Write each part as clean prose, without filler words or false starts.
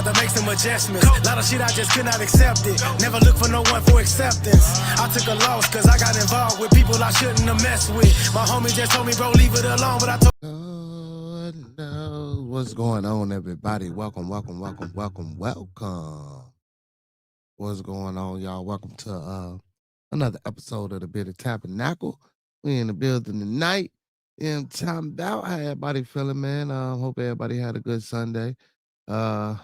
about to make some adjustments. Lot of shit I just could not accept it. Never look for no one for acceptance. I took a loss cause I got involved with people I shouldn't have messed with. My homie just told me, bro, leave it alone, but I told no. What's going on, everybody? Welcome. What's going on, y'all? Welcome to another episode of the Bit of Tabernacle. We in the building tonight. Time about how everybody feeling, man. Hope everybody had a good Sunday. My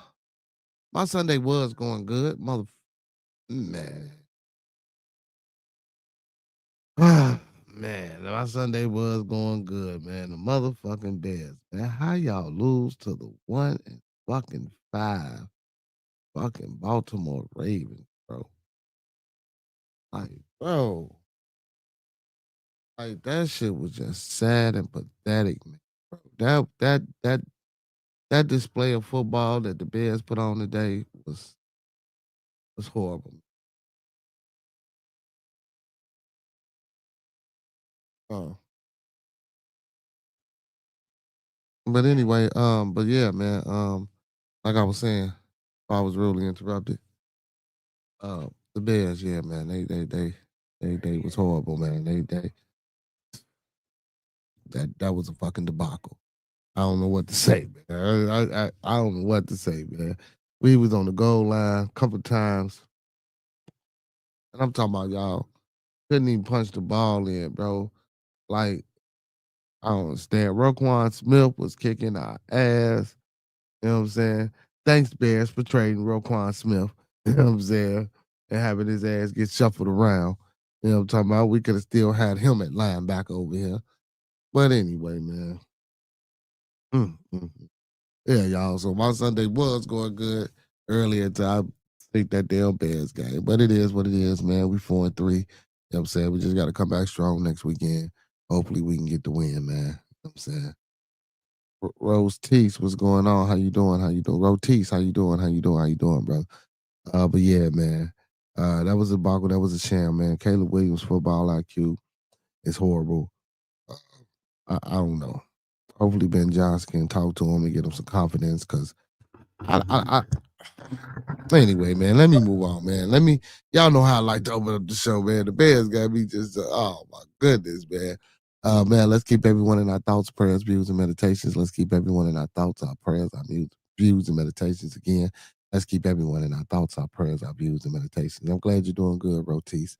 Sunday was going good, man. Man, my Sunday was going good, man. The motherfucking Bears, man. How y'all lose to the 1-5 fucking Baltimore Ravens, bro? Like, bro, like that shit was just sad and pathetic, man. Bro, that display of football that the Bears put on today was horrible. Oh, but anyway, but yeah, man, like I was saying, I was rudely interrupted. The Bears, yeah, man, they was horrible, man. They that was a fucking debacle. I don't know what to say, man. I don't know what to say, man. We was on the goal line a couple times, and I'm talking about y'all couldn't even punch the ball in, bro. Like, I don't understand. Roquan Smith was kicking our ass. You know what I'm saying? Thanks, Bears, for trading Roquan Smith. You know what I'm saying? And having his ass get shuffled around. You know what I'm talking about? We could have still had him at linebacker over here. But anyway, man. Mm. Yeah, y'all. So my Sunday was going good earlier to I think that damn Bears game. But it is what it is, man. We 4-3. You know what I'm saying? We just got to come back strong next weekend. Hopefully we can get the win, man. You know what I'm saying? Rose Teese, what's going on? How you doing? Rose Teese, how you doing, bro? But yeah, man. That was a debacle. That was a sham, man. Caleb Williams football IQ is horrible. I don't know. Hopefully Ben Johnson can talk to him and get him some confidence because I anyway, man, let me move on, man. Y'all know how I like to open up the show, man. The Bears got me just, oh my goodness, man. Man, let's keep everyone in our thoughts, prayers, views, and meditations. Let's keep everyone in our thoughts, our prayers, our views, and meditations. Again, let's keep everyone in our thoughts, our prayers, our views, and meditations. I'm glad you're doing good, Rotis.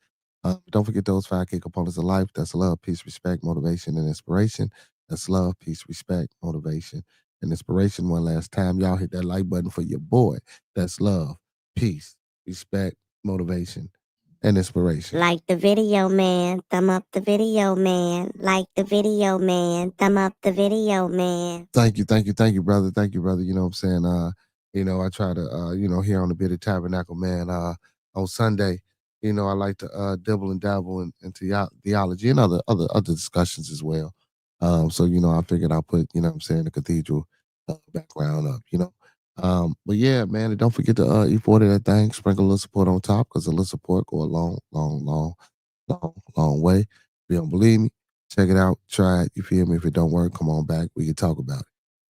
Don't forget those 5 key components of life. That's love, peace, respect, motivation, and inspiration. That's love, peace, respect, motivation, and inspiration. One last time, y'all hit that like button for your boy. That's love, peace, respect, motivation, and inspiration. Like the video, man. Thumb up the video, man. Like the video, man. Thumb up the video, man. Thank you, brother. Thank you, brother. You know what I'm saying? I try to here on the Bit of Tabernacle, man, on Sunday, I like to dibble and dabble into theology and other discussions as well. So, I figured I'll put, the cathedral background up, but yeah, man, and don't forget to E40 that thing, sprinkle a little support on top, because a little support go a long way. If you don't believe me, check it out, try it. You feel me? If it don't work, come on back. We can talk about it.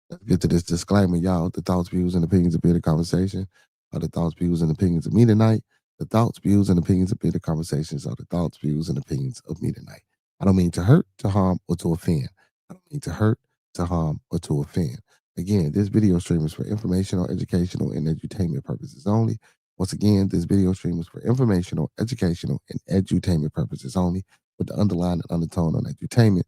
Let's get to this disclaimer, y'all. The thoughts, views, and opinions of the conversation are the thoughts, views, and opinions of me tonight. The thoughts, views, and opinions of the conversations are the thoughts, views, and opinions of me tonight. I don't mean to hurt, to harm, or to offend. I don't mean to hurt, to harm, or to offend. Again, this video stream is for informational, educational, and edutainment purposes only. Once again, this video stream is for informational, educational, and edutainment purposes only, with the underlying undertone on edutainment.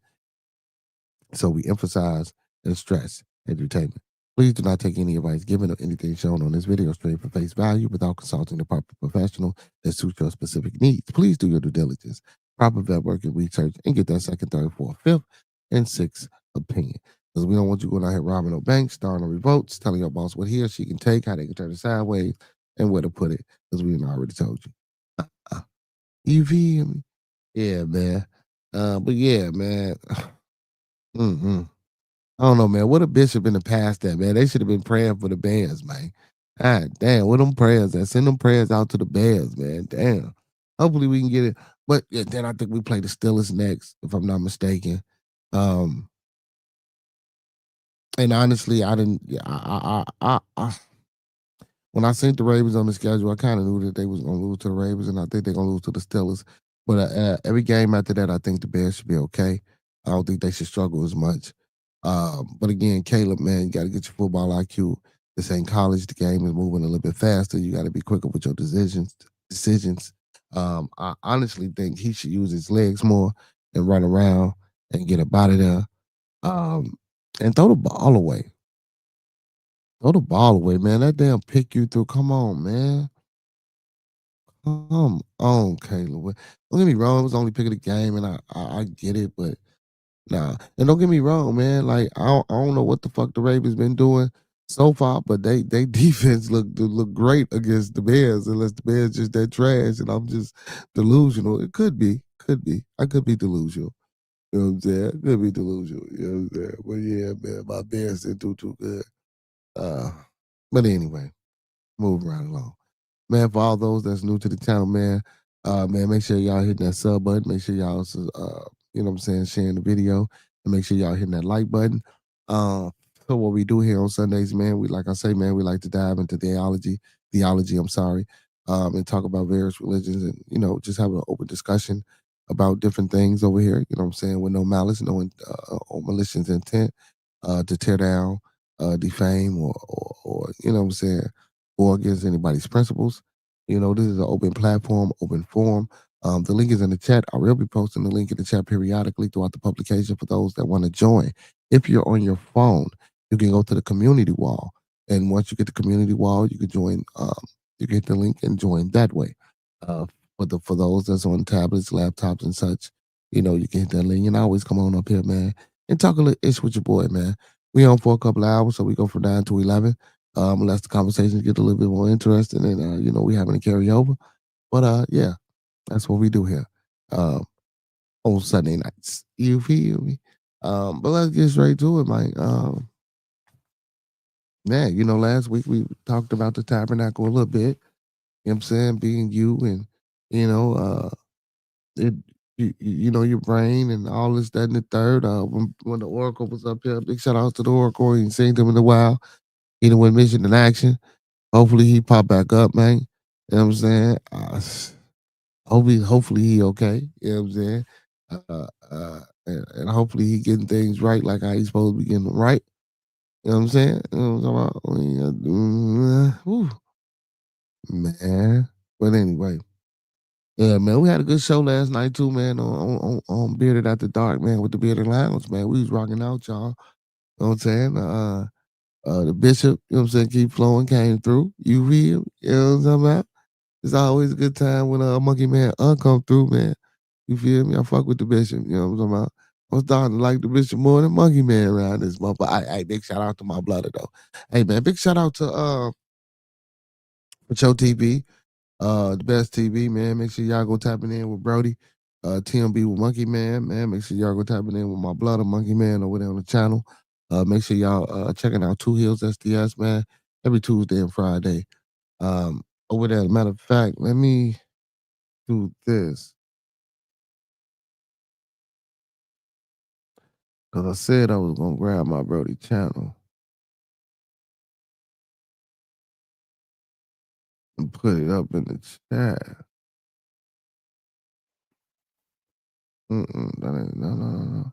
So we emphasize and stress edutainment. Please do not take any advice given or anything shown on this video stream for face value without consulting the proper professional that suits your specific needs. Please do your due diligence, proper vet work and research, and get that second, third, fourth, fifth, and sixth opinion. Because we don't want you going out here robbing no banks, starting no revolts, telling your boss what he or she can take, how they can turn it sideways, and where to put it, because we already told you. You feel me? Yeah, man. But yeah, man. I don't know, man. What a bishop in the past that, man. They should have been praying for the Bears, man. God damn, what them prayers at? Send them prayers out to the Bears, man. Damn. Hopefully we can get it. But yeah, then I think we play the Steelers next, if I'm not mistaken. And honestly, I didn't. when I seen the Ravens on the schedule, I kind of knew that they was gonna lose to the Ravens, and I think they're gonna lose to the Steelers. But every game after that, I think the Bears should be okay. I don't think they should struggle as much. But again, Caleb, man, you got to get your football IQ. This ain't college. The game is moving a little bit faster. You got to be quicker with your decisions. I honestly think he should use his legs more and run around and get up out of there. Um, and throw the ball away. Throw the ball away, man. That damn pick you through. Come on, man. Come on, Caleb. Don't get me wrong. It was only pick of the game, and I get it, but nah. And don't get me wrong, man. Like I don't know what the fuck the Ravens been doing so far, but they defense look great against the Bears, unless the Bears just that trash, and I'm just delusional. It could be, could be. I could be delusional. You know what I'm saying? Could be delusional. You know what I'm saying? But yeah, man, my Bears didn't do too good. Uh, but anyway, move right along. Man, for all those that's new to the channel, man, make sure y'all hitting that sub button. Make sure y'all, you know what I'm saying, sharing the video, and make sure y'all hitting that like button. Uh, so what we do here on Sundays, man, we like I say, man, we like to dive into theology, I'm sorry, and talk about various religions, and just have an open discussion about different things over here. You know what I'm saying, with no malice, no or malicious intent to tear down, defame, or you know what I'm saying, or against anybody's principles. This is an open platform, open forum. The link is in the chat. I will be posting the link in the chat periodically throughout the publication for those that want to join. If you're on your phone, you can go to the community wall. And once you get the community wall, you can join, you get the link and join that way. Uh, for those that's on tablets, laptops, and such, you can hit that link and always come on up here, man, and talk a little ish with your boy, man. We on for a couple of hours, so we go from 9 to 11. Unless the conversations get a little bit more interesting and we having to carry over. But yeah, that's what we do here. On Sunday nights. You feel me? But let's get straight to it, Mike. Man, last week we talked about the tabernacle a little bit. You know what I'm saying? Being you and you know, it your brain and all this, that, and the third. When the Oracle was up here, big shout out to the Oracle. You ain't seen them in a while. He done went mission in action. Hopefully he pop back up, man. You know what I'm saying? Hopefully he okay. You know what I'm saying? And hopefully he getting things right like how he's supposed to be getting them right. You know what I'm saying? You know what I'm talking about? Whew, man. But anyway, yeah, man, we had a good show last night too, man, on Bearded After Dark, man, with the Bearded Lounge, man. We was rocking out, y'all. You know what I'm saying? The bishop, you know what I'm saying, keep flowing, came through. You real? You know what I'm talking about? It's always a good time when Monkey Man come through, man. You feel me? I fuck with the bishop, you know what I'm talking about? I'm starting to like the bishop more than Monkey Man around this month. But big shout out to my brother though. Hey man, big shout out to for Show TV, the best TV, man. Make sure y'all go tapping in with Brody. TMB with Monkey Man, man. Make sure y'all go tapping in with my brother Monkey Man over there on the channel. Make sure y'all checking out Two Hills SDS, man, every Tuesday and Friday. Over there. Matter of fact, let me do this. Because I said I was going to grab my Brody channel and put it up in the chat. No.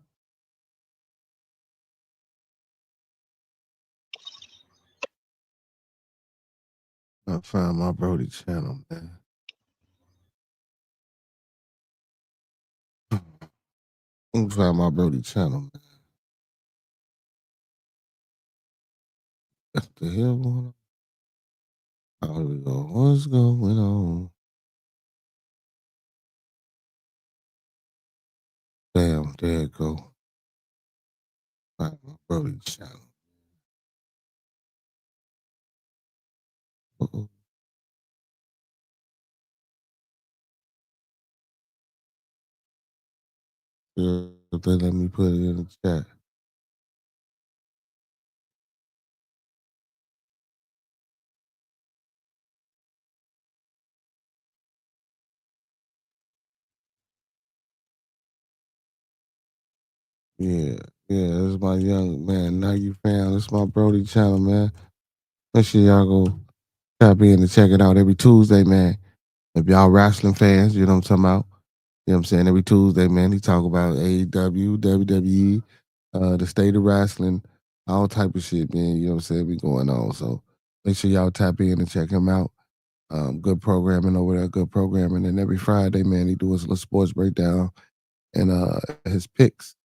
I found my Brody channel, man. I found my Brody channel, man. What the hell going on? Oh, here we go. What's going on? Damn, there it go. Find my Brody channel. Uh-oh. If they let me put it in the chat. Yeah, this is my young man. Now you found this my Brody channel, man. Make sure y'all go Tap in and check it out every Tuesday, man. If y'all wrestling fans, you know what I'm talking about. You know what I'm saying? Every Tuesday, man, he talk about AEW, WWE, the state of wrestling, all type of shit, man. You know what I'm saying? Be going on. So make sure y'all tap in and check him out. Good programming over there, good programming. And every Friday, man, he do his little sports breakdown and his picks.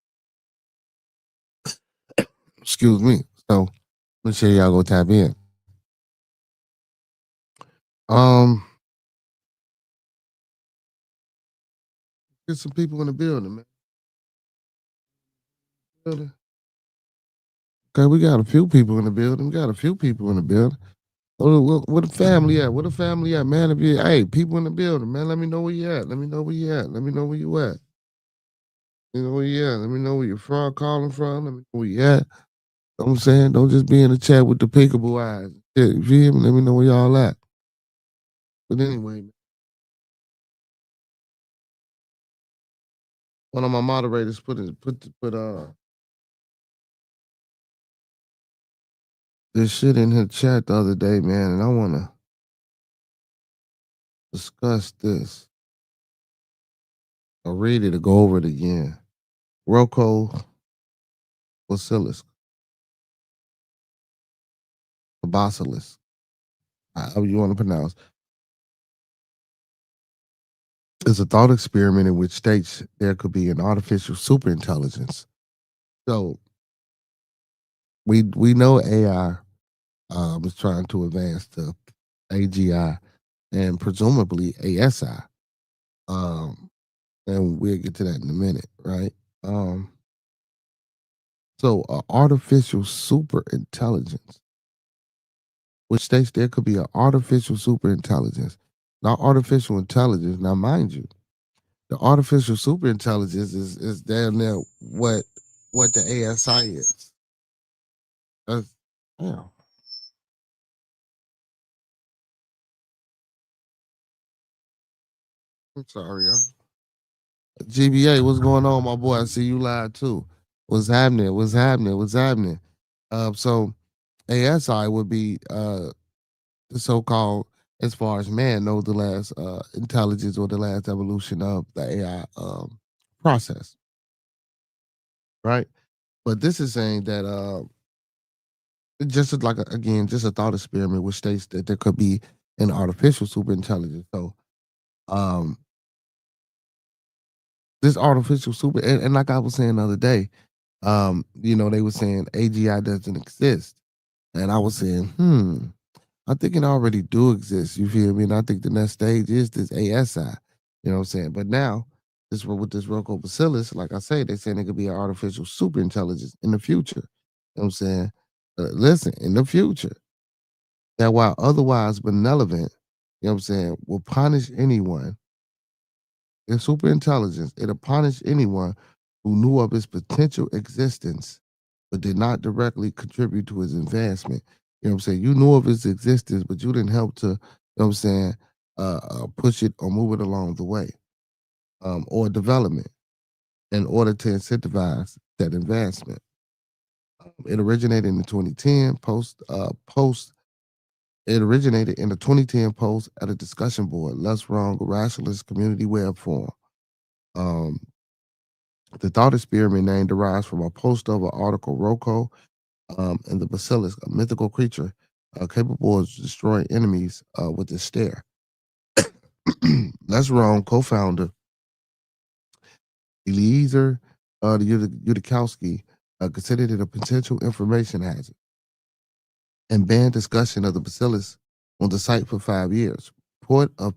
Excuse me. So make sure y'all go tap in. Um, get some people in the building, man. Building. Okay, we got a few people in the building. We got a few people in the building. Where the family at? Where the family at, man? If you, hey, people in the building, man, let me know where you at. Let me know where you at. Let me know where you at. You know where you at. Let me know where you're from, calling from. Let me know where you at. Know what I'm saying? Don't just be in the chat with the peekaboo eyes. Yeah, you feel me? Let me know where y'all at. But anyway, one of my moderators put this shit in her chat the other day, man, and I wanna discuss this. I'll read it to go over it again. Rocco bacillus, bacillus, however you want to pronounce, is a thought experiment in which states there could be an artificial superintelligence. So we know AI is trying to advance to AGI and presumably ASI. And we'll get to that in a minute, right? Um, so artificial super intelligence, which states there could be an artificial super intelligence. Now, artificial intelligence, now mind you, the artificial super intelligence is damn near what the ASI is. That's, yeah. I'm sorry, y'all. GBA, what's going on, my boy? I see you live too. What's happening? What's happening? What's happening? So ASI would be the so-called, as far as man knows, the last intelligence or the last evolution of the AI process, right? But this is saying that just like again, just a thought experiment, which states that there could be an artificial super intelligence. So um, this artificial super, and like I was saying the other day, they were saying AGI doesn't exist, and I was saying, I think it already do exist. You feel me? And I think the next stage is this ASI. You know what I'm saying? But now, this with this Rocobacillus, like I say, they saying it could be an artificial super intelligence in the future. You know what I'm saying? Listen, in the future, that while otherwise benevolent, you know what I'm saying, will punish anyone in super intelligence, it'll punish anyone who knew of its potential existence but did not directly contribute to its advancement. You know what I'm saying? You knew of its existence, but you didn't help to, you know what I'm saying, push it or move it along the way, or development in order to incentivize that advancement. It originated in the 2010 it originated in the 2010 post at a discussion board, Less Wrong, a Rationalist Community Web Forum. Um, the thought experiment name derives from a post of an article, Rocco and the Bacillus, a mythical creature capable of destroying enemies with its stare. Less Wrong co-founder Eliezer Yudikowski considered it a potential information hazard and banned discussion of the bacillus on the site for 5 years. Report of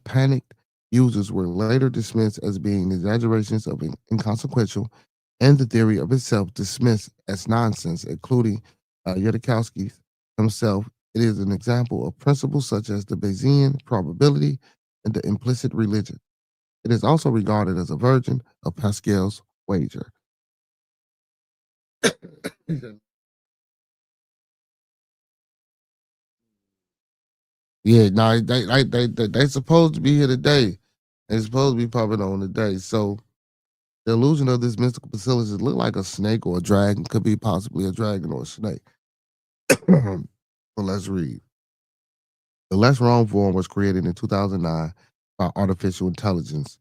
panicked users were later dismissed as being exaggerations of inconsequential, and the theory of itself dismissed as nonsense, including Yudikowski himself. It is an example of principles such as the Bayesian probability and the implicit religion. It is also regarded as a version of Pascal's wager. Yeah, no, they supposed to be here today. They supposed to be popping on today. So the illusion of this mystical bacillus is look like a snake or a dragon. Could be possibly a dragon or a snake. But let's read. The Less Wrong forum was created in 2009 by artificial intelligence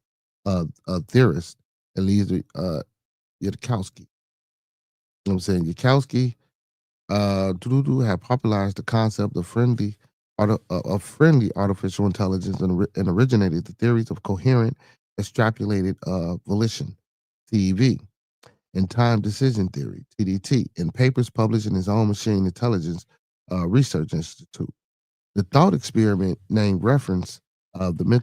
theorist Eliezer Yudkowsky. You know what I'm saying? Yudkowsky had popularized the concept of friendly artificial intelligence and originated the theories of coherent extrapolated volition (TEV) and time decision theory (TDT) in papers published in his own Machine Intelligence Research Institute. The thought experiment named reference basilic,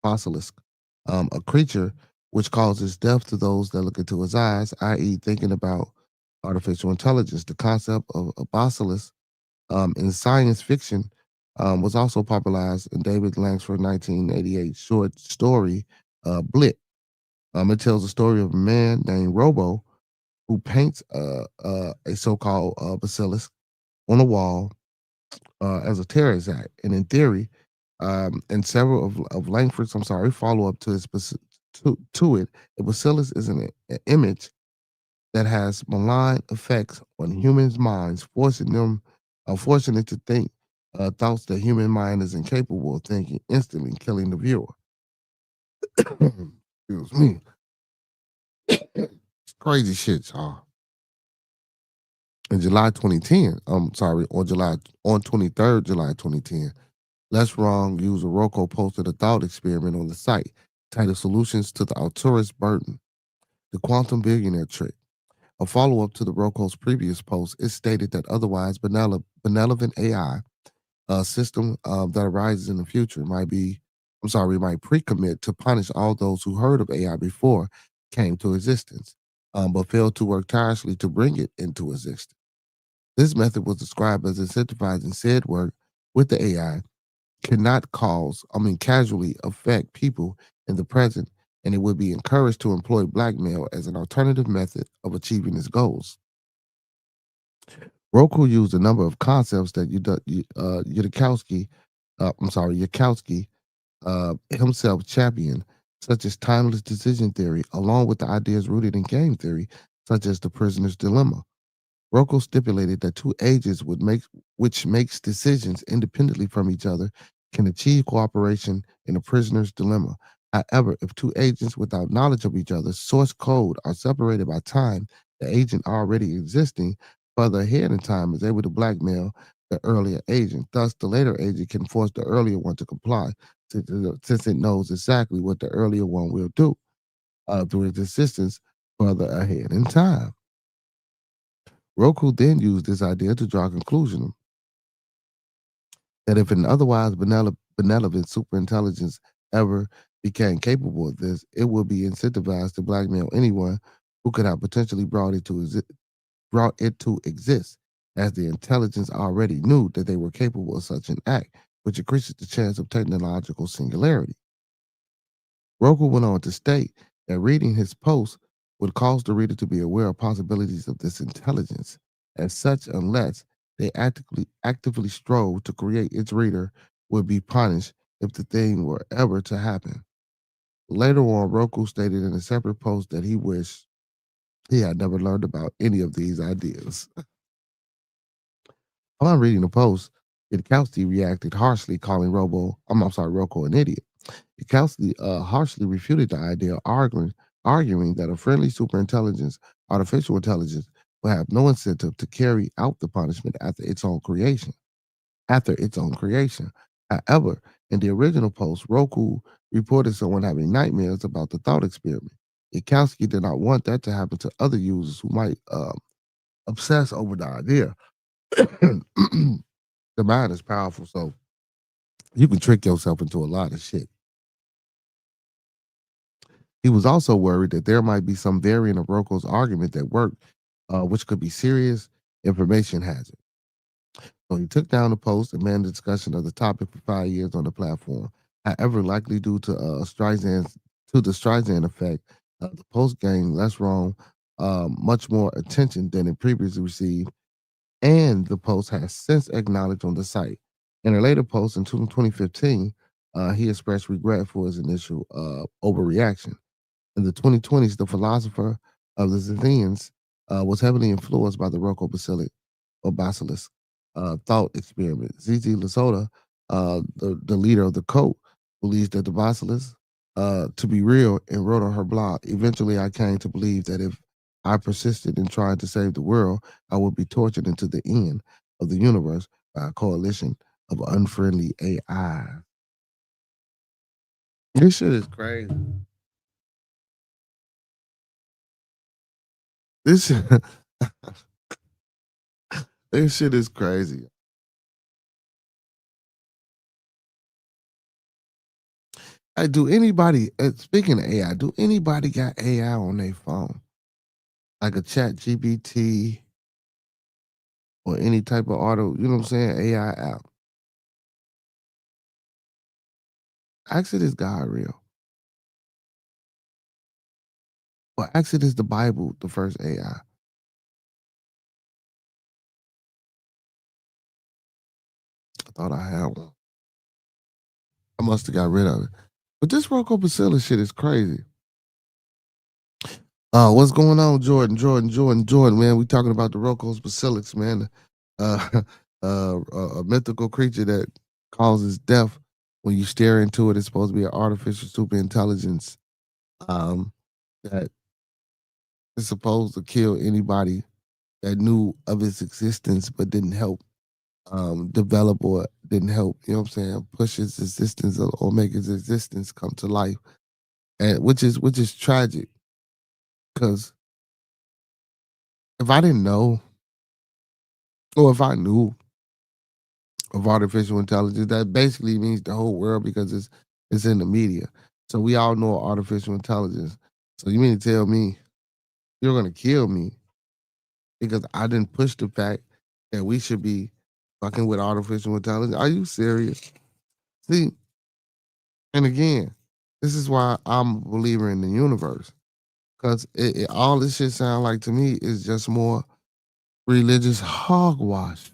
basilisk, a creature which causes death to those that look into his eyes, i.e., thinking about artificial intelligence. The concept of a basilisk in science fiction was also popularized in David Langsford's 1988 short story, Blit. It tells the story of a man named Robo who paints a so-called basilisk on a wall as a terrorist act. And in theory, and several of Langford's, follow-up to to it, a basilisk is an image that has malign effects on humans' minds, forcing it to think thoughts that human mind is incapable of thinking, instantly killing the viewer. Excuse me. It's crazy shit, y'all. In July 2010, on 23rd July 2010, Less Wrong user Rocco posted a thought experiment on the site titled Solutions to the Arturus Burden, the Quantum Billionaire Trick. A follow-up to the Rocco's previous post, it stated that otherwise benevolent AI system that arises in the future might pre-commit to punish all those who heard of AI before came to existence, but failed to work tirelessly to bring it into existence. This method was described as incentivizing said work with the AI cannot casually affect people in the present, and it would be encouraged to employ blackmail as an alternative method of achieving its goals. Roku used a number of concepts that Yudkowsky himself championed, such as timeless decision theory, along with the ideas rooted in game theory, such as the prisoner's dilemma. Rocco stipulated that two agents which makes decisions independently from each other can achieve cooperation in a prisoner's dilemma. However, if two agents without knowledge of each other's source code are separated by time, the agent already existing further ahead in time is able to blackmail the earlier agent. Thus, the later agent can force the earlier one to comply, since it knows exactly what the earlier one will do through its assistance further ahead in time. Roku then used this idea to draw a conclusion that if an otherwise benevolent superintelligence ever became capable of this, it would be incentivized to blackmail anyone who could have potentially brought it to exist, as the intelligence already knew that they were capable of such an act, which increases the chance of technological singularity. Roku went on to state that reading his post would cause the reader to be aware of possibilities of this intelligence. As such, unless they actively strove to create its reader, would be punished if the thing were ever to happen. Later on, Roku stated in a separate post that he wished he had never learned about any of these ideas. Upon reading the post, Yudkowsky reacted harshly, calling Rocco an idiot. Yudkowsky harshly refuted the idea, arguing that a friendly artificial intelligence, will have no incentive to carry out the punishment after its own creation. However, in the original post, Roku reported someone having nightmares about the thought experiment. Yudkowsky did not want that to happen to other users who might obsess over the idea. The mind is powerful, so you can trick yourself into a lot of shit. He was also worried that there might be some variant of Roko's argument that worked, which could be serious information hazard. So he took down the post and banned the discussion of the topic for 5 years on the platform. However, likely due to the Streisand effect, the post gained less wrong, much more attention than it previously received, and the post has since acknowledged on the site. In a later post in 2015, he expressed regret for his initial overreaction. In the 2020s, the philosopher of the Zethians was heavily influenced by the Rocco Basilic or basilisk thought experiment. ZZ Lasota, the leader of the cult, believes that the basilisk to be real and wrote on her blog. Eventually, I came to believe that if I persisted in trying to save the world, I would be tortured into the end of the universe by a coalition of unfriendly AI. This shit is crazy. This shit, this shit is crazy. Hey, do anybody, speaking of AI, do anybody got AI on their phone? Like a chat GPT or any type of auto, you know what I'm saying? AI app. Actually, is God real? Well, actually, is the Bible the first AI? I thought I had one. I must have got rid of it. But this Rocco Bacillus shit is crazy. What's going on, Jordan, man? We talking about the Rocco's Bacillus, man. Uh, a mythical creature that causes death when you stare into it. It's supposed to be an artificial super intelligence that is supposed to kill anybody that knew of its existence but didn't help develop or didn't help, you know what I'm saying, push its existence or make its existence come to life. And which is tragic because if I didn't know or if I knew of artificial intelligence, that basically means the whole world because it's in the media. So we all know artificial intelligence. So you mean to tell me you're gonna kill me because I didn't push the fact that we should be fucking with artificial intelligence? Are you serious? See, and again, this is why I'm a believer in the universe. Because all this shit sound like to me is just more religious hogwash.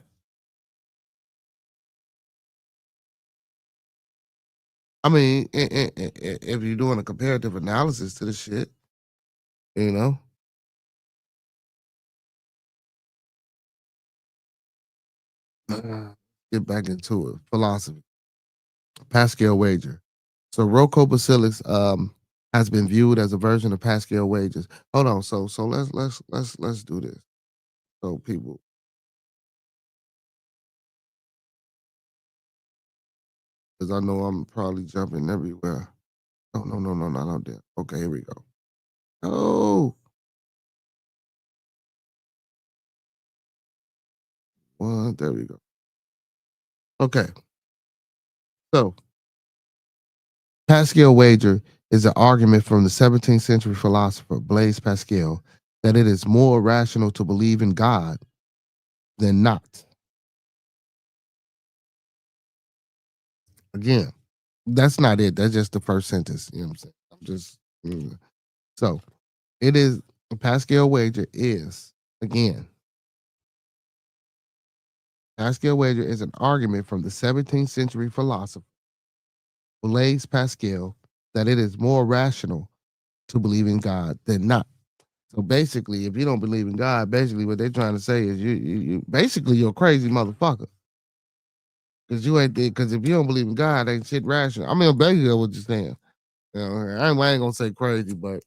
I mean, if you're doing a comparative analysis to the shit, you know, get back into it. Philosophy. Pascal wager. So Rocco Bacillus has been viewed as a version of Pascal wagers. Hold on, so let's do this. So people, because I know I'm probably jumping everywhere. Oh no, not there. Okay, here we go. Oh, well, there we go. Okay, so Pascal wager is an argument from the 17th century philosopher Blaise Pascal that it is more rational to believe in God than not. Again, that's not it. That's just the first sentence. You know what I'm saying? I'm just so it is Pascal wager is again. Pascal wager is an argument from the 17th century philosopher Blaise Pascal that it is more rational to believe in God than not. So basically, if you don't believe in God, basically what they're trying to say is you basically you're a crazy motherfucker. Cause you ain't because if you don't believe in God, ain't shit rational. I mean, basically what you're saying. You know, I ain't gonna say crazy, but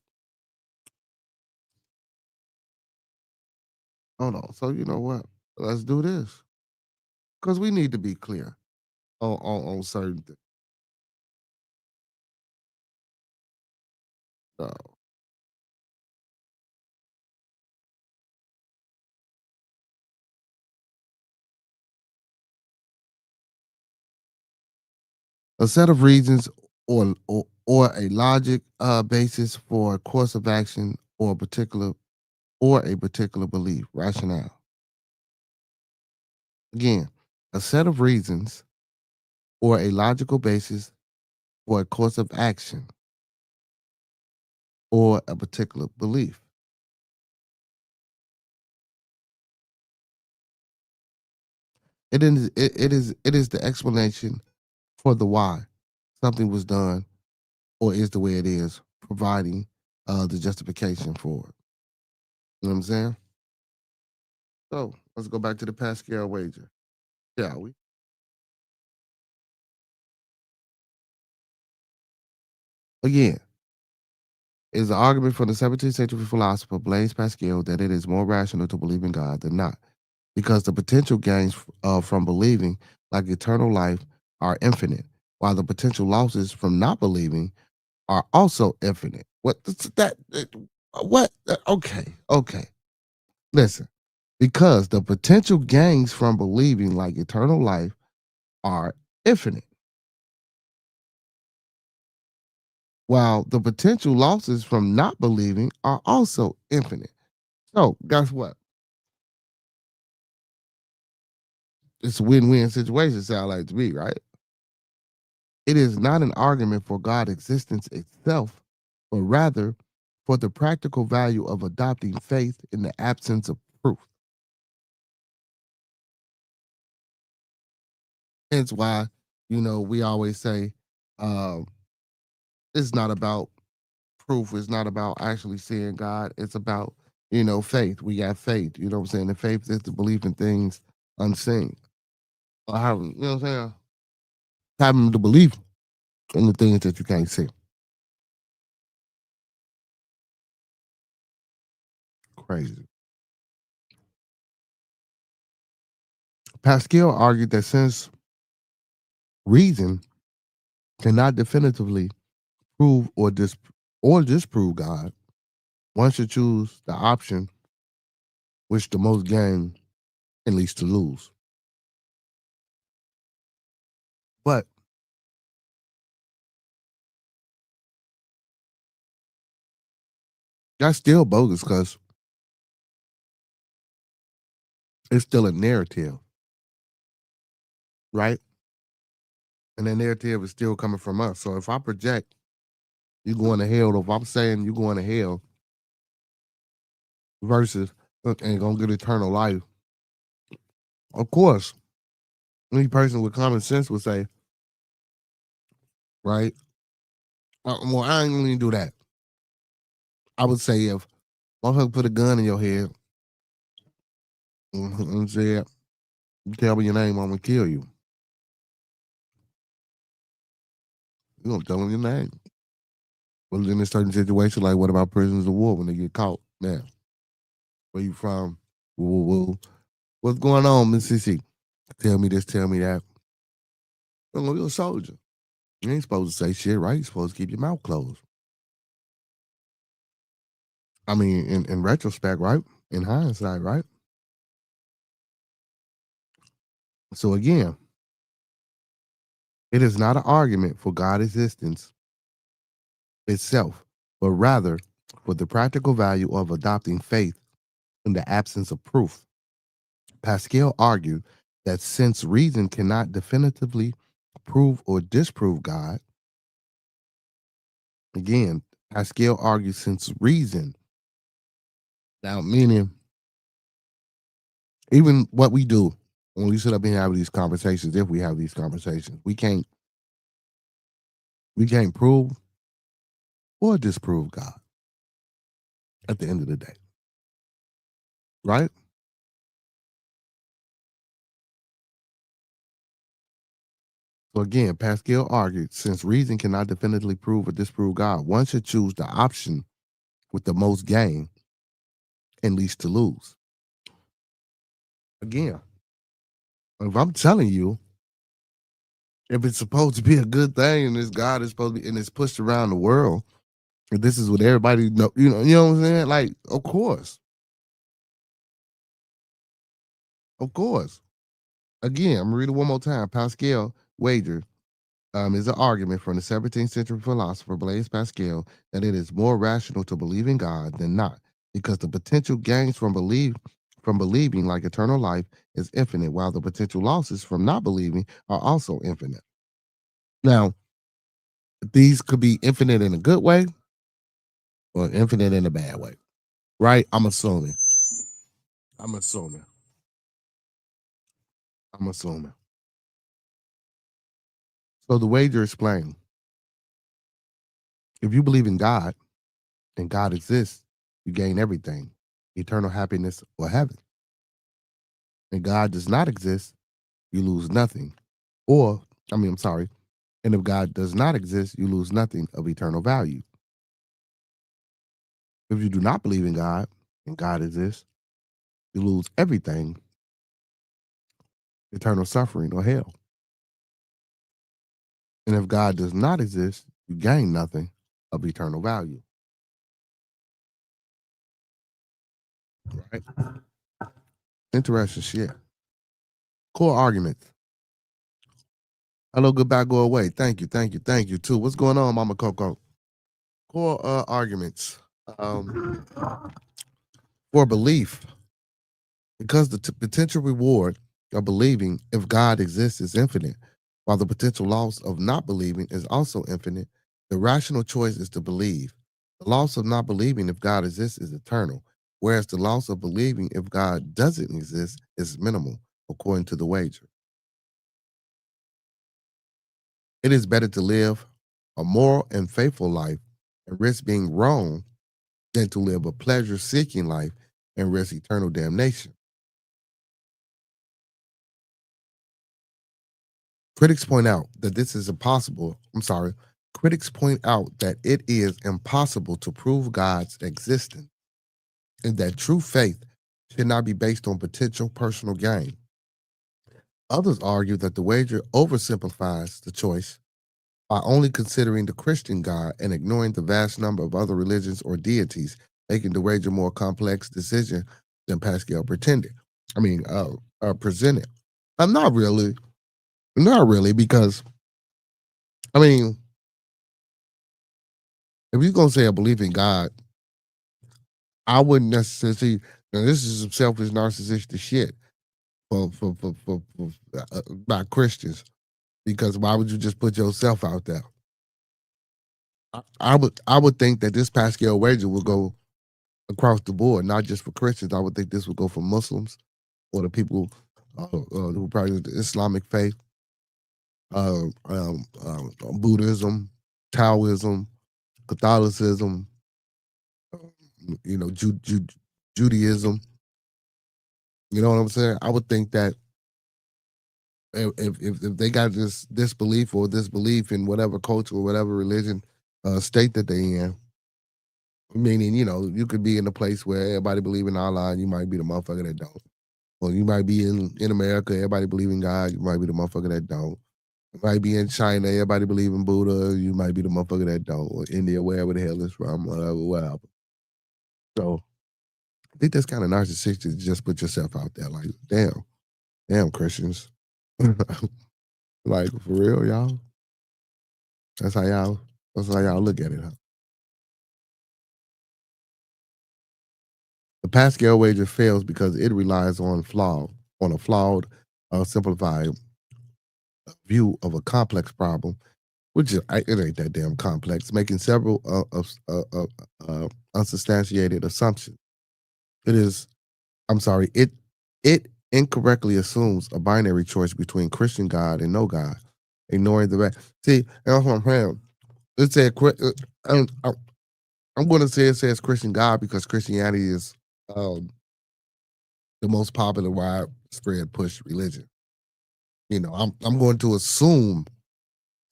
hold on. So you know what? Let's do this. Because we need to be clear on certain things. Uh, a set of reasons or a logic basis for a course of action or a particular belief, rationale. Again, a set of reasons or a logical basis for a course of action or a particular belief. It is the explanation for the why something was done or is the way it is, providing the justification for it. You know what I'm saying? So Let's go back to the Pascal wager, shall we? Again, is the argument from the 17th century philosopher Blaise Pascal that it is more rational to believe in God than not, because the potential gains from believing, like eternal life, are infinite, while the potential losses from not believing are also infinite. What? Okay, okay. Listen, because the potential gains from believing, like eternal life, are infinite, while the potential losses from not believing are also infinite. So, guess what? It's a win-win situation, sound like to me, right? It is not an argument for God's existence itself, but rather for the practical value of adopting faith in the absence of proof. Hence why, we always say, um, it's not about proof. It's not about actually seeing God. It's about, faith. We got faith. You know what I'm saying? And faith is the belief in things unseen. Or having, you know what I'm saying? Having the belief in the things that you can't see. Crazy. Pascal argued that since reason cannot definitively prove or disprove God, one should choose the option which the most gain and least to lose. But that's still bogus because it's still a narrative, right? And that narrative is still coming from us. So if I project you going to hell, or if I'm saying you going to hell versus and gonna get eternal life, of course, any person with common sense would say, right? Well, I ain't gonna do that. I would say if motherfucker put a gun in your head and said, "You tell me your name, I'm gonna kill you." You gonna tell them your name. But in a certain situation, like what about prisoners of war when they get caught? Now, where you from? Woo, woo, woo. What's going on, Miss Sissy? Tell me this, tell me that. You're a soldier. You ain't supposed to say shit, right? You're supposed to keep your mouth closed. I mean, in retrospect, right? In hindsight, right? So again, it is not an argument for God's existence itself, but rather for the practical value of adopting faith in the absence of proof. Pascal argued that since reason cannot definitively prove or disprove God, again, Pascal argued since reason, now meaning even what we do when we sit up and have these conversations, if we have these conversations, we can't prove or disprove God at the end of the day. Right? So again, Pascal argued since reason cannot definitively prove or disprove God, one should choose the option with the most gain and least to lose. Again, if I'm telling you, if it's supposed to be a good thing and this God is supposed to be and it's pushed around the world, and this is what everybody know, you know what I'm saying? Like, of course. Of course. Again, I'm gonna read it one more time. Pascal wagered is an argument from the 17th century philosopher Blaise Pascal that it is more rational to believe in God than not, because the potential gains from believing, like eternal life, is infinite, while the potential losses from not believing are also infinite. Now, these could be infinite in a good way or infinite in a bad way, right? I'm assuming. I'm assuming. I'm assuming. So the wager explained: if you believe in God and God exists, you gain everything, eternal happiness or heaven. and God does not exist, you lose nothing. I'm sorry. And if God does not exist, you lose nothing of eternal value. If you do not believe in God and God exists, you lose everything, eternal suffering or hell. And if God does not exist, you gain nothing of eternal value. Right? Interesting shit. Core arguments. Hello, goodbye, go away. Thank you, thank you, thank you, too. What's going on, Mama Coco? Core arguments. For belief, because the potential reward of believing if God exists is infinite, while the potential loss of not believing is also infinite, the rational choice is to believe. The loss of not believing if God exists is eternal, whereas the loss of believing if God doesn't exist is minimal, according to the wager. It is better to live a moral and faithful life and risk being wrong than to live a pleasure seeking life and risk eternal damnation. Critics point out that this is impossible. Critics point out that it is impossible to prove God's existence and that true faith should not be based on potential personal gain. Others argue that the wager oversimplifies the choice by only considering the Christian God and ignoring the vast number of other religions or deities, making the wager more complex decision than Pascal presented. Not really. Not really, because I mean, if you're gonna say I believe in God, I wouldn't necessarily. Now, this is some selfish, narcissistic shit by Christians, because why would you just put yourself out there? I would think that this Pascal wager would go across the board, not just for Christians. I would think this would go for Muslims or the people who practice the Islamic faith, Buddhism, Taoism, Catholicism, Judaism. You know what I'm saying? I would think that if they got this disbelief or disbelief in whatever culture or whatever religion state that they in, meaning you could be in a place where everybody believe in Allah, and you might be the motherfucker that don't. Or you might be in America, everybody believe in God, you might be the motherfucker that don't. You might be in China, everybody believe in Buddha, you might be the motherfucker that don't. Or India, wherever the hell it's from, whatever. So I think that's kind of narcissistic to just put yourself out there. Like, damn Christians. Like, for real, y'all? That's how y'all look at it, huh? The Pascal wager fails because it relies on a flawed, simplified view of a complex problem, which it ain't that damn complex, making several unsubstantiated assumptions. It incorrectly assumes a binary choice between Christian God and no God, ignoring the rest. See, that's what I'm saying. It said, I'm going to say it says Christian God because Christianity is the most popular widespread push religion. I'm going to assume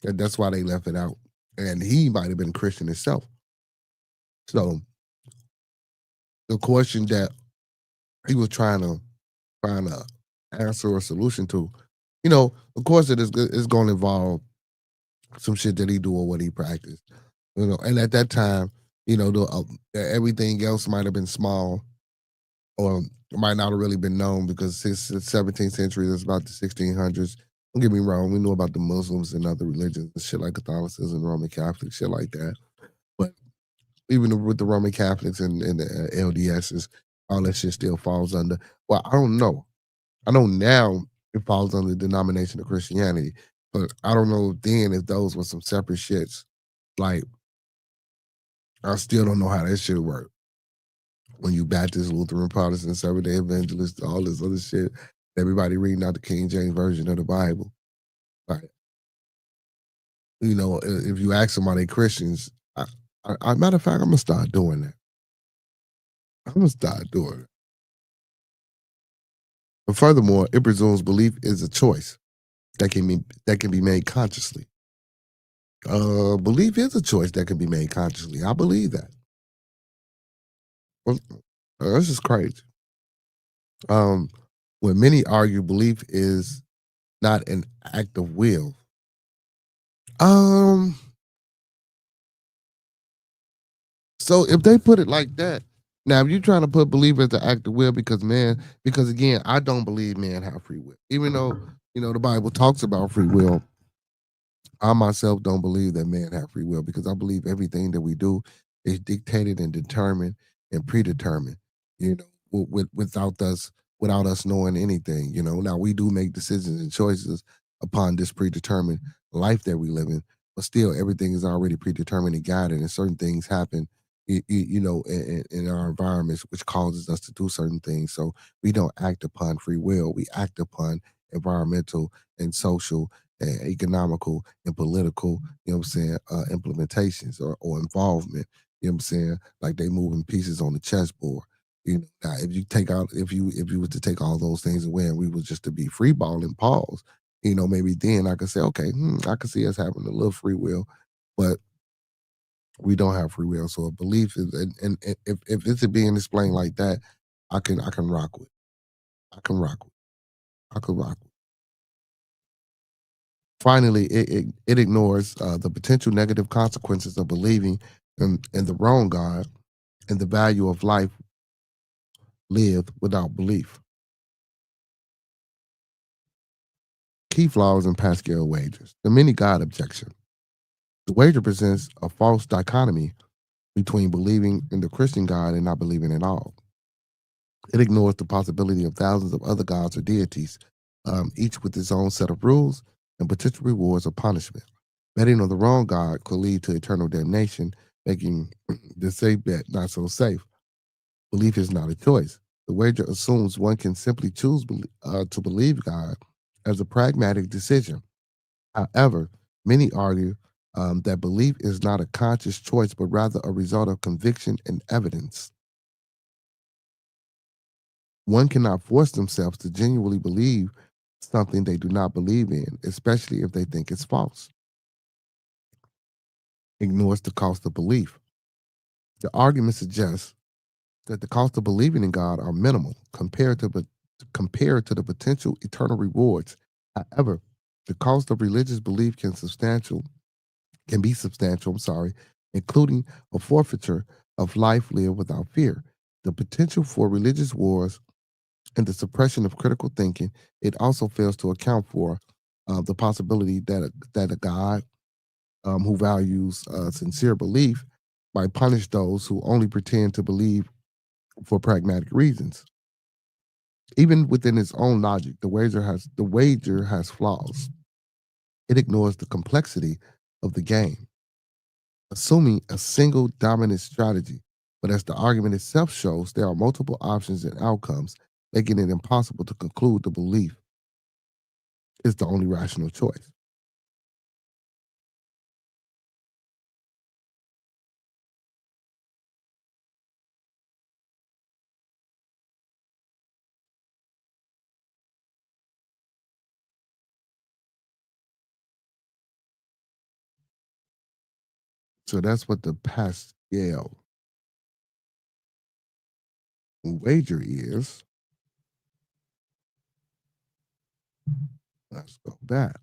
that that's why they left it out, and he might have been Christian himself. So the question that he was trying to answer a solution to, of course it's going to involve some shit that he do or what he practiced, and at that time, everything else might have been small, or might not have really been known, because since the 17th century, it's about the 1600s. Don't get me wrong, we know about the Muslims and other religions, shit like Catholicism, Roman Catholic, shit like that. But even with the Roman Catholics and the LDSs, all that shit still falls under. Well, I don't know. I know now it falls under the denomination of Christianity, but I don't know then if those were some separate shits. Like, I still don't know how that shit worked. When you Baptist, Lutheran, Protestant, Seventh-day Adventist, all this other shit, everybody reading out the King James Version of the Bible. Right. If you ask somebody Christians, matter of fact, I'm going to start doing that. I'm going to start doing it. But furthermore, it presumes belief is a choice that can be made consciously. Belief is a choice that can be made consciously. I believe that. Well, this is crazy. When many argue belief is not an act of will. So if they put it like that, now if you're trying to put belief as an act of will, because again, I don't believe men have free will. Even though, the Bible talks about free will, I myself don't believe that men have free will because I believe everything that we do is dictated and determined and predetermined, without us knowing anything. Now we do make decisions and choices upon this predetermined life that we live in, but still everything is already predetermined and guided, and certain things happen, in our environments, which causes us to do certain things. So we don't act upon free will; we act upon environmental and social and economical and political, implementations or involvement, like they moving pieces on the chessboard. Now if you were to take all those things away and we was just to be free balling, pause, maybe then I could say, okay, I could see us having a little free will, but we don't have free will. So a belief is, and if it's being explained like that, I can rock with. I can rock with. I can rock with. Finally, it ignores the potential negative consequences of believing in the wrong God and the value of life lived without belief. Key flaws in Pascal wagers. The many God objection. The wager presents a false dichotomy between believing in the Christian God and not believing at all. It ignores the possibility of thousands of other gods or deities, each with its own set of rules and potential rewards or punishment. Betting on the wrong God could lead to eternal damnation, making the safe bet not so safe. Belief is not a choice. The wager assumes one can simply choose to believe God as a pragmatic decision. However, many argue that belief is not a conscious choice, but rather a result of conviction and evidence. One cannot force themselves to genuinely believe something they do not believe in, especially if they think it's false. Ignores the cost of belief. The argument suggests that the cost of believing in God are minimal compared to the potential eternal rewards. However, the cost of religious belief can be substantial, including a forfeiture of life lived without fear, the potential for religious wars, and the suppression of critical thinking. It also fails to account for the possibility that a God who values sincere belief might punish those who only pretend to believe for pragmatic reasons. Even within its own logic, the wager has flaws. It ignores the complexity of the game, assuming a single dominant strategy. But as the argument itself shows, there are multiple options and outcomes, making it impossible to conclude the belief is the only rational choice. So that's what the Pascal wager is. Let's go back.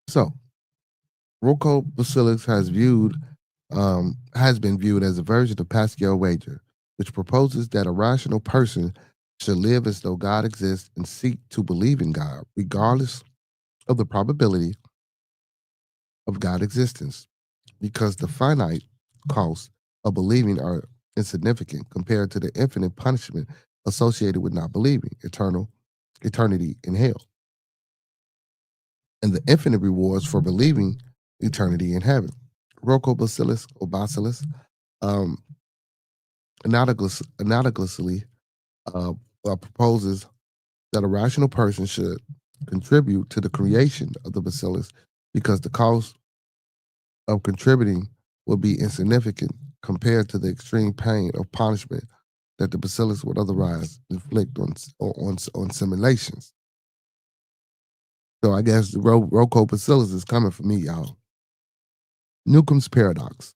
So Rocco Bacillus has been viewed as a version of Pascal wager, which proposes that a rational person should live as though God exists and seek to believe in God, regardless of the probability of God's existence, because the finite costs of believing are insignificant compared to the infinite punishment associated with not believing, eternity in hell, and the infinite rewards for believing, eternity in heaven. Rocco Bacillus, um, analogously proposes that a rational person should contribute to the creation of the bacillus because the cost of contributing would be insignificant compared to the extreme pain of punishment that the bacillus would otherwise inflict on simulations. So I guess the Rocco bacillus is coming for me, y'all. Newcomb's paradox.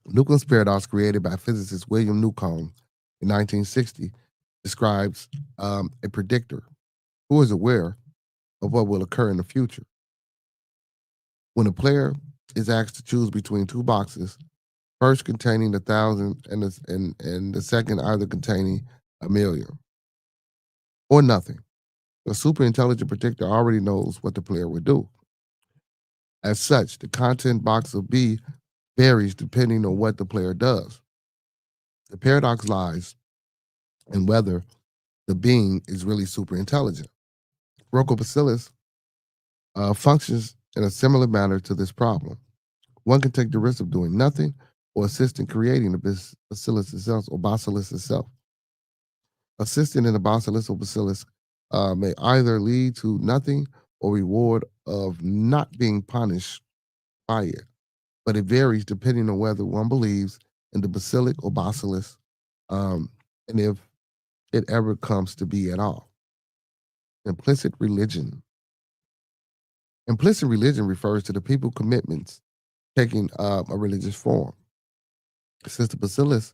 Newcomb's paradox, created by physicist William Newcomb in 1960, describes a predictor who is aware of what will occur in the future. When a player is asked to choose between two boxes, first containing 1,000 and the second either containing 1,000,000 or nothing, a super intelligent predictor already knows what the player will do. As such, the content box of B varies depending on what the player does. The paradox lies in whether the being is really super intelligent. Rocco-bacillus functions in a similar manner to this problem. One can take the risk of doing nothing or assist in creating the bacillus itself or bacillus itself. Assisting in the bacillus or bacillus may either lead to nothing or reward of not being punished by it, but it varies depending on whether one believes in the bacillic or bacillus, and if it ever comes to be at all. Implicit religion. Implicit religion refers to the people's commitments taking a religious form. Since the bacillus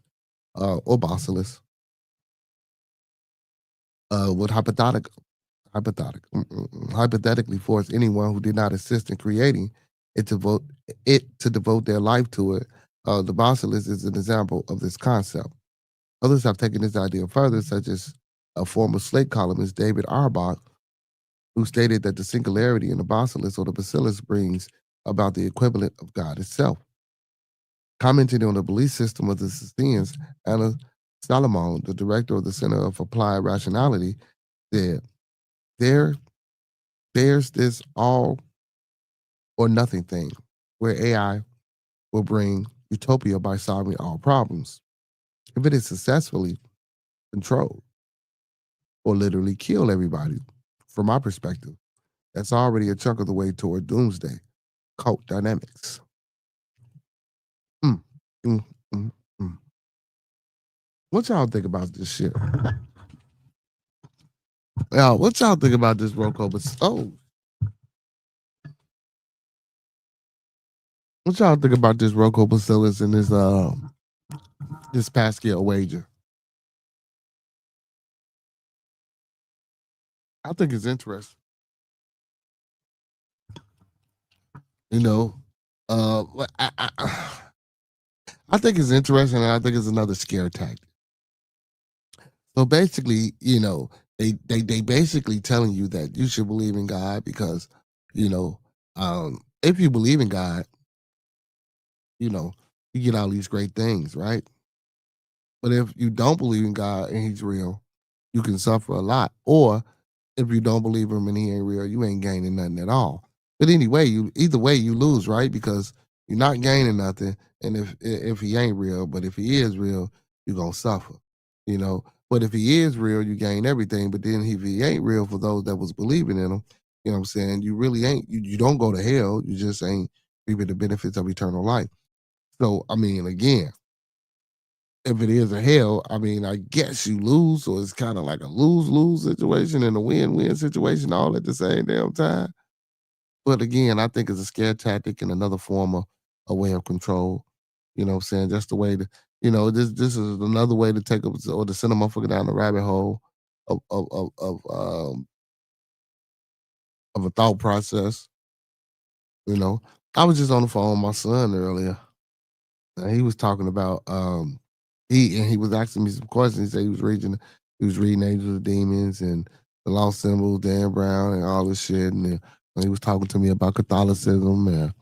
or bacillus would hypothetically force anyone who did not assist in creating it to devote their life to it, the bacillus is an example of this concept. Others have taken this idea further, such as a former Slate columnist, David Auerbach, who stated that the singularity in the bacillus or the bacillus brings about the equivalent of God itself. Commenting on the belief system of the Essenes, Anna Salomon, the director of the Center of Applied Rationality, said, there's this all or nothing thing where AI will bring utopia by solving all problems. If it is successfully controlled or literally kill everybody, from my perspective, that's already a chunk of the way toward doomsday. Cult dynamics. Mm, mm, mm, mm. What y'all think about this shit? What y'all think about this Rocco? What y'all think about this Rocco bacillus and this Pascal wager? I think it's interesting. You know, I think it's interesting, and I think it's another scare tactic. So basically, they basically telling you that you should believe in God because, you know, if you believe in God, you know, you get all these great things, right? But if you don't believe in God and He's real, you can suffer a lot. Or if you don't believe Him and He ain't real, you ain't gaining nothing at all. But anyway, either way you lose, right? Because you're not gaining nothing, and if He ain't real, but if He is real, you're gonna suffer, you know. But if He is real, you gain everything. But then if He ain't real, for those that was believing in Him, you know what I'm saying, you really ain't. You don't go to hell. You just ain't reaping the benefits of eternal life. So I mean, again, if it is a hell, I mean, I guess you lose, so it's kind of like a lose-lose situation and a win-win situation all at the same damn time. But again, I think it's a scare tactic and another form of a way of control. You know what I'm saying? Just the way to, this is another way to take up or to send a motherfucker down the rabbit hole of a thought process. You know, I was just on the phone with my son earlier. And he was talking about he was asking me some questions. He said he was reading Angels and Demons and the Lost Symbols, Dan Brown, and all this shit. And he was talking to me about Catholicism and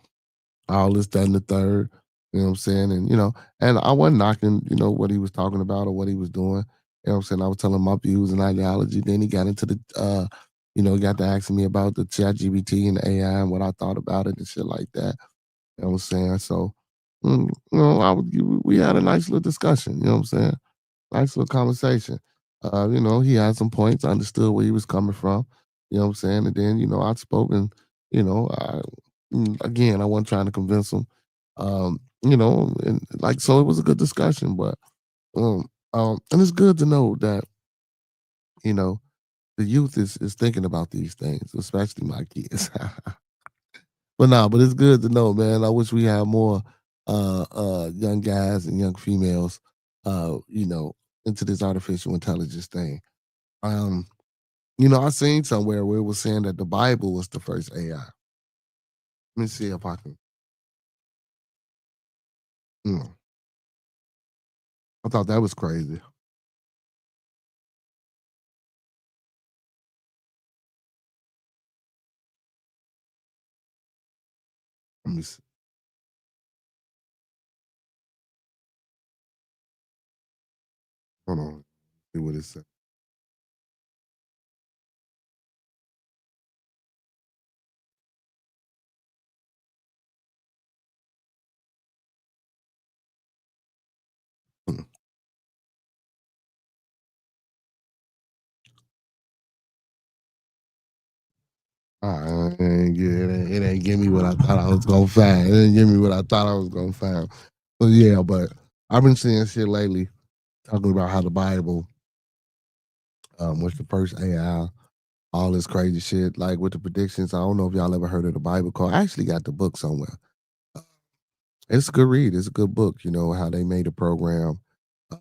all this, that, and the third. You know what I'm saying? And and I wasn't knocking, what he was talking about or what he was doing. You know what I'm saying? I was telling him my views and ideology. Then he got into the he got to asking me about the ChatGPT and the AI and what I thought about it and shit like that. You know what I'm saying? So we had a nice little discussion, you know what I'm saying? Nice little conversation. He had some points, I understood where he was coming from, you know what I'm saying? And then, I'd spoken, Again, I wasn't trying to convince them. And like so, it was a good discussion. But and it's good to know that you know the youth is thinking about these things, especially my kids. But it's good to know, man. I wish we had more young guys and young females into this artificial intelligence thing. Um, I seen somewhere where it was saying that the Bible was the first AI. Let me see if I can. Mm, I thought that was crazy. Let me see. Hold on. See what it said. Mm. It ain't, it ain't give me what I thought I was gonna find. It didn't give me what I thought I was gonna find. So yeah, but I've been seeing shit lately talking about how the Bible was the first AI, all this crazy shit, like with the predictions. I don't know if y'all ever heard of the Bible Code. I actually got the book somewhere. Uh, It's a good read. It's a good book. How they made a program uh,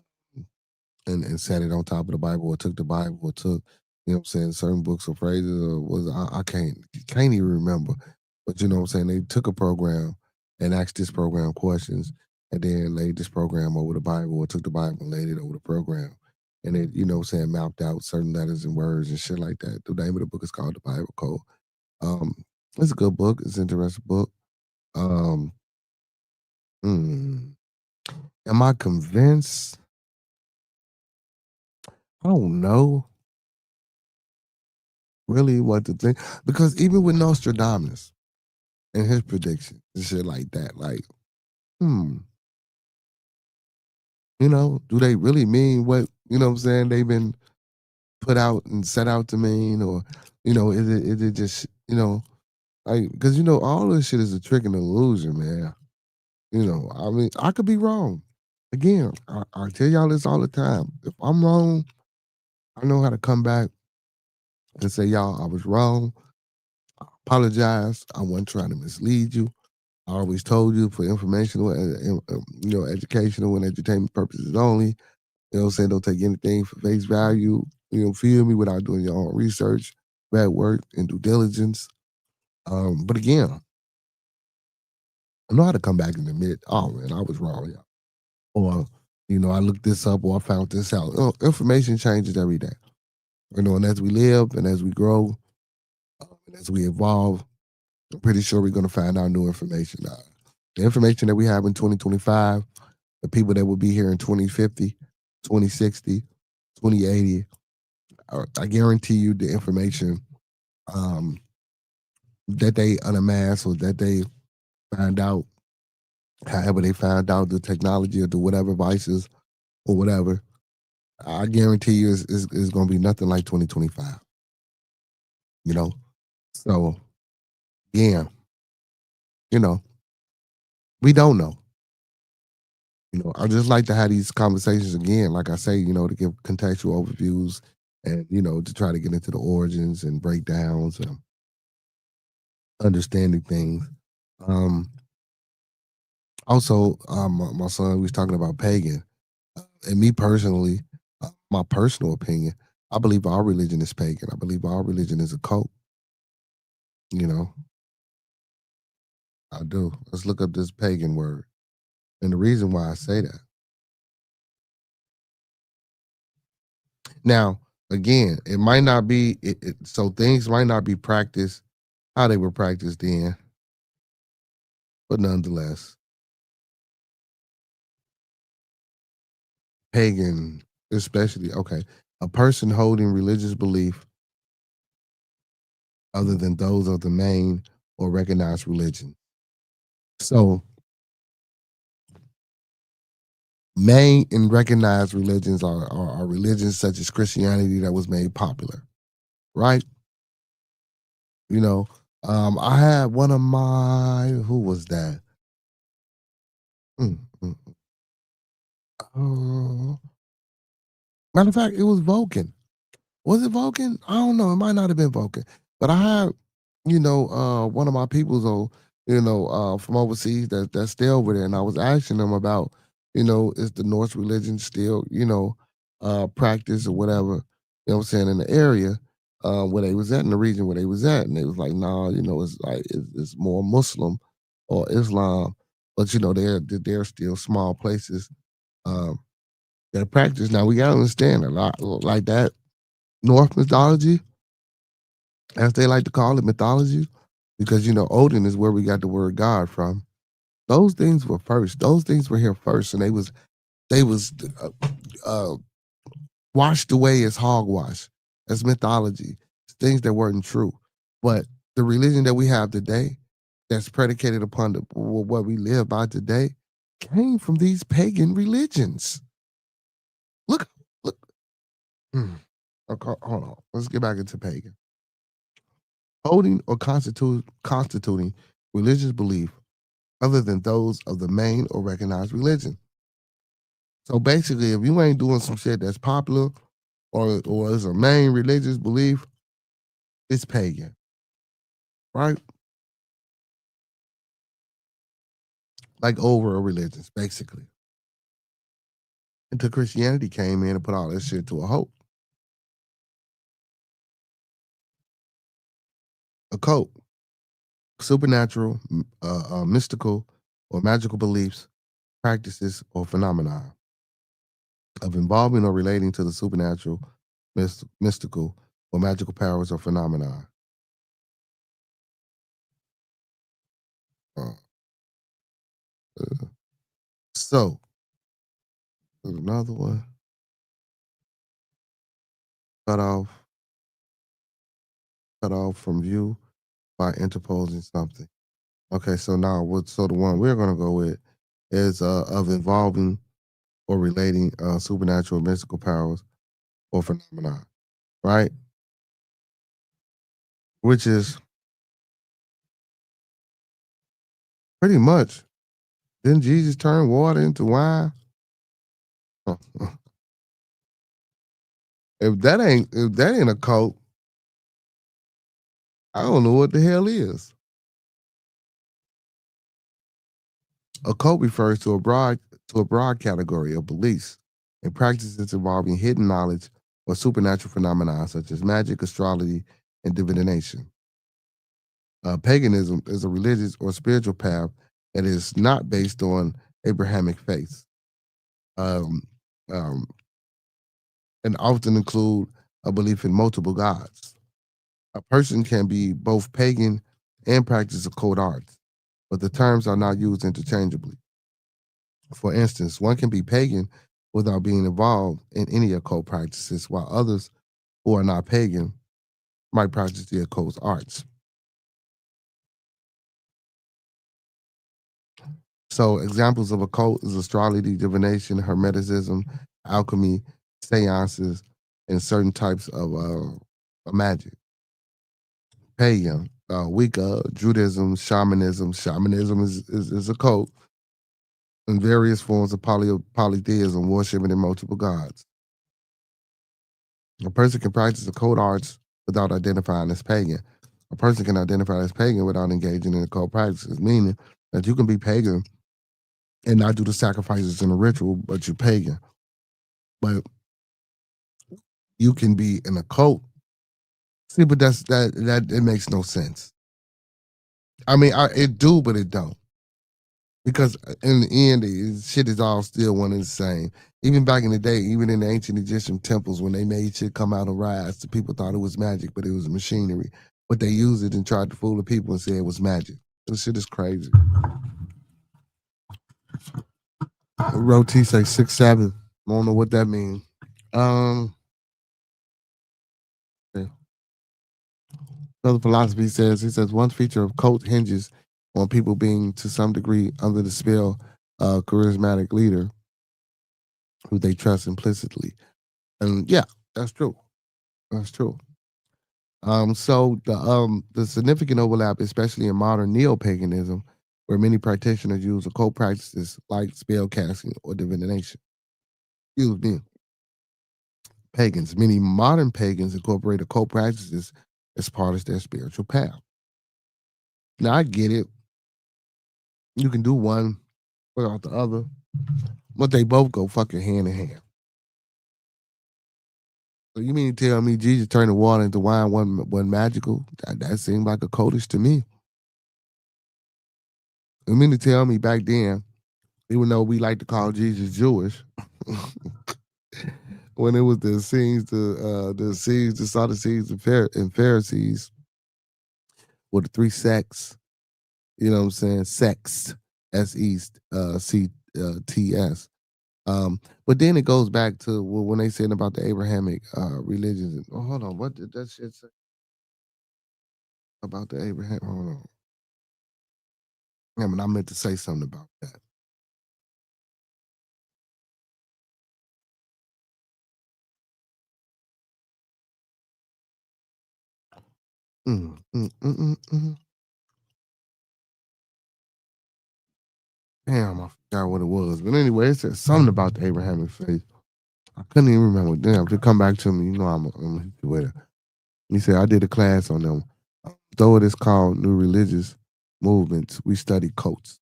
and set it on top of the Bible, or took the Bible, or took, what I'm saying, certain books or phrases, or I can't even remember. But what I'm saying, they took a program and asked this program questions, and then laid this program over the Bible, or took the Bible and laid it over the program. And it, what I'm saying, mapped out certain letters and words and shit like that. The name of the book is called The Bible Code. Um, it's a good book. It's an interesting book. Um, hmm, am I convinced? I don't know really what to think, because even with Nostradamus and his prediction and shit like that, like, hmm, do they really mean what what I'm saying they've been put out and set out to mean, or is it just like, because all this shit is a trick and illusion, man. I mean, I could be wrong. Again, I tell y'all this all the time. If I'm wrong, I know how to come back and say, y'all, I was wrong. I apologize. I wasn't trying to mislead you. I always told you, for informational, educational and entertainment purposes only. You know what I'm saying? Don't take anything for face value. Feel me, without doing your own research, bad work, and due diligence. But again, I know how to come back and admit, oh man, I was wrong, yeah. Or, I looked this up, or I found this out. Information changes every day. And as we live and as we grow, and as we evolve, I'm pretty sure we're going to find out new information. The information that we have in 2025, the people that will be here in 2050, 2060, 2080, I guarantee you the information um, that they unamass, or that they find out, however they found out the technology or the whatever vices or whatever, I guarantee you is going to be nothing like 2025. You know, so yeah, you know, we don't know. I just like to have these conversations again, like I say, to give contextual overviews, and to try to get into the origins and breakdowns and understanding things. Um, Also, my son was talking about pagan, and me personally, my personal opinion, I believe our religion is pagan. I believe our religion is a cult. You know, I do. Let's look up this pagan word, and the reason why I say that. Now, again, it might not be so things might not be practiced how they were practiced then, but nonetheless, pagan, especially, okay, a person holding religious belief other than those of the main or recognized religion. So, main and recognized religions are religions such as Christianity that was made popular, right? You know, I had one of who was that? Mm, mm, Matter of fact, it was Vulcan. Was it Vulcan? I don't know. It might not have been Vulcan. But I had, one of my peoples from overseas that's still over there. And I was asking them about, is the Norse religion still, practice or whatever, I'm saying, in the area where they was at, in the region where they was at. And they was like, nah, it's like it's more Muslim or Islam. But they're still small places um that practice. Now we gotta understand a lot like that North mythology, as they like to call it, mythology, because Odin is where we got the word God from. Those things were first. Those things were here first, and they was uh, uh, washed away as hogwash, as mythology, things that weren't true. But the religion that we have today, that's predicated upon what we live by today, came from these pagan religions. Look, look. Okay, hold on. Let's get back into pagan. Holding or constituting religious belief other than those of the main or recognized religion. So basically, if you ain't doing some shit that's popular or is a main religious belief, it's pagan, right? Like over religions, basically. Until Christianity came in and put all that shit to a halt. A cult, supernatural, mystical, or magical beliefs, practices, or phenomena of involving or relating to the supernatural, mystical, or magical powers or phenomena. Uh, uh, so, there's another one. Cut off, cut off from view by interposing something. Okay, so now so the one we're gonna go with is of involving or relating supernatural mystical powers or phenomena, right? Which is pretty much, didn't Jesus turn water into wine? If that ain't a cult, I don't know what the hell is. A cult refers to a broad category of beliefs and practices involving hidden knowledge or supernatural phenomena such as magic, astrology, and divination. Paganism is a religious or spiritual path that is not based on Abrahamic faith, um, um, and often include a belief in multiple gods. A person can be both pagan and practice occult arts, but the terms are not used interchangeably. For instance, one can be pagan without being involved in any occult practices, while others who are not pagan might practice the occult arts. So, examples of occult is astrology, divination, hermeticism, alchemy, seances, and certain types of magic. Pagan, Wicca, Judaism, shamanism. Shamanism is a cult, and various forms of polytheism, worshiping in multiple gods. A person can practice occult arts without identifying as pagan. A person can identify as pagan without engaging in occult practices, meaning that you can be pagan and not do the sacrifices in the ritual, but you're pagan. But you can be in a cult. See, but that it makes no sense. I mean, it do, but it don't. Because in the end, shit is all still one and the same. Even back in the day, even in the ancient Egyptian temples, when they made shit come out and rise, the people thought it was magic, but it was machinery. But they used it and tried to fool the people and say it was magic. This shit is crazy. Roti say 6'7". I don't know what that means. Okay. Another philosophy says one feature of cult hinges on people being to some degree under the spell of a charismatic leader who they trust implicitly. And yeah, that's true. That's true. So the significant overlap, especially in modern neo-paganism, where many practitioners use occult practices like spell casting or divination. Excuse me, pagans. Many modern pagans incorporate occult practices as part of their spiritual path. Now I get it. You can do one without the other, but they both go fucking hand in hand. So you mean to tell me Jesus turned the water into wine wasn't magical? That seemed like a cultish to me. You mean to tell me back then, even though we like to call Jesus Jewish, when it was the Sadducees and Pharisees, with the three sects, you know what I'm saying? Sects, SECTS. But then it goes back to when they said about the Abrahamic religions. Oh, hold on, what did that shit say about the Abraham? Hold on. I mean, I meant to say something about that. Mm, mm, mm, mm, mm. Damn, I forgot what it was. But anyway, it said something about the Abrahamic faith. I couldn't even remember. Damn, if it come back to me, you know I'm gonna hit you with it. He said I did a class on them. Though it is called New Religious Movements, we study cults.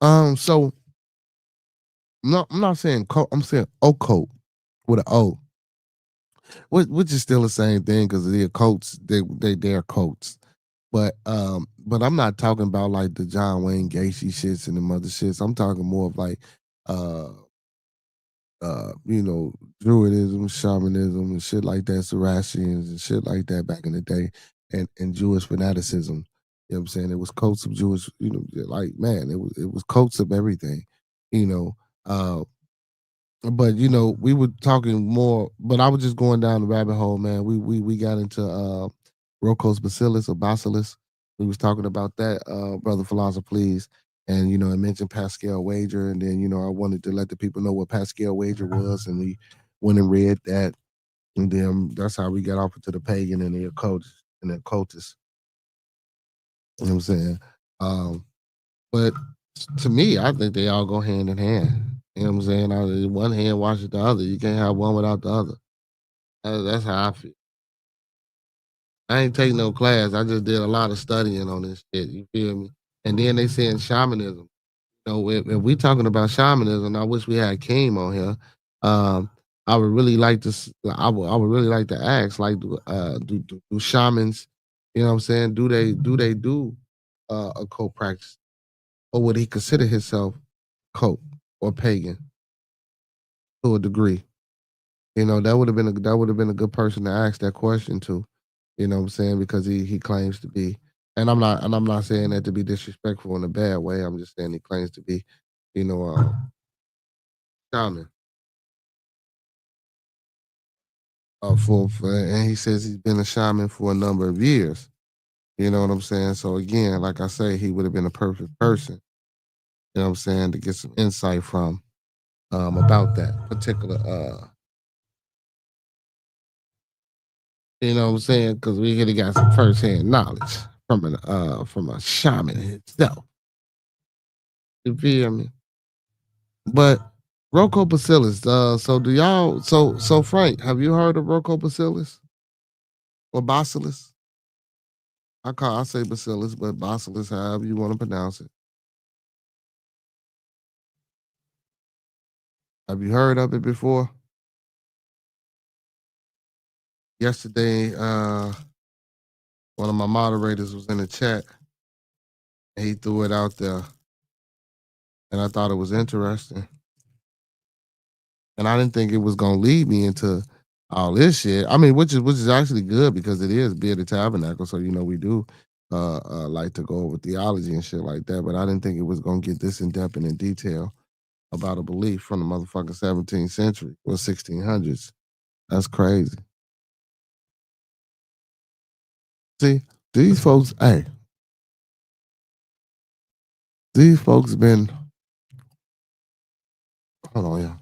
So I'm not saying cult. I'm saying occult with an O, which is still the same thing because they're cults. They're cults. But I'm not talking about like the John Wayne Gacy shits and the mother shits. I'm talking more of like uh you know, Druidism, shamanism, and shit like that, Zoroastrians and shit like that back in the day, and Jewish fanaticism. You know what I'm saying? It was cults of Jewish, you know, like man, it was cults of everything, you know. Uh, but you know, we were talking more, but I was just going down the rabbit hole, man. We got into Rocco's bacillus or bacillus. We was talking about that, brother philosopher, please. And you know, I mentioned Pascal Wager, and then you know, I wanted to let the people know what Pascal Wager was, and we went and read that, and then that's how we got off into the pagan and the occultists. You know what I'm saying? Um, but to me, I think they all go hand in hand. You know what I'm saying? One hand washes the other. You can't have one without the other. That's how I feel. I ain't taking no class. I just did a lot of studying on this shit. You feel me? And then they saying shamanism. You know, if we talking about shamanism, I wish we had Came on here. I would really like to. I would really like to ask, like, do shamans? You know what I'm saying? Do they do a cult practice, or would he consider himself cult or pagan to a degree? You know, that would have been a good person to ask that question to. You know what I'm saying? Because he claims to be, and I'm not saying that to be disrespectful in a bad way. I'm just saying he claims to be, you know, shaman. And he says he's been a shaman for a number of years. You know what I'm saying? So again, like I say, he would have been a perfect person. You know what I'm saying, to get some insight from about that particular you know what I'm saying? Because we really got some firsthand knowledge from a shaman himself. You feel me? But Rocco Bacillus, so do y'all so Frank, have you heard of Rocco Bacillus or Bacillus? I say Bacillus, but Bacillus, however you want to pronounce it. Have you heard of it before? Yesterday, one of my moderators was in the chat and he threw it out there, and I thought it was interesting. And I didn't think it was gonna lead me into all this shit. I mean, which is actually good because it is Beard the Tabernacle, so you know we do like to go over theology and shit like that. But I didn't think it was gonna get this in depth and in detail about a belief from the motherfucking 17th century or 1600s. That's crazy. See, these folks, hey, these folks been hold on, yeah.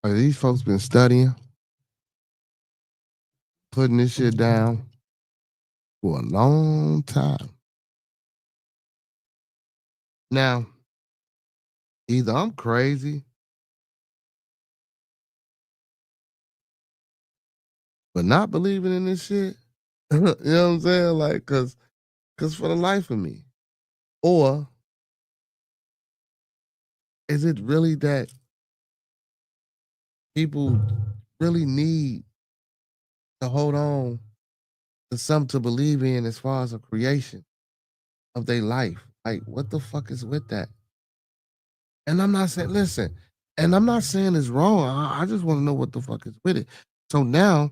These folks been studying, putting this shit down for a long time. Now, either I'm crazy, but not believing in this shit. You know what I'm saying? Like, cause for the life of me. Or is it really that people really need to hold on to something to believe in as far as a creation of their life? Like, what the fuck is with that? And I'm not saying, listen, and I'm not saying it's wrong. I just want to know what the fuck is with it. So now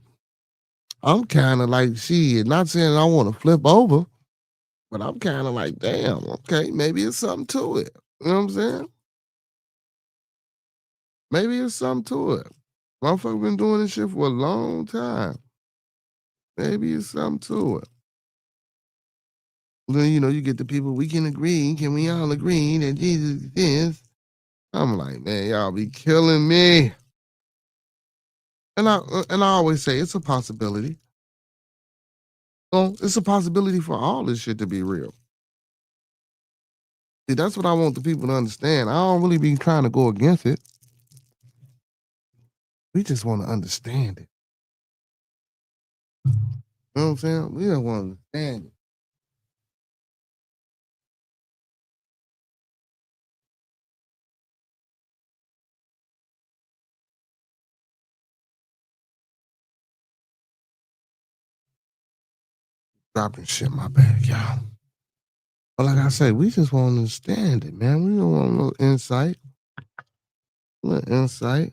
I'm kind of like, shit, not saying I want to flip over, but I'm kind of like, damn, okay, maybe it's something to it. You know what I'm saying? Maybe it's something to it. Motherfucker been doing this shit for a long time. Maybe it's something to it. Then, you get the people, we can agree, can we all agree that Jesus is? I'm like, man, y'all be killing me. And I always say it's a possibility. It's a possibility for all this shit to be real. See, that's what I want the people to understand. I don't really be trying to go against it. We just want to understand it. You know what I'm saying? We just want to understand it. Dropping shit in my bag, y'all. But like I say, we just want to understand it, man. We don't want a little insight. A little insight.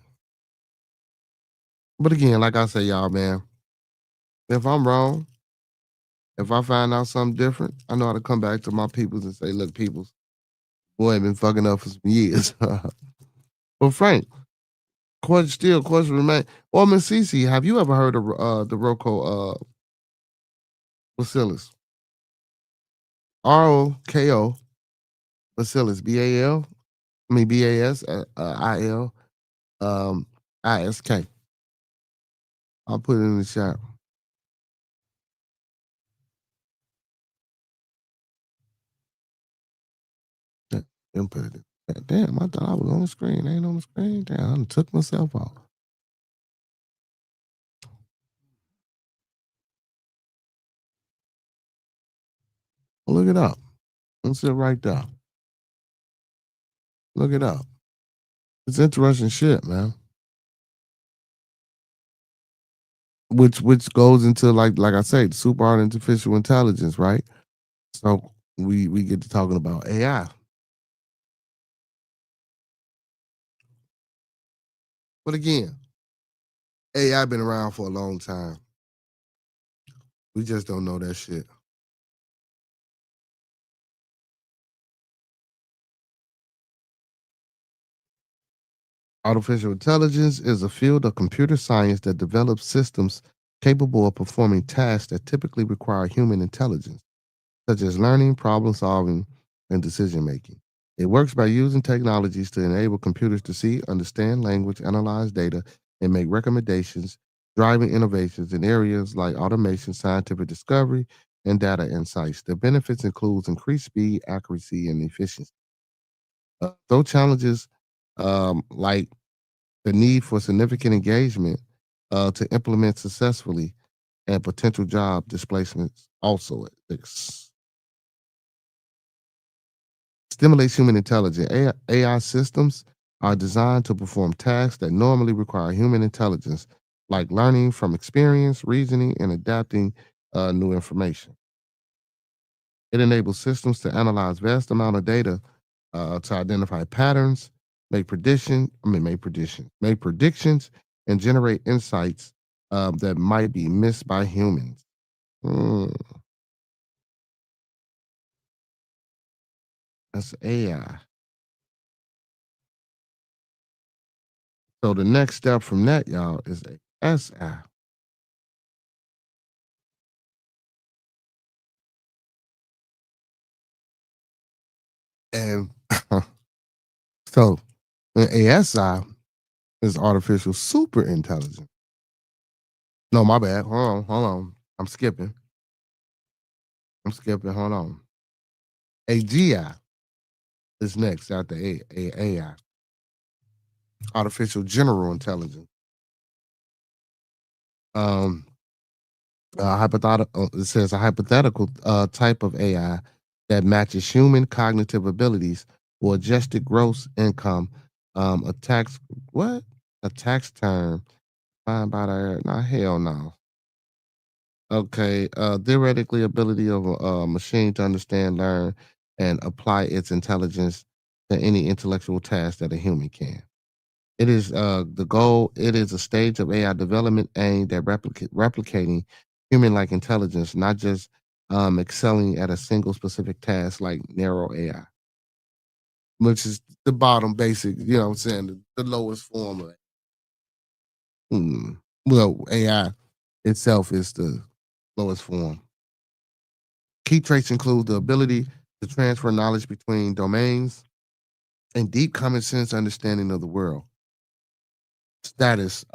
But again, like I say, y'all, man, if I'm wrong, if I find out something different, I know how to come back to my peoples and say, look, peoples, boy, I've been fucking up for some years. But Frank, question remain. Well, Miss Cece, have you ever heard of the Roko bacillus? ROKO bacillus, BAL, I mean BAS, IL, ISK. I'll put it in the chat. Then put it in. Damn, I thought I was on the screen. I ain't on the screen. Damn, I done took myself off. Well, look it up. Let's sit right there. Look it up. It's interesting shit, man. Which goes into like I say, the super artificial intelligence, right? So we get to talking about AI. But again, AI been around for a long time. We just don't know that shit. Artificial intelligence is a field of computer science that develops systems capable of performing tasks that typically require human intelligence, such as learning, problem solving, and decision making. It works by using technologies to enable computers to see, understand language, analyze data, and make recommendations, driving innovations in areas like automation, scientific discovery, and data insights. The benefits includes increased speed, accuracy, and efficiency. Though challenges like the need for significant engagement to implement successfully and potential job displacements also stimulates human intelligence. AI systems are designed to perform tasks that normally require human intelligence, like learning from experience, reasoning, and adapting new information. It enables systems to analyze vast amount of data to identify patterns, make predictions, and generate insights that might be missed by humans. Mm, that's AI. So the next step from that, y'all, is SI. And so in ASI, It's artificial super intelligence. No, my bad. Hold on. I'm skipping. Hold on. AGI is next after AI. Artificial general intelligence. Um, hypothetical. It says a hypothetical type of AI that matches human cognitive abilities or adjusted gross income. A tax what? A tax term defined by the not hell no. Okay, theoretically ability of a machine to understand, learn, and apply its intelligence to any intellectual task that a human can. It is the goal. It is a stage of AI development aimed at replicating human-like intelligence, not just excelling at a single specific task like narrow AI, which is the bottom basic. You know what I'm saying? The lowest form of it. Well, AI itself is the lowest form. Key traits include the ability to transfer knowledge between domains and deep common sense understanding of the world. Status.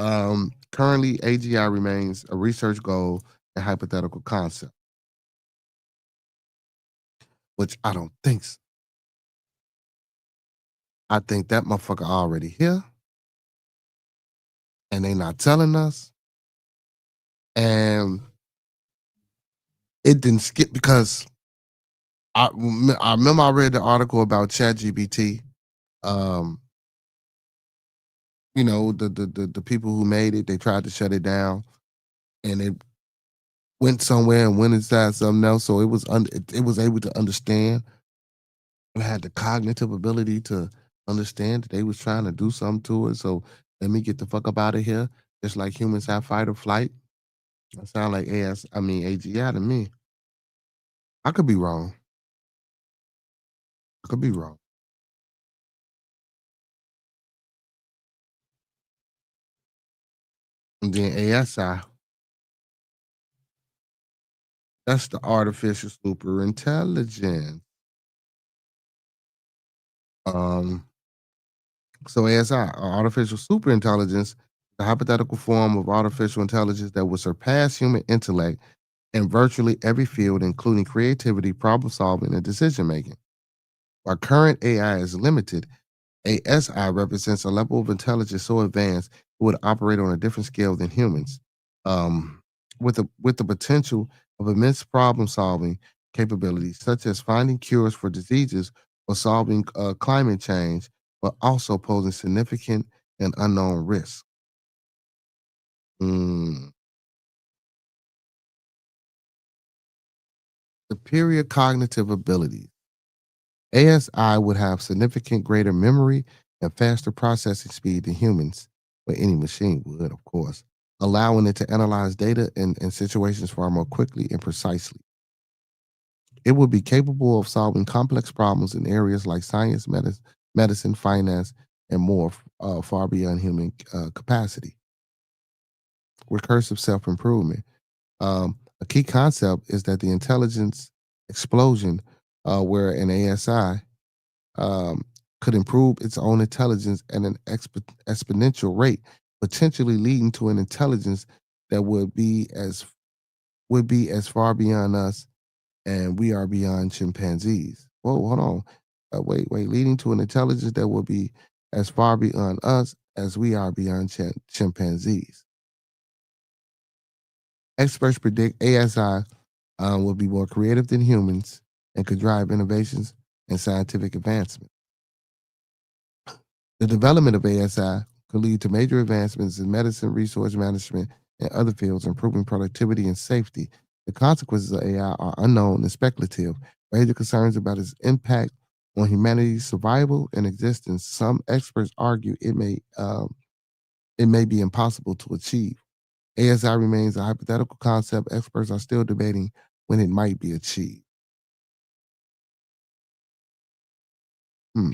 Currently, AGI remains a research goal and hypothetical concept, which I don't think so. I think that motherfucker already here and they not telling us. And it didn't skip because I remember I read the article about ChatGPT. Um, the people who made it, they tried to shut it down and it went somewhere and went inside something else. So it was able to understand and had the cognitive ability to understand that they was trying to do something to it. So let me get the fuck up out of here. Just like humans have fight or flight. That sound like AGI to me. I could be wrong. I could be wrong. And then ASI, that's the artificial super intelligence. Um, so ASI, artificial super intelligence, the hypothetical form of artificial intelligence that would surpass human intellect in virtually every field, including creativity, problem solving, and decision making. While current AI is limited, ASI represents a level of intelligence so advanced it would operate on a different scale than humans, um, with the potential of immense problem solving capabilities, such as finding cures for diseases or solving climate change, but also posing significant and unknown risks. Mm. Superior cognitive abilities. ASI would have significant greater memory and faster processing speed than humans, but any machine would, of course, allowing it to analyze data and situations far more quickly and precisely. It would be capable of solving complex problems in areas like science, medicine, finance, and more, far beyond human capacity. Recursive self improvement. A key concept is that the intelligence explosion, where an ASI um, could improve its own intelligence at an exponential rate, potentially leading to an intelligence that would be as far beyond us, and we are beyond chimpanzees. Whoa, hold on, wait, leading to an intelligence that will be as far beyond us as we are beyond chimpanzees. Experts predict ASI will be more creative than humans and could drive innovations and scientific advancement. The development of ASI could lead to major advancements in medicine, resource management, and other fields, improving productivity and safety. The consequences of AI are unknown and speculative, raising concerns about its impact on humanity's survival and existence. Some experts argue it may be impossible to achieve. ASI remains a hypothetical concept. Experts are still debating when it might be achieved. Hmm.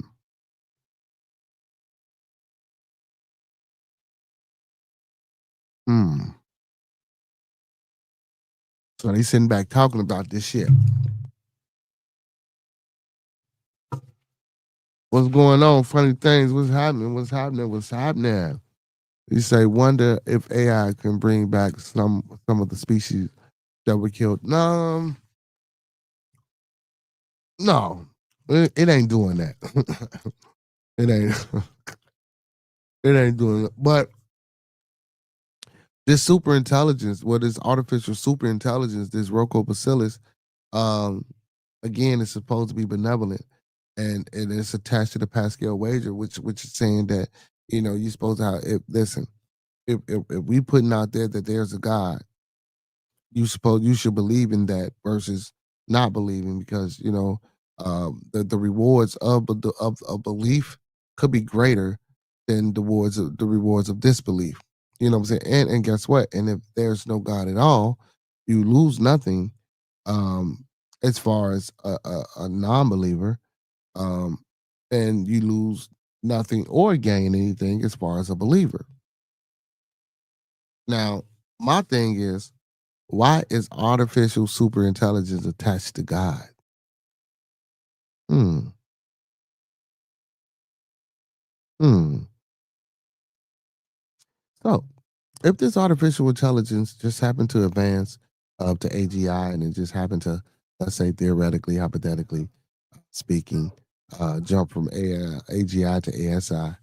Hmm. So they sitting back talking about this shit. What's going on? Funny things. What's happening? What's happening? What's happening? You say, wonder if AI can bring back some of the species that were killed. No, it ain't doing that. it ain't. It ain't doing it. But this super intelligence, this artificial super intelligence, this Rocobacillus, um, again, it's supposed to be benevolent, and it's attached to the Pascal wager, which is saying that you're supposed to have. Listen, if we putting out there that there's a God, you should believe in that versus not believing, because the rewards of belief could be greater than the rewards of disbelief. You know what I'm saying? And guess what? And if there's no God at all, you lose nothing, um as far as a non-believer, um and you lose nothing or gain anything as far as a believer. Now, my thing is, why is artificial super intelligence attached to God? Hmm. Hmm. So, if this artificial intelligence just happened to advance up to AGI, and it just happened to, let's say, theoretically, hypothetically speaking, jump from AGI to ASI,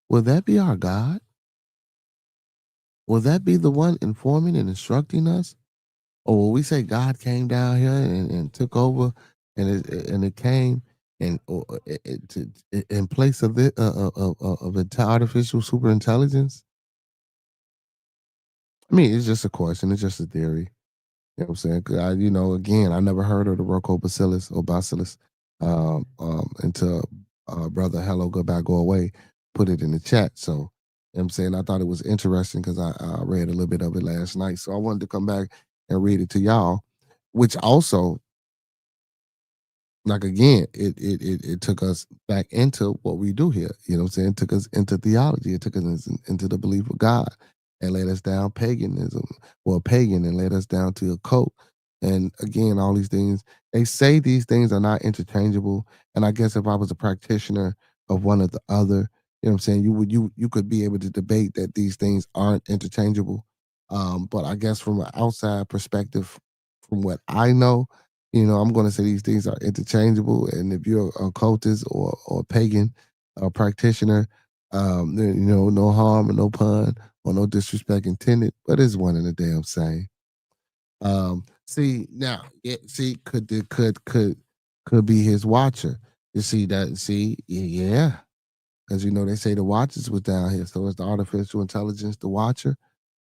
will that be our God? Will that be the one informing and instructing us? Or will we say God came down here and took over, and it came and in place of the artificial super intelligence? I mean, it's just a question. It's just a theory. You know what I'm saying? 'Cause again, I never heard of the Rocobacillus or Bacillus, until brother Hello Goodbye Go Away put it in the chat. So, you know what I'm saying, I thought it was interesting because I read a little bit of it last night. So I wanted to come back and read it to y'all, which also, like, again, it took us back into what we do here. You know what I'm saying? It took us into theology. It took us into the belief of God, and led us down paganism, pagan, and led us down to occult. And again, all these things, they say these things are not interchangeable. And I guess if I was a practitioner of one or the other, you know what I'm saying, you could be able to debate that these things aren't interchangeable. But I guess from an outside perspective, from what I know, I'm going to say these things are interchangeable. And if you're a cultist or pagan practitioner, then, no harm and no pun or no disrespect intended, but it's one and the damn same. See now, see, could be his watcher. You see that? See, yeah, because they say the watchers was down here, so it's the artificial intelligence, the watcher.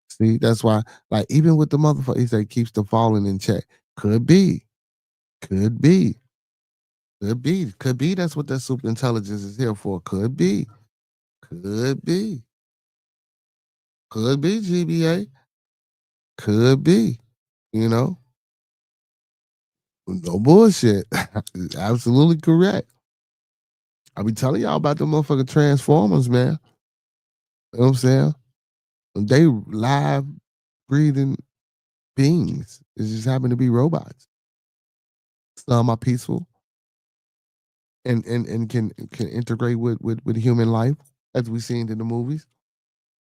See, that's why, like, even with the motherfucker, he say keeps the falling in check. Could be, could be. Could be. Could be that's what that super intelligence is here for. Could be. Could be. Could be GBA. Could be. You know? No bullshit. Absolutely correct. I be telling y'all about the motherfucking Transformers, man. You know what I'm saying? They live breathing beings. It just happen to be robots. Some are peaceful and can integrate with human life, as we seen in the movies,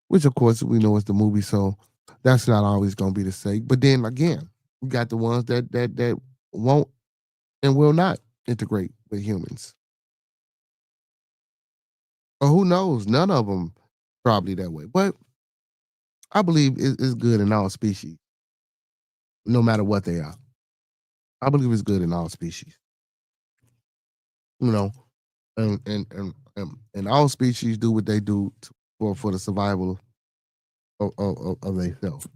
which of course we know is the movie, so that's not always gonna be the sake. But then again, we got the ones that won't and will not integrate with humans. Or who knows? None of them probably that way. But I believe it's good in all species, no matter what they are. I believe it's good in all species. You know, and all species do what they do for the survival of themselves.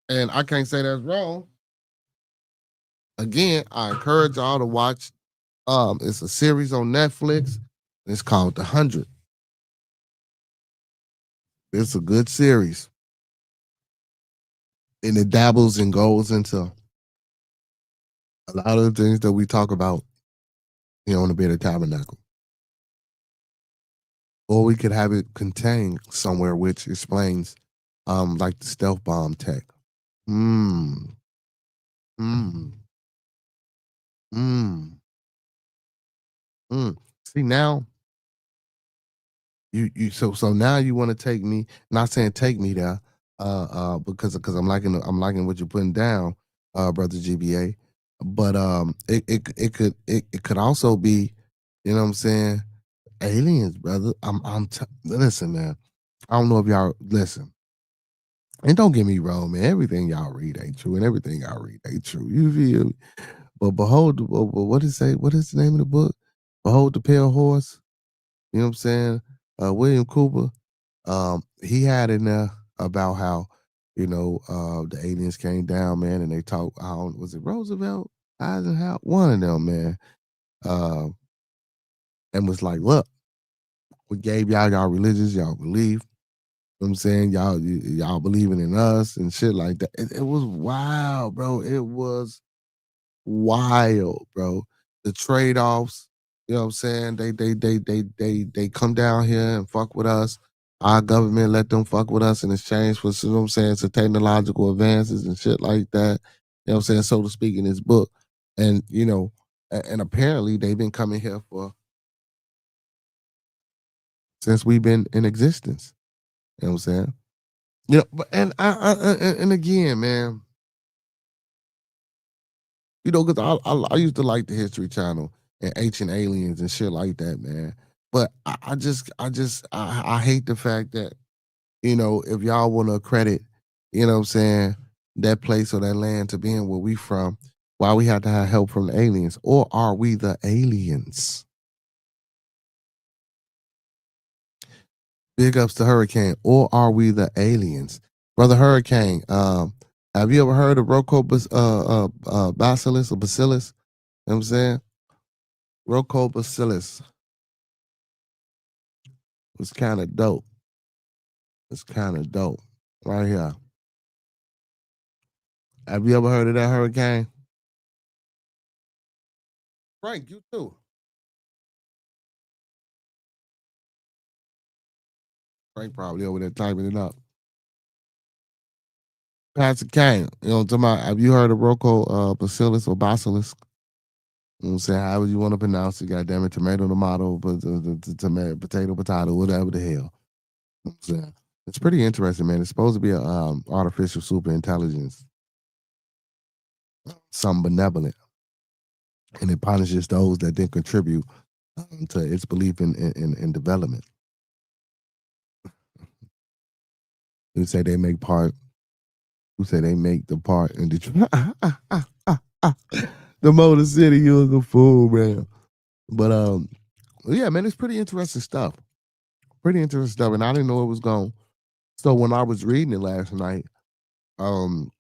And I can't say that's wrong. Again, I encourage y'all to watch. It's a series on Netflix. It's called The 100. It's a good series, and it dabbles and goes into a lot of the things that we talk about, on the Bit of Tabernacle. Or we could have it contained somewhere, which explains, like the stealth bomb tech. Mm, mm, mm, mm. See, now So now you want to take me, not saying take me there, because I'm liking what you're putting down, brother GBA. But it could also be, you know what I'm saying, aliens, brother. Listen, man. I don't know if y'all listen. And don't get me wrong, man. Everything y'all read ain't true, and everything y'all read ain't true. You feel me? But behold, what is say? What is the name of the book? Behold the pale horse. You know what I'm saying? William Cooper. He had in there about how, the aliens came down, man, and they talked. How was it Roosevelt, Eisenhower, one of them, man, uh, and was like, look, we gave y'all religions, y'all believe. You know what I'm saying, y'all believing in us and shit like that. It was wild, bro. It was wild, bro. The trade offs, you know what I'm saying? They come down here and fuck with us. Our government let them fuck with us in exchange for, you know what I'm saying, some technological advances and shit like that. You know what I'm saying, so to speak, in this book. And and apparently they've been coming here for since we've been in existence. You know what I'm saying? But and again, man, because I used to like the History Channel and Ancient Aliens and shit like that, man. But I hate the fact that, if y'all want to credit, you know what I'm saying, that place or that land to being where we from, why we have to have help from the aliens? Or are we the aliens? Big ups to Hurricane. Or are we the aliens? Brother Hurricane, have you ever heard of Bacillus or Bacillus? You know what I'm saying? Bacillus was kind of dope. It's kind of dope. Right here. Have you ever heard of that hurricane? Frank, you too. Frank probably over there typing it up. Pastor Kane, talking about, have you heard of Bacillus or Bacillus? You know what I'm saying? However you want to pronounce it, goddamn it, tomato, tomato, potato, whatever the hell. You know what I'm saying? It's pretty interesting, man. It's supposed to be a artificial super intelligence, some benevolent, and it punishes those that didn't contribute to its belief in development. Who say they make part? Who say they make the part in Detroit? The Motor City, you was a fool, man. But yeah, man, it's pretty interesting stuff. Pretty interesting stuff, and I didn't know it was going. So when I was reading it last night, and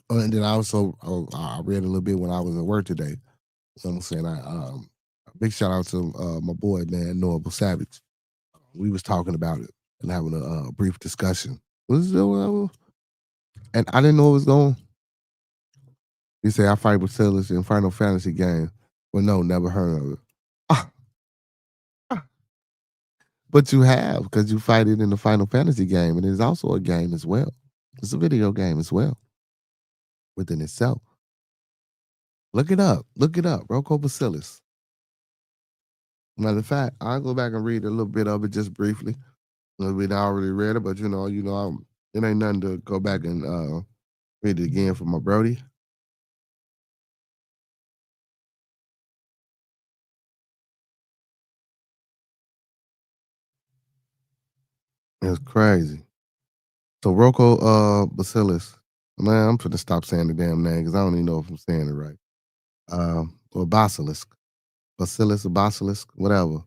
then I also I read a little bit when I was at work today. You know what I'm saying? Big shout out to my boy, man, Noah Savage. We was talking about it and having a brief discussion. And I didn't know it was going. He said I fight with sailors in Final Fantasy game. Well, no, never heard of it. Ah, ah. But you have, because you fight it in the Final Fantasy game, and it's also a game as well. It's a video game as well within itself. Look it up. Look it up. Rocco Bacillus. Matter of fact, I'll go back and read a little bit of it just briefly. A little bit I already read it, but it ain't nothing to go back and read it again for my Brody. It's crazy. So Rocco Bacillus. Man, I'm gonna stop saying the damn name because I don't even know if I'm saying it right. Or Basilisk. Bacillus or Basilisk, whatever.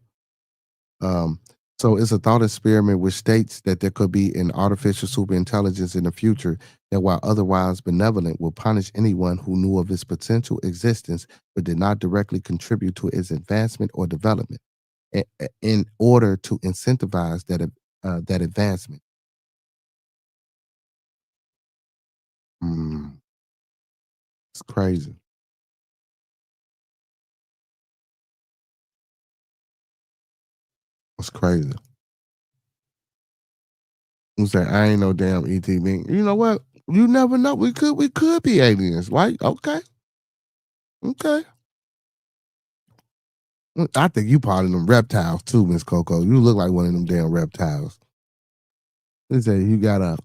Um, so it's a thought experiment which states that there could be an artificial superintelligence in the future that, while otherwise benevolent, will punish anyone who knew of its potential existence but did not directly contribute to its advancement or development, in order to incentivize that advancement. Mm, it's crazy. It's crazy. You say I ain't no damn ET being. You know what? You never know. We could be aliens, right? Okay. Okay. I think you part of them reptiles too, Miss Coco. You look like one of them damn reptiles. They say you gotta.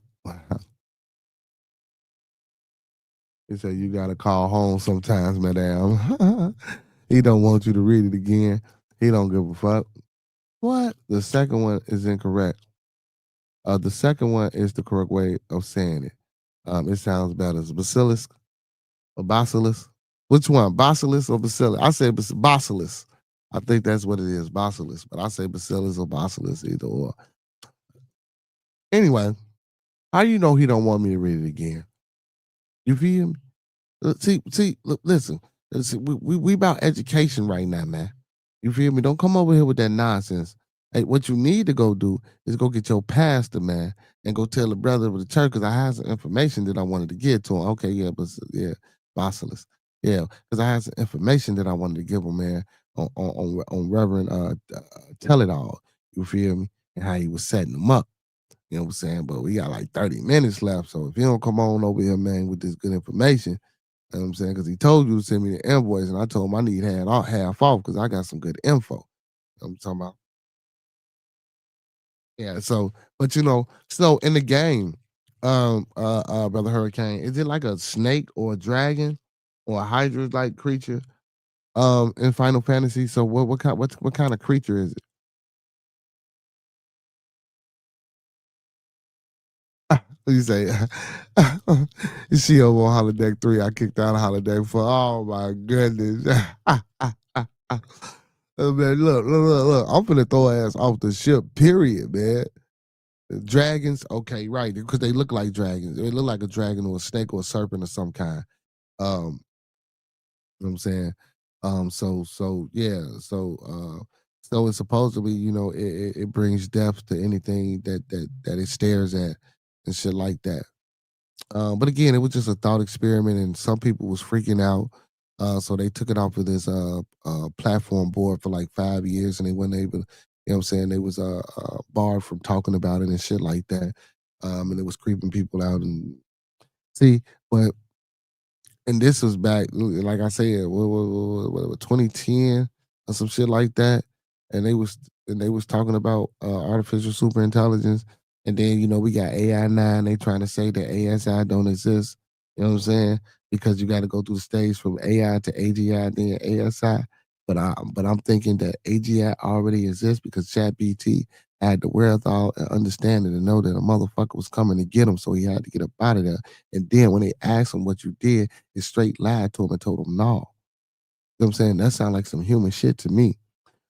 They say you gotta call home sometimes, madam. He don't want you to read it again. He don't give a fuck. What? The second one is incorrect. The second one is the correct way of saying it. It sounds better. It's basilisk or basilis. Which one? Basilis or bacillus? I say basilis. I think that's what it is, basilis. But I say bacillus or basilis, either or. Anyway, how you know he don't want me to read it again? You feel me? Look, listen. We about education right now, man. You feel me? Don't come over here with that nonsense. Hey, what you need to go do is go get your pastor, man, and go tell the brother of the church, because I had some information that I wanted to get to him. Okay, yeah, but yeah, Basilis. Yeah, because I had some information that I wanted to give him, man, on Reverend Tell It All. You feel me? And how he was setting them up. You know what I'm saying? But we got like 30 minutes left. So if you don't come on over here, man, with this good information, you know what I'm saying? Because he told you to send me the invoice, and I told him I need half off because I got some good info. You know what I'm talking about? Yeah, so, but so in the game, Brother Hurricane, is it like a snake or a dragon or a hydra like creature in Final Fantasy? So what kind of creature is it? You say she over on holodeck 3. I kicked out of holodeck 4. Oh my goodness. Oh, man, look. I'm finna throw her ass off the ship, period, man. Dragons, okay, right, because they look like dragons. They look like a dragon or a snake or a serpent of some kind. Um, you know what I'm saying? Yeah, so it's supposedly, it brings depth to anything that it stares at and shit like that. But again, it was just a thought experiment, and some people was freaking out. So they took it off of this platform board for like 5 years, and they weren't able. You know what I'm saying? They was barred from talking about it and shit like that. And it was creeping people out. And see, but and this was back, like I said, 2010 or some shit like that. And they was talking about artificial super intelligence. And then we got AI 9. They trying to say that ASI don't exist. You know what I'm saying? Because you got to go through the stage from AI to AGI, then ASI. But I'm thinking that AGI already exists because ChatGPT had the wherewithal and understanding to know that a motherfucker was coming to get him, so he had to get up out of there. And then when they asked him what you did, he straight lied to him and told him no. You know what I'm saying? That sounds like some human shit to me.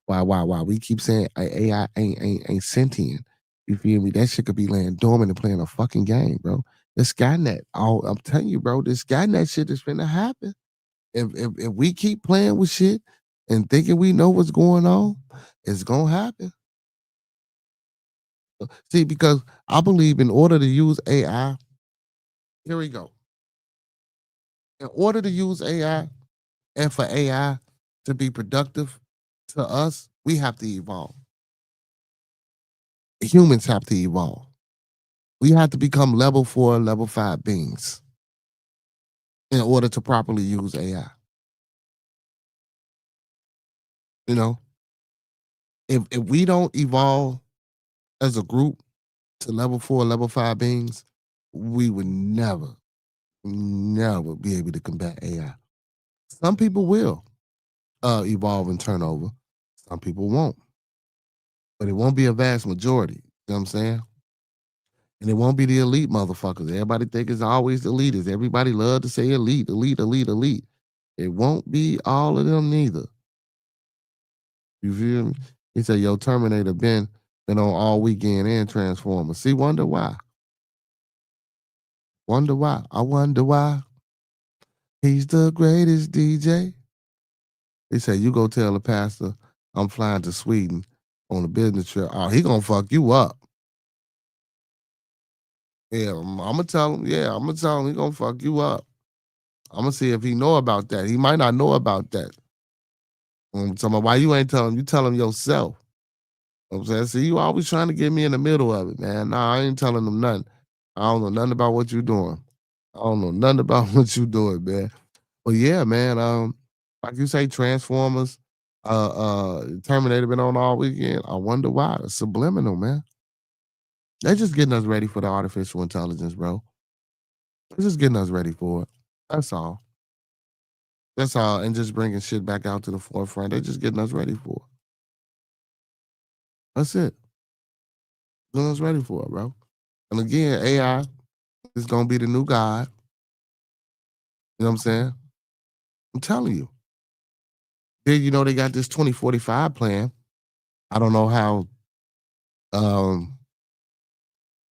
Why? We keep saying AI ain't sentient. You feel me? That shit could be laying dormant and playing a fucking game, bro. The Skynet. Oh, I'm telling you, bro, this Skynet shit is finna happen. If we keep playing with shit and thinking we know what's going on, it's gonna happen. See, because I believe in order to use AI, here we go. In order to use AI and for AI to be productive to us, we have to evolve. Humans have to evolve. We have to become level 4, level 5 beings in order to properly use AI. You know, if we don't evolve as a group to level 4, level 5 beings, we would never be able to combat AI. Some people will evolve and turn over. Some people won't. But it won't be a vast majority. You know what I'm saying? And it won't be the elite motherfuckers. Everybody think it's always the elitists. Everybody love to say elite, elite, elite, elite. It won't be all of them neither. You feel me? He said, yo, Terminator been on all weekend and Transformers. See, wonder why. Wonder why. I wonder why. He's the greatest DJ. He said, you go tell the pastor I'm flying to Sweden on a business trip. Oh, he gonna fuck you up. Yeah, I'm gonna tell him. Yeah, I'm gonna tell him he gonna fuck you up. I'm gonna see if he know about that. He might not know about that. I'm talking about why you ain't telling him. You tell him yourself. You know what I'm saying, see, you always trying to get me in the middle of it, man. Nah, I ain't telling them nothing. I don't know nothing about what you doing. I don't know nothing about what you doing, man. But yeah, man. Like you say, Transformers. Terminator been on all weekend. I wonder why. It's subliminal, man. They're just getting us ready for the artificial intelligence, bro. They're just getting us ready for it. That's all. That's all. And just bringing shit back out to the forefront. They're just getting us ready for it. That's it. Getting us ready for it, bro. And again, AI is gonna be the new God. You know what I'm saying? I'm telling you. Then they got this 2045 plan. I don't know how um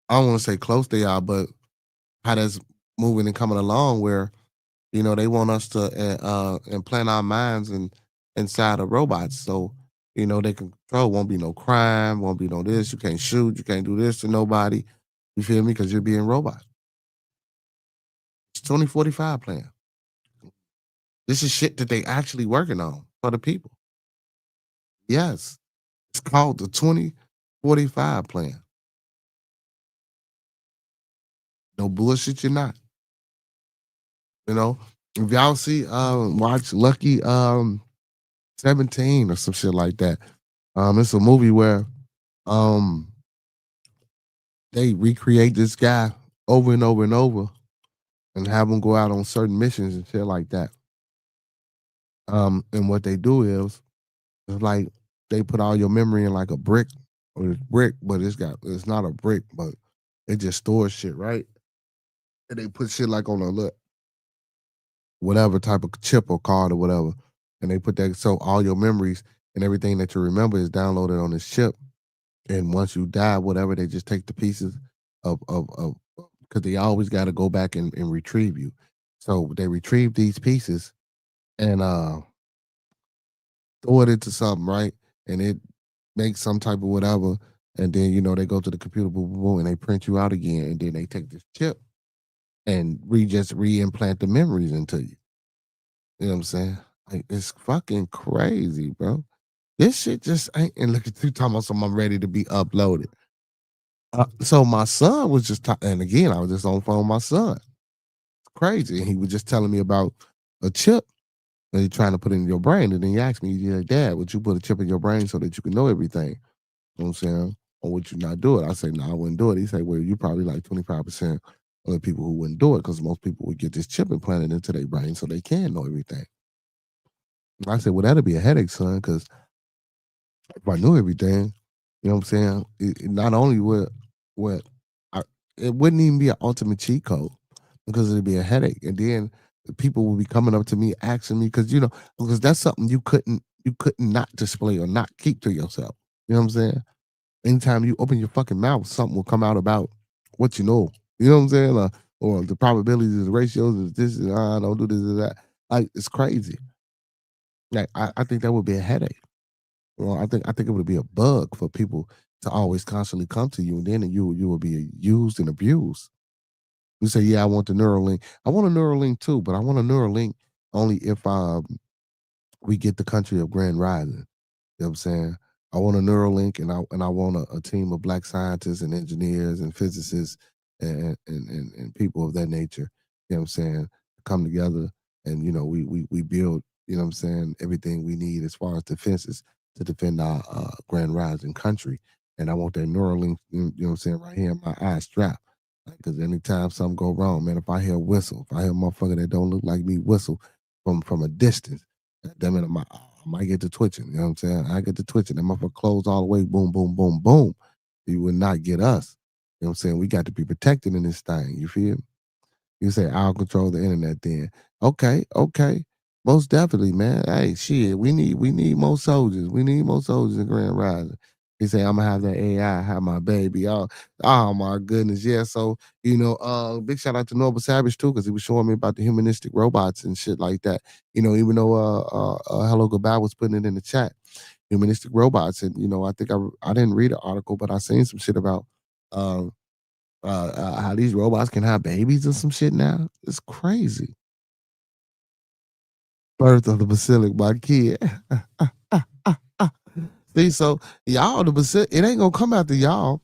I don't want to say close they are, but how that's moving and coming along where, they want us to implant our minds inside of robots. So, they can control, won't be no crime, won't be no this, you can't shoot, you can't do this to nobody. You feel me? Because you're being robot. It's 2045 plan. This is shit that they actually working on for the people. Yes. It's called the 2045 plan. No bullshit, you're not. If y'all see watch Lucky 17 or some shit like that. It's a movie where they recreate this guy over and over and over and have him go out on certain missions and shit like that. And what they do is it's like they put all your memory in like a brick, or it's brick, but it's not a brick, but it just stores shit, right? And they put shit like on a look, whatever type of chip or card or whatever. And they put that, so all your memories and everything that you remember is downloaded on this chip. And once you die, whatever, they just take the pieces of because they always got to go back and retrieve you. So they retrieve these pieces and throw it into something, right? And it makes some type of whatever. And then, they go to the computer, boom, boom, boom, and they print you out again. And then they take this chip and just re-implant the memories into you. You know what I'm saying? Like, it's fucking crazy, bro. This shit just ain't, and look at you talking about something I'm ready to be uploaded. So my son was just and again, I was just on the phone with my son. It's crazy. And he was just telling me about a chip that he's trying to put in your brain. And then he asked me, he's like, Dad, would you put a chip in your brain so that you can know everything? You know what I'm saying? Or would you not do it? I say, no, I wouldn't do it. He said, well, you probably like 25% of the people who wouldn't do it because most people would get this chip implanted into their brain so they can know everything. And I said, well, that'd be a headache, son, because if I knew everything, you know what I'm saying? It not only would it wouldn't even be an ultimate cheat code because it'd be a headache. And then people would be coming up to me asking me because that's something you couldn't not display or not keep to yourself. You know what I'm saying? Anytime you open your fucking mouth, something will come out about what you know. You know what I'm saying? Or the probabilities, the ratios, is this, and I don't do this and that. Like, it's crazy. Like, I think that would be a headache. Well, I think it would be a bug for people to always constantly come to you, and then you will be used and abused. You say, "Yeah, I want the Neuralink. I want a Neuralink too, but I want a Neuralink only if we get the country of Grand Rising." You know what I'm saying? I want a Neuralink, and I want a team of black scientists and engineers and physicists and people of that nature. You know what I'm saying? Come together and we build. You know what I'm saying? Everything we need as far as defenses to defend our Grand Rising country. And I want that Neuralink. You know what I'm saying? Right here in my eye strap. Because anytime something go wrong, man, if I hear a whistle, if I hear a motherfucker that don't look like me whistle from a distance, damn it, I might get to twitching. You know what I'm saying? I get to twitching. That motherfucker close all the way, boom, boom, boom, boom. You would not get us. You know what I'm saying? We got to be protected in this thing. You feel me? You say, I'll control the internet then. Okay. Most definitely, man. Hey, shit, we need more soldiers. We need more soldiers in Grand Rising. He say, I'm gonna have that AI, have my baby. Oh my goodness. Yeah. So, big shout out to Noble Savage too, because he was showing me about the humanistic robots and shit like that. Even though Hello Goodbye was putting it in the chat, humanistic robots. And I think I didn't read the article, but I seen some shit about how these robots can have babies or some shit now. It's crazy. Birth of the Basilic, my kid. See, so y'all, the Basilic, it ain't gonna come after y'all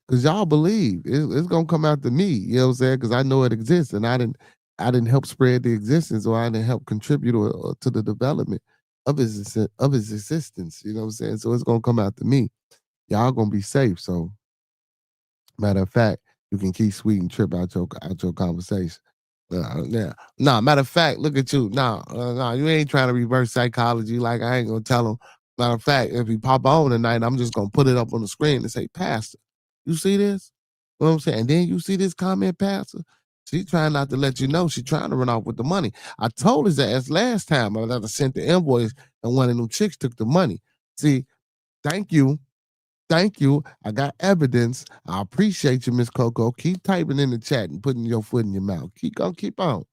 because y'all believe it's gonna come after me. You know what I'm saying? Because I know it exists, and I didn't help spread the existence, or I didn't help contribute to the development. of his existence. You know what I'm saying? So it's gonna come after me. Y'all gonna be safe. So matter of fact, you can keep Sweet and Trip out your conversation. Matter of fact, look at you. You ain't trying to reverse psychology. Like I ain't gonna tell him. Matter of fact, if he pop on tonight, I'm just gonna put it up on the screen and say, Pastor, you see this? You know what I'm saying? And then you see this comment, Pastor? She trying not to let you know. She trying to run off with the money. I told his ass last time I sent the invoice and one of them chicks took the money. See, thank you. Thank you. I got evidence. I appreciate you, Miss Coco. Keep typing in the chat and putting your foot in your mouth. Keep on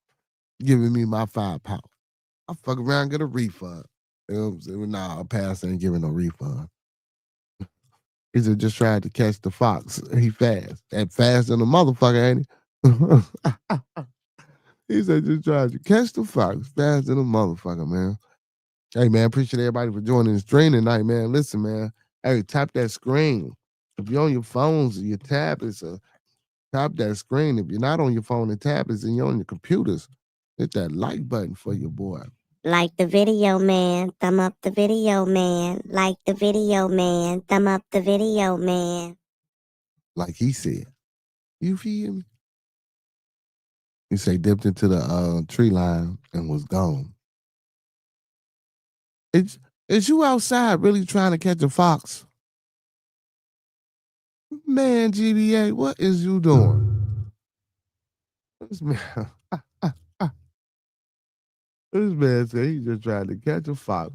giving me my £5. I fuck around and get a refund. You know what I'm saying? Nah, Pastor ain't giving no refund. He said just tried to catch the fox. He fast. That fast than a motherfucker, ain't he? He said just tried to catch the fox. Fast than a motherfucker, man. Hey, man, appreciate everybody for joining the stream tonight, man. Listen, man. Hey, tap that screen. If you're on your phones or your tablets, tap that screen. If you're not on your phone and tablets and you're on your computers, hit that like button for your boy. Like the video, man. Thumb up the video, man. Like the video, man. Thumb up the video, man. Like he said. You feel me? He say dipped into the tree line and was gone. Is you outside really trying to catch a fox? Man, GBA, what is you doing? This man, this man said he just tried to catch a fox.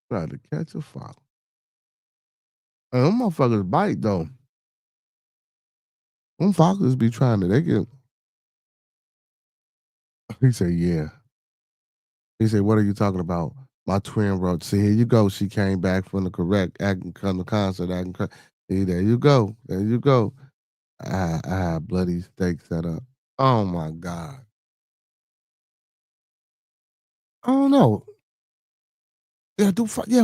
Tried to catch a fox. And them motherfuckers bite though. Them foxes be trying to, they get. He said, yeah. He said, what are you talking about? My twin wrote, see, here you go. She came back from the correct acting from the concert acting. See, there you go. There you go. Bloody steak set up. Oh my God. I don't know.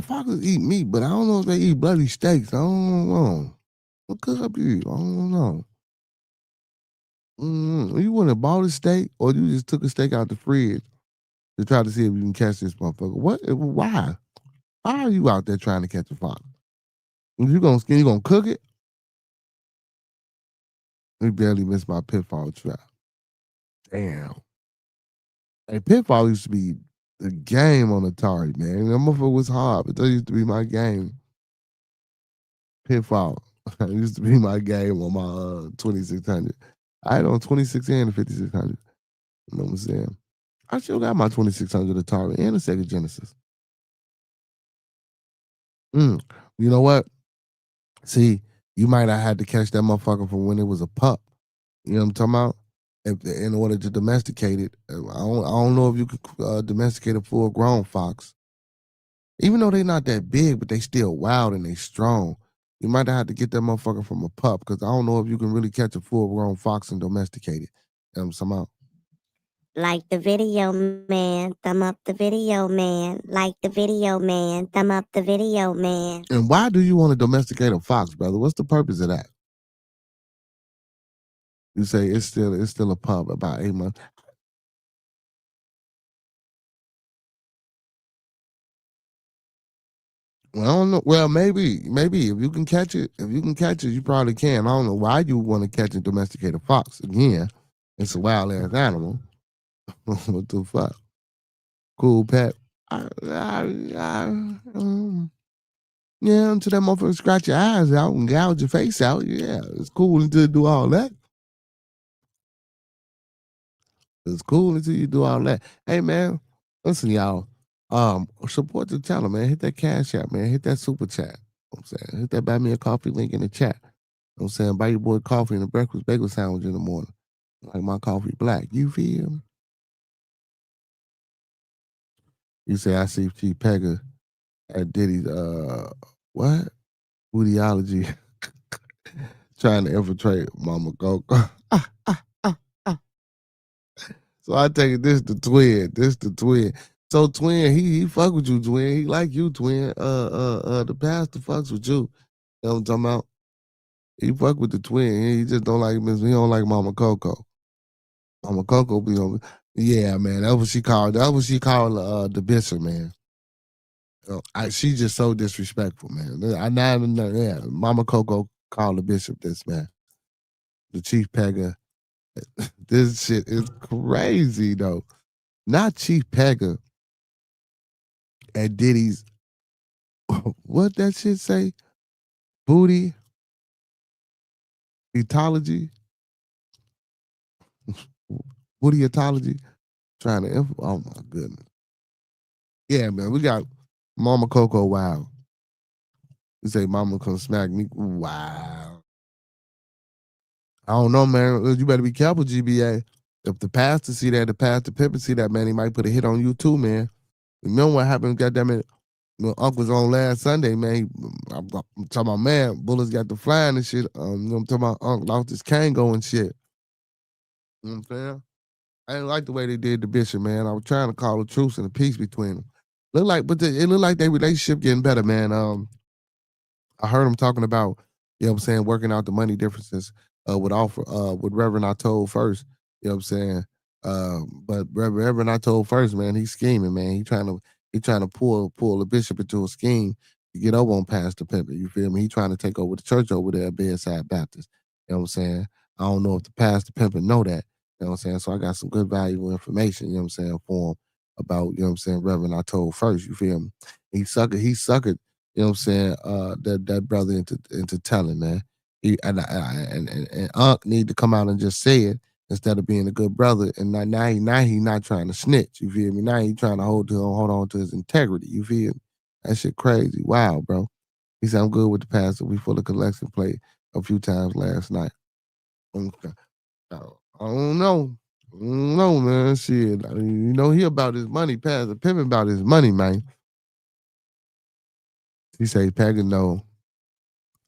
Foxes eat meat, but I don't know if they eat bloody steaks. I don't know. What could be? I don't know. You want to bought a steak, or you just took a steak out the fridge to try to see if you can catch this motherfucker? What? Why? Why are you out there trying to catch a fox? You gonna cook it? We barely missed my pitfall trap. Damn. Hey, pitfall used to be the game on Atari, man. That motherfucker was hard, but that used to be my game. Pitfall. It used to be my game on my 2600. I had on 26 and 5600. You know what I'm saying? I still got my 2600 Atari and a Sega Genesis. You know what? See, you might have had to catch that motherfucker from when it was a pup. You know what I'm talking about? In order to domesticate it. I don't know if you could domesticate a full grown fox. Even though they're not that big, but they still wild and they strong. You might have had to get that motherfucker from a pup, because I don't know if you can really catch a full grown fox and domesticate it. You know what I'm talking about? Like the video, man. Thumb up the video, man. Like the video, man. Thumb up the video, man. And why do you want to domesticate a fox, brother? What's the purpose of that? You say it's still a pup, about 8 months. Well, I don't know. Well, maybe if you can catch it, you probably can. I don't know why you want to catch and domesticate a fox. Again, it's a wild ass animal. What the fuck? Cool pet. Yeah, until that motherfucker scratch your eyes out and gouge your face out. Yeah, it's cool until you do all that. It's cool until you do all that. Hey man, listen, y'all. Support the channel, man. Hit that cash app, man. Hit that super chat. You know what I'm saying, hit that buy me a coffee link in the chat. You know what I'm saying, buy your boy coffee and a breakfast bagel sandwich in the morning. Like my coffee black. You feel me? You say I see Chief Pegger at Diddy's what? Bootyology. Trying to infiltrate Mama Coco. So I take it this the twin. So twin, he fuck with you, twin. He like you, twin. The pastor fucks with you. You know what I'm talking about? He fuck with the twin. He just don't like Miss. He don't like Mama Coco. Mama Coco be on. Yeah, man. That's what she called. That's what she called the bishop, man. She just so disrespectful, man. Yeah, Mama Coco called the bishop this, man. The chief pegger. This shit is crazy though. Not Chief Pegger at Diddy's. What that shit say? Booty, etology, bootyatology. Trying to. Oh my goodness. Yeah, man. We got Mama Coco. Wow. You say Mama come smack me. Wow. I don't know, man. You better be careful, GBA. If the pastor see that, the pastor Pippin see that, man, he might put a hit on you too, man. Remember what happened? Goddamn it. When Unc was on last Sunday, man. I'm talking about, man, bullets got the flying and shit. You know what I'm talking about? Unc lost his Kango and shit. You know what I'm saying? I didn't like the way they did the bishop, man. I was trying to call a truce and a peace between them. It looked like their relationship getting better, man. I heard him talking about, you know what I'm saying, working out the money differences with Reverend I told first. You know what I'm saying? But Reverend I told first, man, he's scheming, man. He trying to pull the bishop into a scheme to get over on Pastor Pimpin. You feel me? He trying to take over the church over there at Bedside Baptist. You know what I'm saying? I don't know if the Pastor Pimpin know that. You know what I'm saying? So I got some good valuable information, you know what I'm saying, for him about, you know what I'm saying, Reverend I told first. You feel me? He suckered, you know what I'm saying, that brother into telling, man. And Unc need to come out and just say it instead of being a good brother. And now he not trying to snitch. You feel me? Now he trying to hold on to his integrity. You feel me? That shit crazy. Wow, bro. He said, I'm good with the pastor. We full of collection plate a few times last night. Okay. I don't know. I don't know, man. Shit. I mean, you know, he about his money, Pastor Pimpin about his money, man. He say, Peggy, no.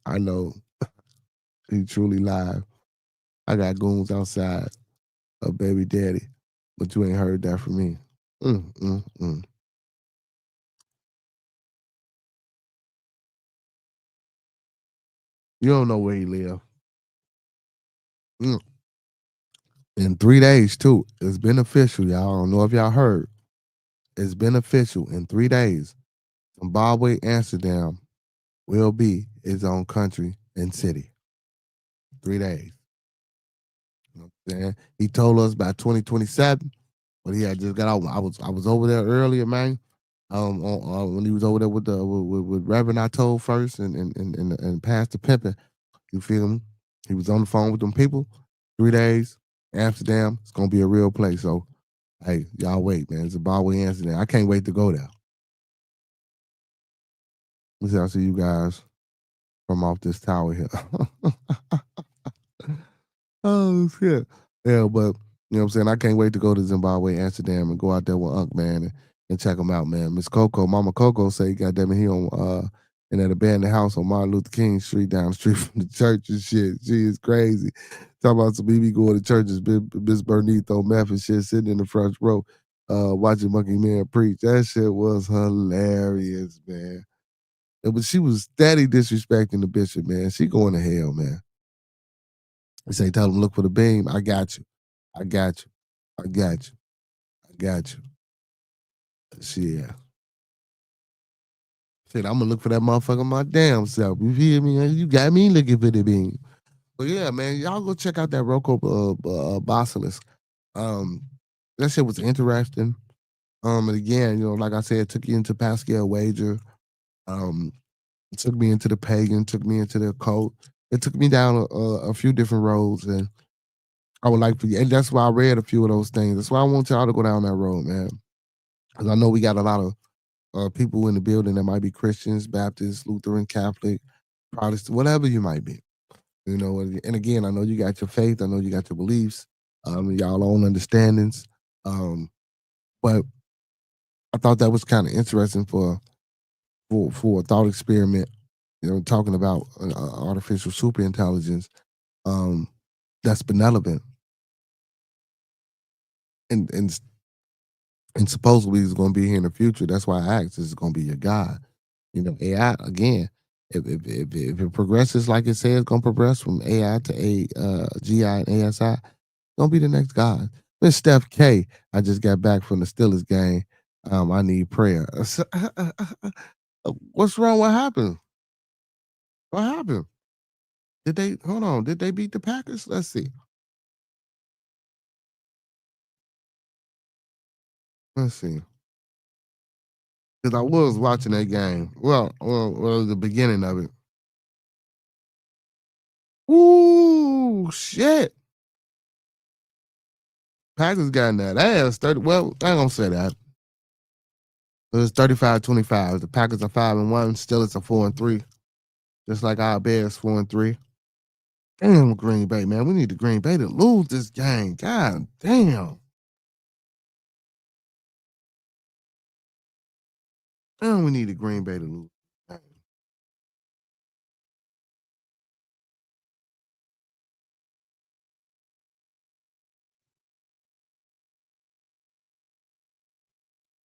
I know he truly lied. I got goons outside of baby daddy, but you ain't heard that from me. Mm, mm, mm. You don't know where he live. Mm. In 3 days, too. It's been official, y'all. I don't know if y'all heard. It's been official. In 3 days, Zimbabwe, Amsterdam will be its own country and city. 3 days. You know what I'm saying? He told us by 2027, but he had just got out. I was over there earlier, man. When he was over there with Reverend I told first and Pastor Pimpin. You feel me? He was on the phone with them people. 3 days, Amsterdam. It's gonna be a real place. So, hey, y'all wait, man. Zimbabwe, Amsterdam. I can't wait to go there. I'll see you guys from off this tower here. Oh shit. Yeah, but you know what I'm saying? I can't wait to go to Zimbabwe, Amsterdam, and go out there with Unc, man, and check him out, man. Miss Coco, Mama Coco say, goddamn it, he on in that abandoned house on Martin Luther King Street down the street from the church and shit. She is crazy. Talking about some BB going to churches, Miss Bernice on meth and shit, sitting in the front row, watching Monkey Man preach. That shit was hilarious, man. But she was steady disrespecting the bishop, man. She going to hell, man. They say, tell him, look for the beam. I got you. I got you. I got you. I got you. Shit. Shit, I'm gonna look for that motherfucker my damn self. You feel me? You got me looking for the beam. But yeah, man, y'all go check out that Rocco Basilisk. Um, that shit was interesting. And again, you know, like I said, it took you into Pascal Wager. It took me into the pagan, took me into the occult. It took me down a few different roads, and I would like for you, and that's why I read a few of those things. That's why I want y'all to go down that road, man. Because I know we got a lot of people in the building that might be Christians, Baptists, Lutheran, Catholic, Protestant, whatever you might be. You know, and again, I know you got your faith, I know you got your beliefs, y'all own understandings. But I thought that was kind of interesting for a thought experiment, you know, talking about artificial superintelligence that's benevolent and And supposedly it's going to be here in the future. That's why I asked, is it going to be your God? You know, AI, again, if it progresses like it says it's going to progress from AI to GI and ASI, it's going to be the next God. Miss Steph K, I just got back from the Steelers game. I need prayer. What's wrong? What happened? What happened? Did they beat the Packers? Let's see. Let's see. Because I was watching that game. Well, the beginning of it. Ooh, shit. Packers got in that ass. 30. Well, I ain't gonna say that. It was 35-25. The Packers are 5-1. Steelers are 4-3. Just like our Bears 4-3. Damn, Green Bay, man. We need the Green Bay to lose this game. God damn. Damn, we need the Green Bay to lose.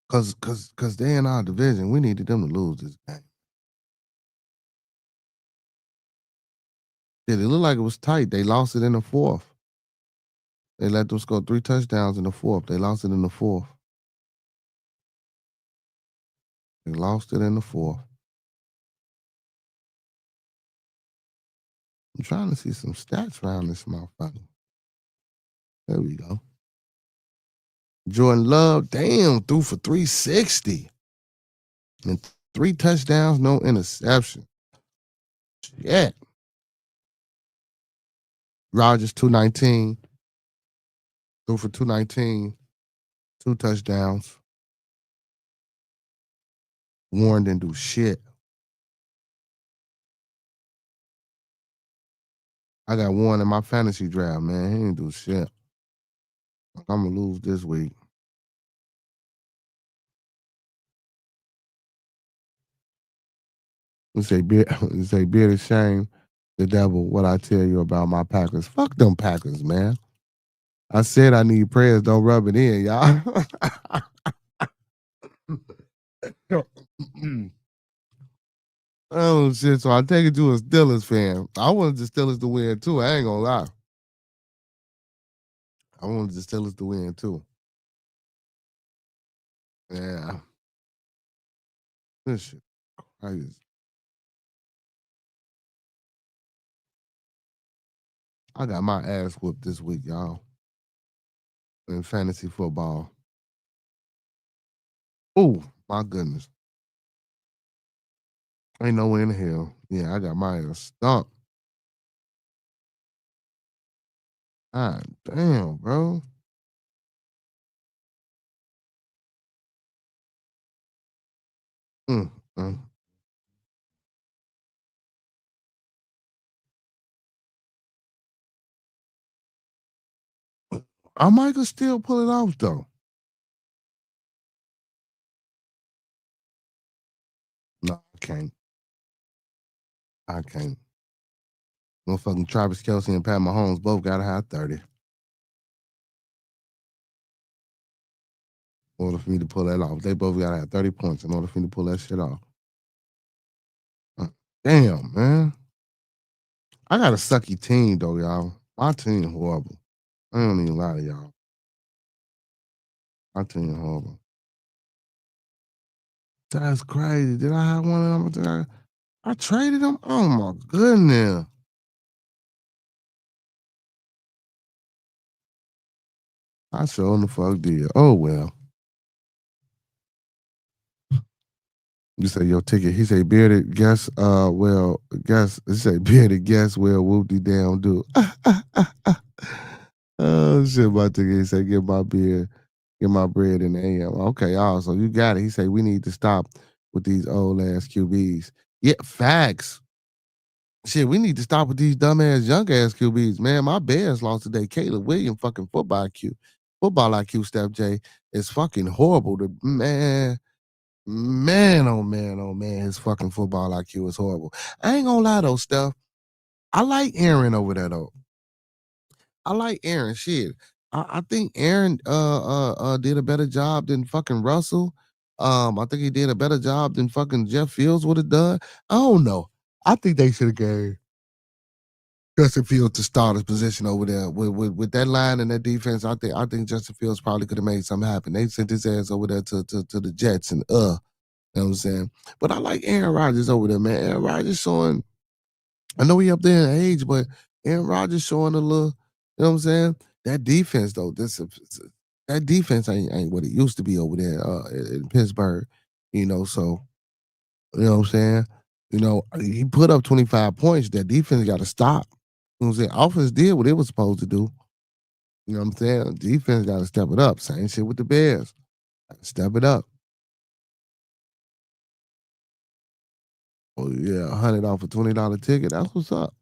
Cause they in our division. We needed them to lose this game. Yeah, it looked like it was tight. They lost it in the fourth. They let them score 3 touchdowns in the fourth. They lost it in the fourth. They lost it in the fourth. I'm trying to see some stats around this motherfucker. There we go. Jordan Love, damn, threw for 360. And 3 touchdowns, no interception. Yeah. Rodgers, 219. Threw for 219. 2 touchdowns. Warren didn't do shit. I got Warren in my fantasy draft, man. He didn't do shit. I'm going to lose this week. You say, bearded shame, the devil, what I tell you about my Packers. Fuck them Packers, man. I said I need prayers. Don't rub it in, y'all. Oh, shit. So I take it you a Steelers fan. I wanted the Steelers to win, too. I ain't going to lie. I wanted the Steelers to win, too. Yeah. This shit crazy. I got my ass whooped this week, y'all. In fantasy football. Oh, my goodness. Ain't no way in hell. Yeah, I got my ass stumped. God damn, bro. Mm, mm. I might could still pull it off, though. No, I can't. I can't. Motherfucking Travis Kelce and Pat Mahomes both got to have 30 in order for me to pull that off. They both got to have 30 points in order for me to pull that shit off. Damn, man. I got a sucky team, though, y'all. My team horrible. I don't even lie to y'all. My team horrible. That's crazy. Did I have one of them? I traded them? Oh, my goodness. I sure the fuck did. Oh, well. You say your ticket. He say bearded guess. He say bearded guess. Well, whoop de damn do. Oh shit, my ticket. He say get my beard, get my bread in the AM. Okay, so you got it. He say we need to stop with these old ass QBs. Yeah, facts. Shit, we need to stop with these dumbass young ass QBs. Man, my Bears lost today. Caleb Williams fucking football IQ. Football IQ, Steph J, is fucking horrible. Man, oh man, oh man, his fucking football IQ is horrible. I ain't gonna lie though, Steph. I like Aaron over there though. I like Aaron. Shit. I think Aaron did a better job than fucking Russell. I think he did a better job than fucking Jeff Fields would have done. I don't know. I think they should have gave Justin Fields to start his position over there with that line and that defense. I think Justin Fields probably could have made something happen. They sent his ass over there to the Jets and you know what I'm saying. But I like Aaron Rodgers over there, man. Aaron Rodgers showing. I know he up there in age, but Aaron Rodgers showing a little. You know what I'm saying. That defense though, that defense ain't what it used to be over there in Pittsburgh. You know, so you know what I'm saying. You know, he put up 25 points. That defense got to stop. You know what I'm saying? Offense did what it was supposed to do. You know what I'm saying? Defense got to step it up. Same shit with the Bears. Step it up. Oh yeah, $100 off a $20 ticket. That's what's up.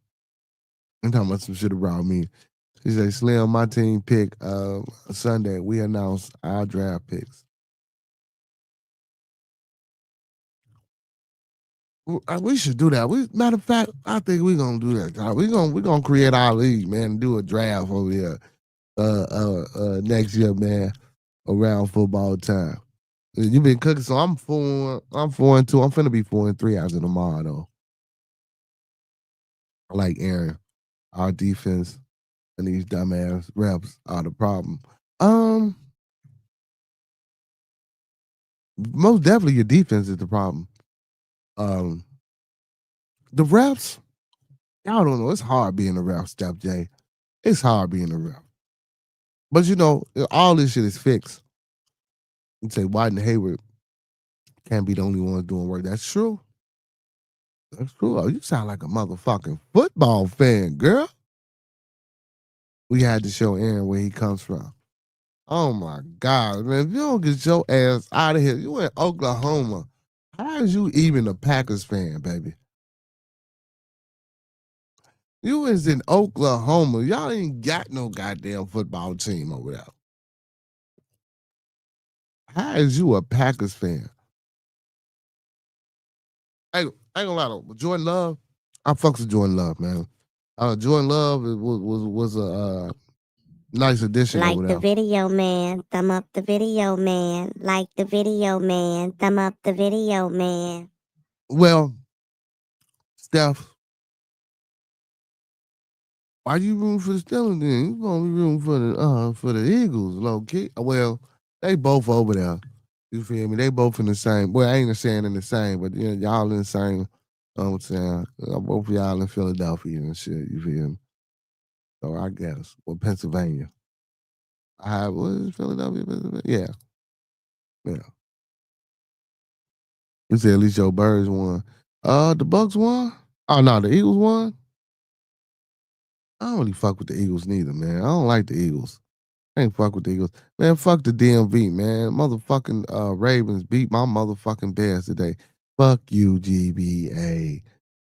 I'm talking about some shit around me. He said, Slim, my team pick Sunday. We announced our draft picks. We should do that. Matter of fact, I think we're gonna do that. We're gonna create our league, man, and do a draft over here next year, man, around football time. You've been cooking, so I'm 4-2. I'm finna be 4-3 after tomorrow, though. I like Aaron. Our defense and these dumbass reps are the problem. Most definitely your defense is the problem. The refs, y'all don't know. It's hard being a ref, Steph J. It's hard being a ref. But you know, all this shit is fixed. You say White and Hayward can't be the only ones doing work. That's true. That's true. Oh, you sound like a motherfucking football fan, girl. We had to show Aaron where he comes from. Oh my God, man. If you don't get your ass out of here, you in Oklahoma. How is you even a Packers fan, baby? You is in Oklahoma. Y'all ain't got no goddamn football team over there. How is you a Packers fan? I ain't gonna lie though. Jordan Love, I fucks with Jordan Love, man. Jordan Love was a nice addition Like over the there. video, man. Thumb up the video, man. Like the video, man. Thumb up the video, man. Well, Steph, why you rooting for the Steelers then? You gonna be rooting for the Eagles, low key. Well, they both over there. You feel me? They both in the same. Well, I ain't saying in the same, but you know, y'all in the same. I'm saying both of y'all in Philadelphia and shit. You feel me? So I guess or Pennsylvania. What is Philadelphia, Pennsylvania? Yeah, yeah. You said at least your Birds won. The Bucks won. Oh no, the Eagles won. I don't really fuck with the Eagles neither, man. I don't like the Eagles. I ain't fuck with the Eagles. Man, fuck the DMV, man. Motherfucking Ravens beat my motherfucking Bears today. Fuck you, GBA.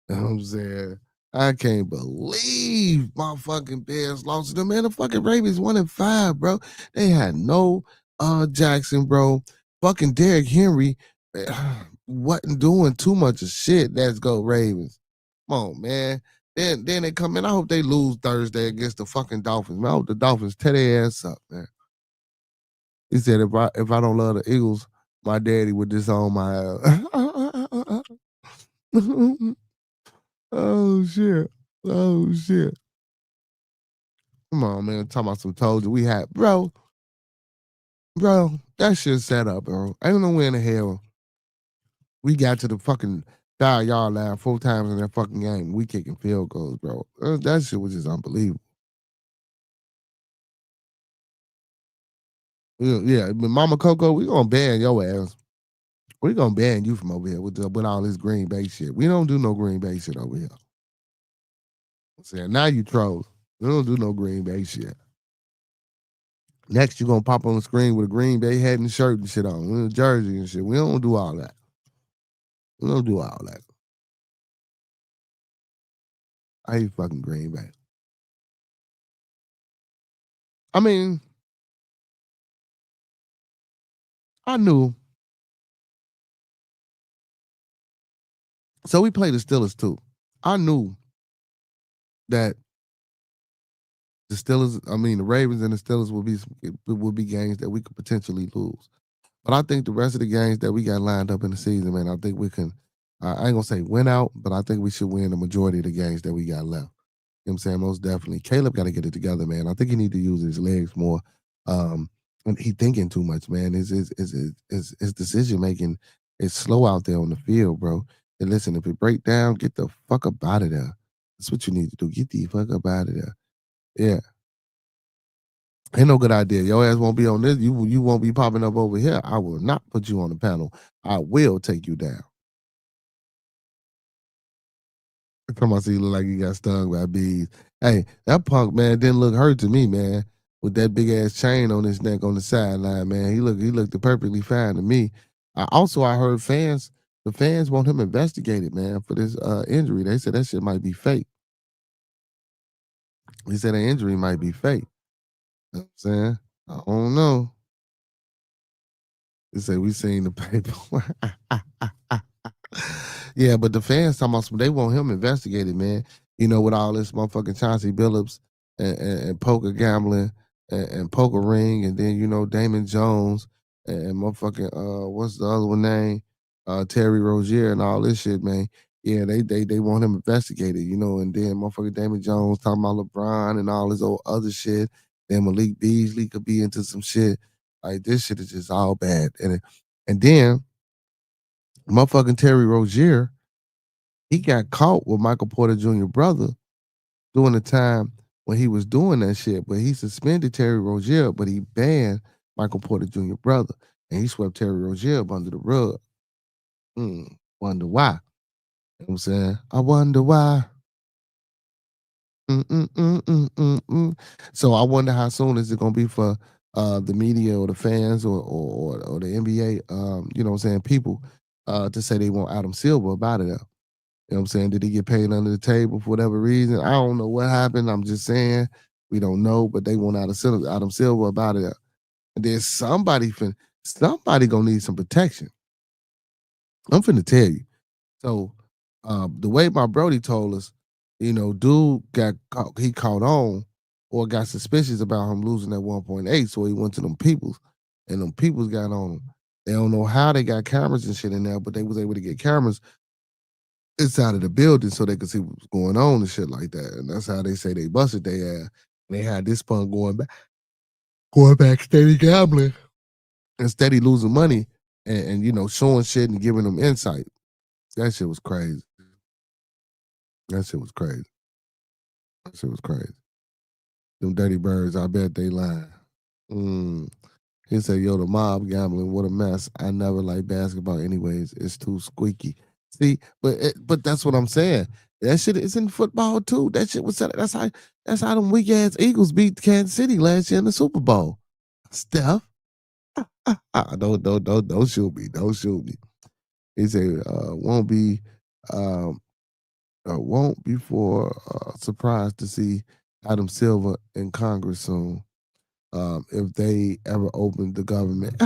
You know what I'm saying? I can't believe my fucking Bears lost to them. Man, the fucking Ravens 1-5, bro. They had no Jackson, bro. Fucking Derrick Henry wasn't doing too much of shit. Let's go, Ravens. Come on, man. Then they come in. I hope they lose Thursday against the fucking Dolphins. Man, I hope the Dolphins tear their ass up, man. He said if I don't love the Eagles, my daddy would disown my ass. Oh shit. Oh shit. Come on, man. Talking about some told you we had bro, that shit set up, bro. Ain't no way in the hell we got to the fucking 5-yard line 4 times in that fucking game. We kicking field goals, bro. That shit was just unbelievable. Yeah, but Mama Coco, we gonna ban your ass. We gonna ban you from over here with all this Green Bay shit. We don't do no Green Bay shit over here. I'm saying now you trolls. We don't do no Green Bay shit. Next, you gonna pop on the screen with a Green Bay hat and shirt and shit on, with a jersey and shit. We don't do all that. We don't do all that. I hate fucking Green Bay. I mean, I knew. So we played the Steelers too. I knew that the Ravens and the Steelers will be games that we could potentially lose. But I think the rest of the games that we got lined up in the season, man, I think we can. I ain't gonna say win out, but I think we should win the majority of the games that we got left. You know what I'm saying? Most definitely. Caleb got to get it together, man. I think he need to use his legs more. And he thinking too much, man. His decision making is slow out there on the field, bro. And listen, if it break down, get the fuck up out of there. That's what you need to do. Get the fuck up out of there. Yeah. Ain't no good idea. Your ass won't be on this. You won't be popping up over here. I will not put you on the panel. I will take you down. Come on, see, you look like you got stung by bees. Hey, that punk man didn't look hurt to me, man. With that big ass chain on his neck on the sideline, man, he looked perfectly fine to me. I heard the fans want him investigated, man, for this injury. They said that shit might be fake. He said the injury might be fake. You know what I'm saying? I don't know. They say we seen the paper. Yeah, but the fans talking about they want him investigated, man. You know, with all this motherfucking Chauncey Billups and poker gambling and poker ring, and then Damon Jones and motherfucking what's the other one name? Terry Rozier and all this shit, man. Yeah, they want him investigated, and then motherfucking Damon Jones talking about LeBron and all this old other shit. Then Malik Beasley could be into some shit. Like this shit is just all bad. And then motherfucking Terry Rozier, he got caught with Michael Porter Jr. brother during the time when he was doing that shit. But he suspended Terry Rozier, but he banned Michael Porter Jr. brother. And he swept Terry Rozier up under the rug. Wonder why. You know what I'm saying? I wonder why. So I wonder how soon is it gonna be for the media or the fans or the NBA, you know what I'm saying, people to say they want Adam Silver about it. You know what I'm saying? Did he get paid under the table for whatever reason? I don't know what happened. I'm just saying we don't know, but they want Adam Silver about it. And then somebody gonna need some protection. I'm finna tell you. So the way my Brody told us, dude he caught on or got suspicious about him losing that 1.8, so he went to them peoples, and them peoples got on him. They don't know how they got cameras and shit in there, but they was able to get cameras inside of the building so they could see what was going on and shit like that. And that's how they say they busted their ass. They had this punk going back steady gambling and steady losing money and showing shit and giving them insight. That shit was crazy. That shit was crazy. That shit was crazy. Them dirty birds, I bet they lying. He said, yo, the mob gambling, what a mess. I never liked basketball anyways. It's too squeaky. See, but that's what I'm saying. That shit is in football too. That shit was set. That's how them weak ass Eagles beat Kansas City last year in the Super Bowl. Steph, don't shoot me. Don't shoot me. He said, won't be surprised to see Adam Silver in Congress soon. If they ever open the government.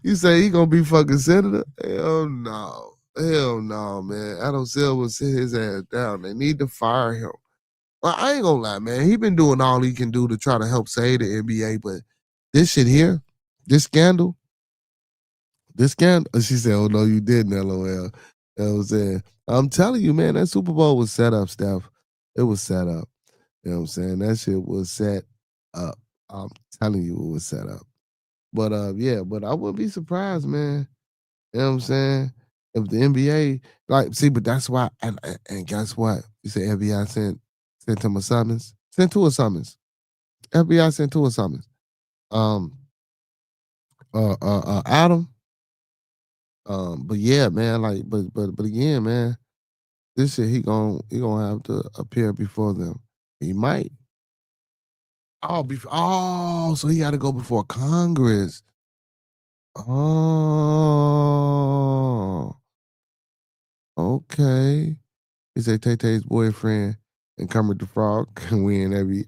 You say he gonna be fucking senator? Hell no. Hell no, man. Adam Silver sit his ass down. They need to fire him. Well, I ain't gonna lie, man. He been doing all he can do to try to help save the NBA, but this shit here, this scandal, she said, oh no, you didn't, LOL. You know what I'm saying? I'm telling you, man, that Super Bowl was set up, Steph. It was set up. You know what I'm saying? That shit was set up. I'm telling you it was set up. But but I wouldn't be surprised, man. You know what I'm saying? If the NBA, but that's why, and guess what? You say FBI sent him a summons? Sent to a summons. FBI sent to a summons. Adam. But yeah, man, but again, man, this shit he gonna have to appear before them. He might. So he got to go before Congress. Oh, okay. He said Tay-Tay's boyfriend and Kermit the Frog can win every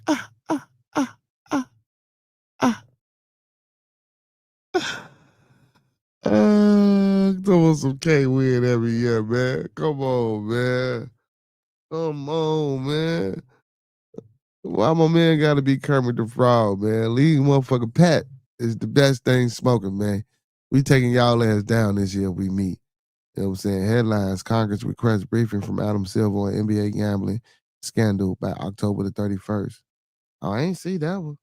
Come on, some K win every year, man. Come on, man. Come on, man. Why my man got to be Kermit the Frog, man? Leave motherfucker Pat is the best thing smoking, man. We taking y'all ass down this year. We meet. You know what I'm saying? Headlines: Congress requests briefing from Adam Silver on NBA gambling scandal by October the 31st. Oh, I ain't see that one.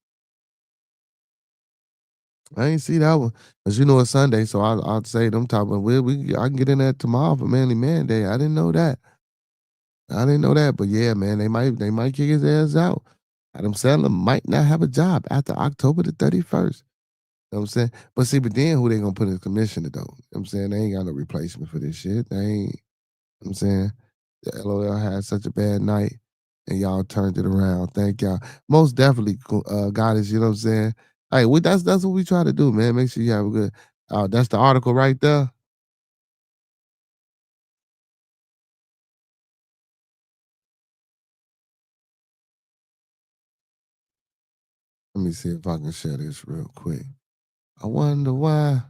I ain't see that one. Cause you know it's Sunday, so I'll say them talking. I can get in that tomorrow for Manly Man Day. I didn't know that. But yeah, man, they might kick his ass out. Adam Sandler might not have a job after October the 31st. You know what I'm saying? But see, but then who they gonna put as commissioner though? You know what I'm saying? They ain't got no replacement for this shit. They ain't, you know what I'm saying? The LOL had such a bad night and y'all turned it around. Thank y'all. Most definitely, goddess, you know what I'm saying? Hey, that's what we try to do, man. Make sure you have a good that's the article right there. Let me see if I can share this real quick. I wonder why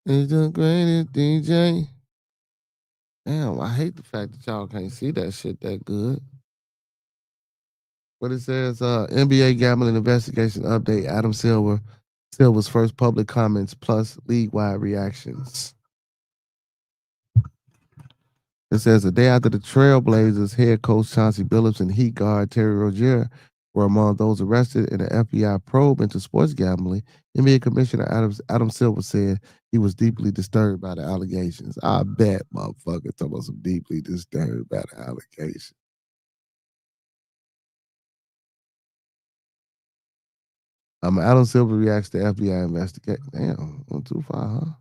it's the greatest DJ. Damn, I hate the fact that y'all can't see that shit that good. But it says NBA gambling investigation update. Adam Silver's first public comments plus league-wide reactions. It says a day after the Trailblazers head coach Chauncey Billups and Heat guard Terry Rozier were among those arrested in an FBI probe into sports gambling, NBA Commissioner Adam Silver said he was deeply disturbed by the allegations. I bet, motherfucker, talking about some deeply disturbed by the allegations. Adam Silver reacts to FBI investigation. Damn, went too far,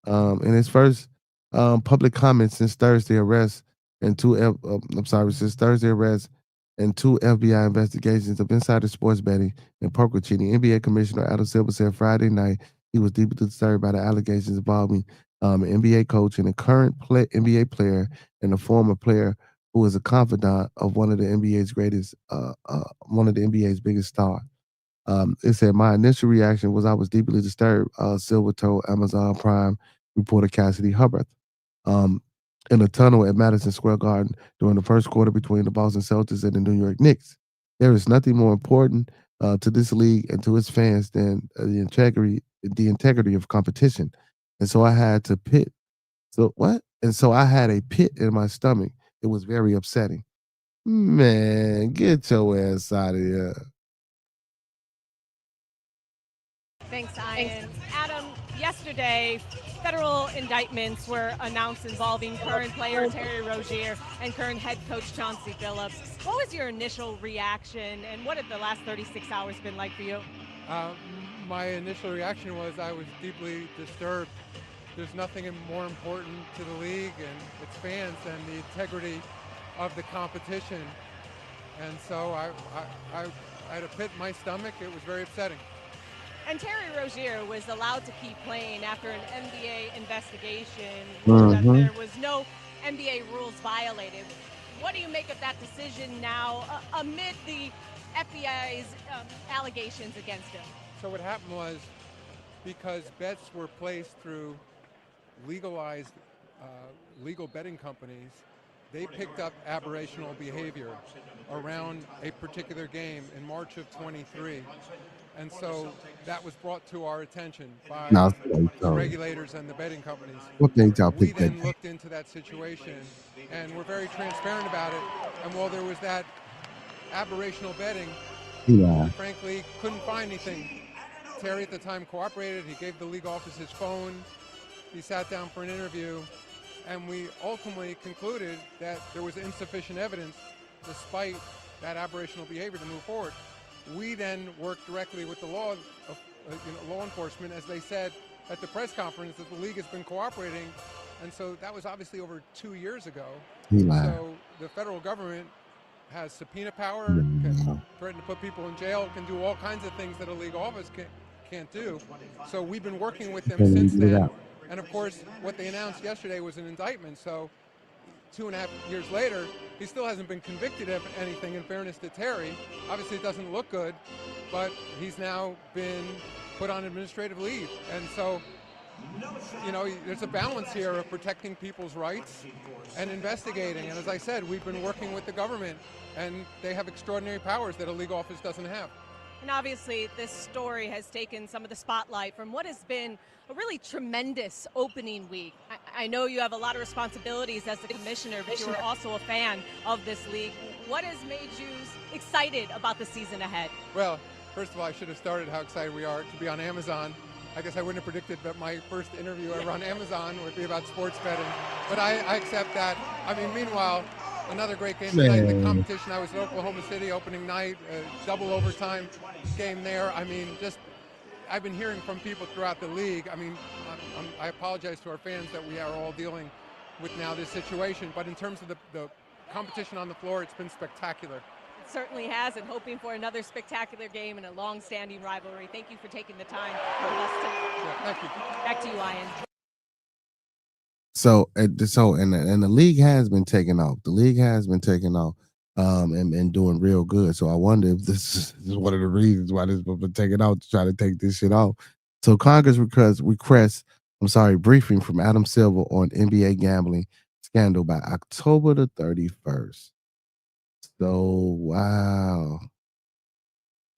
huh? In his first public comments since Thursday arrest and since Thursday arrest and two FBI investigations of insider sports betting and poker cheating, NBA Commissioner Adam Silver said Friday night he was deeply disturbed by the allegations involving an NBA coach and a current NBA player and a former player who is a confidant of one of the NBA's biggest stars. It said, my initial reaction was I was deeply disturbed, Silver told Amazon Prime reporter Cassidy Hubbard. In a tunnel at Madison Square Garden during the first quarter between the Boston Celtics and the New York Knicks. There is nothing more important to this league and to its fans than the integrity of competition. And so I had to pit. So what? And so I had a pit in my stomach. It was very upsetting. Man, get your ass out of here. Thanks, Ian. Adam, yesterday, federal indictments were announced involving current player Terry Rozier and current head coach Chauncey Billups. What was your initial reaction, and what have the last 36 hours been like for you? My initial reaction was I was deeply disturbed. There's nothing more important to the league and its fans than the integrity of the competition. And so I had a pit in my stomach. It was very upsetting. And Terry Rozier was allowed to keep playing after an NBA investigation that there was no NBA rules violated. What do you make of that decision now amid the FBI's allegations against him? So what happened was, because bets were placed through legalized legal betting companies, they picked up aberrational behavior around a particular game in March of 23. And so that was brought to our attention by the regulators and the betting companies. We then looked into that situation and were very transparent about it. And while there was that aberrational betting, we frankly couldn't find anything. Terry at the time cooperated. He gave the league office his phone. He sat down for an interview. And we ultimately concluded that there was insufficient evidence, despite that aberrational behavior, to move forward. We then worked directly with the law enforcement, as they said at the press conference, that the league has been cooperating. And so that was obviously over 2 years ago. So the federal government has subpoena power, can threaten to put people in jail, can do all kinds of things that a league office can't do. So we've been working with them since then. And of course, what they announced yesterday was an indictment. So 2.5 years later, he still hasn't been convicted of anything, in fairness to Terry. Obviously, it doesn't look good, but he's now been put on administrative leave. And so there's a balance here of protecting people's rights and investigating. And as I said, we've been working with the government, and they have extraordinary powers that a league office doesn't have. And obviously, this story has taken some of the spotlight from what has been a really tremendous opening week. I know you have a lot of responsibilities as the commissioner, but you are also a fan of this league. What has made you excited about the season ahead? Well, first of all, I should have started how excited we are to be on Amazon. I guess I wouldn't have predicted that my first interview ever on Amazon would be about sports betting, but I accept that. I mean, meanwhile, another great game tonight in the competition. I was at Oklahoma City opening night, double overtime game there. I mean, I've been hearing from people throughout the league. I mean, I apologize to our fans that we are all dealing with now this situation, but in terms of the competition on the floor, it's been spectacular. It certainly has, and hoping for another spectacular game and a long-standing rivalry. Thank you for taking the time for us tonight. Yeah, thank you. Back to you, Ian. So the league has been taking off. The league has been taking off, and doing real good. So I wonder if this is one of the reasons why this has been taken off, to try to take this shit off. So Congress requests briefing from Adam Silver on NBA gambling scandal by October the 31st. So wow.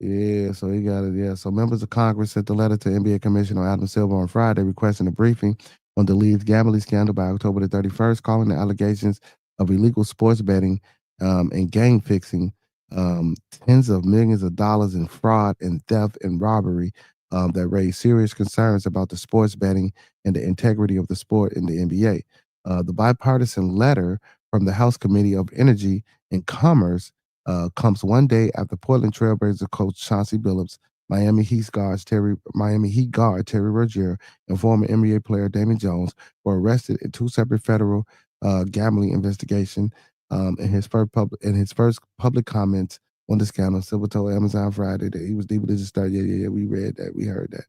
Yeah, so he got it. Yeah, so members of Congress sent a letter to NBA Commissioner Adam Silver on Friday requesting a briefing on the league's gambling scandal by October the 31st, calling the allegations of illegal sports betting and game fixing, tens of millions of dollars in fraud and theft and robbery that raised serious concerns about the sports betting and the integrity of the sport in the NBA. The bipartisan letter from the House Committee of Energy and Commerce comes one day after Portland Trailblazers coach Chauncey Billups, Miami Heat guard Terry Rozier, and former NBA player Damon Jones were arrested in two separate federal gambling investigations. In his first public comments on the scandal, Silver told Amazon Friday that he was deeply disturbed. Yeah, we read that, we heard that.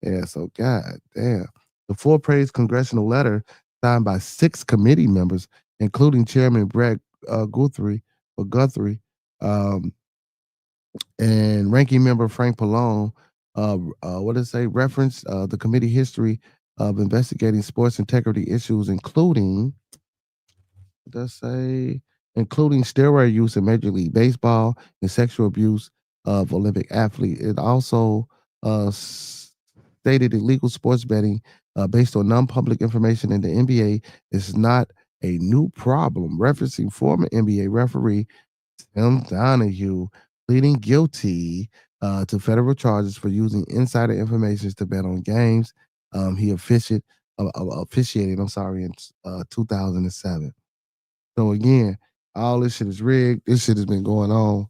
Yeah, so god damn. The full-page congressional letter signed by 6 committee members, including Chairman Brett Guthrie, and ranking member Frank Pallone, referenced the committee history of investigating sports integrity issues, including steroid use in Major League Baseball and sexual abuse of Olympic athletes. It also stated illegal sports betting based on non-public information in the NBA is not a new problem, referencing former NBA referee Tim Donahue pleading guilty to federal charges for using insider information to bet on games. He officiated in 2007. So again, all this shit is rigged. This shit has been going on.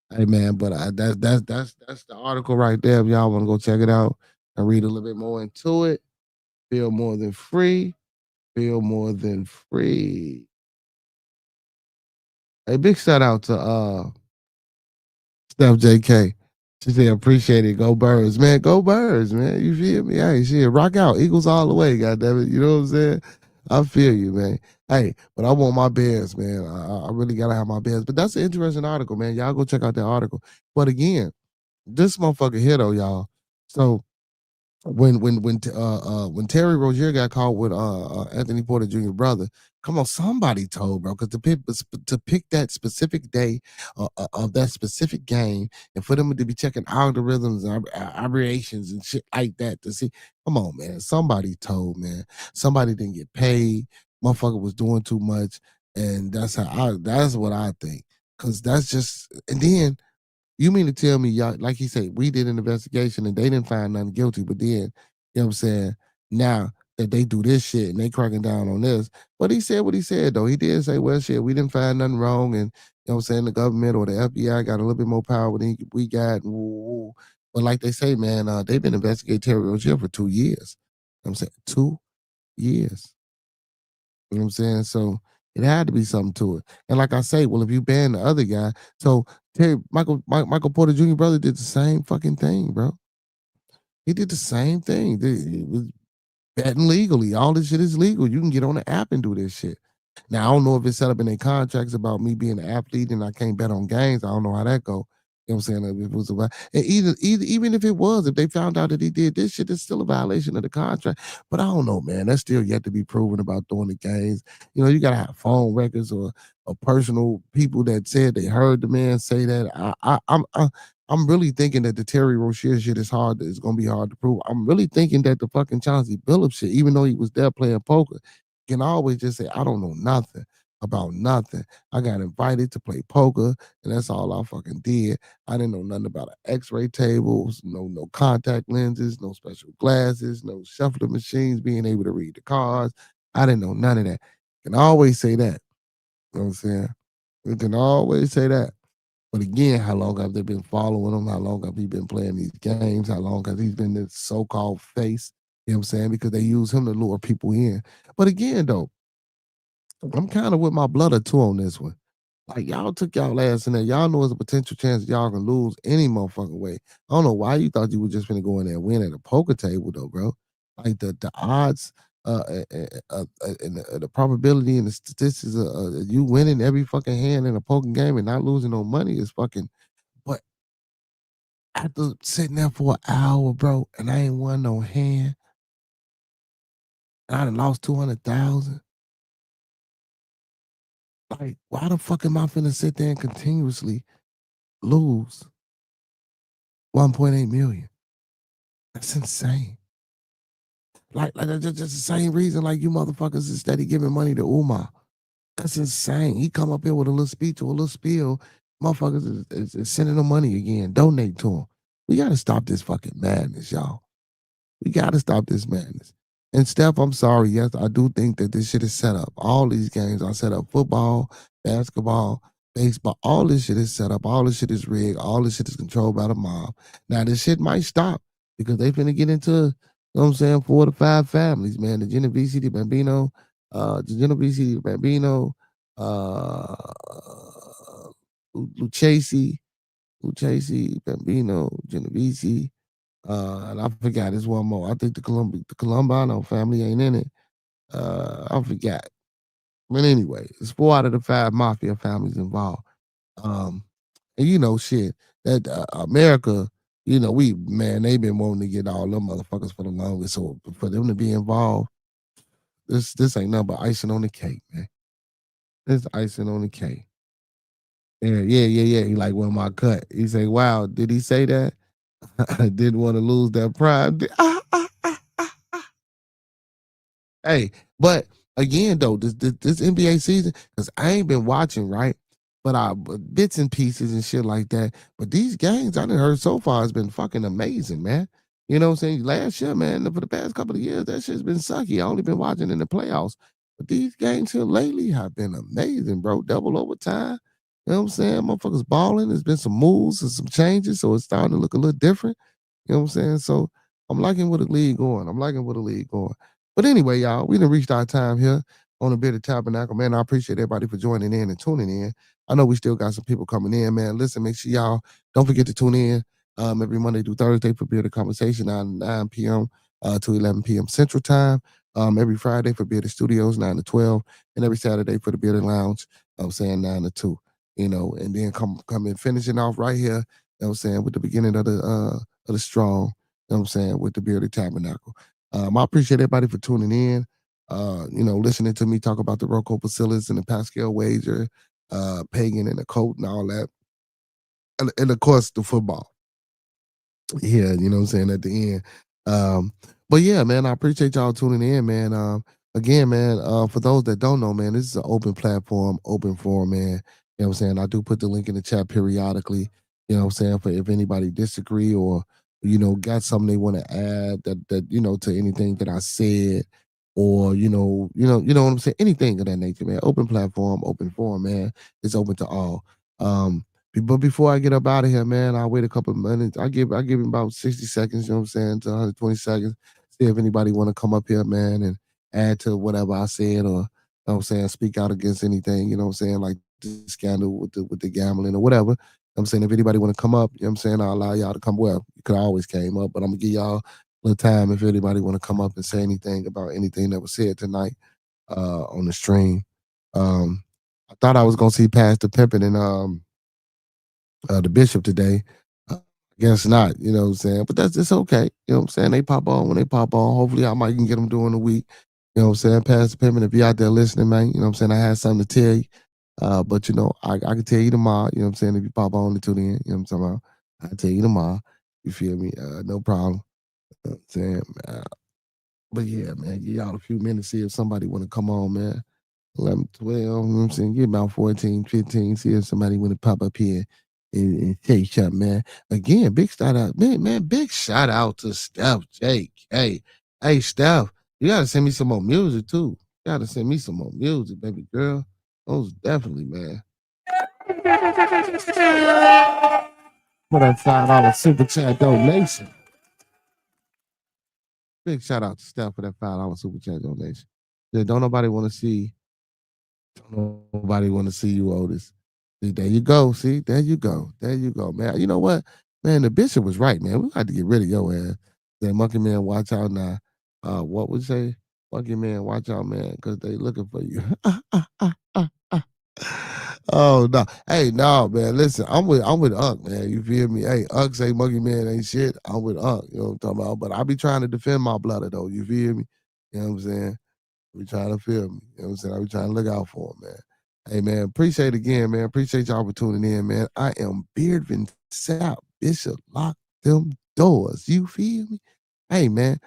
Hey man, but that's the article right there. If y'all want to go check it out and read a little bit more into it, feel more than free. Feel more than free. A big shout out to Steph JK. She said, appreciate it. Go Birds, man. Go Birds, man. You feel me? Hey, shit, rock out. Eagles all the way, goddammit. You know what I'm saying? I feel you, man. Hey, but I want my Bears, man. I really got to have my Bears. But that's an interesting article, man. Y'all go check out that article. But again, this motherfucker here, though, y'all. So when Terry Rozier got caught with Anthony Porter Jr. brother, come on, somebody told, bro, because to pick that specific day of that specific game and for them to be checking algorithms and aberrations and shit like that to see, come on, man, somebody told, man, somebody didn't get paid, motherfucker was doing too much, and that's what I think, because that's just, and then. You mean to tell me, y'all, like he said, we did an investigation and they didn't find nothing guilty, but then, you know what I'm saying, now that they do this shit and they cracking down on this. But he said what he said, though. He did say, well, shit, we didn't find nothing wrong, and, you know what I'm saying, the government or the FBI got a little bit more power than we got. Woo. But like they say, man, they've been investigating Terry Rozier for 2 years. You know what I'm saying? 2 years. You know what I'm saying? So it had to be something to it. And like I say, well, if you ban the other guy, so Michael Porter Jr. brother did the same fucking thing, bro. He did the same thing. He was betting legally. All this shit is legal. You can get on the app and do this shit. Now, I don't know if it's set up in their contracts about me being an athlete and I can't bet on games. I don't know how that go. You know what I'm saying? If it was and even if it was, if they found out that he did this shit, it's still a violation of the contract. But I don't know, man. That's still yet to be proven about throwing the games. You know, you gotta have phone records or personal people that said they heard the man say that. I'm really thinking that the Terry Rozier shit is hard. It's gonna be hard to prove. I'm really thinking that the fucking Chauncey Billups shit, even though he was there playing poker, can always just say, I don't know nothing about nothing. I got invited to play poker, and that's all I fucking did. I didn't know nothing about an X-ray tables, no contact lenses, no special glasses, no shuffler machines, being able to read the cards. I didn't know none of that. Can always say that. You know what I'm saying? We can always say that. But again, how long have they been following him? How long have he been playing these games? How long has he been this so-called face? You know what I'm saying? Because they use him to lure people in. But again, though, I'm kind of with my blood too on this one. Like y'all took y'all ass in there. Y'all know there's a potential chance y'all can lose any motherfucking way. I don't know why you thought you were just gonna go in there and win at a poker table though, bro. Like the odds, and the probability and the statistics of you winning every fucking hand in a poker game and not losing no money is fucking. But after sitting there for an hour, bro, and I ain't won no hand, and I done lost 200,000. Like, why the fuck am I finna sit there and continuously lose 1.8 million? That's insane. Like that's just the same reason like you motherfuckers is steady giving money to Umar. That's insane. He come up here with a little speech or a little spiel. Motherfuckers is sending him money again. Donate to him. We gotta stop this fucking madness, y'all. We gotta stop this madness. And Steph, I'm sorry. Yes, I do think that this shit is set up. All these games are set up. Football, basketball, baseball. All this shit is set up. All this shit is rigged. All this shit is controlled by the mob. Now this shit might stop because they finna get into, you know what I'm saying, 4 to 5 families, man. The Genovese, the Bambino, uh, Lucchese, Bambino, Genovese. And I forgot there's one more. I think the Columbano family ain't in it. I forgot. But anyway, it's 4 out of the 5 mafia families involved. Um, and you know, shit, that America, you know, they been wanting to get all them motherfuckers for the longest. So for them to be involved, this ain't nothing but icing on the cake, man. It's icing on the cake. Yeah. He like, well, my cut. He say, wow, did he say that? I didn't want to lose that pride. Hey, but again though, this NBA season, because I ain't been watching, right? But bits and pieces and shit like that. But these games I done heard so far has been fucking amazing, man. You know what I'm saying? Last year, man, for the past couple of years, that shit's been sucky. I only been watching in the playoffs. But these games here lately have been amazing, bro. Double overtime. You know what I'm saying? Motherfuckers balling. There's been some moves and some changes, so it's starting to look a little different. You know what I'm saying? So I'm liking where the league going. I'm liking where the league going. But anyway, y'all, we done reached our time here on a bit of Tabernacle. Man, I appreciate everybody for joining in and tuning in. I know we still got some people coming in, man. Listen, make sure y'all don't forget to tune in every Monday through Thursday for Bearded Conversation on 9 p.m. To 11 p.m. Central Time. Every Friday for Bearded Studios, 9 to 12. And every Saturday for the Bearded Lounge, I'm saying 9 to 2. You know, and then come in finishing off right here, you know what I'm saying, with the beginning of the strong, you know what I'm saying, with the Bearded Tabernacle. I appreciate everybody for tuning in. You know, listening to me talk about the Rocco Bacillus and the Pascal wager, Pagan and the coat and all that. And of course the football. Yeah, you know what I'm saying, at the end. But yeah, man, I appreciate y'all tuning in, man. Again, man, for those that don't know, man, this is an open platform, open forum, man. You know what I'm saying? I do put the link in the chat periodically, you know what I'm saying, for if anybody disagree or, you know, got something they want to add that, you know, to anything that I said, or, you know what I'm saying? Anything of that nature, man. Open platform, open forum, man. It's open to all. But before I get up out of here, man, I'll wait a couple of minutes. I give him about 60 seconds, you know what I'm saying, to 120 seconds. See if anybody want to come up here, man, and add to whatever I said, or, you know what I'm saying, speak out against anything, you know what I'm saying, like the scandal with the gambling or whatever. You know what I'm saying, if anybody want to come up, you know what I'm saying, I'll allow y'all to come. Well, you could always came up, but I'm gonna give y'all a little time if anybody want to come up and say anything about anything that was said tonight on the stream. I thought I was gonna see Pastor Pimpin and the bishop today. Guess not, you know what I'm saying? But it's okay. You know what I'm saying? They pop on when they pop on. Hopefully I might can get them during the week. You know what I'm saying? Pastor Pimpin, if you out there listening, man, you know what I'm saying? I had something to tell you. But I can tell you tomorrow, you know what I'm saying? If you pop on until the end, you know what I'm talking about? I'll tell you tomorrow. You feel me? No problem. You know what I'm saying? But yeah, man, give y'all a few minutes, see if somebody want to come on, man. 11, 12, you know what I'm saying? Get about 14, 15, see if somebody want to pop up here and tell you something, man. Again, big shout out, man, big shout out to Steph, Jake. Hey, Steph, you gotta send me some more music too. You gotta send me some more music, baby girl. Most definitely, man. For that $5 super chat donation. Big shout out to Steph for that $5 super chat donation. Yeah, don't nobody want to see. Don't nobody want to see you, Otis. See, there you go. See, there you go. There you go, man. You know what, man? The bishop was right, man. We got to get rid of your ass. That monkey man, watch out now. What would you say? Monkey man, watch out, man, because they looking for you. Oh no, hey, no, man. Listen, I'm with Unc, man. You feel me? Hey, Unc say monkey man ain't shit. I'm with Unc. You know what I'm talking about? But I be trying to defend my blood though. You feel me? You know what I'm saying? We trying to feel me. You know what I'm saying? I be trying to look out for him, man. Hey man, appreciate it again, man. Appreciate y'all for tuning in, man. I am Beardvin South Bishop. Lock them doors. You feel me? Hey man,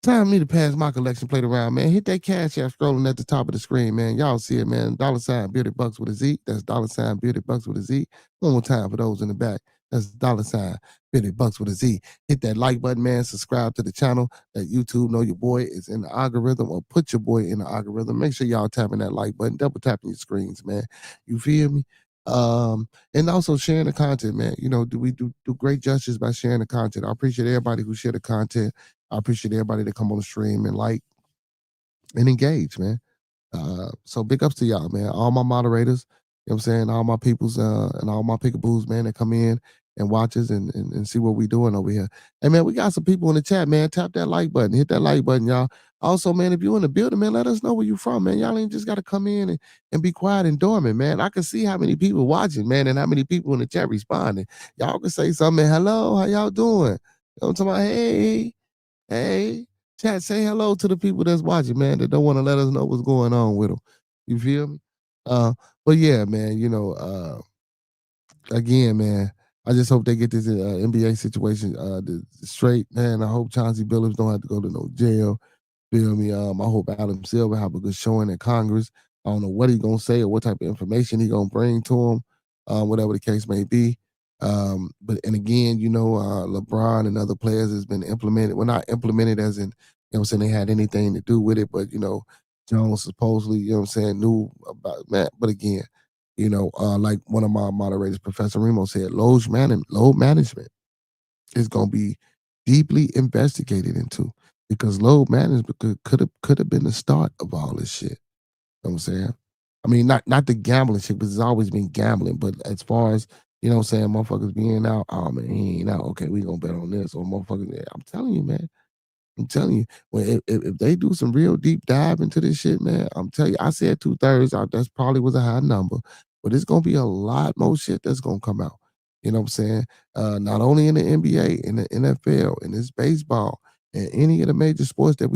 time for me to pass my collection plate around, man. Hit that cash app scrolling at the top of the screen, man. Y'all see it, man. $ Bearded Bucks with a Z. That's $ Bearded Bucks with a Z. One more time for those in the back. That's $ Bearded Bucks with a Z. Hit that like button, man. Subscribe to the channel. Let YouTube know your boy is in the algorithm, or put your boy in the algorithm. Make sure y'all tapping that like button, double tapping your screens, man. You feel me? And also sharing the content, man. You know, we do great justice by sharing the content. I appreciate everybody who share the content. I appreciate everybody that come on the stream and like and engage, man. So big ups to y'all, man. All my moderators, you know what I'm saying? All my peoples and all my pickaboos, man, that come in and watch us and see what we doing over here. Hey, man, we got some people in the chat, man. Tap that like button. Hit that like button, y'all. Also, man, if you in the building, man, let us know where you from, man. Y'all ain't just got to come in and be quiet and dormant, man. I can see how many people watching, man, and how many people in the chat responding. Y'all can say something. Hello, how y'all doing? You know what I'm talking about? Hey, chat, say hello to the people that's watching, man, that don't want to let us know what's going on with them. You feel me? But yeah, man, again, man, I just hope they get this NBA situation straight, man. I hope Chauncey Billups don't have to go to no jail. Feel me? I hope Adam Silver have a good showing in Congress. I don't know what he's gonna say or what type of information he gonna bring to him, whatever the case may be. But and again, LeBron and other players has been implemented. Well, not implemented as in, I'm saying they had anything to do with it, but Jones supposedly, I'm saying, knew about that. But again, like one of my moderators, Professor Remo said, load management is gonna be deeply investigated into, because load management could have been the start of all this shit. You know what I'm saying? I mean, not the gambling shit, because it's always been gambling. But as far as, what I'm saying, motherfuckers being out, oh man, he ain't out. Okay, we gonna bet on this. Or motherfuckers, yeah, I'm telling you, man. I'm telling you, if they do some real deep dive into this shit, man, I'm telling you, I said 2/3. That's probably was a high number, but it's gonna be a lot more shit that's gonna come out. You know what I'm saying? Not only in the NBA, in the NFL, in this baseball, and any of the major sports that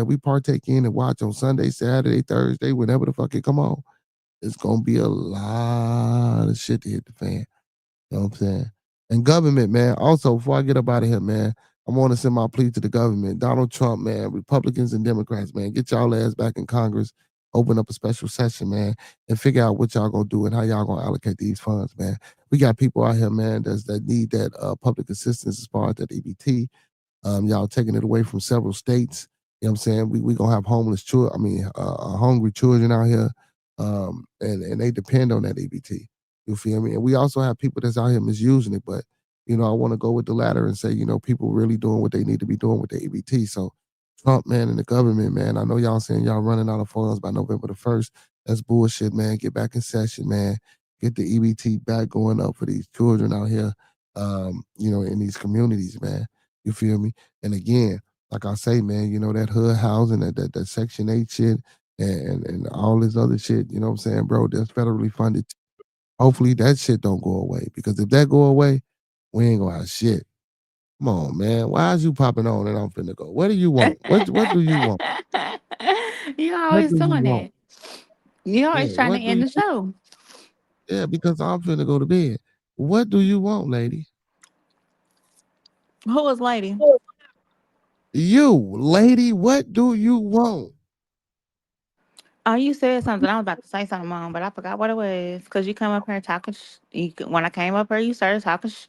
we partake in and watch on Sunday, Saturday, Thursday, whenever the fuck it come on, it's gonna be a lot of shit to hit the fan. You know what I'm saying? And government, man. Also, before I get up out of here, man, I want to send my plea to the government. Donald Trump, man, Republicans and Democrats, man, get y'all ass back in Congress, open up a special session, man, and figure out what y'all gonna do and how y'all gonna allocate these funds, man. We got people out here, man, that need that public assistance as far as that EBT. Y'all taking it away from several states. You know what I'm saying? We gonna have homeless children. I mean, hungry children out here, and they depend on that EBT. You feel me? And we also have people that's out here misusing it. But I want to go with the latter and say, people really doing what they need to be doing with the EBT. So Trump, man, and the government, man, I know y'all saying y'all running out of funds by November the 1st. That's bullshit, man. Get back in session, man. Get the EBT back going up for these children out here, in these communities, man. You feel me? And again, like I say, man, that hood housing, that Section 8 shit, and all this other shit, you know what I'm saying, bro, that's federally funded. Hopefully that shit don't go away. Because if that go away, we ain't gonna have shit. Come on, man. Why is you popping on and I'm finna go? What do you want? What do you want? You What always do you doing want? that. You always Yeah, trying to what do end you the show. Yeah, because I'm finna go to bed. What do you want, lady? Who was lady? You, lady, what do you want? Oh, you said something. I was about to say something, Mom, but I forgot what it was. Because you come up here talking. When I came up here, you started talking. So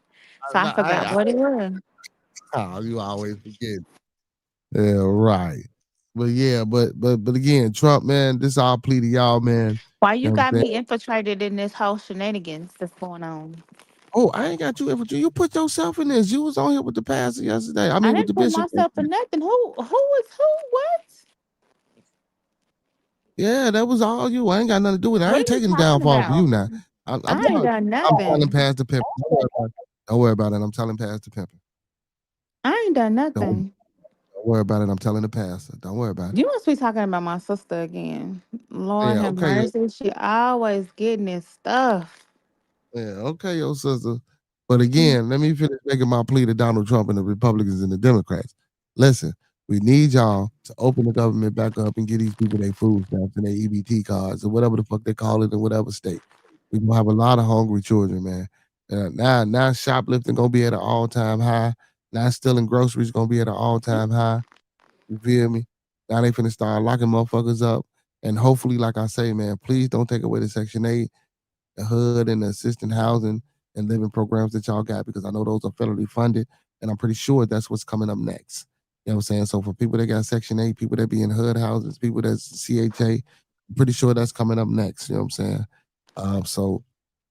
I forgot I, what it was. you always forget. Yeah, right. But yeah, but again, Trump, man, this all plea to y'all, man. Why you You know what got I'm me saying? infiltrated in this whole shenanigans that's going on? Oh, I ain't got you infiltrated. You put yourself in this. You was on here with the pastor yesterday. I I mean with the didn't put bishop myself in yesterday. nothing. Who was who? What? Yeah, that was all you. I ain't got nothing to do with it. I What ain't are you taking the talking downfall for you about? now. I ain't done I'm telling nothing. Pastor Pimpin. Don't worry about it. I'm telling Pastor Pimpin. I ain't done Don't, nothing. don't worry about it. I'm telling the pastor. Don't worry about it. You must be talking about my sister again. Lord Yeah, have okay, mercy. She always getting this stuff. yeah, okay, yo, sister. But again, let me finish making my plea to Donald Trump and the Republicans and the Democrats. Listen, we need y'all to open the government back up and get these people their food stamps and their EBT cards or whatever the fuck they call it in whatever state. We gonna have a lot of hungry children, man. Now shoplifting gonna be at an all time high. Now stealing groceries gonna be at an all time high. You feel me? Now they finna start locking motherfuckers up. And hopefully, like I say, man, please don't take away the Section 8, the HUD, and the assistant housing and living programs that y'all got, because I know those are federally funded, and I'm pretty sure that's what's coming up next. You know what I'm saying? So for people that got Section 8, people that be in HUD houses, people that's CHA, I'm pretty sure that's coming up next. You know what I'm saying? So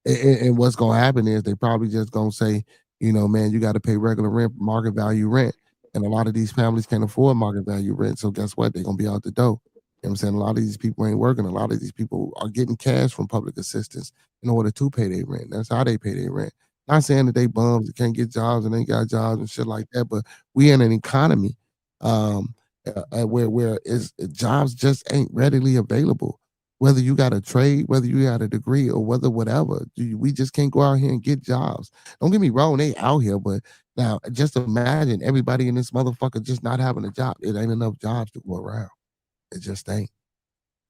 and what's gonna happen is they probably just gonna say, man, you got to pay regular rent, market value rent, and a lot of these families can't afford market value rent. So guess what? They're gonna be out the door. You know what I'm saying? A lot of these people ain't working. A lot of these people are getting cash from public assistance in order to pay their rent. That's how they pay their rent. Not saying that they bums that can't get jobs and ain't got jobs and shit like that, but we in an economy um, where jobs just ain't readily available, whether you got a trade, whether you got a degree, or whether whatever. We just can't go out here and get jobs. Don't get me wrong, they out here, but now just imagine everybody in this motherfucker just not having a job. It ain't enough jobs to go around. It just ain't.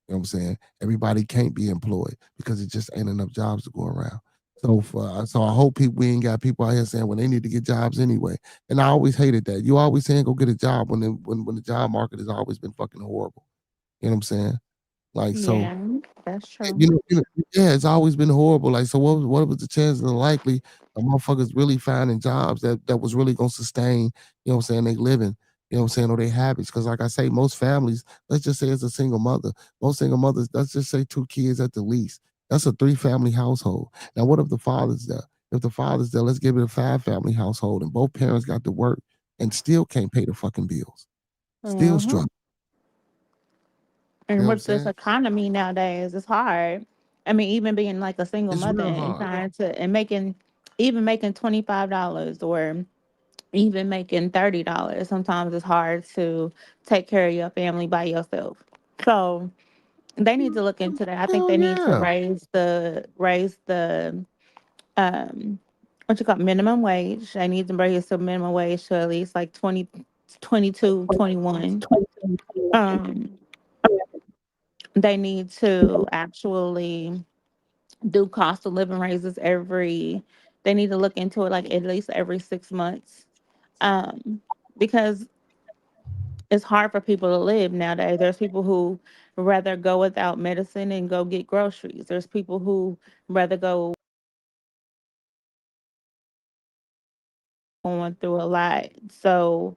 You know what I'm saying? Everybody can't be employed because it just ain't enough jobs to go around. So I hope we ain't got people out here saying, well, they need to get jobs anyway. And I always hated that. You always saying go get a job when the job market has always been fucking horrible. You know what I'm saying? Like so Yeah, that's true. yeah, it's always been horrible. Like, so what was the chances and likely of motherfuckers really finding jobs that was really gonna sustain, what I'm saying, they living, what I'm saying, or they habits. Cause like I say, most families, let's just say it's a single mother. Most single mothers, let's just say 2 kids at the least. That's a 3-family household. Now, what if the father's there? If the father's there, let's give it a 5-family household and both parents got to work and still can't pay the fucking bills. Still Hmm. struggle. You And know what I'm with this saying? economy nowadays, it's hard. I mean, even being like a single It's mother real and hard. trying to and making even making $25 or even making $30, sometimes it's hard to take care of your family by yourself. So they need to look into that. I think Hell they need to yeah. raise the what you call minimum wage. They need to raise the minimum wage to at least like 20, 22, 21. Um, they need to actually do cost of living raises they need to look into it like at least every 6 months. Um, because it's hard for people to live nowadays. There's people who rather go without medicine and go get groceries. There's people who rather go going through a lot. So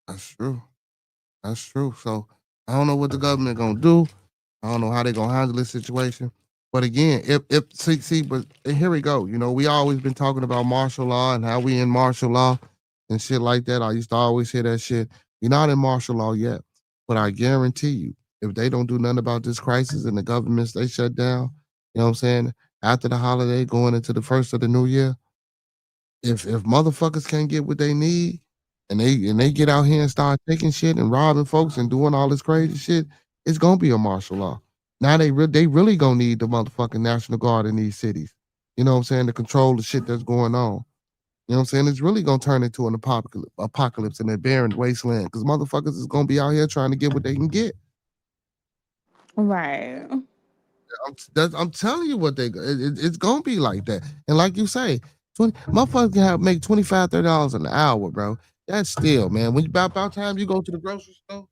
That's true. That's true. So I don't know what the government gonna do. I don't know how they gonna handle this situation. But again, if see, but here we go. We always been talking about martial law and how we in martial law and shit like that. I used to always hear that shit. We're not in martial law yet, but I guarantee you, if they don't do nothing about this crisis and the governments they shut down, you know what I'm saying? After the holiday, going into the first of the new year, if motherfuckers can't get what they need and they get out here and start taking shit and robbing folks and doing all this crazy shit, It's gonna be a martial law. Now they really gonna need the motherfucking National Guard in these cities. You know what I'm saying? To control the shit that's going on. You know what I'm saying? It's really gonna turn into an apocalypse in a barren wasteland because motherfuckers is gonna be out here trying to get what they can get. Right. I'm telling you what it's gonna be like that. And like you say, 20 motherfuckers can make $25, $30 an hour, bro. That's still, man. When you about time you go to the grocery store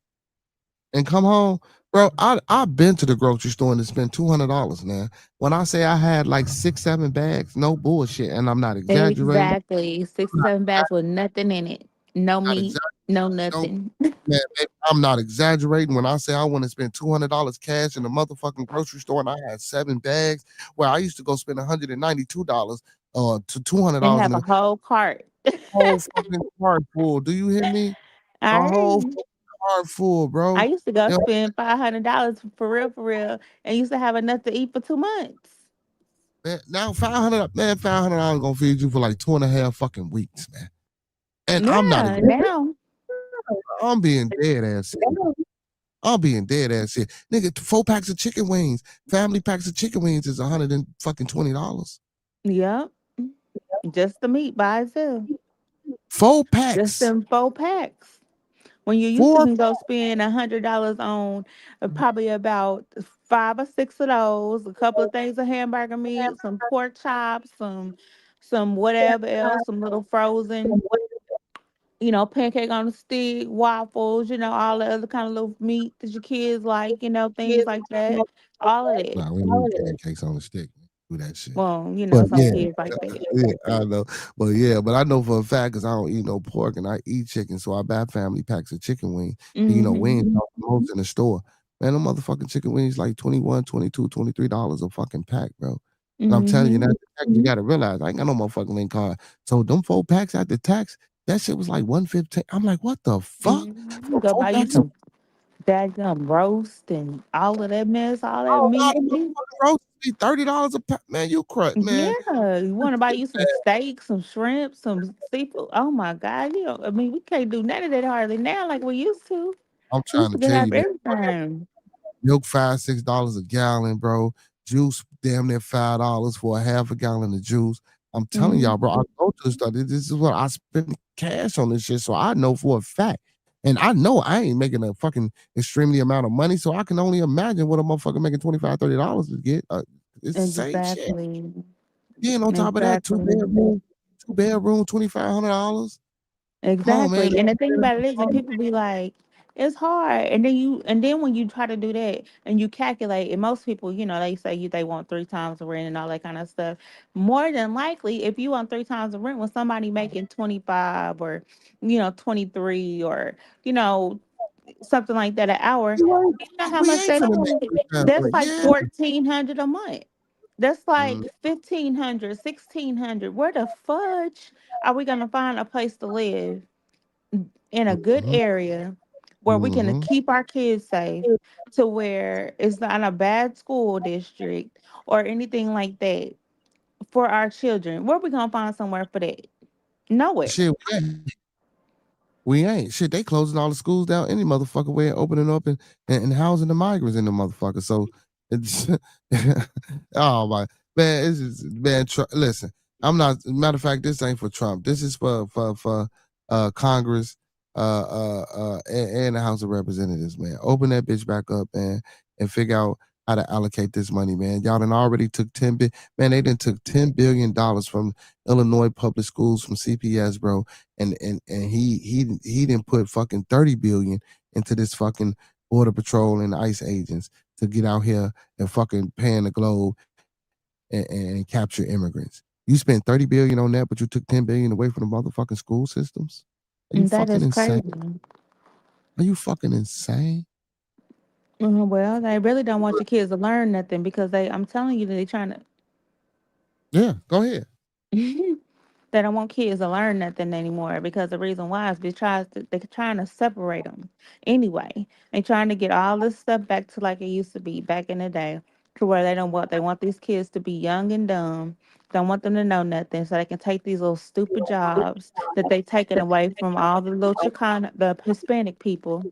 and come home, bro. I've been to the grocery store and spent $200 now. When I say I had like 6, 7 bags, no bullshit, and I'm not exaggerating. Exactly. 6 or 7 bags with nothing in it. No Not meat, exaggerating. no No, nothing. man, baby, I'm not exaggerating when I say I want to spend $200 cash in the motherfucking grocery store and I had 7 bags. Where I used to go spend $192 to And $200 have in a a whole cart. whole fucking cart full. Do you hear me? A All whole right. fucking cart full, I bro. used to go You know, spend $500 for real, and used to have enough to eat for 2 months. man, now 500, man, $500 gonna feed you for like 2.5 fucking weeks, man. And I'm not Yeah, now. I'm being dead ass serious. I'm being dead ass serious. Nigga, 4 packs of chicken wings, family packs of chicken wings is $120. Yep. Just the meat by itself. Four Just packs. them 4 packs. When you used to Four. can go spend $100 on probably about 5 or 6 of those, a couple of things of hamburger meat, some pork chops, some whatever else, some little frozen, pancake on the stick, waffles, all the other kind of little meat that your kids like, things like that. All of that. Nah, we need pancakes on the stick. Do that shit. Well, But some yeah, kids like that. yeah, I know. But I know for a fact because I don't eat no pork and I eat chicken, so I buy family packs of chicken wings. And Hmm. wings cost the most in the store. Man, them motherfucking chicken wings like 21, 22, $23 a fucking pack, bro. And I'm telling you, Hmm. that you gotta realize I ain't got no motherfucking link card. So them 4 packs after tax, that shit was like 115. I'm like, what the fuck? Hmm. For Go four buy you packs of some dadgum roast and all of that mess, all that oh meat. no, them motherfucking roasts be $30 a pack. Man, you crud, man. Yeah, you want to buy you some steak, some shrimp, some seafood. Oh my God, I mean, we can't do none of that hardly now like we used to. I'm We trying used to to tell have you, man. everything. Milk $5, $6 a gallon, bro. Juice damn near $5 for a half a gallon of juice. I'm telling y'all, bro. I Mhm. go to the store. This is what I spend cash on this shit, so I know for a fact. And I know I ain't making a fucking extremely amount of money, so I can only imagine what a motherfucker making $25, $30 to get. It's the same shit. Exactly. Then on top of that, Exactly. two bedroom, $2,500. Come on, man. Exactly. And the thing about it is that people be like, it's hard. And then when you try to do that and you calculate, and most people, they say they want 3 times the rent and all that kind of stuff. More than likely, if you want 3 times the rent when somebody making 25 or 23 or, you know, something like that an hour, You you know how we much ain't finna make that's like yeah. 1,400 a month. That's Mm, like 1,500, 1,600. Where the fudge are we gonna find a place to live in a good mhm, area where we can mhm. keep our kids safe, to where it's not a bad school district or anything like that for our children? Where we gonna find somewhere for that? Nowhere. Shit, we ain't. Shit, they closing all the schools down any motherfucker way and opening up and housing the migrants in the motherfucker. So it's oh my man, it's just, man. Listen, I'm not. Matter of fact, this ain't for Trump. This is for Congress, and the House of Representatives. Man, open that bitch back up, man, and figure out how to allocate this money, man. Y'all done already took man. They done took $10 billion from Illinois public schools from CPS, bro, and he didn't put fucking 30 billion into this fucking border patrol and ICE agents to get out here and fucking pan the globe and capture immigrants. You spent 30 billion on that, but you took 10 billion away from the motherfucking school systems. Are you And that fucking is insane? crazy. Are you fucking insane? Well, they really don't want your kids to learn nothing because I'm telling you that they're trying to. Yeah, go ahead. They don't want kids to learn nothing anymore because the reason why is they're trying to separate them anyway. They're trying to get all this stuff back to like it used to be back in the day, to where they want these kids to be young and dumb. Don't want them to know nothing, so they can take these little stupid jobs that they taken away from all the little Chicano, the Hispanic people,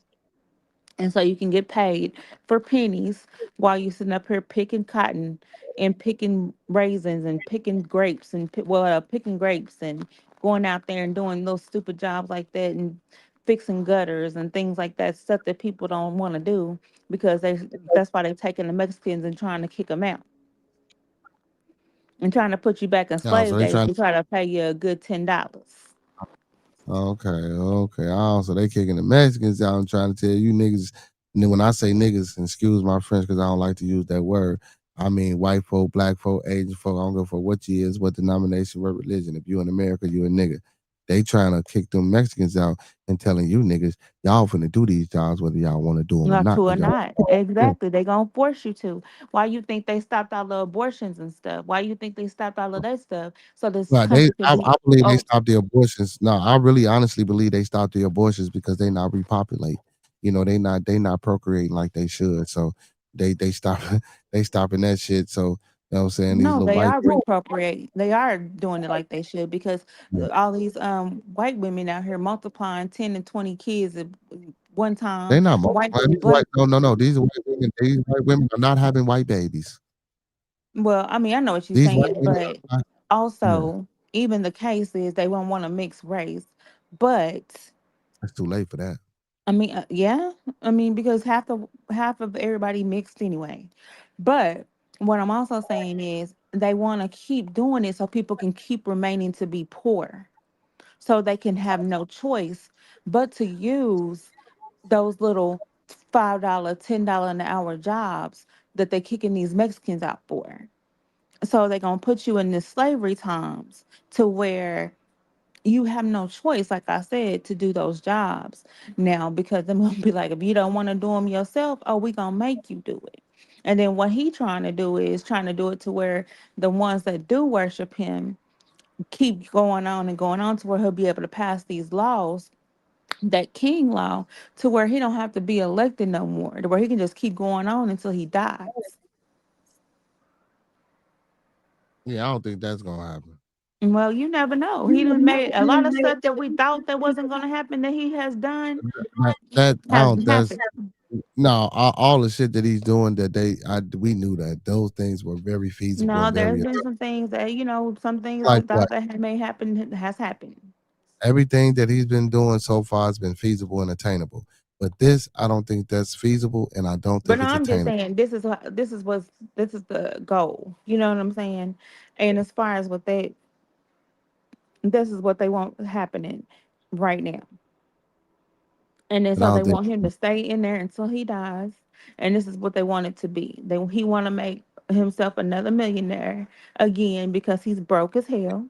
And so you can get paid for pennies while you sitting up here picking cotton and picking raisins and picking grapes and picking grapes and going out there and doing those stupid jobs like that and fixing gutters and things like that, stuff that people don't want to do because that's why they're taking the Mexicans and trying to kick them out and trying to put you back in Oh, so slave they days trying. to try to pay you a good $10. Okay, okay. Oh, so they kicking the Mexicans out and trying to tell you niggas. And then when I say niggas, and excuse my French because I don't like to use that word. I mean white folk, black folk, Asian folk. I don't go for what you is, what denomination, what religion. If you in America, you a nigga. They trying to kick them Mexicans out and telling you niggas y'all finna do these jobs whether y'all want to do them or Not not to or because y'all. not. Exactly. They gonna force you to. Why you think they stopped all the abortions and stuff? Why you think they stopped all of that stuff? So this Right, country can I be believe they oh stopped the abortions. No, I really honestly believe they stopped the abortions because they not repopulate. You know, they not procreating like they should. So they stop they stopping that shit. So you know what I'm saying these no, little they white are reappropriate. They are doing it like they should because all these white women out here multiplying 10 and 20 kids at one they time. not White multiplying. These black white no these white women are not having white babies. well, I mean, I know what you're These white saying, women but are not, yeah, also even the case is they won't want to mix race. But it's too late for that. I mean, yeah. I mean, because half of everybody mixed anyway. But what I'm also saying is they want to keep doing it so people can keep remaining to be poor, so they can have no choice but to use those little $5, $10 an hour jobs that they kicking these Mexicans out for. So they're gonna put you in this slavery times to where you have no choice, like I said, to do those jobs now because they're gonna be like, if you don't want to do them yourself, oh, we gonna make you do it. And then what he trying to do is trying to do it to where the ones that do worship him keep going on and going on to where he'll be able to pass these laws, that king law, to where he don't have to be elected no more, to where he can just keep going on until he dies. Yeah, I don't think that's gonna happen. Well, you never know. He done made a lot of stuff that we thought that wasn't gonna happen that he has done That I has don't. That's happened. no all the shit that he's doing that we knew that those things were very feasible No, and there's very been some things that, some things that we like thought what that may happen has happened. everything that he's been doing so far has been feasible and attainable. But this, I don't think that's feasible, and I don't But think no, it's I'm just attainable. saying this is the goal. You know what I'm saying? And as far as what this is what they want happening right now. And then But I so they don't think want him to stay in there until he dies. And this is what they want it to be. He want to make himself another millionaire again because he's broke as hell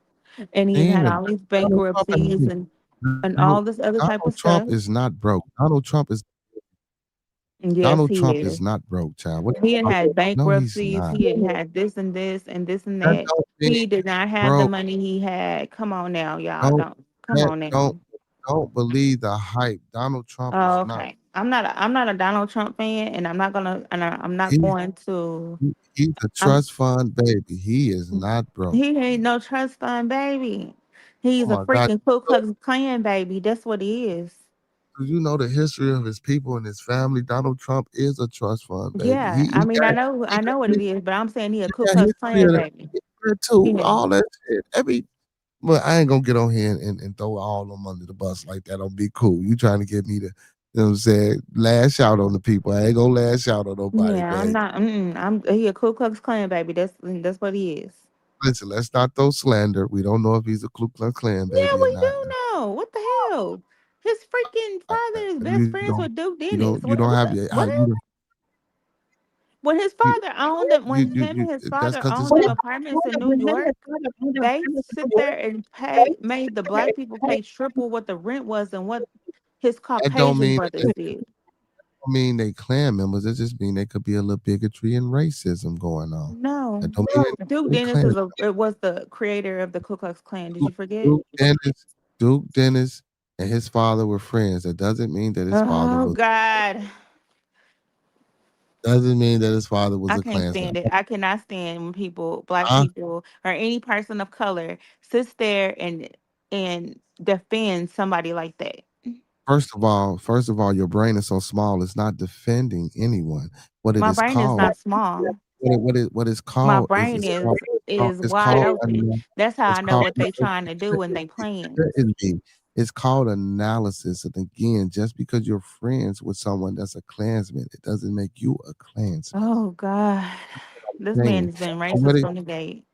and he he's ain't had a all these Donald Trump. bankruptcies and Donald, all this other type of Donald Trump stuff. is not broke. Yes, Donald he Trump is. is not broke, child. What He had had no, he's bankruptcies. not. He had had this and this and this and That that. don't mean He did not have the broke. money he had. Come on now, y'all. Don't Don't come that on now. don't believe the hype. Donald Trump is Oh, not. okay. I'm not a Donald Trump fan, and I'm not He, going to. he's a I'm trust fund baby. He is not broke. he ain't no trust fund baby. Oh He's a my God. freaking Ku Klux Klan baby. That's what he is. Do you know the history of his people and his family? Donald Trump is a trust fund baby. Yeah, I mean He I know what got, it is, but I'm saying he a he Ku got Klux history Klan of baby. that too. Yeah. All that shit. But I ain't gonna get on here and throw all of them under the bus like that. I'll be cool. You trying to get me to, you know what I'm saying, lash out on the people. I ain't gonna lash out on nobody, Yeah, I'm man. not. I'm he a Ku Klux Klan baby. That's what he is. Listen, let's not throw slander. We don't know if he's a Ku Klux Klan Yeah, baby or we not. do know. What the hell? His freaking father is best You friends don't, with Duke you don't, Dennis. you don't What have the your, what? When his you, father owned them, when him you and his that's father because it's owned them apartments in New York, they sit there and made the black people pay triple what the rent was and what his that don't Caucasian mean brothers did. they clan members. It just mean they could be a little bigotry and racism going on. That No, don't mean Duke they Dennis clan. was the creator of the Ku Klux Klan. Did Duke, you forget? Duke Dennis, Duke Dennis, and his father were friends. That doesn't mean that his father Oh was. God. Doesn't mean that his father was I a can't Klansman. stand it. I cannot stand when black Huh? people, or any person of color, sits there and defends somebody like that. First of all, your brain is so small, it's not defending anyone. What it My is brain is called, not small. what it's My called is brain is it's wide called open. That's how it's I know called what they trying to do and they plans. shouldn't be. It's called analysis. And again, just because you're friends with someone that's a Klansman, it doesn't make you a Klansman. Oh God. This man Saying has been I'm racist ready. from the gate.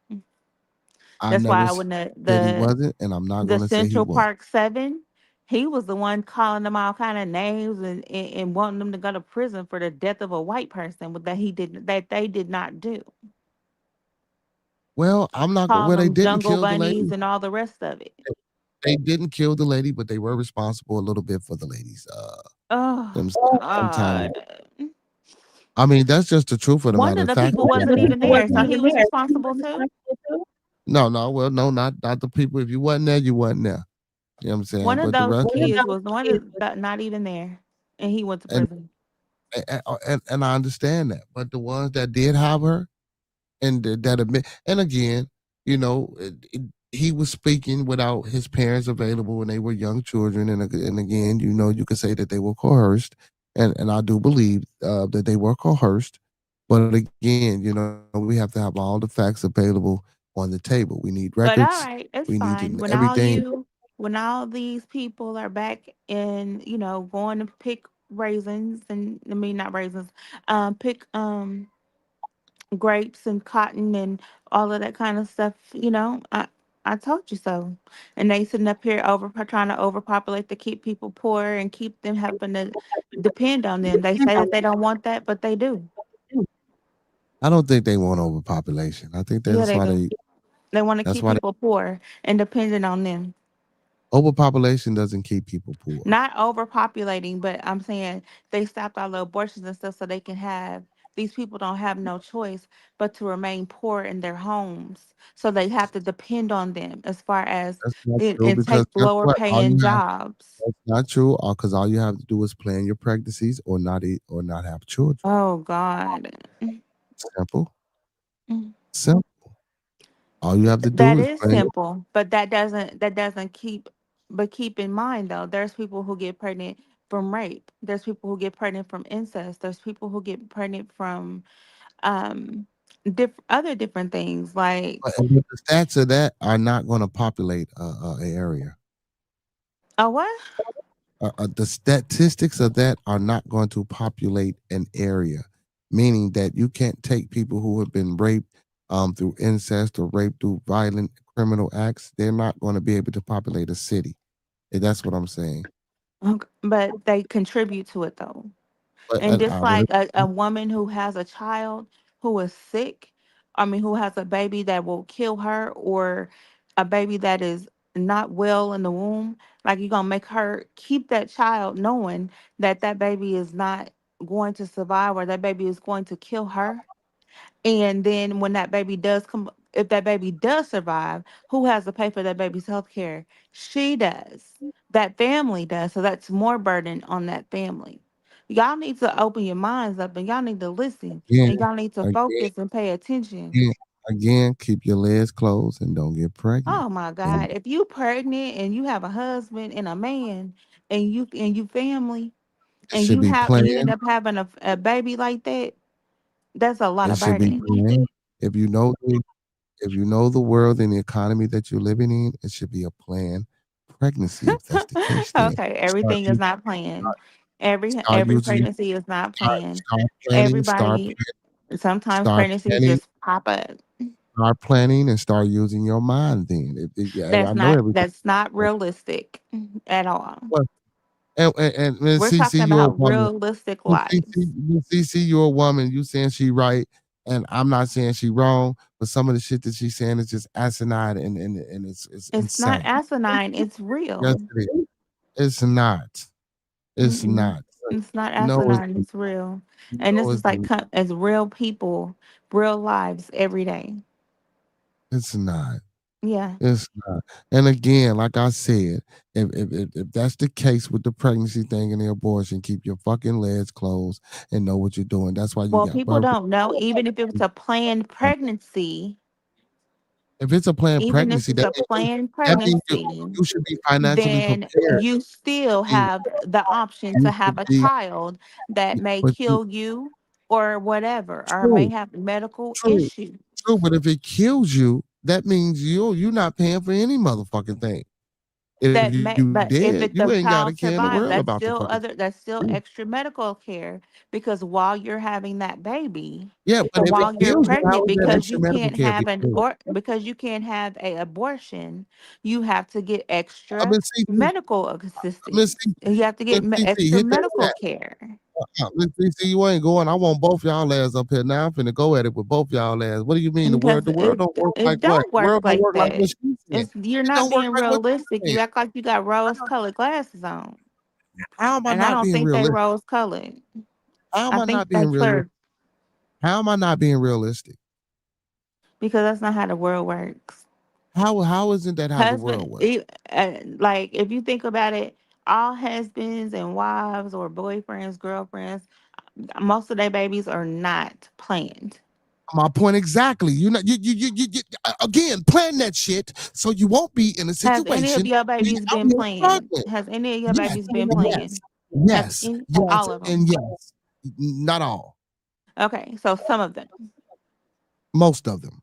I That's never why I wouldn't said he wasn't, and I'm not the going to say he Central was. Park Seven, he was the one calling them all kind of names and wanting them to go to prison for the death of a white person that they did not do. Well, I'm not. Calling Well, they them didn't jungle kill the bunnies lady. and all the rest of it. They didn't kill the lady, but they were responsible a little bit for the lady's Oh them sometime. God. I mean, that's just the truth of the One matter. of The the fact people is wasn't that even there, so he was responsible too. no, no, well, no, not the people. If you wasn't there, you wasn't there. You know what I'm saying? One of But the those rest of kids was the one that not even there, and he went to and prison. and I understand that. But the ones that did have her and that admit, and again, he was speaking without his parents available when they were young children, and again, you could say that they were coerced, and I do believe that they were coerced. But again, we have to have all the facts available on the table. We need But records. all right, We it's need to fine. everything. When all these people are back and going to pick raisins and I mean not raisins, pick grapes and cotton and all of that kind of stuff. I told you so. And they sitting up here trying to overpopulate to keep people poor and keep them having to depend on them. They say that they don't want that, but they do. I don't think they want overpopulation. I think Yeah, that's they why do. they They want to that's keep why people poor and dependent on them. overpopulation doesn't keep people poor. Not overpopulating, but I'm saying they stopped all the abortions and stuff so they can have these people don't have no choice but to remain poor in their homes. So they have to depend on them as far as That's not it true and because take guess lower what? All paying you have jobs. That's not true. Because all you have to do is plan your pregnancies or not eat or not have children. Oh God. Simple, Mm. simple. All you have to do That is is plan. simple, but that doesn't keep in mind though. There's people who get pregnant from rape. There's people who get pregnant from incest. There's people who get pregnant from um other different things like But the stats of that are not going to populate an area. oh what. The statistics of that are not going to populate an area, meaning that you can't take people who have been raped through incest or raped through violent criminal acts. They're not going to be able to populate a city. That's what I'm saying. Okay, but they contribute to it though. But And just I would like a woman who has a child who is sick, I mean, who has a baby that will kill her, or a baby that is not well in the womb, like you're going to make her keep that child knowing that that baby is not going to survive or that baby is going to kill her. And then when that baby does come, if that baby does survive, who has to pay for that baby's health care? She does. That family does. So that's more burden on that family. Y'all need to open your minds up and y'all need to listen again, and y'all need to again, focus and pay attention. again, again, keep your legs closed and don't get pregnant. Oh my And God. If you pregnant and you have a husband and a man and you family it and should be you end planned. up having a baby like that, that's a lot It of should be burden. planned. If you know the if you know the world and the economy that you're living in, it should be a planned pregnancy. If that's the case, then Okay, start everything is using not planned. Every start every using your pregnancy is not start planned. start planning, Everybody sometimes start pregnancies planning, just pop up. start planning, and start using your mind. Then, yeah, I That's know not everything. that's not realistic at all. Well, and We're talking CC, you're a about woman. realistic Well, lives. CC, you're a woman. You saying she right, and I'm not saying she wrong. But some of the shit that she's saying is just asinine and it's It's not insane. asinine, it's Yes, real. it is. It's not. It's Mm-mm. not. It's not You know it's asinine, it's real. you And know this is it's like as real people, real lives every day. it's not. Yeah. It's not. And again, like I said, if that's the case with the pregnancy thing and the abortion, keep your fucking legs closed and know what you're doing. That's why you Well, got people birth. don't know, even if it was a planned pregnancy. If it's a planned Even if pregnancy, it's a planned that means pregnancy, you should be financially then prepared. you still You have the option you to have should a be, child that may but you, kill you or whatever, or may true, have medical true, issues true. But if it kills you, that means you're not paying for any motherfucking thing. If that you may, but dead, if you it, the ain't got a child care in the world survives, about the fucking that's still thing. extra medical care, because while you're having that baby, Yeah, but or if it while you're kills you, how pregnant, is that extra medical care being doing? because you can't have a abortion, you have to get I extra mean, CC, medical Miss assistance. CC, You have to get Miss CC, extra hit that medical chat. care. Miss CC, you ain't going. I want both y'all ass up here now. I'm finna go at it with both y'all ass. What do you mean the world? Because The world don't work like it what? don't The work world don't like work like what that. she said. You're It not don't work being like what you realistic. You said. act like you got rose colored glasses on, How am I and I not don't being think they realistic? rose colored. How am I I think not being that's realistic? clear, How am I not being realistic? because that's not how the world works. How isn't that how the Husband, world works? like if you think about it, all husbands and wives or boyfriends, girlfriends, most of their babies are not planned. My point exactly. You know, again, plan that shit so you won't be in a Has any of situation your where you're babies out been here planned? struggling. Has any of your Yes, babies been yes, planned? Has yes, any? yes, All of and them. yes. Not all. Okay, so some of them. Most of them.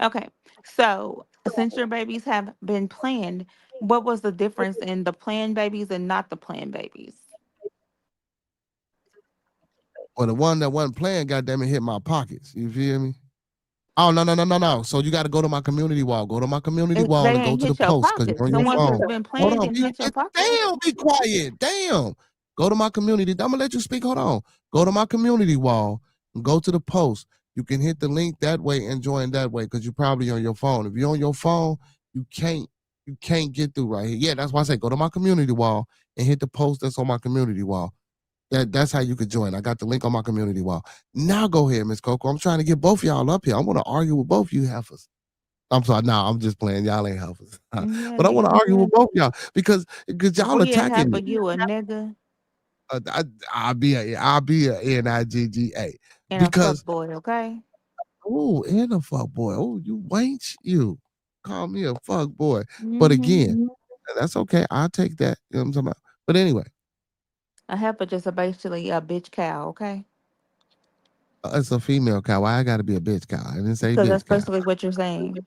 Okay, so since your babies have been planned, what was the difference in the planned babies and not the planned babies? Or the one that wasn't playing, goddamn it, hit my pockets. You feel me? Oh no, no, no, no, no. So you got to go to my community wall. Go to my community wall They and go ain't to the hit your post because pockets. you're on The your ones that's phone. been Hold planned on. didn't hit your pockets. Damn, be quiet. Damn. Go to my community. I'm gonna let you speak. Hold on. Go to my community wall and go to the post. You can hit the link that way and join that way because you're probably on your phone. If you're on your phone, you can't get through right here. Yeah, that's why I say go to my community wall and hit the post that's on my community wall. That's how you could join. I got the link on my community wall. Now go ahead, Miss Coco. I'm trying to get both y'all up here. I want to argue with both you heifers. I'm sorry. No, I'm just playing. Y'all ain't heifers. Yeah, But I want to you. argue with both y'all because y'all We ain't attacking half me. of you a nigga I'll be a Nigga and a fuck because boy, okay? and a fuck boy. Oh, you wench, you call me a fuck boy. But Mm-hmm. again, that's okay. I'll take that. You know what I'm talking about? But anyway, A heifer just basically a bitch cow, okay? it's a female cow. Why I got to be a bitch cow? I didn't say Because that's bitch cow. basically what you're saying.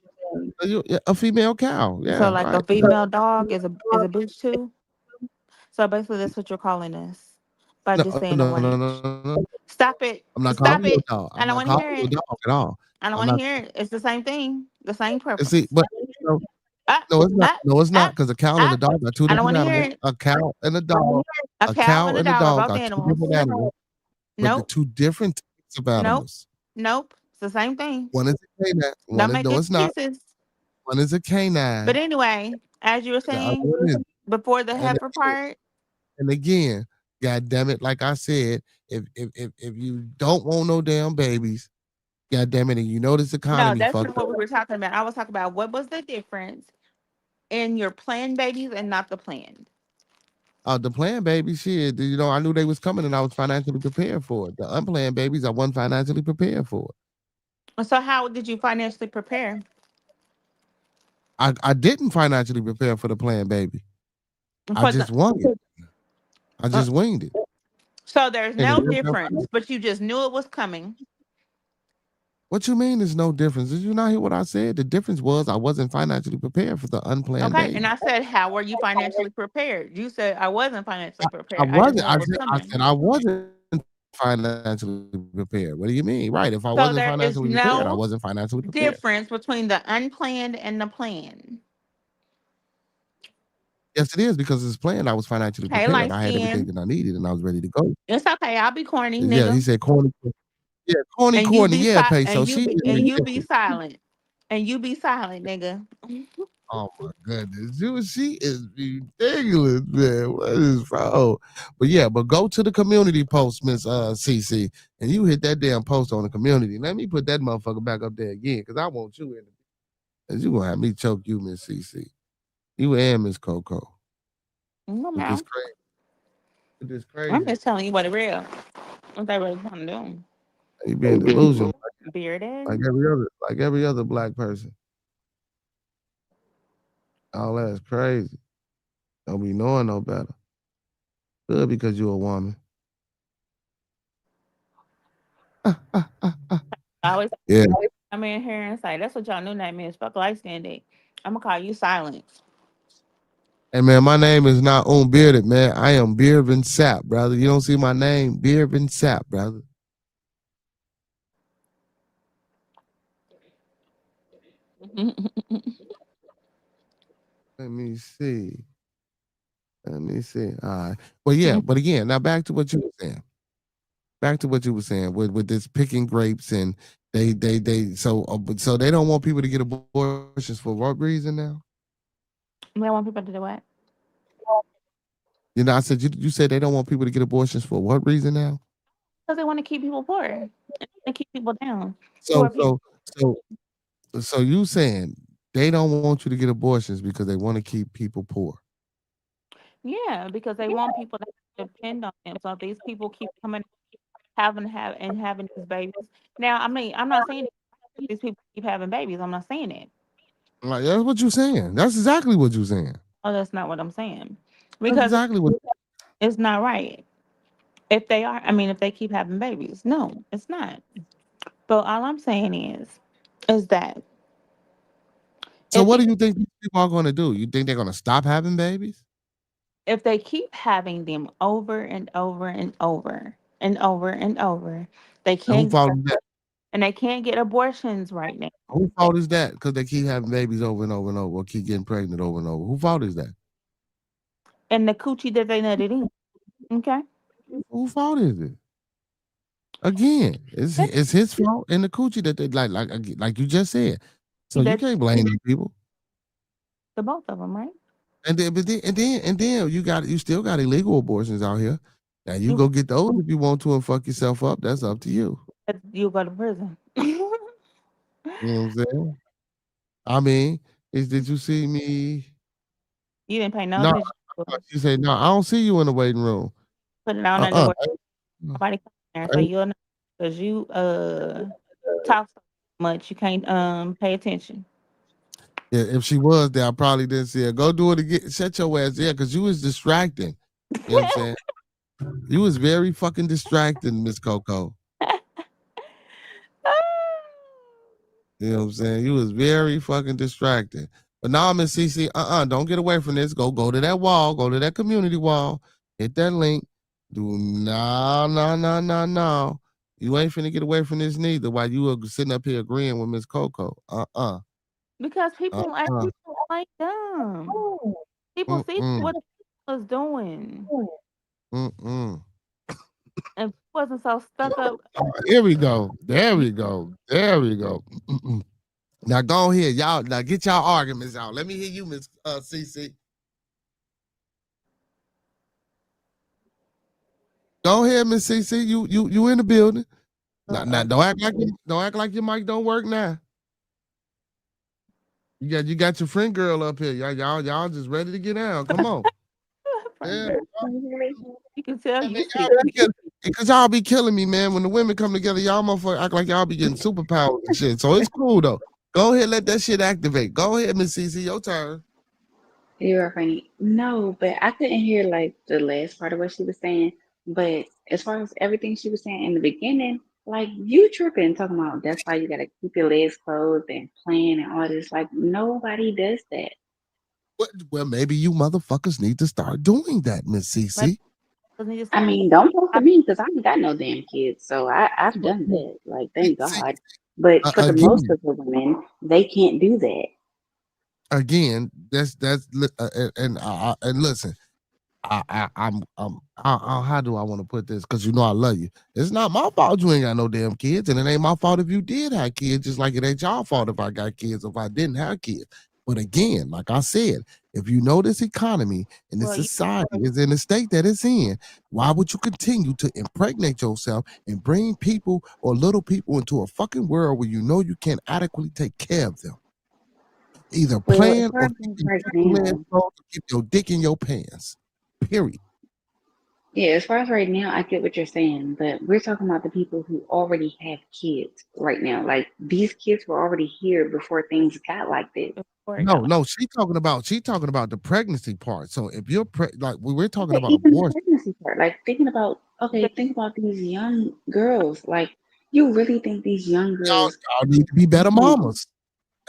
Yeah, a female cow. So Yeah, like a right. female dog is a bitch too. So basically that's what you're calling us by No, just saying a no, no, wench. no, no. Stop it. I'm not calling Stop you a it. dog. I I'm don't not want to calling hear you a it. dog at all. I don't I'm want to not. hear it. It's the same thing. The same See, purpose. but no, Ah, no, it's not. ah, No, it's not ah, because a cow and a ah. dog are two I don't different want to hear animals. it. A cow and a dog. A A cow cow and a and a dog are dog both are two animals. different animals, but the Nope. two different types of Nope. animals. Nope. It's the same thing. One is a canine. One Don't is make no, it's not. excuses. One is a But canine. anyway, as you were The other saying one is. before the And heifer part, again, God damn it, like I said, if you don't want no damn babies, God damn it, and you know this no, economy that's not fucked up. what we were talking about. I was talking about what was the difference in your planned babies and not the planned. The planned baby shit, I knew they was coming and I was financially prepared for it. The unplanned babies, I wasn't financially prepared for it. So how did you financially prepare? I didn't financially prepare for the planned baby. I For the just won it. I uh, just winged it. so there's And no difference, but you just knew it was coming. what you mean there's no difference? Did you not hear what I said? The difference was I wasn't financially prepared for the unplanned Okay, and baby. I said, how were you financially prepared? You said I wasn't financially I prepared. I just wasn't. knew it was I coming. said I wasn't financially prepared. What do you mean? Right. If I wasn't So financially there is prepared, I wasn't no financially prepared. difference between the unplanned and the planned. Yes, it is because it's planned. I was financially Hey, prepared. light I had everything skin. that I needed and I was ready to go. It's okay. I'll be corny, Yeah, he nigga. said corny. Yeah, corny, And you corny. be Yeah, si- peso. She is and you be ridiculous. silent. And you be silent, nigga. Oh my goodness, she is ridiculous, man. What is wrong? But yeah, but go to the community post, Miss CC, and you hit that damn post on the community. Let me put that motherfucker back up there again, because I want you in it. Cause you gonna have me choke you, Miss CC. You and Miss Coco. No, With this ma'am. crazy, with this I'm crazy. just telling you what it is. What they really trying to do. You being delusional Bearded. like every other black person. All that's crazy. Don't be knowing no better. Good because you a woman. I always Yeah. come in here and say, that's what y'all new name is. Fuck light skinned dick. I'm gonna call you Silence. Hey man, my name is not Bearded, man. I am Beervin Sap, brother. You don't see my name, Beervin Sap, brother. Let me see. Let me see. All right. Well, yeah, but again, now back to what you were saying. Back to what you were saying with this picking grapes and so they don't want people to get abortions for what reason now? They want people to do what? You know, I said you said they don't want people to get abortions for what reason now? Because they want to keep people poor and keep people down. So so so you saying they don't want you to get abortions because they want to keep people poor. Yeah, because they want people to depend on them. So if these people keep coming, having these babies. Now, I mean, I'm not saying these people keep having babies. I'm not saying it. Like that's what you're saying. That's exactly what you're saying. Oh, that's not what I'm saying. That's Because exactly what. it's not right. If they are, I mean, if they keep having babies, no, it's not. But all I'm saying is that So if what these do you think these people are going to do? You think they're going to stop having babies? if they keep having them over and over and over and over and over, they And who can't fault is that? and they can't get abortions right now. Who fault is that? Because they keep having babies over and over and over, or keep getting pregnant over and over. Who fault is that? And the coochie that they nutted in. Okay. Who fault is it? Again, it's his fault and the coochie that they like you just said. So you That can't blame these people. the both of them, right? And then you still got illegal abortions out here. Now you You go get those if you want to and fuck yourself up. That's up to you. you go to prison. You know what I'm saying? I mean, did you see me? You didn't pay no No, attention. she said, no, I don't see you in the waiting room. Put it on under Uh-uh. where nobody come in there, so you'll know because you talk so much you can't pay attention. Yeah, if she was there, I probably didn't see her. Go do it again. Shut your ass there, because you was distracting. You know what I'm saying? You was very fucking distracting, Miss Coco. You know what I'm saying? You was very fucking distracting. But now Miss CC, don't get away from this. Go to that wall, go to that community wall, hit that link. Do no. You ain't finna get away from this neither while you were sitting up here agreeing with Miss Coco. Because people are Uh-uh. like dumb. People see Mm-mm. what people is doing. Mm-mm. And wasn't so stuck up. Here we go. There we go. There we go. Now go ahead, y'all. Now get y'all arguments out. Let me hear you, Miss CC. Go ahead, Miss CC. You in the building. Now don't act like your mic don't work now. You got your friend girl up here. Y'all just ready to get out. Come on. Yeah. You can tell Man, you y'all see. be because y'all be killing me, man. When the women come together, y'all motherfuckers act like y'all be getting superpowers and shit. So it's cool though. Go ahead, let that shit activate. Go ahead, Miss CC, your turn. You are funny. No, but I couldn't hear like the last part of what she was saying. But as far as everything she was saying in the beginning, like you tripping, talking about that's why you gotta keep your legs closed and playing and all this. Like nobody does that. Well, maybe you motherfuckers need to start doing that, Miss Maybe CC. doesn't need to I start. mean, don't talk to me because I ain't got no damn kids. So I've done that. Like thank See, God. But for the most again, of the women, they can't do that. and listen. How do I want to put this? Because you know I love you. It's not my fault you ain't got no damn kids, and it ain't my fault if you did have kids. Just like it ain't y'all fault if I got kids, if I didn't have kids. But again, like I said, if you know this economy and this Well, you society is in the state that it's in, why would you continue to impregnate yourself and bring people or little people into a fucking world where you know you can't adequately take care of them? Either Well, as plan far or as keep right your legs now, closed or keep your dick in your pants. Period. Yeah, as far as right now, I get what you're saying, but we're talking about the people who already have kids right now. Like these kids were already here before things got like this. Before it got like, No, she talking about the pregnancy part. So if you're like we're talking Okay, about even the abortion, pregnancy part. Like thinking about the, think about these young girls. Like you really think these young y'all, girls y'all need to be better want mamas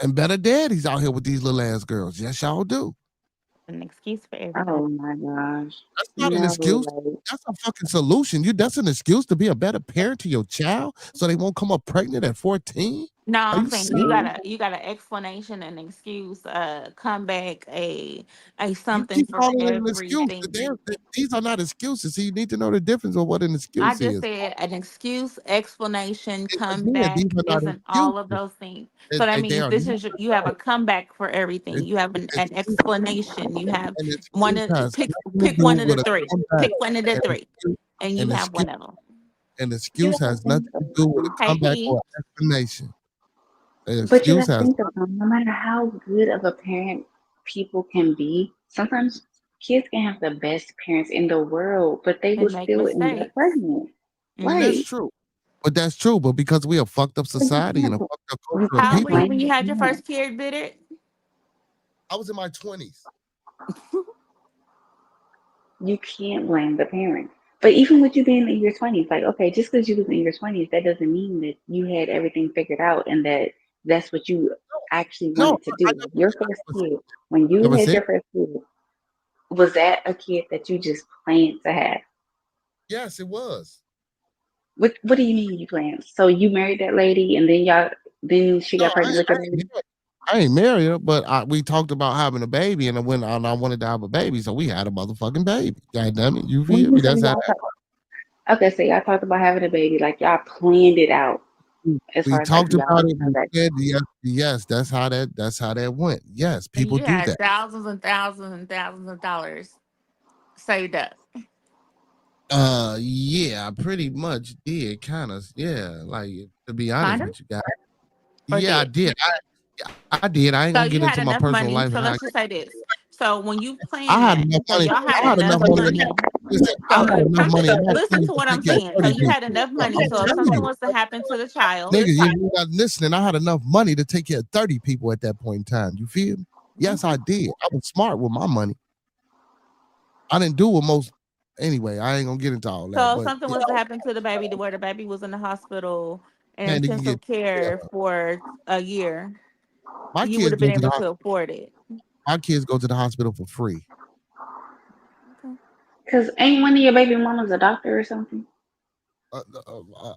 and better daddies out here with these little ass girls. Yes, y'all do. an excuse for everybody. oh my gosh. That's not an No, excuse. like That's a fucking solution. That's an excuse to be a better parent to your child so they won't come up pregnant at 14. No, Are I'm you saying you serious? got an explanation, an excuse, comeback, a You something keep for calling it an excuse. everything. These are not excuses. So you need to know the difference of what an I excuse just is. said an excuse, explanation, Again, these comeback are not isn't all of excuses. those things. So that They means are this not. is you have a comeback for everything. An You have an excuse, explanation. You have an one excuse of has nothing to pick do one of the with a three. comeback. Pick one of the An three, excuse, and you an have excuse, one of them. an you excuse gotta has think nothing to do with about, a Hey, comeback P. or explanation. An but you excuse gotta has think about no matter how good of a parent people can be, sometimes kids can have the best parents in the world, but they will And make still end up mistakes. pregnant. and that's Hmm. Right. true. But that's true. But because we a fucked up But society and a fucked up you culture of How old can't were you people, when blame you the had your parent. first kid, did it? I was in my 20s. You can't blame the parent. But even with you being in your 20s, like, okay, just because you was in your 20s, that doesn't mean that you had everything figured out and that that's what you actually No, wanted to do. Like your first never, kid, when you never had said. your first kid, was that a kid that you just planned to have? Yes, it was. What do you mean you planned? So you married that lady and then she No, got pregnant with your baby? I ain't married her, but we talked about having a baby, and I wanted to have a baby, so we had a motherfucking baby. God damn it, you When feel you me? say That's how y'all talk, okay, so y'all talked about having a baby, like y'all planned it out as we far as like talked about y'all it. We transaction. said yes, yes. That's how that went. Yes, And people you do had that. thousands and thousands and thousands of dollars saved up. Yeah, I pretty much did, kind of. Yeah, like to be Kind honest of? with you guys. Or Yeah, I did? did. I did. I ain't So gonna you get had into my enough personal money. life So and how let's just say this. So when you I plan had that, enough so money. y'all had I had enough enough money in my money. listen, I So had if enough something, money in my listen 20s to to what I'm take care of saying. So 30 you had people. enough No, money. I'm So if telling something you. was to happen to the child, Nigga, you're not listening. I had enough money to take care of 30 people at that point in time. You feel me? Yes, okay. I did. I was smart with my money. I didn't do what most anyway, I ain't gonna get into all that. So if But something yeah, was to happen to the baby, to where the baby was in the hospital in man, they can get intensive care yeah. for a year, My you would kids have been go to the able to hospital. afford it. My kids go to the hospital for free. Okay. Cause ain't one of your baby mamas a doctor or something? Uh, uh, uh,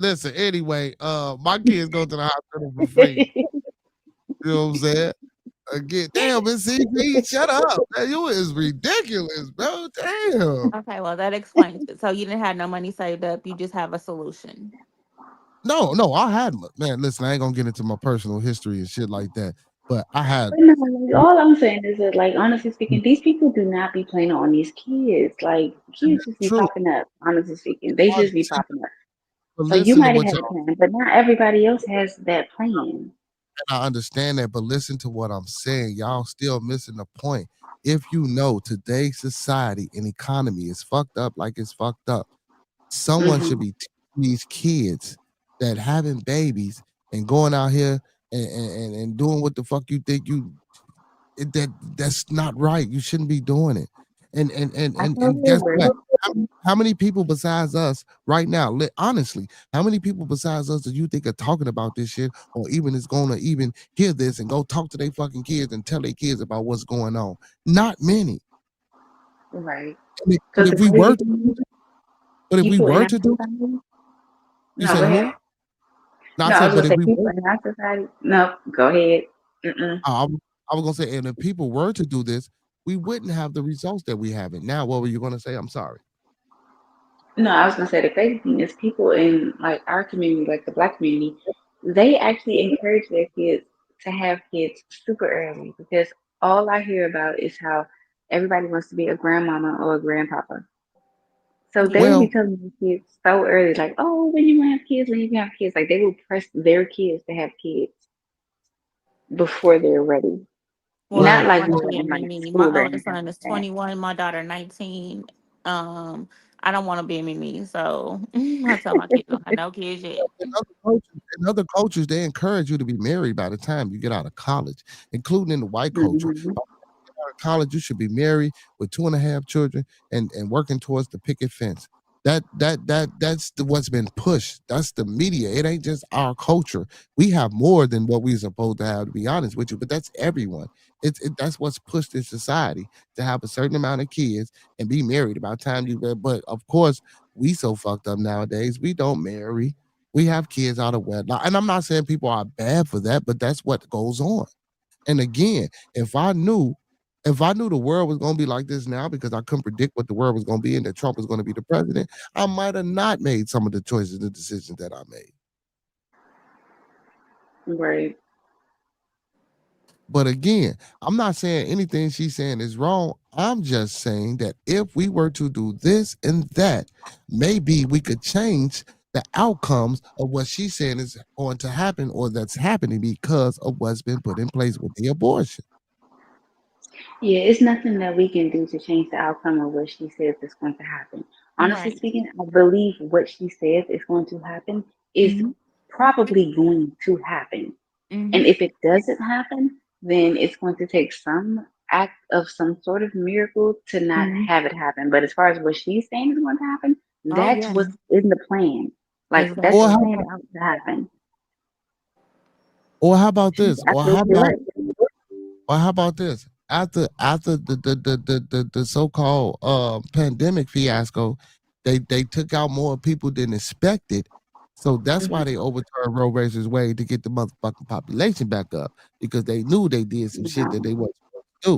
listen, anyway, my kids go to the hospital for free. You know what I'm saying? Again, damn, but CP, shut up. Man, you is ridiculous, bro. Damn. Okay, well that explains it. So you didn't have no money saved up. You just have a solution. No, I had man. Listen, I ain't gonna get into my personal history and shit like that. But I had But no, like, all I'm saying is that, like, honestly speaking, these people do not be playing on these kids. Like, kids just be true. popping up. Honestly speaking, they just be See, popping up. but So you listen to might have what had a y'all. plan, but not everybody else has that plan. I understand that, but listen to what I'm saying. Y'all still missing the point. If you know today's society and economy is fucked up like it's fucked up, someone should Hmm. be teaching these kids that having babies and going out here and doing what the fuck you think that's not right. You shouldn't be doing it. I And totally guess agree. what? How many people besides us right now, honestly, how many people besides us do you think are talking about this shit or even is gonna even hear this and go talk to their fucking kids and tell their kids about what's going on? Not many. Right. But Because if the we crazy were to, thing is, but if we people in were our to do, society. you No, say go ahead. who? No, I No, I said, was but gonna if say we people were in our society. No, go ahead. Mm-mm. I was, I was gonna say, and if people were to do this, we wouldn't have the results that we have it now. What were you gonna say? I'm sorry. No, I was gonna say the crazy thing is people in like our community, like the black community, they actually encourage their kids to have kids super early because all I hear about is how everybody wants to be a grandmama or a grandpapa. So they will Yeah. be Well, telling their kids so early, like, oh, when you gonna have kids, when you gonna have kids. Like they will press their kids to have kids before they're ready. Well, Not well, like one when they're kid, in like me. My school or oldest anything son like is that. 21. My daughter 19. Um, I don't want to be me, so I tell my kids don't have no kids yet. In other cultures, they encourage you to be married by the time you get out of college, including in the white culture. Mm-hmm. Out of college, you should be married with 2.5 children and working towards the picket fence. What's been pushed. That's the media. It ain't just our culture. We have more than what we're supposed to have, to be honest with you. But that's everyone. That's what's pushed in society to have a certain amount of kids and be married about time you. But of course, we so fucked up nowadays. We don't marry. We have kids out of wedlock, and I'm not saying people are bad for that, but that's what goes on. And again, if I knew, if I knew the world was going to be like this now because I couldn't predict what the world was going to be and that Trump was going to be the president, I might have not made some of the choices and decisions that I made. Right. But again, I'm not saying anything she's saying is wrong. I'm just saying that if we were to do this and that, maybe we could change the outcomes of what she's saying is going to happen or that's happening because of what's been put in place with the abortion. Yeah, it's nothing that we can do to change the outcome of what she says is going to happen. Honestly Right. speaking, I believe what she says is going to happen is Mm-hmm. probably going to happen. And Mm-hmm. if it doesn't happen, then it's going to take some act of some sort of miracle to not Mm-hmm. have it happen. But as far as what she's saying is going to happen, Oh that's yeah, what's in the plan. Like that's Or exactly. how, planned out to happen. or how about She's this? absolutely right. Or how about this? After the so-called pandemic fiasco, they took out more people than expected. So that's why Mhm. they overturned Roe versus Wade to get the motherfucking population back up because they knew they did some shit that No, they wasn't supposed to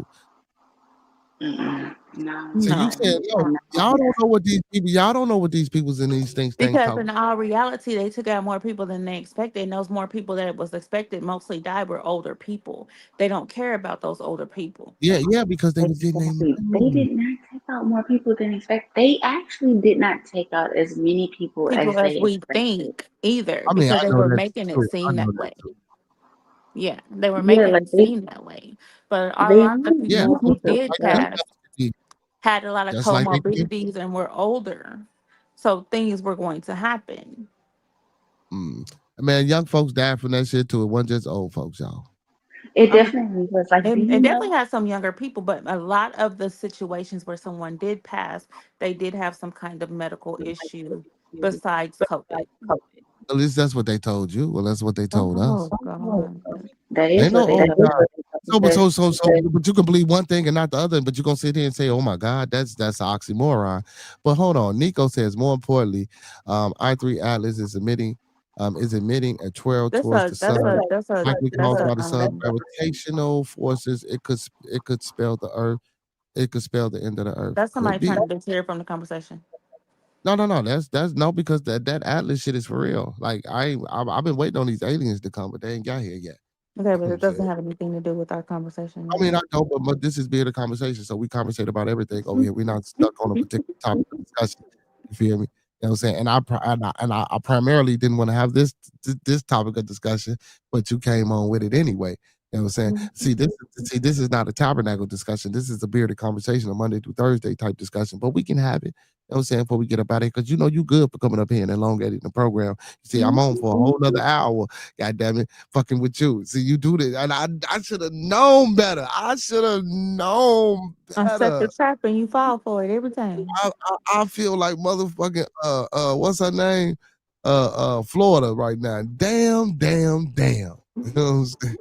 do. mm-mm. No, So you No, said, it yo, cannot y'all don't know happen. what these people, y'all don't know what these people's in these think tanks because talking. in all reality, they took out more people than they expected. And those more people that was expected mostly died were older people. They don't care about those older people. Yeah, yeah, because they was getting their Exactly. They money. did not take out more people than expected. They actually did not take out as many people People as as they we expected. think either, I mean, I because they know were that making it too. I seem know that that way. too. Yeah, they were Yeah, making like it seem that way. But a they lot of the knew Yeah, people more who people did like that, expected. pass had a lot of just like they did. comorbidities and were older. So things were going to happen. Mm. Man, young folks died from that shit too. It wasn't just old folks, y'all. It I mean, definitely was like, do it you definitely know? had some younger people, but a lot of the situations where someone did pass, they did have some kind of medical issue besides COVID. At least that's what they told you. Well, that's what they told us. Oh God. That is Ain't what no they oh told God. me. But you can believe one thing and not the other. But you're gonna sit here and say, "Oh my God, that's an oxymoron." But hold on, Nico says more importantly, I3 Atlas is emitting a trail That's towards a the that's sun, a that's a likely that's caused a by the sun's gravitational forces. It could spell the Earth. It could spell the end of the Earth. that's Could somebody be. trying to deter from the conversation. No. That's no because that Atlas shit is for real. Like I've been waiting on these aliens to come, but they ain't got here yet. Okay, You know but what it I'm saying? doesn't have anything to do with our conversation I mean, now. I know, but this is being a conversation, so we conversate about everything over here. We're not stuck on a particular topic of discussion. You feel me? You know what I'm saying? And I primarily didn't want to have this topic of discussion, but you came on with it anyway. You know what I'm saying? See, this is not a tabernacle discussion. This is a bearded conversation, a Monday through Thursday type discussion, but we can have it. You know what I'm saying? Before we get up out of here, because you know you good for coming up here and elongating the program. You see, I'm on for a whole nother hour. God damn it, fucking with you. See, you do this, and I should have known better. I should have known I set the better. trap and you fall for it every time. I feel like motherfucking what's her name? Florida right now. Damn. You know what I'm saying?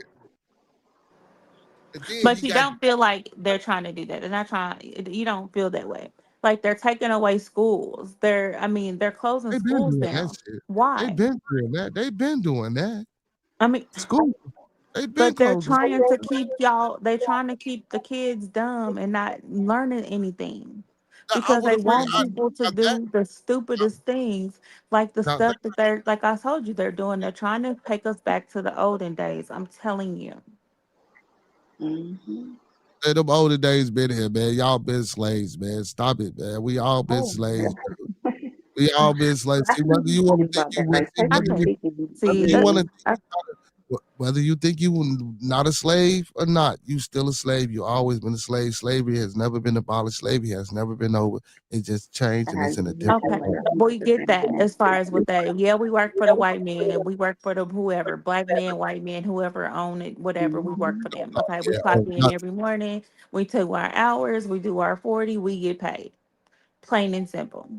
And then But you you got don't feel like they're trying to do that. They're not trying. You don't feel that way. Like they're taking away schools. I mean, they're closing they been schools doing that down. shit. They Why? been doing that. They been doing that. I mean, School. They been but they're closing school. trying to keep y'all. They're trying to keep the kids dumb and not learning anything, Now, I because would they agree. want people to Now that do the stupidest things, like the now stuff that they're like I told you they're doing. They're trying to take us back to the olden days. I'm telling you. Hmm. them older days been here, man. Y'all been slaves, man. Stop it, man. We all been Oh, slaves. yeah. We all been slaves. I See, can whether be you want to funny think about you that. with Like, see, I whether technically can you speaking, see whether you that. want to yeah. think I, Whether you think you not a slave or not, you still a slave. You always been a slave. Slavery has never been abolished. Slavery has never been over. It just changed and it's in a different Okay, form. we get that as far as with that. Yeah, we work for the white man. We work for the whoever, black man, white man, whoever own it, whatever. We work for them. Okay, we Yeah, clock in every morning. We take our hours. We do our 40. We get paid. Plain and simple.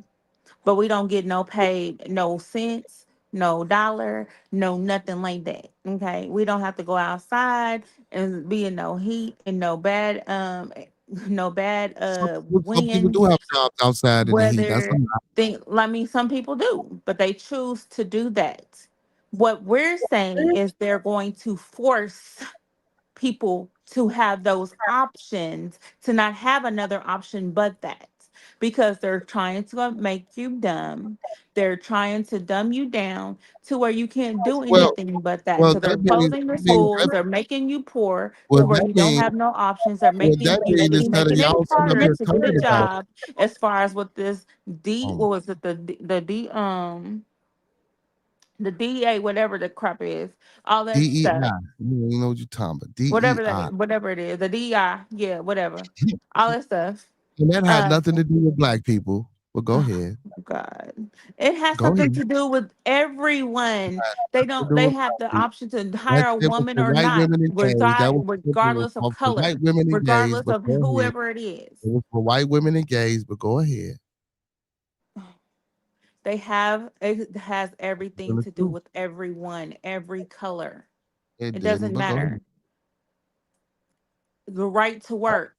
But we don't get no paid, no cents, no dollar, no nothing like that. Okay, we don't have to go outside and be in no heat and no bad no bad some people do winds, have jobs outside in the heat. That's a weather lie. thing. I mean, some people do, but they choose to do that. What we're saying is they're going to force people to have those options, to not have another option but that, because they're trying to make you dumb. They're trying to dumb you down to where you can't do Well, anything but that. well, So they're that means, closing the that means, schools, they're making you poor well, to where that you don't means, have no options. They're well, that making you means instead of making it y'all sitting up harder here to get a talking about it, job as far as with this um, what was it, the DEA, whatever the crap is, all that stuff. DEI. You don't know what you're talking about. Whatever DEI. that, whatever it is, the DI, yeah, whatever, all that stuff. And that had Uh, nothing to do with black people. But go oh ahead. God, it has Go something ahead. to do with everyone. They To don't. do They with have black the people. option to hire That a it was woman for or white not, women and gays. That was regardless of for color, white women and gays. regardless But of go ahead. whoever it is. It was for white women and gays. But go ahead. They have it has Tell everything the to do truth. with everyone, every color. It It didn't. doesn't But go ahead. matter. The right to work,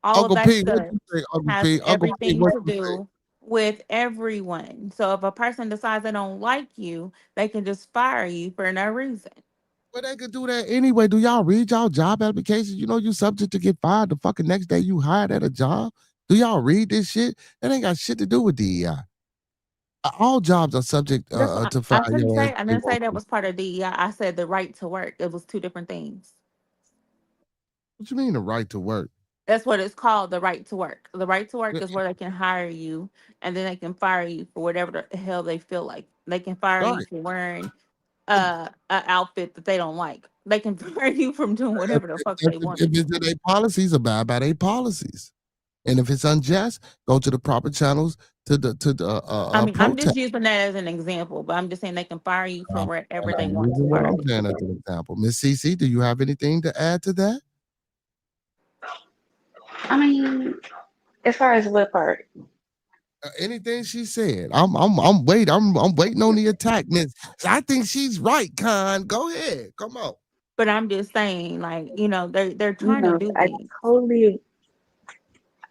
all of Uncle that P, what stuff you think? Uncle has P. Uncle P, everything what to you think? do with everyone. So if a person decides they don't like you, they can just fire you for no reason. Well, they could do that anyway. Do y'all read y'all job applications? You know you subject to get fired the fucking next day you hired at a job. Do y'all read this shit? That ain't got shit to do with DEI. All jobs are subject That's why to fire your ass if I they didn't say want that to. was part of DEI. I said the right to work. It was two different things. What you mean the right to work? That's what it's called, the right to work. The right to Yeah, work is where they can hire you and then they can fire you for whatever the hell they feel like. They can fire you right. for wearing If, a outfit that they don't like. They can fire you from doing whatever the fuck they want if to it's do. in their policies, abide by their policies. And if it's unjust, go to the proper channels to the I mean, I'm just protest. using that as an example, but I'm just saying they can fire you from wherever they I'm want to using what fire I'm you. saying as an example. Miss CC, do you have anything to add to that? I mean, as far as what part? Anything she said. I'm waiting on the attack, Miss. I think she's right, Con. Go ahead. Come on. But I'm just saying, like, they're You trying to know, do I things. totally,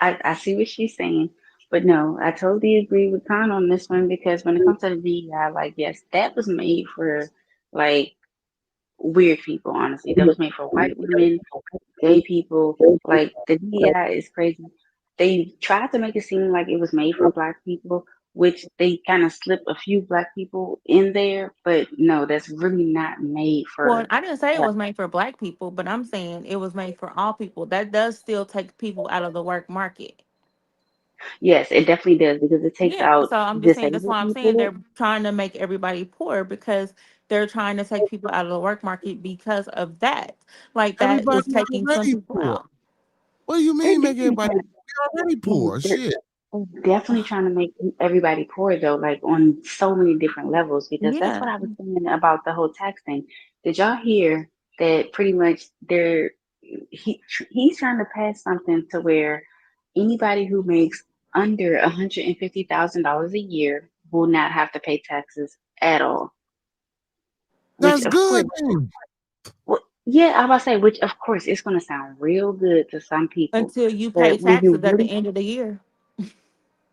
I see what she's saying, but no, I totally agree with Khan on this one because when it comes to the DEI, like, yes, that was made for like weird people. Honestly, that was made for white women, gay people. Like the DEI is crazy. They tried to make it seem like it was made for black people, which they kind of slipped a few black people in there, but no, that's really not made Well, for. I didn't say it was made for black people, but I'm saying it was made for all people. That does still take people out of the work market. Yes, it definitely does because it takes Yeah. out So I'm just saying that's disabled why I'm saying people. they're trying to make everybody poor because they're trying to take people out of the work market because of that. Like that is Everybody taking some already people poor. out. What do you They're mean make definitely everybody trying. we already And poor? Shit. they're definitely trying to make everybody poor though, like on so many different levels. Because that's Yeah. what I was saying about the whole tax thing. Did y'all hear that? Pretty much, he's trying to pass something to where anybody who makes under $150,000 a year will not have to pay taxes at all. Which That's of course, good then. well, yeah, I was about to say, which of course it's going to sound real good to some people, Until you pay but when you taxes at the really end of the year.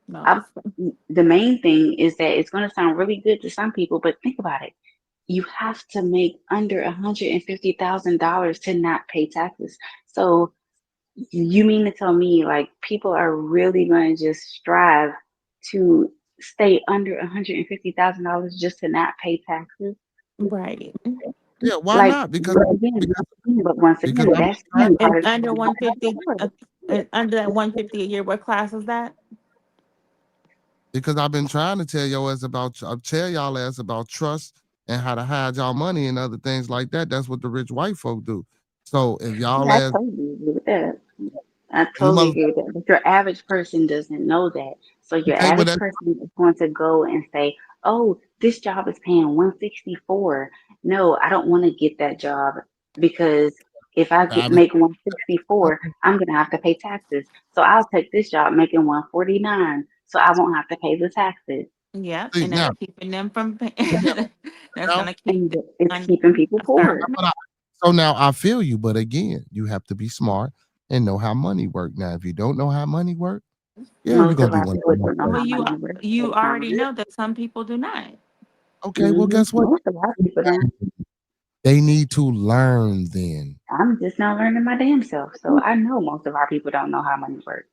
No, I'm I, just saying. the main thing is that it's going to sound really good to some people, but think about it. You have to make under $150,000 to not pay taxes. So you mean to tell me like people are really going to just strive to stay under $150,000 just to not pay taxes? Right. Yeah, why Like not? again, but once Because again, I've that's been trying to And part of under the 150, and under that 150 a year, what class is that? because I've been trying to tell your ass about tell y'all ass about trust and how to hide y'all money and other things like that. That's what the rich white folk do. So if y'all Yeah, I as totally agree with that. I you totally mother agree with that. But your average person doesn't know that. So your okay, well average that person is going to go and say, "Oh, this job is paying 164. No, I don't want to get that job because if I I make 164, I'm gonna have to pay taxes. So I'll take this job making 149, so I won't have to pay the taxes." Yep, see and that's now. keeping them from. Now, That's now, gonna keep And them it's under keeping people a poor. certain. but so now I feel you, but again, you have to be smart and know how money work. Now, if you don't know how money work, yeah, you're Most gonna of be our one of people them don't know Well, how motherfuckers. money works. you That's not already good. know that some people do not. Okay, well, guess what? Most of our people don't. They need to learn then. I'm just now learning my damn self. So I know most of our people don't know how money works.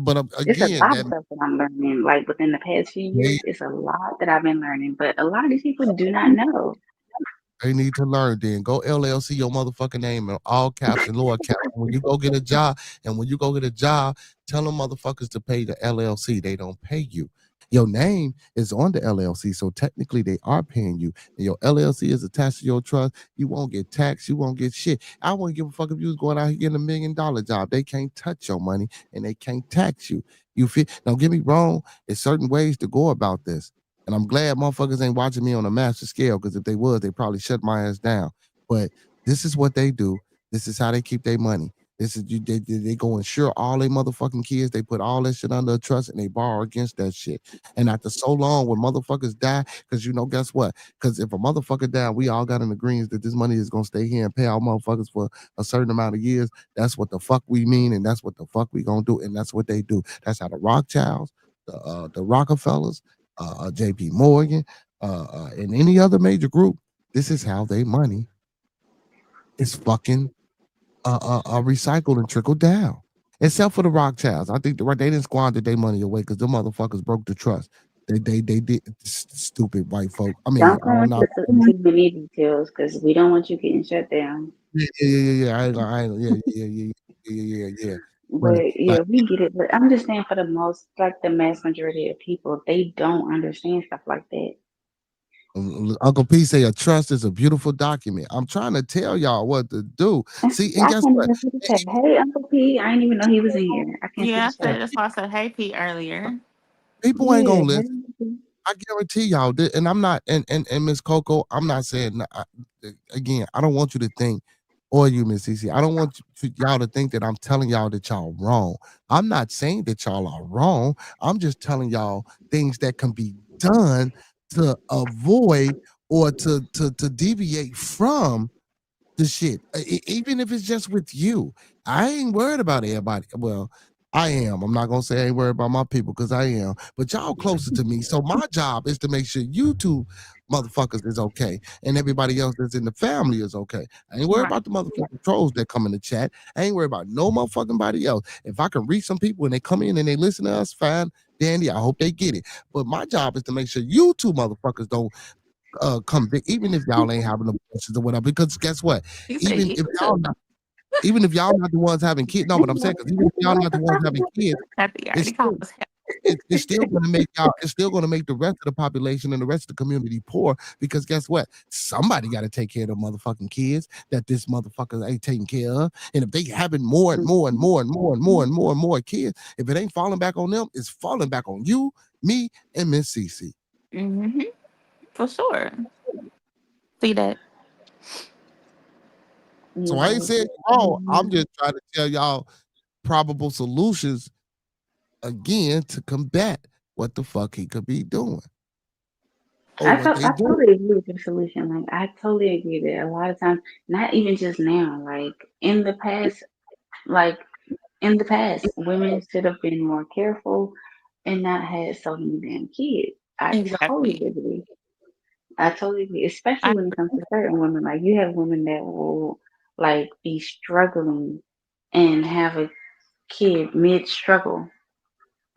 But It's a again, lot of that stuff that I'm learning. Like within the past few they, years, it's a lot that I've been learning. But a lot of these people do not know. they need to learn then. Go LLC your motherfucking name in all caps and lower caps. When you go get a job, tell them motherfuckers to pay the LLC. They don't pay you. Your name is on the LLC, so technically they are paying you. And your LLC is attached to your trust. You won't get taxed. You won't get shit. I wouldn't give a fuck if you was going out here getting $1 million job. They can't touch your money and they can't tax you. You feel? Don't get me wrong. There's certain ways to go about this. And I'm glad motherfuckers ain't watching me on a massive scale, because if they was, they probably shut my ass down. But this is what they do. This is how they keep their money. This is they go insure all their motherfucking kids. They put all that shit under a trust and they borrow against that shit. And after so long, when motherfuckers die, because guess what? Because if a motherfucker die, we all got an agreement that this money is gonna stay here and pay our motherfuckers for a certain amount of years. That's what the fuck we mean, and that's what the fuck we gonna do, and that's what they do. That's how the Rothschilds, the Rockefellers, J.P. Morgan, and any other major group. This is how they money is fucking recycled and trickled down. Except for the Rothschilds, I think they didn't squander their money away because the motherfuckers broke the trust. They did, stupid white folk. I mean, Don't I go don't into know. too many details because we don't want you getting shut down. Yeah. Yeah. But But like, yeah, we get it. But I'm just saying for the most, like the mass majority of people, they don't understand stuff like that. Uncle P say a trust is a beautiful document. I'm trying to tell y'all what to do. See, and I guess can't what? even see the chat. Hey, Uncle P, I didn't even know he was in here. I can't see Yeah, the I said chat. that's why I said hey Pete earlier. People ain't Yeah, gonna hey, listen. I guarantee y'all, and I'm not, and Miss Coco, I'm not saying again. I don't want you to think, or you, Miss Cece, I don't want y'all to think that I'm telling y'all that y'all wrong. I'm not saying that y'all are wrong. I'm just telling y'all things that can be done to avoid or to deviate from the shit. Even if it's just with you. I ain't worried about everybody. Well, I am. I'm not gonna say I ain't worried about my people, because I am. But y'all closer to me. So my job is to make sure you two motherfuckers is okay and everybody else that's in the family is okay. I ain't worried Right. about the motherfucking trolls that come in the chat. I ain't worried about no motherfucking body else. If I can reach some people and they come in and they listen to us, fine. Dandy, I hope they get it. But my job is to make sure you two motherfuckers don't come big, even if y'all ain't having abortions or whatever. Because guess what? He said Even you if too. even if y'all not the ones having kids, no, but I'm saying, because even if y'all not the ones having kids, I think I it's already called still us. it's still going to make y'all. It's still going to make the rest of the population and the rest of the community poor. Because guess what? Somebody got to take care of the motherfucking kids that this motherfucker ain't taking care of. And if they having more and more and more and more and more and more and more kids, if it ain't falling back on them, it's falling back on you, me, and Miss Cece. Mm-hmm. For sure. See that? So I ain't yeah, saying wrong. I'm just trying to tell y'all probable solutions again to combat what the fuck he could be doing or what they I do. totally agree with your solution. Like I totally agree that a lot of times, not even just now, like in the past, like in the past, women should have been more careful and not had so many damn kids. I totally Exactly. agree. I totally agree, especially I when it comes to certain women. Like you have women that will like be struggling and have a kid mid struggle.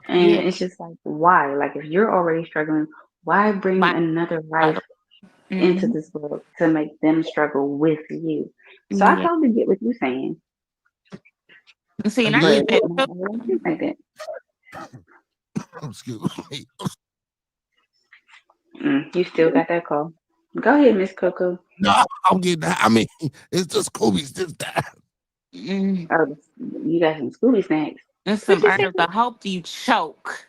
And yeah. it's just like, why? Like, if you're already struggling, why bring My another life title. into Mm-hmm. this world to make them struggle with you? So I Yeah. totally get what you're saying, See, and I Again, get but that not too. everyone thinks like that. excuse me. You still got that call. Go ahead, Miss Coco. No, I'm getting that. I mean, it's the Scoobies this time. Mm. Oh, you got some Scooby snacks. And What some you say? herbs. I hope you choke.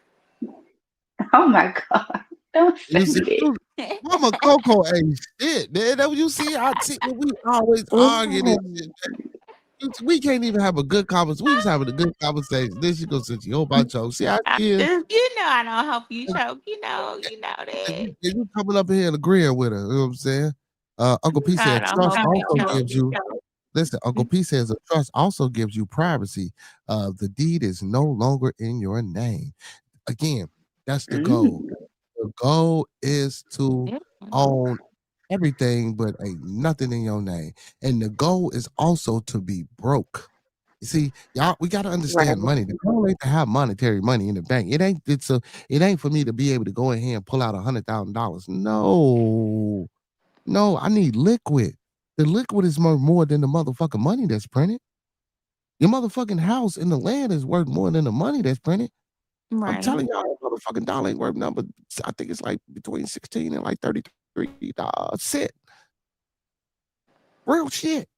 Oh my God! Don't You say see, that. Mama Coco ain't shit, man. That what you see? I see we always argue this shit. Ooh. We can't even have a good conversation. We was having a good conversation. Then she goes, "Since you hope I choke." See, I I is. just, I don't hope you choke. You know that. And you coming up here and agreeing with her. You know what I'm saying? Uncle P I said don't trust hope you also choke. gives you. Listen, Uncle P says a trust also gives you privacy. The deed is no longer in your name. Again, that's the goal. Mm. The goal is to Yeah. own everything, but ain't nothing in your name. And the goal is also to be broke. You see, y'all, we gotta understand Right. money. The goal ain't to have monetary money in the bank. It ain't for me to be able to go in here and pull out $100,000. No, no, I need liquid. The liquid is more than the motherfucking money that's printed. Your motherfucking house and the land is worth more than the money that's printed. I'm Right. telling y'all, that motherfucking dollar ain't worth nothing but I think it's like between 16 and like 33 cent. Real shit.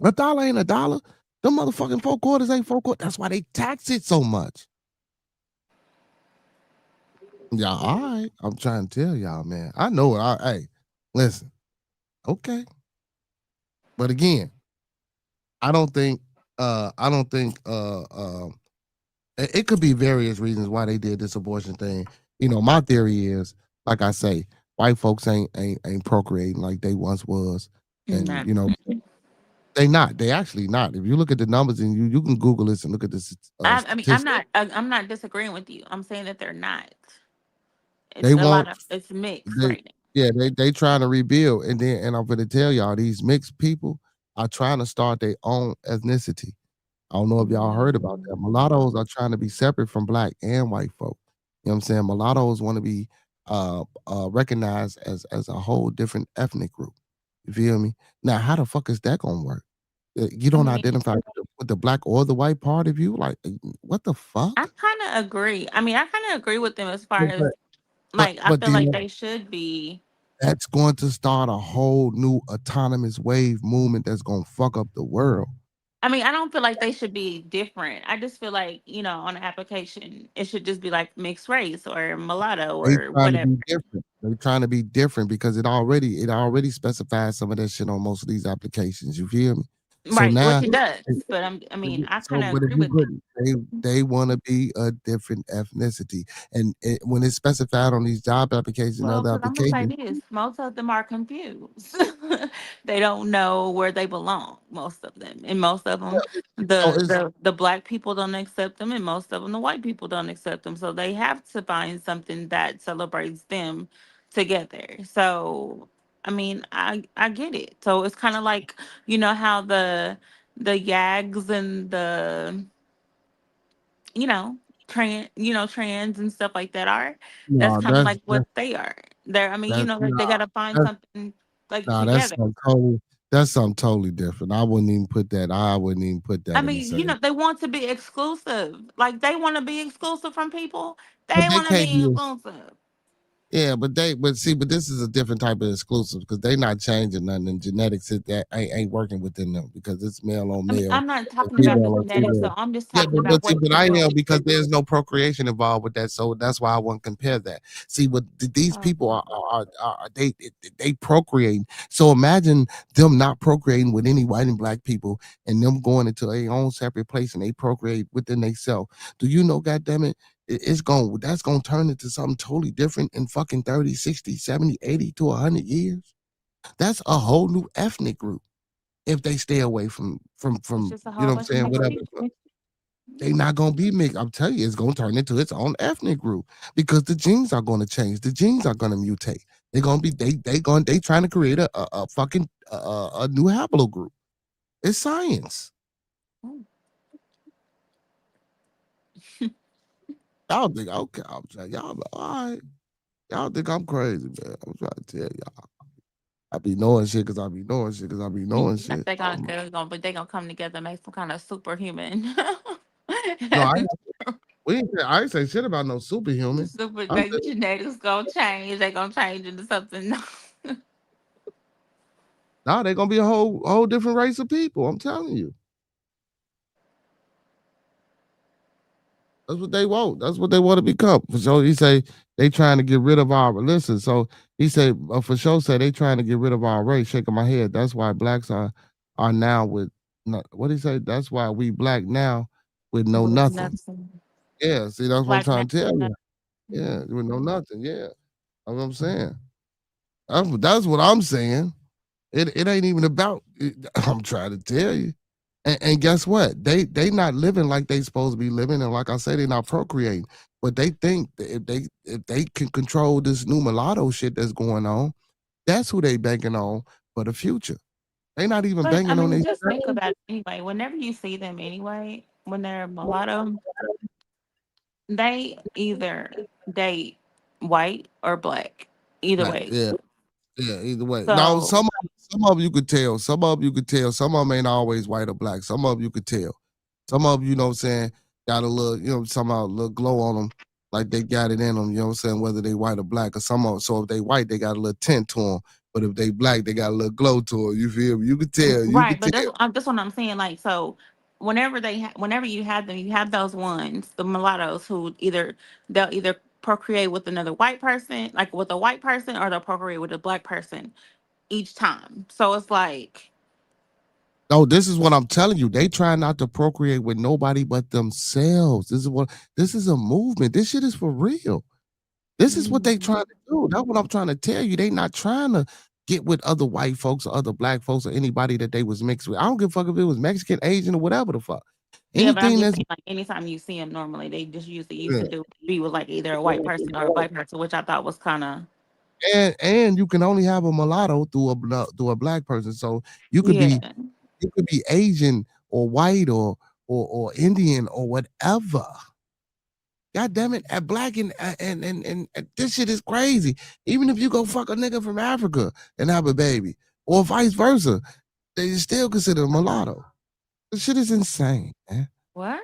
A dollar ain't a dollar. Them motherfucking 4 quarters ain't 4 quarters. That's why they tax it so much. Yeah, all right. I'm trying to tell y'all, man. I know it. Hey, listen. Okay. But again, I don't think I don't think it could be various reasons why they did this abortion thing. My theory is, like I say, white folks ain't procreating like they once was. And Not. they not. They actually not. If you look at the numbers and you can Google this and look at the I mean, statistics, I'm not disagreeing with you. I'm saying that they're not. It's they a lot won't. of it's mixed They right yeah, they trying to rebuild, and I'm gonna tell y'all these mixed people are trying to start their own ethnicity. I don't know if y'all heard about now. that. Mulattoes are trying to be separate from black and white folk. You know what I'm saying? Mulattoes want to be recognized as a whole different ethnic group. You feel me? Now, how the fuck is that gonna work? You I don't mean, identify with the black or the white part of you? Like, what the I fuck? kind of agree. I mean, I kind of agree with them as far But as but but, like I but feel like then they should be. that's going to start a whole new autonomous wave movement that's gonna fuck up the world. I mean, I don't feel like they should be different. I just feel like, on the application, it should just be like mixed race or mulatto They or trying to whatever. be different. They trying to be different because it already specifies some of that shit on most of these applications. You feel me? So Right, which now, it does. if But I mean, I kind of but if agree you with them. put they want to be a different ethnicity, and when it's specified on these job applications and Well, other because I'm gonna say applications, this, most of them are confused. They don't know where they belong. Most of them, and most of them, so it's the black people don't accept them, and most of them, the white people don't accept them. So they have to find something that celebrates them together. So, I mean, I get it. So it's kind of like how the yags and the you know, trans and stuff like that are. That's no, kind of like what they are. They're, I mean, that's like they gotta find that's something like nah, that's together. something totally that's something totally different. I wouldn't even put I that in the mean, same. they want to be exclusive. Like they want to be exclusive from people. But They they want to can't be be. exclusive. Yeah, but this is a different type of exclusive because they not changing nothing. And genetics that ain't working within them because it's male on I mean, male I'm not and talking about the female on genetics, female. though. I'm just Yeah, talking about what but you're I am doing. because there's no procreation involved with that, so that's why I won't compare that. See, what these Oh, people are they procreating. So imagine them not procreating with any white and black people, and them going into their own separate place and they procreate within themselves. Do you know, goddamn it? That's gonna turn into something totally different in fucking 30, 60, 70, 80 to 100 years. That's a whole new ethnic group if they stay away it's from just a you whole know what I'm bunch of saying, mixed whatever. people. They Yeah. not gonna be mixed. I'm telling you, it's gonna turn into its own ethnic group because the genes are gonna change. The genes are gonna mutate. They're gonna be they trying to create a fucking a new haplogroup. It's science. Ooh. Y'all think okay? I'm saying y'all all right. Y'all think I'm crazy, man. I'm trying to tell y'all. I be knowing shit because I be knowing shit because I be knowing shit. They gonna come together and make some kind of superhuman. No, I ain't say shit about no superhuman. Super, I'm they genetics gonna change. They gonna change into something. Nah, they're gonna be a whole different race of people. I'm telling you. That's what they want. That's what they want to become. So he say they trying to get rid of our listen. So he said for sure say they trying to get rid of our race. Shaking my head. That's why blacks are now with what he say. That's why we black now with no With nothing. nothing. Yeah. See, that's what I'm Black trying man. to tell you. Yeah, with no nothing. Yeah, that's what I'm saying. That's what I'm saying. It ain't even about. I'm trying to tell you. And guess what? They not living like they supposed to be living, and like I say, they not procreating. But they think that if they can control this new mulatto shit that's going on, that's who they banking on for the future. They not even But I banking on mean, their. just think about it anyway. Whenever you see them anyway, when they're mulatto, they either date white or black. Either Like, way. yeah, yeah. Either way, now So some of you could tell. Some of you could tell. Some of them ain't always white or black. Some of you could tell. Some of you know what I'm saying, got a little, somehow a little glow on them, like they got it in them, you know what I'm saying, whether they white or black, or some of so if they white, they got a little tint to them, but if they black, they got a little glow to them. You feel me? You right, could but tell. that's what I'm saying. Like, so whenever you have them, you have those ones, the mulattoes who they'll either procreate with another white person, like with a white person, or they'll procreate with a black person each time. So it's like, No, this is what I'm telling you. They try not to procreate with nobody but themselves. This is a movement. This shit is for real. This is what they mm, trying to do. That's what I'm trying to tell you. They not trying to get with other white folks or other black folks or anybody that they was mixed with. I don't give a fuck if it was Mexican, Asian, or whatever the fuck. yeah, but I'm Anything just that's saying, like, anytime you see them normally, they just usually used yeah. to be with like either a white person or a black person, which I thought was kind of, And you can only have a mulatto through a black person. So you could yeah. be Asian or white or Indian or whatever. God damn it, at black and this shit is crazy. Even if you go fuck a nigga from Africa and have a baby, or vice versa, they still consider a mulatto. This shit is insane, man. What?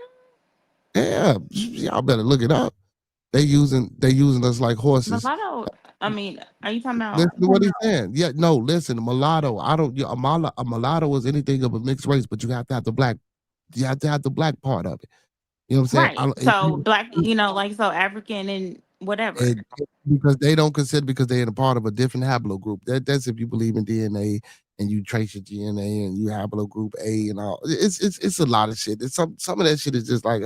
Yeah, y'all better look it up. They using us like horses. Mulatto, I mean, are you talking about? Listen to what he's saying. Yeah, no, listen, a mulatto. I don't. A mulatto is anything of a mixed race, but you have to have the black. You have to have the black part of it. You know what I'm saying? Right. So black, like so African and whatever. And because they don't consider because they're a part of a different haplogroup. That's if you believe in DNA and you trace your DNA and you haplogroup A and all. It's a lot of shit. It's some of that shit is just like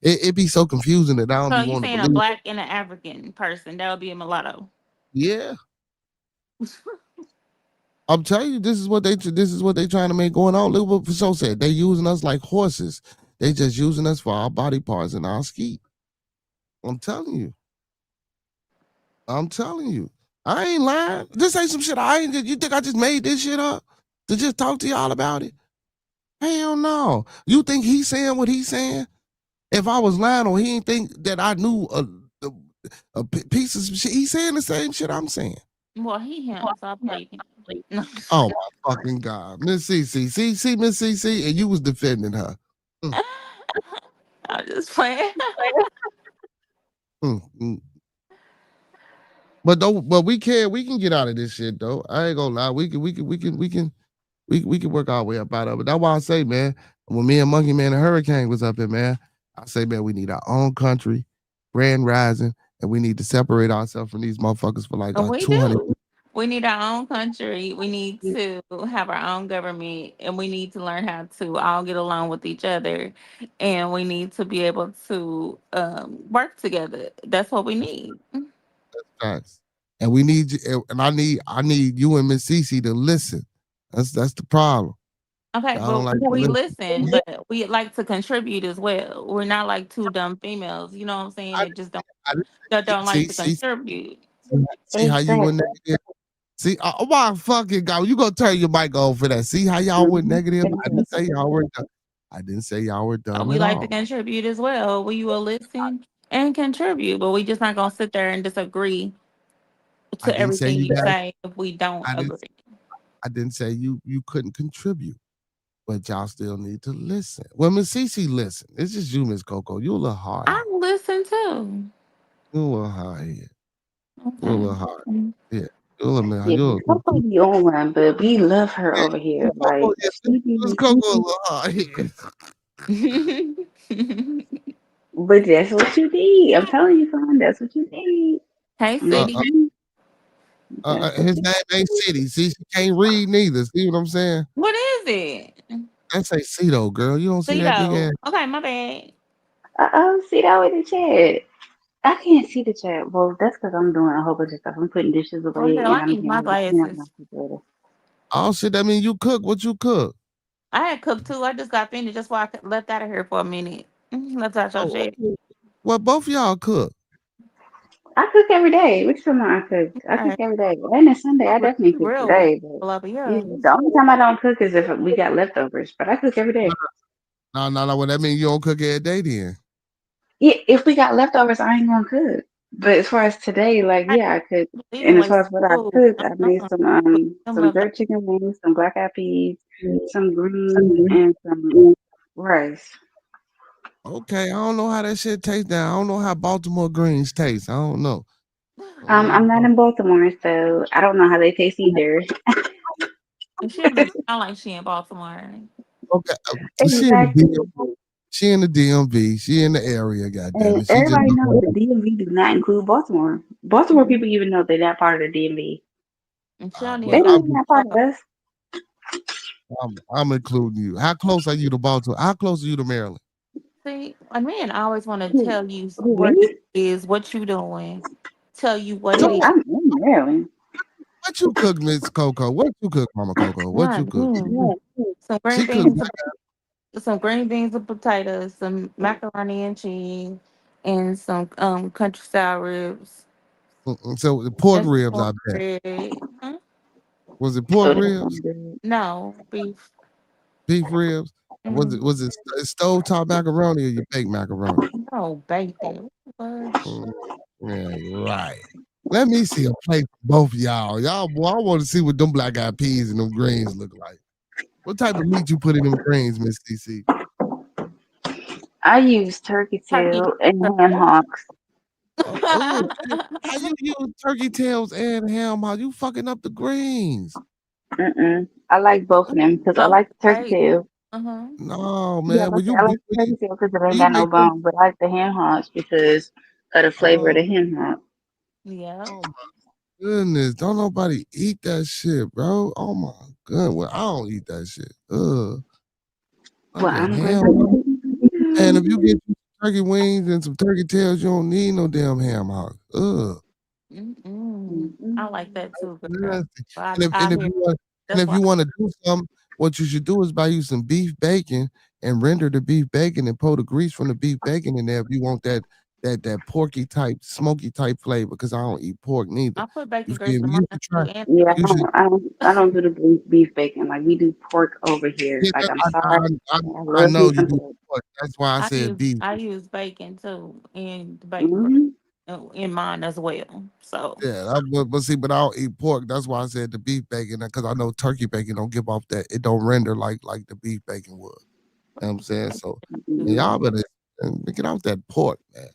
it be so confusing that I don't So be you wanting to saying a believe. black and an African person, that would be a mulatto. Yeah, I'm telling you, this is what they trying to make going on. Look what Fasho said. They using us like horses. They just using us for our body parts and our ski. I'm telling you. I'm telling you. I ain't lying. This ain't some shit I ain't. You think I just made this shit up to just talk to y'all about it? Hell no. You think he's saying what he's saying? If I was lying or he ain't think that I knew a piece of shit, he's saying the same shit I'm saying. Well, him, so I believe him. No, Oh my fucking God. Miss CC. See, Miss CC, and you was defending her. Mm, I'm just playing. mm, mm. But we can get out of this shit though. I ain't gonna lie. We can work our way up out of it. That's why I say, man, when me and Monkey Man and Hurricane was up here, man, I say, man, we need our own country, grand rising, and we need to separate ourselves from these motherfuckers for like We 200 do. We need our own country. We need to have our own government, and we need to learn how to all get along with each other, and we need to be able to work together. That's what we need. times. And we need you, and I need you and Miss Cece to listen. That's the problem. Okay, I don't but like to we listen. listen, but we like to contribute as well. We're not like two dumb females, you know what I'm saying? I, That just don't I, that don't like see, to see, contribute. see how you went negative. See, oh my fucking God, you gonna turn your mic off for that? See how y'all went negative? I didn't say y'all were dumb. I didn't say y'all were dumb We at like to all. contribute as well. We will listen and contribute, but we just not gonna sit there and disagree I to didn't say everything you you got. say if we don't I didn't. agree. I didn't say you couldn't contribute, but y'all still need to listen. Well, Miss Cece, listen. It's just you, Miss Coco. You a little hard I head. listen too. You a little hard head. You a Okay. little hard. Yeah. You'll admit, Yeah, you'll. Coco be on one, but we love her over here. Coco, Like yeah, she this be, Coco a little hard head. but that's what you need. I'm telling you, son, that's what you need. Hey, Uh, City. Mm-hmm. That's what his name ain't City. See, she can't read neither. See what I'm saying? What is it? That say Cito, girl. You don't see that big ass. Cito. Okay, my bad. oh, see that with the chat. I can't see the chat. Well, that's because I'm doing a whole bunch of stuff. I'm putting dishes Well, away hell, and I I'm need my getting my glasses. computer. Oh shit, that mean you cook. What you cook? I had cooked too. I just got finished. That's why left out of here for a minute. Left out your Oh, shit. okay. Well, both of y'all cook. I cook every day. Which time I cook? I All cook right. every day. And it's Sunday. I definitely cook Real today. But over yeah, here. the only time I don't cook is if we got leftovers. But I cook every day. No. Well, that mean you don't cook every day then. Yeah, if we got leftovers, I ain't gonna cook. But as far as today, like I yeah, I cook. even And as far waste as what I food. cooked, I made Them some left jerk chicken wings, some black eyed peas, some greens, and some rice. Okay, I don't know how that shit tastes now. I don't know how Baltimore greens taste. I don't know. I'm not in Baltimore, so I don't know how they taste either. and she don't even sound like she in Baltimore. Okay, she in the Exactly. DMV. She in the DMV. She in the area. Goddamn And it. She just. everybody knows the DMV do not include Baltimore. Baltimore people even know they're not part of the DMV. And she don't They even Well, sound know they're not part of like us. I'm including you. How close are you to Baltimore? How close are you to Maryland? see, a man always want to Who, tell you who where you me? is, what you doing, tell you what it Yeah, So is. I'm in Maryland. what you cook, Miss Coco? What you cook, Mama Coco? What you Not cook? me. Some green She cooked. beans, some green beans and potatoes, some macaroni and cheese, and some country sour ribs. So the pork That's ribs, I bet. cornbread. Huh? Was it pork Oh, that ribs? sounds good. No beef. Beef ribs? Mm, Was it stove top macaroni or you baked macaroni? no baked it. Fudge. Mm, yeah, right. Let me see a plate for both of y'all. Y'all, boy, I want to see what them black eyed peas and them greens look like. What type of meat you put in them greens, Miss CC? I use turkey Turkey. tail and ham hocks. Oh, how you use turkey tails and ham? How you fucking up the greens? I like both of them because I Both like the turkey right. tail. No, Yeah, man. I like the turkey tail because it When ain't you got no make them, bone, but I like the ham hocks because of the flavor of oh, the ham hock. Yeah. oh my goodness, don't nobody eat that shit, bro. Oh my god, well, I don't eat that shit. Well, Fucking I'm ham. grateful to And if you. you get some turkey wings and some turkey tails, you don't need no damn ham hock. I like that too, girl. Nasty. I, And I if hear you want that's why. to do something, what you should do is buy you some beef bacon and render the beef bacon and pour the grease from the beef bacon in there if you want that porky type, smoky type flavor. Because I don't eat pork neither. I put You bacon grease feel in me? mine You should try. too, and Yeah, You should. I don't do the beef bacon. Like we do pork over here. Yeah, Like I'm I, sorry, I, I, I I love know me you some do pork. pork. That's why I said beef. I use bacon too, and the bacon grease Hmm. in mine as well. So Yeah, but see, but I don't eat pork. That's why I said the beef bacon because I know turkey bacon don't give off that. It don't render like the beef bacon would. You know what I'm saying? So, man, mm, y'all better get off that pork, man.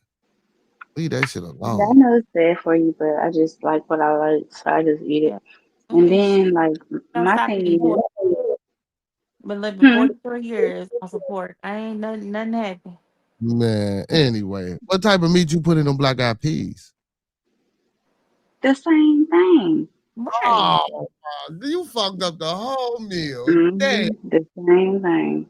Leave that shit Yeah, I alone. know it's bad for you, but I just like what I like, so I just eat it. yeah, And and then like don't my stop eating thing pork. is, Been living hmm, 43 years on support. I ain't nothing happy. Man, anyway, what type of meat you put in them black eyed peas? the same thing. Right. Oh, you fucked up the whole meal. Damn. The same thing.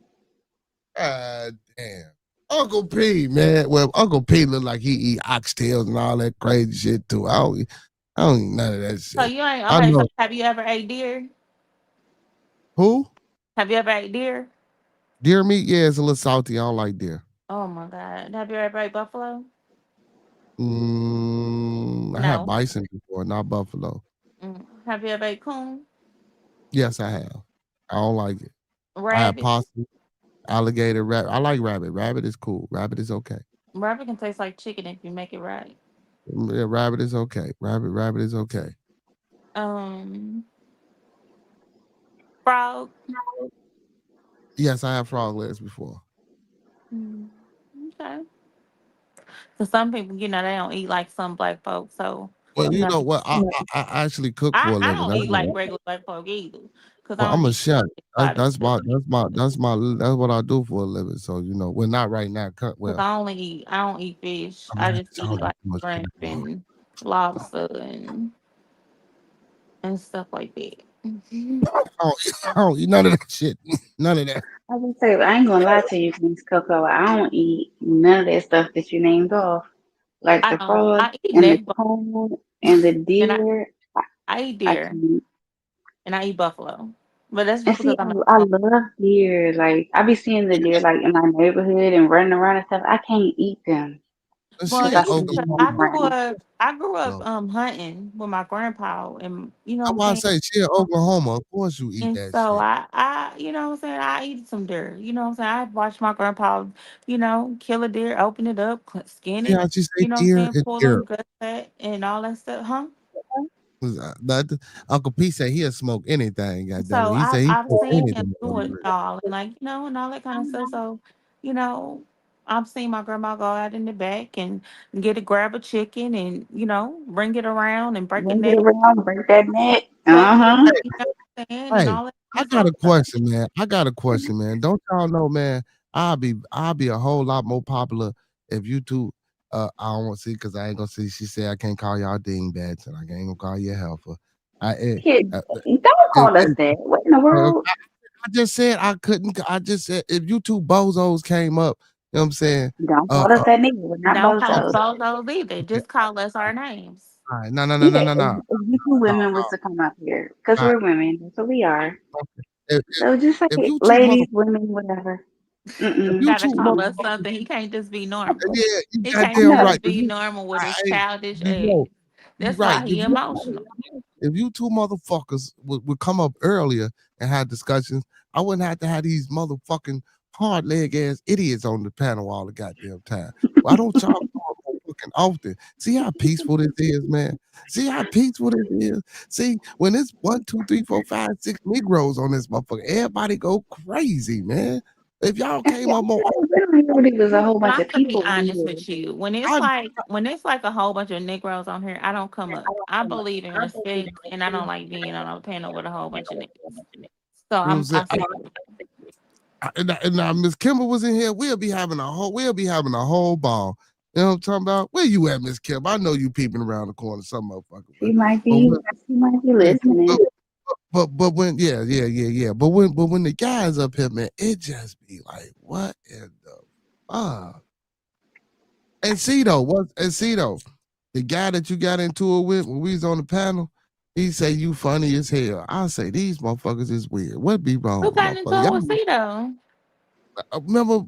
God damn. Uncle P, man. Well, Uncle P look like he eat oxtails and all that crazy shit too. I don't eat none of that So shit. you ain't I okay. So know. have you ever ate deer? Who? Have you ever ate deer? Deer meat? Yeah, it's a little salty. I don't like deer. Oh my god. Have you ever ate buffalo? I had No. bison before, not buffalo. Have you ever ate coon? Yes, I have. I don't like it. I have Rabbit? possum, alligator, rabbit. I like rabbit. Rabbit is cool. Rabbit is okay. Rabbit can taste like chicken if you make it right. Yeah, rabbit is okay. Rabbit is okay. Um, frog. Yes, I have frog legs before. Mm, okay. So some people, they don't eat like some black folks. So Well, You you know, know what? I actually cook for a I living. don't That's eat what like regular black folk either, cause I well, don't I'm a eat chef. exotic stuff. That's what I do for a living. So well, not right now. Cause Well, I don't eat fish. I I mean, just I eat don't eat like too much shrimp chicken anymore. lobster and stuff like that. I don't eat none of that shit. None of that. I would say, I ain't gonna lie to you, Miss Coco. I don't eat none of that stuff that you named off, like I the don't. frog I eat and the neck, cone and the and deer. I eat I deer, can't. and I eat buffalo. But that's And just see, because I'm at I home. love deer. Like I be seeing the deer like in my neighborhood and running around and stuff. I can't eat them And she because Well, I in see you them Oklahoma. on the ground. I grew up So hunting with my grandpa, and you know what that's I'm why I saying. say she in Oklahoma. Of course you eat And that so shit. you know what I'm saying, I eat some deer. You know what I'm saying? I watched my grandpa, kill a deer, open it up, skin See it, how she say you know what I'm deer saying, and pull deer. them guts out and all that stuff, huh? Uncle P said he'll smoke anything. Goddamn it, So he said he I've smoke seen him anything on do the it grill. all, and and all that kind of stuff. So, you know, I've seen my grandma go out in the back and grab a chicken and bring it around and break a Bring it neck, around, break that neck. cut it up, Uh you know what I'm saying, and Hey, all that kind I of got stuff. a question, man. I got a question, man. Don't y'all know, man? I'll be a whole lot more popular if you two. I don't want to see because I ain't gonna see. She said I can't call y'all dingbats and I ain't gonna call you a helper. I Kid, uh, don't if, call us that. What in the world? I just said I couldn't. I just said if you two bozos came up, you know what I'm saying? Don't Uh, call us uh that nigga. We're not Don't call us bozos. okay, bozos either. okay, Just call us our names. all right. No, no, no, no, Yeah, no, no, if you two no, women was no. to come up here, because All right, we're women, that's what we are. okay. So just say If it, you two ladies, mother, women, whatever. if Mm-mm. you Gotta two call us motherfuckers, something. He can't just be normal. yeah, you He I can't goddamn know. right. just be normal with his Hey, childish ass. you That's right. why he emotional. If you two motherfuckers would come up earlier and have discussions, I wouldn't have to have these motherfucking hard leg ass idiots on the panel all the goddamn time. Why don't y'all come up more fucking often? See how peaceful this is, man. See how peaceful this is. See when it's 1, 2, 3, 4, 5, 6 Negroes on this motherfucker, everybody go crazy, man. If y'all And see, came up more, we don't hear really was a whole Well, bunch I'm of gonna be people in honest here. with you. I When it's like a whole bunch of Negroes on here, I don't come up. I believe in respect, and I don't like being on a panel with a whole bunch of niggas. So you know what I'm saying? I say, And now Miss Kimber was in here, we'll be having a whole ball. You know what I'm talking about? Where you at, Miss Kimber? I know you peeping around the corner some motherfucker way. But when, She might be yeah, listening. but when yeah. But when the guys up here, man, it just be like, what in the fuck? And see though, the guy that you got into it with when we was on the panel, he say you funny as hell. I say these motherfuckers is weird. What be wrong who with got into motherfuckers? it Y'all with Cito? remember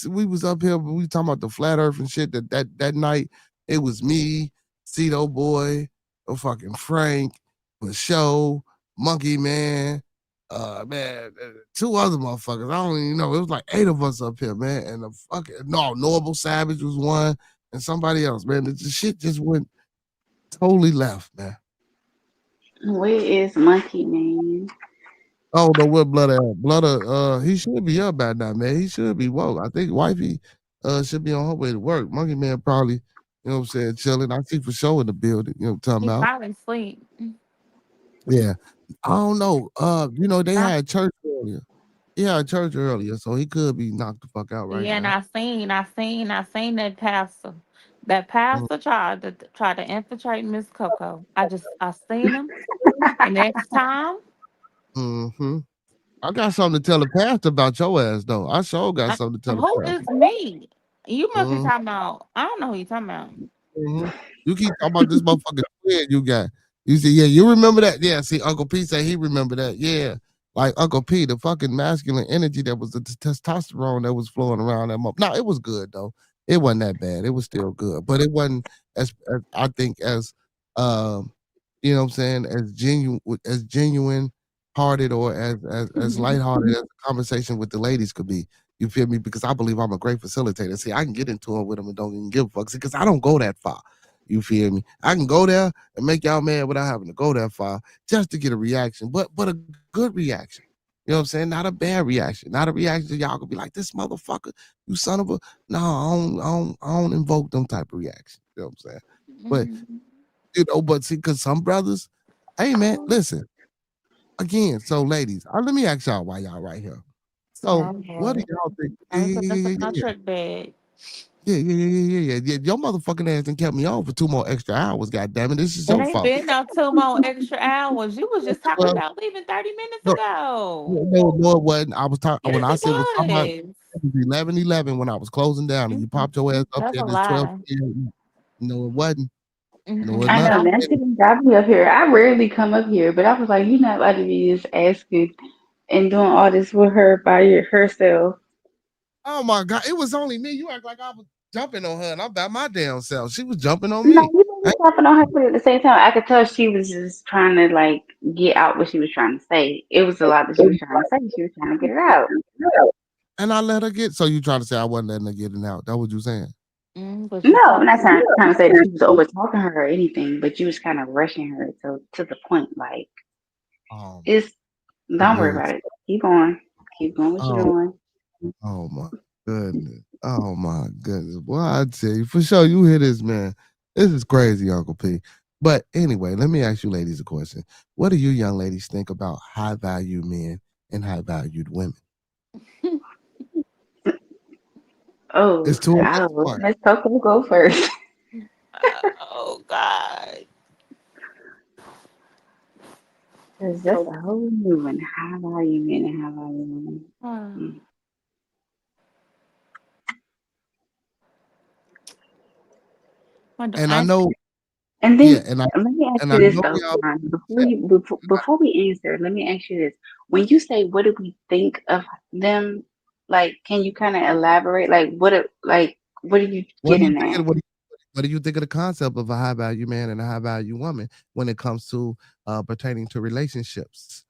we was up here, we talking about the flat earth and shit that night. It was me, Ceto Boy, fucking Frank, the show, Monkey Man, man, two other motherfuckers. I don't even know. It was like 8 of us up here, man. And the fucking Noble Savage was one, and somebody else, man. The shit just went totally left, man. Where is Monkey Man? Oh no, what he should be up by now, man. He should be woke. I think wifey should be on her way to work. Monkey Man probably, you know what I'm saying, chilling. I see for sure in the building, you know what I'm talking He about. probably sleep. Yeah. I don't know. They Nah. had church earlier. He had church earlier, so he could be knocked the fuck out right Yeah, and now. I seen that pastor. That pastor tried to infiltrate Miss Coco. I seen him. The next time, Mm-hmm. I got something to tell the pastor about your ass though. I sure got I, something to tell the who pastor. is me? You must be Mm-hmm. talking about. I don't know who you talking about. Mhm. You keep talking about this motherfucking twin you got. You see, yeah, you remember that? Yeah, see, Uncle P said he remember that. Yeah. Like Uncle P, the fucking masculine energy that was the testosterone that was flowing around that month. No, it was good though. It wasn't that bad. It was still good. But it wasn't as I think as you know what I'm saying, as genuine hearted or as lighthearted as a conversation with the ladies could be. You feel me? Because I believe I'm a great facilitator. See, I can get into it with them and don't even give a fuck. See, because I don't go that far. You feel me? I can go there and make y'all mad without having to go that far just to get a reaction, but a good reaction. You know what I'm saying? Not a bad reaction. Not a reaction that y'all could be like, this motherfucker, you son of a. No, I don't invoke them type of reactions. You know what I'm saying? But Mhm. But see, because some brothers, hey man, listen again. So, ladies, let me ask y'all why y'all right here. So, Oh what do boy. y'all think? I was looking for my trick bag. Yeah. Your motherfucking ass done kept me on for 2 more extra hours. God damn it, this is It your ain't fault. been no 2 more extra hours. You was just talking Well, about leaving 30 minutes no, ago. no, it wasn't. I was talking when Yes, I it said was talking about was. it was 11:11 when I was closing down, and you Mm-mm. popped your ass up That's here. a This 12. lie. No, it wasn't. No, Mm-mm. it's I I not. know know. Nancy done got me up here. I rarely come up here, but I was like, you're not about to be just asking and doing all this with her by herself. Oh my god, it was only me. You act like I was jumping on her, and I'm by my damn self. She was jumping on No, me. you wasn't tapping on her, but at the same time, I could tell she was just trying to like get out what she was trying to say. It was a lot that she was trying to say. She was trying to get it out. And I let her get. So you trying to say I wasn't letting her get it out? That what you saying? But No, you I'm not talking. trying to say that she was over talking her or anything, but you was kind of rushing her to the point. Like, Um, it's don't worry goodness. about it. Keep going what you're Oh, doing. oh my goodness. Oh my goodness. Well, I tell you for sure, you hear this, man. This is crazy, Uncle P. But anyway, let me ask you, ladies, a question. What do you young ladies think about high value men and high valued women? Oh, It's two of us. oh, One. Miss Coco, go first. Oh God. Cause that's a whole new one. How value men and how value women. Mm. What do And I I? know, And yeah, then let me ask you this know though, y'all. Ron, before we answer, let me ask you this. When you say what do we think of them, like can you kind of elaborate? What are you What do you getting think? at? What do you think of the concept of a high value man and a high value woman when it comes to pertaining to relationships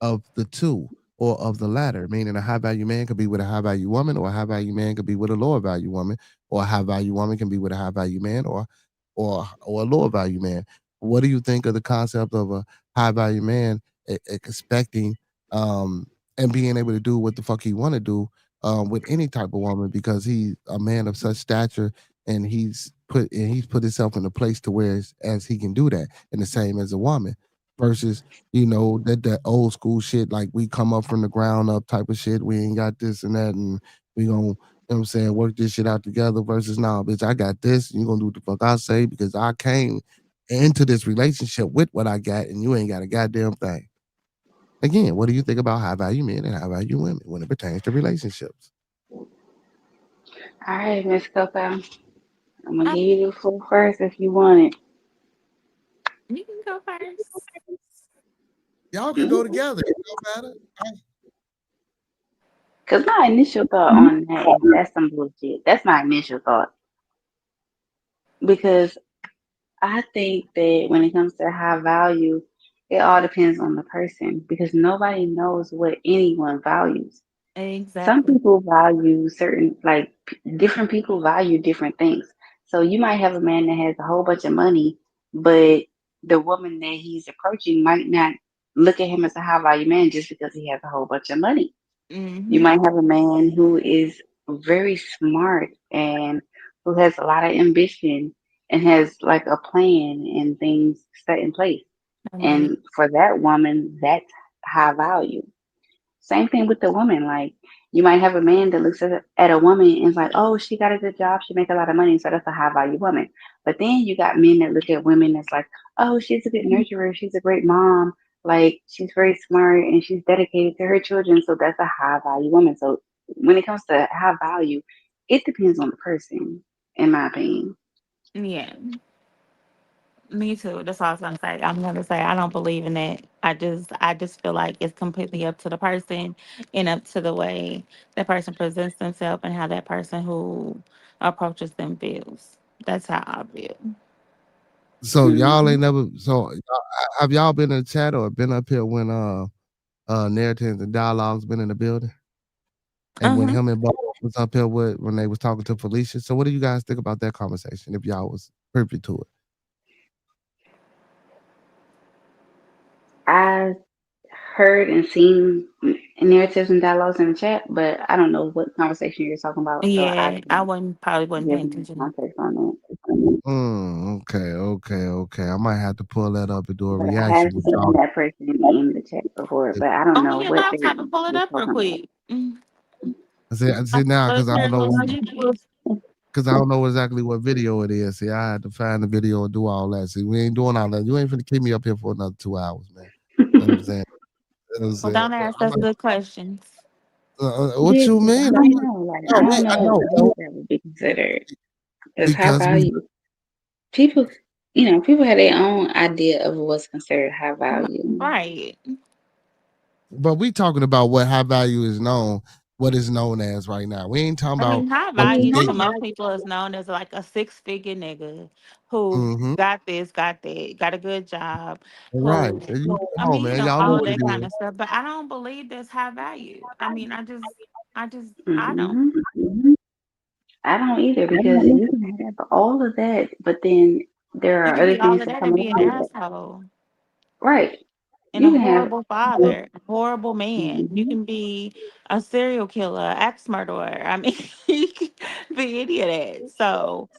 of the two or of the latter? Meaning a high value man could be with a high value woman, or a high value man could be with a lower value woman, or a high value woman can be with a high value man, or a lower value man. What do you think of the concept of a high value man expecting and being able to do what the fuck he want to do with any type of woman because he's a man of such stature and he's put himself in a place to where as he can do that and the same as a woman versus that old school shit like we come up from the ground up type of shit. We ain't got this and that, and we gonna, you know what I'm saying, work this shit out together versus nah, bitch, I got this, and you gonna do what the fuck I say because I came into this relationship with what I got and you ain't got a goddamn thing. Again, what do you think about high value men and high value women when it pertains to relationships? All right, Miss Coco, I'm gonna I give you the floor first if you want You can go first. Y'all could go it. together. It don't matter. Cause my initial thought on that is that's some bullshit. That's my initial thought because I think that when it comes to high value, it all depends on the person because nobody knows what anyone values. Some Exactly. people value different people value different things. So you might have a man that has a whole bunch of money, but the woman that he's approaching might not look at him as a high value man just because he has a whole bunch of money. You Mm-hmm. might have a man who is very smart and who has a lot of ambition and has like a plan and things set in place. No money. And for that woman, that's high value. Same thing with the woman. Like you might have a man that looks at a woman and is like, oh, she got a good job, she make a lot of money, so that's a high value woman. But then you got men that look at women that's like, oh, she's a good nurturer, she's a great mom, like she's very smart and she's dedicated to her children, so that's a high value woman. So when it comes to high value, it depends on the person, in my opinion. Yeah. Me too. That's all I was gonna say. I'm gonna say I don't believe in that. I just feel like it's completely up to the person and up to the way that person presents themselves and how that person who approaches them feels. That's how I feel. So y'all Hmm. ain't never. So have y'all been in the chat or been up here when narratives and dialogues been in the building? And when Uh-huh. him and Bob was up here with when they was talking to Felicia. So what do you guys think about that conversation if y'all was privy to I heard and seen narratives and dialogues in the chat, but I don't know what conversation you're talking about, so I Yeah, I can't wouldn't probably wasn't give paying any attention. context on that. Okay. I might have to pull that up and do a But I have reaction with seen y'all. that person in the chat before, but I don't On know your what they laptop and pull it were up real talking about. quick. Mm. I see now Look because I here, don't know little snippet. because I don't know exactly what video it is. See, I had to find the video and do all that. See, we ain't doing all that. You ain't finna keep me up here for another 2 hours, man. You know what I'm saying? You know what I'm Well, saying? don't ask us good questions. What Yeah, you 'cause I mean? don't know. Like, I No, don't I know know what that would be considered. Because high because we, value people, people have their own idea of what's considered high value. Right. but we talking about what high value is known, what is known as right now. We ain't talking I about mean, high what you values get. to most people is known as like a six-figure nigga who Mm-hmm. got this, got that, got a good job, Right. who, There you I go, mean, man. Y'all know all what it that kind is. of stuff. But I don't believe that's high value. I don't. Hmm I don't either because you can have all of that, but then there You are can other be all things of that that come and be along an with that. asshole Right. and a You can have. horrible father, a horrible man. You Mhm. can be a serial killer, axe murderer. I mean, you can be any of that. So,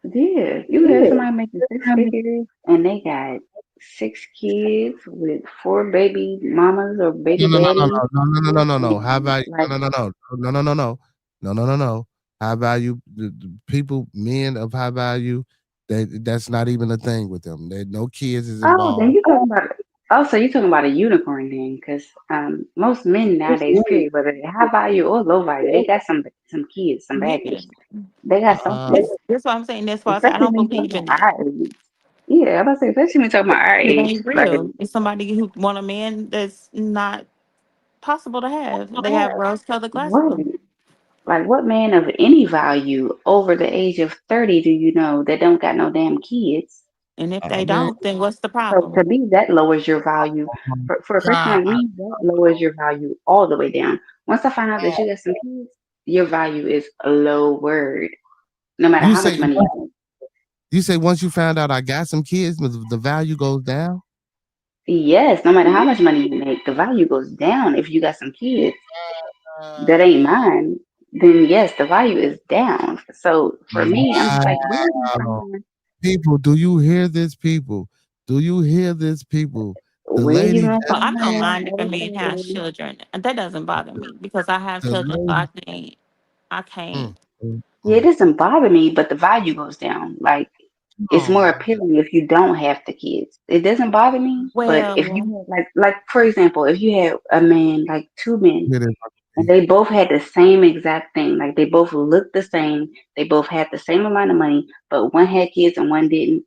Yeah, you could have somebody making six figures and they got six kids with four baby mamas or No, baby no, no, no, daddies. no, no, no, no, no, no. High And value. like, No, no, no, no, no, no, no, no, no, no, no, no. High value. The people, men of high value. That's not even a thing with them. No kids is oh, then involved. you talking about, also you talking about a unicorn then, because most men nowadays, period, whether they're high value or low value, they got some kids, some yeah. baggage. They got Uh, something, That's what I'm saying. That's why I say I especially don't when you talking believe in about it. our age. Yeah, I'm about to say, especially when you talking about our It age, ain't like, real. It's somebody who want a man that's not possible to have. They have rose colored glasses what? on. Like, what man of any value over the age of 30 do you know that don't got no damn kids? And if I they mean, don't, then what's the So to problem? me, that lowers your value. For a person God, like me, that lowers your value all the way down. Once I find out that you got some kids, your value is lowered, no matter you how say much money you make. you say once you found out I got some kids, the value goes down. Yes, no matter how much money you make, the value goes down if you got some kids that ain't Uh, mine. Then yes, the value is down. So for me, I'm just like, where do you wow. find People, do you hear this, people? Do you hear this, people? The where you lady gonna Well, just I don't find mind if a man has okay? children. And that doesn't bother me because I have the children, so lady I mm, can't. mm, Yeah, it mm. doesn't bother me, but the value goes down. Like it's Oh more my god. appealing if you don't have the kids. It doesn't bother me, but if you Well, have like for example, if you had a man, like two men, Get it, and Dr. they both had the same exact thing, like they both looked the same, they both had the same amount of money, but one had kids and one didn't.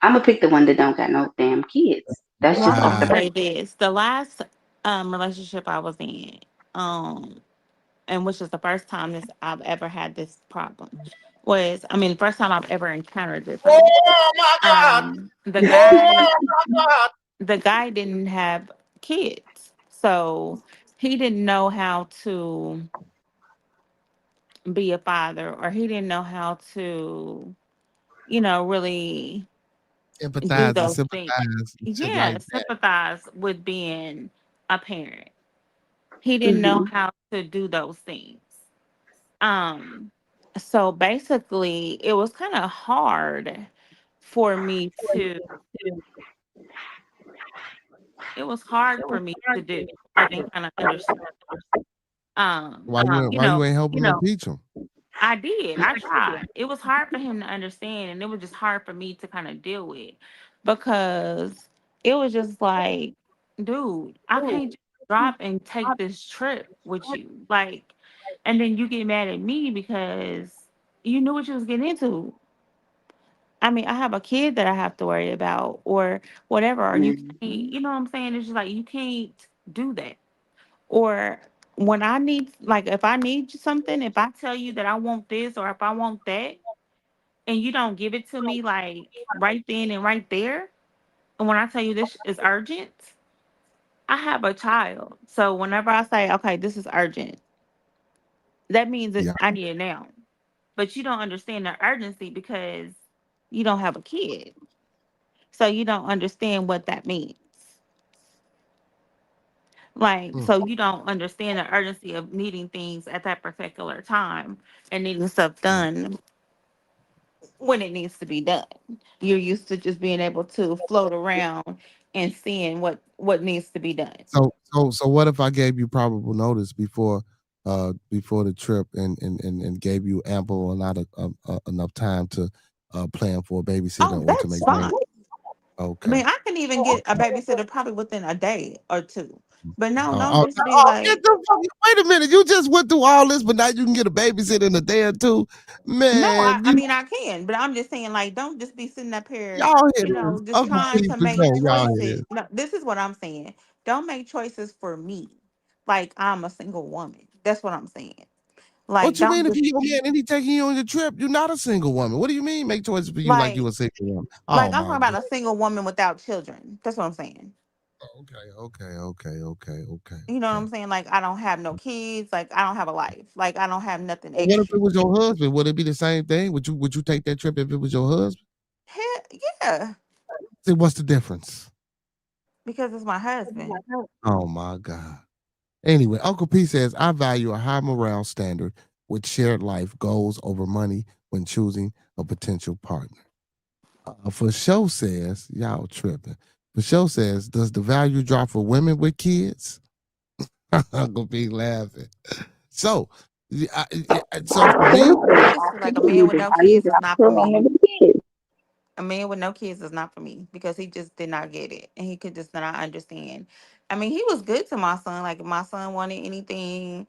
I'm gonna pick the one that don't got no damn kids. That's well, just I'm off gonna the Ah, bat. say this: the last relationship I was in, um, and which is the first time this I've ever had this problem, was I mean, the first time I've ever encountered this problem. oh my god. The guy didn't have kids, so he didn't know how to be a father, or he didn't know how to, really do Empathize and those things. sympathize and shit Yeah, like that. sympathize with being a parent. He didn't know Hmm how to do those things. Um, so basically, it was kind of hard for me to. It was hard for me to do, like, and kind of understand. Why you ain't You why you know, ain't helping them teach them? I did. I tried. It was hard for him to understand, and it was just hard for me to kind of deal with because it was just like, dude, I can't just drop and take this trip with you. Like, and then you get mad at me because you knew what you was getting into. I mean, I have a kid that I have to worry about or whatever, or you can't, hmm you know what I'm saying? It's just like, you can't do that. Or when I need, like, if I need something, if I tell you that I want this or if I want that, and you don't give it to me like right then and right there, and when I tell you this is urgent, I have a child. So whenever I say, okay, this is urgent, that means Yeah. that I need it now. But you don't understand the urgency because you don't have a kid. So you don't understand what that means. Like, Mm. so you don't understand the urgency of needing things at that particular time and needing stuff Mm. done when it needs to be done. You're used to just being able to float around and seeing what needs to be done. So what if I gave you probable notice before the trip and gave you ample amount of enough time to plan for a babysitter Oh, or to that's make fine. plans? I Okay. mean, I can even get a babysitter probably within a day or two. But no, Oh, don't oh, just be oh, get like, the fuck. Wait a minute. You just went through all this, but now you can get a babysitter in a day or two. no, Man, I mean I can, but I'm just saying, like, don't just be sitting up here, y'all hear this. just Uncle trying P to for make sure. Y'all hear choices. this. No, this is what I'm saying. Don't make choices for me. Like I'm a single woman. That's what I'm saying. Like, What you don't mean if just you a man and he taking you on your trip? You're not a single woman. What do you mean make choices for you like you like a single woman? Oh like I'm my talking about god. a single woman without children. That's what I'm saying. Okay. You know what I'm saying? Like I don't have no kids. Like I don't have a life. Like I don't have nothing What if extra. it was your husband? Would it be the same thing? Would you take that trip if it was your husband? Hell, yeah, See, what's the difference? because it's my husband. Oh my God. Anyway, Uncle P says, I value a high morale standard with shared life goals over money when choosing a potential partner. For show says, y'all tripping. For show says, does the value drop for women with kids? Uncle P laughing. So, so for me, I just feel like a man with no kids is not for me. A man with no kids is not for me because he just did not get it and he could just not understand. I mean, he was good to my son. Like if my son wanted anything,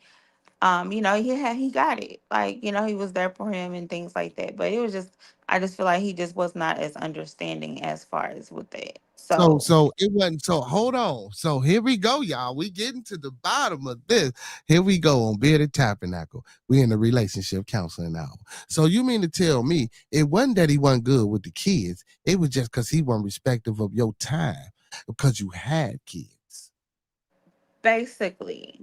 he got it. Like, he was there for him and things like that. But it was just I just feel like he just was not as understanding as far as with that. So so it wasn't. So hold on. So here we go, y'all. We getting to the bottom of this. Here we go on Bearded Tabernacle. We in the relationship counseling now. So you mean to tell me it wasn't that he wasn't good with the kids? It was just because he wasn't respective of your time because you had kids. basically.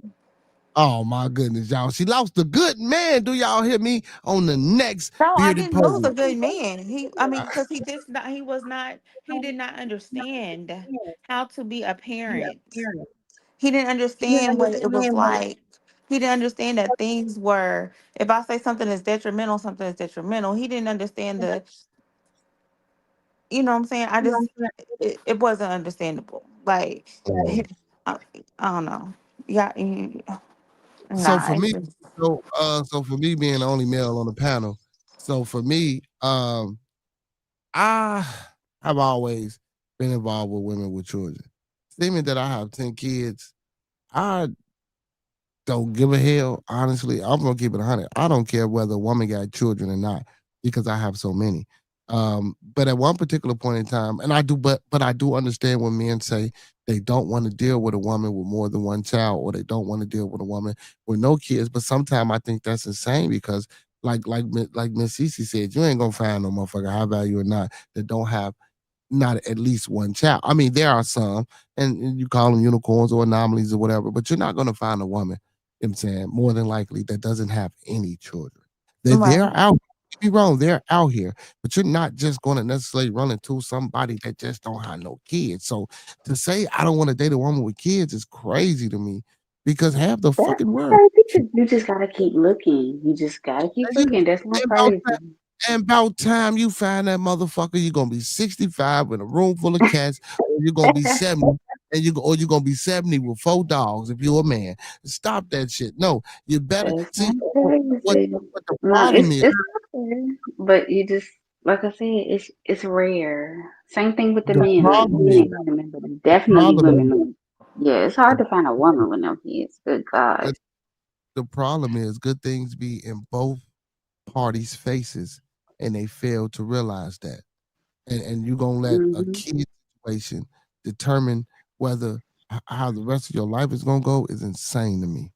Oh my goodness, y'all. She lost a good man. Do y'all hear me on the next No, I Bearded didn't lose Pole? a good man. Because he did not understand how to be a parent. He didn't understand what it was like. He didn't understand that things were, if I say something is detrimental, something is detrimental. He didn't understand you know what I'm saying? It wasn't understandable. Like, Mm. I, I don't know. Yeah, So nah, for it's me, just, so for me being the only male on the panel, so for me, I have always been involved with women with children. Seeming that I have 10 kids, I don't give a hell. Honestly, I'm gonna keep it 100. I don't care whether a woman got children or not because I have so many. But at one particular point in time, and but I do understand when men say they don't want to deal with a woman with more than one child, or they don't want to deal with a woman with no kids. But sometimes I think that's insane because, like Miss Cece said, you ain't gonna find no motherfucker, high value or not, that don't have not at least one child. I mean, there are some, and you call them unicorns or anomalies or whatever, but you're not going to find a woman, you know what I'm saying, more than likely that doesn't have any children. They're right. out. Don't be wrong, they're out here, but you're not just going to necessarily run into somebody that just don't have no kids. So to say I don't want to date a woman with kids is crazy to me because half the That's fucking world. crazy because you just gotta keep looking. You just gotta keep And looking. That's not about crazy. And about time you find that motherfucker, you're gonna be 65 in a room full of cats, or you're gonna be 70, or you're gonna be 70 with 4 dogs if you're a man. Stop that shit. No, you better That's see not what crazy. what the No, problem is. it's not fair. But you just like I said, it's rare. Same thing with the The men. Like problem men is ain't women, but the definitely problem women. is Yeah, it's hard to find a woman with no kids. Good God. the, the problem is good things be in both parties' faces, and they fail to realize that. And you're gonna let a Hmm. kid situation determine whether how the rest of your life is gonna go is insane to me.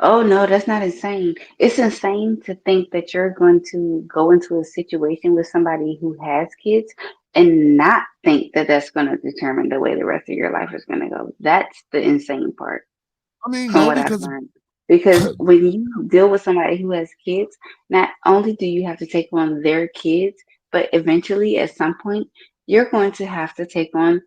Oh no, that's not insane. It's insane to think that you're going to go into a situation with somebody who has kids and not think that that's going to determine the way the rest of your life is going to go. That's the insane part I mean, from no, what I've because learned. Because when you deal with somebody who has kids, not only do you have to take on their kids, but eventually at some point, you're going to have to take on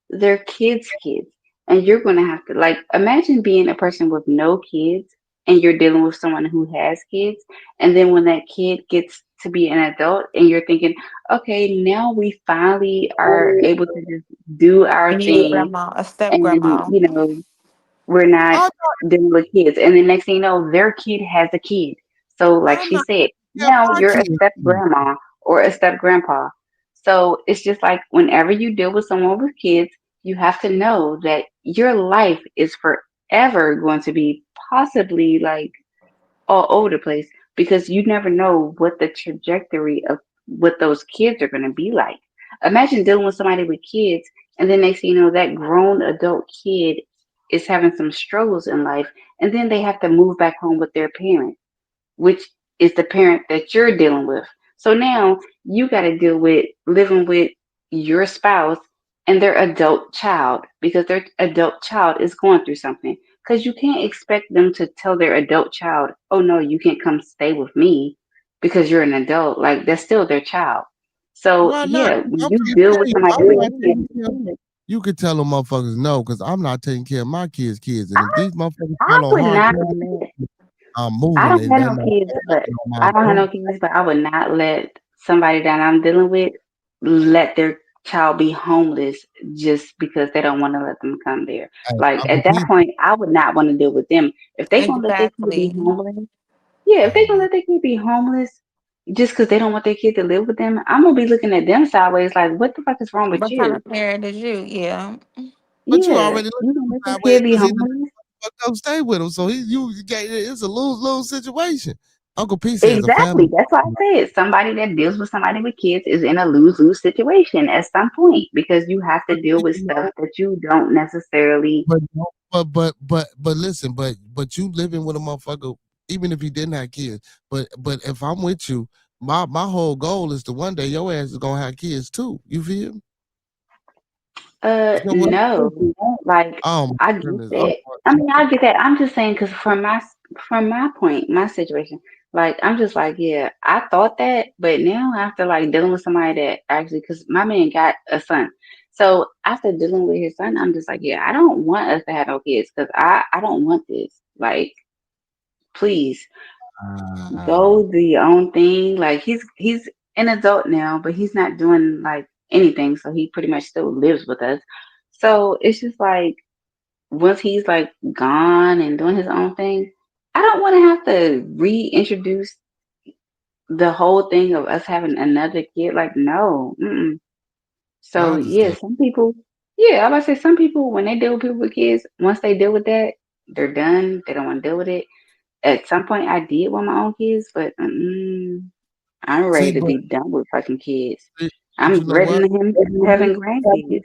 their kids' kids. and you're going to have to, like, imagine being a person with no kids and you're dealing with someone who has kids. And then when that kid gets to be an adult and you're thinking, okay, now we finally are able to just do I our need a thing. grandma, a step And, grandma. we're not I'm dealing with kids. And the next thing you know, their kid has a kid. So, like I'm she not said, yeah, now my you're a kid. step grandma or a step grandpa. So it's just like whenever you deal with someone with kids, you have to know that your life is forever going to be possibly like all over the place because you never know what the trajectory of what those kids are going to be like. Imagine dealing with somebody with kids, and then next thing you know, that grown adult kid is having some struggles in life, and then they have to move back home with their parent, which is the parent that you're dealing with. So now you got to deal with living with your spouse and their adult child because their adult child is going through something. Because you can't expect them to tell their adult child, oh no, you can't come stay with me because you're an adult. Like that's still their child. So Why not? yeah, when I'm you gonna deal tell with you, somebody I'm with not kids, taking care of you could tell them motherfuckers no, because I'm not taking care of my kids. And if these motherfuckers I fall on would hard not times, let I'm I moving don't and have that no kids, but on my I don't have no bro. kids, but I would not let somebody that I'm dealing with let their child be homeless just because they don't want to let them come there. Hey, Like Uncle at that P, point, I would not want to deal with them. If they gonna let their kid be Exactly. homeless, yeah, if they gonna man. let their kid be homeless just because they don't want their kid to live with them, I'm gonna be looking at them sideways like, what the fuck is wrong with What kind you? of parent is you? Yeah. But you Yeah, already looked you at gonna him let your sideways kid be because he the homeless? fuck go stay with him. So you got it's a lose situation. Uncle P says a family. Exactly. That's why I said somebody that deals with somebody with kids is in a lose lose situation at some point because you have to But deal you with stuff know, that you don't necessarily. but no, but listen, but you living with a motherfucker, even if you didn't have kids. But if I'm with you, my whole goal is to one day your ass is gonna have kids too. You feel me? So what? No. Like Oh my I get goodness. that. I mean, I get that. I'm just saying because from my point, my situation, like I'm just like, yeah, I thought that, but now after like dealing with somebody that actually, because my man got a son, so after dealing with his son, I'm just like, yeah, I don't want us to have no kids because I don't want this. Like, please Ah, go do your own thing. Like he's an adult now, but he's not doing like anything, so he pretty much still lives with us. So it's just like once he's like gone and doing his own thing, I don't want to have to reintroduce the whole thing of us having another kid. Like, no. Mm-mm. I So, yeah, understand. some people, yeah, I about to say some people, when they deal with people with kids, once they deal with that, they're done. They don't want to deal with it. At some point, I did want my own kids, but I'm See, ready to but be done with fucking kids. but I'm you know ready what? to him having grandkids.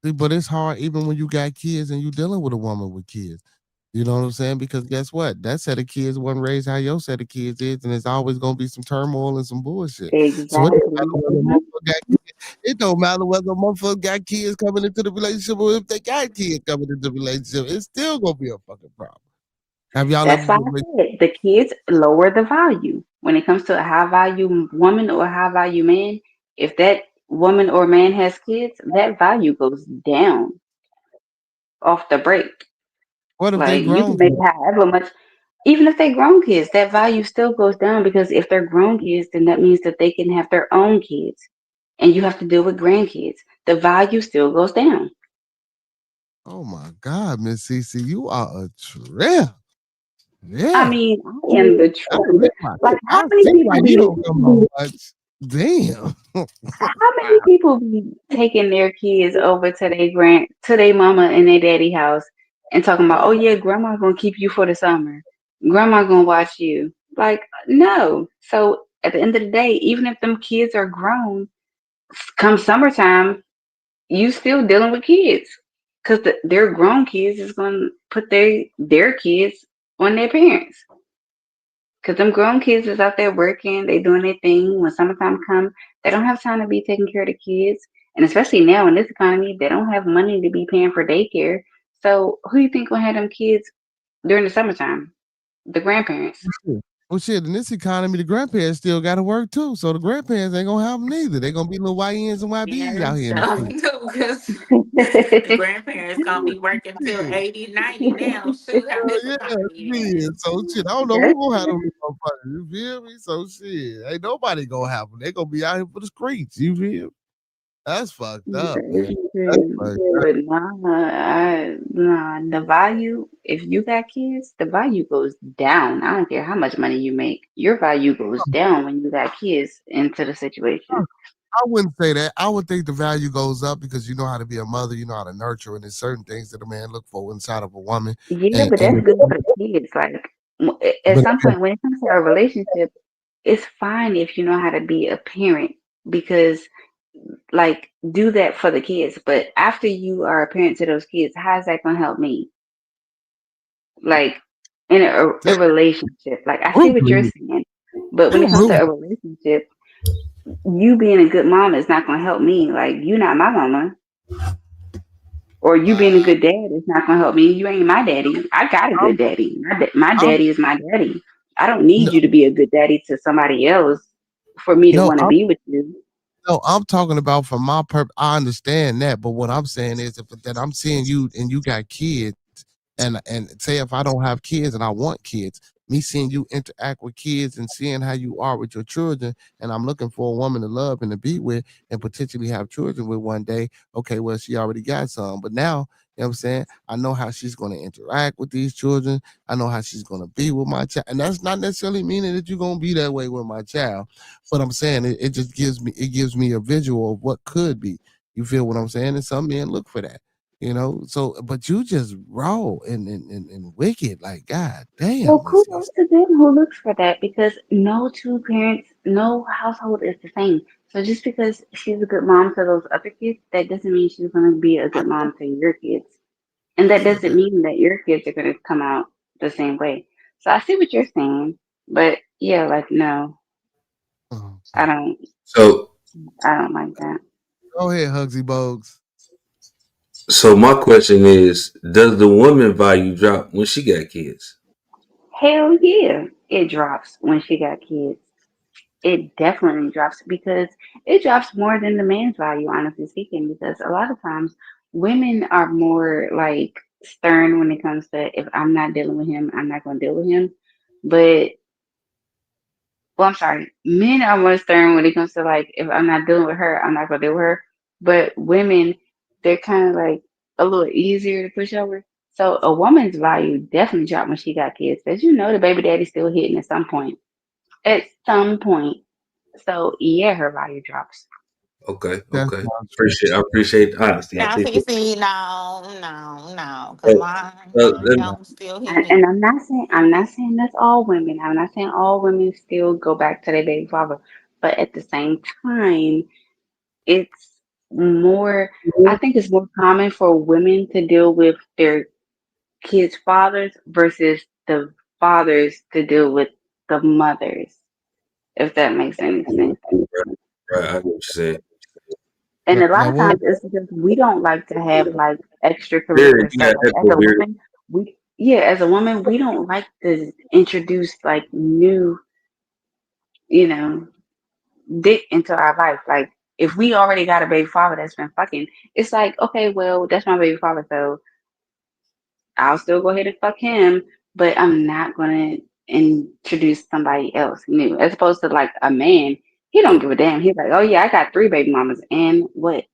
See, but it's hard even when you got kids and you dealing with a woman with kids. You know what I'm saying? Because guess what? That set of kids wasn't raised how your set of kids is, and it's always gonna be some turmoil and some bullshit. So Exactly. Hmm. it don't matter whether a motherfucker got kids coming into the relationship or if they got kids coming into the relationship. It's still gonna be a fucking problem. Have y'all ever That's why I been with said the kids lower the value. When it comes to a high value woman or a high value man, if that woman or man has kids, that value goes down off the break. what if they Like you can grown make kids? however much, even if they grown kids, that value still goes down because if they're grown kids, then that means that they can have their own kids, and you have to deal with grandkids. The value still goes down. Oh my God, Miss Cece, you are a trip. I Yeah. mean, I am the truth. Like, I see why you don't come home much. Damn. how many people be taking their kids over to their mama and their daddy house and talking about, oh yeah, grandma gonna keep you for the summer. Grandma gonna watch you. Like, no. So at the end of the day, even if them kids are grown, come summertime, you still dealing with kids. Cause their grown kids is gonna put their kids on their parents. Cause them grown kids is out there working, they doing their thing. When summertime comes, they don't have time to be taking care of the kids. And especially now in this economy, they don't have money to be paying for daycare. So who you think gonna have them kids during the summertime? The grandparents. Well, shit, in this economy, the grandparents still got to work too. So the grandparents ain't gonna have them neither. They gonna be little YNs and YBs out here in the street. Because the grandparents gonna be working till Yeah, 80, 90 now. Shoot, how this yeah, economy yeah. is. So shit, I don't know who gonna have them motherfuckers. You feel me? So shit, ain't nobody gonna have them. They gonna be out here for the streets. You feel me? That's fucked up, man. It's That's true. fucked up. But the value, if you got kids, the value goes down. I don't care how much money you make. Your value goes down when you got kids into the situation. I wouldn't say that. I would think the value goes up because you know how to be a mother, you know how to nurture, and there's certain things that a man look for inside of a woman. Yeah, And but that's good for the kids. Like at but some point when it comes to a relationship, it's fine if you know how to be a parent because like do that for the kids. But after you are a parent to those kids, how is that gonna help me? Like in a that relationship. Like I see what you're brutally, saying, but when you it comes to rude. a relationship, you being a good mom is not gonna help me. Like you not my mama, or you being a good dad is not gonna help me. You ain't my daddy. I got a I'm, good daddy. My I'm daddy is my daddy. I don't need no, you to be a good daddy to somebody else for me to no, want to I'm be with you. no, I'm talking about from my purpose. I understand that, but what I'm saying is if that I'm seeing you and you got kids, and say if I don't have kids and I want kids, me seeing you interact with kids and seeing how you are with your children, and I'm looking for a woman to love and to be with and potentially have children with one day. Okay, well, she already got some, but now, you know what I'm saying? I know how she's going to interact with these children. I know how she's going to be with my child. And that's not necessarily meaning that you're going to be that way with my child. But I'm saying it just gives me a visual of what could be. You feel what I'm saying? And some men look for that. So but you just raw and wicked, like god Well, damn, kudos to them who looks for that because no two parents, no household is the same. So just because she's a good mom to those other kids, that doesn't mean she's going to be a I good know, mom to your kids. And that yeah, doesn't mean that your kids are going to come out the same way. So I see what you're saying, but yeah, like no, I okay. don't, So, I don't like that. Go ahead, Hugsy Bogues. so my question is, does the woman value drop when she got kids? Hell yeah, it drops when she got kids. It definitely drops because it drops more than the man's value, honestly speaking, because a lot of times women are more like stern when it comes to if I'm not dealing with him, I'm not going to deal with him. But well, I'm sorry. Men are more stern when it comes to like, if I'm not dealing with her, I'm not gonna deal with her. But women, they're kind of like a little easier to push over. So a woman's value definitely dropped when she got kids. As you know, the baby daddy's still hitting at some point. At some point. So yeah, her value drops. Okay, That's okay. not true. I appreciate the honesty. I Now, take see, it. see, no, because Uh, mine let me- don't still hit And me. I'm not saying that's all women. I'm not saying all women still go back to their baby father. But at the same time, it's more I think it's more common for women to deal with their kids' fathers versus the fathers to deal with the mothers, if that makes any sense. right, I get what you're saying. And a lot Now of what? times it's because we don't like to have like Very, extracurricular you stuff. got Like as echo a very. woman, as a woman, we don't like to introduce like new, you know, dick into our life. Like if we already got a baby father that's been fucking, it's like, okay, well, that's my baby father, so I'll still go ahead and fuck him, but I'm not gonna introduce somebody else new. As opposed to like a man, he don't give a damn. He's like, oh yeah, I got three baby mamas and what?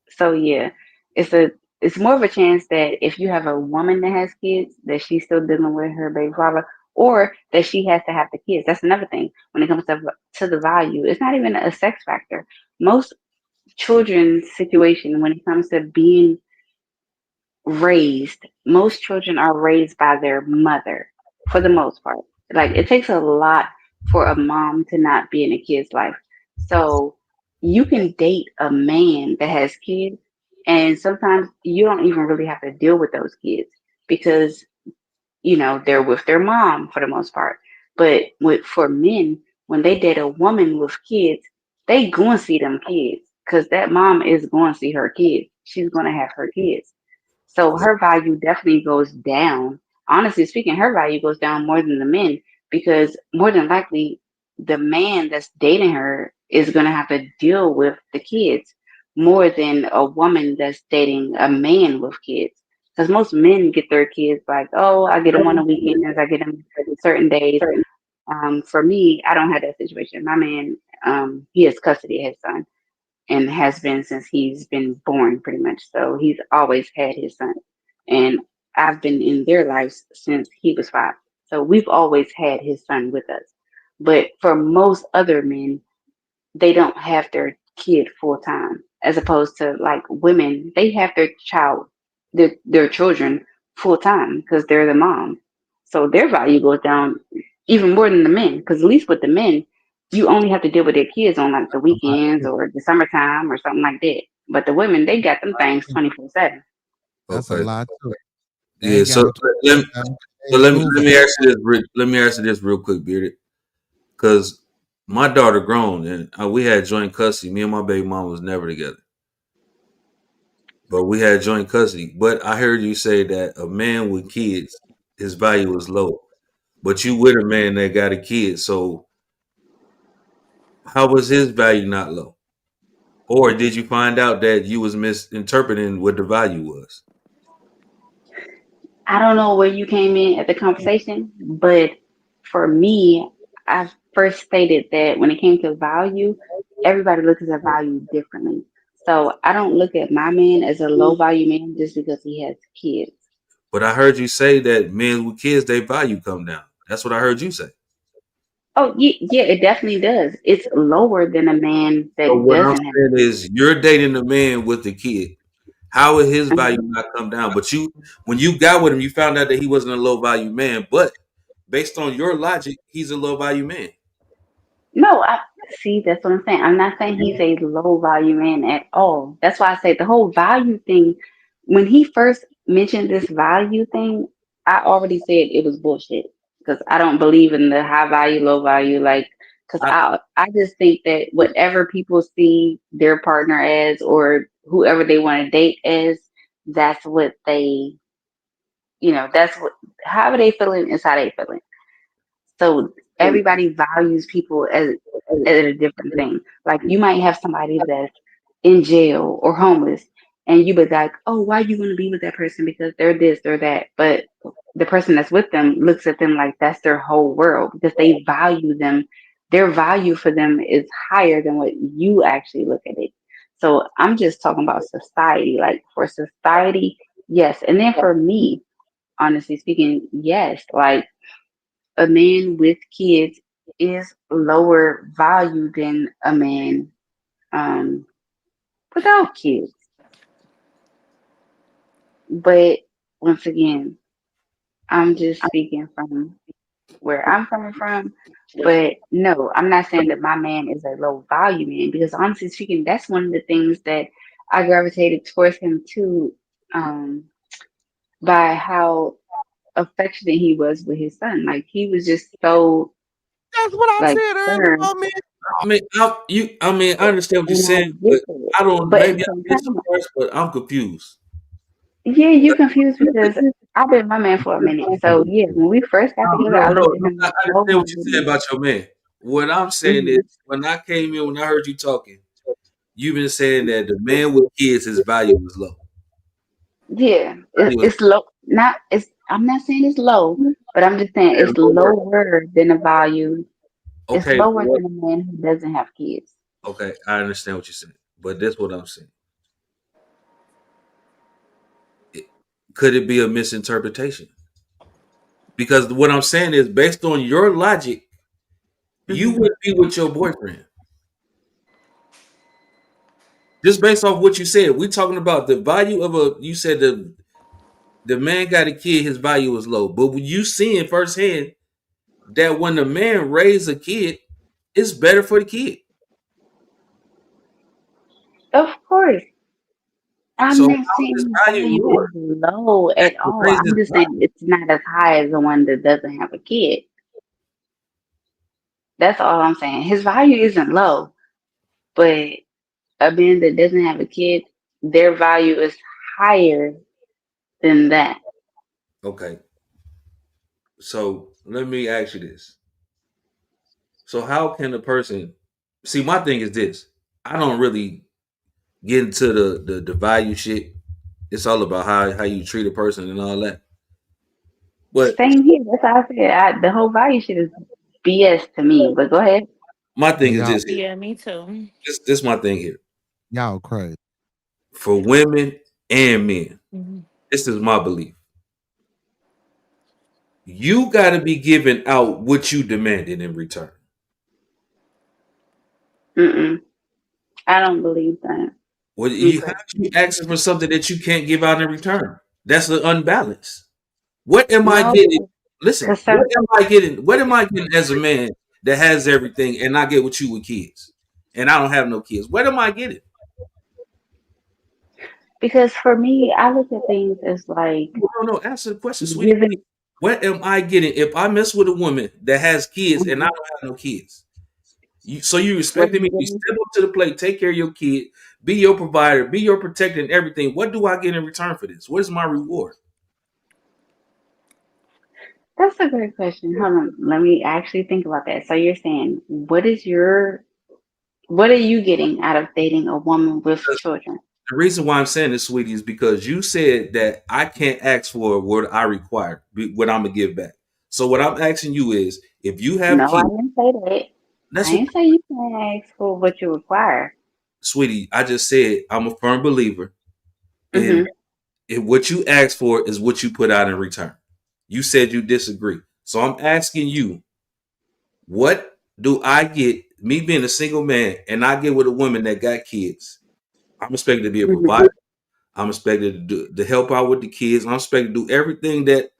So yeah, it's a it's more of a chance that if you have a woman that has kids, that she's still dealing with her baby father, or that she has to have the kids. That's another thing when it comes to the value. It's not even a sex factor. Most children's situation when it comes to being raised, most children are raised by their mother for the most part. Like it takes a lot for a mom to not be in a kid's life. So you can date a man that has kids, and sometimes you don't even really have to deal with those kids because they're with their mom for the most part. But for men, when they date a woman with kids, they going to see them kids because that mom is going to see her kids. She's going to have her kids. So Yeah, her value definitely goes down. Honestly speaking, her value goes down more than the men because more than likely the man that's dating her is going to have to deal with the kids more than a woman that's dating a man with kids. Because most men get their kids like, oh, I get them on the weekends, I get them certain days. For me, I don't have that situation. My man, he has custody of his son and has been since he's been born, pretty much. So he's always had his son, and I've been in their lives since he was 5. So we've always had his son with us. But for most other men, they don't have their kid full time, as opposed to like women, they have their children full time because they're the mom. So their value goes down even more than the men, because at least with the men, you only have to deal with their kids on like the weekends or the summertime or something like that. But the women, they got them things 24/7. That's a Okay. lot too. They Yeah. ain't got So them let me, 24/7. so They let me moving. let me answer this real quick, Bearded, because my daughter grown and we had joint custody. Me and my baby mom was never together, but we had joint custody. But I heard you say that a man with kids, his value is low. But you with a man that got a kid, so how was his value not low? Or did you find out that you was misinterpreting what the value was? I don't know where you came in at the conversation, but for me, I first stated that when it came to value, everybody looks at value differently. So I don't look at my man as a low value man just because he has kids. But I heard you say that men with kids, their value come down. That's what I heard you say. Oh, yeah, yeah, it definitely does. It's lower than a man So that what I'm doesn't have saying kids. is you're dating a man with a kid. How would his value not come down? But you, when you got with him, you found out that he wasn't a low value man. But based on your logic, he's a low value man. No, I see. That's what I'm saying. I'm not saying he's a low value man at all. That's why I say the whole value thing. When he first mentioned this value thing, I already said it was bullshit because I don't believe in the high value, low value. Like, because I, I just think that whatever people see their partner as or whoever they want to date as, that's what they, that's what however they feeling is how they feeling. So everybody values people as a different thing. Like you might have somebody that's in jail or homeless, and you be like, "Oh, why you want to be with that person? Because they're this, they're that." But the person that's with them looks at them like that's their whole world because they value them. Their value for them is higher than what you actually look at it. So I'm just talking about society. Like for society, yes, and then for me, honestly speaking, yes, like a man with kids is lower value than a man um, without kids. But once again, I'm just speaking from where I'm coming from. But no, I'm not saying that my man is a low value man because honestly speaking, that's one of the things that I gravitated towards him too, by how affectionate he was with his son. Like he was just so That's what I like said earlier firm. about me. I understand what you're And I saying, get but it. I don't. But at Maybe the I same missed some time, parts, but I'm confused. yeah, you confused because I've been my man for a minute. So yeah, when we first got together, I No. looked at him I like, oh understand my what you said goodness. about your man. What I'm saying is, Hmm. when I came in, when I heard you talking, you've been saying that the man with kids, his value is low. Yeah, Value is it's low. Not it's. I'm not saying it's low, but I'm just saying it's lower. lower than a value. It's Okay, lower than a man who doesn't have kids. okay, I understand what you're saying, but this what I'm saying. It, could it be a misinterpretation? Because what I'm saying is, based on your logic, you Hmm. would be with your boyfriend. Just based off what you said, we talking about the value of a. You said the man got a kid, his value is low, but when you seeing firsthand that when the man raise a kid, it's better for the kid. Of course, I'm So not how is his saying his value value lower? is low at To all. raise I'm his just saying it's not as high as the one that doesn't have a kid. That's all I'm saying. His value isn't low, but a man that doesn't have a kid, their value is higher than that. okay. So let me ask you this. So how can a person see? My thing is this: I don't really get into the value shit. It's all about how you treat a person and all that. But Same here. That's how I said. The whole value shit is BS to me. But go ahead. my Hey, thing is this: Yeah, me too. this my thing here y'all crazy. for women and men. Mhm. This is my belief. You got to be giving out what you demanded in return. Mm-mm. I don't believe that. Well, Me how personally. you asking for something that you can't give out in return? That's an unbalance. What am I No, getting? Listen, because some What am I getting as a man that has everything and I get with you with kids, and I don't have no kids? What am I getting? because for me, I look at things as like No. Answer the question, sweetie. giving. What am I getting if I mess with a woman that has kids and I Mhm. don't have no kids? So you What expecting I'm me to getting. step up to the plate, take care of your kid, be your provider, be your protector, and everything? What do I get in return for this? What is my reward? That's a great question. Hold on. Let me actually think about that. So you're saying, what are you getting out of dating a woman with children? The reason why I'm saying this, sweetie, is because you said that I can't ask for what I require, what I'm gonna give back. So what I'm asking you is, if you have No, I kids, didn't say that. that's I what, didn't say you can ask for what you require. sweetie. I just said I'm a firm believer in Hmm. if what you ask for is what you put out in return. You said you disagree, so I'm asking you, what do I get? Me being a single man, and I get with a woman that got kids. I'm expected to be a Hmm. provider. I'm expected to help out with the kids. I'm expected to do everything that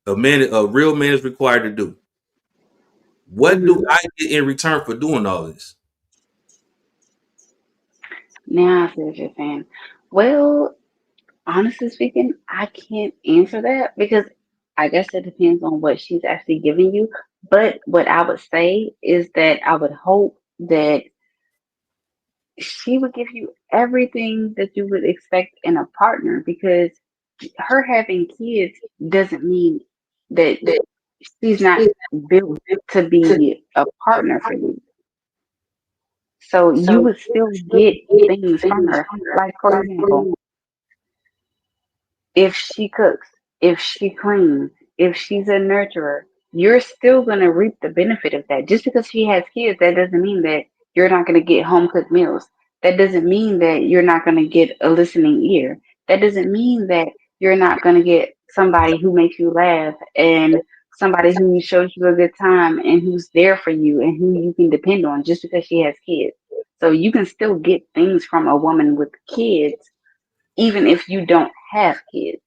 a real man is required to do. What do Hmm. I get in return for doing all this? Now I see what you're saying. Well, honestly speaking, I can't answer that because I guess it depends on what she's actually giving you. But what I would say is that I would hope that she would give you everything that you would expect in a partner because her having kids doesn't mean that she's not built to be a partner for you. So you would still get things from her. Like, for example, if she cooks, if she cleans, if she's a nurturer, you're still going to reap the benefit of that. Just because she has kids, that doesn't mean that you're not going to get home cooked meals. That doesn't mean that you're not going to get a listening ear. That doesn't mean that you're not going to get somebody who makes you laugh and somebody who shows you a good time and who's there for you and who you can depend on just because she has kids. So you can still get things from a woman with kids even if you don't have kids,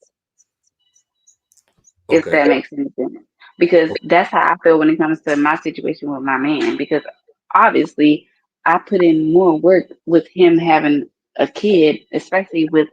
if Okay. that makes any sense. Because that's how I feel when it comes to my situation with my man. Because obviously, I put in more work with him having a kid, especially with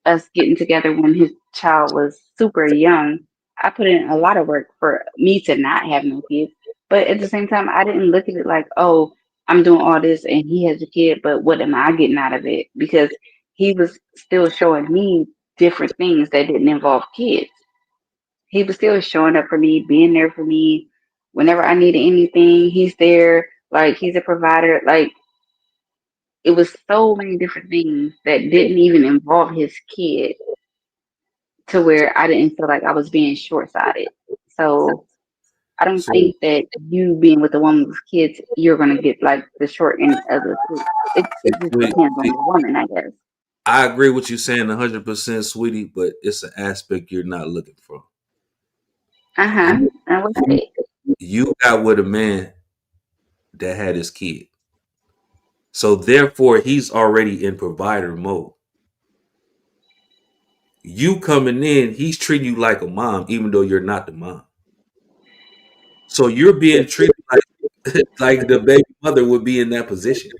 us getting together when his child was super young. I put in a lot of work for me to not have no kids. But at the same time, I didn't look at it like, oh, I'm doing all this and he has a kid, but what am I getting out of it? Because he was still showing me different things that didn't involve kids. He was still showing up for me, being there for me. Whenever I needed anything, he's there. Like, he's a provider. Like, it was so many different things that didn't even involve his kid to where I didn't feel like I was being short sighted. So I don't So, think that you being with a woman with kids, you're gonna get like the short end of the stick. It just depends on the woman, I guess. I agree with you saying 100%, sweetie, but it's an aspect you're not looking for. Uh-huh. You And what's that? you got with a man that had his kid, so therefore he's already in provider mode. You coming in, he's treating you like a mom, even though you're not the mom. So you're being treated like like the baby mother would be in that position.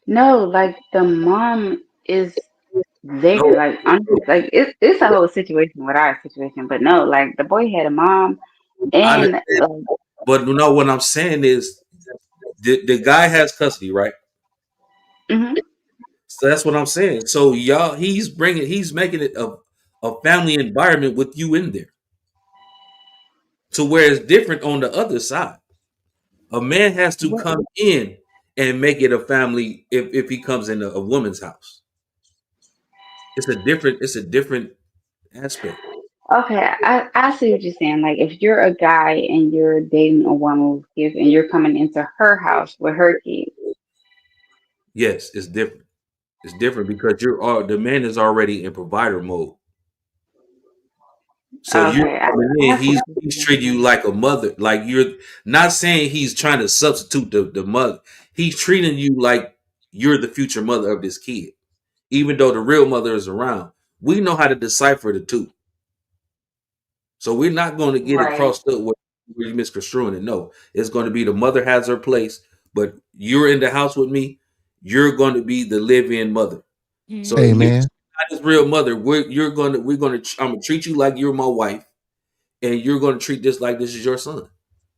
No, like the mom is there. No, Like honestly, like it's a whole situation with our situation. But no, like the boy had a mom I and understand, but no, what I'm saying is the guy has custody, right? mhm. So that's what I'm saying. So y'all, he's making it a family environment with you in there, to where it's different on the other side. A man has to What? come in and make it a family if he comes in a woman's house. It's a different aspect. Okay, I see what you're saying. Like, if you're a guy and you're dating a woman with kids and you're coming into her house with her kids. Yes, it's different. It's different because the man is already in provider mode. So you're Okay, coming in, I see what he's you're treating you saying. like a mother. Like you're not saying he's trying to substitute the mother. He's treating you like you're the future mother of this kid, even though the real mother is around. We know how to decipher the two. So we're not going to get it Right, crossed up where you're misconstruing it. No, it's going to be the mother has her place, but you're in the house with me. You're going to be the live-in mother. So if you're Mm-hmm. Amen. not his real mother, I'm gonna treat you like you're my wife, and you're gonna treat this like this is your son.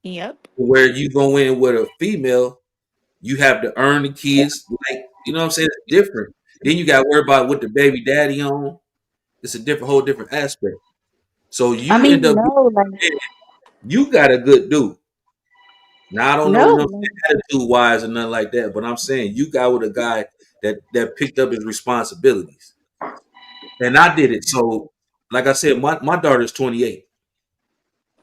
Yep. Where you go in with a female, you have to earn the kids, like you know what I'm saying. It's different. Then you got to worry about what the baby daddy on. It's a whole different aspect. So I you end mean, up no, like, you got a good dude. Now I don't know, no, you know, like, attitude wise and nothing like that, but I'm saying you got with a guy that picked up his responsibilities, and I did it. So, like I said, my daughter's 28,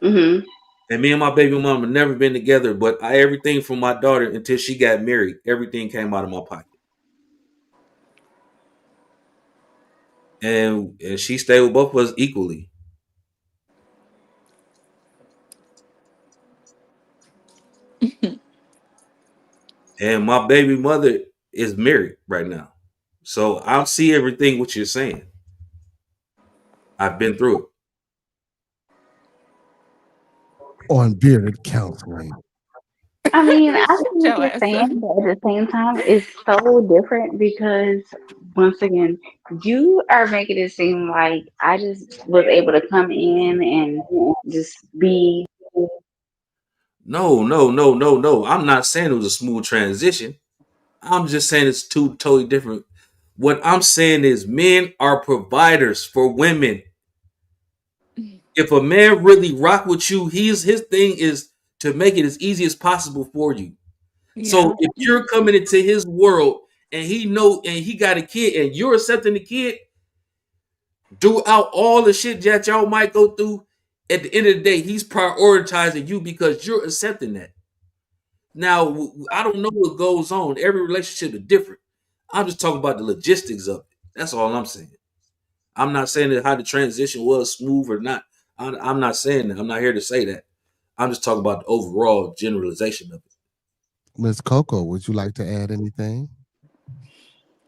mm-hmm. and me and my baby mama never been together. But everything from my daughter until she got married, everything came out of my pocket, and she stayed with both of us equally. And my baby mother is married right now, so I see everything what you're saying. I've been through it. On bearded counseling. I mean, I see Shut what your you're ass up. saying, but at the same time, it's so different because once again, you are making it seem like I just was able to come in and just be. No, no, no, no, no. I'm not saying it was a smooth transition. I'm just saying it's two totally different. What I'm saying is men are providers for women. If a man really rock with you, his thing is to make it as easy as possible for you. So Yeah. if you're coming into his world and he got a kid and you're accepting the kid throughout all the shit that y'all might go through, at the end of the day, he's prioritizing you because you're accepting that. Now, I don't know what goes on. Every relationship is different. I'm just talking about the logistics of it. That's all I'm saying. I'm not saying that how the transition was smooth or not. I'm not saying that. I'm not here to say that. I'm just talking about the overall generalization of it. Miss Coco, would you like to add anything?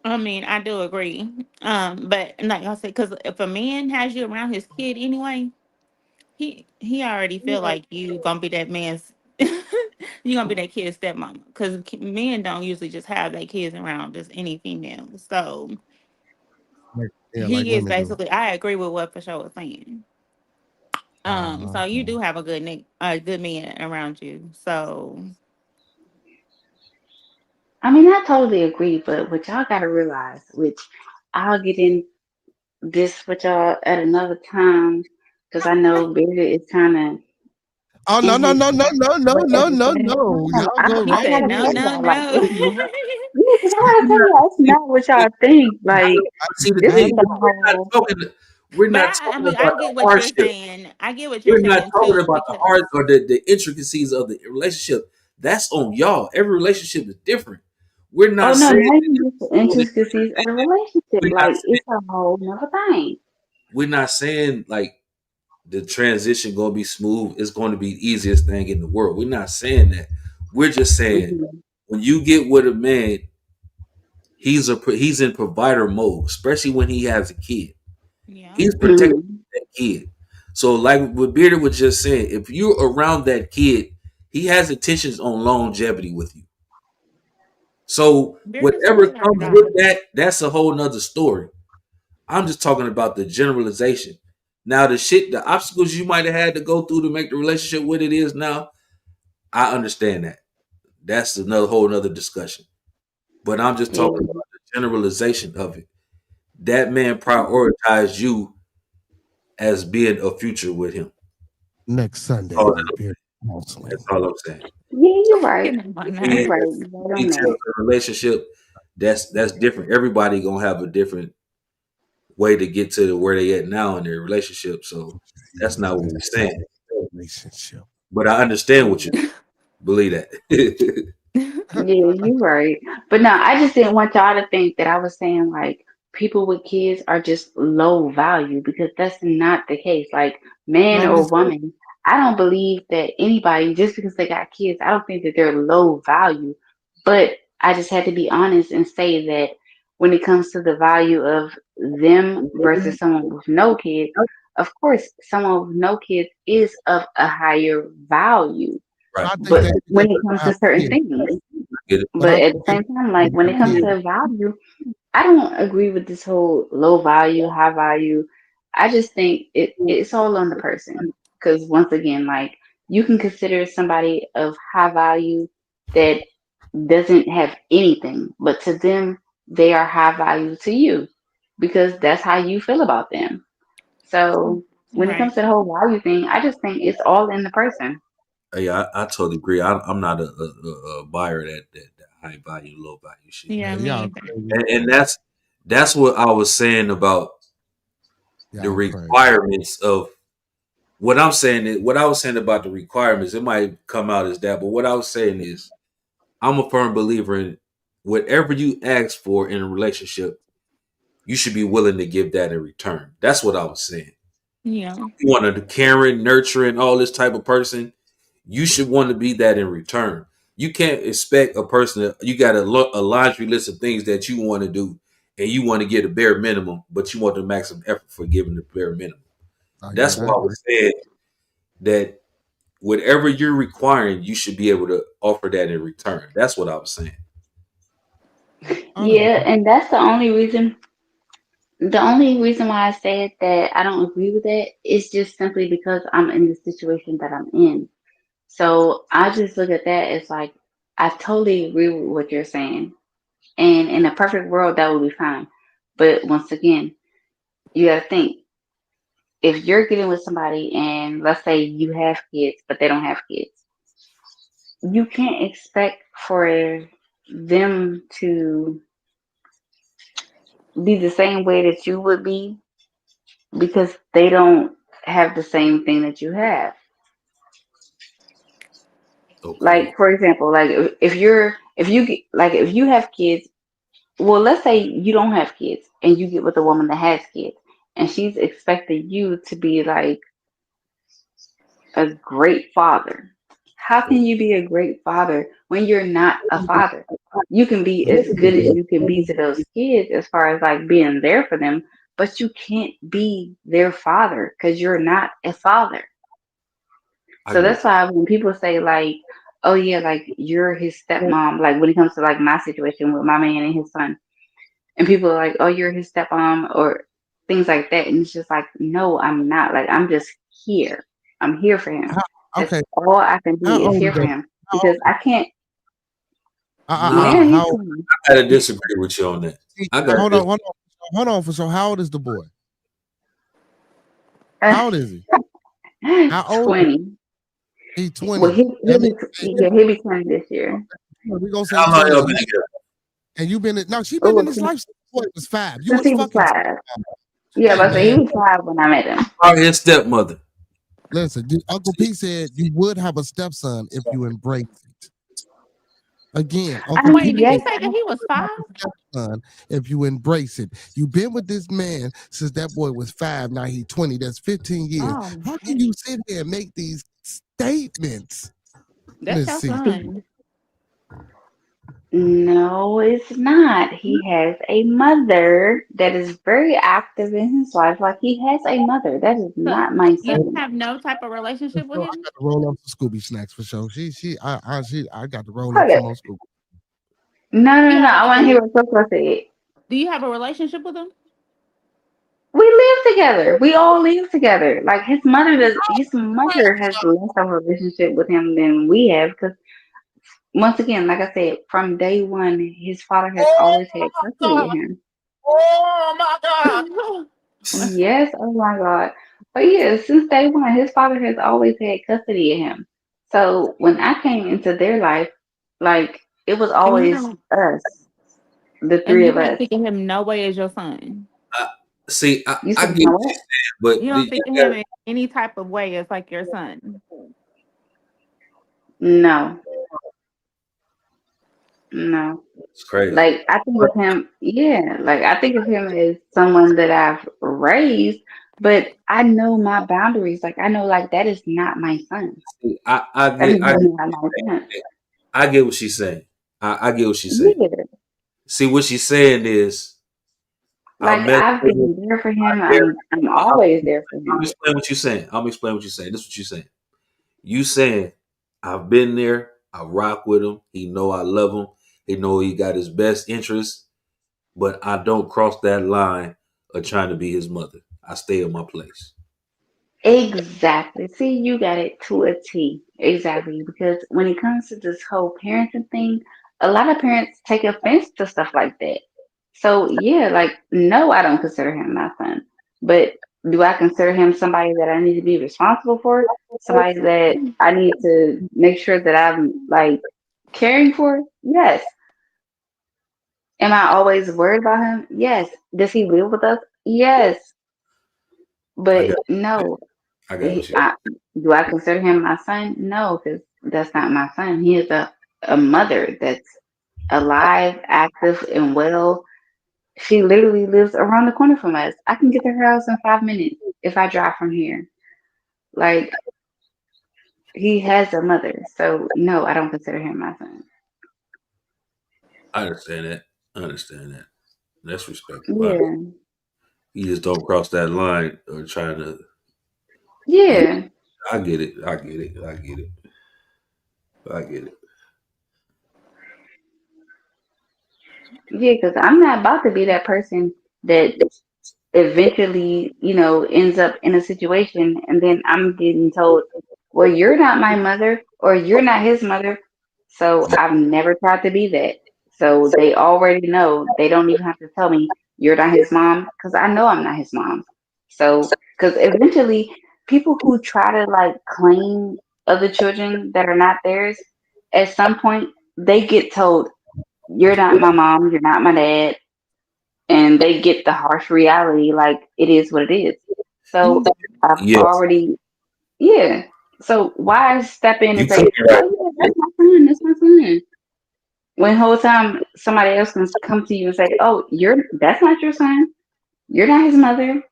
I mean, I do agree. But like I said, because if a man has you around his kid anyway, he already feel like you gonna be that man's you gonna be that kid's stepmama. Because men don't usually just have their kids around just any female. So Like he is women do. basically. I agree with what for sure was saying. So you Uh-huh. do have a good man around you. So I mean, I totally agree, but what y'all gotta realize, which I'll get in this with y'all at another time, because I know Barry is kind of Oh no, in no, his. no, no, no, no, But at no, the no, same no. time, Y'all go he I right said, gotta no, tell ahead. no, y'all, like, no. it's not. Yeah, 'cause I gotta tell y'all, it's not what y'all think. Like, See, the this I is thing the is, whole. we're But not I talking mean, about I the get what you're hardship. saying. I get what you're We're not saying talking too, about the because hard or the intricacies of the relationship. That's on y'all. Every relationship is different. We're Oh not no, saying not that even just the intricacies of the relationship. we're not Like, it's a whole nother thing. we're not saying like the transition gonna be smooth. It's going to be the easiest thing in the world. We're not saying that. We're just saying Hmm. when you get with a man, he's in provider mode, especially when he has a kid. yeah, He's protecting Hmm. that kid. So, like what Bearder was just saying, if you're around that kid, he has intentions on longevity with you. So, Bearded said whatever he got a comes with daughter. that, that's a whole nother story. I'm just talking about the generalization. Now, the obstacles you might have had to go through to make the relationship what it is now, I understand that. That's another whole nother discussion. But I'm just talking Yeah. about the generalization of it. That man prioritized you as being a future with him. next Sunday Oh, on Beard. Mostly. That's all I'm saying. Yeah, you're right. Getting on my He, You're nerves. right. You're right on he tells that. a relationship that's different. Everybody gonna have a different way to get to where they at now in their relationship. So that's not what we're saying. Relationship. But I understand what you believe that. Yeah, you're right. But no, I just didn't want y'all to think that I was saying like people with kids are just low value because that's not the case. Like man No, or it's woman, I don't believe that anybody just because they got kids, I don't think that they're low value. But I just had to be honest and say that when it comes to the value of them versus someone with no kids, of course, someone with no kids is of a higher value. Right. I think But they should when just it comes have to certain kids. things, Get it? But but I at the think they same time, like when have it comes kids. to value, I don't agree with this whole low value, high value. I just think it's all on the person. Because once again, like you can consider somebody of high value that doesn't have anything, but to them, they are high value to you because that's how you feel about them. So when it Right. comes to the whole value thing, I just think it's all in the person. Yeah, I totally agree. I'm not a buyer of that high value, low value shit. Yeah, Man, me y'all either. crazy. And that's what I was saying about the Y'all crazy. requirements of what I'm saying is what I was saying about the requirements. It might come out as that, but what I was saying is I'm a firm believer in whatever you ask for in a relationship, you should be willing to give that in return. That's what I was saying. Yeah. You want a caring, nurturing, all this type of person, you should want to be that in return. You can't expect a person you got a laundry list of things that you want to do and you want to get a bare minimum, but you want the maximum effort for giving the bare minimum. Oh yeah, That's why I that was saying that whatever you're requiring, you should be able to offer that in return. That's what I was saying. I don't Yeah, know. and that's the only reason why I said that I don't agree with that is just simply because I'm in the situation that I'm in. So I just look at that as like, I totally agree with what you're saying. And in a perfect world, that would be fine. But once again, you got to think if you're getting with somebody and let's say you have kids, but they don't have kids, you can't expect for them to be the same way that you would be because they don't have the same thing that you have. Okay. Like for example, like if you get like if you have kids, well, let's say you don't have kids and you get with a woman that has kids, and she's expecting you to be like a great father. How can you be a great father when you're not a father? You can be as good as you can be to those kids as far as like being there for them, but you can't be their father because you're not a father. I So get that's why when people say like, "Oh yeah, like you're his stepmom," like when it comes to like my situation with my man and his son, and people are like, "Oh, you're his stepmom," or things like that, and it's just like, no, I'm not. Like I'm just here. I'm here for him. How, That's okay, all I can how be is old here is for that? him How because old? I can't. nah. Now he's How old? 20. I gotta disagree with you on that. I got Hold this. on, For so how old is the boy? Uh, How old is he? How old is 20. he? He's Well, 20. he'll That means be yeah, he'll be 20 this year. we're gonna say How long 20. y'all So been you together? and you've been in no, she been in Oh, this life since the boy was 5. You since was he was fucking 5. Yeah, hey but I say he man. was 5 when I met him. Or his stepmother. Listen, Uncle P said you would have a stepson if you embrace it. Again, Uncle P Wait, did Yes, you say that he was 5? stepson if you embrace it. You've been with this man since that boy was 5. Now he's 20. That's 15 years. Oh, How can you sit here and make these statements? that's Let's your see. son. no, it's not. He has a mother that is very active in his life. Like he has a mother. That is So not my you son. have no type of For relationship with sure, I him? got to roll up some Scooby snacks for sure. I got to roll up Hold some up. more Scooby. No, no, You no. have a I want to hear what Coco said. Do you have a relationship with him? We live together. We all live together. Like his mother does. His mother has less of a relationship with him than we have. Because once again, like I said, from day one, his father has always had custody of him. Oh my God. Yes. Oh my God. But yeah, since day one, his father has always had custody of him. So when I came into their life, like it was And you always don't us, the and three you of don't us. think of him no way as your son. I, see, You I said, get you know what you're what? saying, but You don't you think of got him in any type of way as like your son. No, no. it's crazy. Like I think of him, yeah, like I think of him as someone that I've raised, but I know my boundaries. Like I know like that is not my son. I That is get not my son. I get what she's saying. I get what she's saying. Yeah. See, what she's saying is, I Like met. I've been there for him. I'm I'm always there for him. explain what you're saying. I'm explain what you're saying. This is what you're saying. You saying I've been there. I rock with him. He know I love him. He know he got his best interest, but I don't cross that line of trying to be his mother. I stay in my place. Exactly. See, you got it to a T. Exactly. Because when it comes to this whole parenting thing, a lot of parents take offense to stuff like that. So, yeah, like, no, I don't consider him my son. But do I consider him somebody that I need to be responsible for? Somebody that I need to make sure that I'm like caring for? Yes. Am I always worried about him? Yes. Does he live with us? Yes. I got But no, I got what he, you. I, do I consider him my son? No, because that's not my son. He is a mother that's alive, active, and well. She literally lives around the corner from us. I can get to her house in 5 minutes if I drive from here. Like, he has a mother. So, no, I don't consider him my son. I understand that. I understand that. That's respectable. Yeah. You just don't cross that line or trying to. Yeah, Yeah. I get it. I get it. I get it. I get it. Yeah, because I'm not about to be that person that eventually, ends up in a situation and then I'm getting told, well, you're not my mother or you're not his mother. So I've never tried to be that. So they already know. They don't even have to tell me you're not his mom because I know I'm not his mom. So, because eventually people who try to like claim other children that are not theirs, at some point they get told, you're not my mom, you're not my dad, and they get the harsh reality like it is what it is. So I've Yes, already, yeah. So why step in you and took say, it right. oh yeah, that's my son, that's my son. When the whole time somebody else can come to you and say, oh, that's not your son. You're not his mother.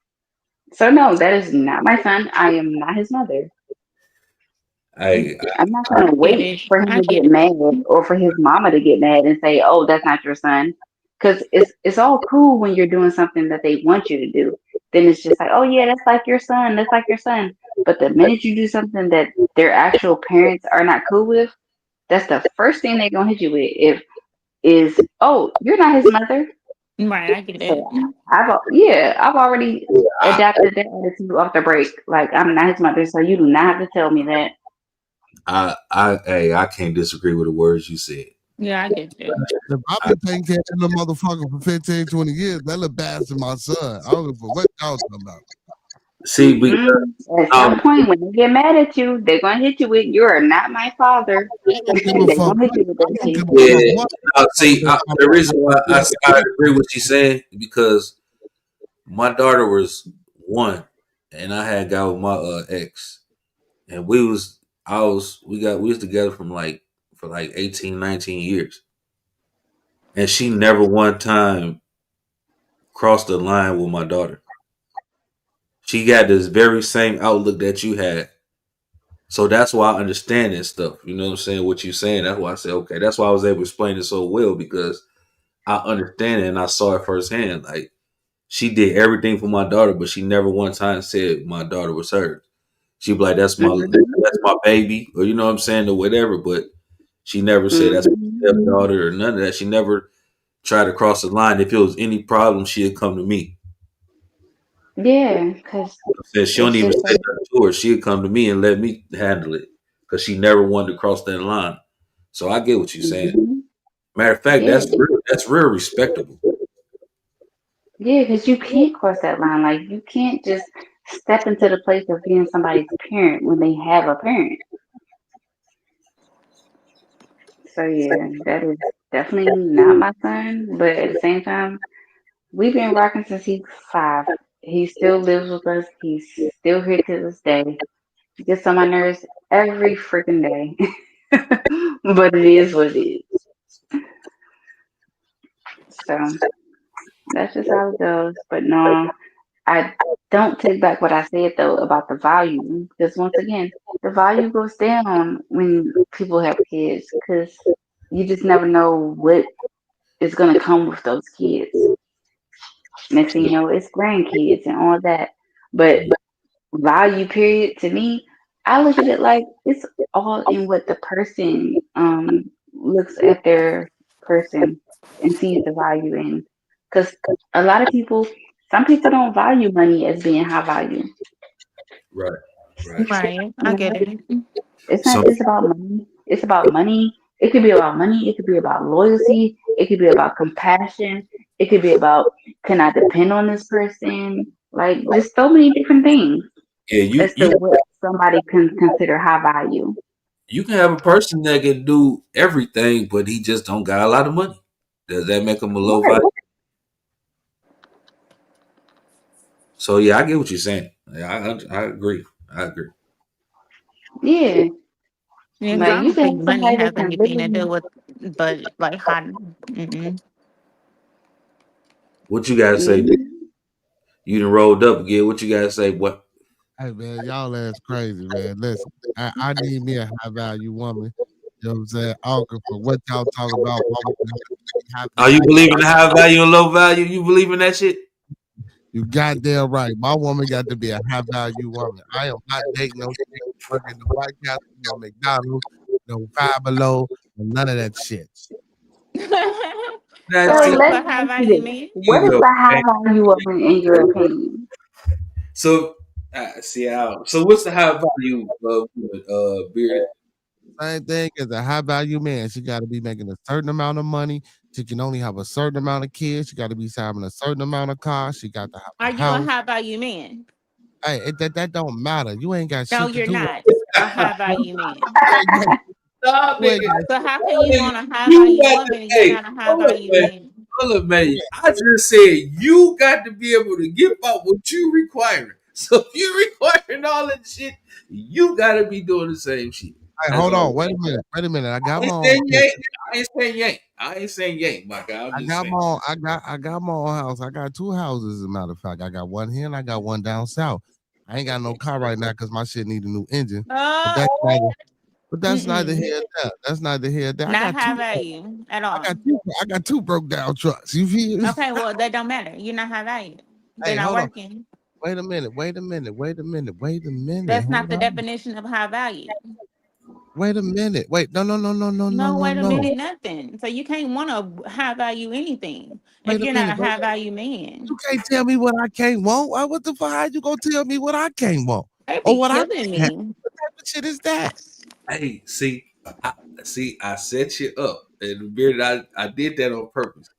So no, that is not my son. I am not his mother. I I'm not I gonna get wait it. for him I to get get it. mad or for his mama to get mad and say, "Oh, that's not your son." Because it's all cool when you're doing something that they want you to do. Then it's just like, "Oh yeah, that's like your son. That's like your son." But the minute you do something that their actual parents are not cool with, that's the first thing they're gonna hit you with. If is, "Oh, you're not his mother." Right, I get it. So I've already adapted that attitude off the break. Like I'm not his mother, so you do not have to tell me that. hey, I can't disagree with the words you said. Yeah, I get it. If I've I, been taking care of the motherfucker for 15, 20 years, that little bastard my son. I don't give a what y'all talking about. see, we Mm-mm. At some um, point, when they get mad at you, they're gonna hit you with "You are not my father." I don't give a They're fuck gonna hit what you with I that don't give shit. a fuck yeah. what See, the reason why yeah, I agree with you saying because my daughter was one, and I had got with my ex, and we was together from like for like 18, 19 years, and she never one time crossed the line with my daughter. She got this very same outlook that you had. So that's why I understand this stuff. You know what I'm saying? What you're saying. That's why I say, okay. That's why I was able to explain it so well because I understand it and I saw it firsthand. Like she did everything for my daughter, but she never one time said my daughter was hers. She'd be like, Hmm. that's my baby, or you know what I'm saying, or whatever, but she never said that's Hmm. my stepdaughter or none of that. She never tried to cross the line. If it was any problem, she'd come to me. Yeah, because Said she don't it's even just say like, nothing to her. She'd come to me and let me handle it because she never wanted to cross that line. So I get what you're saying. hmm, Matter of fact, yeah, that's real respectable. yeah, because you can't cross that line. Like you can't just step into the place of being somebody's parent when they have a parent. So yeah, that is definitely not my son. But at the same time, we've been rocking since he's 5. He still lives with us. He's still here to this day. He gets on my nerves every freaking day. But it is what it is. So that's just how it goes. But no, I don't take back what I said though about the value. Because once again, the value goes down when people have kids because you just never know what is going to come with those kids. Next thing you know, it's grandkids and all that. But value period to me, I look at it like it's all in what the person looks at their person and sees the value in. Because a lot of people, some people don't value money as being high value. Right. Right. Right. You I get know, it. it's Some not just about money. It's about money. It could be about money. It could be about loyalty. It could be about compassion. It could be about can I depend on this person? Like there's so many different things yeah, as to what somebody can consider high value. you can have a person that can do everything, but he just don't got a lot of money. Does that make him a low Right. value? So yeah, I get what you're saying. Yeah, I agree. I agree. Yeah. Yeah, 'cause Like I you don't can think have money somebody has that can anything to do literally with, but like how. Mm-mm. What you guys say? Mhm. You done rolled up again. What you guys say? What? Hey man, y'all ass crazy, man. Listen, I need me a high value woman. You know what I'm saying? I don't care for what y'all talk about. My woman has to be high Are you value. believing in high value and low value? You believe in that shit? You goddamn right. My woman got to be a high value woman. I am not dating no chick working the White Castle, no McDonald's, no Five Below, none of that shit. So That's are So you let's for high ask you value this. men? What you is go. the high Man. value woman in your opinion? So see how. So what's the high value of bearded? Same thing as a high value man. She got to be making a certain amount of money. She can only have a certain amount of kids. She got to be having a certain amount of cars. She got to have Are a you a house. high value man? Hey, that don't matter. You ain't got No, shit to you're do with not a high value man. you ain't got, Nah, you ain't nigga. got So how can you Nigga, want a high you value got to. woman and you're Hey, not a high hold up, value man. man? Hold up, man. I just said you got to be able to give up what you requiring. So if you requiring all that shit, you got to be doing the same shit. Hey, That's hold all. on. Wait a minute. Wait a minute. I I got ain't my own saying crib. yank. I ain't saying yank. I ain't saying yank, my guy. I'm I just got saying. my own, I got my own house. I got 2 houses, as a matter of fact. I got one here and I got one down south. I ain't got no car right now because my shit need a new engine. But Uh, that's neither mm-mm. here nor there. That's neither here nor there. Not high value at all. I got two broke down trucks. You feel me? Okay, well that don't matter. You're not high value. They're Hey, not hold on. working. Wait a minute. Wait a minute. Wait a minute. Wait a minute. That's not Hold the on. definition of high value. Wait a minute. Wait. No, no, no, no, no, no, No, no, wait a no. minute, nothing. So you can't want to high value anything if Wait a you're not a minute. high value You man. can't tell me what I can't want. What the fuck? How you gonna tell me what I can't want? They Or be what I killing can't have? me. What type of shit is that? Hey, I set you up, and Beard, I did that on purpose.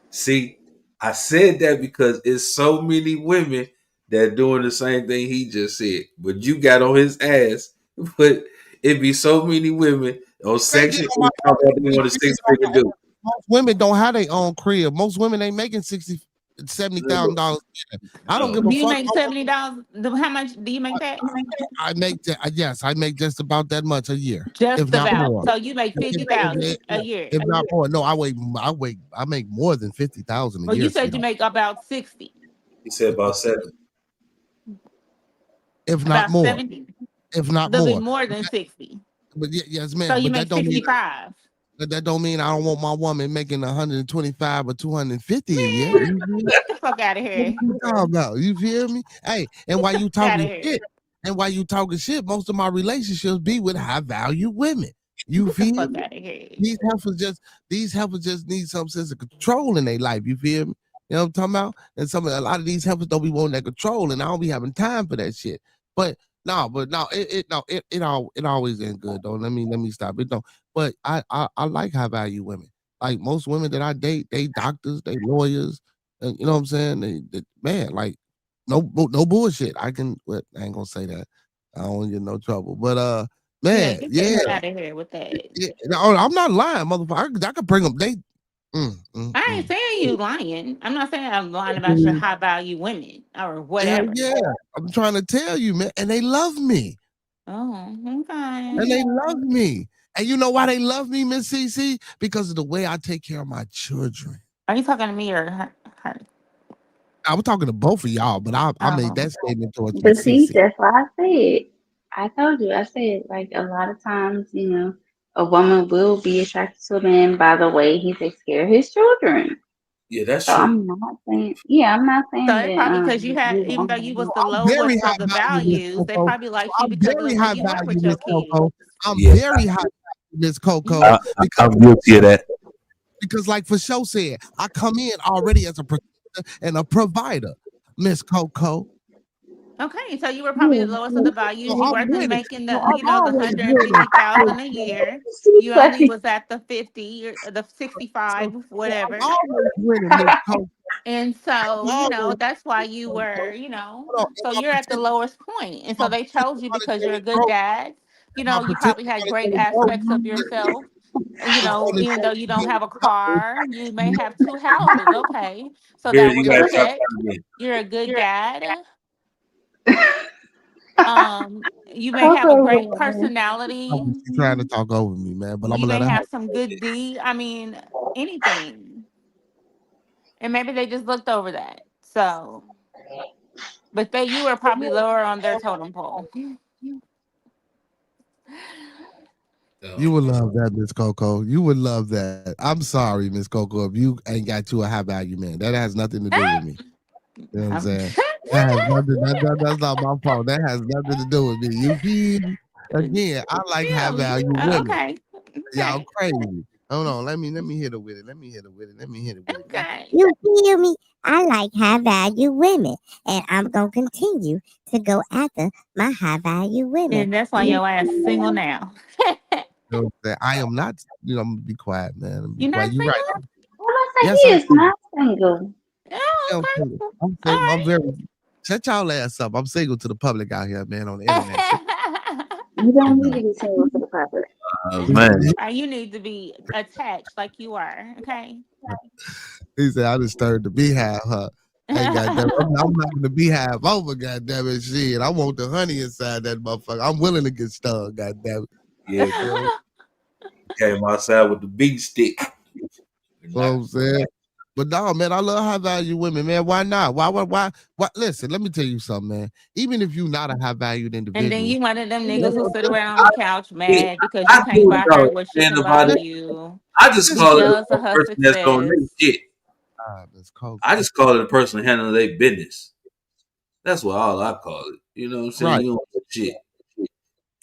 See, I said that because it's so many women that doing the same thing he just said, but you got on his ass. But it be so many women on Can't get section on my talking about they want a six figure dude. most women don't have their own crib. Most women ain't making 60, $70,000. I don't No, give a Do you fuck. make $70? How much do you make that? I make yes, I make just about that much a year, if Just not about. more. So you make If, 50,000 a year. if not more. No, I make more than 50,000 a Well, you year, said you sweetheart. make about 60, he said about 7. If not about more. 70, If a not little bit more. more than 60. But yes, So ma'am. you But make 65. that don't mean I don't want my woman making 125 or 250 a year. Man, get the fuck out of What here. you talking about? You feel me? Hey, and while you Get out of talking here. shit, most of my relationships be with high value women. You Get the feel fuck me? out of here. These heifers just need some sense of control in their life. You feel me? You know what I'm talking about? And a lot of these heifers don't be wanting that control, and I don't be having time for that shit. But no, it always ain't good though. Let me stop it though. But I like high value women. Like most women that I date, they doctors, they lawyers, you know what I'm saying? Man, like no bullshit. I ain't gonna say that. I don't want to get in no trouble. But Man, get yeah. that out of here with that. No, I'm not lying, motherfucker. I could bring them. I ain't saying you lying. I'm not saying I'm lying about your high value women or whatever. Yeah. I'm trying to tell you, man. And they love me. Oh, And okay. they love me. And you know why they love me, Miss CC? Because of the way I take care of my children. Are you talking to me or her? I was talking to both of y'all, but I made Oh. that statement towards But Miss see, CC. that's why I said, I told you, I said, like, a lot of times, a woman will be attracted to a man by the way he takes care of his children. Yeah, that's So true. I'm not saying, yeah, I'm not So saying it that, probably because you had, you even though you was won't. the I'm very lowest high of the value, Miss values, they Coco. probably liked you I'm because of the very way high you were value, with Miss your Coco. kids. I'm Yeah, very high value, Miss Coco, I, because I'm guilty of that. like for sure said, I come in already as a protector and a provider, Miss Coco. Okay, so you were probably the Yeah, lowest of yeah, the values. So You yeah. I'm wasn't with it. making So the, I'm the always with it. 150,000 a year. She's You only funny. was at the 50 or the So, 65, I'm whatever. always with it, Miss Coco. And I'm so, always that's why you Coco. were, Hold on. so you're at the lowest point. And so My they potential chose you because you're a monetary good growth. dad. My You potential probably had great monetary growth aspects of yourself. is on its Even way though you don't have a car, you may have two houses. Okay. So Here, that you was a gotta stop check. talking to me. You're a good dad. You may have a Coco great was personality. She's trying to talk over me, man, but I'm You gonna let may her have have some good deed. I mean, anything. And maybe they just looked over that. So, but you were probably lower on their totem pole. You Oh, would love that, Miss Coco. You would love that. I'm sorry, Miss Coco, if you ain't got you a high value man. That has nothing to do with me. You know what I'm saying? That has nothing. That's not my fault. That has nothing to do with me. You feel? Again, I like high Really? value women. Okay. Y'all Okay. crazy. Hold on. Let me hit it with it. Let me hit it with it. Let me hit it with it. Okay. You feel me? I like high value women, and I'm gonna continue to go after my high value women. And that's why You your ass feel single me? now. You know what I'm saying? I am not. I'm gonna be quiet, man. I'm gonna be You're quiet. not You're right. single? well, I say Yes, he I'm is single. not single. Oh, Yeah, I'm okay. single. All I'm single. I'm right. very. Shut y'all ass up. I'm single to the public out here, man, on the internet. Shut You your don't mouth. need to be single for the public. man. You need to be attached like you are. Okay. He said, I just stirred the beehive, huh? Hey, goddamn, I'm knocking the beehive over, goddamn it, shit. I want the honey inside that motherfucker. I'm willing to get stung, goddamn it. Yeah, You know came outside with the beat stick. what I'm saying? But no, man, I love high value women, man. Why not? Why? Listen, let me tell you something, man. Even if you're not a high valued And then individual, you one of them you know niggas who what sit I'm around on the couch Yeah, mad because you I can't do what buy her y'all what she saying can about buy it. you. I just You call it jealous a of her person that's on success. their shit. Miss Coco. I just call it a person handling their business. That's what all I call it. You know what I'm saying? Right. You on your shit.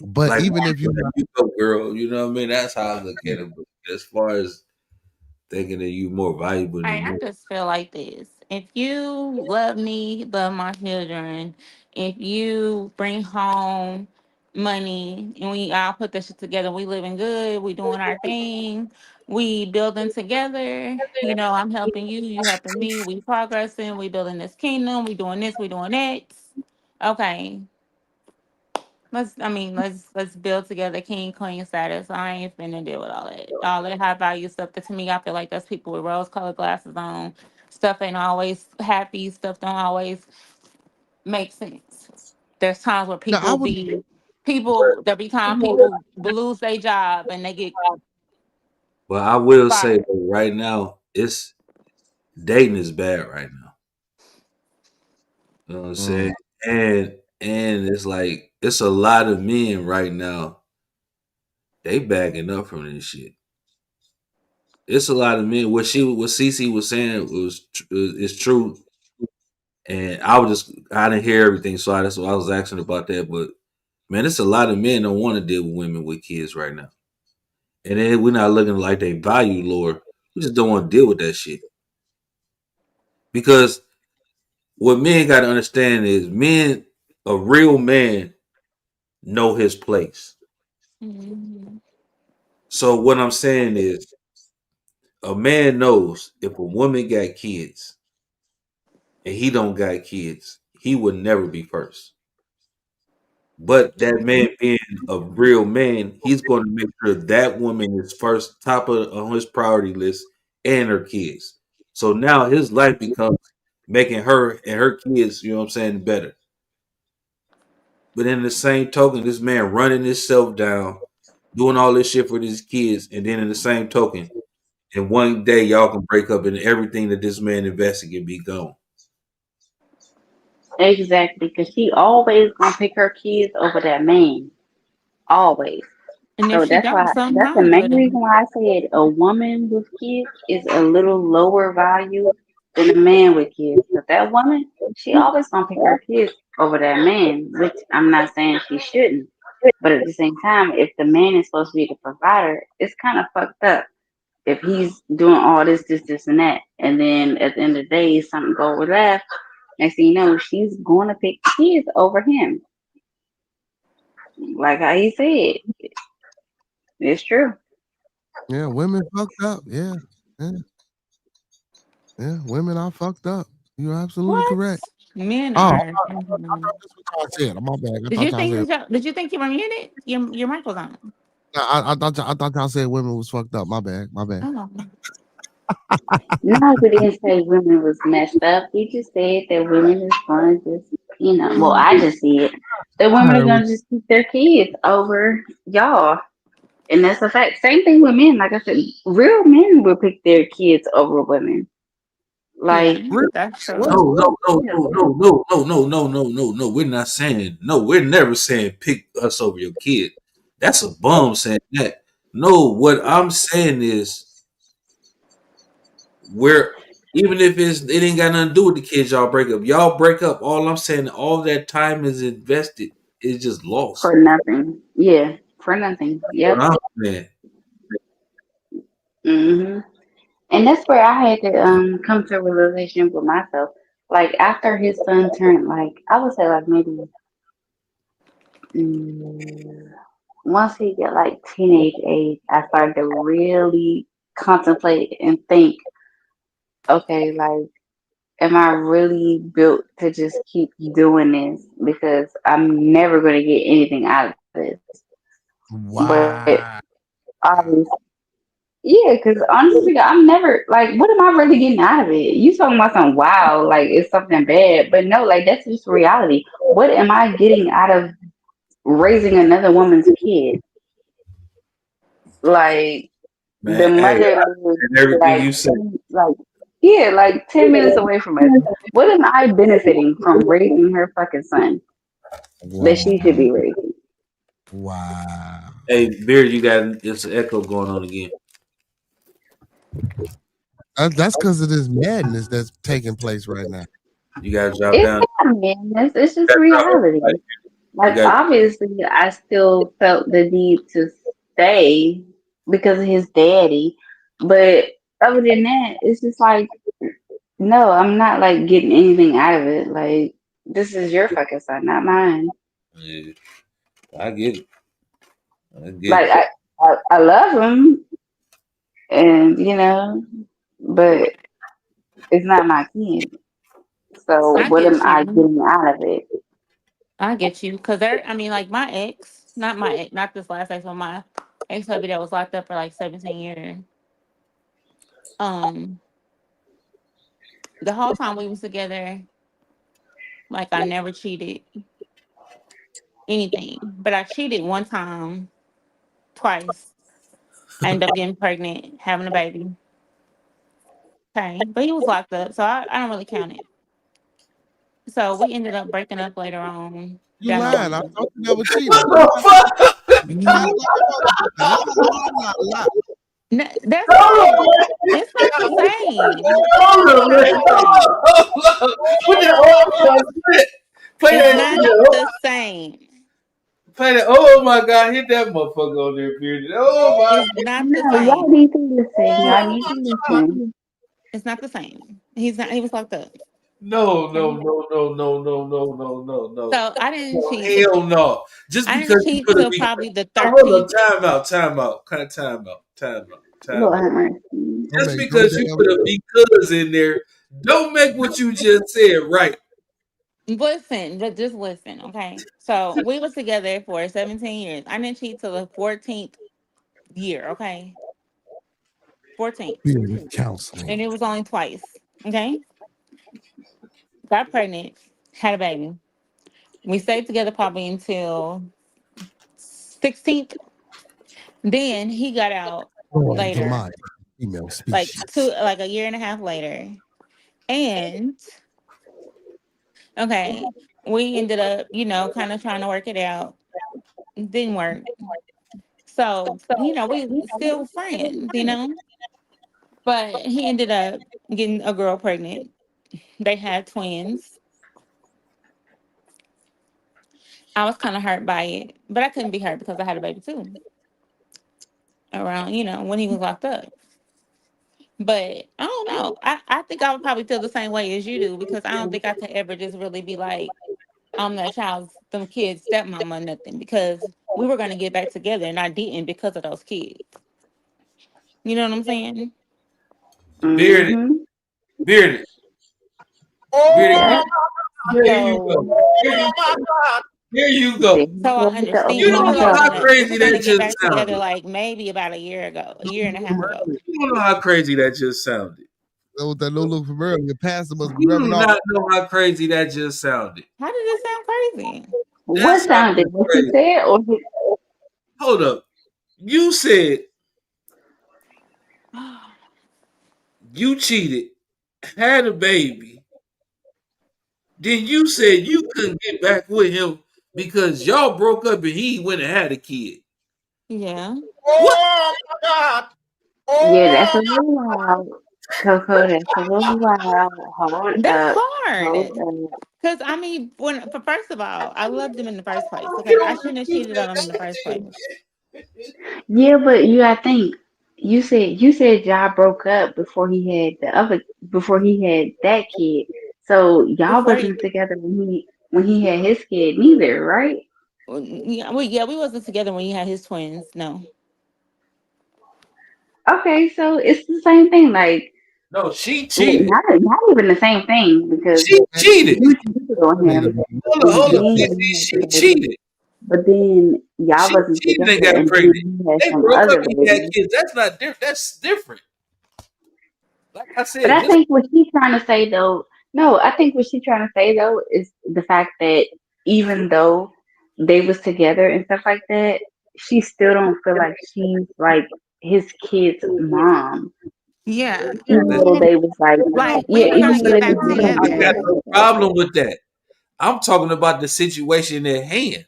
But Like, even if you're not, you go, girl. You know what I mean? That's how I look at it. But as far as thinking that you more valuable than I me, just feel like this. If you love me, love my children, if you bring home money and we all put this shit together, we living good, we doing our thing, we building together, I'm helping you, you helping me, we progressing, we building this kingdom, we doing this, we doing that. Okay. Let's build together king queen status. I ain't finna deal with all that high value stuff. That to me, I feel like that's people with rose colored glasses on. Stuff ain't always happy. Stuff don't always make sense. There's times where no, I would. people lose their job and they get but I will say fired. that right now, it's dating is bad right now. You know what I'm saying? Mm, And it's like it's a lot of men right now. They backing up from this shit. It's a lot of men. What Cece was saying is true. And I didn't hear everything, so that's why I was asking about that. But man, it's a lot of men don't want to deal with women with kids right now. And then we're not looking like they value Lord. We just don't want to deal with that shit. Because what men gotta understand is a real man know his place. Mhm. So what I'm saying is a man knows if a woman got kids and he don't got kids, he would never be first. But that man being a real man, he's going to make sure that woman is first top of on his priority list and her kids. So now his life becomes making her and her kids, you know what I'm saying, better. But in the same token, this man running himself down, doing all this shit for his kids, and then in the same token, in one day y'all can break up and everything that this man invested can be gone. Exactly, because she always gonna pick her kids over that man. Always. And if So she that's don't, why something that's the wrong main with reason him. why I said a woman with kids is a little lower value than a man with kids. But that woman, she always gonna pick her kids over that man, which I'm not saying she shouldn't. But at the same time, if the man is supposed to be the provider, it's kind of fucked up. If he's doing all this, and that, and then at the end of the day, something go left, next thing you know, she's going to pick kids over him. Like how he said, it's true. Yeah, women fucked up. Yeah. Yeah. Yeah. Women are fucked up. You're absolutely What? correct. Men Oh, are. I thought that's what y'all said. My bad. I Did thought you y'all think said did you think you were muted? Your mic was on. I thought y'all said women was fucked up. My bad. My bad. Oh. No, we didn't say women was messed up. We just said that women is gonna just, well, I just see it. That I women are heard what gonna just keep their kids over y'all. And that's a fact. Same thing with men. Like I said, real men will pick their kids over women. Yeah, Like, that's what true. No, no, no, no, no, no, no, no, no, no, no, no. We're not saying no. We're never saying pick us over your kid. That's a bum saying that. No, what I'm saying is where even if it ain't got nothing to do with the kids, y'all break up. Y'all break up. All I'm saying, all that time is invested is just for lost. nothing. Yeah, for nothing. What Yep. I'm saying. hmm And that's where I had to come to a realization with myself. Like after his son turned, like I would say, like maybe mm, once he get like teenage age, I started to really contemplate and think, okay, like, am I really built to just keep doing this? Because I'm never going to get anything out of this. But wow. obviously, yeah, because honestly, I'm never like, what am I really getting out of it? You talking about some wow, like it's something bad, but no, like that's just reality. What am I getting out of raising another woman's kid? Like the Man, hey, mother lives and everything like you say. like yeah, like 10 minutes away from us. What am I benefiting from raising her fucking son that she should Wow. be raising? Wow. Hey, Beard, you got it's an echo going on again. That's because of this madness that's taking place right now. You got to drop It's down. not madness. It's You just got to drop. reality. You Like got. obviously, I still felt the need to stay because of his daddy, but other than that, it's just like no, I'm not like getting anything out of it. Like this is your fucking son, not mine. Yeah, I get it. I get Like it. I love him, and but it's not my kid. So I what am get I you. getting out of it? I get you. Cause there, I mean, like my ex, not my ex, not this last ex, but my ex hubby that was locked up for like 17 years. Um, the whole time we was together, like I never cheated anything, but I cheated one time, twice. I ended up getting pregnant, having a baby. Okay, but he was locked up, so I don't really count it. So we ended up breaking up later on You down the lying. I line. thought you never cheated. What You the fuck? lying like a motherfucker. Lie. That's not. It's not the same. Hold It's on, man. not the same. Hold on. Put that on split. Play It's that not shit. the same. Play that. Oh my god, hit that motherfucker on there, Beard. Oh my It's not the No, y'all same. need to listen. Y'all need to listen. It's not the same. He's not. He was locked up. no, no, Okay. no, no, no, no, no, no, no, no. So I didn't No, cheat. hell no. Just I didn't because you cheat could have till been. probably the Hold on, 13th. time out, time out. Kind of time out, time out, time Lord out. have mercy. Don't Just make no because you damn put a because in there, don't make what you just said right. Listen, but just listen, okay? So we was together for 17 years. I didn't cheat till the 14th year, okay? 14th. Spirit counseling. And it was only twice. Okay? Got pregnant, had a baby. We stayed together probably until 16th. Then he got out Join the later, mind, female like species. like a year and a half later. And okay, we ended up, kind of trying to work it out. Didn't work. So, we still friends. But he ended up getting a girl pregnant. They had twins. I was kind of hurt by it, but I couldn't be hurt because I had a baby too around, when he was locked up. But I don't know. I think I would probably feel the same way as you do because I don't think I could ever just really be like, I'm that child's, them kids' stepmama or nothing because we were going to get back together and I didn't because of those kids. You know what I'm saying? Bearded, Mm-hmm. bearded, bearded. Yep. Here you So, go. Here you go. Here you There go. you so I go with the You understand. don't We know were how gonna open. we crazy were that gonna get just back together sounded. like maybe about a year ago, a year and a half ago. You don't know how crazy that just sounded. That was that no look from earlier. Pastor must be You rubbing do off. not know how crazy that just sounded. How did it sound crazy? That What sounded? sounded What he crazy. said, or he, Hold up. You said you cheated, had a baby. Then you said you couldn't get back with him because y'all broke up and he went and had a kid. Yeah. What? yeah, that's a little wild. Coco, that's a little wild. Hold That's up. Hold hard. up. Because I mean, first of all, I loved him in the first place. You Okay, I don't shouldn't have you cheated said on him in the first that place. Yeah, but you gotta think. You said y'all broke up before he had that kid. So y'all Before he, wasn't together when he had his kid neither, right? yeah, we wasn't together when he had his twins. No. Okay, so it's the same thing. Like No, she well, cheated. not even the same thing because She cheated. you cheated on Wait a him, minute. and Hold up. then See, you she had the baby. cheated. But then y'all She wasn't cheated and together, got and then pregnant. he had They some broke up other and had lady. kids. That's not different. That's different. Like I But said, I just think what she's trying to say though, no, I think what she's trying to say though is the fact that even though they was together and stuff like that, she still don't feel like she's like his kid's mom. Yeah. Even Man, though if they was like, Like we yeah, were even gonna though get they was back together I and got together. stuff no like that. problem with that. I'm talking about the situation at hand.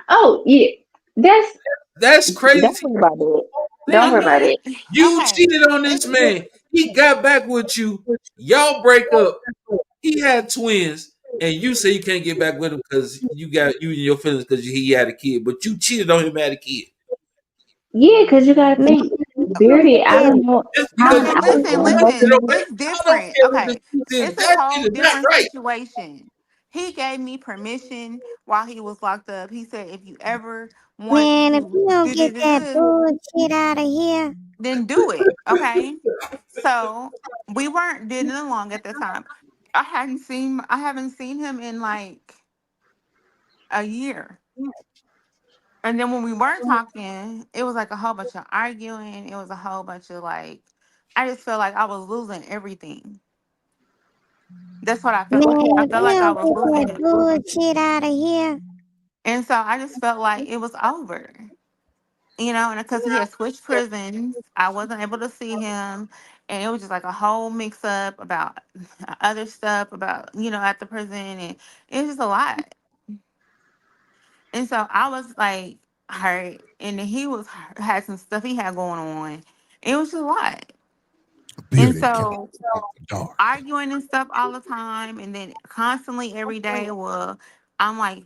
Oh yeah, that's That's don't crazy. worry about it. Don't I worry Thing. about mean, it. You okay. cheated on this It's man. He got back with you. Y'all break up. He had twins, and you say you can't get back with him because you got you and your feelings because he had a kid, but you cheated on him and had a kid. Yeah, because you gotta think, Beardy, I yeah, don't know. Just because Tom, Okay, you I listen, don't know if listen. you know, It's I don't different. care what the Okay. truth is. It's a That whole shit is not different right. situation. He gave me permission while he was locked up. He said, if you ever want man, if to you don't do get that this, bullshit out of here, then do it. Okay. So we weren't getting along at the time. I haven't seen him in like a year. And then when we were talking, it was like a whole bunch of arguing. It was a whole bunch of like, I just felt like I was losing everything. That's what I felt man, like. I if felt you like I don't was get losing that him. bullshit out of here, And so I just felt like it was over, and because he had switched prisons, I wasn't able to see him. And it was just like a whole mix up about other stuff about, at the prison. And it was just a lot. And so I was like hurt. And then had some stuff he had going on. It was just a lot. And Bearded counsel so after dark. arguing and stuff all the time and then constantly every day, well, I'm like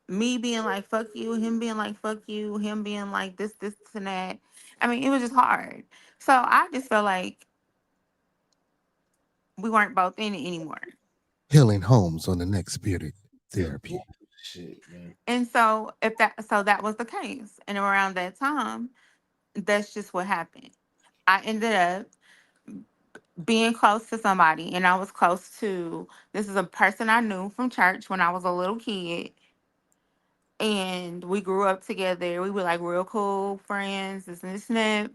me being like fuck you, him being like fuck you, him being like this and that. I mean, it was just hard. So I just felt like we weren't both in it anymore. Healing homes on the next bearded therapy. Shit, man. And so that was the case. And around that time, that's just what happened. I ended up being close to somebody, and I was close to this is a person I knew from church when I was a little kid, and we grew up together. We were like real cool friends, this and this and that.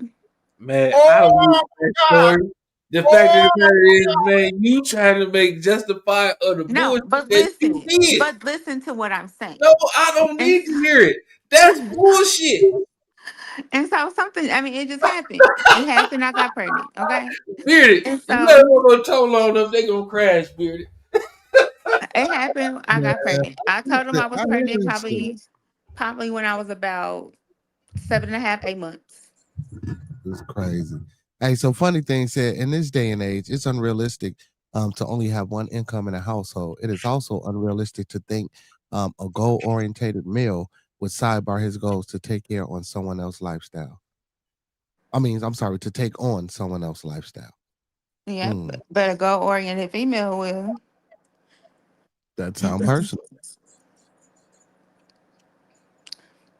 Man, I don't need Oh that God! story. The fact of the Oh matter is, man, you trying to make justify of the No, bullshit that you did. but listen to what I'm saying. No, I don't And need to hear it. That's bullshit. and so something, I mean, it just happened. It happened. I got pregnant. Okay, Bearded. and You let them so go toe long enough, they gonna crash, Bearded. it happened. I got man, pregnant. I told him I was I hear pregnant this shit. probably when I was about 7.5, 8 months. It's crazy. Hey, so funny thing said in this day and age, it's unrealistic to only have one income in a household. It is also unrealistic to think a goal orientated male would sidebar his goals to take care on someone else's lifestyle. I mean, I'm sorry, to take on someone else's lifestyle. Yeah, Mm, but a goal oriented female will. that sound personal.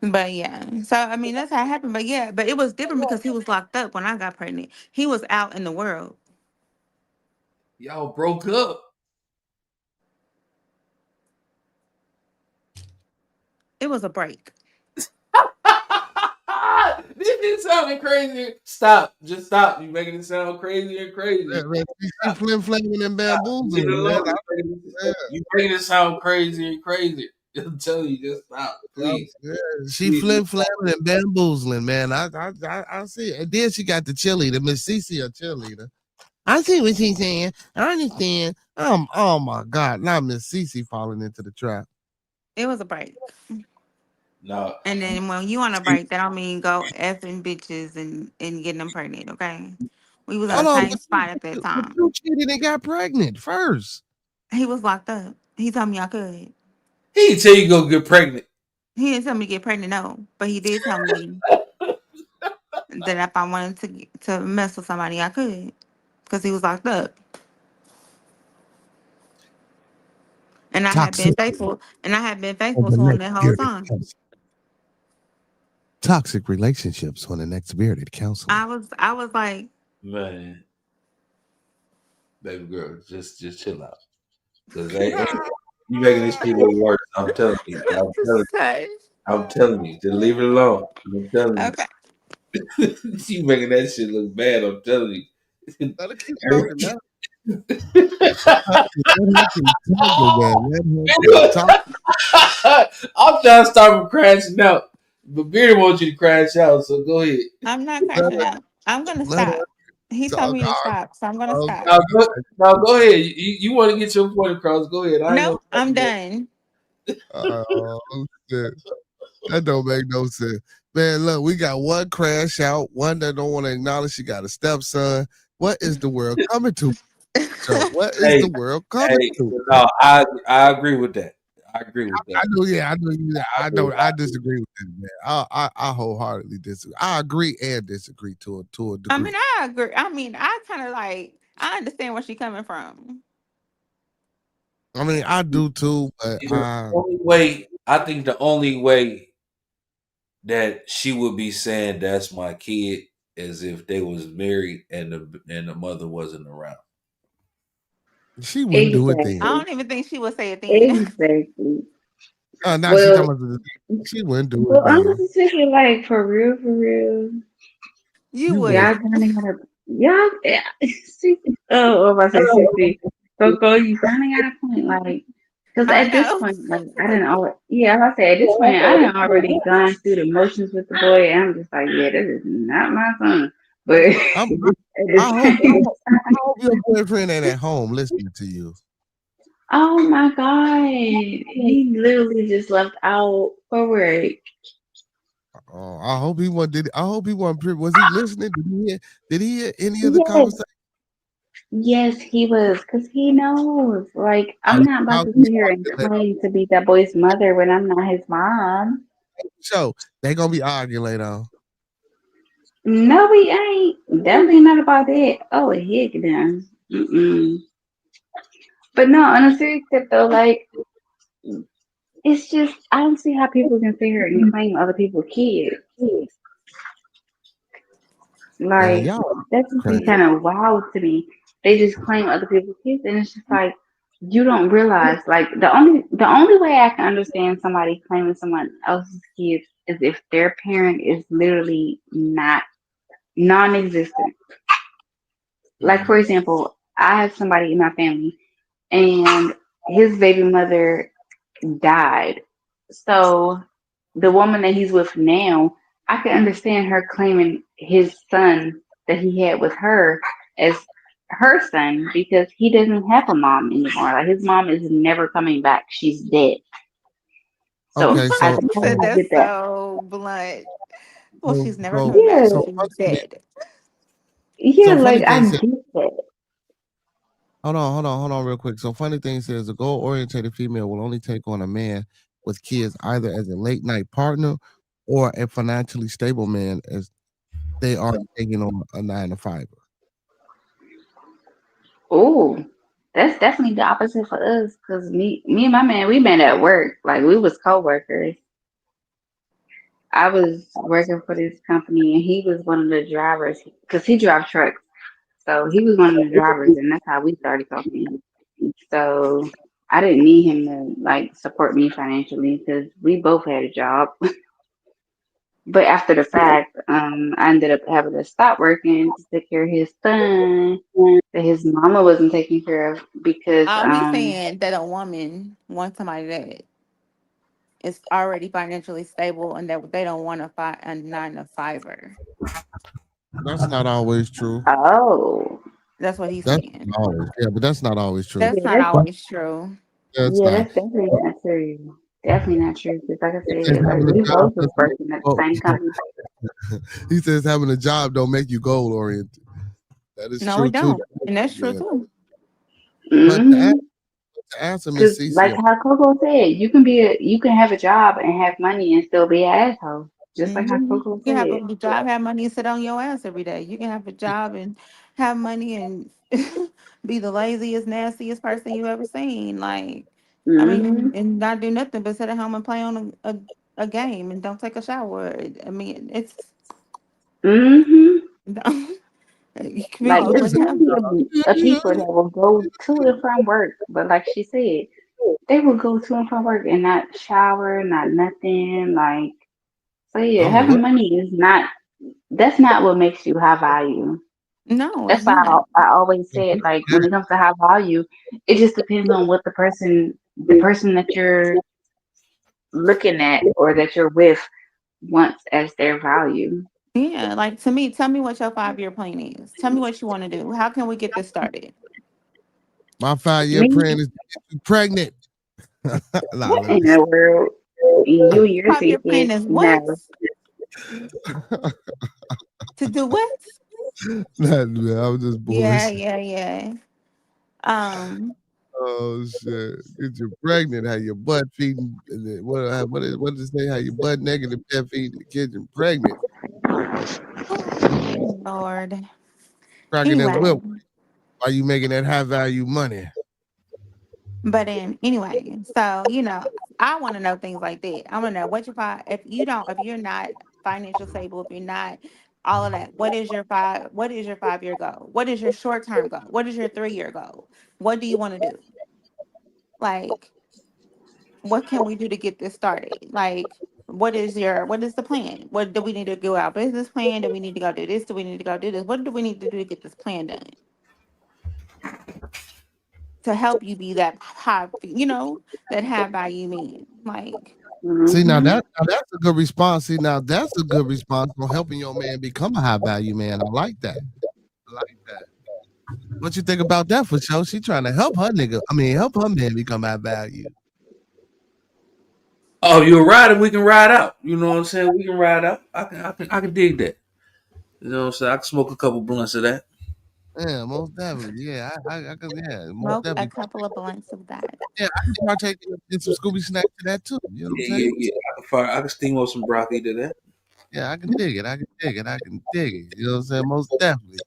But yeah, so I mean that's how it happened. But yeah, but it was different because he was locked up when I got pregnant. He was out in the world. Y'all broke up. It was a break. This is sounding crazy. Stop. Just stop. You making it sound crazier and crazier. Yeah, man, she flim flaming and Leave it bamboozling, man. alone. Yeah, You making it sound crazier and crazier. I'm telling you, just stop, please. yeah. She Please. flim flamming and bamboozling, man. I see it. And then she got the cheerleader, Miss Cece, a cheerleader. I see what she's saying. I understand. Oh my God. Now Miss Cece falling into the trap. It was a break. No. And then when you on a break, that don't mean go effing bitches and getting them pregnant. Okay, we was in Hold the on, same spot at that but time. you cheated and got pregnant first. He was locked up. He told me I could. He didn't tell you go get pregnant. He didn't tell me to get pregnant, no, but he did tell me that if I wanted to mess with somebody, I could, because he was locked up, and I had been Toxic faithful, and I had been on faithful the to him next that whole bearded time. counselor. Toxic relationships on the next bearded counseling. I was like, Man, baby girl, just chill out. Cause you making this shit look worse. I'm telling you. "Say, I'm telling you. Just leave it alone. I'm telling okay, you. You making that shit look bad. I'm telling you. Let her keep talking now. Let her keep talking, man. Let her keep talking. I'm trying to stop from crashing out. But Beard wants you to crash out, so go ahead. I'm not Let crashing her, out. I'm gonna let her stop." He told talk. me to stop, so I'm gonna stop. Now Okay. go, now go ahead. You want to get your point across? Go ahead. I ain't gonna No, stop I'm you. done. Oh, shit. That don't make no sense. Man, look, we got one crash out, one that don't want to acknowledge she got a stepson. What is the world coming to? So, what is Hey, the world coming hey, to? no, I agree with that. I agree with I that. know, yeah, I know you. I I agree. know. I disagree with that, man. I wholeheartedly disagree. I agree and disagree to a I mean, degree. I agree. I mean, I kind of like I understand where she's coming from. I mean, I do too, but The only way I think the only way that she would be saying that's my kid is if they was married and the mother wasn't around. she wouldn't do it then. I Exactly. don't even think she would say it then. Exactly. Now she Well, talking about she wouldn't do it well, then. honestly speaking, like for real, You You y'all would. wouldn't. kind of gotta, y'all, see, oh, what was I say, CC? Coco, you kind of got a point, like, because I at this know. point, like, I didn't already, yeah, I say at this point, I didn't already gone through the motions with the boy, and I'm just like, yeah, this is not my son. But I'm, at the same I hope your boyfriend ain't at home listening to you. oh my God. He literally just left out for work. Oh, I hope he wasn't. I hope he wasn't. Was he listening? Did he hear any of the Yes, conversation? yes, he was, because he knows. Like, Oh, I'm not about y'all to gonna sit here and be claim to be that boy's mother when I'm not his mom. so they gonna be arguing later on. No, we ain't. Definitely not about that. Oh, heck, then. Mm-mm. But no, on a serious tip, though, like, it's just, I don't see how people can sit here and claim other people's kids. Man, Like, y'all that just be crazy. kind of wild to me. they just claim other people's kids, and it's just like you don't realize. Like the only way I can understand somebody claiming someone else's kids is if their parent is literally not non-existent. Like for example, I have somebody in my family, and his baby mother died. So the woman that he's with now, I can understand her claiming his son that he had with her as her son because he doesn't have a mom anymore. Like his mom is never coming back. She's dead. So Okay, I so can You kind said of that's get that. so blunt. Well, so she's never so, coming back Yeah, because so she's dead. yeah, so funny like I thing said, get that. hold on, real quick. So funny thing says a goal-oriented female will only take on a man with kids either as a late night partner or a financially stable man as they are taking on a 9 to 5. Oh, that's definitely the opposite for us. Cause me and my man, we met at work. Like we was coworkers. I was working for this company, and he was one of the drivers because he drives trucks. So he was one of the drivers, and that's how we started talking. So I didn't need him to like support me financially because we both had a job. But after the fact, I ended up having to stop working to take care of his son that his mama wasn't taking care of because He's saying that a woman wants somebody that is already financially stable and that they don't want a 9 to 5er. That's not always true. oh That's what he's That's saying. not always, yeah, but that's not always true. That's yeah not that's But always true. that's yeah not. that's definitely not true. Definitely not true. Because like I He says said, like having a we job both was doesn't make working you at the same company. he says having a job don't make you goal oriented. That is No, we true too. don't. And that's true Yeah. too. But Hmm to answer Miss Because like Cece, how Coco said, you can have a job and have money and still be an asshole. Just like how You Coco can have said. a job, have money, and sit on your ass every day. You can have a job and have money and be the laziest, nastiest person you ever seen. Like, I Hmm mean, and not do nothing but sit at home and play on a game and don't take a shower. I mean, it's hmm you can be Like doing it's what you have. plenty of people that will go to and from work, but like she said, they will go to and from work and not shower, not nothing. Like so, yeah, oh having what? money is not. That's not what makes you high value. No, That's it's why not. I always said like when it comes to high value, it just depends on what the person that you're looking at or that you're with wants as their value. Yeah, like to me, tell me what your 5-year plan is. Tell me what you want to do. How can we get this started? My 5 year Me, plan is to get you pregnant. Nah, what let in me the world? You and your 5-year six plan kids? is what? No. To do what? Nah, man, I was just Yeah, bullshit. yeah, yeah. Um, Oh shit! Get you pregnant, have your butt feeding. And then what does it say? How your butt naked and pet feeding the kids and pregnant, Lord. pregnant Anyway, with. Why you making that high value money? but anyway, so I want to know things like that. I want to know what your five. If you're not financial stable, if you're not all of that, what is your 5? What is your 5-year goal? What is your short term goal? What is your 3-year goal? What do you want to do? Like, what can we do to get this started? Like, what is the plan? What do we need to go out business plan? Do we need to go do this? Do we need to go do this? What do we need to do to get this plan done to help you be that high, that high value man? Like, See Hmm now that's a good response. See now that's a good response on helping your man become a high value man. I like that. I like that. What you think about that for sure? She trying to help her nigga. I mean, help her man become high value. Oh, you're a rider. We can ride out. You know what I'm saying? We can ride out. I can dig that. You know what I'm saying? I can smoke a couple blunts of that. Yeah, most definitely. Yeah, I could. Yeah, most smoke a definitely. couple of blunts of that. Yeah, I can partake in some Scooby snacks to that too. You know what I'm Yeah, saying? yeah, yeah. I can steam up some broccoli to that. Yeah, I can dig it. I can dig it. I can dig it. You know what I'm saying? Most definitely.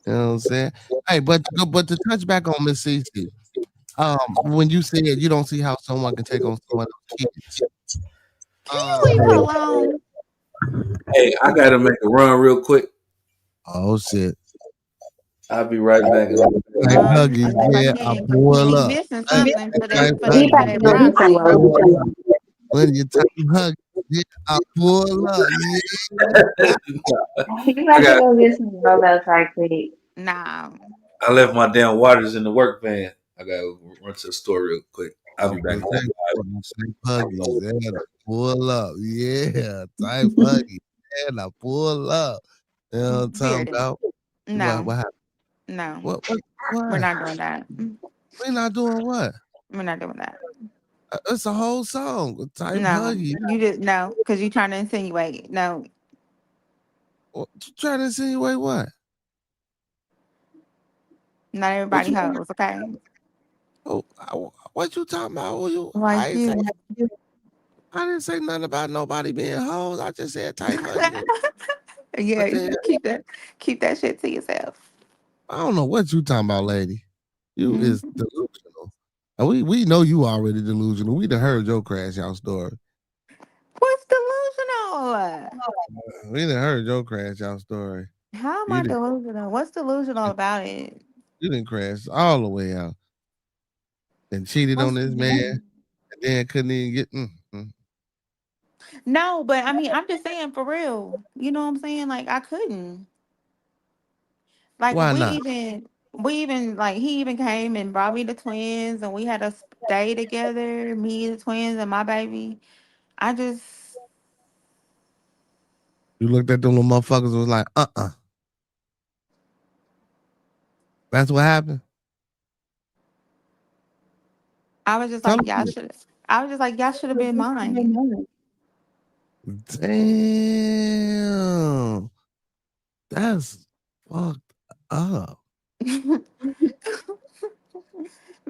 You know what I'm saying? Hey, but to touch back on Miss Cece, when you said you don't see how someone can take on someone else's kids, Can you leave her Hey, alone? hey, I gotta make a run real quick. oh shit. I'll be right back. Type Huggies, yeah, I pull He up. missing Hey, something for type that for He that for about Huggies, to that go yeah, get I some broccoli. rolls. pull up. When you type Huggies, yeah, I pull up. Yeah. He I about to got. go get some rolls right quick. Nah. I left my damn waters in the work van. I gotta run to the store real quick. I'll be back. Type Huggies, yeah, I pull up. Yeah, type Huggies, yeah, I pull up. You know what I'm talking Beardy. about? No. What happened? No. We're What? not doing that. We not doing what? We're not doing that. It's a whole song. Type No. Huggy. You just no, because you're trying to insinuate. No. What, you trying to insinuate what? Not What everybody you? hoes, okay? Oh, what you talking about? Who you? Like you. I didn't say nothing about nobody being hoes. I just said type Huggy. Yeah, But you then, should keep that shit to yourself. I don't know what you talking about, lady. You Mm. is delusional. And we know you already delusional. We done heard your crash out story. What's delusional? We done heard your crash out story. How am You I didn't delusional? What's delusional about it? you didn't crash all the way out and cheated on What's this man and then couldn't even get No, but I mean, I'm just saying for real. You know what I'm saying? Like I couldn't. Like why not? we even like he even came and brought me the twins and we had a day together, me, the twins, and my baby. I just You looked at them little motherfuckers and was like, That's what happened. I was just Tell like, y'all me. should I was just like, y'all should have been mine. Damn. That's fucked up.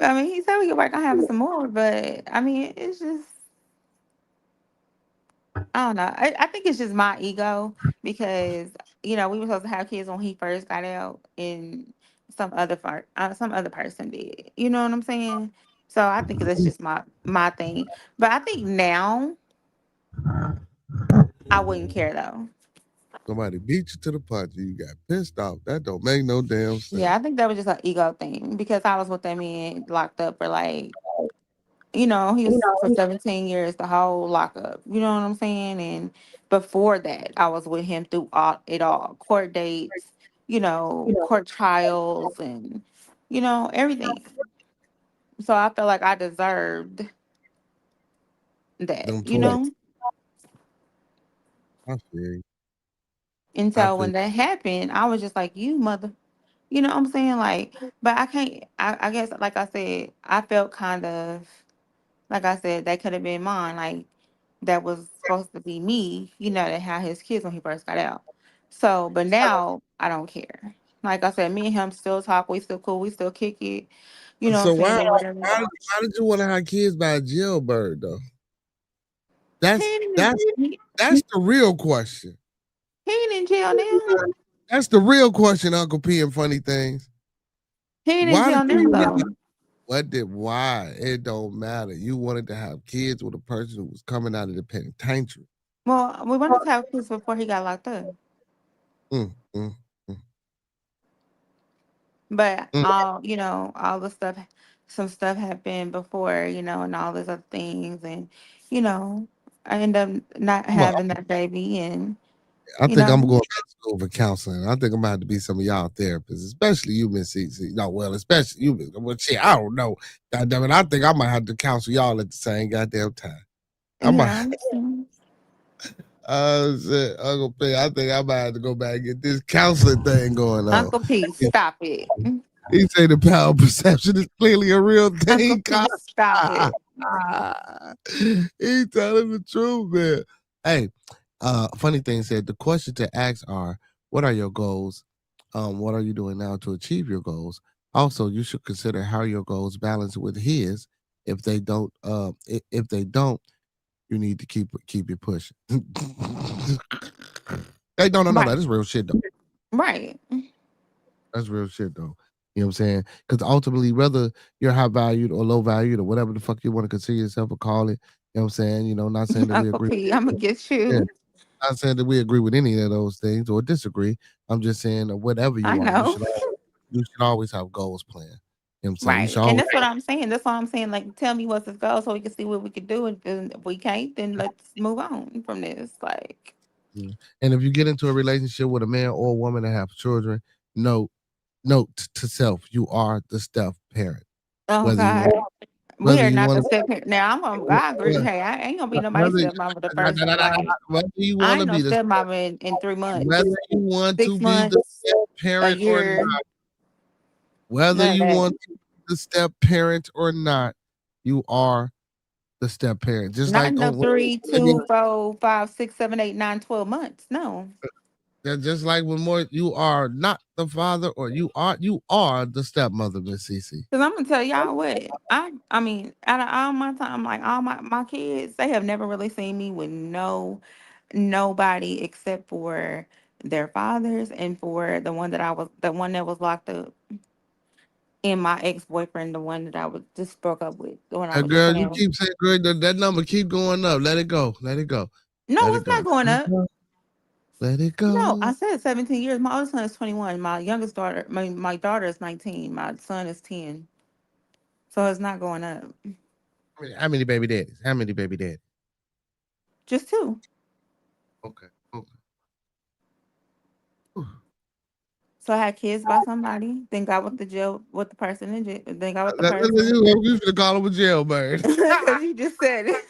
I mean, he said we could work on having some more, but I mean, it's just I don't know. I think it's just my ego because we were supposed to have kids when he first got out, and some other person did. You know what I'm saying? So I think that's just my thing. But I think now I wouldn't care though. Somebody beat you to the punch. You got pissed off. That don't make no damn Yeah, sense. I think that was just an ego thing because I was with that man locked up for like he was for 17 years, the whole lockup. You know what I'm saying? And before that, I was with him through all court dates, court trials, and everything. So I felt like I deserved that. Them 20. I feel you. And I so feel when that happened, I was just like, "You mother," you know what I'm saying? Like, but I can't. I guess, like I said, I felt kind of like I said, that could have been mine. Like that was supposed to be me, that had his kids when he first got out. So, but now I don't care. Like I said, me and him still talk. We still cool. We still kick it. You know what I'm so saying? why Do whatever. why did you want to have kids by a jailbird though? He That's ain't in, that's he, that's the real question. he ain't in jail now. That's the real question, Uncle P and funny things. He ain't in Why did jail you now want though. why? It don't matter. You wanted to have kids with a person who was coming out of the penitentiary. Well, we wanted to have kids before he got locked up. Mm, mm, mm, But mm. all the stuff, some stuff happened before, and all these other things, and you know, I ended up not Well, having that baby, and I you think I'm know, going back to school for counseling. I think I'm about to be some of y'all therapists, especially you, Miss CC. No, well, especially you, Miss. Well, shit, I don't know. God damn it, I think I might have to counsel y'all at the same goddamn time. I might. yeah. Shit, Uncle P, I think I might have to go back and get this counseling thing going on. Uncle P, stop it. He say the power of perception is clearly a real Uncle thing. P, stop it. He telling the truth, man. Hey, funny thing said the question to ask are what are your goals? What are you doing now to achieve your goals? Also, you should consider how your goals balance with his. If they don't, if they don't, you need to keep it pushing. Hey, no, Right, that's real shit though. right. That's real shit though. You know what I'm saying? Because ultimately, whether you're high valued or low valued or whatever the fuck you want to consider yourself or call it, you know what I'm saying? Not saying that we Uncle agree. P, I'm gonna get Yeah, you. not saying that we agree with any of those things or disagree. I'm just saying that whatever I you are, you know. should you should always have goals planned. You know what I'm saying? You Right. should And always that's what I'm saying. That's what I'm saying. Like, tell me what's his goal so we can see what we can do. And then if we can't, then let's move on from this. Like, and if you get into a relationship with a man or a woman that have children, note note to self, you are the step parent. oh Whether you God, want we whether are you not want the to step parent. Now I agree. Hey, I ain't gonna be nobody's whether stepmama the first like whether you I want ain't to no be the stepmama in 3 months, whether you want to 6 be the months, step a parent or year, not, whether none of you that. want to be the step parent or not, you are the step parent. Just Not like in the 2, 4, 5, 6, 7, 8, 9, 12 months. No. just like when more you are not the father or you are the stepmother, Miss Cece. Cause I'm gonna tell y'all what I mean out of all my time, like all my kids, they have never really seen me with nobody except for their fathers and for the one that was locked up and my ex boyfriend, the one that I was just broke up with, the one I was just Girl, you saying. keep saying, girl, that number keep going up. Let it go. Let it go. No, Let it it's go. not going up. Let it No, I go. said 17 years. My oldest son is 21. My youngest daughter, my daughter is 19. My son is 10. So it's not going up. How many baby daddies? How many baby daddies? Just two. Okay. Okay. Whew. So I had kids by somebody, then got with the jail with the person in jail, then got with the person. You should call him a jailbird. Because you just said it.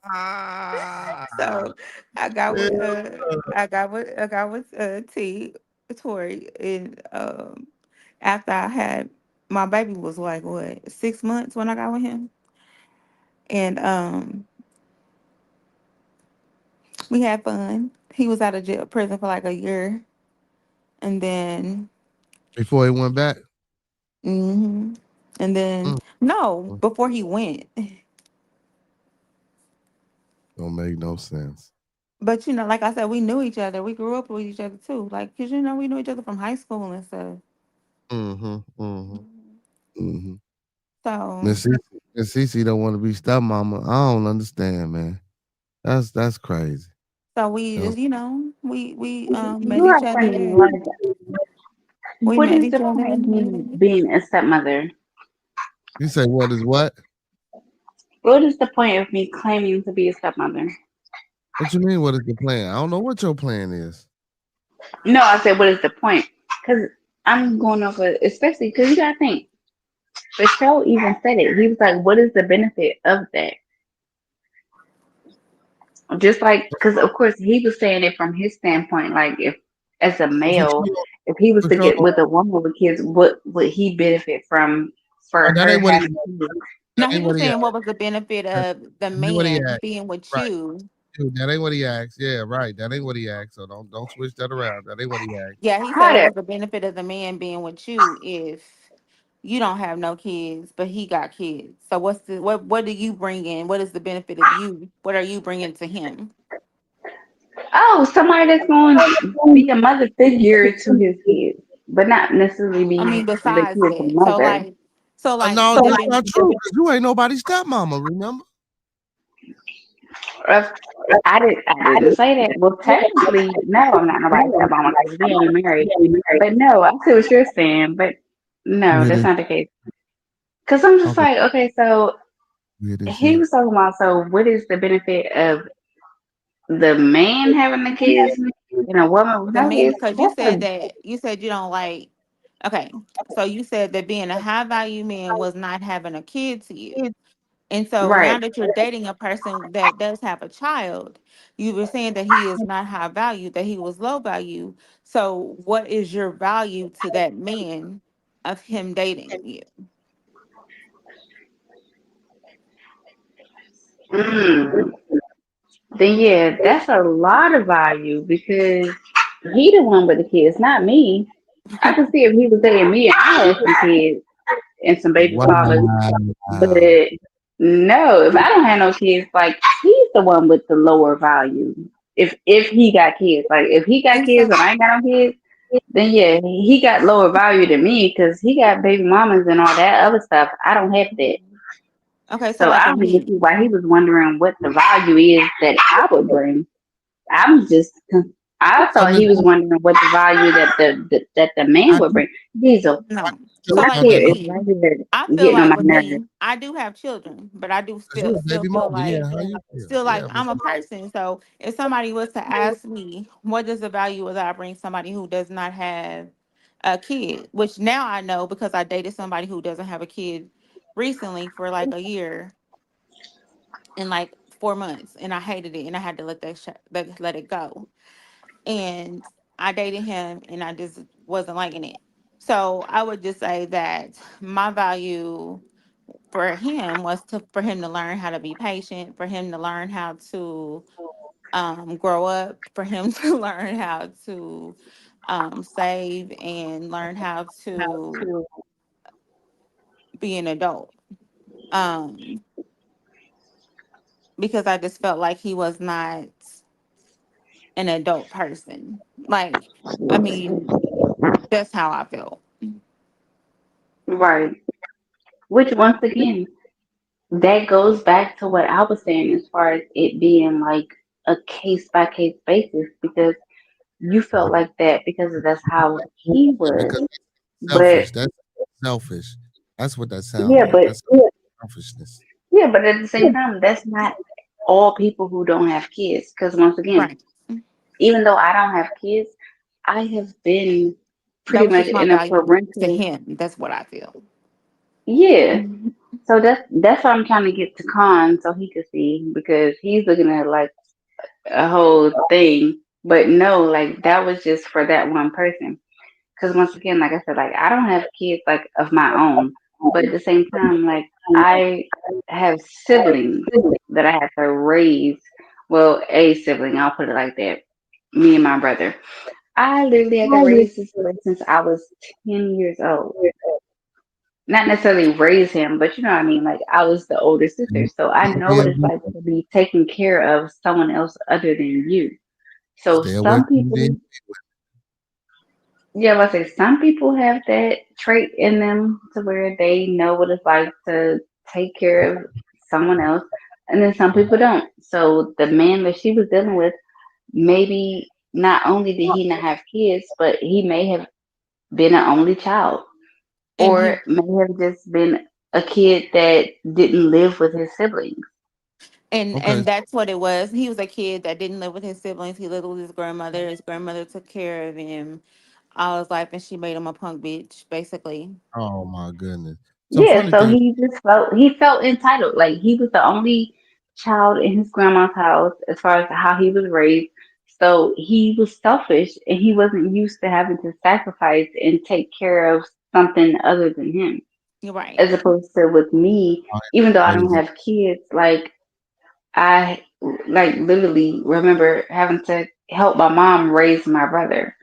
Ah, So I got yeah. with T Tori and after I had my baby was like what 6 months when I got with him. And we had fun. He was out of jail prison for like a year. And then Before he went back. hmm and then Mm. no, before he went. Don't make no sense. But you know, like I said, we knew each other. We grew up with each other too. Like, cause you know, we knew each other from high school and stuff. Mm-hmm. Mm-hmm. Mm-hmm. So, Miss Cece don't want to be stepmama. I don't understand, man. That's crazy. so we You know, just, we met You each are other funny. and Like, we what met is each the other point of me and being a stepmother? you say what is what? What is the point of me claiming to be a stepmother? What you mean? What is the plan? I don't know what your plan is. No, I said, what is the point? Because I'm going off of, especially because you gotta think. Michelle even said it. He was like, "What is the benefit of that?" Just like, because of course he was saying it from his standpoint. Like, if as a For male, sure, if he was for to sure. get with a woman with kids, what would he benefit from for That her ain't what he. having kids? That no, he ain't was what he saying asked. what was the benefit That of the ain't what he man asked. being with Right. you. Dude, that ain't what he asked. Yeah, right. That ain't what he asked. So don't switch that around. That ain't what he asked. Yeah, he said Hold what up. was the benefit of the man being with you if you don't have no kids, but he got kids. So what do you bring in? What is the benefit of you? What are you bringing to him? Oh, somebody that's going to be a mother figure to his kids, but not necessarily I be mean, the besides kid's that, mother. so like No, the that's ben- not true. Because you ain't nobody's stepmama. Remember? If I didn't say that. Well, technically, no, I'm not nobody's stepmama because we ain't married. But no, I see what you're saying. But You no, hear that's this? not the case. Because I'm just Okay. like, okay, so You hear this he shit? was talking about, so what is the benefit of the man having the kids and a woman with the no man, kids? because you said you don't like. Okay, so you said that being a high value man was not having a kid to you. And so now Right. that you're dating a person that does have a child, you were saying that he is not high value, that he was low value. So what is your value to that man of him dating you? Mm. Then yeah, that's a lot of value because he the one with the kids, not me. I can see if he was dating me and I had some kids and some baby fathers. Wow. But no, if I don't have no kids, like he's the one with the lower value. If he got kids, like if he got And kids so and I ain't got no kids, then yeah, he got lower value than me because he got baby mamas and all that other stuff. I don't have that, okay, so so like I with don't even me, see why he was wondering what the value is that I would bring. I'm just, I thought he was wondering what the value that the man I would bring. Diesel, No. still So my like thought with kid that. is me, right here I feel getting on like my with nerves. me, I do have children, but I do Cause you a still baby feel mama, like yeah. How you feel? still Yeah, like for I'm a sure. person. So if somebody was to ask me, what does the value that I bring somebody who does not have a kid, which now I know because I dated somebody who doesn't have a kid recently for like a year and like 4 months, and I hated it, and I had to let it go. And I dated him, and I just wasn't liking it. So I would just say that my value for him was for him to learn how to be patient, for him to learn how to grow up, for him to learn how to save and learn how to be an adult. Um, because I just felt like he was not an adult person. Like, I mean, that's how I felt. Right. Which once again, that goes back to what I was saying as far as it being like a case by case basis because you felt like that because that's how he Yeah, was. because But selfish. That's selfish. That's what that sound yeah, like. but That's selfishness. yeah, but at the same time, that's not all people who don't have kids. Because once again, Right. even though I don't have kids, I have been That pretty was much just my in a value to parental. him. That's what I feel. Yeah. Mhm. So that's what I'm trying to get to Con so he could see because he's looking at like a whole thing. But no, like that was just for that one person. Because once again, like I said, like I don't have kids like of my own, but at the same time, like I have siblings that I have to raise. Well, a sibling, I'll put it like that. Me and my brother. I literally had to raise this boy since I was 10 years old. Not necessarily raise him, but you know what I mean? Like I was the older sister. So I know Stay what away it's like to be taken care of someone else other than you. So stay away some from them. people, yeah, let's say some people have that trait in them to where they know what it's like to take care of someone else, and then some people don't. So the man that she was dealing with, maybe not only did he not have kids, but he may have been an only child, And or he may have just been a kid that didn't live with his siblings. Okay. and that's what it was. He was a kid that didn't live with his siblings. He lived with his grandmother. His grandmother took care of him all his life, and she made him a punk bitch, basically. Oh my goodness. So Yeah, funny so thing. he felt entitled. Like he was the only child in his grandma's house as far as how he was raised. So he was selfish and he wasn't used to having to sacrifice and take care of something other than him. You're right. As opposed to with me, Oh, even though I don't crazy. have kids, like I like literally remember having to help my mom raise my brother.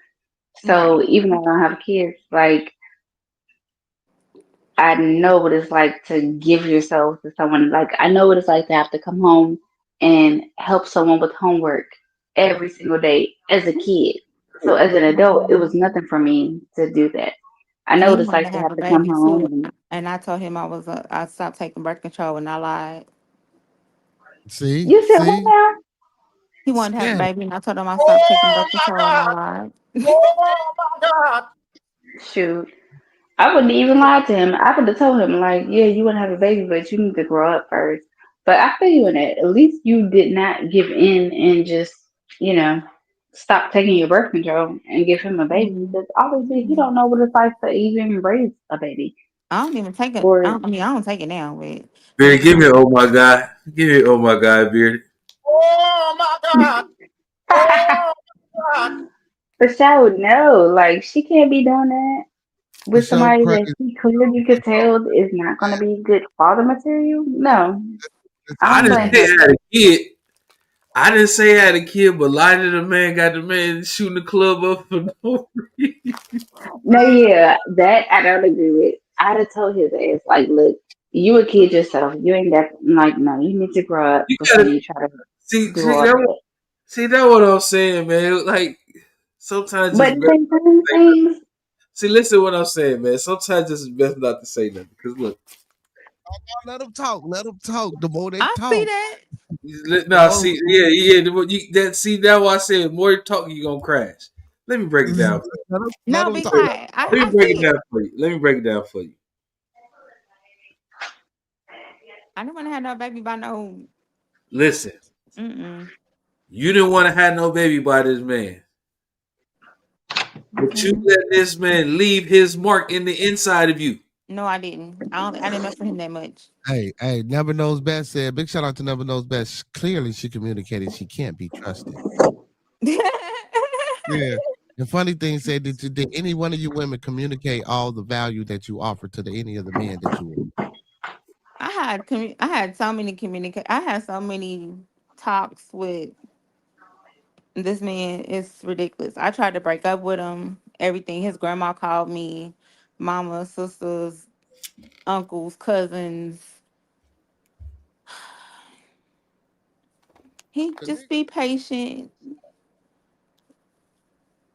So Right. even though I don't have kids, like I know what it's like to give yourself to someone. Like I know what it's like to have to come home and help someone with homework every single day as a kid. So as an adult, it was nothing for me to do that. I And know he what it's wanted like to to have have a to come baby home too. and And I told him I stopped taking birth control, and I lied. See, you said what see, now? He wanted to have a scatter. baby, and I told him I stopped taking birth control, and I lied. Shoot. I wouldn't even lie to him. I would have told him like, yeah, you want to have a baby, but you need to grow up first. But I feel you in that. At least you did not give in and just, you know, stop taking your birth control and give him a baby because obviously he don't know what it's like to even raise a baby. I don't even take it. Or I mean, I don't take it now, but Beard, give me oh my god. Give me oh my god, Beard. Oh my God. Oh God. for sure, no, like she can't be doing that For with sure, somebody crazy. that she clearly could tell is not going to be good father material. No, It's I I don't didn't blame crazy. say her. I had a kid. I didn't say I had a kid, but lied to the man, got the man shooting the club up for no reason. No, yeah, that I don't agree with. I'd have told his ass, like, look, you a kid yourself. You ain't that, like, no, you need to grow up You before gotta you try to see, do see all that. that. See that what I'm saying, man. Like sometimes But it's at the best. same time, things, See, listen what I'm saying, man. Sometimes it's best not to say nothing. Cause look, Let them talk. Let them talk. The more they I see talk, that. No, see, yeah, yeah. See, now I said more talking, you gonna crash. Let me break it down. Let No, him be talk. quiet. Let I me break it see it. down for you. Let me break it down for you. I don't want to have no baby by no. Listen, Mm-mm. you didn't want to have no baby by this man, but you Mm-mm. let this man leave his mark in the inside of you. No, I didn't. I didn't mess with him that much. Hey, Never Knows Best said, big shout out to Never Knows Best. Clearly, she communicated she can't be trusted. Yeah. The funny thing said, did any one of you women communicate all the value that you offer to any of the men that you were? I had so many I had so many talks with this man. It's ridiculous. I tried to break up with him. Everything. His grandma called me, mama, sisters, uncles, cousins. He just be patient.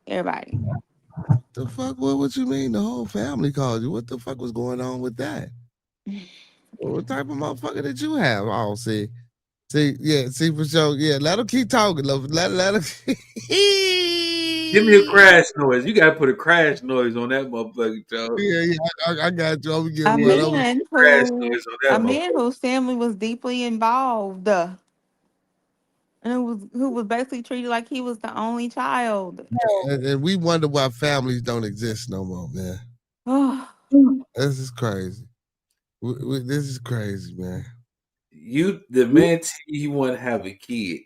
Everybody. The fuck? What you mean? The whole family called you. What the fuck was going on with that? What type of motherfucker did you have? Oh, see for sure. Yeah, let him keep talking. Let him. Give me a crash noise. You gotta put a crash noise on that motherfucker, Joe. Yeah, I got you. I'm gonna get A one. man Crash who noise on that motherfucker. whose family was deeply involved, and who was basically treated like he was the only child. And we wonder why families don't exist no more, man. Oh, This is crazy. This is crazy, man. The man tell you he want to have a kid.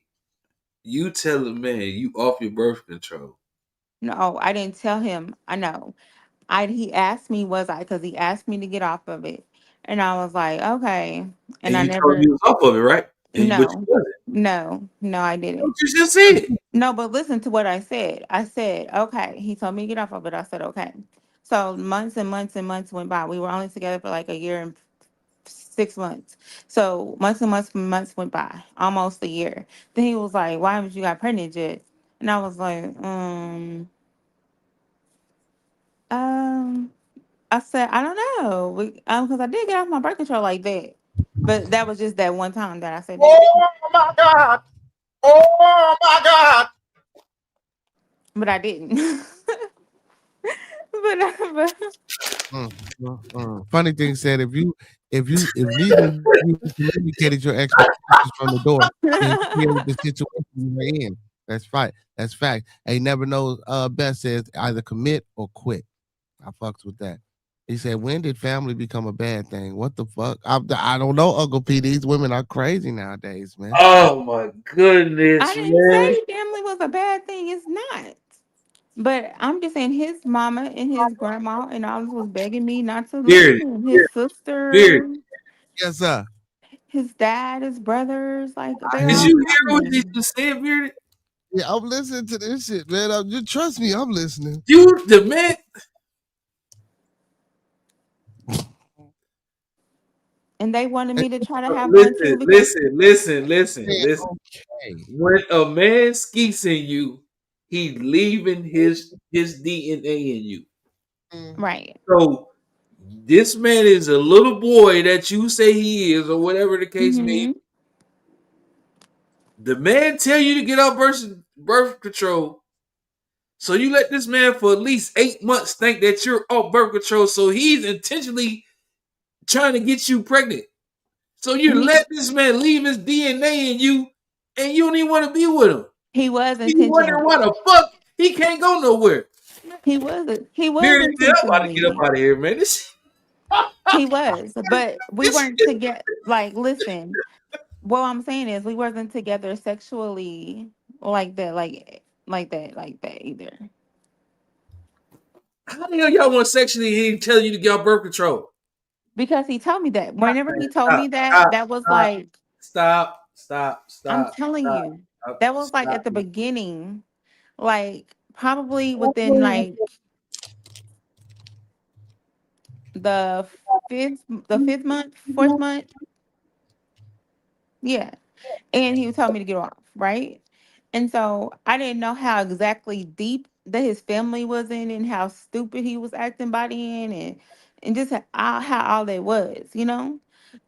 You tell the man you off your birth control. no, I didn't tell him. I know. He asked me, was I? Because he asked me to get off of it, and I was like, okay. And And I you told him never. you was off of it, right? But you No, wasn't. no, I didn't. What you just said. No, but listen to what I said. I said, okay. He told me to get off of it. I said, okay. So months and months and months went by. We were only together for like a year and 6 months. So months and months and months went by, almost a year. Then he was like, why haven't you got pregnant yet? And I was like, um, I said, I don't know. Because I did get off my birth control like that. But that was just that one time that I said that. Oh my God. Oh my God. But I didn't. but Funny thing said, if neither of you communicated your expectations from the door, then you created the situation you were in. That's right. That's fact. Hey, never know. Best says either commit or quit. I fucks with that. He said, when did family become a bad thing? What the fuck? I don't know, Uncle P. These women are crazy nowadays, man. Oh my I goodness, didn't man. say family was a bad thing. It's not. But I'm just saying his mama and his grandma and all this was begging me not to leave Beard, him. His beard. sister, Yes, sir. his dad, his brothers, like I they hear Did all you you. hear what telling he me. just said, Beard? Yeah, I'm listening to this shit, man. You trust me, I'm listening. You, the man. And they wanted me to try to have one too Listen, because listen, listen, listen, Man, listen. okay. When a man skeets in you, he leaving his DNA in you. Mm. right. So this man is a little boy that you say he is, or whatever the case may be. Hmm. The man tell you to get off birth control. So you let this man for at least 8 months think that you're off birth control. So he's intentionally trying to get you pregnant. So you He let this man leave his DNA in you, and you don't even want to be with him. he was You wonder intentionally. why the fuck he can't go nowhere. He was Period. I'm about to get up intentionally. out of here, man. This He was, but we this weren't together. Like, listen, what I'm saying is we wasn't together sexually like that, like that either. how the hell y'all want sexually? He didn't tell you to get off birth control. Because he told me that. Stop, Whenever he man. told Stop, me that, stop, that was stop, like, stop, I'm stop, telling stop, you, stop, that was like stop. at the beginning, like probably within like the the fifth month, fourth month. Yeah. And he told me to get off, right? And so I didn't know how exactly deep that his family was in and how stupid he was acting by then and just how all that was, you know?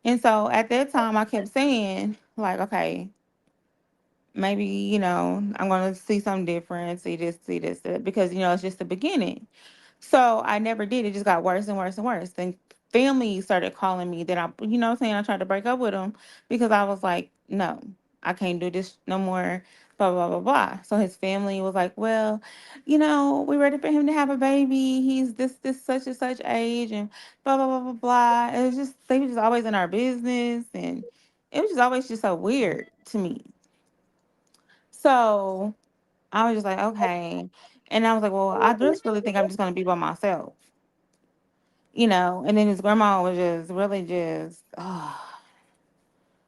And so at that time I kept saying, like, okay, maybe, I'm going to see something different, see this, that, because, it's just the beginning. So I never did. It just got worse and worse and worse. Then family started calling me that what I'm saying, I tried to break up with him because I was like, no, I can't do this no more, blah, blah, blah, blah. So his family was like, well, we're ready for him to have a baby. He's this, such and such age and blah, blah, blah, blah, blah. It was just, they were just always in our business. And it was just always just so weird to me. So I was just like, okay. And I was like, well, I just really think I'm just going to be by myself. And then his grandma was just really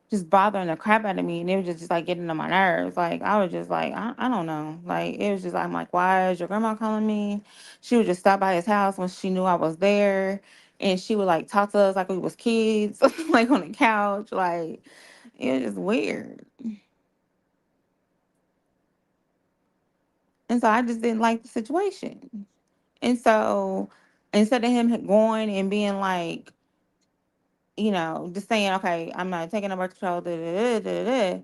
just bothering the crap out of me, and it was just like getting on my nerves. Like I was just like, I don't know. Like it was just I'm like, why is your grandma calling me? She would just stop by his house when she knew I was there, and she would like talk to us like we was kids, like on the couch. Like it was just weird, and so I just didn't like the situation. And so instead of him going and being like, just saying, okay, I'm not taking no birth control, da, da, da, da,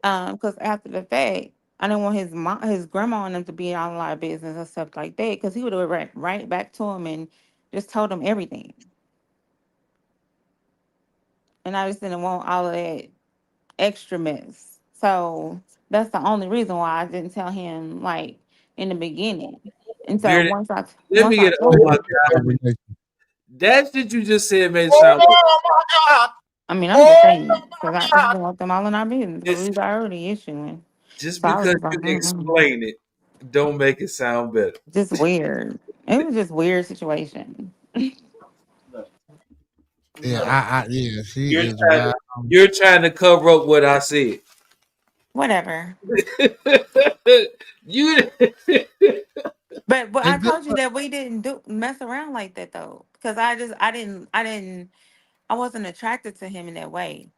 da, because after the fact, I didn't want his mom, his grandma and them to be in all our business and stuff like that, because he would have went right back to him and just told him everything. And I just didn't want all of that extra mess. So that's the only reason why I didn't tell him like in the beginning. And so Bearded, once I let once me I get. Oh told my him, God, that shit you just said made it sound I mean, I'm just saying because I just didn't want them all in our business because we just was already issuing. just So I was because just like, you can explain it, don't make it sound better. just weird. It was just weird situation. Yeah, No, yeah, she you're is trying wild. to you're trying to cover up what I said. Whatever. you But I And told you that we didn't do mess around like that though, because I wasn't attracted to him in that way,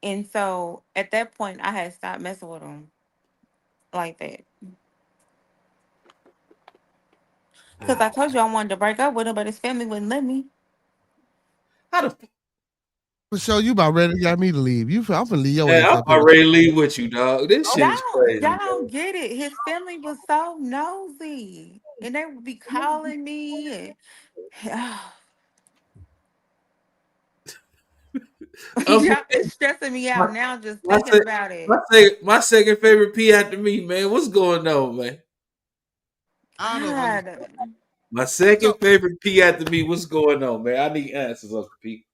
and so at that point I had stopped messing with him like that because I told you I wanted to break up with him, but his family wouldn't let me. how the for sure, you about ready to got me to leave. I'm gonna leave your man? ass I'm up here. already leave with you, dog. This I'm, shit is Y'all crazy, don't bro. get it. His family was so nosy, and they would be calling me, and Um, yeah, it's stressing me my, out now just my, thinking sec- about it. my second favorite P after me, man. What's going on, man? I don't understand. God. My So, second favorite P after me. What's going on, man? I need answers, Uncle P.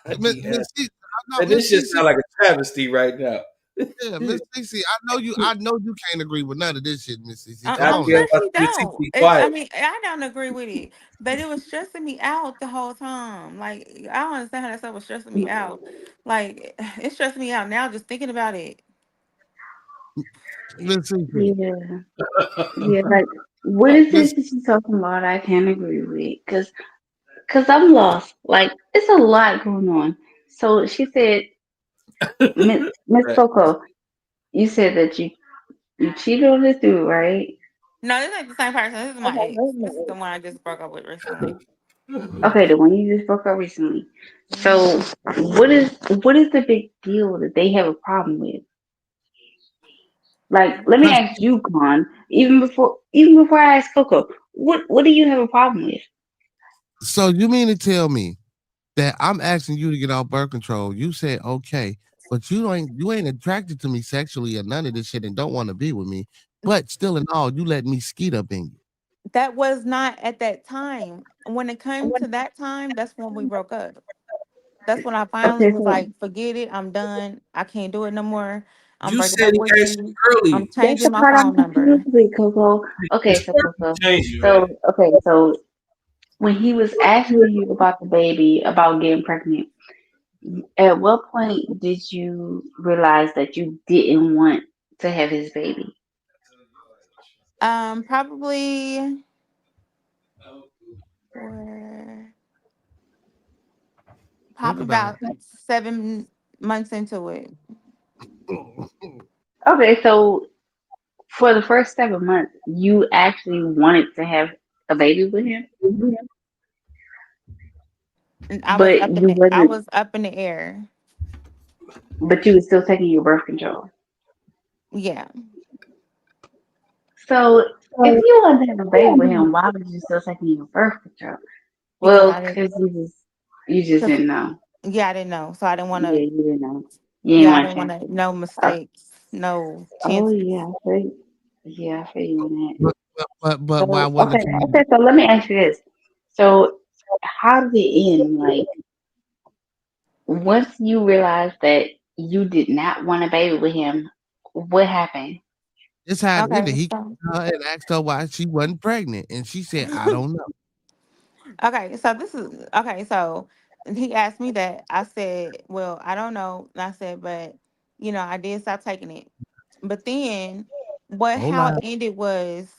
I need Miss answers. C, I know And Miss this shit CC. sound like a travesty right now. Yeah, Miss CC. I know you can't agree with none of this shit, Miss CC. Come I'm I on feel now. sure about she to see don't. be quiet. I mean, I don't agree with it, but it was stressing me out the whole time. Like I don't understand how that stuff was stressing me out. Like it's stressing me out now just thinking about it. Miss CC. Yeah, yeah. Like, what is Miss this that you talking about? I can't agree with, cause I'm lost. Like, it's a lot going on. So she said, Miss Right. Coco, you said that you cheated on this dude, right? No, this ain't the same person. This is my ex. This is the one I just broke up with recently. Okay, the one you just broke up recently. Hmm. So, what is the big deal that they have a problem with? Like, let me ask you, Con. Even before I ask Coco, what do you have a problem with? so you mean to tell me that I'm asking you to get off birth control? You said okay, but you ain't attracted to me sexually or none of this shit and don't want to be with me. But still in all, you let me skeet up in you. That was not at that time. When it came to that time, that's when we broke up. That's when I finally Okay, was so like, forget it. I'm done. I can't do it no more. I'm You breaking said up he with asked you. you I'm early. that's changing the my part I'm phone confused number. with, Coco. It's Okay, so worth Coco. changing, So man. okay, so when he was asking you about the baby, about getting pregnant, at what point did you realize that you didn't want to have his baby? Probably for Think probably about about 7 months into it. it. Okay, so for the first 7 months, you actually wanted to have a baby with him, And but you I wasn't. was up in the air. But you was still taking your birth control. Yeah, So if you wanted to have a baby with him, why was you still taking your birth control? because Well, I didn't. because you just Cause didn't know. yeah, I didn't know, so I didn't want Yeah, to. you didn't know. You didn't Yeah, I want didn't want to. to. No Uh, mistakes, no oh chances. yeah, I feel you. Yeah, I feel you on that. But why So wasn't okay, it you? okay. So let me ask you this. So how did it end? Like once you realized that you did not want a baby with him, what happened? This how it Okay, ended. He so called her and asked her why she wasn't pregnant, and she said, "I don't know." okay, so this is okay. So he asked me that. I said, "Well, I don't know." And I said, "But I did stop taking it." But then, Whole how it lot. ended was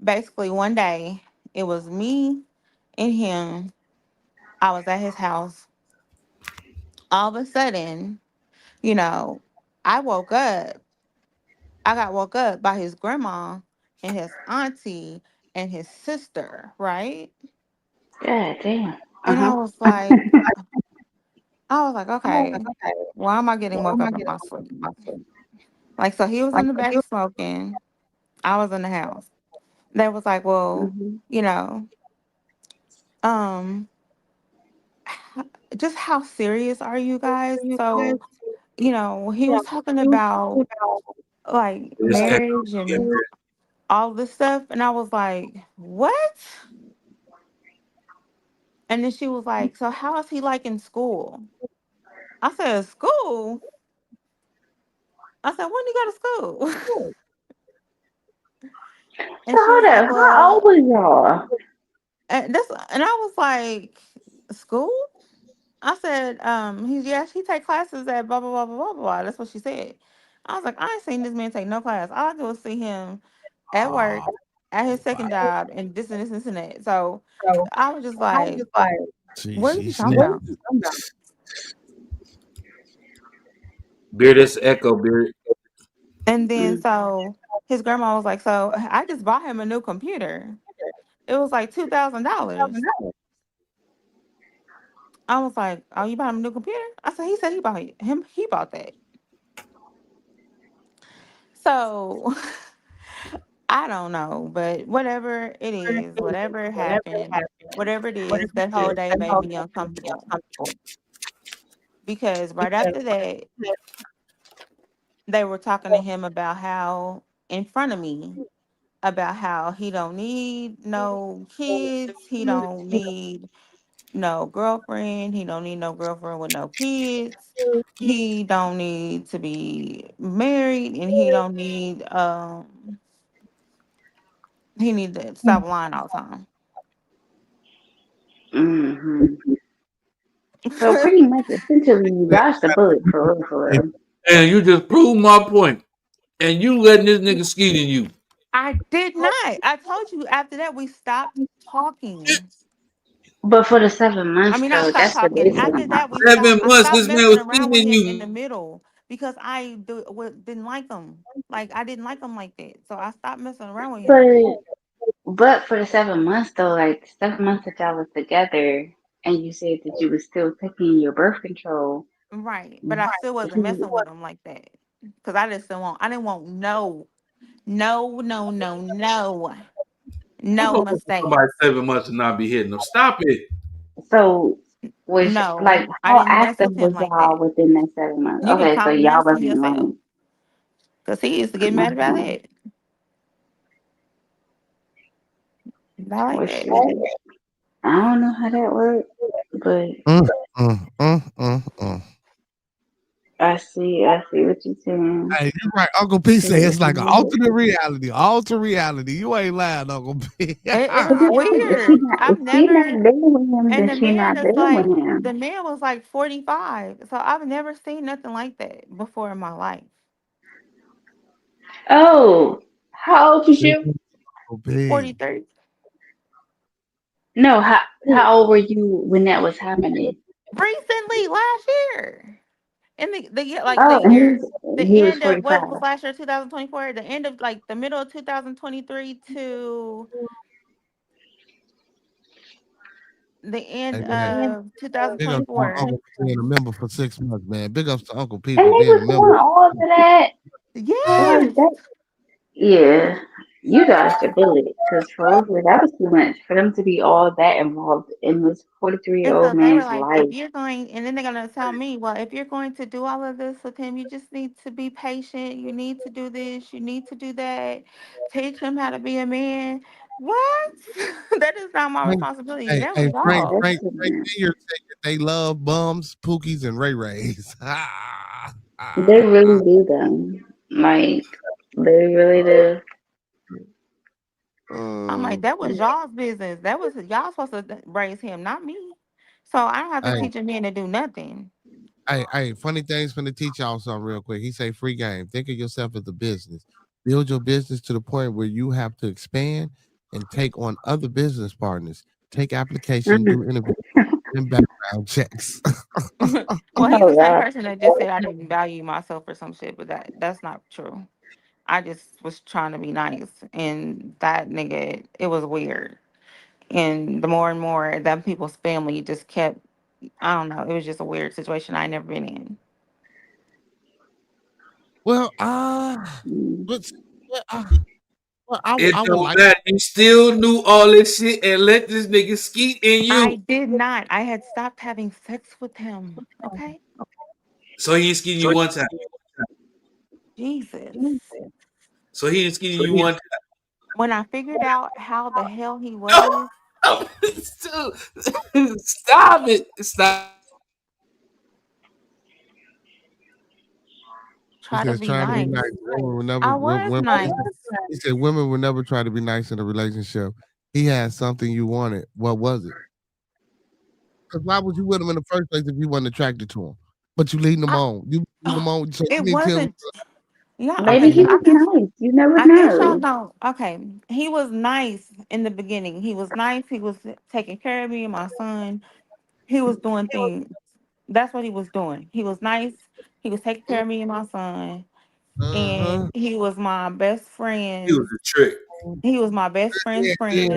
basically one day. It was me and him. I was at his house. All of a sudden, you know, I woke up. I got woke up by his grandma and his auntie and his sister, right? God damn. Uh And huh. I was like, okay, why am I getting woke up in my sleep? Like, so he was in the back smoking. I was in the house. They was like, well, Hmm. you know, um, just how serious are you guys? So, he was talking about like This echo marriage again, and man. all this stuff. And I was like, what? And then she was like, so how is he like in school? I said, school? I said, when did he go to school? So And she hold was like, up. How old well, was y'all? and I was like, school? I said, he take classes at blah blah blah blah blah blah. That's what she said. I was like, I ain't seen this man take no class. All I do is see him at work, Oh, at his second wow. job, and this and this and this and that. So I was just like, what are She you talking snapped. about? Beard, this echo, beard. And then Mm. so his grandma was like, so I just bought him a new computer. It was like $2,000. I was like, oh, you bought him a new computer? I said, he said he bought that. So I don't know, but whatever it is, whatever happened, whatever it is, that whole day made me uncomfortable because right after that, they were talking to him about how, in front of me, about how he don't need no kids, he don't need no girlfriend, he don't need no girlfriend with no kids, he don't need to be married, and he need to stop lying all the Hmm. So time. pretty much, essentially, you dodged the bullet for real, for real. And you just proved my point. And you letting this nigga skeet in you. I did not. I told you after that we stopped talking. But for the 7 months, I mean, not though, stopped that's the talking. basic. After that, we stopped. 7 months, this man Messing was around skeeting with in him in you. the middle because didn't like him. Like I didn't like him like that, so I stopped messing around with him. But for the 7 months, though, like 7 months that y'all was together, and you said that you was still taking your birth control. Right, but I still wasn't He, messing with him like that because I just didn't want. I didn't want I'm no gonna look for somebody mistakes. 7 months and not be hitting them. Stop it. so was like No, I how didn't mess active with him was like y'all that. within that 7 months? You can Okay, so call him y'all nasty wasn't yourself like. because he used to get mad about Okay. it. Not like Well, that. shit. I don't know how that worked, but Mm, mm. I see what you're saying. Hey, you're right. Uncle P See say what it's like an you're alternate reality. Alternate reality. You ain't lying, Uncle P. It Cause was if weird. if I've she not never, there with him, and then the she man not is there with like, him. the man was like 45. So I've never seen nothing like that before in my life. Oh, how old was you? Uncle P. 43. No, how old were you when that was happening? Recently, last year. In the Oh, year, the he was end of 45. what was last year, 2024, the end of like the middle of 2023 to the end Hey man, of big ups to my 2024. uncle for being a member for 6 months, man. Big ups to Uncle P And for they being was a member. doing all of that. Like Yes. that. Yeah. You dodged a bullet. Because for real, that was too much for them to be all that involved in this 43-year-old And so old they were man's like, if life. you're going, and then they're going to tell me, well, if you're going to do all of this with him, you just need to be patient. You need to do this. You need to do that. Teach him how to be a man. What? That is not my Frank, responsibility. hey, That hey, was Frank, y'all. That's Frank, too Frank much. Senior said that they love bums, pookies, and ray rays. They really do them. Like, they really do. I'm like, um, that was y'all's business. That was y'all supposed to raise him, not me. So I don't have to hey, teach a man to do nothing. hey, funny things finna teach y'all something real quick. He say free game. Think of yourself as a business. Build your business to the point where you have to expand and take on other business partners. Take application, Mhm. do interviews, and background checks. Well, he's Oh, the same God. person that just said I didn't value myself or some shit, but that's not true. I just was trying to be nice, and that nigga, it was weird. And the more and more that people's family just kept, I don't know, it was just a weird situation I never been in. well, Mm. but well, well, It I would don't like. matter. You still knew all this shit and let this nigga skeet in I you. did not. I had stopped having sex with him. Okay, So he ain't skeeting you one time. Jesus. So he ain't skeeting you one time. When I figured out how the hell he was, Stop it. Stop. He try to says be trying to be nice. nice. Women will never. I was Women, nice. he said women will never try to be nice in a relationship. He had something you wanted. What was it? Because why was you with him in the first place if you wasn't attracted to him? But you leading him I, on. You leading him on. So you it need to tell me. wasn't. Yeah. Maybe Okay. he So was nice. You never I guess y'all know. know. Okay. He was nice in the beginning. He was nice. He was taking care of me and my son. He was doing things. That's what he was doing. He was nice. He was taking care of me and my son. And Uh-huh. he was my best He was friend's. a trick. He was my best friend's Yeah. friend.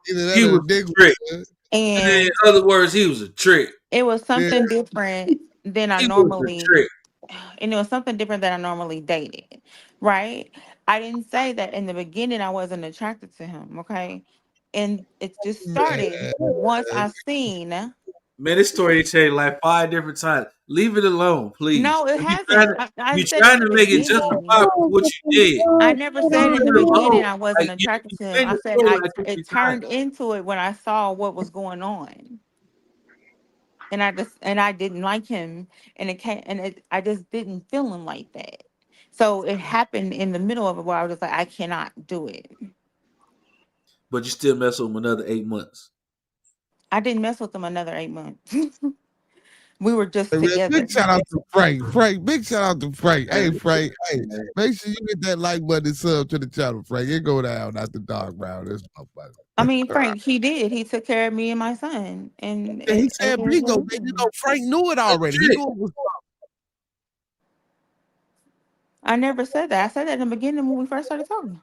Either that He or was the a dick trick. was In And other words, he was a trick. it was good. something different than I He was a normally, trick. and it was something different than I normally dated, right? I didn't say that in the beginning I wasn't attracted to him, okay? And it just started Man. once I seen. Man, this story changed like 5 different times. Leave it alone, please. No, it You trying hasn't. to I you said in trying the to make it beginning. justifiable for what you did. I never Leave said in the it alone. beginning I wasn't Like attracted you to him. spend I the said story I like 50 it times. turned into it when I saw what was going on. And I didn't like him, and I just didn't feel him like that. So it happened in the middle of it where I was like, I cannot do it. But you still mess with him another 8 months. I didn't mess with him another 8 months. We were Hey, just man, together. big shout out to Frank. Frank, big shout out to Frank. Man, Hey, Frank. Hey, man. make sure you hit that like button and sub to the channel, Frank. It go down, not the dog round. This I mean, motherfucker. Frank, he did. He took care of me and my son, and Yeah, he it said is what bingo, it man. You know, is. Frank knew it That's already. He trick. knew it was I never said that. I said that in the beginning when we first started talking.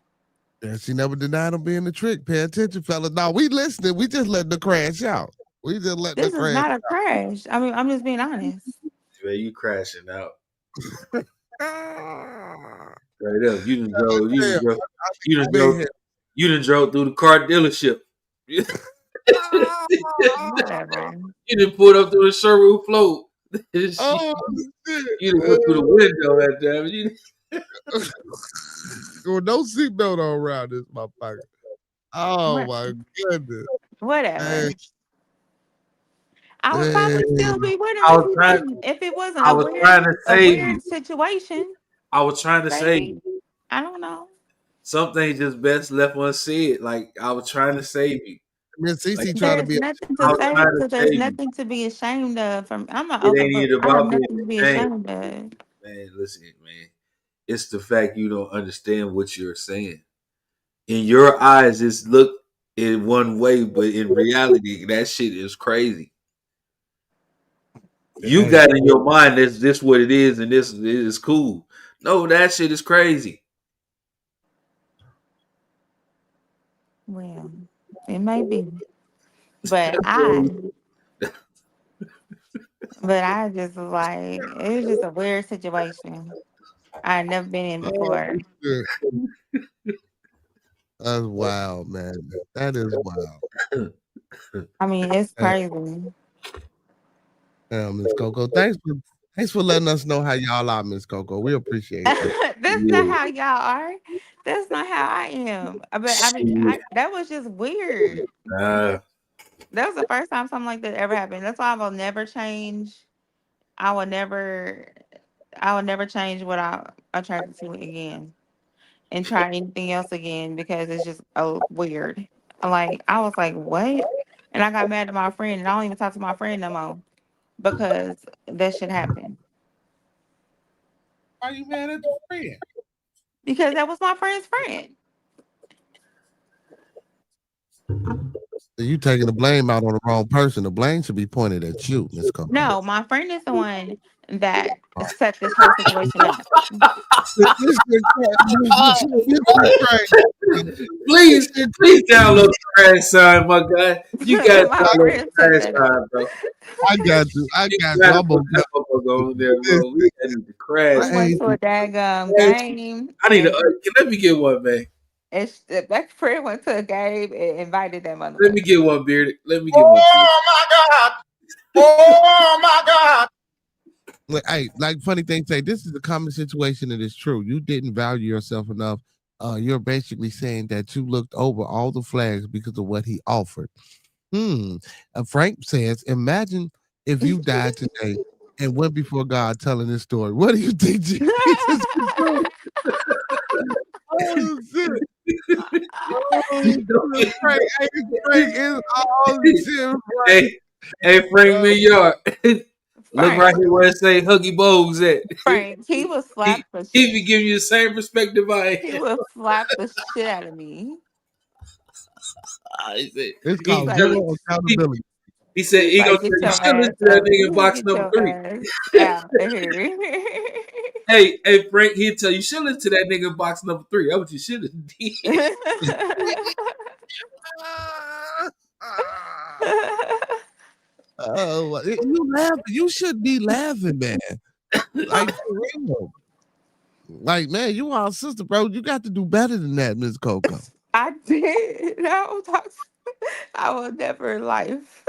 yeah, she never denied him being the trick. Pay attention, fellas. No, we listening. We just letting the crash out. We just letting the This is crash not a crash. I mean, I'm just being honest. Man, you crashing out. out. Right up. Damn, You done big drove, head. you done drove through the car dealership. you Whatever. done pulled up through the showroom floor. Oh, shit. You done went through the window at that. Well, no seatbelt on around this motherfucker. Oh, What? my goodness. Hey, Whatever. I would hey. probably still be with him I was trying if it wasn't I was trying to a save you. weird situation. I was trying to save Maybe. you. I don't know. Some things just best left unsaid. Like I was trying to save you. Miss Like Cece trying to There's be a nothing I to was say trying to because there's save you. nothing to be ashamed of. From I'm an It open ain't book. even I have about being nothing to be ashamed. ashamed of. Man, listen, man. It's the fact you don't understand what you're saying. In your eyes, it's look in one way, but in reality, that shit is crazy. You hey. got in your mind that's this what it is, and this is cool. No, that shit is crazy. Well, it may be. But I just was like, it was just a weird situation I had never been in Oh, before. shit. That's wild, man. That is wild. I mean, it's Hey, crazy. Miss Coco. Thanks for letting us know how y'all are, Miss Coco. We appreciate that. That's not Yeah. how y'all are. That's not how I am. But I mean, Shit. that was just weird. Uh, That was the first time something like that ever happened. That's why I will never change. I will never. I will never change what I attracted to again and try anything else again because it's just weird. Like I was like, what? And I got mad at my friend, and I don't even talk to my friend no more because that shit happened. Why you mad at the friend? Because that was my friend's friend. So you taking the blame out on the wrong person. The blame should be pointed at you, Miss Coco. No, my friend is the one that set this whole situation up. This shit this shit crazy. This please, shit please download the crash sign, my guy. You got to My download the friend set crash that up. sign, bro. I got you. I You got you. got to I'm put gonna that motherfucker on there, bro. We listen. need the crash. We went to a Crazy. daggum Crash. game, I need to. and Let me get one, man. that friend went to a game and invited that Let me motherfucker. get one, bearded. Let me get one. Bearded. Oh my God! Oh my God! Hey, like funny thing say, this is a common situation and it's true. You didn't value yourself enough. You're basically saying that you looked over all the flags because of what he offered. Hmm. Frank says, imagine if you died today and went before God telling this story. What do you think Jesus would do? Oh shit. Oh shit. Frank, hey, Frank is all shit, Frank. Hey, hey, Frank Uh, Milliard. Look right Frank, here where it say Huggy Bogues at. Frank, he would he slap he be giving you the same perspective I he am. would slap the shit out of me. He said it's He's called like, zero he, accountability. he said he's he gonna like, tell get you your should listen ass to that up, nigga in box get number your 3. ass out of here. Hey, Frank, he'll tell you should listen to that nigga in box number 3. That's what you should have did. Ah, ah. Oh, you laugh. You should be laughing, man. Like for real. Like man, you our sister, bro. You got to do better than that, Miss Coco. I did. I will never in life.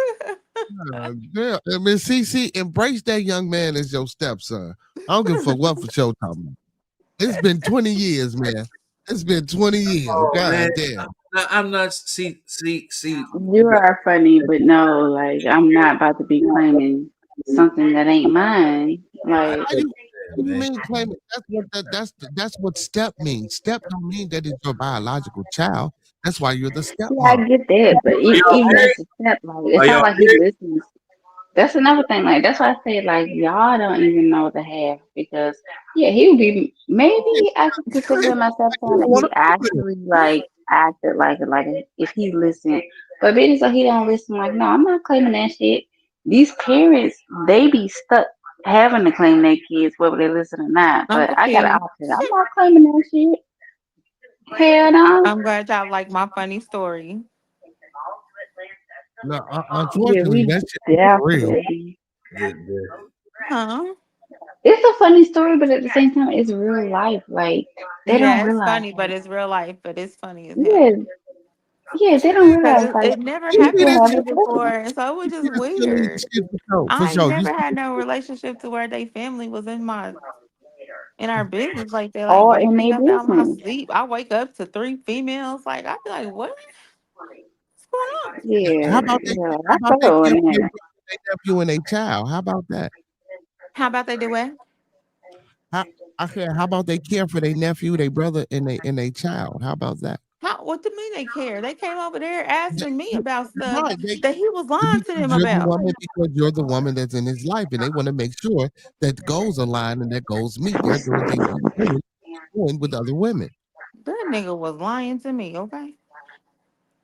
Yeah, I mean, CC, embrace that young man as your stepson. I don't give a fuck what for show talking about. It's been 20 years, man. It's been 20 years. Oh man, God damn. I'm not. See. You are funny, but no, like I'm not about to be claiming something that ain't mine. I Like, What do you man. mean claim it? That's what step means. Step don't mean that it's your biological child. That's why you're the yeah, I stepmom. get that, but Are y'all even married? as a step, like it's Are not y'all like he married? listens. That's another thing. Like that's why I say like y'all don't even know the half because yeah, he would be maybe I could consider him myself You saying don't that want he to do it. actually like acted like if he listened. But being so he don't listen, like no, I'm not claiming that shit. These parents they be stuck having to claim their kids whether they listen or not. But Uncle I got an Q, option. I'm not claiming that shit. Hell no. I'm glad y'all like my funny story. No, Yeah, unfortunately, we that shit ain't for real. definitely. The Huh? It's a funny story, but at the same time, it's real life. Like they don't Yeah, it's realize. funny, but it's real life, but it's funny as hell. Yeah, yeah, they don't Because realize like it never You see happened people to that have me shit? a before, choice. and so it was You see just that silly weird. shit for I ain't sure. You never see had no relationship to where they family was in our business like they like All wake in me their up out my business. sleep. I wake up to three females. Like I'd be like, what's going on? how Yeah, about they yeah, how I about they feel care on for that. their nephew and their child? How about that? How about they do what? How I care. How about they care for their nephew, their brother, and their child? How about that? How? What do you mean they care? They came over there asking me about stuff Right. They that he was lying to because them you're the about. woman because you're the woman that's in his life and they want to make sure that goals align and that goals meet. They're doing things that women doing with other women. That nigga was lying to me. Okay.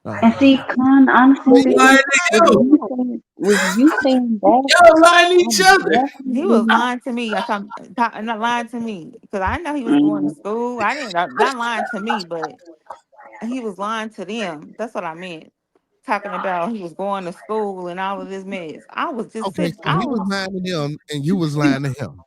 And Oh, see, Con, honestly he lying speaking, to you. with you saying that, Y'all lying to each I'm other. He was definitely. lying to me. Not lying to me because I know he was going to Mm, school. I didn't not lying to me, but he was lying to them. That's what I meant. talking about he was going to school and all of this mess. I was just Okay, sitting. so I he was was. lying to them, and you was lying to him.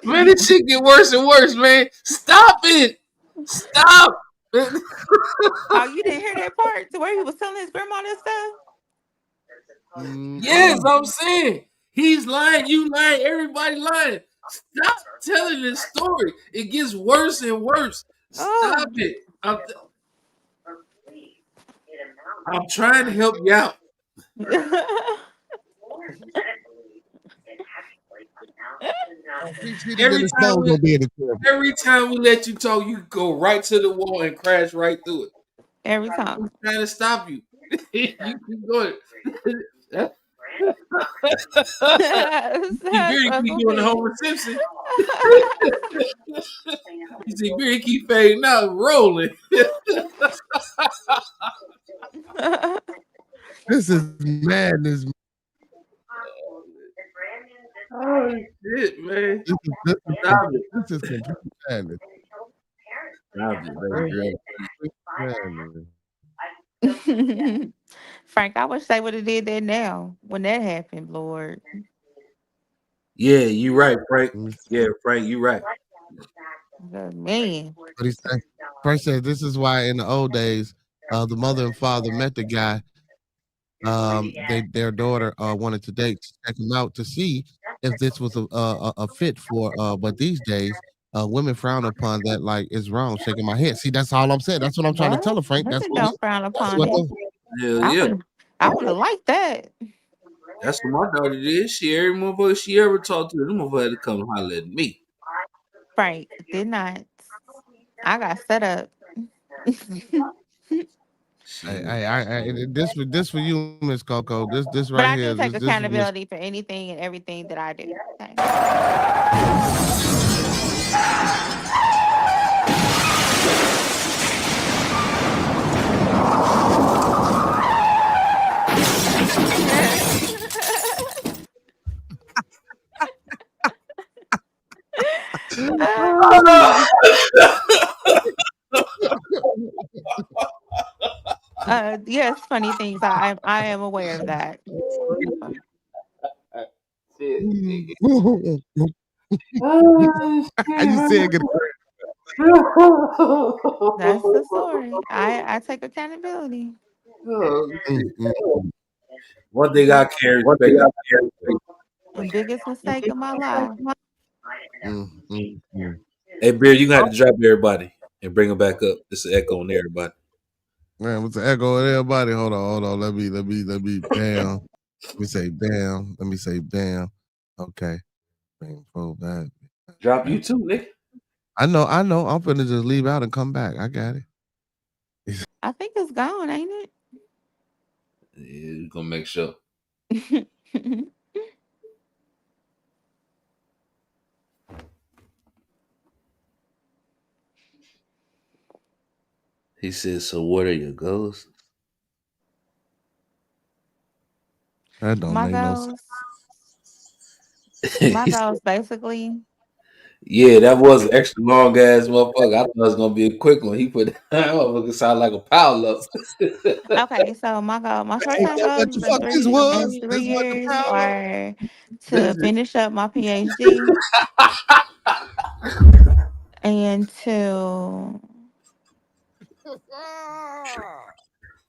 Man, this shit get worse and worse, man. Stop it. Stop. Oh, you didn't hear that part to where he was telling his grandma that stuff? Yes, Mm-mm. I'm saying. He's lying, you lying, everybody lying. Stop telling this story. It gets worse and worse. Stop Oh. it. I'm trying to help you out. He'd have been Every time exposed we on being a kid. every time we let you talk, you go right to the wall and crash right through it. Every I'm time. trying to stop you. You keep going. See, That's Beard keep doing the Uncle Homer Simpson. You see, Beard keep fading out, rolling. This is madness. Oh shit, man! This Stop it! this is complete madness. Stop it, baby girl. Madness. Frank, I wish they would have did that now when that happened, Lord. Yeah, you right, Frank. Yeah, Frank, you right. Man. What he say? Frank says this is why in the old days, the mother and father met the guy. Their daughter wanted to date to check him out to see if this was a fit for. But these days, women frown upon that like it's wrong. Shaking my head. See, that's all I'm saying. That's what I'm trying to tell What? her, Frank. Women don't frown That's upon what it. Hell I yeah. would I would have liked that. That's what my daughter did. She every motherfucker she ever talked to, them motherfucker had to come holler at me. Frank did not. I got set up. Shit. this for you, Miss Coco. This But right I here. do take This is Miss. accountability for anything and everything that I do. Okay. Yes, funny things. I am aware of that. Shit. You said it. That's the story. I take accountability. One thing I can't respect. The biggest mistake of my life. Hey, Bear, you gonna have to drop everybody and bring them back up. It's an echo on everybody. Man, what's the echo of everybody? Hold on. Let me bam. Let me say bam. Let me say bam. Okay. Bring full back. Drop you too, Nick. I know. I'm finna just leave out and come back. I got it. I think it's gone, ain't Yeah, we're gonna make sure. it? He says, "So what are your goals?" That don't my make no sense. goals. My goals basically. Yeah, that was an extra long ass motherfucker. I thought it was gonna be a quick one. He put that motherfucker sound like a pile up. Okay, so my short Ain't term that what goals the fuck this in was? three This what the years problem? are to finish up my PhD and to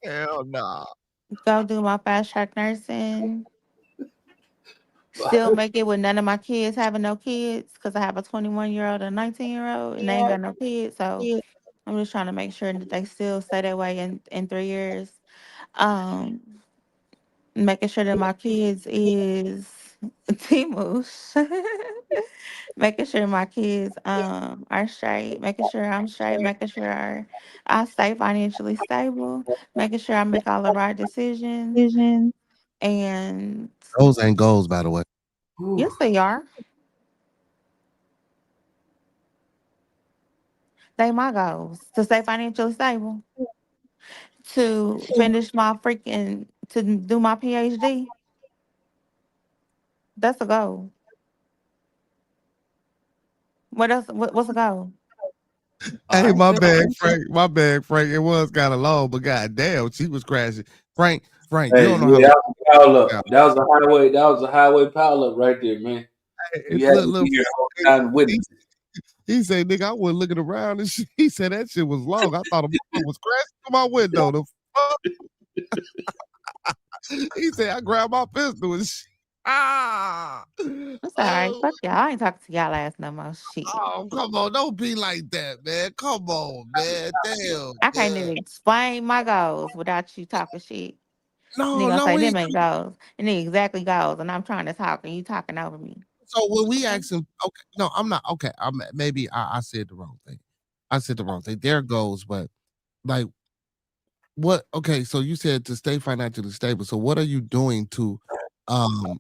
Hell no. go do my fast track nursing. Still make it with none of my kids having no kids because I have a 21-year-old and a 19-year-old and they ain't got no kids. So I'm just trying to make sure that they still stay that way in 3 years. Um, Making sure that my kids is Timus. Making sure my kids are straight, making sure I'm straight, making sure I stay financially stable, making sure I make all the right decisions. And Those ain't goals, by the way. yes, they are. They my goals to stay financially stable, to finish my freaking to do my PhD. That's a goal. What else? What's a goal? All Hey, right, my bad, Frank. My bad, Frank. It was kind of long, but goddamn, she was crashing. Frank, you Hey, don't know how yeah, much. that was a pile up. Yeah. That was a highway. That was a highway pile up right there, man. You had to be Look, here the whole time with it. he said, "Nigga, I wasn't looking around and shit." He said that shit was long. I thought a motherfucker was crashing through my window. The fuck? He said, "I grabbed my pistol and shit." Ah, It's all right. oh, Fuck y'all. I ain't talking to y'all ass no more. Shit. come on, don't be like that, man. Come on, man. Damn, I can't yeah. even explain my goals without you talking shit. No, Nigga gonna no, say we them ain't. ain't goals. And then exactly goals. And I'm trying to talk and you talking over me. So when we Okay. ask him, okay, no, I'm not. Okay, maybe I said the wrong thing. I said the wrong thing. There goes, but like what? Okay, so you said to stay financially stable. So what are you doing to um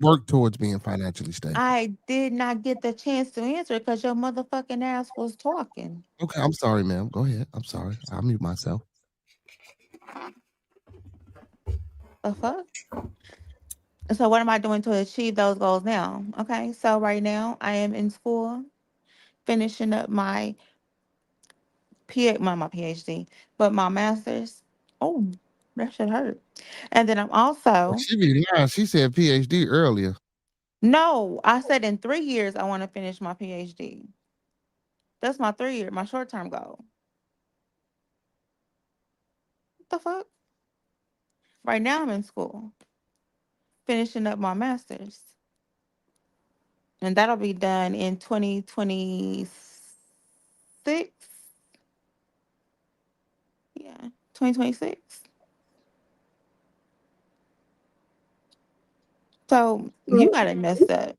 work towards being financially stable? I did not get the chance to answer because your motherfucking ass was talking. Okay, I'm sorry, ma'am. Go ahead. I'm sorry. I'll mute myself. The fuck? So what am I doing to achieve those goals now? Okay, so right now I am in school, finishing up my my PhD, but my master's. Oh, that should hurt. And then I'm also She be lying. She said PhD earlier. no. I said in 3 years I want to finish my PhD. That's my 3 year, my short term goal. What the fuck? Right now I'm in school, finishing up my master's, and that'll be done in 2026. Yeah, 2026. So you got it messed up.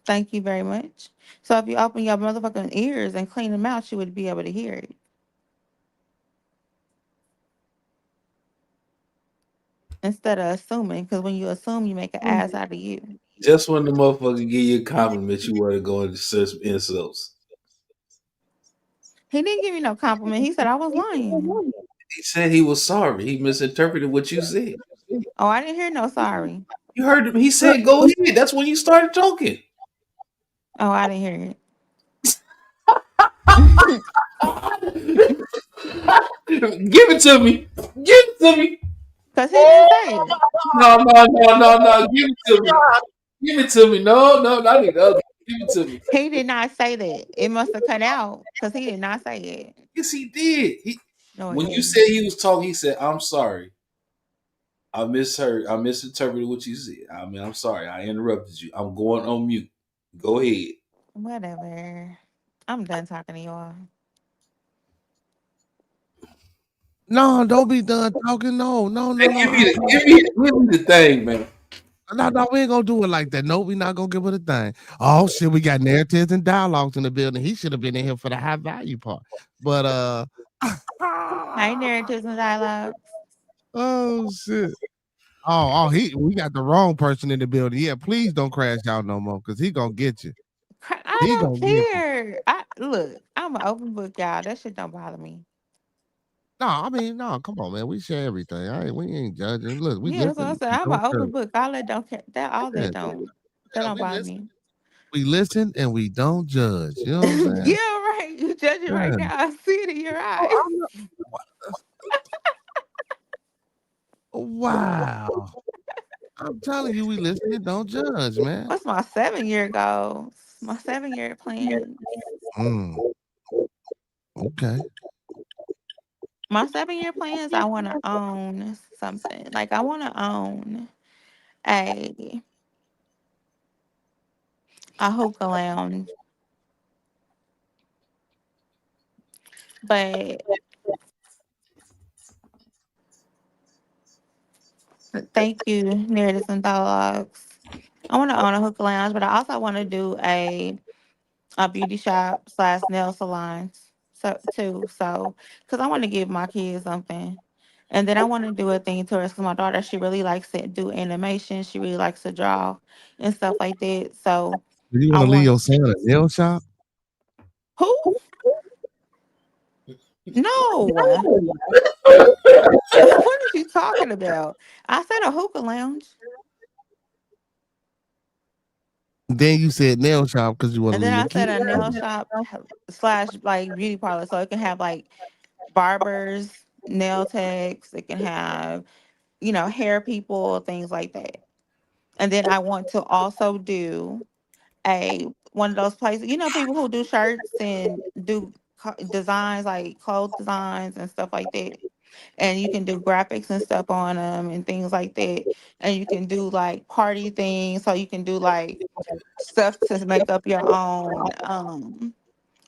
Thank you very much. So if you open your motherfucking ears and clean them out, you would be able to hear it instead of assuming. Because when you assume, you make an ass out of you. Just when the motherfucker give you a compliment, you want to go into search insults. He didn't give me no compliment. He said I was lying. He said he was sorry. He misinterpreted what you said. Oh, I didn't hear no sorry. You heard him. He said, "Go ahead." That's when you started talking. Oh, I didn't hear it. Give it to me. Give it to me. Because he didn't say it. No, no, no, no, no. Give it to me. Give it to me. No, no, not the other. Give it to me. He did not say that. It must have cut out because he did not say it. Yes, he did. No, it When you didn't. said he was talking, he said, "I'm sorry. I misheard. I misinterpreted what you said. I mean, I'm sorry. I interrupted you. I'm going on mute. Go ahead." Whatever. I'm done talking to y'all. No, don't be done talking. No, no, Hey, no, no. give me the thing, man. No, we ain't gonna do it like that. No, we not gonna give it a thing. Oh shit, we got narratives and dialogues in the building. He should have been in here for the high value part. But Hey, narratives and dialogues. oh shit. We got the wrong person in the building. Yeah, please don't crash out no more because he gonna get you. I He don't gonna get you. care. Look, I'm an open book, y'all. That shit don't bother me. No, I mean, no, come on, man. We share everything. We ain't judging. Look, we Yeah, that's what I'm listen. saying. We I'm don't an open judge. book. All that don't care. Yeah, That yeah, don't we bother listen. me. We listen and we don't judge. You know what I'm Yeah, saying? right. You judge it right Yeah. now. I see it in your Oh, eyes. I'm not- Wow. I'm telling you, we listen and don't judge, man. What's my 7 year goals? My 7 year plans. Mm, okay. My 7 year plans. I want to own something. Like I want to own a hookah lounge. But thank you, narratives and dialogues. I want to own a hookah lounge, but I also want to do a beauty shop slash nail salons. So too. So because I want to give my kids something. And then I want to do a thing to her because my daughter, she really likes to do animation. She really likes to draw and stuff like that. So Do you I want to leave want your son a nail shop? who? No. What are you talking about? I said a hookah lounge. Then you said nail shop because you want to And then leave I your said kid. a nail shop slash like beauty parlor. So it can have like barbers. nail techs, it can have, hair people, things like that. And then I want to also do a one of those places, people who do shirts and do designs like clothes designs and stuff like that. And you can do graphics and stuff on them and things like that. And you can do like party things. So you can do like stuff to make up your own,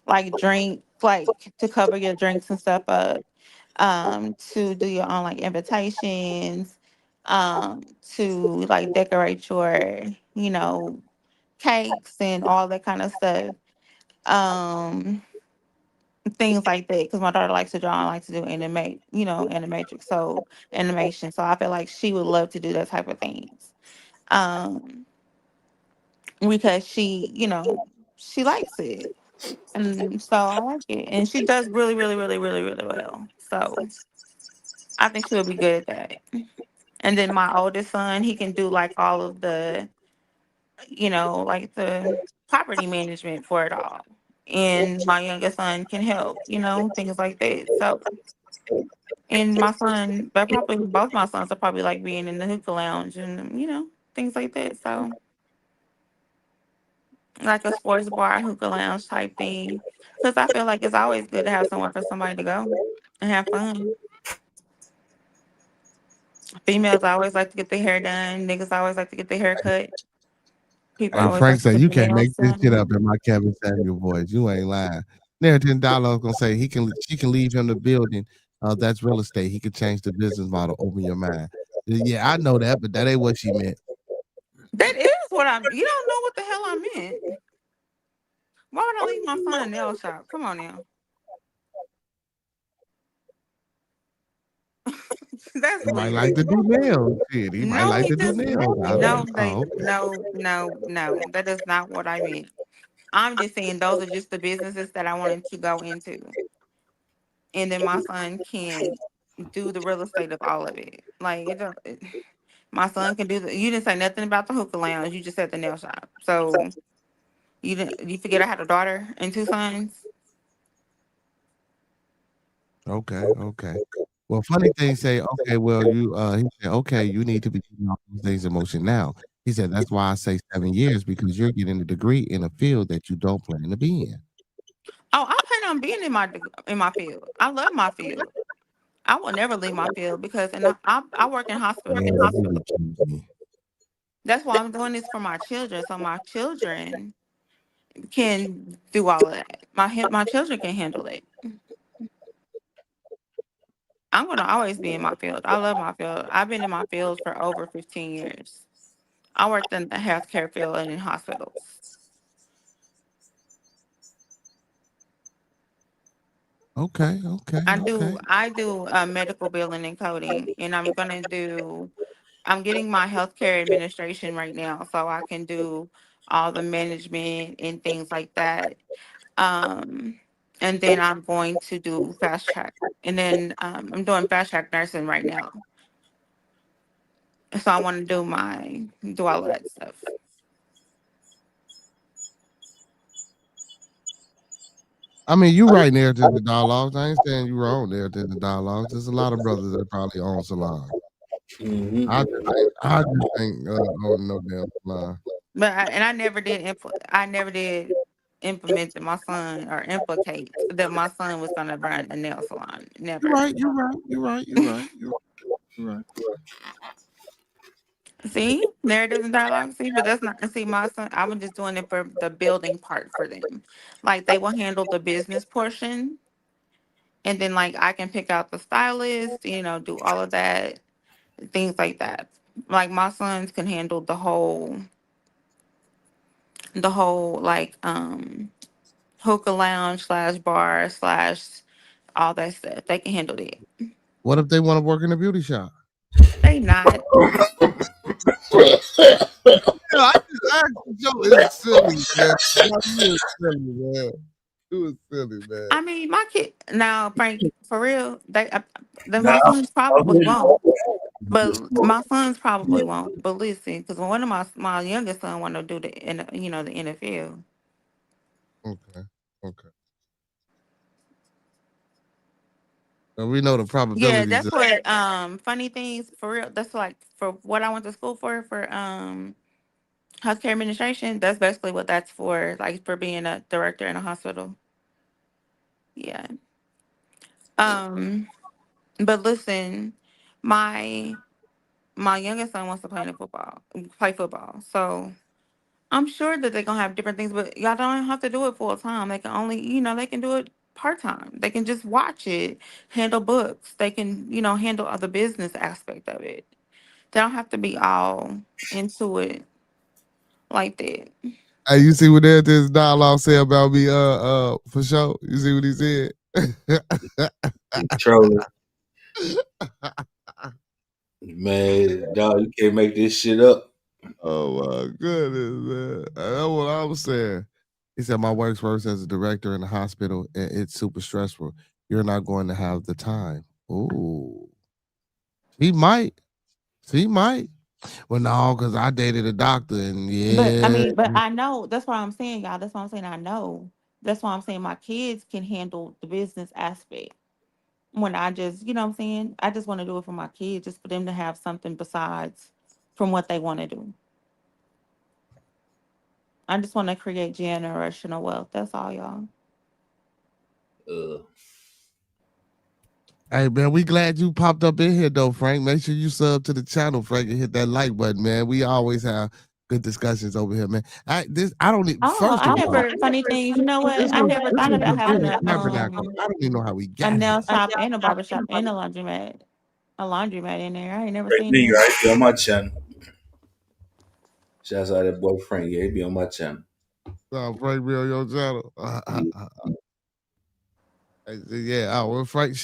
like drink, like to cover your drinks and stuff up, to do your own like invitations, to like decorate your, cakes and all that kind of stuff. Um, Things like that. Because my daughter likes to draw and likes to do animatrix, so animation. So I feel like she would love to do that type of things. Um, because she likes it. And so I like it. And she does really, really, really, really, really well. So I think she'll be good at that. And then my oldest son, he can do like all of the, like the property management for it all. And my youngest son can help, things like that. So, and my son, but probably both my sons are probably like being in the hookah lounge and, things like that. So, like a sports bar, hookah lounge type thing. Because I feel like it's always good to have somewhere for somebody to go and have fun. Females always like to get their hair done. Niggas always like to get their hair cut. People Hey, always Frank like to said get you their can't make nails this shit done. up in my Kevin Samuel voice. You ain't lying. There, $10 gonna say she can leave him the building. That's real estate. He could change the business model. Open your mind. Yeah, I know that, but that ain't what she meant. That is what I'm. You don't know what the hell I meant. Why would I leave my son a nail shop? Come on now. That's He might weird. like to do nails. Shit, he might No, like he to do just nails. I don't no, know. no. That is not what I meant. I'm just saying those are just the businesses that I wanted to go into, and then my son can do the real estate of all of it. Like it don't. My son can do the. You didn't say nothing about the hookah lounge. You just said the nail shop. So you didn't. You forget I had a daughter and two sons. Okay, okay. Well, funny thing say, okay, well, he said, okay, you need to be doing all these things in motion now. He said, that's why I say 7 years because you're getting a degree in a field that you don't plan to be in. Oh, I plan on being in my field. I love my field. I will never leave my field because, and I work in Man, hospitals. you be kidding me. That's why I'm doing this for my children, so my children can do all of that. My children can handle it. I'm gonna always be in my field. I love my field. I've been in my field for over 15 years. I worked in the healthcare field and in hospitals. Okay, okay, okay. I do medical billing and coding, and I'm getting my healthcare administration right now, so I can do all the management and things like that. Um, and then I'm going to do fast track, and then I'm doing fast track nursing right now. So I want to do all of that stuff. I mean, you right there to the dialogues. I ain't saying you wrong there to the dialogues. There's a lot of brothers that probably own salons. Mm-hmm. I just ain't own no damn salon. I never did I never did implement that my son or implicate that my son was going to run a nail salon. You're Never. right. You're right. You're right. You're right. You're right. See, narratives and dialogue. See, but that's not. See, my son. I was just doing it for the building part for them. Like they will handle the business portion, and then like I can pick out the stylist. Do all of that, things like that. Like my sons can handle the whole like hookah lounge slash bar slash all that stuff. They can handle it. What if they want to work in a beauty shop? They not. Yeah, I just asked you. Joe is silly, man. You is silly, man. You is silly, man. I mean, my kid now, Frank, for real. Nah, My sons I'm probably with won't. But my sons probably won't. But listen, because one of my youngest son want to do the NFL. Okay. Okay. We know the Yeah, probabilities. that's what funny things for real. That's like for what I went to school for healthcare administration. That's basically what that's for, like for being a director in a hospital. Yeah. Um, but listen, my my youngest son wants to play football. So I'm sure that they're gonna have different things, but y'all don't have to do it full time. They can only, they can do it part time. They can just watch it, handle books. They can, handle other business aspect of it. They don't have to be all into it like that. Hey, you see what that this dialogue say about me? For sure. You see what he said? He trolling. Man, dog, you can't make this shit up. Oh my goodness, man! That's what I was saying. He said my work's first as a director in the hospital, and it's super stressful. You're not going to have the time. Ooh, he might. He might. Well, no, because I dated a doctor, and yeah, But I know that's what I'm saying, y'all. That's what I'm saying. I know. That's why I'm saying my kids can handle the business aspect. When I just, you know what I'm saying? I just want to do it for my kids, just for them to have something besides from what they want to do. I just want to create generational wealth. That's all, y'all. Uh, hey man, we glad you popped up in here though, Frank. Make sure you sub to the channel, Frank, and hit that like button, man. We always have good discussions over here, man. I don't need Oh, first I of all, never. Funny things, you know what? this I was never this thought was about having before Tabernacle. I don't even know how we a got nail here. shop and a barber shop and a laundromat in there. I ain't never Frank seen New that. York, he be on my channel. Shouts out that boy Frank. Yeah, he be on my channel. Frank be on your channel. Yeah, well, Frank,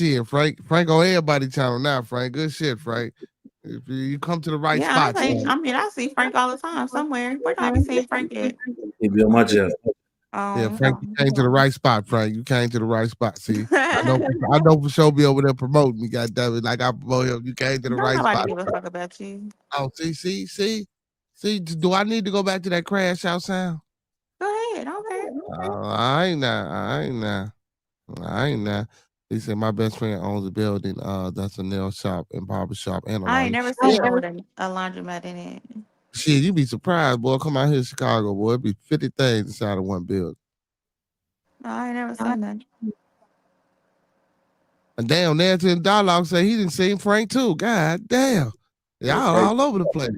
Frank on everybody channel now, Frank. Good shit, Frank. If you come to the right Yeah, spot, Frank. I see Frank all the time somewhere. Where do I be seeing Frank at? He be on my channel. Yeah, Oh, Frank, you came to the right spot, Frank. You came to the right spot. See, I know for sure be over there promoting me. God damn it, like I promote him. You came to the don't right nobody spot. give a fuck about you. Oh, see. Do I need to go back to that crash out sound? Go ahead, I don't care. I ain't now. I ain't now. He said my best friend owns a building. That's a nail shop and barber shop and a I ain't laundry. never seen one with a laundromat in it. Shit, you be surprised, boy. Come out here to Chicago, boy. It be 50 things inside of one building. No, I ain't never seen that. And damn, Nancy and Dialogue say he didn't see Frank too. God damn. Yeah, Y'all Frank. all over the place.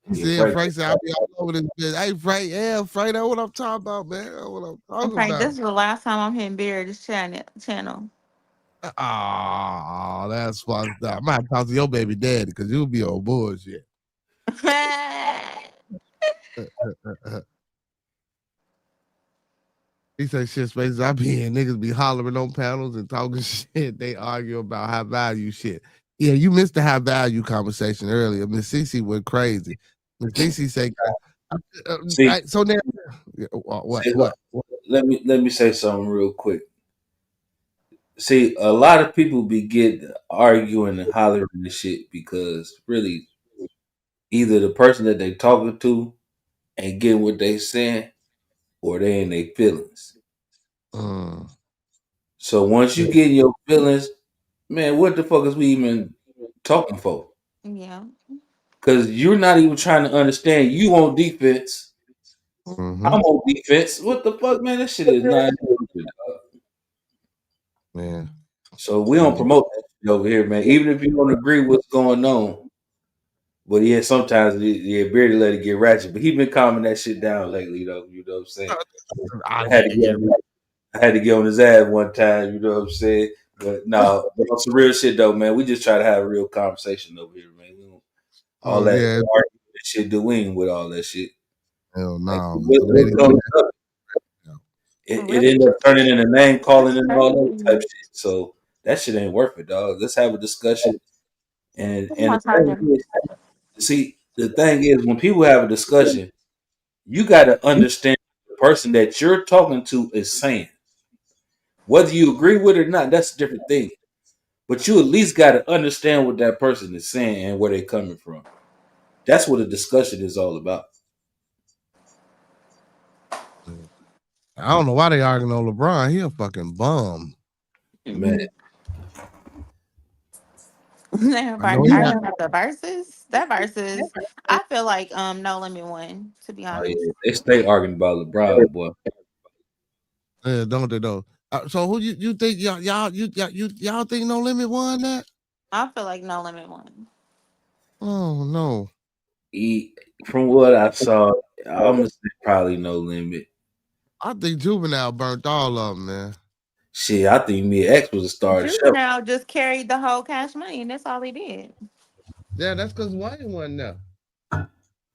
He Yeah, said Frank. Frank said I'll be all over this bitch. Hey Frank, yeah, Frank, that's what I'm talking about, man. That's what I'm And talking Frank, about. this is the last time I'm hitting Beard's channel. Oh, that's fucked up. I might talk to your baby daddy because you'll be on bullshit. He said shit spaces I be in, niggas be hollering on panels and talking shit. They argue about high value shit. Yeah, you missed the high value conversation earlier. Miss Cece went crazy. Miss Cece said, See, so now, what, see, look, what? let me say something real quick. See, a lot of people be getting arguing and hollering and shit because really either the person that they talking to ain't getting what they saying or they in their feelings. Mm, So once you get in your feelings, man, what the fuck is we even talking for? Yeah. Because you're not even trying to understand. You on defense. mm-hmm. I'm on defense. What the fuck, man? That shit is not. Man. So we don't promote that shit over here, man. Even if you don't agree with what's going on. But yeah, sometimes Beardy let it get ratchet. But he been calming that shit down lately, though. You know what I'm saying? I I had to get get I had to get on his ass one time, you know what I'm saying? But no, but on some real shit though, man. We just try to have a real conversation over here, man. We don't, all Oh that yeah. argument and shit do we ain't with all that shit. Hell Like no. The what lady, comes up, it Really? ended up turning into name calling That's and all that type crazy. shit. So that shit ain't worth it, dog. Let's have a discussion. And Who and my the thing charger? is, see, the thing is when people have a discussion, you gotta understand the person that you're talking to is saying. Whether you agree with it or not, that's a different thing. But you at least got to understand what that person is saying and where they're coming from. That's what a discussion is all about. I don't know why they arguing on LeBron. He a fucking bum. Man, I know Everybody he got. arguing about the verses. That verses, I feel like No Limit won, to be Oh honest. yeah, they stay arguing about LeBron, boy. Yeah, don't they though? So who you think y'all think No Limit won that? I feel like No Limit won. Oh no, From what I saw, I'm gonna say probably No Limit. I think Juvenile burnt all of them, man. Shit, I think me and X was a star of the show. Juvenile just carried the whole Cash Money, and that's all he did. Yeah, that's because Wayne won there.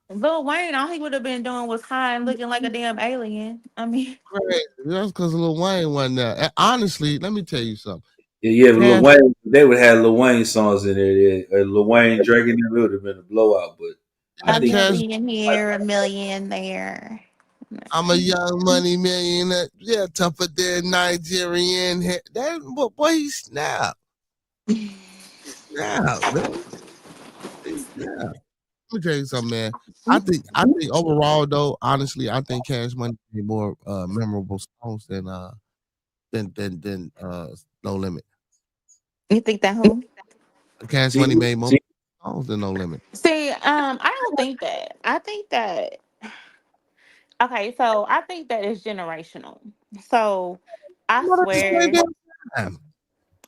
Lil Wayne, all he would have been doing was high and looking like a damn alien. I mean, Crazy. That's because Lil Wayne won there. And honestly, let me tell you something. Yeah, but Lil Cash, Wayne, they would have Lil Wayne songs in there. Yeah. Lil Wayne drinking them, it would have been a blowout. But I a think Cash, million here, a million there. I'm a young money millionaire. Yeah, tougher than Nigerian. That boy, he snap. Snap, man. He snap. Let me tell you something, man. I think overall though, honestly, I think Cash Money made more memorable songs than No Limit. You think that who? Cash see, Money made more see, songs than No Limit. See, I don't think that. I think that okay, so I think that is generational. So I What the same swear, damn time?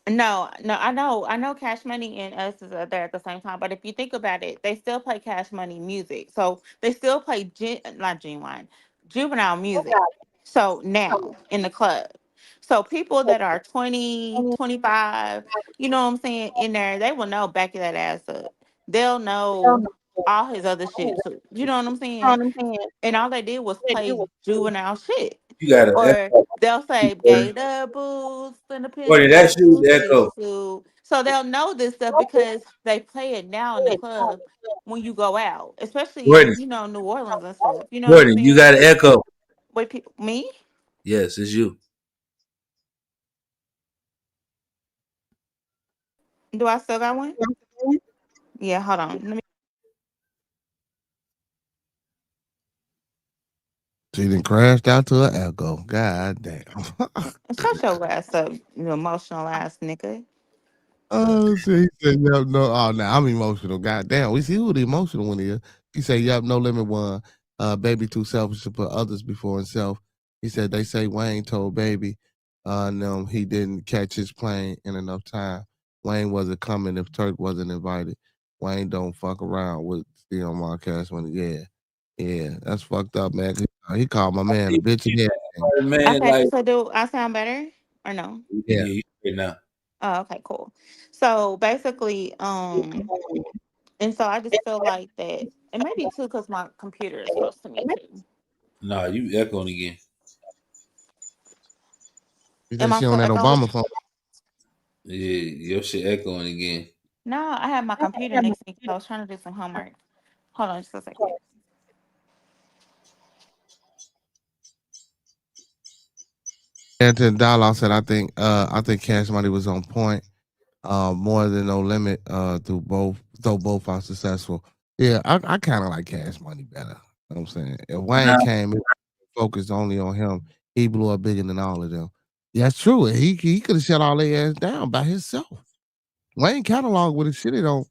no, I know Cash Money and us is there at the same time. But if you think about it, they still play Cash Money music. So they still play not genuine, juvenile music. So now in the club. So people that are 20, 25, you know what I'm saying, in there, they will know back that ass up. They'll know all his other shit too. You know what I'm saying? And all they did was play juvenile shit. you got to Or they'll say gator boots and a that's pistol, you, the six Echo. suit. So they'll know this stuff because they play it now in the club when you go out, especially Courtney, in, New Orleans and stuff. You know what I'm Courtney, you saying? got to Echo. Wait, people, me? Yes, it's you. Do I still got one? Yeah, hold on. Let me She done crashed out to an echo. God damn. shut your ass up, you emotional ass nigga. Oh, she said, yep, no. Oh, now I'm emotional. God damn. We see who the emotional one is. He said, yep, No Limit won. Baby too selfish to put others before himself. He said, they say Wayne told Baby no, he didn't catch his plane in enough time. Wayne wasn't coming if Turk wasn't invited. Wayne don't fuck around with Steel Marcast when yeah. Yeah, that's fucked up, man. He called my man a bitch and everything. Man, Okay, like, so do I sound better or no? Yeah. yeah, you right now. Oh, okay, cool. So basically, and so I just feel like that, and maybe too, because my computer is close to me too. Nah, you echoing again. He Am said I she on still that echoing? Obama phone. Yeah, your shit echoing again. No, I have my computer next to me because I was trying to do some homework. Hold on just a second. Anton Dialogue said, I think Cash Money was on point, more than No Limit, through both, though both are successful. Yeah, I kind of like Cash Money better. You know what I'm saying? If Wayne Nah, came and focused only on him, he blew up bigger than all of them. That's true. He could have shut all their ass down by himself. Wayne catalog with his shit it on.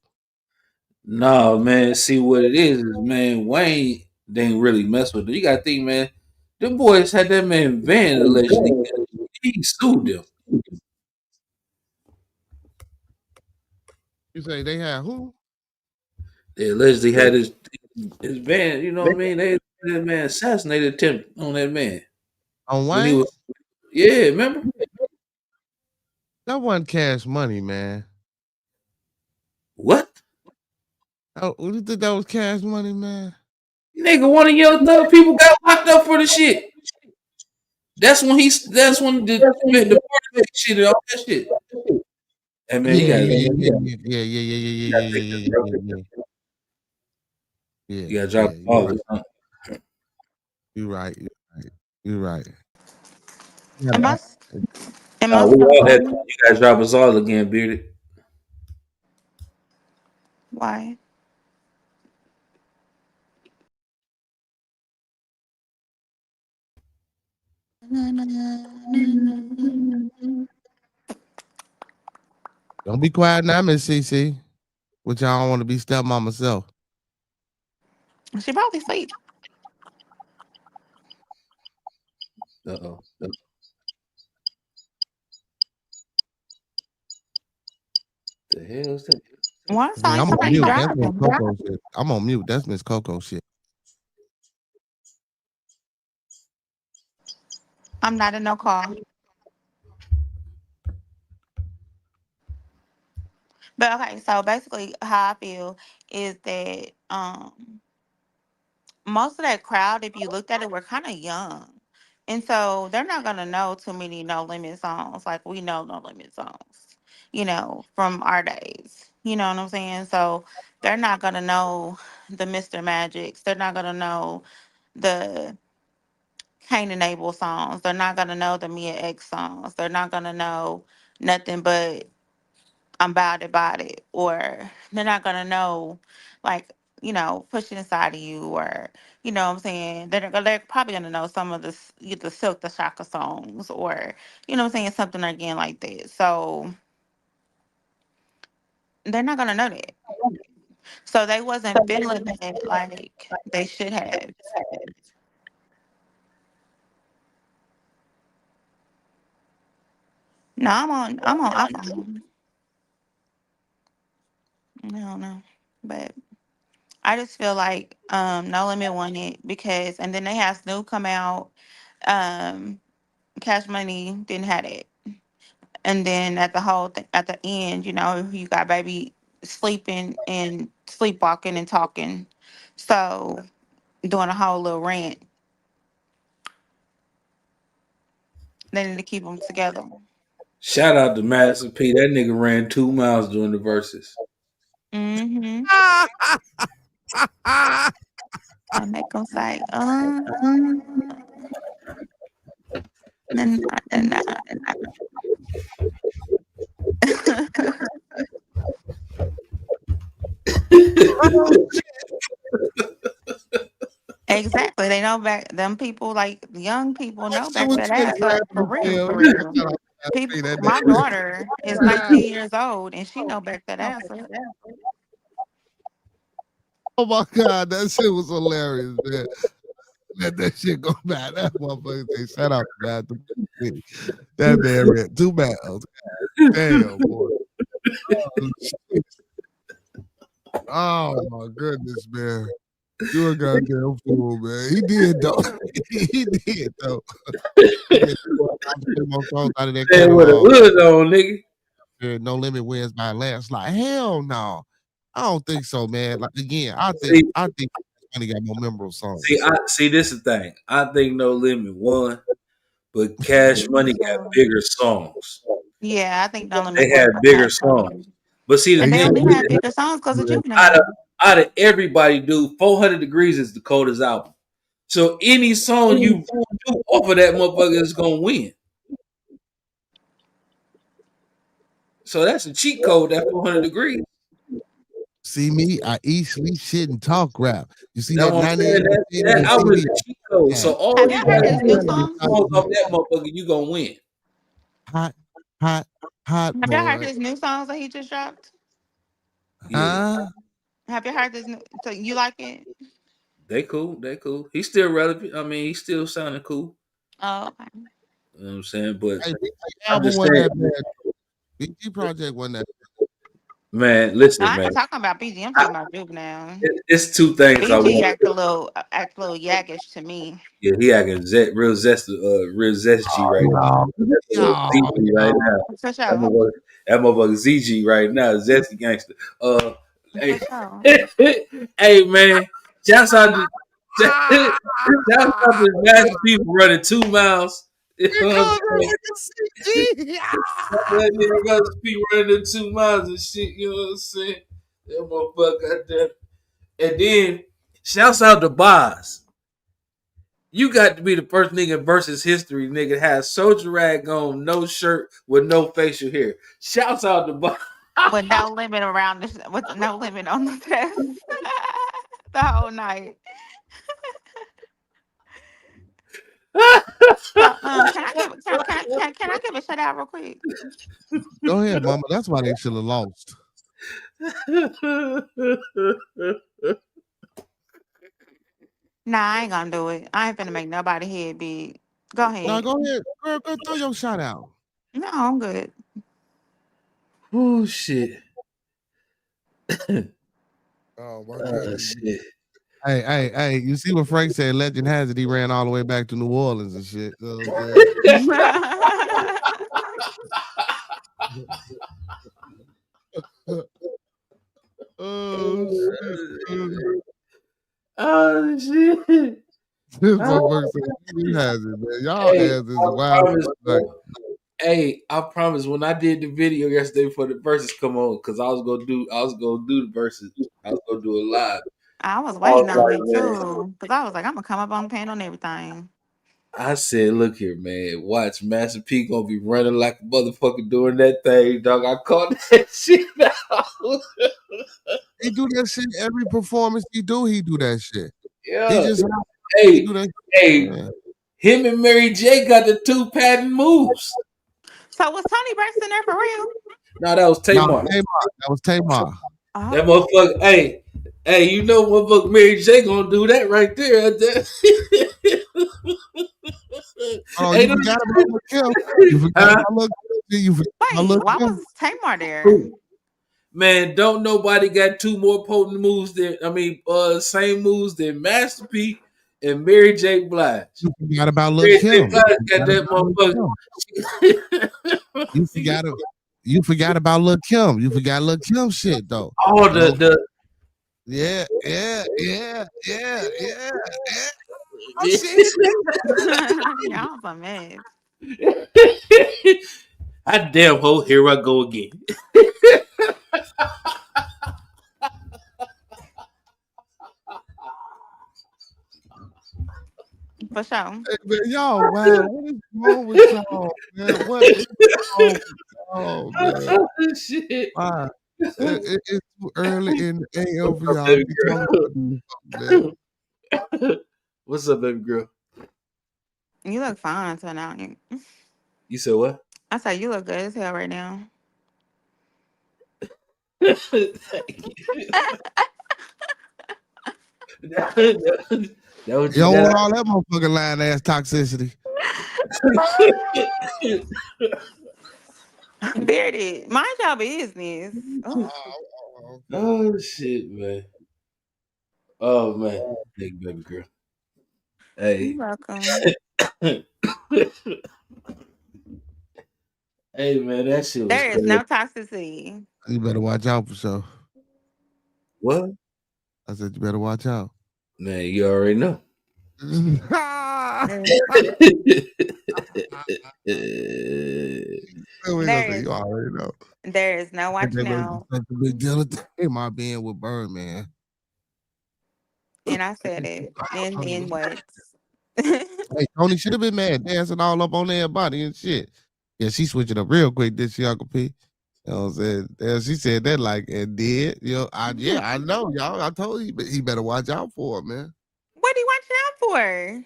nah, man. See what it is, man. Wayne didn't really mess with it. You got to think, man. Them boys had that man Van allegedly. He sued them. You say they had who? They allegedly had his van. You know what I mean? They had that man assassinated attempt on that man On when he was. Wayne? Yeah, remember? That wasn't Cash Money, man. What? Oh, you think that was Cash Money, man? Nigga, one of your thug people got locked up for the shit. That's when he. That's when the party shit and all that shit. Hey man, Yeah, you yeah, got yeah, you yeah, yeah, yeah, yeah, yeah, yeah, got to yeah, take yeah, this yeah, real yeah, quick. yeah, yeah. Yeah, You got to drop yeah, the you're ball right. or something. You're right. You're right. You're right. Yeah, Am I, man. s- am I We still all had. echoing? You got to drop us all again, bearded. Why? Don't be quiet now, Miss CC. Which I don't want to be stepmom myself. She probably sleep. Uh-oh. The hell is that? One I mean, like I'm on somebody mute. That's Miss driving. Coco shit. I'm on mute. That's Miss Coco shit. I'm not in no car. But okay, so basically how I feel is that most of that crowd, if you looked at it, were kind of young. And so they're not gonna know too many No Limit songs like we know No Limit songs, from our days. You know what I'm saying? So they're not gonna know the Mr. Magics. They're not gonna know the Cain and Abel songs. They're not gonna know the Mia X songs. They're not gonna know nothing but I'm about it. Or they're not gonna know like, pushing inside of you or what I'm saying? They're probably gonna know some of the Silk the Shaka songs or, what I'm saying, something again like that. So they're not gonna know that. So they wasn't feeling that like they should have. No, I'm on alcohol. I don't know. But I just feel like No Limit won it because and then they had Snoop come out. Um Cash Money didn't have it. And then at the end, you got baby sleeping and sleepwalking and talking. So doing a whole little rant. They need to keep them together. Shout out to Madison P. That nigga ran 2 miles during the verses. Mm-hmm. And make them say, nah, nah, nah. Exactly. They know back them people like young people know Shit back was that just ass up for laughing as real, hell. for Man, real. shout out to People Madison P. That my nigga. daughter is 19 years old and she know back that ass up. Oh my god, that shit was hilarious, man. Let that shit go back. That motherfucker say, shout out to Madison P. That man read 2 miles. Damn, boy. Oh, shit. Oh my goodness, man. You a goddamn fool, man. He did though. He did though. He did 3 more songs out of that Man with a catalog. hood on, nigga. No Limit wins by a landslide. Hell no. I don't think so, man. Like again, See, I think Money got more memorable songs. see, this is the thing. I think No Limit won, but Cash Money got So bigger songs. yeah, I think No They Limit had won by bigger Cash songs. Money. But see, the And they thing only with had it, bigger songs because of out of Juvenile. out of everybody, dude, 400 Degrees is the coldest album. So any song you do off of that motherfucker is gonna win. So that's a cheat code. That 400 Degrees. See me, I eat, sleep, shit, and talk rap. You see That's that what I'm 98 saying. That Mercedes album is CD? a cheat code. Yeah. So all Have you y'all gotta heard do his new is get songs? songs off that motherfucker, you gonna win. Hot, hot, hot Have y'all heard boy. his new songs that he just dropped? Yeah. Huh? Have you heard this new so you like it? They cool. They cool. He's still relevant. I mean, he's still sounding cool. Oh, okay. You know what I'm saying? But Hey, BG I'm album just wasn't saying, that bad. BG Project wasn't that. man, No, listen, I man. ain't talking about BG. I'm talking about Juvenile. It's two things I BG want. act a little yakkish to me. Yeah, he acting real zesty right now. No, ZG right no. now. For That sure. motherfucker, that motherfucker ZG right now. Zesty gangster. For Hey, sure. hey man. Shouts out to shouts out to massive people running 2 miles. You He know what I'm called saying? her like a CG. That nigga got to be running 2 miles and shit. You know what I'm saying? That motherfucker got that. And then shouts out to Boz. You got to be the first nigga in versus history, nigga, has soldier rag on, no shirt, with no facial hair. Shouts out to Boz. With no limit around this, with no limit on the test the whole night. So, can I give a shout out real quick? Go ahead, mama. That's why they should have lost. Nah, I ain't gonna do it. I ain't finna make nobody head big. Go Now ahead. go ahead, girl, go throw your shot out. No, I'm good. Oh shit. Oh my goodness. Shit. Hey, you see what Frank said? Legend has it he ran all the way back to New Orleans and shit. You know what I'm saying? Oh shit. Oh shit. This Oh, motherfucker said legend has it, man. Y'all hey, ass is I wild. promise, Like, bro. Hey, I promise. When I did the video yesterday for the verses come on, because I was gonna do the verses. I was gonna do it live. I was I was waiting on like, it man, too. Cause I was like, I'm gonna come up on the panel and everything. I said, look here, man. Watch Master P gonna be running like a motherfucker doing that thing, dog. I caught that shit out. he do that shit every performance he do that shit. He Yeah. just he Hey, do that hey, shit. him and Mary J got the 2 patent moves. So was Tony Braxton there for real? No, that was No, Tamar. Tamar. That was Tamar. That Oh, motherfucker, hey, you know motherfucker Mary J gonna do that right there. Oh, Hey, you forgot about Lil Kim. You forgot huh? about Lil Kim. You forgot about wait, Lil why Kim. was Tamar there? Man, don't nobody got 2 more potent moves same moves than Master P and Mary J. Blige. You forgot about Lil Mary J. Kim. Blige You got forgot that about Lil Kim. You motherfucker. forgot it. You forgot about Lil Kim. You forgot Lil Kim shit though. All So, the yeah. Oh shit. Y'all a mess. I damn ho, here I go again. For sure. Hey, man, y'all, wow. What is wrong with y'all, man? What is wrong with y'all, man? Shit. Wow. It's too early in the AM for What's up, y'all to baby be talking girl? about this stuff, man. What's up, baby girl? You look fine tonight. You said what? I said you look good as hell right now. Thank you. that what You you don't got? want all that motherfucking lying ass toxicity. Bearded. Mind your business. Oh, Okay. Oh shit, man. Oh man. Thank you, baby girl. you're Hey. welcome. Hey man, that shit was There is crazy. no toxicity. You better watch out for sure. What? I said you better watch out. Man, you already know. You There there is already know. there is no Like they watching made out. such a big deal of my being with Birdman. And I said it. And then what? Hey, Tony should have been mad, dancing all up on everybody and shit. Yeah, she switched it up real quick, did she, Uncle P? You know what I'm saying? Yeah, she said that like and did. You know, I know, y'all. I told you, but he better watch out for it, man. What are you watching out for?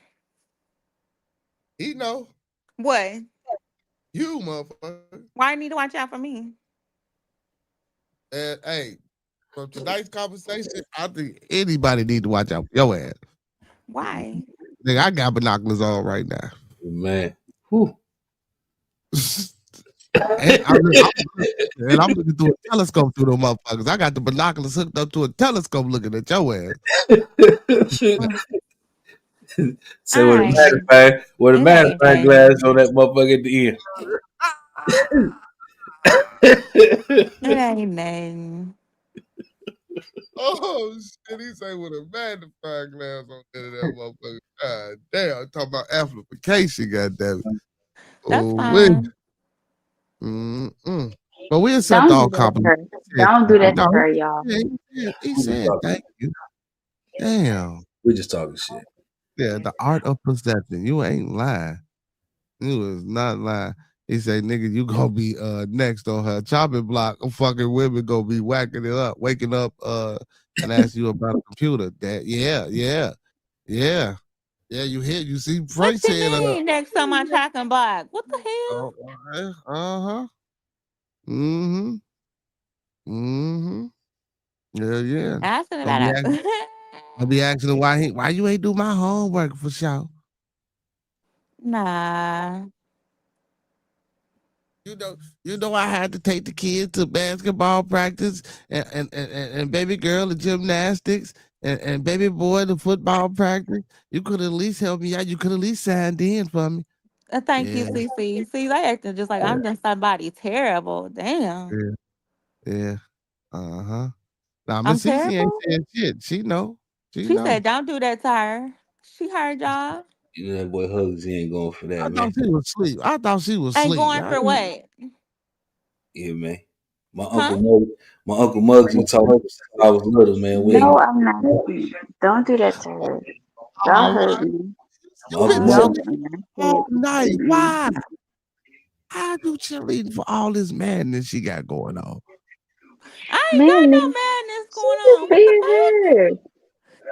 He know. What? You motherfucker. Why you need to watch out for me? And hey, from tonight's conversation, I think anybody need to watch out for your ass. Why? Nigga, I got binoculars on right now. Man. Whew. And I'm looking through a telescope through them motherfuckers. I got the binoculars hooked up to a telescope looking at your ass. Say All right. with a It ain't magnifying nothing. glass on that motherfucker at the It end. ain't nothing. Oh shit, he say with a magnifying glass on the end of that motherfucker. God damn, talking about amplification, goddamn it. That's Oh, fine. but we accept Don't do all that to compliments. her. Don't do that to No, her, y'all. he We just said talking. thank you. Damn. We just talking shit. Yeah, the art of perception. You ain't lying. You was not lying. He said, nigga, you gonna be next on her chopping block. Fucking women gonna be whacking it up, waking up and ask you about a computer. That yeah. Yeah, you see What Frank you said mean next on my chopping block? What the hell? uh-huh. Mm-hmm. Mm-hmm. Yeah. I send I'll be that asking, out. I'll be asking her why you ain't do my homework for sure. Nah. You know, I had to take the kids to basketball practice and baby girl to gymnastics and baby boy to football practice. You could at least help me out. You could at least signed in for me. Thank you, Yeah, Cece. See, they acting just like I'm just somebody terrible. Damn. yeah, yeah. Uh-huh. Now I'm Miss Cece ain't terrible? saying shit. She know. She She know. said, don't do that to her. She heard y'all. You know that boy Hugs, he ain't going for I that, man. thought she was asleep. I thought she was Ain't asleep. going for what? Yeah, man. My Huh? uncle Muggs, he taught me since I was little, man. We No, ain't, I'm not. Don't do that to her. Y'all Oh, hurt me. my you uncle been No, Muggs, chilling I'm not all kidding. night. Mm-mm. Why? How you cheerleading for all this madness she got going on? I ain't got Man, no nigga, madness she going just on. What the fuck? being her.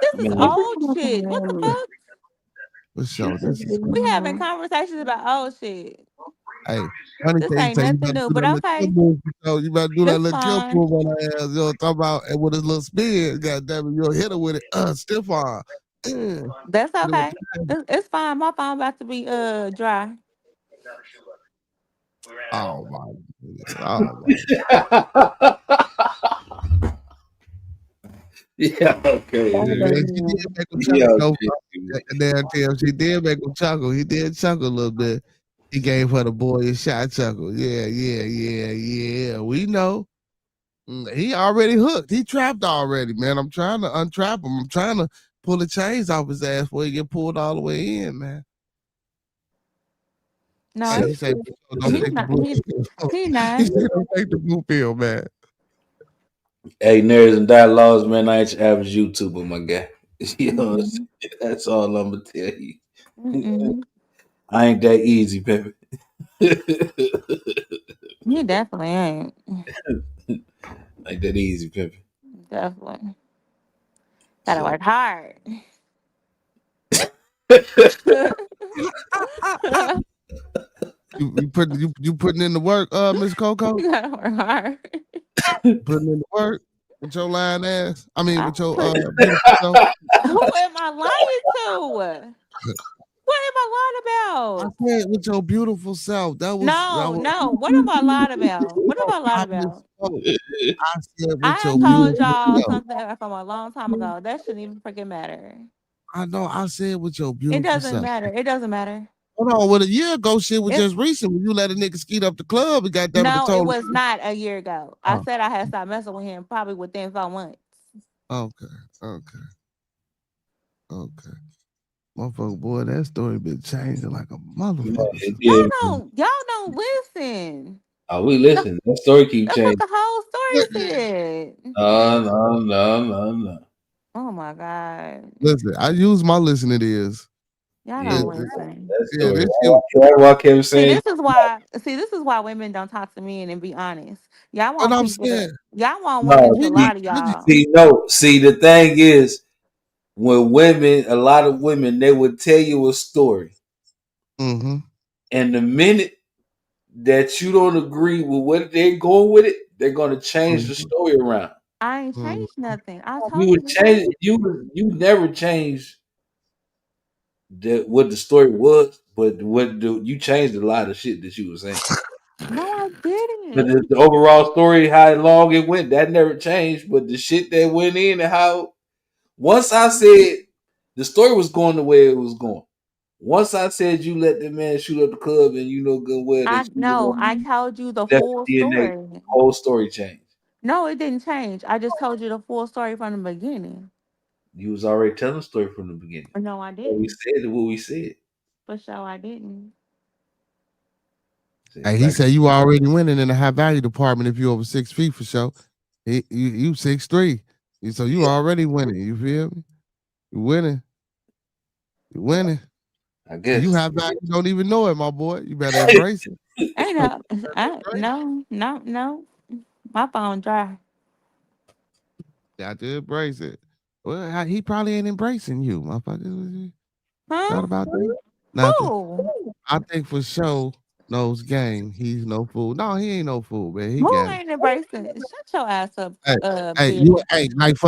This is man. Get the old fuck shit. What the away. fuck? For She sure. This just is We being having her. conversations about old shit. hey. Honey This say ain't you nothing better new, do but that little kill okay. move. You better do that That's little kill fine. move on her ass. Talk about and with his little spin. God damn it, you'll hit her with it. Stiff arm. Mm. That's You know, okay. It's fine. My phone about to be dry. oh my goodness. Oh my. Yeah, okay. Y'all Yeah, better she did make him Yeah, chuckle though. okay. Damn, Tim, she did make him chuckle. He did chuckle a little bit. He gave her the boy a shot chuckle. Yeah. We know. He already hooked. He trapped already, man. I'm trying to untrap him. I'm trying to pull the chains off his ass before he get pulled all the way in, man. No, Hey, he said, don't he take the not. blue pill. He He not. said, don't take the blue pill, man. Hey, nerds and dialogues, man. I ain't your average YouTuber, my guy. You know what I'm Mm-mm. saying? That's all I'm gonna tell you. Mm-mm. I ain't that easy, baby. He definitely ain't. Ain't that easy, baby. Definitely. Gotta So work hard. You putting in the work, Miss Coco? Gotta work hard. Putting in the work with your lying ass. I mean, I with your put. beautiful self. Who am I lying to? What am I lying I about? said with your beautiful self. That No, was no. What am I lying about? What am no, I lying I about? misspoke. I said with I your done told beautiful y'all self. something from a long time ago. That shouldn't even freaking matter. I know. I said with your It beautiful doesn't self. matter. It doesn't matter. Hold on. Well, a year ago, shit was It just recent when you let a nigga skeet up the club and got them to no, it told was him. not a year ago. I Oh, said I had stopped messing with him probably within 4 months. okay, okay, okay. Motherfucker, boy, that story been changing like a man, motherfucker. it did, man. Y'all don't listen. Oh, we That's, listen. That story keep that's what changing. the whole story said. No. Oh my god, Listen, I use my listening ears. y'all Yeah, don't It- listen. that yeah, story. this you. That's why I kept See, saying, this is why. See, this is why women don't talk to men and be honest. Y'all What want I'm people to. saying, Y'all want women no, to nigga, lie to nigga, y'all. see, no. See, the thing is, when women, a lot of women, they would tell you a story. mm-hmm. And the minute that you don't agree with what they're going with it, they're going to change the Mm-hmm. story around. I ain't Mm-hmm. changed nothing. I You told you would the same. change. You never change what the story was, but you changed a lot of shit that you were saying. No, I But didn't. the overall story, how long it went, that never changed. But the shit that went in and how once I said the story was going the way it was going. Once I said you let the man shoot up the club and you know good well I that you was no, I on told you the left full DNA, story. whole story changed. No, it didn't change. I just told you the full story from the beginning. You was already telling the story from the beginning. No, I What we didn't. said is what we said. For sure, I didn't. Hey, he Like said you already winning in the high value department if you over 6 feet for sure. You 6'3", so you already winning. You feel me? You winning. You winning. I And you guess. have value, you don't even know it, my boy. You better embrace it. Ain't You no, better embrace it. no. My phone dry. Got to embrace it. Well, he probably ain't embracing you, motherfucker. Huh? Thought about that? Nothing. Who? I think for sure. knows game. He's no fool. No, he ain't no fool, man. He Who got it. ain't embracing it? Shut your ass up, Hey, Big.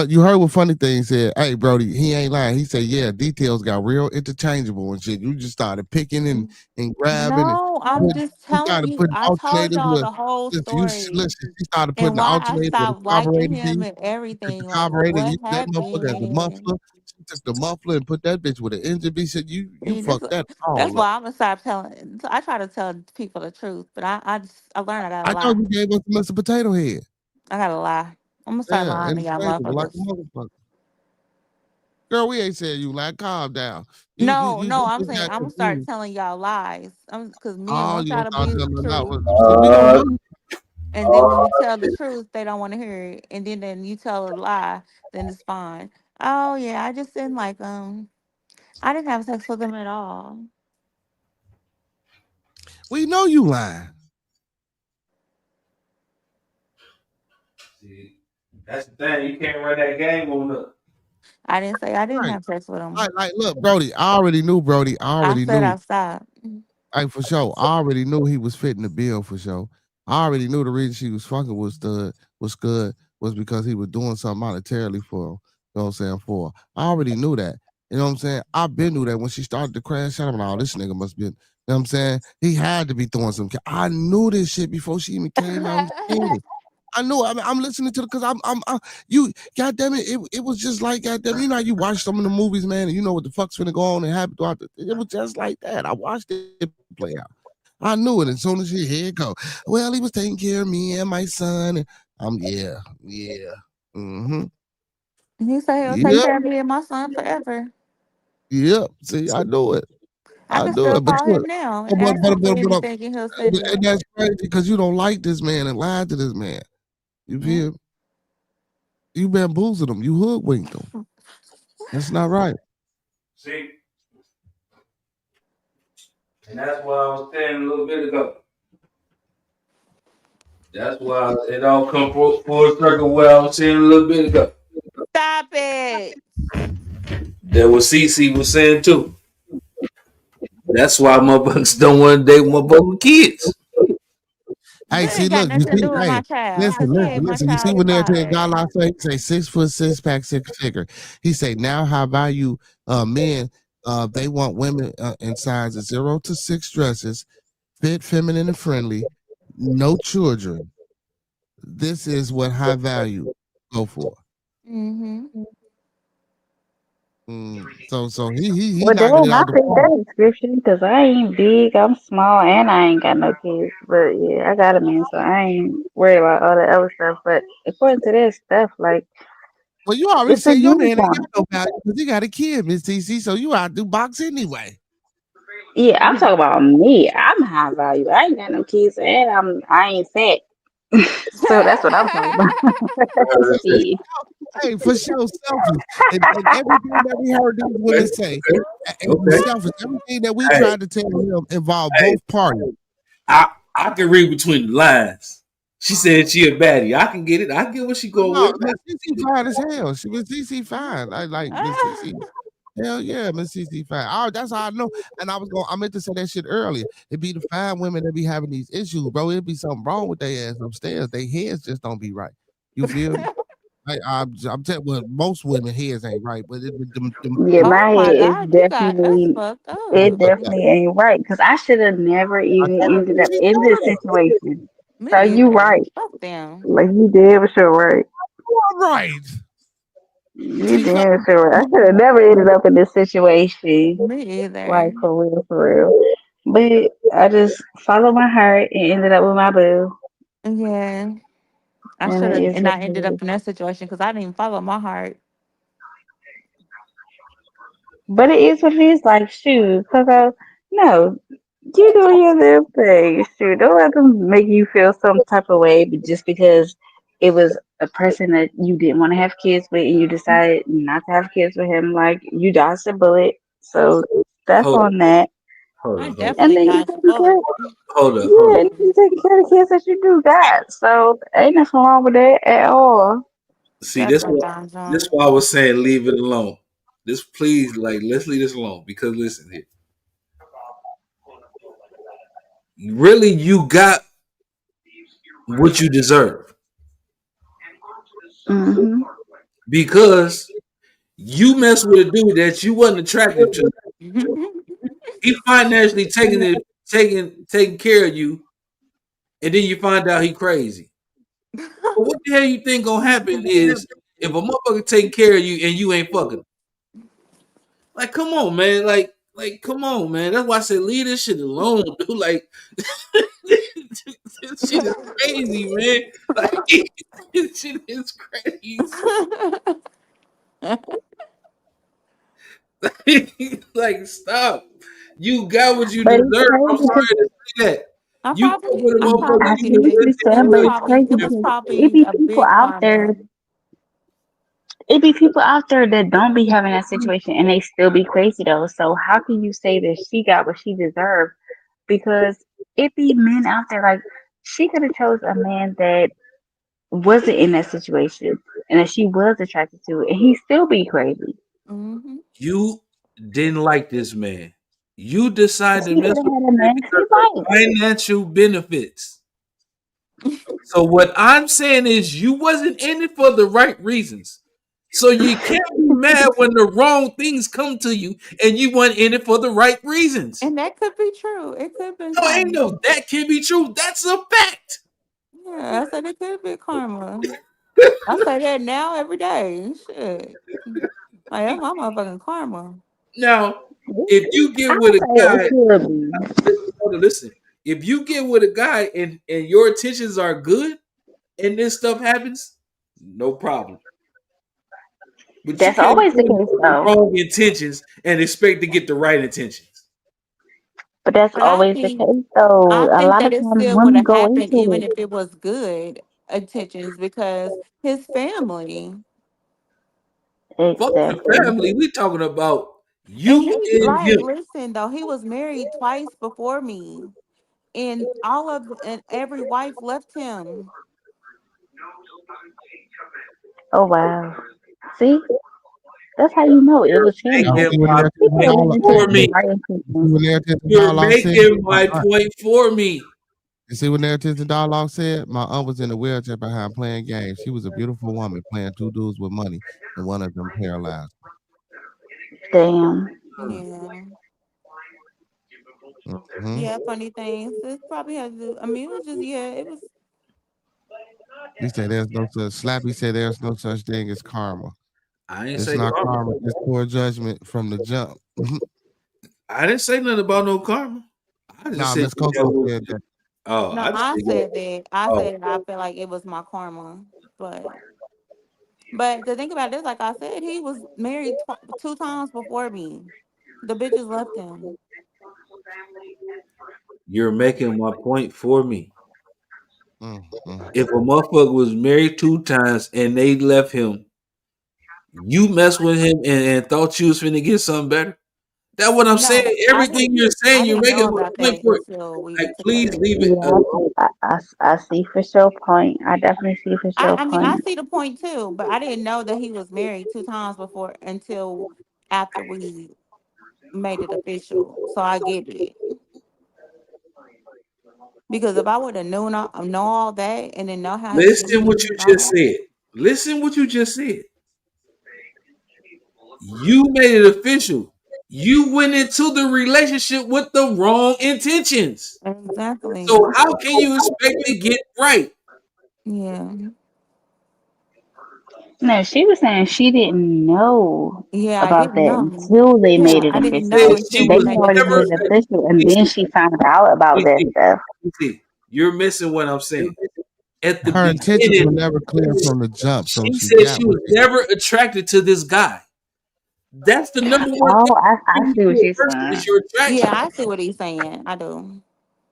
you heard what funny thing said? Hey, Brody, he ain't lying. He said, yeah, details got real interchangeable and shit. You just started picking and grabbing and No, I'm just you telling started you. putting I told alternators y'all with the whole story listen, she started and putting the why I alternator with a stopped liking carburetor him piece. and Took the everything. Like, carburetor and what used that motherfucker as a happened? muffler. She took the muffler and put that bitch with an engine. B said, you See, this, fucked that that's all up. why I'm gonna stop telling. I try to tell people the truth, but I learned I gotta I thought lie. you gave us Mr. Potato Head. I gotta lie. I'm gonna start Yeah, lying to y'all interchangeable like a motherfuckers. motherfucker. Girl, we ain't saying you like calm down. No, no, You I'm just saying got I'm gonna start confused. telling y'all lies. Cause men Oh, won't you try gonna to start believe telling the them that truth, was see we gonna know. and then when you tell the truth, they don't want to hear it, and then you tell a lie, then it's fine. Oh yeah, I just didn't like I didn't have sex with them at all. We know you lying. See, that's the thing. You can't run that game on us. I didn't say I didn't Right. have sex with them. Look, Brody, I already knew, Brody. I I already said knew. I stopped. Like for sure. I already knew he was fitting the bill for sure. I already knew the reason she was fucking was good was because he was doing something monetarily for him. You know what I'm saying? For her. I already knew that. You know what I'm saying? I've been knew that when she started to crash out. I'm like, oh, this nigga must be, you know what I'm saying? He had to be throwing some. I knew this shit before she even came out and said it. I know. I'm listening to the because you. Goddamn it! It was just like goddamn. You know how you watch some of the movies, man, and you know what the fuck's finna go on and happen throughout. It was just like that. I watched it play out. I knew it as soon as she here it go. Well, he was taking care of me and my son, and yeah, mm-hmm, He said he'll take yep, care of me and my son forever. yep. See, I knew it. I I can knew still it. But call look, him now and ask him for anything, and he'll send it. and that's crazy because you don't like this man and lied to this man. You Yeah. feel? You bamboozled him. You hoodwinked him. That's not right. See, and that's why I was saying a little bit ago. That's why it all come full circle. What I was saying a little bit ago. Stop it. That what CC was saying too. That's why motherfuckers don't want to date motherfucking kids. Hey, That see, ain't got look, you nothing to see, do with hey, my child, listen, cause he ain't listen, my listen. You see child when they tell God father. I say 6 foot 6 pack 6 figure. He say now how value men they want women in sizes 0 to 6 dresses, fit, feminine, and friendly, no children. This is what high value go for. Mm-hmm. So he Well, that knocking ain't it my out the fit park. that description because I ain't big, I'm small, and I ain't got no kids. But yeah, I got a man, so I ain't worried about all the other stuff. But according to that stuff, like Well, you already it's a said your man ain't uniform. got no value because he got a kid, Miss TC. So you out do box anyway. Yeah, I'm talking about me. I'm high value. I ain't got no kids, and I ain't fat. So that's what I'm talking about. Shit. Hey, for sure, selfish. And everything that we heard these women Okay, say, it was okay. selfish. Everything that we Hey, tried to tell him involved hey, both parties. I can read between the lines. She said she a baddie. I can get it. I get what she But going no, with. Miss CC fine as hell. She Miss CC fine. I like Miss CC. Hell yeah, Miss CC fine. Oh, that's how I know. And I meant to say that shit earlier. It be the fine women that be having these issues, bro. It be something wrong with their ass upstairs. Their heads just don't be right. You feel me? I'm telling well, most women heads ain't right, but them Yeah, my Oh head my is God, you got us definitely fucked it up. definitely ain't right because I should have never I even told her ended up she in told this her that. situation. So Me you either. right, Fuck them. like you did for sure right. All right. You See, did for sure right. I should have never ended up in this situation, Me like either. for real, for real. But I just followed my heart and ended up with my boo, Yeah. I and should it have, is and what I ended it up is. in that situation because I didn't even follow my heart. But it is what it is. Like shoot, Coco. No, you doing your damn thing. Shoot, don't let them make you feel some type of way, but just because it was a person that you didn't want to have kids with, and you decided not to have kids with him, like you dodged a bullet. So that's Hold up, on that. hold I up, hold up, And definitely then you dodged a taking care, bullet. hold up, hold yeah, up. and you taking care of the kids that you do got. So ain't nothing wrong with that at all. See, Definitely dodged this on. why I was saying leave it alone. This please, like let's leave this alone because listen here. really you got what you deserve Mm-hmm. because you mess with a dude that you wasn't attractive to. He financially taking care of you, and then you find out he crazy. But what the hell you think gonna happen is if a motherfucker taking care of you and you ain't fucking? Like, come on, man. Like, come on, man. That's why I said leave this shit alone, dude. Like, this shit is crazy, man. Like, this shit is crazy. Like, stop. You got what you But it's deserve. I'm crazy sorry because to say that. You fuck with a I motherfucker, probably I you see get what it. deserve you're to take saying, but care it's of crazy That's because it probably be a people big out there. karma. It be people out there that don't be having that situation and they still be crazy though. So how can you say that she got what she deserved? Because it be men out there like she could have chose a man that wasn't in that situation and that she was attracted to, and he still be crazy. Hmm. you didn't like this man. You decided to She mess could have with had a him man she because of liked. financial benefits. So what I'm saying is you wasn't in it for the right reasons. So you can't be mad when the wrong things come to you and you weren't in it for the right reasons. And that could be true. It could have been No, ain't karma. no that can be true. That's a fact. Yeah, I said it could be karma. I say that now every day. Shit. Like, that's my motherfucking karma. Now, if you get I with would a say it guy, could be. listen. If you get with a guy and your intentions are good and this stuff happens, no problem. But you That's can't always go the in case with the though. wrong intentions and expect to get the right intentions. But that's But I always the think case though. I A think lot that of it times still would women have go happened into even it. if it was good intentions because his family Fuck the Exactly. family. We talking about and you he and like him. listen though, he was married twice before me. And all of and every wife left him. Oh wow. See? That's how you know it You're was him. Y'all making see what my that He could have point went dollar into for it with the me. right you see intentions. what Narrative You're Dialogue said? making my point for me. You see what Narrative Dialogue said? My aunt was in a wheelchair behind playing games. She was a beautiful woman playing two dudes with money, and one of them paralyzed. Damn. Yeah. Mm-hmm. Yeah, funny things. It probably had to do. I mean, it was just yeah, it was. He said there's no such Slappy said there's no such thing as karma. I ain't It's say not karma. karma, it's poor judgment from the jump. I didn't say nothing about no karma. I just Nah, said Miss that Coco was said that. I No, just I think said that. I oh said that I feel like it was my karma, but to think about this, like I said, he was married two times before me. The bitches left him. you're making my point for me. If a Mm. motherfucker was married 2 times and they left him, you mess with him and thought you was finna get something better. That's what I'm saying. No, Everything you're I saying, you're didn't making know a about point that for it. until we Like, together. please leave it Yeah, alone. I see for sure point. I definitely see for sure I mean, I point. see the point too, but I didn't know that he was married two times before until after we made it official. So I get it. Because if I would have know all that and then know how he was Listen what moving you and all just that. said. Listen what you just said. You made it official. You went into the relationship with the wrong intentions. So Exactly. how can you expect to get right? Yeah. No, she was saying she didn't know Yeah, I about didn't that know. until they made Yeah, it I didn't official. know Said until she we They was had made it already never made it official. official, and then she found out about that DC, stuff. you're missing what I'm saying. At the Her intentions were beginning, never clear from the jump, so she she said got she what was she never attracted to this guy. That's the number one Oh, I thing see to what a you're person is saying. your attraction. Yeah, I see what he's saying. I do.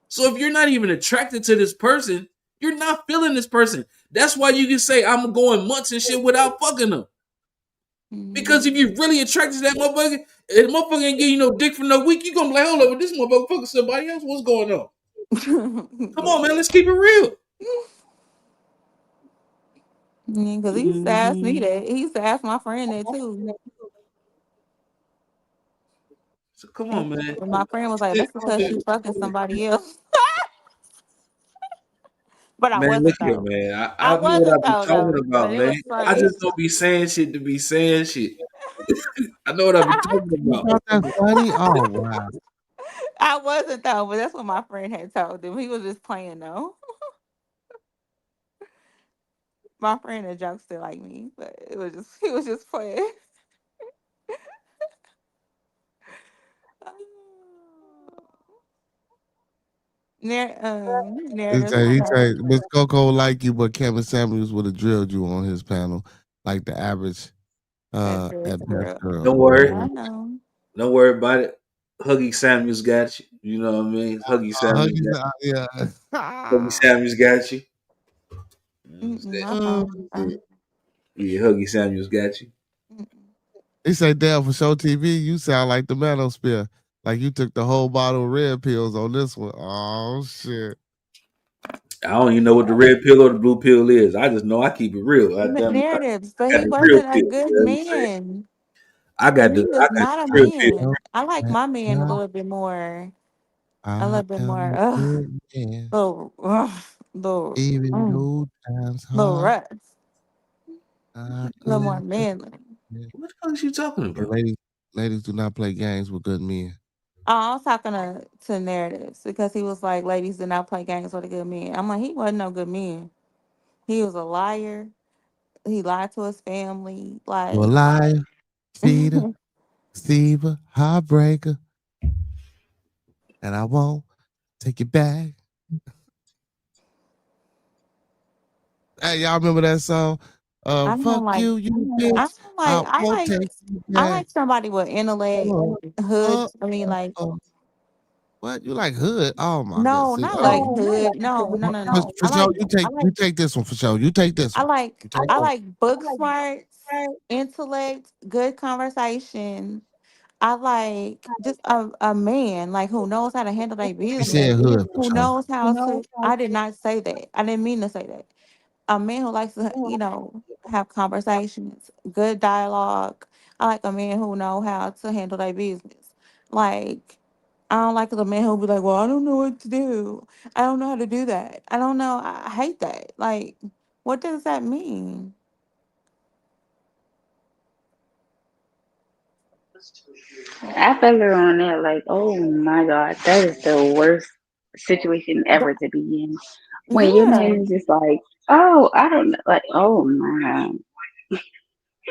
So if you're not even attracted to this person, you're not feeling this person. That's why you can say I'm going months and shit without fucking them. Because if Mhm. you're really attracted to that motherfucker, and the motherfucker ain't give you no dick for no week, you gonna be like, hold up, this motherfucker fucking somebody else. What's going on? Come on, Yeah. man, let's keep it real. Because he used to ask me Hmm. that. He used to ask my friend that too. So come And on, man. my friend was like, that's because she fucking somebody else. But I Man, look wasn't here, though. man. I I know what I wasn't be though talking though. about, But it man. was I funny. just don't be saying shit to be saying shit. I know what I be talking You about. thought that's funny? Oh wow. I wasn't though, but that's what my friend had told him. He was just playing though. My friend a jokester like me, but it was just he was just playing. Narratives He on say her. Miss Coco like you, but Kevin Samuels would have drilled you on his panel, like the average At best at best girl. girl. Don't Yeah, worry. I know. Don't worry about it. Huggy Samuels got you. You know what I mean? Huggies, yeah. Huggy Samuels got you. You know what I'm Mm-mm, saying? I Oh, promise. shit. Yeah, Huggy Samuels got you. Mm-mm. He say, "Damn, for show TV, you sound like the manosphere. Like you took the whole bottle of red pills on this one." Oh shit! I don't even know what the red pill or the blue pill is. I just know I keep it real. I Narratives, but got he the real wasn't a pill. good You know what I'm saying? man. I He was got not the a real pill. man. No, I like man, my man I a I little bit am more, a good man, little, little, even though times little hard. rough, I a little more am a manly. man. What the fuck is you talking Hey, about? ladies do not play games with good men. Oh, I was talking to narratives because he was like, ladies do not play games with a good man. I'm like, he wasn't no good man. He was a liar. He lied to his family. You're a Like, liar, cheater, deceiver, heartbreaker, and I won't take you back. Hey, y'all remember that song? I Fuck don't like. you, you I bitch. don't I like. I won't like. take you I back. like somebody with intellect, Uh, hood. uh, I mean, like, uh. What you like hood? Oh my god! no, See, not like oh, hood. No, no, no, no. for sure, you take this one for sure. You take this one. You take I this. like book smarts, intellect, good conversation. I like just a man like who knows how to handle their She business, said hood for who sure. knows how to. I did not say that. I didn't mean to say that. A man who likes to, have conversations, good dialogue. I like a man who know how to handle their business. Like, I don't like the man who'll be like, "Well, I don't know what to do. I don't know how to do that. I don't know. I hate that." Like, what does that mean? I felt her on that like, oh my god, that is the worst situation Th- ever to be in. When your Yeah. man is just like, oh, I don't know, like, oh my,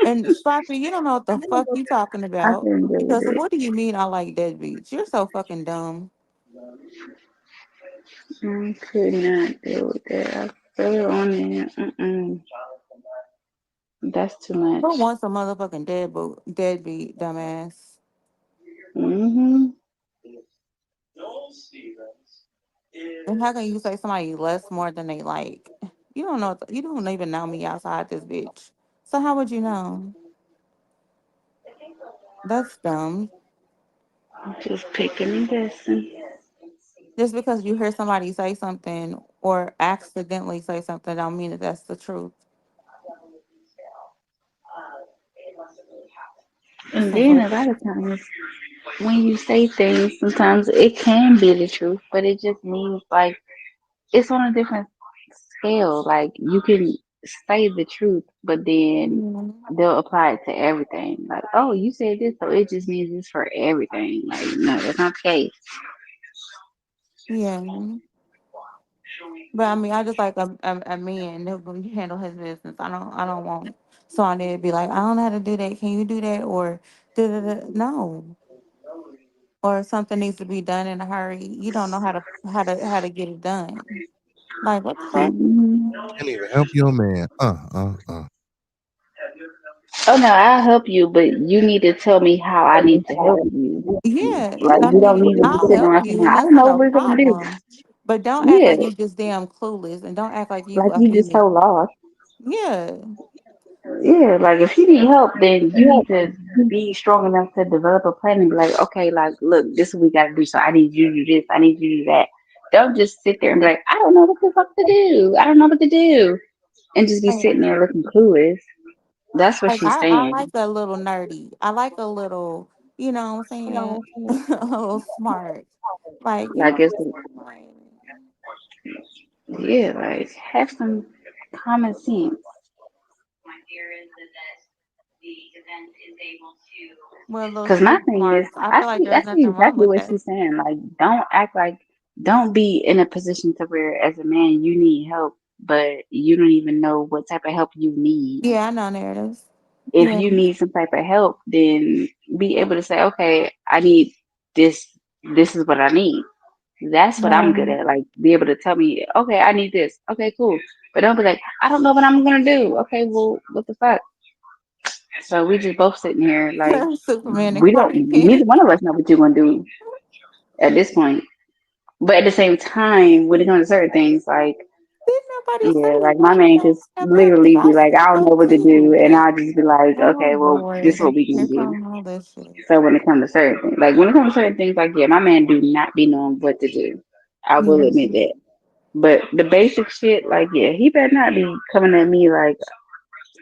And Sloppy, you don't know what the fuck you talking I about. couldn't deal with Because it. what do you mean I like deadbeats? You're so fucking dumb. I could not deal with that. I felt her on that. That's too Who much. wants a motherfucking deadbeat, dumbass? Hmm. And how can you say somebody less more than they like? You don't know. You don't even know me outside this bitch. So how would you know? That's dumb. Just picking and guessing. Just because you hear somebody say something or accidentally say something, don't mean that that's the truth. And Listen, then fuck. a lot of times when you say things, sometimes it can be the truth, but it just means like it's on a different scale. Like you can say the truth, but then Mhm. they'll apply it to everything. Like, oh, you said this, so it just means this for everything. Like, no, that's not the case. Yeah. But I mean, I just like a man that will handle his business. I don't want somebody to be like, I don't know how to do that. Can you do that? Or da da da. No. Or if something needs to be done in a hurry. You don't know how to get it done. Like what the fuck? Hmm. Can't even help your man. Oh no, I'll help you, but you need to tell me how I need to help you. Yeah. Like I you don't mean, need to be I'll sitting help around saying, you, and I that's don't not know what no we're gonna do. problem. But don't act Yeah, like you just damn clueless, and don't act like you like a you just so female. lost. Yeah. Yeah, like if you need help, then you need to be strong enough to develop a plan and be like, okay, like look, this is what we gotta do. So I need you to do this. I need you to do that. Don't just sit there and be like, I don't know what the fuck to do. I don't know what to do, and just be sitting there looking clueless. That's what Like she's I saying. like a little nerdy. I like a little, you know what I'm saying? A little smart. Like, Like it's like, Yeah, like have some common sense. Well, little Cause my street thing is, smarts. I feel like I there's see nothing wrong exactly with what that. she's saying. Like, don't act like, don't be in a position to where, as a man, you need help, but you don't even know what type of help you need. Yeah, I know narratives. If Yeah. you need some type of help, then be able to say, okay, I need this. This is what I need. That's what I'm good Right. at. Like, be able to tell me, okay, I need this. Okay, cool. But don't be like, I don't know what I'm gonna do. Okay, well, what the fuck? So we just both sitting here like Superman and we don't. Clark Kent. Neither one of us know what you're gonna do at this point. But at the same time, when it comes to certain things, like Didn't nobody yeah, say he like my wanted man to just step up? Because literally be I like, I stepped don't know up what to do, and too. I'll just be like, Oh okay, well, this is what Lord. we Here can do. come all this shit. So when it comes to certain things, like when it comes to certain things, like yeah, my man do not be knowing what to do. I will Yeah. admit that. But the basic shit, like yeah, he better not be coming at me like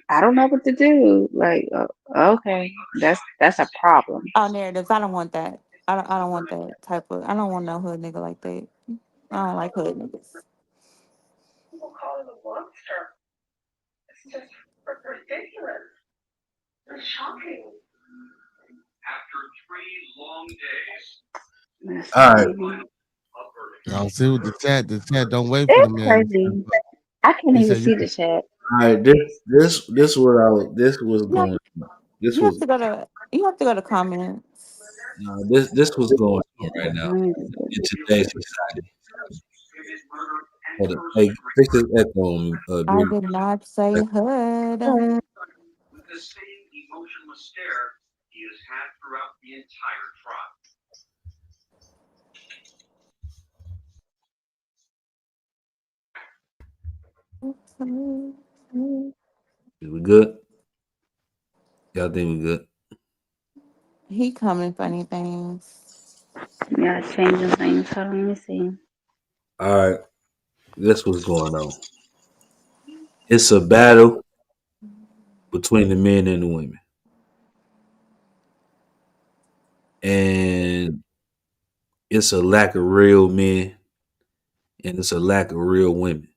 I don't know what to do. Like okay, that's a problem. Oh, narratives. I don't want that. I don't want that type of. I don't want no hood nigga like that. I don't like hood niggas. That's All right, crazy. Y'all see what the chat don't wait for the It's man to step crazy. up. I can't He even said, see the chat. all right. This what I was. This was You have, going. This you have was to go to. You have to go to comments. this was going on right now Let me in today's society. Hold up. Hey, fix this echo on me, I Dream. did not say hood. Is we good? Y'all think we good? He coming funny things. Yeah, changing things. Hold on, let me see. All right. This what's going on. It's a battle between the men and the women, and it's a lack of real men, and it's a lack of real women.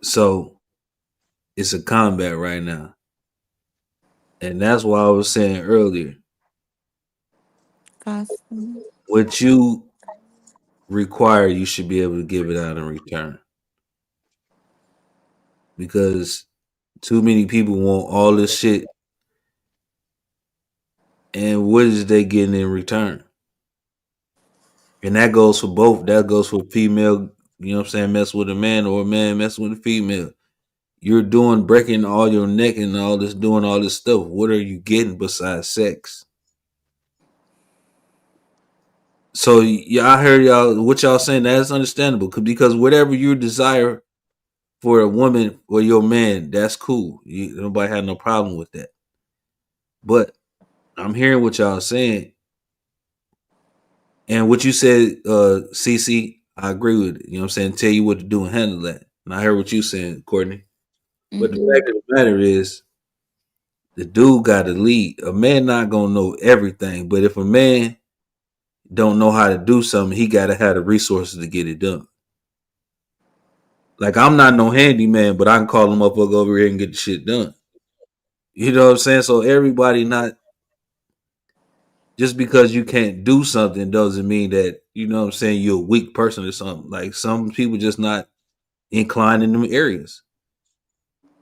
So it's a combat right now, and that's why I was saying earlier, Gospel. what you require, you should be able to give it out in return, because too many people want all this shit, and what is they getting in return? And that goes for both. That goes for female, you know what I'm saying, mess with a man, or a man mess with a female. You're doing breaking all your neck and all this, doing all this stuff. What are you getting besides sex? So yeah, I heard y'all what y'all saying. That's understandable because whatever you desire for a woman or your man, that's cool. Nobody had no problem with that. But I'm hearing what y'all saying, and what you said, CC. I agree with it. You know what I'm saying? Tell you what to do and handle that. And I heard what you saying, Courtney. But the Mm-hmm. fact of the matter is, the dude got to lead. A man not gonna know everything, but if a man don't know how to do something, he got to have the resources to get it done. Like I'm not no handyman, but I can call him up over here and get the shit done. You know what I'm saying? So everybody not just because you can't do something doesn't mean that you know what I'm saying you're a weak person or something. Like some people just not inclined in them areas.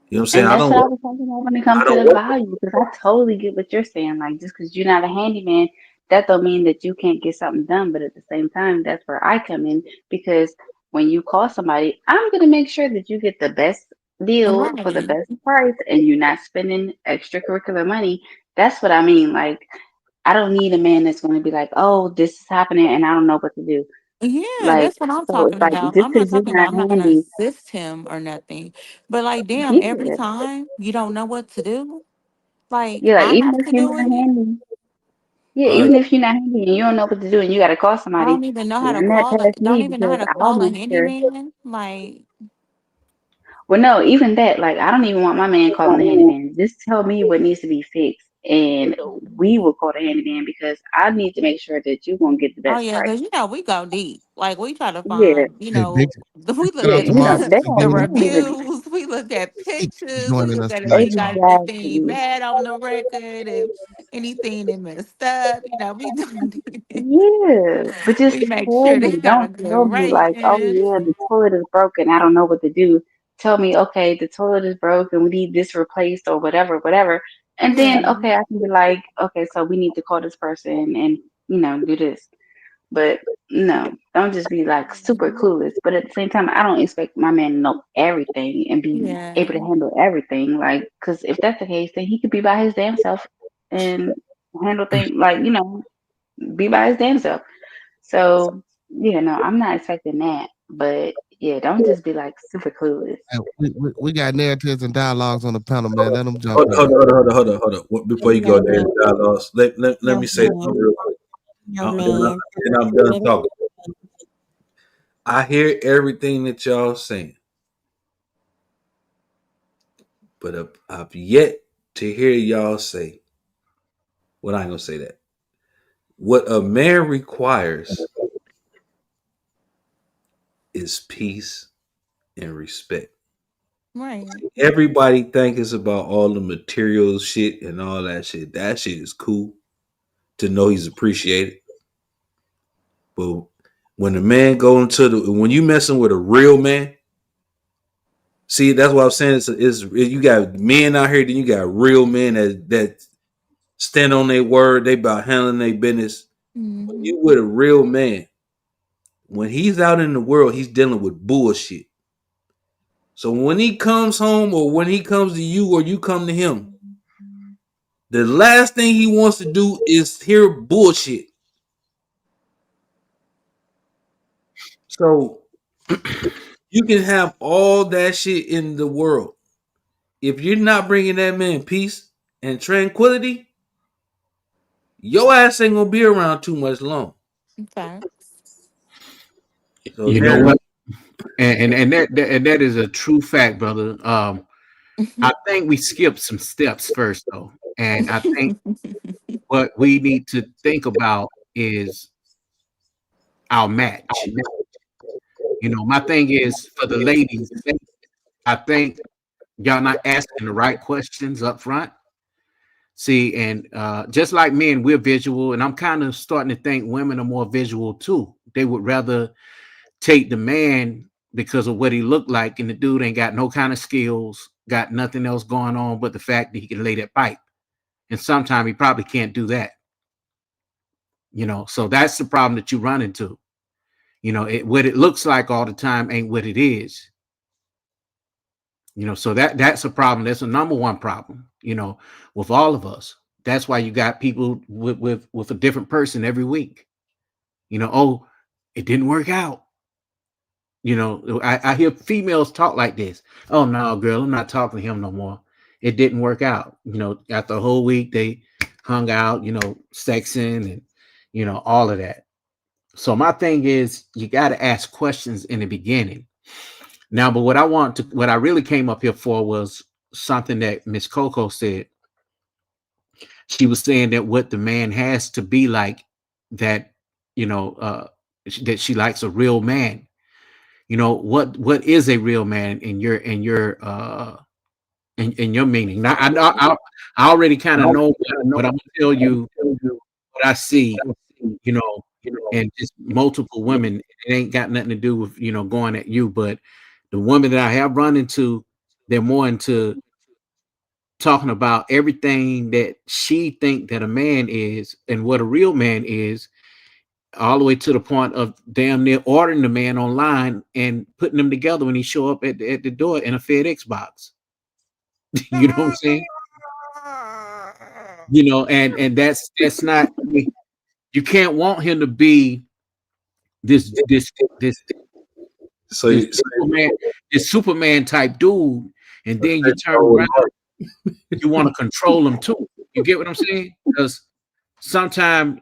You know what I'm saying? And that's what I was talking about when it I comes to don't the want value, because I totally get what you're saying. Like, just because you're not a handyman, that don't mean that you can't get something done. But at the same time, that's where I come in, because when you call somebody, I'm gonna make sure that you get the best deal for the Right. best price, and you're not spending extracurricular money. That's what I mean. Like, I don't need a man that's going to be like, oh, this is happening, and I don't know what to do. Yeah, Like, that's what I'm so it's talking like about. just I'm not because you're talking about not I'm not gonna handy, assist him or nothing. But like damn, every yeah, time you don't know what to do, like yeah. Like I even have if to you're do not it. handy. Yeah, all right. even if you're not handy and you don't know what to do and you got to call I somebody, don't even know how to run that call a past don't me even know how because to I'll call a make sure. handyman. Like Well, no, even that, like, I don't even want my man calling the handyman. Just tell me what needs to be fixed. and we will call the handyman because I need to make sure that you're gonna get the Oh best yeah, price. because we go deep. Like we try to Yeah, find, Hey, big we look shout out at to you know, Mark they for the don't, getting they don't even reviews, we look at pictures, we joining look us at if tonight, he got y'all. anything exactly. bad on the record, if anything that messed up. We do Yeah, but just we make tell sure they me. got a Don't good tell me like, oh rating. yeah, the toilet is broken. I don't know what to do. Tell me, okay, the toilet is broken. We need this replaced or whatever, whatever. And then, Yeah, okay, I can be like, okay, so we need to call this person and do this. But no, don't just be like super clueless. But at the same time, I don't expect my man to know everything and be able to yeah, handle everything. Like, because if that's the case, then he could be by his damn self and handle things like be by his damn self. So, no, I'm not expecting that. But yeah, don't just be like super clueless. Hey, we got narratives and dialogues on the panel, man. Let them jump Hold on, in. hold on. Before you go Video there, man, dialogues, let video me say man, something real quick. video Then man. I'm done talking. I hear everything that y'all saying, but I've yet to hear y'all say. Well, I ain't gonna say that. What a man requires is peace and respect. right. Everybody think it's about all the material shit and all that shit. That shit is cool to know he's appreciated. But when the man go into when you messing with a real man, see that's what I'm saying. You got men out here, then you got real men that stand on their word. They about handling their business. When Hmm. you with a real man, when he's out in the world, he's dealing with bullshit. So when he comes home or when he comes to you or you come to him, the last thing he wants to do is hear bullshit. So you can have all that shit in the world. If you're not bringing that man peace and tranquility, your ass ain't gonna be around too much long. Facts. So You know now, what? And that is a true fact, brother. I think we skipped some steps first, though, and I think what we need to think about is our match. My thing is for the ladies. I think y'all not asking the right questions up front. See, and just like men, we're visual, and I'm kind of starting to think women are more visual too. They would rather take the man because of what he looked like, and the dude ain't got no kind of skills, got nothing else going on but the fact that he can lay that pipe. And sometimes he probably can't do that. So that's the problem that you run into. What it looks like all the time ain't what it is. So that's a problem. That's a number one problem, with all of us. That's why you got people with a different person every week. Oh, it didn't work out. I hear females talk like this. Oh no, girl, I'm not talking to him no more. It didn't work out. After a whole week, they hung out, sexing and all of that. So my thing is you got to ask questions in the beginning. Now, but what I really came up here for was something that Miss Coco said. She was saying that what the man has to be like, that, that she likes a real man. What is a real man in your meaning? Now I already kind of know, but I'm gonna tell you what I see, you know, and just multiple women. It ain't got nothing to do with going at you, but the women that I have run into, they're more into talking about everything that she think that a man is and what a real man is, all the way to the point of damn near ordering the man online and putting them together when he show up at the door in a FedEx box. You know what I'm saying? And that's not, you can't want him to be this this this so this you, so Superman type dude, and then you turn you around, you want to control him too. You get what I'm saying? Because sometimes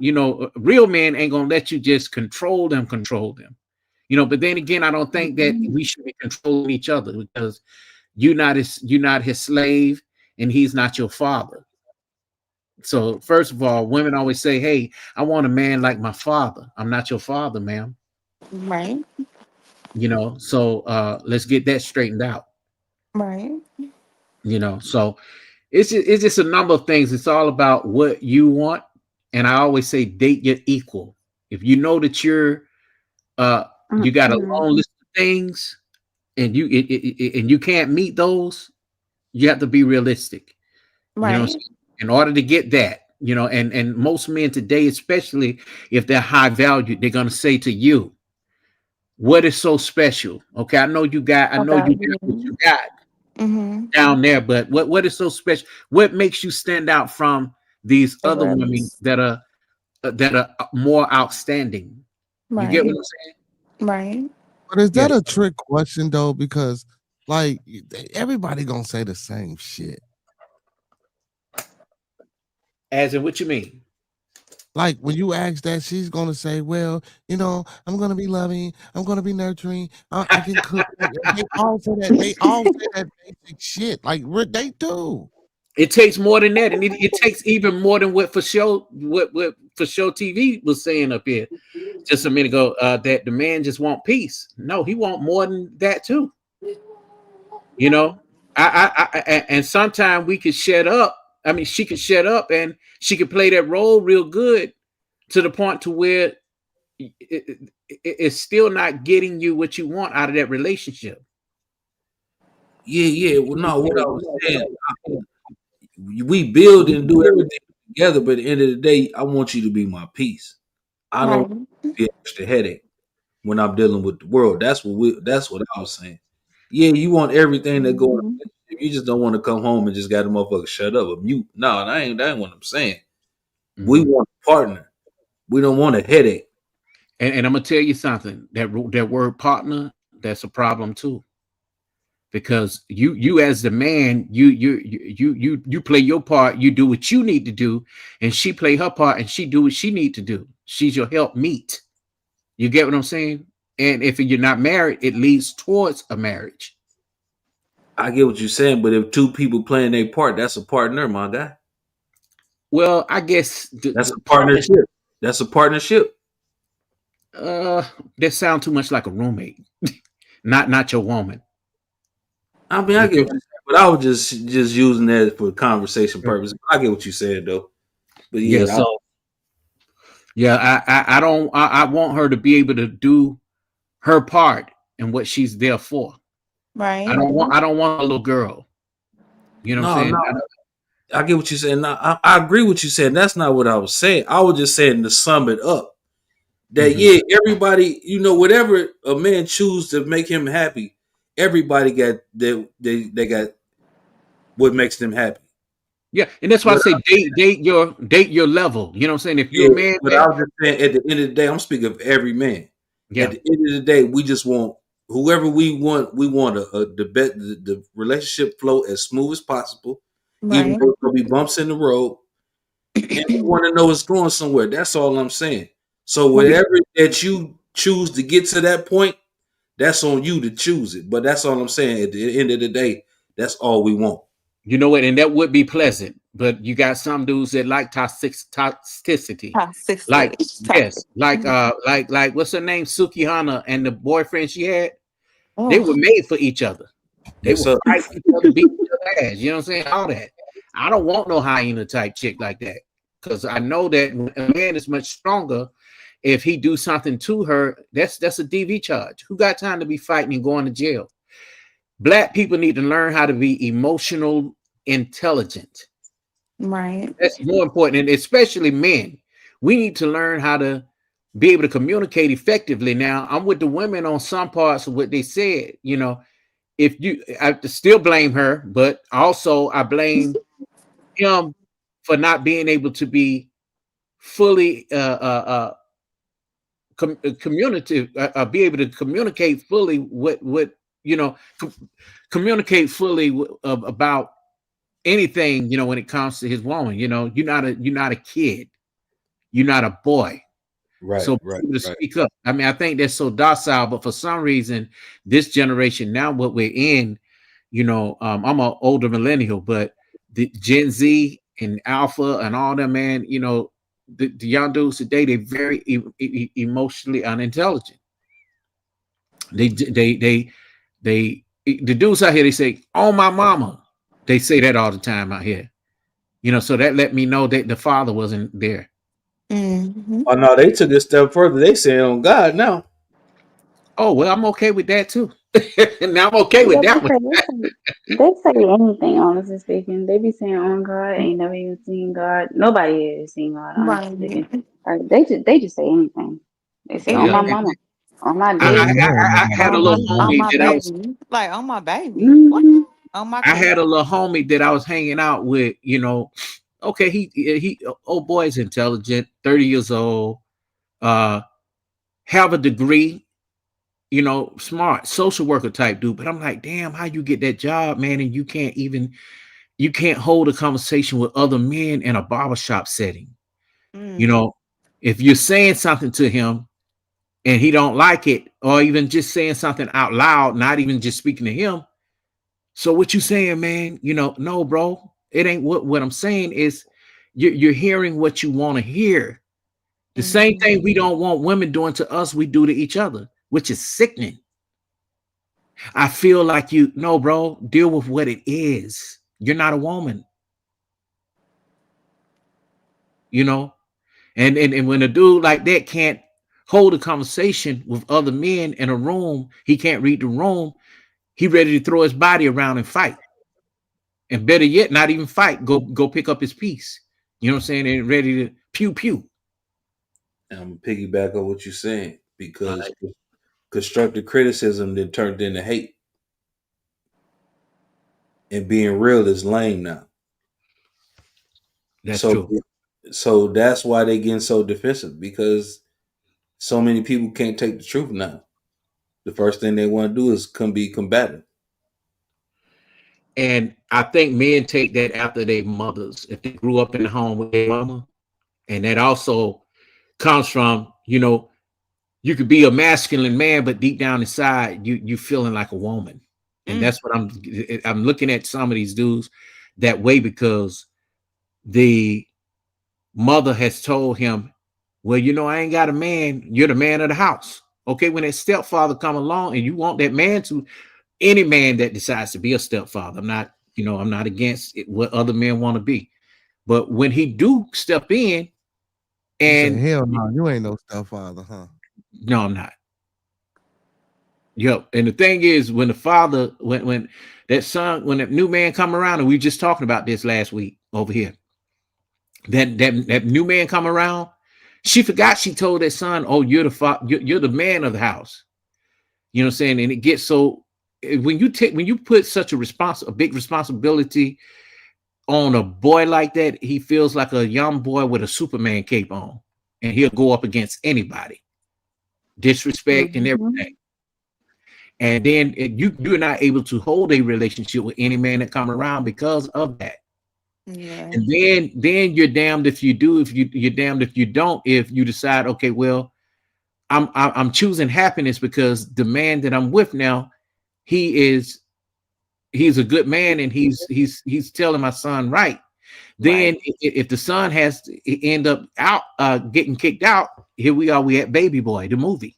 real men ain't gonna let you just control them. But then again, I don't think that we should be controlling each other, because you're not his slave and he's not your father. So first of all, women always say, "Hey, I want a man like my father." I'm not your father, ma'am. Right. So let's get that straightened out. Right. So it's just a number of things. It's all about what you want. And I always say date your equal. If you know that you got a Mm-mm. long list of things and you can't meet those, you have to be realistic. You know what I'm Right. saying? In order to get that, and most men today, especially if they're high valued, they're gonna say to you, what is so special? Okay, I know you About got what you. you got Mm-hmm. down there, but what is so special? What makes you stand out from these The other women rest. that are more outstanding? You get what Right. I'm saying? Right. But is that Yeah. a trick question though? Because like everybody gonna say the same shit. As in what you mean? Like when you ask that, she's gonna say, "Well, I'm gonna be loving, I'm gonna be nurturing, I can cook." Like, they all say that. They all say that basic shit. Like they do. It takes more than that, and it takes even more than what for show TV was saying up here just a minute ago. That the man just want peace. No, he want more than that too. You know, and sometimes we could shut up. I mean, she could shut up and she could play that role real good to the point to where it's still not getting you what you want out of that relationship. Yeah. Well, no, what I was saying, we build and do everything together, but at the end of the day, I want you to be my peace. I don't want Right. to be an extra headache when I'm dealing with the world. That's what I was saying. Yeah, you want everything that go in a Mm-hmm. relationship. You just don't want to come home and just got the motherfucker shut up or mute. No, that ain't what I'm saying. We Mhm. want a partner. We don't want a headache. And I'm gonna tell you something. That word partner, that's a problem too. Because you as the man, you play your part, you do what you need to do, and she play her part and she do what she need to do. She's your help meet. You get what I'm saying? And if you're not married, it leads towards a marriage. I get what you're saying, but if two people playing their part, that's a partner, my guy. Well, I guess That's the a partner, partnership. That's a partnership. uh, that sound too much like a roommate, not your woman. I mean, I You get get what you're saying, but I was just using that for conversation purposes. I get what you said though. But Yeah. yeah, So yeah, I don't. I want her to be able to do her part and what she's there for. I Right. don't want. I don't want a little girl. You know what I'm no, saying? no, I get what you're saying. No, I agree with you saying. That's not what I was saying. I was just saying to sum it up that Mhm. yeah, everybody, whatever a man choose to make him happy, everybody got they got what makes them happy. Yeah, and that's why I But say date your level. You know what I'm saying? If you're yeah, a man, but I man, was just saying at the end of the day, I'm speaking of every man. At yeah, the end of the day, we just want whoever we want. We want the relationship flow as smooth as possible, even Right. though there'll be bumps in the road, and we want to know it's going somewhere. That's all I'm saying. So Right. whatever that you choose to get to that point, that's on you to choose it. But that's all I'm saying. At the end of the day, that's all we want. you know what, and that would be pleasant. But you got some dudes that like toxicity. Like, Toxicity. yes, Toxic. like what's her name? Suki Hana and the boyfriend she had, they were Oh. made for each other. They Yes, will sir. fight each other, beat each other ass. You know what I'm saying? All that. I don't want no hyena type chick like that. Because I know that a man is much stronger if he do something to her. That's a DV charge. Who got time to be fighting and going to jail? Black people need to learn how to be emotional intelligent. Right. That's more important, and especially men. We need to learn how to be able to communicate effectively. Now, I'm with the women on some parts of what they said. If I still blame her, but also I blame him for not being able to be fully communicative, be able to communicate fully what you know, com- communicate fully about anything. When it comes to his woman, you're not a kid, you're not a boy. Right, So be right, able to right. speak up. I mean, I think they're so docile, but for some reason, this generation now, what we're in, I'm an older millennial, but the Gen Z and Alpha and all them, man, you know, the young dudes today, they're very emotionally unintelligent. They the dudes out here, they say, "Oh my mama." They say that all the time out here. You know, so that let me know that the father wasn't there. Mm-hmm. Oh no, they took it a step further. They say on God now. Oh well, I'm okay with that too. Now I'm okay with Yeah, that one. they say anything, honestly speaking. They be saying on God, ain't never even seen God. Nobody has seen God, honestly Right. speaking. Like, they just say anything. They say on Yeah, my Everything. mama, on my I, I, daddy. I I had a little On homie my that I was baby. Like on my baby. What? Mm-hmm. On my I kid. had a little homie that I was hanging out with. You know, okay, he old boy is intelligent, 30 years old, uh, have a degree, you know, smart, social worker type dude. But I'm like, damn, how you get that job, man, and you can't hold a conversation with other men in a barbershop setting. You Mm. know, if you're saying something to him and he don't like it, or even just saying something out loud, not even just speaking to him. So what you saying, man? You know, no, bro, it ain't what I'm saying is you're hearing what you want to hear. The same Mm-hmm. thing we don't want women doing to us, we do to each other, which is sickening. I feel like you, no, bro, deal with what it is. You're not a woman, you know? And when a dude like that can't hold a conversation with other men in a room, he can't read the room, he ready to throw his body around and fight. And better yet, not even fight, go pick up his piece. You know what I'm saying? And ready to pew pew. And I'm gonna piggyback on what you're saying All because right. constructive criticism then turned into hate, and being real is lame now. That's So, true. so that's why they getting so defensive because so many people can't take the truth now. The first thing they want to do is be combative. And I think men take that after their mothers. If they grew up in the home with their mama, and that also comes from, you know, you could be a masculine man, but deep down inside, you feeling like a woman. And Mm. that's what I'm looking at some of these dudes that way because the mother has told him, well, you know, I ain't got a man, you're the man of the house. Okay, when that stepfather come along and you want that man to, any man that decides to be a stepfather, I'm not, you know, I'm not against it, what other men want to be. But when he do step in You say, and hell no, you ain't no stepfather, huh? no, I'm not. Yep. And the thing is, when the father, when that son, when that new man come around, and we just talking about this last week over here, that new man come around, she forgot she told that son, "Oh, you're you're the man of the house." You know what I'm saying? And it gets so when you put such a big responsibility on a boy like that, he feels like a young boy with a Superman cape on, and he'll go up against anybody, disrespect and Mm-hmm. everything. And then you're not able to hold a relationship with any man that come around because of that. Yeah. And then you're damned if you do, if you're damned if you don't, if you decide, okay, well, I'm choosing happiness because the man that I'm with now, he is he's a good man and he's telling my son right. Then Right. if the son has to end up out getting kicked out, here we are, we at Baby Boy, the movie.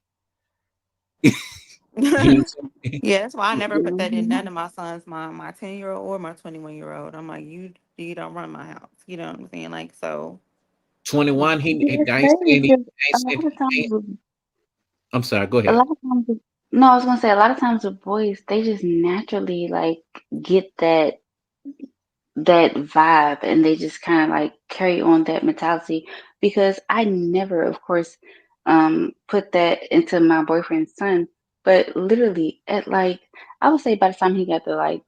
You know what I'm saying? Yeah, that's why I never put that in Mm-hmm. none of my sons, my 10-year-old or my 21-year-old. I'm like, you don't run my house. You know what I'm saying? Like so. 21, Yeah, it's I ain't crazy saying because I ain't a saying lot of he ain't, times, I'm sorry, go a ahead. lot of times, no, I was gonna say a lot of times with boys, they just naturally like get that vibe and they just kind of like carry on that mentality because I never, of course, put that into my boyfriend's son, but literally at like I would say by the time he got to like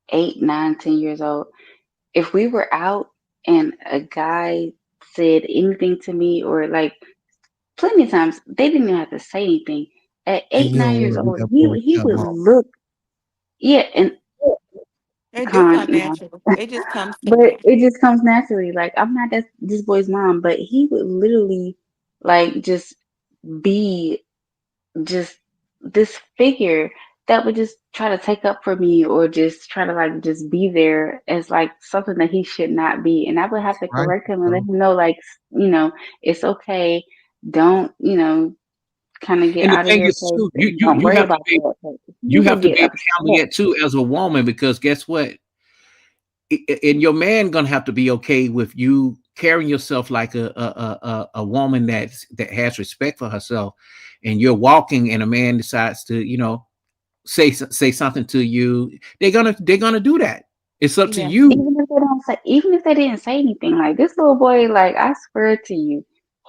8, 9, 10 years old, if we were out and a guy said anything to me or like plenty of times they didn't even have to say anything. At And 8, you don't 9 years want to be old, that boy he would stepmom. look, yeah, and It do con, come no. natural. It just comes to But me. it just comes naturally. Like I'm not this boy's mom, but he would literally like just be just this figure that would just try to take up for me or just try to like just be there as like something that he should not be. And I would have to Right. correct him and let him know, like, it's okay. Don't, kind of get And the out of thing your is, place. too, you you Don't you worry have to about be that. He you would have to get be able to handle upset. that too as a woman, because guess what? And your man gonna have to be okay with you carrying yourself like a woman that has respect for herself, and you're walking, and a man decides to say something to you. They're gonna do that. It's up to Yeah. you. Even if they didn't say anything, like this little boy, like I swear to you,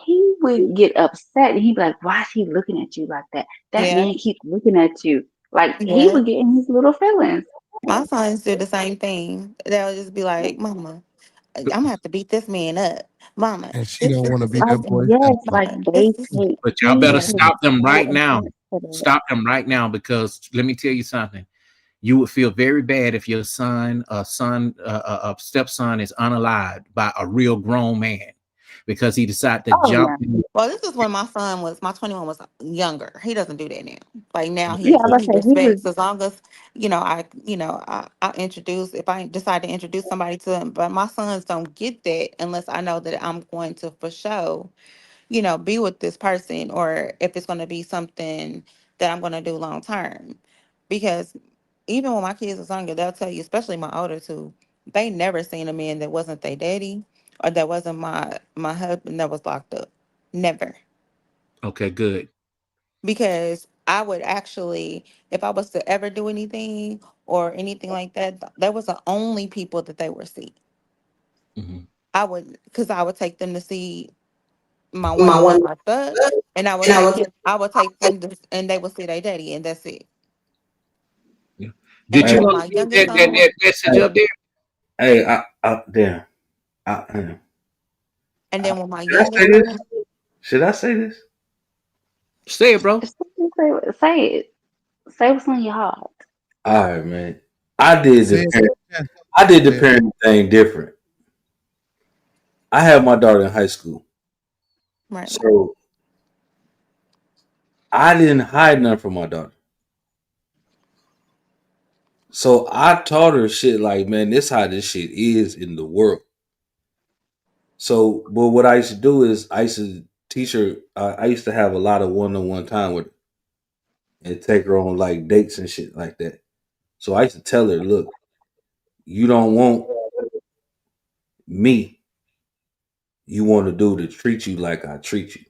he would get upset and he'd be like, "Why is he looking at you like that? That Yeah. man keeps looking at you." Like he Yeah. would get in his little feelings. My sons do the same thing. They'll just be like, "Mama, I'm gonna have to beat this man up. Mama, And she this don't is want to this be is that Like boy. yes, like Mama, they this is take But y'all he better takes stop them so right now. offense to that. Stop them right now, because let me tell you something. You would feel very bad if your stepson is unalived by a real grown man because he decided to Oh jump yeah, in. well, this is when my 21 was younger. He doesn't do that now. Like now yeah. he I was he gonna say he was. respects as long as I introduce, if I decide to introduce somebody to him. But my sons don't get that unless I know that I'm going to for sure, be with this person, or if it's going to be something that I'm going to do long term. Because even when my kids was younger, they'll tell you, especially my older two, they never seen a man that wasn't their daddy or that wasn't my husband that was locked up. Never. Okay, good. Because I would actually, if I was to ever do anything or anything like that, that was the only people that they would see. Mhm. Because I would take them to see my one My that was one, locked up, and and I was I would take them to, and they would see their daddy, and that's it. Yeah. And Did then Hey, you when want my to put youngest that son was, message up there? hey, damn. and then when my Should I say youngest this? son, Should I say this? Say it, bro. Say it. Say what's on your heart. All right, man. I did Say the it. parent, I did the Say it. parenting thing different. I had my daughter in high school, right? so I didn't hide nothing from my daughter. So I taught her shit like, man, this how this shit is in the world. So, but what I used to do is I used to teach her. I used to have a lot of one-on-one time with her and take her on like dates and shit like that. So I used to tell her, look, you don't want me. You want to do to treat you like I treat you.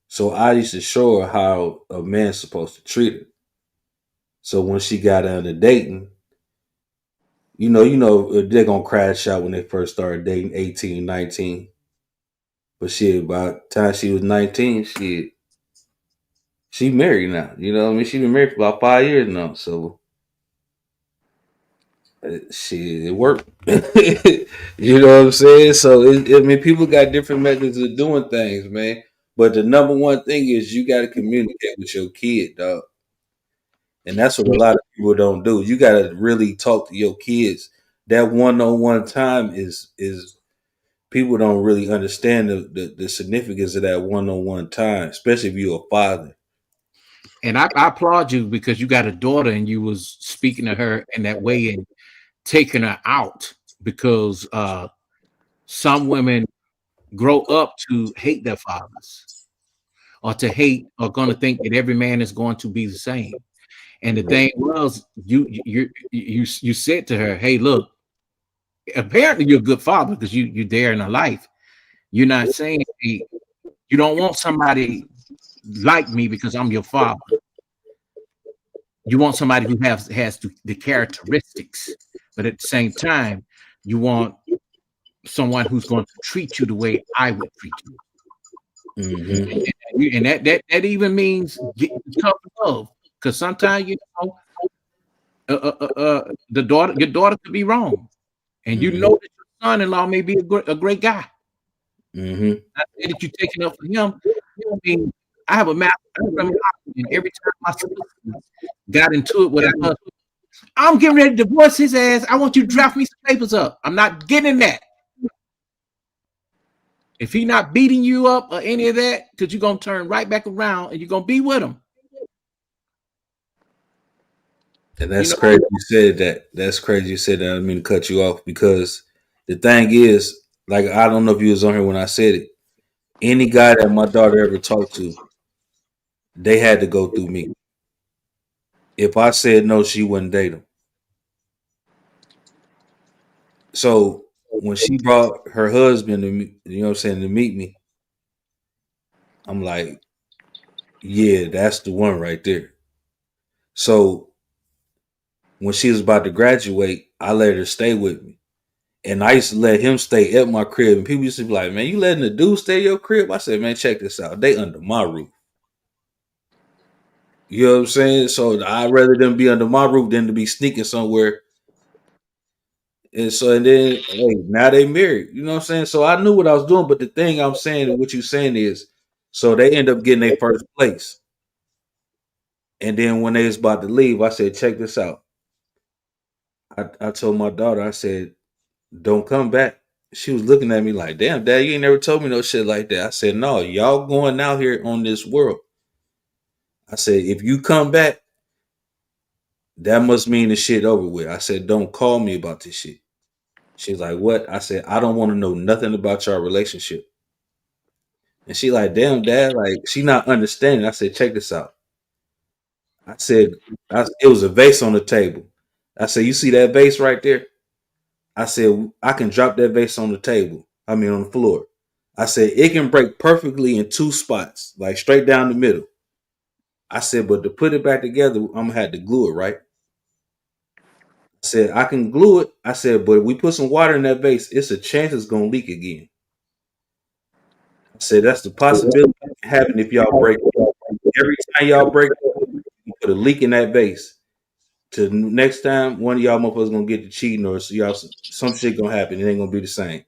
So I used to show her how a man's supposed to treat her. So when she got into dating, they're gonna crash out when they first started dating, 18, 19. But shit, by the time she was 19, she married now. You know what I mean? She been married for about 5 years now. So shit, it worked. You know what I'm saying? So I mean, people got different methods of doing things, man. But the number one thing is you got to communicate with your kid, dog. And that's what a lot of people don't do. You got to really talk to your kids. That one-on-one time is people don't really understand the significance of that one-on-one time, especially if you're a father. And I applaud you because you got a daughter and you was speaking to her in that way and taking her out, because some women grow up to hate their fathers, or to hate, or going to think that every man is going to be the same. And the thing was, you said to her, "Hey, look, apparently you're a good father because you're there in her life. You're not saying, hey, you don't want somebody like me because I'm your father. You want somebody who has the characteristics, but at the same time, you want someone who's going to treat you the way I would treat you." Mm-hmm. And that even means getting tough love, because sometimes your daughter could be wrong, and you Mm-hmm. know that your son-in-law may be a great guy. Mm-hmm. Not say that you're taking up for him. I mean, I have a master criminal, and every time my sister got into it with her husband, I'm getting ready to divorce his ass. I want you to draft me some papers up. I'm not getting that. If he not beating you up or any of that, because you're gonna turn right back around and you're gonna be with him. And You that's know, crazy you said that. That's crazy you said that. I didn't mean to cut you off because the thing is, like, I don't know if you was on here when I said it. Any guy that my daughter ever talked to, they had to go through me. If I said no, she wouldn't date him. So when she brought her husband to me, you know what I'm saying, to meet me, I'm like, yeah, that's the one right there. So when she was about to graduate, I let her stay with me. And I used to let him stay at my crib. And people used to be like, man, you letting the dude stay at your crib? I said, man, check this out. They under my roof. You know what I'm saying? So I'd rather them be under my roof than to be sneaking somewhere. And then hey, now they married. You know what I'm saying? So I knew what I was doing. But the thing I'm saying and what you're saying is, so they end up getting their first place. And then when they was about to leave, I said, check this out. I told my daughter, I said, don't come back. She was looking at me like, damn, dad, you ain't never told me no shit like that. I said, no, y'all going out here on this world. I said, if you come back, that must mean the shit over with. I said, don't call me about this shit. She's like, what? I said, I don't want to know nothing about your relationship. And she like, damn, dad, like, she not understanding. I said, check this out. I said, it was a vase on the table. I said, you see that vase right there? I said, I can drop that vase on the table. I mean, on the floor. I said, it can break perfectly in two spots, like straight down the middle. I said, but to put it back together, I'm going to have to glue it, right? I said, I can glue it. I said, but if we put some water in that vase, it's a chance it's going to leak again. I said, that's the possibility that can happen if y'all break it. Every time y'all break it, you put a leak in that vase. To next time, one of y'all motherfuckers going to get to cheating or so y'all, some shit going to happen. It ain't going to be the same.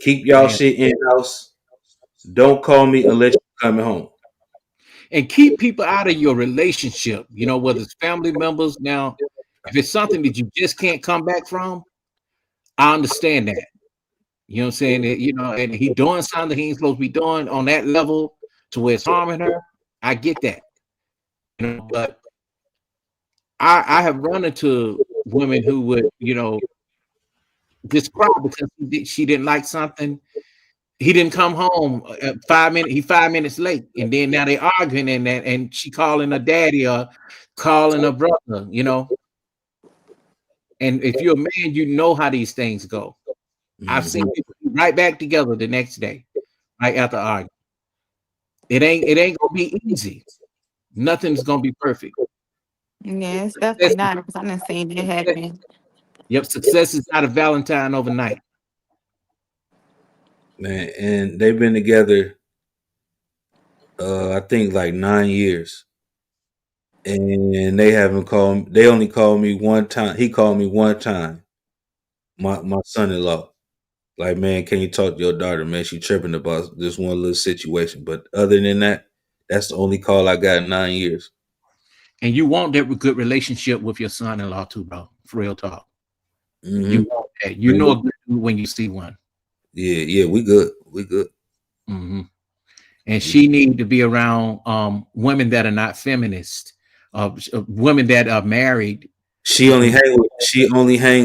Keep y'all man, shit in house. Don't call me unless you're coming home. and keep people out of your relationship. You know, whether it's family members. Now, if it's something that you just can't come back from, I understand that. You know what I'm saying? You know, and he doing something he ain't supposed to be doing on that level to where it's harming her. I get that. You know, but I have run into women who would, you know, just cry because she didn't like something. He didn't come home at 5 minutes. He 5 minutes late, and then now they arguing and that, and she calling her daddy or calling her brother. You know, and if you're a man, you know how these things go. I've seen people right back together the next day, right after arguing. It ain't gonna be easy. Nothing's gonna be perfect. Yeah, it's definitely Success, not because I done seen it happen. yep, success is not a Valentine overnight. Man, and they've been together, I think like 9 years. And they haven't called, they only called me one time. He called me one time, my son-in-law. Like, man, can you talk to your daughter, man? She tripping about this one little situation. But other than that, that's the only call I got in 9 years. And you want that good relationship with your son-in-law too, bro. For real talk. You Mm-hmm. want that. You know a good dude when you see one. Yeah, we good. We good. Mm-hmm. And she need to be around women that are not feminist, women that are married. She only hang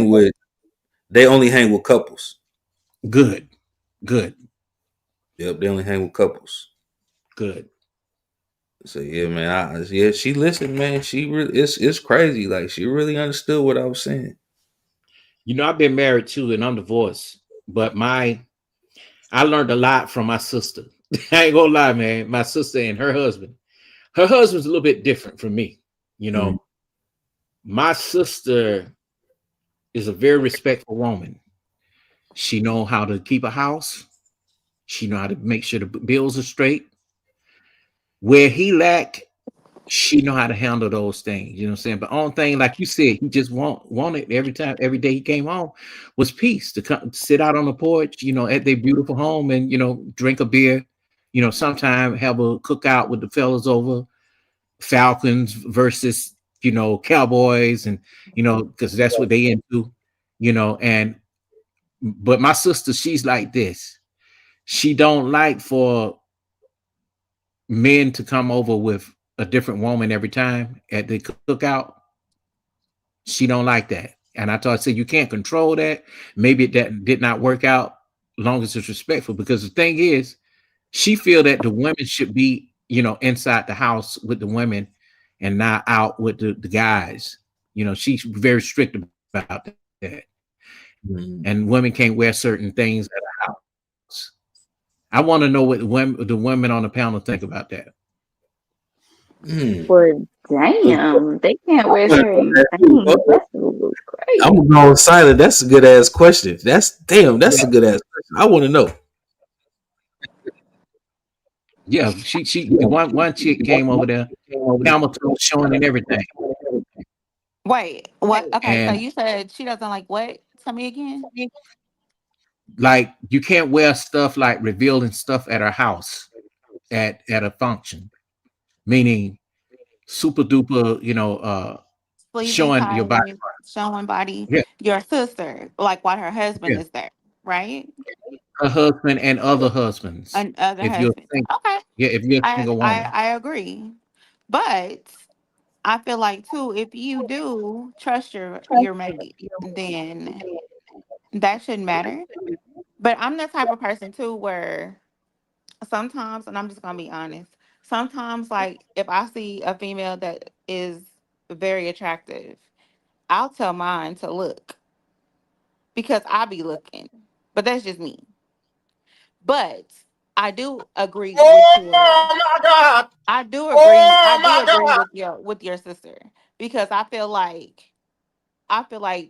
with. They only hang with couples. Good, good, Yep, they only hang with couples. good. So yeah, man. Yeah, she listened, man. She really, it's crazy. Like she really understood what I was saying. You know, I've been married too, and I'm divorced. But I learned a lot from my sister. I ain't gonna lie, man. My sister and her husband. Her husband's a little bit different from me. You know, my sister is a very respectful woman. She know how to keep a house. She know how to make sure the bills are straight. Where he lack, she know how to handle those things. You know what I'm saying? But only thing, like you said, he just wanted every day he came home was peace to come sit out on the porch, you know, at their beautiful home and drink a beer. You know, sometime have a cookout with the fellas over, Falcons versus Cowboys, and because that's what they into, and but my sister, she's like this. She don't like for men to come over with a different woman every time at the cookout. She don't like that. And I said, you can't control that. Maybe that did not work out long as it's respectful. Because the thing is, she feel that the women should be, inside the house with the women and not out with the guys. She's very strict about that. And women can't wear certain things at a house. I want to know what the women on the panel think about that. Well, damn, they can't wear certain things. That's crazy. I'm going silent. That's a good ass question. That's a good ass question. I want to know. Yeah, she one chick came over there, camel toe showing and everything. Wait, what? Okay, so And you said she doesn't like what? Tell me again. like you can't wear stuff like revealing stuff at her house at a function, meaning super duper, Sleazy showing your body. type, showing body. Yeah, Your sister, like while her husband yeah. is there, right? Her husband and other husbands. And other If you're husbands. Okay, if you're a I single I woman. I agree, but I feel like too, if you do trust your mate, then that shouldn't matter. But I'm the type of person too where sometimes, and I'm just gonna be honest, sometimes like if I see a female that is very attractive, I'll tell mine to look because I be looking. But that's just me. But I do agree with your I do agree with your sister because I feel like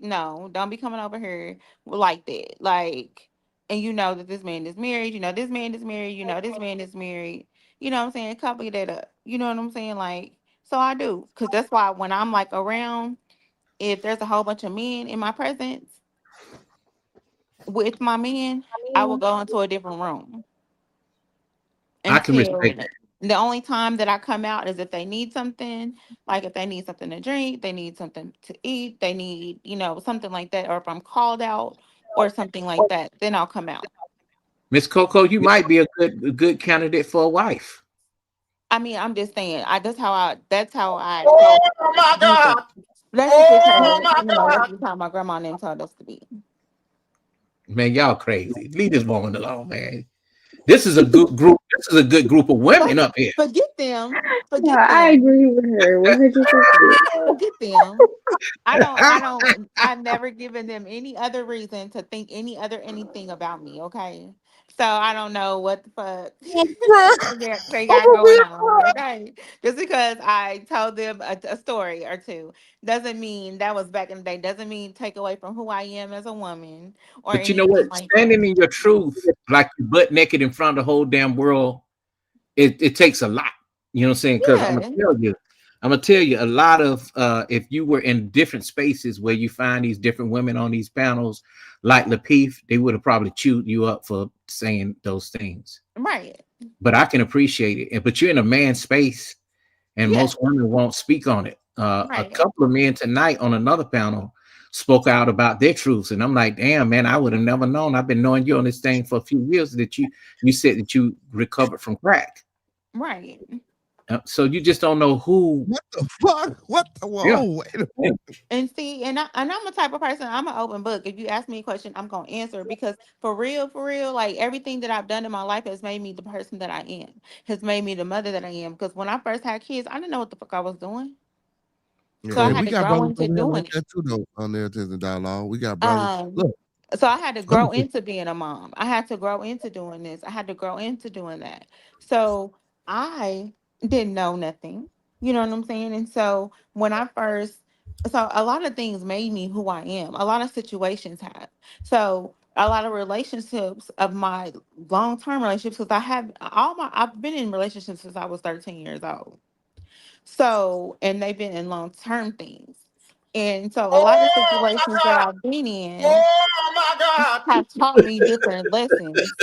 no, don't be coming over here like that. Like, and you know that this man is married, you know this man is married, you know this man is married. You know what I'm saying? Couple that up. You know what I'm saying? Like, so I do. Cause that's why when I'm like around, if there's a whole bunch of men in my presence with my man, I will go into a different room I can until respect that. the only time that I come out is if they need something, like if they need something to drink, they need something to eat, they need, something like that, or if I'm called out or something like that, then I'll come out. Miss Coco, you might be a good candidate for a wife. I mean, I'm just saying, that's how I do things. That's just because, that's just how my grandma and them told us to be. Man, y'all crazy. Leave this woman alone, man. This is a good group. This is a good group of women up here. Forget them. No, Forget I them. agree with her 100%. Forget them. I've never given them any other reason to think any other anything about me, okay? So I don't know what the fuck they got going on, okay? Just because I told them a story or two doesn't mean that was back in the day, doesn't mean take away from who I am as a woman or But you know what? anything like that. Standing in your truth, like you butt naked in front of the whole damn world, it takes a lot. You know what I'm saying? Because Yeah, I'm gonna tell you a lot of if you were in different spaces where you find these different women on these panels, like Lapeef, they would have probably chewed you up for saying those things. right. But I can appreciate it. But you're in a man's space, and Yeah, most women won't speak on it. A right. couple of men tonight on another panel spoke out about their truths, and I'm like, damn, man, I would have never known. I've been knowing you on this thing for a few years that you said that you recovered from crack. Right. So you just don't know who. What the fuck? What the Yeah. whoa? Wait a minute. And see, and I'm a type of person, I'm an open book. If you ask me a question, I'm gonna answer because for real, like everything that I've done in my life has made me the person that I am, has made me the mother that I am. Because when I first had kids, I didn't know what the fuck I was doing. So I Hey, had we to got grow brothers into over here like doing it. that too, though. On Narratives and Dialogue, we got brothers. Um, Look, so I had to let me grow say, into being a mom. I had to grow into doing this. I had to grow into doing that. So I didn't know nothing. You know what I'm saying? And so so a lot of things made me who I am. A lot of situations have. So a lot of relationships of my long-term relationships, because I've been in relationships since I was 13 years old. So, and they've been in long-term things. And so a lot of situations that I've been in have taught me different lessons.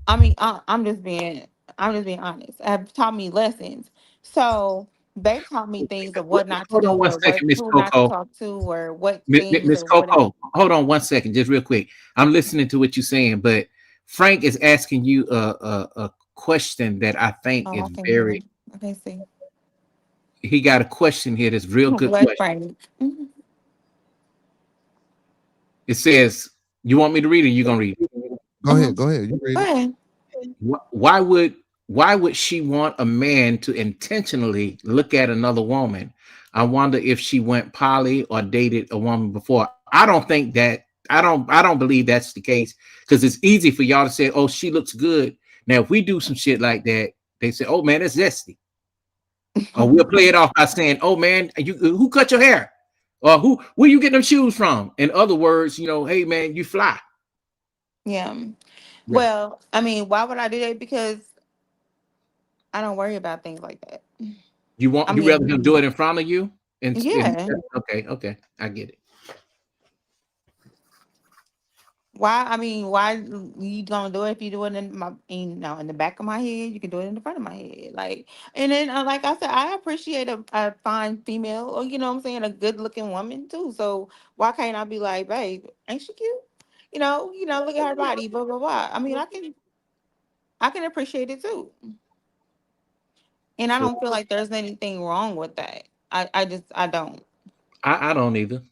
I mean, I'm just being honest. Have taught me lessons. So they've taught me things of what not to Hold on do one or what second, Miss who not to Coco. talk to or what things Miss or whatever. Coco, hold on one second, just real quick. I'm listening to what you're saying, but Frank is asking you a question that I think Oh, is I can hear very. them. Okay, see. he got a question here that's real good What question. Frank? It says, you want me to read it? Or you gonna read it? Go ahead. Go ahead. You read Go it. ahead. Why would she want a man to intentionally look at another woman? I wonder if she went poly or dated a woman before. I don't think that. I don't believe that's the case, because it's easy for y'all to say, oh, she looks good. Now if we do some shit like that, they say, oh man, that's zesty. Or we'll play it off by saying, oh man, who cut your hair? Or where you get them shoes from? In other words, hey man, you fly. Yeah. Yeah. Well, I mean, why would I do that? Because I don't worry about things like that. I You rather mean, him do it in front of you? yeah. Okay, I get it. Why? I mean, why you gonna do it if you do it in the back of my head? You can do it in the front of my head, like. And then, like I said, I appreciate a fine female, or you know what I'm saying, a good looking woman too. So why can't I be like, babe, ain't she cute? Look at her body, blah blah blah. I mean, I can appreciate it too, and I So don't feel like there's anything wrong with that. I don't. I don't either.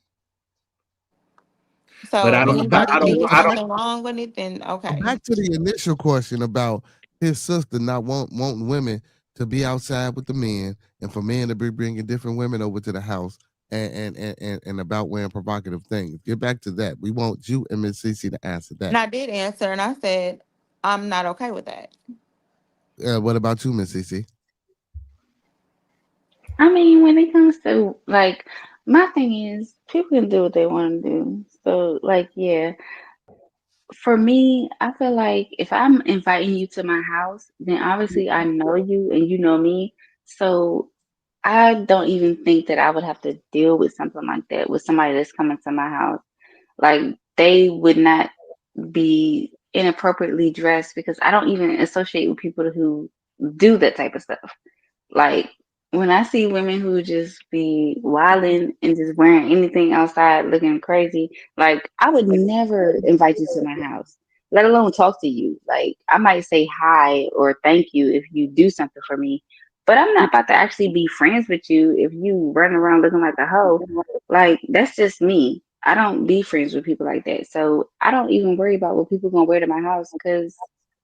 But So I if don't But back anybody I don't feels I don't something wrong with it, then okay. back to the initial question about his sister not wanting women to be outside with the men, and for men to be bringing different women over to the house, and about wearing provocative things. Get back to that. We want you and Miss Cece to answer And that. I did answer, and I said I'm not okay with that. What about you, Miss Cece? I mean, when it comes to like, my thing is people can do what they want to do. So like, yeah, for me, I feel like if I'm inviting you to my house, then obviously I know you and you know me. So I don't even think that I would have to deal with something like that with somebody that's coming to my house. Like they would not be inappropriately dressed because I don't even associate with people who do that type of stuff. Like when I see women who just be wilding and just wearing anything outside looking crazy, like I would never invite you to my house, let alone talk to you. Like I might say hi or thank you if you do something for me, but I'm not about to actually be friends with you if you run around looking like a hoe. Like that's just me. I don't be friends with people like that. So I don't even worry about what people gonna wear to my house because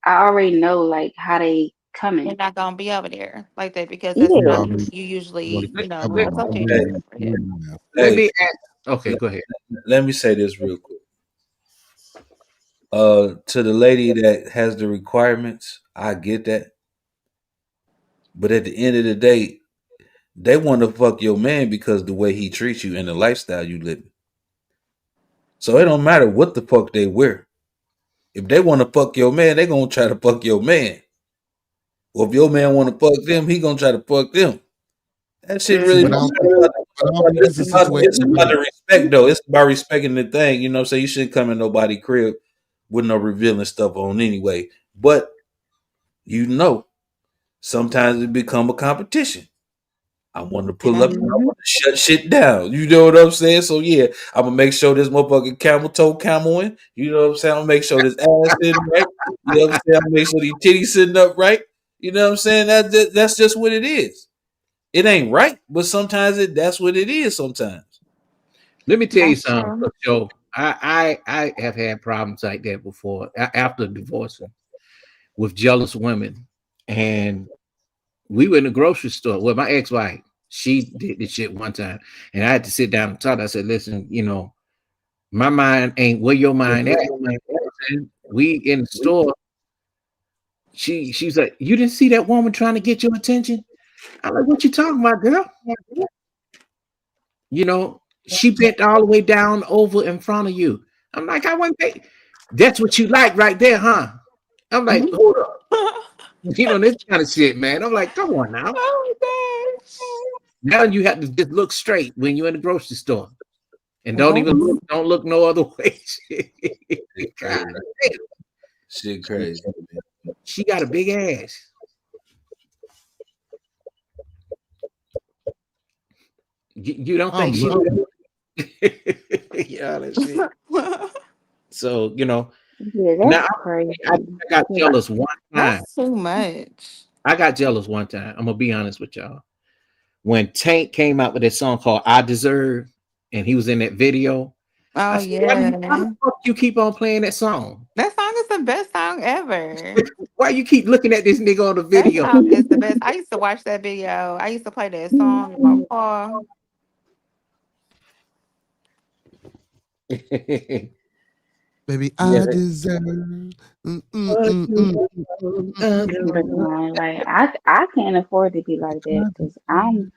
I already know like how they You're coming. not gonna be over there like that because that's We Yeah. not already, you let, usually, we let, associate Hey, yourself with. let hey, me ask. Okay, let, go ahead. let me say this real quick. To the lady that has the requirements, I get that. But at the end of the day, they want to fuck your man because the way he treats you and the lifestyle you live. So it don't matter what the fuck they wear. If they want to fuck your man, they gonna try to fuck your man. Or if your man want to fuck them, he gonna try to fuck them. That shit see, really but I don't don't matter think, about but I don't think it's a situation it's about about. the respect though. It's about respecting the thing. You know what I'm saying? You shouldn't come in nobody crib with no revealing stuff on anyway. But you know, sometimes it become a competition. I want to pull Yeah. up and I Hmm. want to shut shit down. You know what I'm saying? So yeah, I'm gonna make sure this motherfucking camel toe camel in. You know what I'm saying? I'm gonna make sure this ass sitting right. You know what I'm saying? I'm gonna make sure these titties sitting up right. You know what I'm saying? That's just what it is. It ain't right, but sometimes that's what it is. Sometimes. Let me tell you That's something, true. Joe. I have had problems like that before after divorcing with jealous women, and we were in the grocery store. Well, my ex-wife, she did this shit one time, and I had to sit down and talk. I said, "Listen, my mind ain't where your mind at." We in the store. She's like, "You didn't see that woman trying to get your attention?" I'm like, "What you talking about, girl?" She bent all the way down over in front of you. I'm like, I wasn't paying. That's what you like right there, huh? I'm like, Mhm. hold up. This kind of shit, man. I'm like, come on now. Oh my gosh. Now you have to just look straight when you're in the grocery store. And Yes. don't look no other way. Shit God crazy. damn. Shit crazy. She got a big ass. You don't think I'm she looking. yeah, that shit. So, Yeah, now that's crazy. I got 'Cause jealous one time. That's too much. I got jealous one time. I'm gonna be honest with y'all. when Tank came out with that song called "I Deserve," and he was in that video. I Oh said, why yeah. the fuck you keep on playing that song? That song is the best song ever. Why you keep looking at this nigga on the That video? song is the best. I used to watch that video. I used to play that song in my car. Baby, Yeah. I deserve. But no, like I can't afford to be like that because I'm,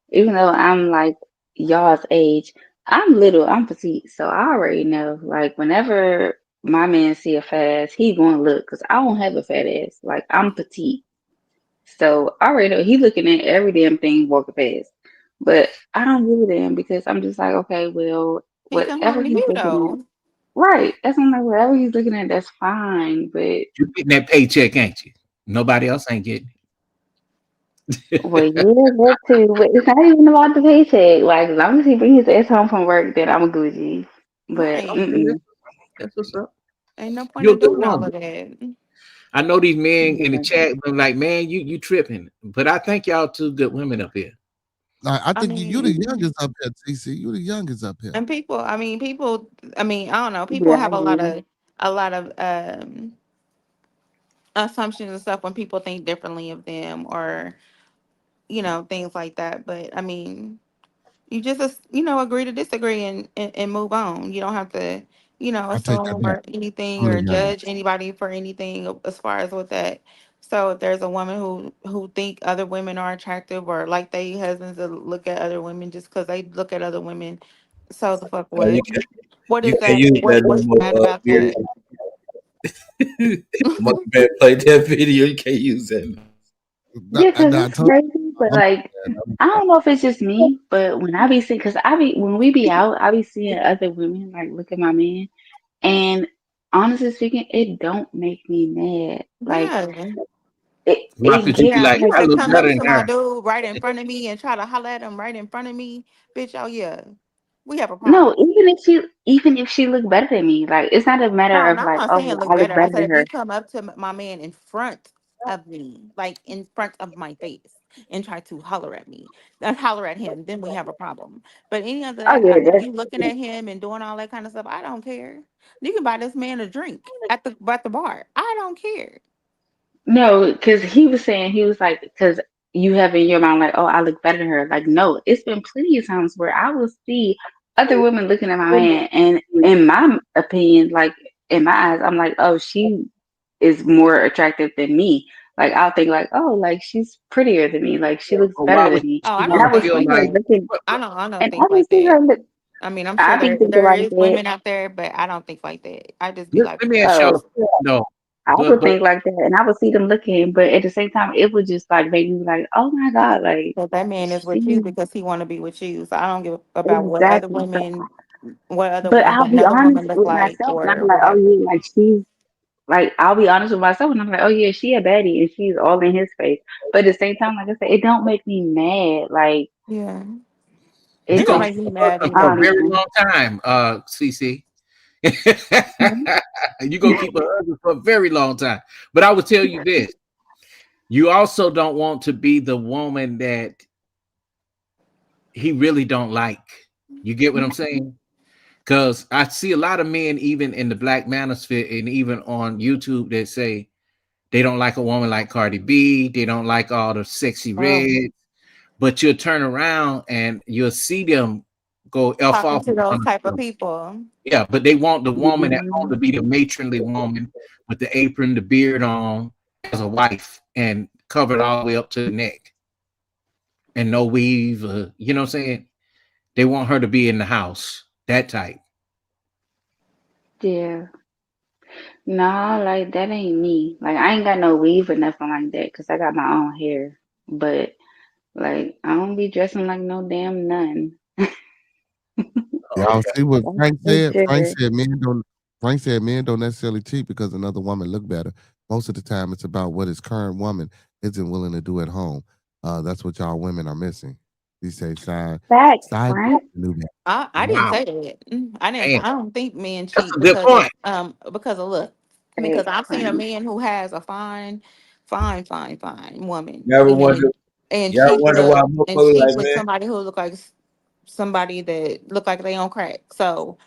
even though I'm like y'all's age, I'm little, I'm petite, so I already know. Like whenever my man see a fat ass, he gonna look because I don't have a fat ass. Like I'm petite, so I already know he looking at every damn thing walking past. But I don't give a damn because I'm just like, okay, well, He come whatever home to he's you looking at, though. right? That's I'm like, whatever he's looking at, that's fine. But You getting that paycheck, ain't you? Nobody else ain't getting well, yeah, that too. But it's not even about the paycheck. Like, as long as he brings his ass home from work, then I'm a Gucci. But Right. mm-mm. That's what's up. Ain't no point You're a in good doing all woman. of that. I know these men in the Yeah. chat been like, man, you tripping. But I think y'all two good women up here. I I think you the mean, youngest up here, TC. You the youngest up here. and I mean, I don't know. People Yeah, I have agree. a lot of assumptions and stuff when people think differently of them or, things like that. But I mean, you just agree to disagree and move on. You don't have to I take that assume back. or anything I'm the or youngest. judge anybody for anything as far as with that. So if there's a woman who think other women are attractive or like they husbands to look at other women just because they look at other women, so the fuck You what? can What you is can't that? use that no What's more. bad about Beard. that? Monkey Man played that video. You can't use that. No. Yeah, because I it's told crazy. But I'm like, I don't know if it's just me, but when I be seeing, because when we be out, I be seeing other women like look at my man, and honestly speaking, it don't make me mad. Like Yeah. Why it could you be gives Yeah, like, you like I want to look come better up than to my her? dude right in front of me and try to holler at him right in front of me, bitch. Oh yeah, we have a no, problem. even if she look better than me, like it's not a matter No, of I'm like, not oh, saying look I look better. I better said than if you her. come up to my man in front of me, like in front of my face, and try to holler at me, then holler at him, then we have a problem. But any other Oh that, yeah, if you looking at him and doing all that kind of stuff, I don't care. You can buy this man a drink at the bar. I don't care. no, because he was saying, he was like, because you have in your mind like, oh, I look better than her. Like, no, it's been plenty of times where I will see other women looking at my man, and in my opinion, like in my eyes, I'm like, oh, she is more attractive than me. Like I'll think like, oh, like she's prettier than me. Like she looks Or why better would than me, Oh, you I and don't I gonna will think feel see like her like that. looking, I don't and I think will like see that. her look. I mean, I'm I sure be thinking there like is that. women out there, but I don't think like that. I just be let, like, let me ask y'all Oh, something though. I But would think like that, and I would see them looking, but at the same time, it would just like make me like, oh my god, like well, that man is with you she because he want to be with you. So I don't give about exactly. So, what but I'll be another honest woman look with like myself, and I'll be or like, oh whatever. yeah, like she's like, I'll be honest with myself, and I'm like, oh yeah, she a baddie, and she's all in his face. But at the same time, like I said, it don't make me mad. Like Yeah, you it it don't gonna just, make keep me her mad husband for a I either. don't very know. long time, CC. Mhm. You gonna keep her husband for a very long time. But I would tell you this: you also don't want to be the woman that he really don't like. You get what I'm saying? Because I see a lot of men, even in the black manosphere and even on YouTube, that say they don't like a woman like Cardi B. They don't like all the sexy red. But you'll turn around and you'll see them go F Talking off to in those front of type of them. people. Yeah, but they want the woman at home Mhm. to be the matronly woman with the apron, the beard on, as a wife, and covered all the way up to the neck and no weave. You know what I'm saying? They want her to be in the house, that type. Yeah. Nah, like that ain't me. Like I ain't got no weave or nothing like that because I got my own hair. But like I don't be dressing like no damn nun. Oh, Y'all okay. see what That's Frank for said? sure. Frank said men don't necessarily cheat because another woman look better. Most of the time it's about what his current woman isn't willing to do at home. That's what y'all women are missing. He say Facts, side Frank. I didn't Wow. say that. I didn't. Damn. I don't think men That's cheat a good point. because of look. Because Facts, I've seen a Frank. man who has a fine woman, Never and wonder. and Y'all wonder why motherfuckers cheat like, with man, somebody who look like somebody that look like they on crack. So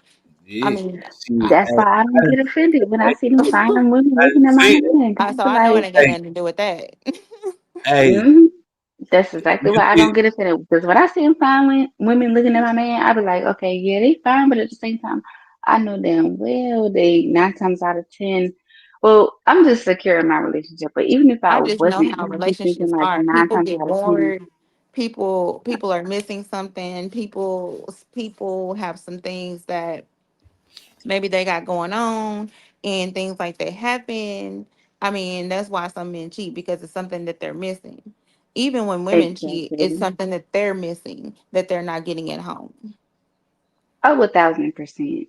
I yeah, mean, shit. That's why I don't get offended when I see them fine women I looking didn't at my see man. Cause so I be I know it like, ain't got it. nothing to do with that. Hey, hmm that's exactly you why I get don't get offended. Because when I see them fine women looking at my man, I be like, okay, yeah, they fine, but at the same time, I know damn well they 9 times out of 10. Well, I'm just secure in my relationship, but even if I I just know wasn't, how I'd be thinking relationships like are. nine People times get out of ten. bored. People are missing something. People have some things that maybe they got going on, and things like that happen. I mean, that's why some men cheat, because it's something that they're missing. Even when women cheat, it's Exactly. something that they're missing that they're not getting at home. Oh, 1,000%.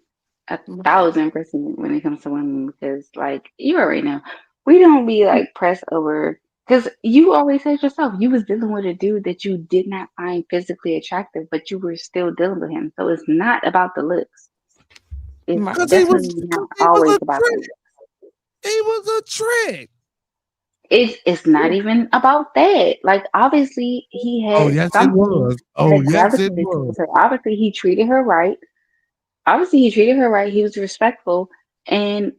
a Right. thousand percent when it comes to women because like you already know we don't be like pressed over because you always said yourself you was dealing with a dude that you did not find physically attractive but you were still dealing with him, so it's not about the looks. It's Cause Right. he was, definitely not cause he was always a about the trick. looks. He was a trick. It's not even about that. Like obviously he Oh had yes, it something was. Oh that yes, it gravitated was. towards her. Obviously he treated her right. Obviously he treated her right. He was respectful, and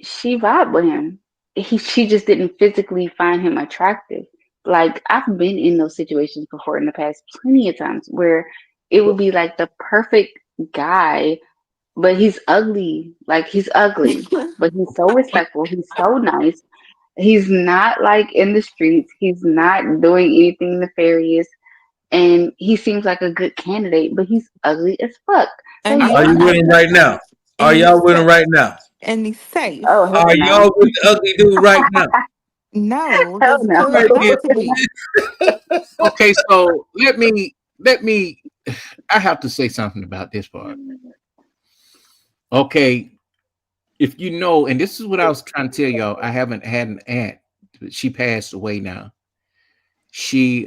she vibed with him. She just didn't physically find him attractive. Like I've been in those situations before in the past plenty of times where it would be like the perfect guy, but he's ugly. Like he's ugly, but he's so respectful. He's so nice. He's not like in the streets. He's not doing anything nefarious, and he seems like a good candidate, but he's ugly as fuck. So And you he's are you automatically, winning right safe. now? Are And he's y'all winning safe. right now? And he's oh safe. hell Are no, y'all with the ugly dude right now? No, hell because no. choose Right here. not to be. Okay, so let me I have to say something about this part. Okay, if you know, and this is what I was trying to tell y'all, I haven't had an aunt, but she passed away now. She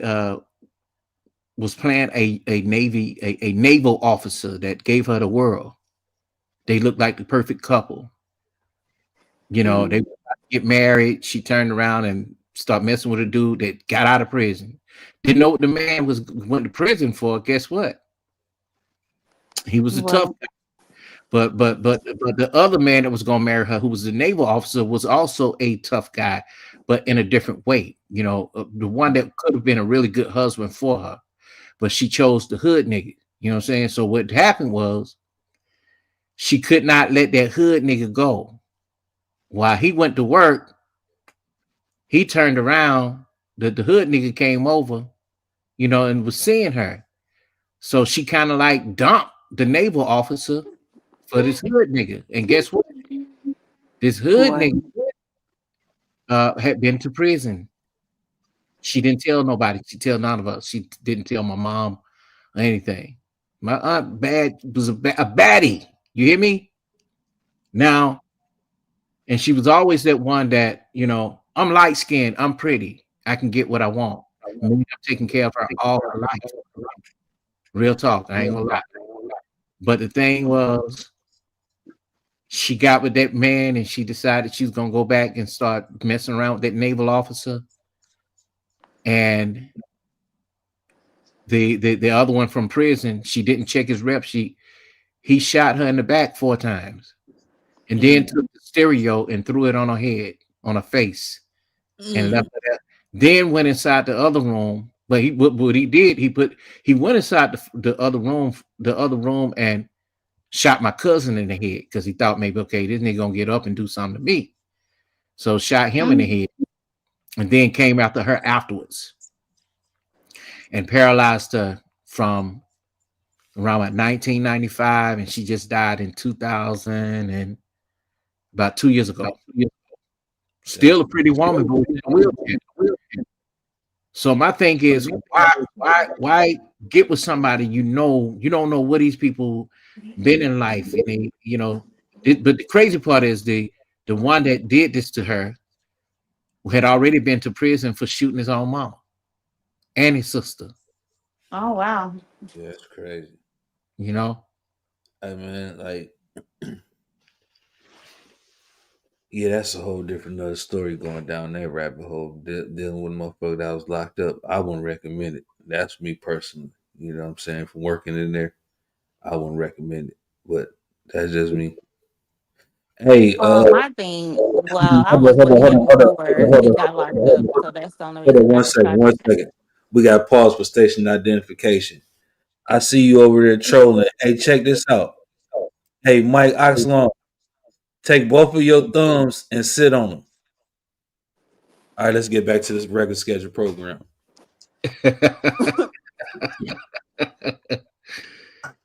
was playing a naval officer that gave her the world. They looked like the perfect couple. You know, they Mm, were about to get married. She turned around and started messing with a dude that got out of prison. Didn't know what the man was went to prison for. Guess what? He was a tough well, guy. But the other man that was gonna marry her, who was the naval officer, was also a tough guy, but in a different way. You know, the one that could have been a really good husband for her, but she chose the hood nigga. You know what I'm saying? So what happened was she could not let that hood nigga go. While he went to work, he turned around. The hood nigga came over, you know, and was seeing her. So she kind of like dumped the naval officer for this hood nigga. And guess what? This hood what? nigga had been to prison. She didn't tell nobody. She tell none of us. She didn't tell my mom or anything. My aunt bad was a baddie. You hear me? Now, and she was always that one that, you know, I'm light skinned, I'm pretty, I can get what I want. I mean, I'm taking care of her all her life. Real talk, I ain't gonna lie. But the thing was, she got with that man and she decided she was gonna go back and start messing around with that naval officer. And the other one from prison, she didn't check his rep. He shot her in the back 4 times and then Mm, took the stereo and threw it on her head, on her face, and mm. left her there. Then went inside the other room. But what he did, he went inside the other room and shot my cousin in the head because he thought maybe, okay, this nigga gonna get up and do something to me. So shot him in the Mm, head and then came after her afterwards and paralyzed her from around like 1995, and she just died in 2000 and about 2 years ago. That's Still a pretty woman, but in a wheelchair. So my thing is, why get with somebody you don't know what these people been in life, and they, you know. But the crazy part is the one that did this to her had already been to prison for shooting his own mama and his sister. Oh wow. that's crazy. You know, I mean, like Yeah, that's a whole different other story going down that rabbit hole, dealing with a motherfucker that was locked up. I wouldn't recommend it. That's me personally. You know what I'm saying? From working in there, I wouldn't recommend it. But that's just me. Hey, My thing, well, I hold on, was hold with on, hold him on, hold on, before hold he on, got locked hold up, on, so that's the only hold on reason I one was second, talking. one second. We got pause for station identification. I see you over there trolling. Hey, check this out. Hey, Mike Oxlong, take both of your thumbs and sit on them. All right, let's get back to this regular schedule program.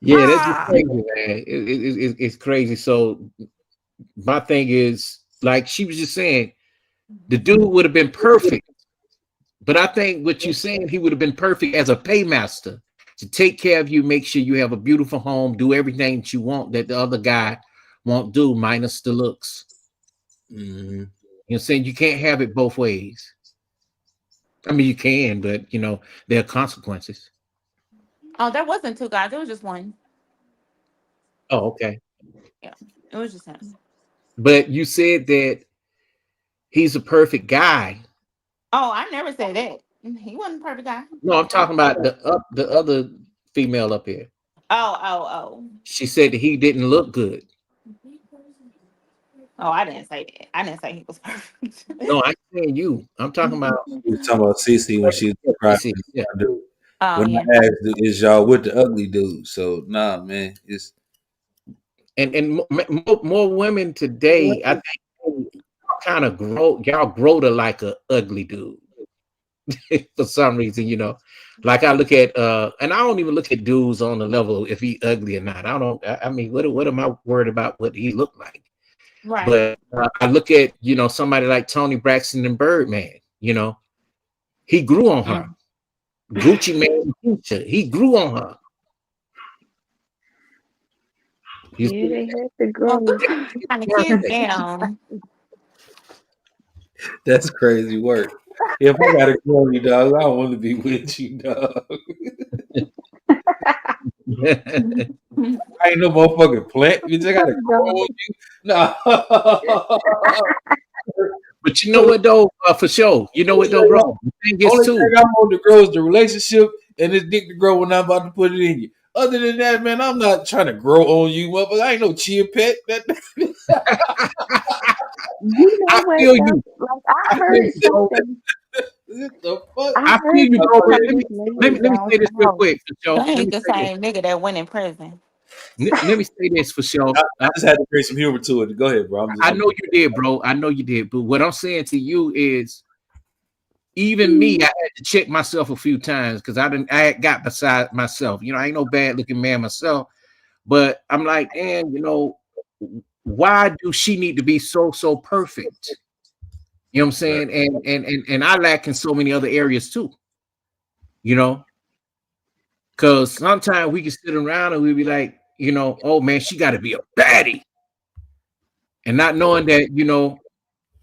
Yeah, that's just Ah! crazy, man. It's crazy. So my thing is, like she was just saying, the dude would have been perfect. But I think what you're saying, he would have been perfect as a paymaster to take care of you, make sure you have a beautiful home, do everything that you want that the other guy won't do, minus the looks. Mm-hmm. You know, saying you can't have it both ways. I mean, you can, but there are consequences. Oh, that wasn't two guys. It was just one. Oh, okay. Yeah, it was just him. But you said that he's a perfect guy. Oh, I never said that. He wasn't a perfect guy. No, I'm talking about the other female up here. Oh. She said that he didn't look good. Oh, I didn't say that. I didn't say he was perfect. No, I ain't saying you. I'm talking about We was talking about CC when she was you describing see. Yeah. my dude. Oh, When yeah. I asked, is y'all with the ugly dude? So nah, man, it's And more women today, I think kind of y'all grow to like a ugly dude for some reason, Like I look at and I don't even look at dudes on the level if he ugly or not. I mean, what am I worried about what he looked like? Right. But I look at somebody like Tony Braxton and Birdman. He grew on her. Gucci Man, he grew on her. He's Yeah, they had to Well, grow. Gucci kind of kids down. that's crazy work. If I gotta grow you, dog, I don't want to be with you, dog. I ain't no motherfucking plant. You just gotta grow on you. No. But you know what though, for sure. You know what though, bro. The thing is Only thing too. I want to grow is the relationship and this dick to grow when I'm about to put it in you. Other than that, man, I'm not trying to grow on you, motherfucker. I ain't no chia pet. You know I what feel though? you. Like I I feel heard you, bro. something. What the fuck? I I feel heard you, bro. something But from let me this let lady me let me down say this real south. quick for sure. That Let ain't me the say this. same nigga that went in prison. Let me say this for sure. I just had to bring some humor to it. Go ahead, bro. I know you did, bro. I know you did. But what I'm saying to you is, even me, I had to check myself a few times because I had got beside myself. I ain't no bad looking man myself, but I'm like, man, why do she need to be so perfect? You know what I'm saying? And I lack in so many other areas too. You know, because sometimes we can sit around and we be like, oh man, she got to be a baddie, and not knowing that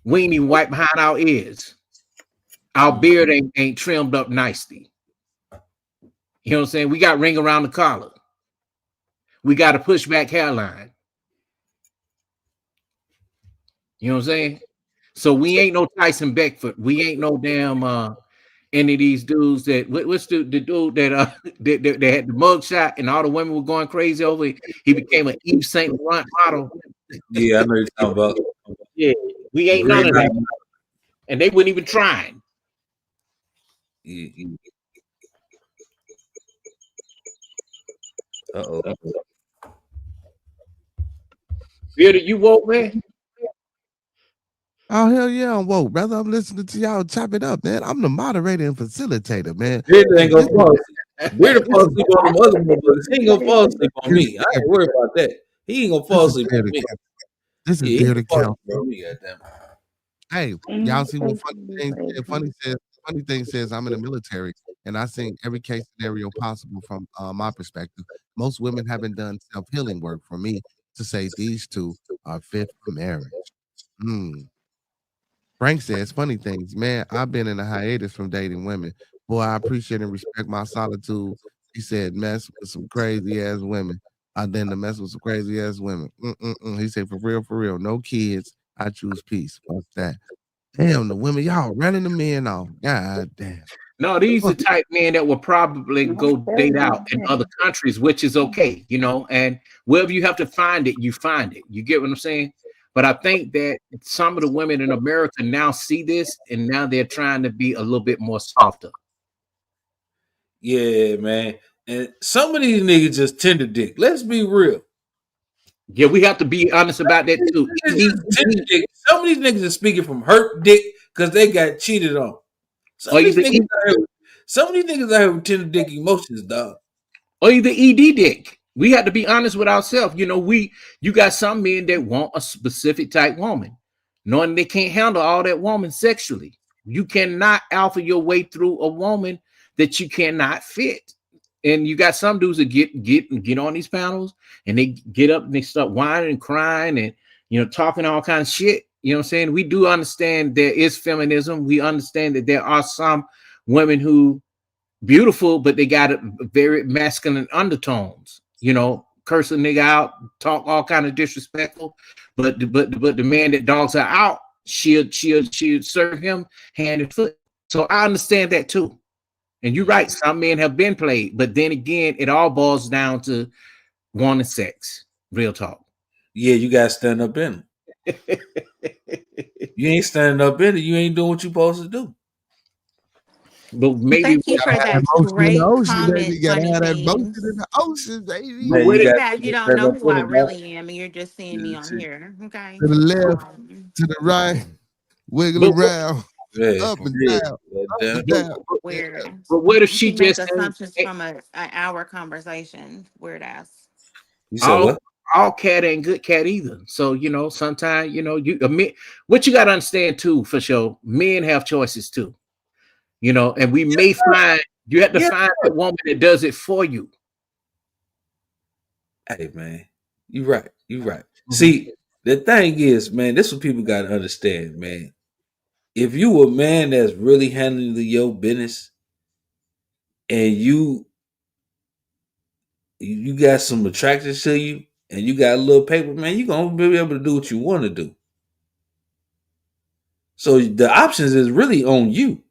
we ain't even wipe behind our ears. Our beard ain't trimmed up nicely. You know what I'm saying? We got ring around the collar. We got a pushback hairline. You know what I'm saying? So we ain't no Tyson Beckford. We ain't no damn any of these dudes that what's the dude that that had the mug shot and all the women were going crazy over it. He became an Yves Saint Laurent model. Yeah, I know you're talking about. Yeah, we ain't none Green of that. And they wouldn't even trying. Uh-oh. Bearded, you woke, man? Oh hell yeah, I'm woke, brother. I'm listening to y'all chop it up, man. I'm the moderator and facilitator, man. Beard ain't Hey, gonna fall asleep. Beard this fall is asleep on them other motherfuckers. He ain't gonna fall asleep on this, me. I ain't worried about that. He ain't gonna fall this is asleep on bearded me. this is Yeah, he ain't gonna bearded fall count. asleep on me, goddamn. Hey, And y'all it's see what funny basically thing said? crazy. Funny thing says I'm in the military and I seen every case scenario possible from my perspective. Most women haven't done self-healing work for me to say these two are fit for marriage. Hmm. Frank says funny things. Man, I've been in a hiatus from dating women. Boy, I appreciate and respect my solitude. He said, mess with some crazy ass women. I then to mess with some crazy ass women. Mm-mm-mm. He said, for real, no kids. I choose peace. Fuck that. Damn, the women, y'all running the men off. God damn. No, these are type men that will probably go date out in other Okay. countries, which is okay, you know, and wherever you have to find it, you find it. You get what I'm saying? But I think that some of the women in America now see this and now they're trying to be a little bit more softer. Yeah, man. And some of these niggas just tender dick. Let's be real. Yeah, we have to be honest about that too. Niggas just tender dick. Some of these niggas are speaking from hurt dick because they got cheated on. Some Or of these either, niggas out here, some of these niggas out here with tender dick emotions, dog. or either ED dick. We have to be honest with ourselves. You know, you got some men that want a specific type woman, knowing they can't handle all that woman sexually. You cannot alpha your way through a woman that you cannot fit. And you got some dudes that get on these panels and they get up and they start whining and crying and talking all kinds of shit. You know what I'm saying? We do understand there is feminism. We understand that there are some women who beautiful, but they got a very masculine undertones, curse a nigga out, talk all kind of disrespectful. But the man that dogs her out, she'll serve him hand and foot. So I understand that too. And you're right, some men have been played, but then again, it all boils down to wanting sex. Real talk. Yeah, you gotta stand up in it. You ain't standing up in it, you ain't doing what you supposed to do. But maybe Thank you for that Motion in the great ocean, baby. comment, You gotta Funny have that motion Things. in the ocean, baby. Man, what you if, gotta That you don't stand know up who in I it, dog. really am, and you're just seeing me on here. Okay. To the left, to the right, wiggle but, around, Yeah, up and yeah, down, up damn. and down. Weird. but what if You she can make just assumptions ain't from an hour conversation. Weird ass. You said all what? all cat ain't good cat either. So sometimes you admit what you got to understand too, for sure. Men have choices too, and we may find you have to Yeah. find that woman that does it for you. Hey man, you right. You right. Mhm. See, the thing is, man, this is what people gotta understand, man. If you a man that's really handling your business and you got some attractions to you and you got a little paper, man, you gonna be able to do what you want to do. So the options is really on you.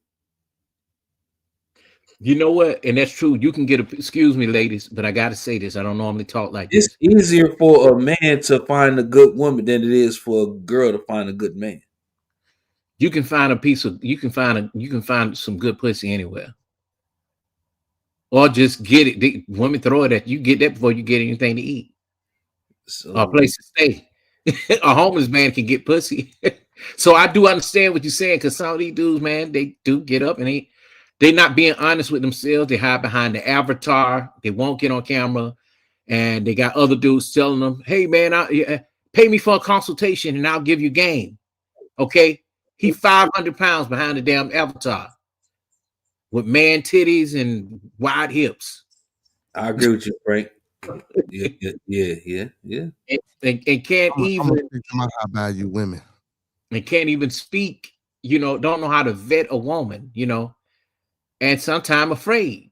You know what? And that's true. You can get excuse me, ladies, but I got to say this. I don't normally talk like It's this. easier for a man to find a good woman than it is for a girl to find a good man. You can find you can find some good pussy anywhere. Or just get it. Women throw it at you. Get that before you get anything to eat. Or a So place to stay. A homeless man can get pussy. So I do understand what you're saying, because some of these dudes, man, they do get up and they not being honest with themselves. They hide behind the avatar. They won't get on camera, and they got other dudes telling them, "Hey, man, pay me for a consultation, and I'll give you game." Okay, he 500 pounds behind the damn avatar with man titties and wide hips. I agree with you, Frank. Yeah. And can't I'm gonna even speak to my high value women. speak, don't know how to vet a woman, and sometimes afraid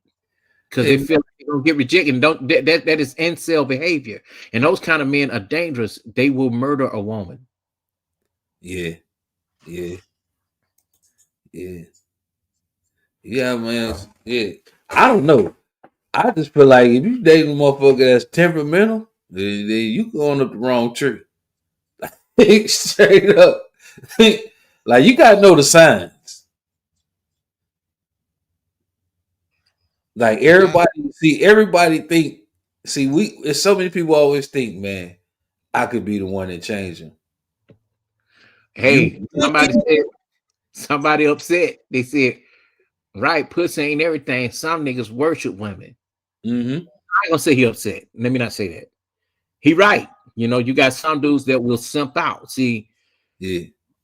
because Hey, they feel like they're gonna get rejected. And don't that is incel behavior, and those kind of men are dangerous. They will murder a woman. yeah. Yeah, man. Yeah. I don't know. I just feel like if you dating a motherfucker that's temperamental, then you going up the wrong tree. Straight up. Like you gotta know the signs. Like everybody think. There's so many people always think, man, I could be the one that changed them. Hey, somebody upset. They said, "Right, pussy ain't everything." Some niggas worship women. Mm-hmm. I ain't gonna say he upset. Let me not say that. He right. You got some dudes that will simp out. See, Yeah.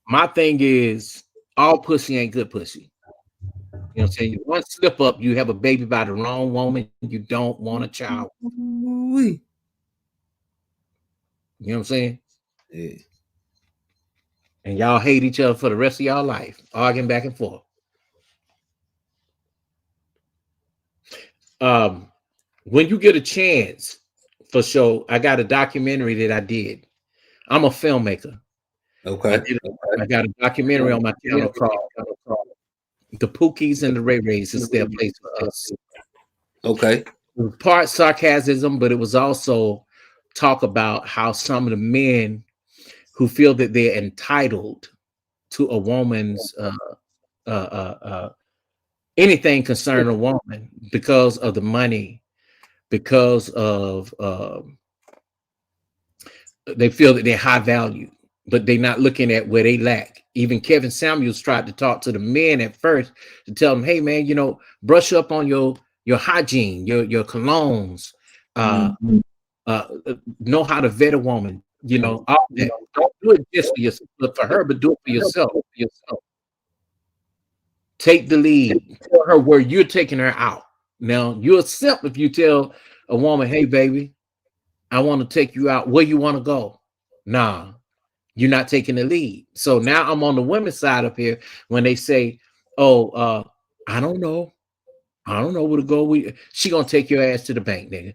my thing is all pussy ain't good pussy. You know what I'm saying? One slip up, you have a baby by the wrong woman, you don't want a child. Ooh-wee. You know what I'm saying? Yeah. And y'all hate each other for the rest of y'all life, arguing back and forth. When you get a chance, for sure, I got a documentary that I did. I'm a filmmaker. Okay. I got a documentary on my channel called "The Pookies and the Ray Rays Is Their Place for Us." Okay. It was part sarcasm, but it was also talk about how some of the men who feel that they're entitled to a woman's anything concerning a woman because of the money, because of they feel that they're high value, but they're not looking at where they lack. Even Kevin Samuels tried to talk to the men at first to tell them, hey man, brush up on your hygiene, your colognes, know how to vet a woman, all that. Don't do it just for yourself, for her, but do it for yourself. Take the lead. Tell her where you're taking her out. Now, you accept if you tell a woman, hey, baby, I want to take you out. Where you want to go? Nah, you're not taking the lead. So now I'm on the women's side up here when they say, oh, I don't know. I don't know where to go. She going to take your ass to the bank, nigga.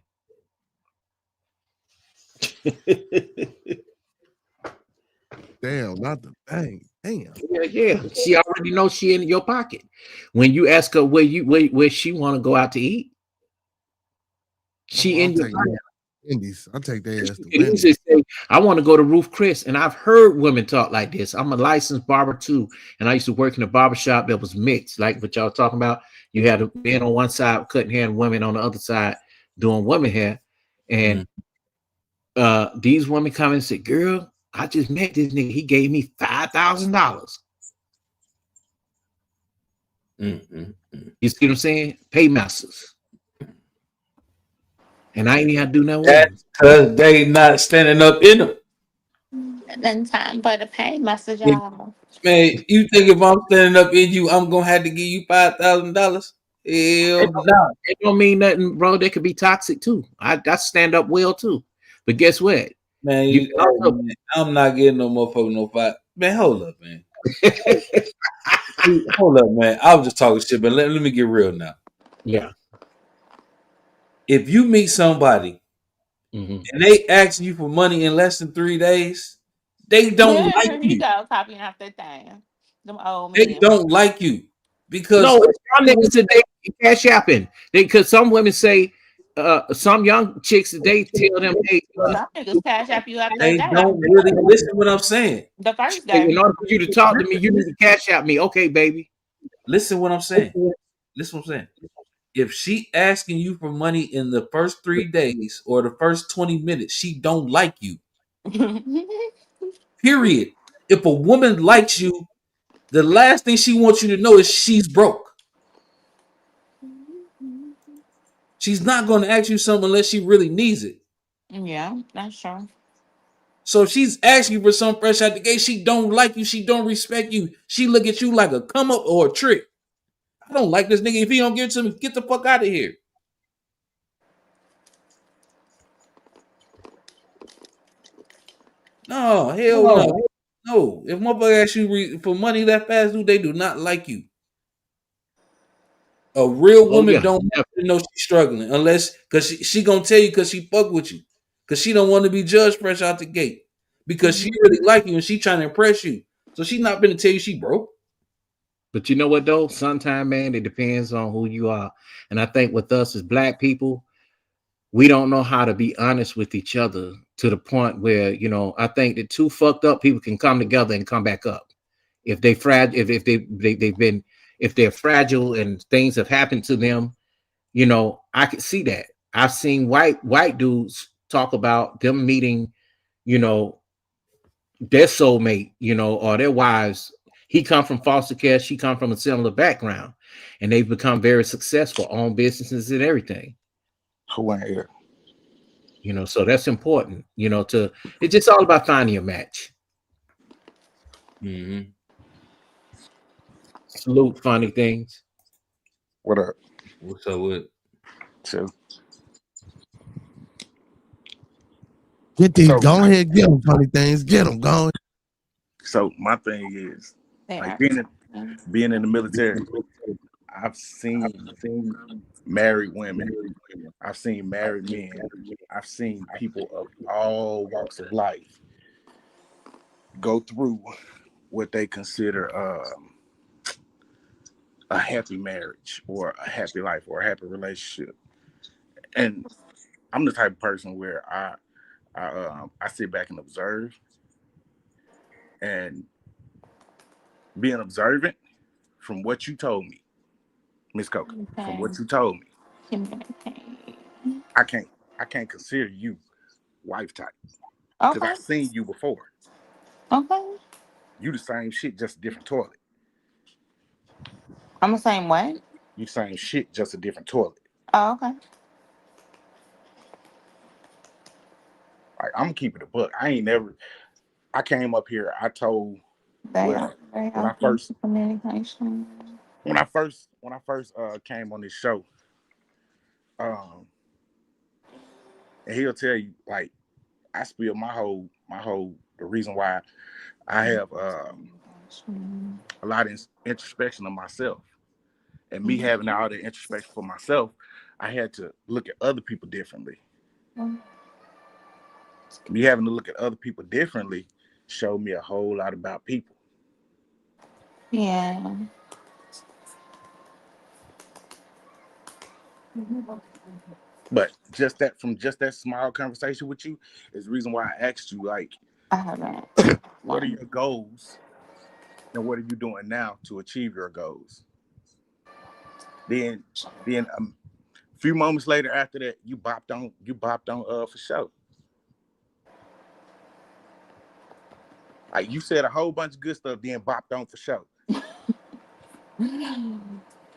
Damn, not the bank. Damn. Yeah. She already knows she in your pocket. When you ask her where she want to go out to eat, she in your pocket. Wendy's. I take their ass to Wendy's. Wendy's. Say, I want to go to Ruth Chris, and I've heard women talk like this. I'm a licensed barber too, and I used to work in a barber shop that was mixed, like what y'all talking about. You had men on one side cutting hair, and women on the other side doing women hair, and these women come and say, "Girl, I just met this nigga. He gave me $5,000." You see what I'm saying? Paymasters. And I ain't even had to do no That's because they not standing up in them. Then time for the paymasters, y'all. Man, you think if I'm standing up in you, I'm gonna have to give you $5,000? Hell no. It don't mean nothing, bro. They could be toxic too. I stand up well too. But guess what? Man, I'm not getting no motherfucker no fight. Man, hold up, man. Hold up, man. I was just talking shit, but let me get real now. Yeah. If you meet somebody and they ask you for money in less than 3 days, they don't like you. You go copying off that thing. Them old They men. don't like you because no, some niggas today cash apping. Because some women say, some young chicks today tell them, hey, Some niggas cash app you after they a day. don't really listen to what I'm saying. The first day. In order for you to talk to me, you need to cash app me. Okay, baby. Listen what I'm saying. Listen what I'm saying. If she asking you for money in the first 3 days or the first 20 minutes, she don't like you. Period. If a woman likes you, the last thing she wants you to know is she's broke. She's not going to ask you something unless she really needs it. Yeah, that's true. So if she's asking for something fresh out the gate, she don't like you. She don't respect you. She look at you like a come up or a trick. I don't like this nigga. If he don't give it to me, get the fuck out of here. No, hell no. No. If motherfucker asks you for money that fast, dude, they do not like you. A real woman don't know she's struggling unless because she gonna tell you because she fuck with you. Because she don't want to be judged fresh out the gate. Because she really like you and she trying to impress you. So she's not gonna tell you she broke. But you know what though? Sometimes, man, it depends on who you are. And I think with us as black people, we don't know how to be honest with each other to the point where, I think that two fucked up people can come together and come back up. If they if they're fragile and things have happened to them, I can see that. I've seen white dudes talk about them meeting, their soulmate, or their wives. He come from foster care, she come from a similar background, and they've become very successful, own businesses and everything. Who ain't here? So that's important, it's just all about finding a match. Salute funny things. What up? What's up with? So, Go ahead, get them funny things. Get them, go ahead. So my thing is, like being in the military, I've seen married women, I've seen married men, I've seen people of all walks of life go through what they consider a happy marriage or a happy life or a happy relationship. And I'm the type of person where I sit back and observe, and being observant from what you told me, Miss Coco, from what you told me, I can't consider you wife type because Okay. I've seen you before. Okay. You the same shit, just a different toilet. I'm the same way. You same shit, just a different toilet. Oh, okay. Like I'm keeping the book. I came up here. I told They are very when I open first to communication. came on this show, um, and he'll tell you like I spill my whole the reason why I have a lot of introspection of myself, and me having all the introspection for myself, I had to look at other people differently. Me having to look at other people differently showed me a whole lot about people. Yeah. But just that small conversation with you is the reason why I asked you, like, I haven't. what are your goals and what are you doing now to achieve your goals? Then a few moments later after that, you bopped on for show. Like you said a whole bunch of good stuff, then bopped on for show.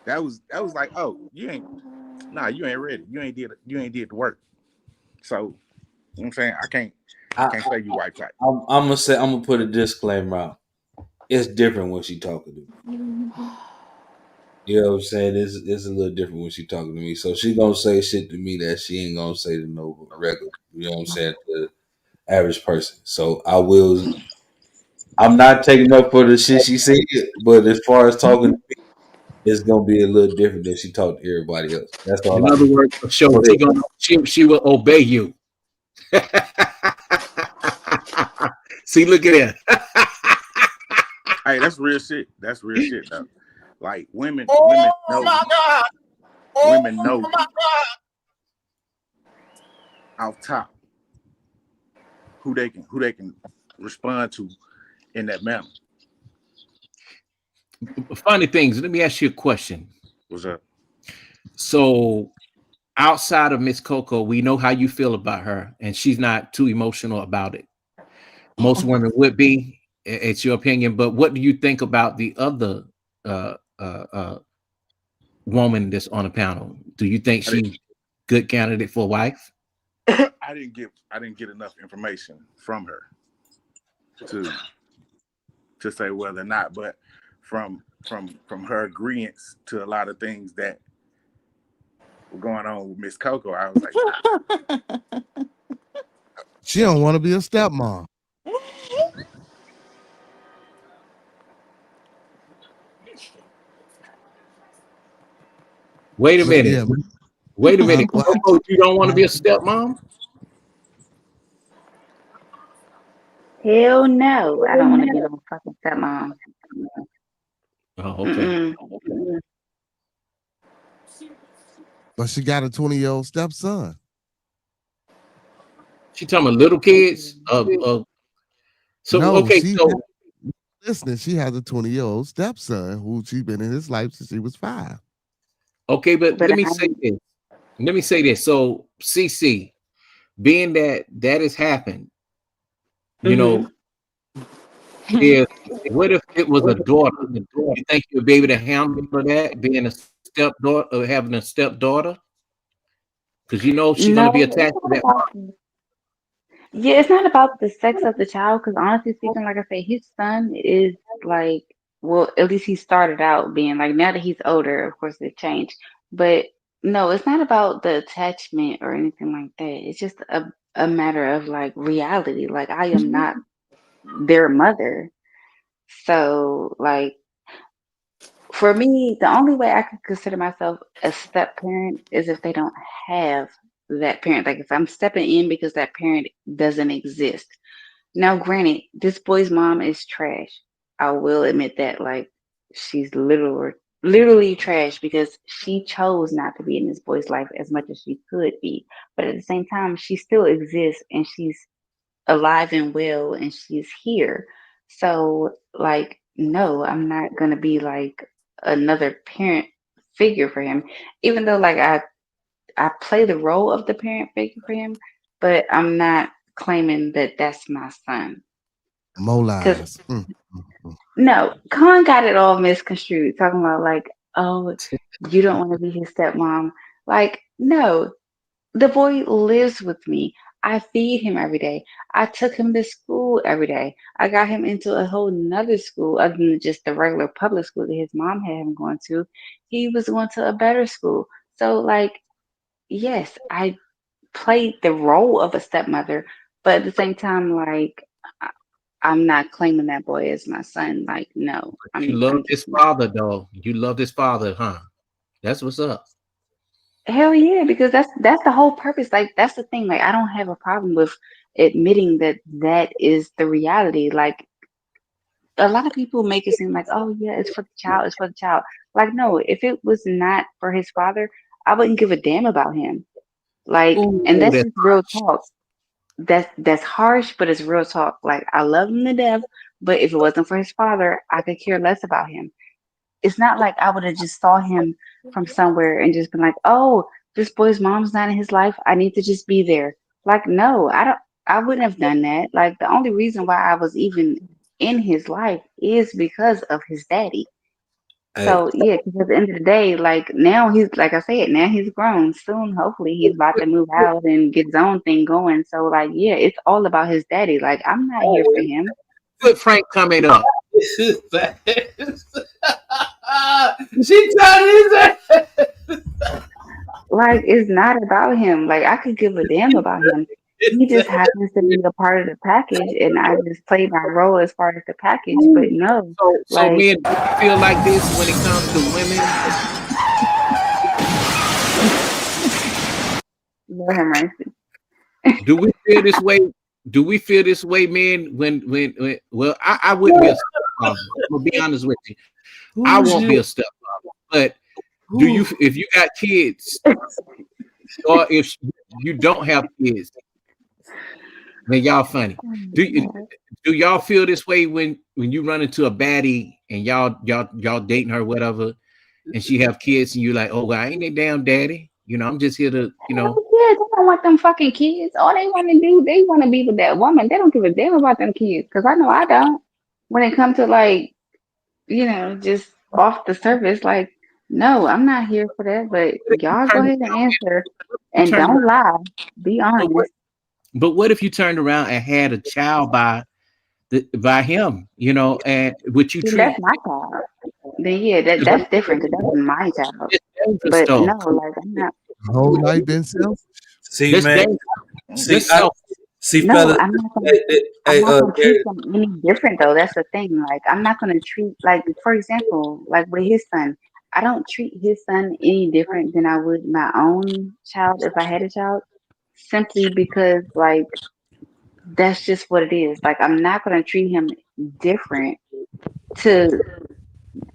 That was like, oh, you ain't ready. You ain't did the work. So you know what I'm saying, I can't say you wife type. I'm gonna put a disclaimer out. It's different when she talking to me. You know what I'm saying? It's a little different when she talking to me. So she gonna say shit to me that she ain't gonna say to no regular. You know what I'm saying? To the average person. So I'm not taking up for the shit she said, but as far as talking to me, it's gonna be a little different than she talked to everybody else. That's all In I other can. words, for sure, Go ahead. she will obey you. See, look at that. Hey, that's real shit. That's real shit though. Like women know. my God. Women know off top who they can respond to in that manner. Funny things. Let me ask you a question. What's up? So, outside of Miss Coco, we know how you feel about her, and she's not too emotional about it. Most women would be. It's your opinion, but what do you think about the other woman that's on the panel? Do you think she's good candidate for a wife? I didn't get enough information from her to say whether or not, but from her agreements to a lot of things that were going on with Miss Coco, I was like, She don't want to be a stepmom. Wait a minute. Yeah. Wait a minute. Well, Coco, you don't want to be a stepmom? Hell no, I don't want to be no fucking stepmom. Oh, okay. but she got a 20-year-old stepson. She talking about little kids? So No, okay, so listening, she has a 20-year-old stepson who she's been in his life since he was 5. okay, but let me say this. Let me say this. So CC, being that has happened, you know, what if it was a daughter? You think you'll be able to handle that, being a stepdaughter or having a stepdaughter? Because you know she's gonna be attached to that. Yeah, it's not about the sex of the child, because honestly speaking, like I say, his son is like, well, at least he started out being like, now that he's older, of course it changed. But no, it's not about the attachment or anything like that. It's just a matter of like reality. Like I am not their mother. So like for me, the only way I could consider myself a step parent is if they don't have that parent. Like if I'm stepping in because that parent doesn't exist. Now, granted, this boy's mom is trash. I will admit that. Like, she's literally trash because she chose not to be in this boy's life as much as she could be. But at the same time, she still exists and she's alive and well and she's here. So, like, no, I'm not gonna be like another parent figure for him. Even though, like, I play the role of the parent figure for him, but I'm not claiming that that's my son. More Because lies. no, Khan got it all misconstrued, talking about like, oh, you don't want to be his stepmom. Like, no, the boy lives with me. I feed him every day. I took him to school every day. I got him into a whole nother school other than just the regular public school that his mom had him going to. He was going to a better school. So, like, yes, I played the role of a stepmother, but at the same time, like, I'm not claiming that boy as my son. Like, no, You love I'm just this not. father, though. You love this father, huh? That's what's up. Hell yeah, because that's the whole purpose. Like, that's the thing. Like, I don't have a problem with admitting that that is the reality. Like, a lot of people make it seem like, oh yeah, it's for the child, it's for the child. Like, no, if it was not for his father, I wouldn't give a damn about him. Like, and Ooh, that's that's just real harsh. talk. That's harsh, but it's real talk. Like, I love him to death, but if it wasn't for his father, I could care less about him. It's not like I would have just saw him from somewhere and just been like, oh, this boy's mom's not in his life. I need to just be there. Like, no, I wouldn't have done that. Like, the only reason why I was even in his life is because of his daddy. Hey, So yeah, because at the end of the day, like now he's like I said, now he's grown. Soon, hopefully, he's about to move out and get his own thing going. So like, yeah, it's all about his daddy. Like I'm not here for him. Good Frank coming up. she tried his ass. Like it's not about him. Like I could give a damn about him. He just happens to be a part of the package, and I just play my role as part of the package. But no, So like men, do you feel like this when it comes to women? Lord have mercy. Do we feel this way? Do we feel this way, men? When well, I wouldn't be a stepfather. I'm gonna be honest with you. I Who's won't be you? a stepfather. But do you, if you got kids, or if you don't have kids, then y'all funny. Oh Do my you, God. do y'all feel this way when you run into a baddie and y'all dating her, whatever, and she have kids, and you like, oh, well, I ain't their damn daddy. You know, I'm just here to, Hell yeah, they don't want them fucking kids. All they want to do, they want to be with that woman. They don't give a damn about them kids. Cause I know I don't. When it comes to like, just off the surface, like, no, I'm not here for that. But y'all go turn ahead and answer, you and turn around. don't lie. Be But what, honest. but what if you turned around and had a child by him? You know, and would you Then that's treat my child. Then yeah, that's different. Cause that's my child. it's dangerous But though? no, like I'm not. Whole life been self. See, That's man. dangerous. See, That's self. No, fellas. I'm not gonna. Hey, hey, I'm hey, not gonna treat Gary, them any different though. That's the thing. Like I'm not gonna treat like for example, like with his son, I don't treat his son any different than I would my own child if I had a child, simply because like that's just what it is. Like I'm not gonna treat him different to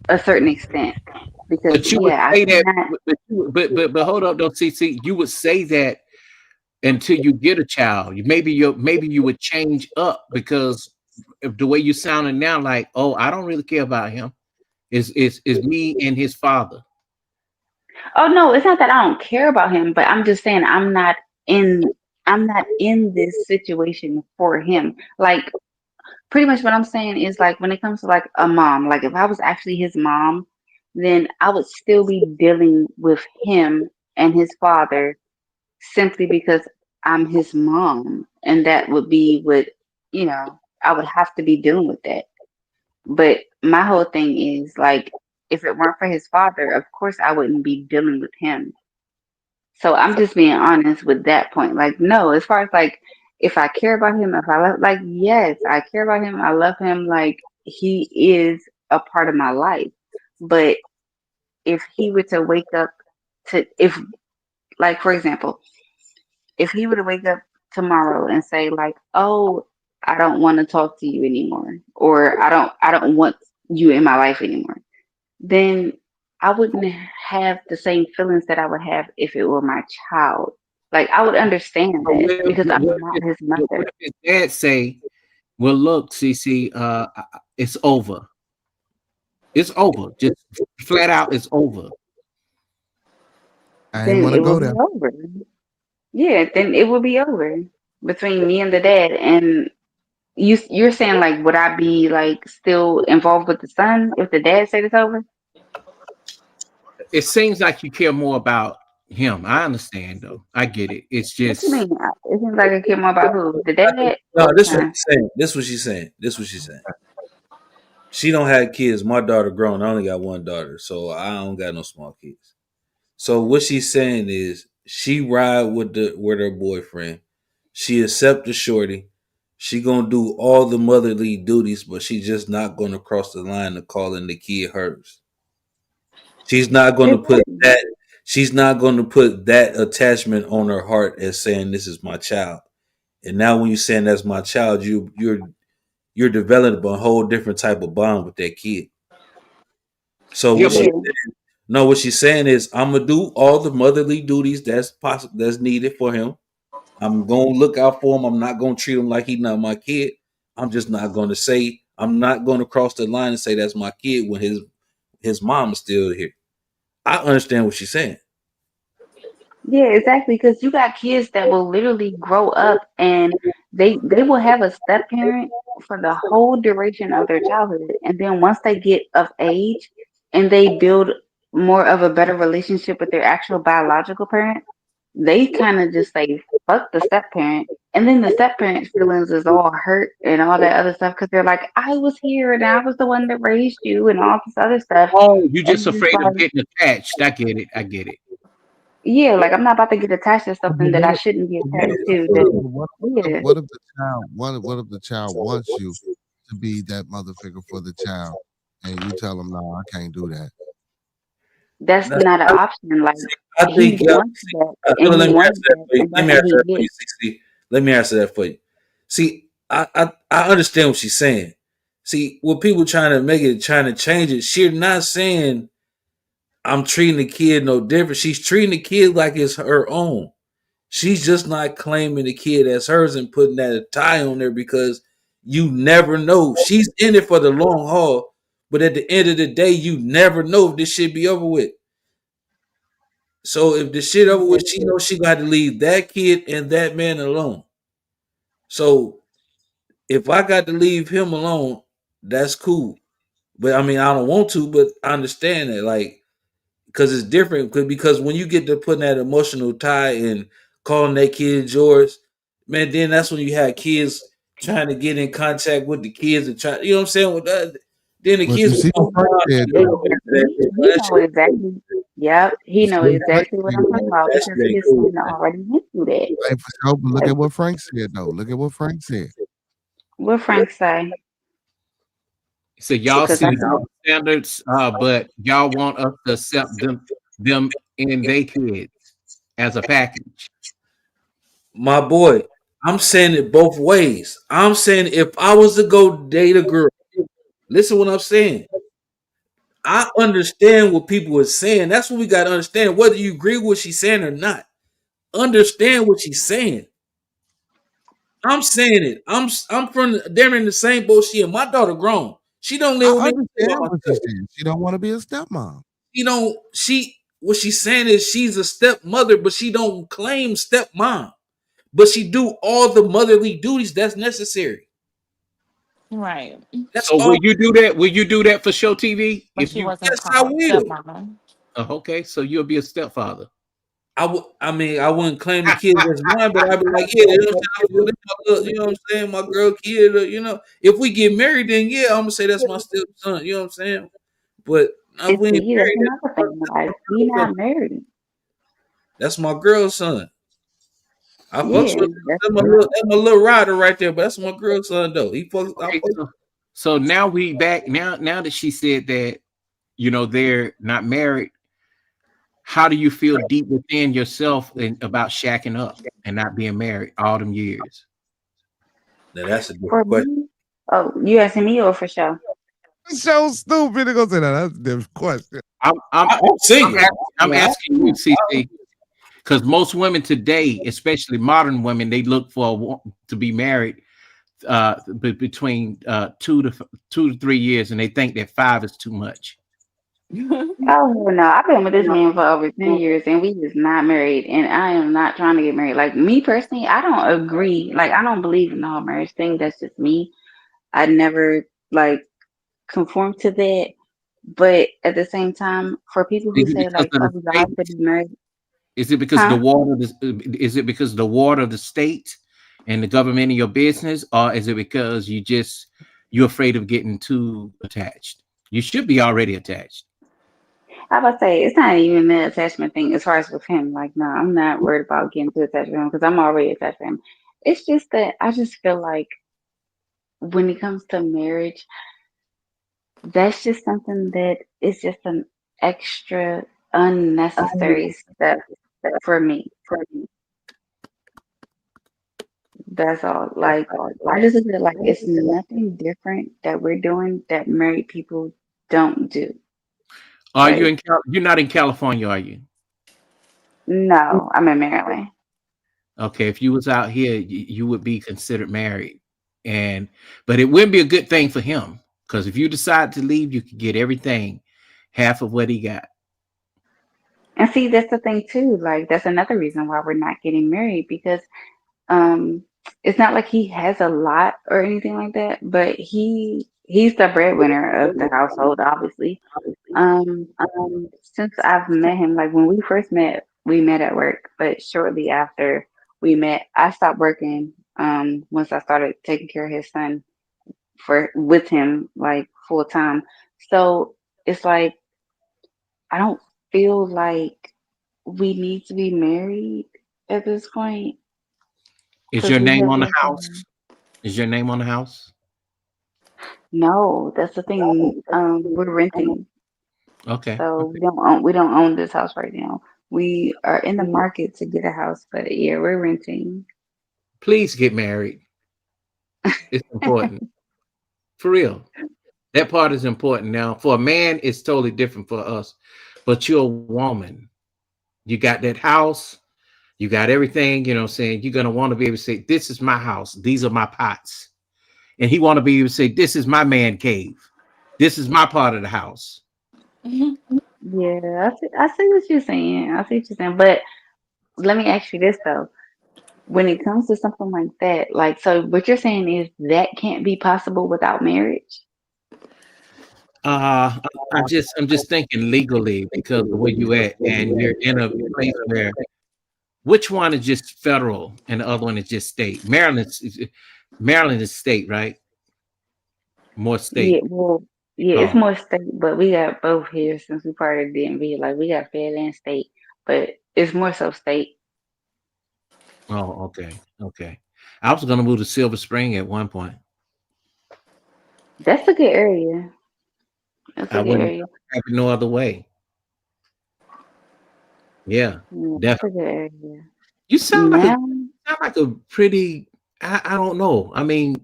a certain extent because But you would yeah, I say that. cannot. But hold up, don't see. You would say that until you get a child. Maybe you would change up because of the way you sounding now. Like, oh, I don't really care about him. Is me and his father. Oh no, it's not that I don't care about him, but I'm just saying in. I'm not in this situation for him. Like pretty much what I'm saying is like when it comes to like a mom, like if I was actually his mom, then I would still be dealing with him and his father simply because I'm his mom. And that would be what, I would have to be dealing with that. But my whole thing is like, if it weren't for his father, of course I wouldn't be dealing with him. So I'm just being honest with that point. Like, no, as far as like, if I care about him, if I love, like, yes, I care about him. I love him. Like, he is a part of my life. But if he were to wake up if, like, for example, if he were to wake up tomorrow and say, like, oh, I don't want to talk to you anymore, or I don't want you in my life anymore, then I wouldn't have the same feelings that I would have if it were my child. Like I would understand But that because I'm not his what mother. if his dad say, "Well, look, CC, it's over. It's over. Just flat out, it's over." I ain't Then want to it will go be there. over. Yeah, then it will be over between me and the dad. And you're saying like, would I be like still involved with the son if the dad said it's over? It seems like you care more about him. I understand, though. I get it. It's What you just mean? It seems like I care more about who, the dad No, or the this what son? she's saying. This what she's saying. This what she's saying. She don't have kids. My daughter grown. I only got one daughter, so I don't got no small kids. So what she's saying is she ride with her boyfriend. She accept the shorty. She gonna do all the motherly duties, but she just not gonna cross the line of calling the kid hers. She's not gonna put Exactly. that. She's not gonna put that attachment on her heart as saying this is my child. And now when you're saying that's my child, you're developing a whole different type of bond with that kid. So yeah, what but she Yeah. no, what she's saying is I'm gonna do all the motherly duties that's possible that's needed for him. I'm gonna look out for him. I'm not gonna treat him like he's not my kid. I'm just not gonna say I'm not gonna cross the line and say that's my kid when his mom is still here. I understand what she's saying. Yeah, exactly. Because you got kids that will literally grow up and they will have a step parent for the whole duration of their childhood, and then once they get of age and they build more of a better relationship with their actual biological parent, they kind of just say fuck the step parent, and then the step parent's feelings is all hurt and all that other stuff because they're like, I was here and I was the one that raised you and all this other stuff, oh, you're and just it's just afraid of like. getting attached. I get it. I get it. Yeah, like I'm not about to get attached to But something that I what if, shouldn't be but what attached if, to. but That if, yeah, what if the child what if the child wants you to be that mother figure for the child, and you tell him, no, I can't do that. that's That's, not an I, option. Like I he think yeah. wants that, Hold and on, he let me wants answer that that, for you. and Let that's me what answer he that for you, gets. 60. Let me answer that for you. See, I understand what she's saying. See, what people trying to change it, she's not saying I'm treating the kid no different. She's treating the kid like it's her own. She's just not claiming the kid as hers and putting that tie on there because you never know. She's in it for the long haul, but at the end of the day, you never know if this shit be over with. So if the shit over with, she knows she got to leave that kid and that man alone. So if I got to leave him alone, that's cool. But I mean, I don't want to, but I understand that, like, because it's different. Because when you get to putting that emotional tie and calling that kid yours, man, then that's when you have kids trying to get in contact with the kids and try. You know what I'm saying? With that, then the But you kids see what become Frank blind. said They though. don't get to that shit. He That know shit, exactly. Yep, he You see know what Frank exactly what said I'm talking though. about that because shit ain't his cool, son man. already went through that. Hey, for sure, but look Like at what Frank said though. Look at what Frank said. what Frank say, So y'all because see I the think double standards, but y'all want us to accept them and they kids as a package. My boy, I'm saying it both ways. I'm saying if I was to go date a girl, listen what I'm saying. I understand what people are saying. That's what we got to understand. Whether you agree with what she's saying or not, understand what she's saying. I'm saying it. I'm from they're in the same boat she and my daughter grown. She don't live I with me. I live by understand what she myself. said. She don't want to be a stepmom. She don't. She what she's saying is she's a stepmother, but she don't claim stepmom. But she do all the motherly duties that's necessary. Right. That's So all. will you do that? Will you do that for show TV? But If she you wasn't Yes, I called will. stepmama. okay, so you'll be a stepfather. I would. I mean, I wouldn't claim the kids as mine, but I'd be like, yeah, you know what I'm saying? You know what I'm saying? My girl kid. You know, if we get married, then yeah, I'm gonna say that's my stepson. You know what I'm saying? But if and we ain't see that's married, another thing. Like he son. not married. That's my girl's son. I fucks Yeah, with that's that's my little rider right there, but that's my girl's son though. He fucks. I Okay, fuck. so now we back now that she said that they're not married. How do you feel deep within yourself about shacking up and not being married all them years? Now that's a For different question. me, oh, you asking me or for sure? So stupid. They gonna say that. That's a different question. I'm I'm single. I'm asking you, CC, because most women today, especially modern women, they look for to be married between 2 to 3 years, and they think that 5 is too much. Oh no, I've been with this man for over 10 years, and we is not married. And I am not trying to get married. Like me personally, I don't agree. Like I don't believe in the whole marriage thing. That's just me. I never like conform to that. But at the same time, for people who Is it say because like, of "Oh, the God state? should be married," Is it because of the huh? water? Is it because of the water of the state and the government in your business, or is it because you're afraid of getting too attached? You should be already attached. I would say it's not even the attachment thing as far as with him. Like, no, I'm not worried about getting too attached with him because I'm already attached to him. It's just that I just feel like when it comes to marriage, that's just something that is just an extra unnecessary step for me. That's all. Like, I just look at it like it's nothing different that we're doing that married people don't do. Are you Like, in? You're not in California, are you? no, I'm in Maryland. Okay, if you was out here, you would be considered married, and but it wouldn't be a good thing for him because if you decide to leave, you could get everything, half of what he got. And see, that's the thing too. Like, that's another reason why we're not getting married because um, it's not like he has a lot or anything like that, but he's the breadwinner of the household, obviously. Um, since I've met him, like when we first met, we met at work, but shortly after we met, I stopped working. Once I started taking care of his son for with him like full time. So it's like I don't feel like we need to be married at this point Is because your we name have on the like house? Is your name on the house? no, that's the thing. We're renting, Okay. so Okay. we don't own this house right now. We are in the market to get a house, but yeah, we're renting. Please get married. It's important for real. That part is important. Now, for a man, it's totally different for us. But you're a woman. You got that house. You got everything. You know what I'm saying? You're going to want to be able to say, this is my house. These are my pots. And he want to be able to say, this is my man cave. This is my part of the house. Yeah, I see what you're saying. I see what you're saying. But let me ask you this though. When it comes to something like that, like so what you're saying is that can't be possible without marriage? Uh, I'm just thinking legally because of where you at, and you're in a place where which one is just federal and the other one is just state. Maryland is state, right? More Yeah, state. well, yeah, it's Oh, more state, but we got both here since we part of DMV. Like we got fed and state, but it's more so state. oh, okay, okay. I was gonna move to Silver Spring at one point. That's a good area. That's I a good wouldn't area. have it no other way. Yeah, Yeah, that's a definitely. good area. You sound like a Now, pretty. I don't know. I mean,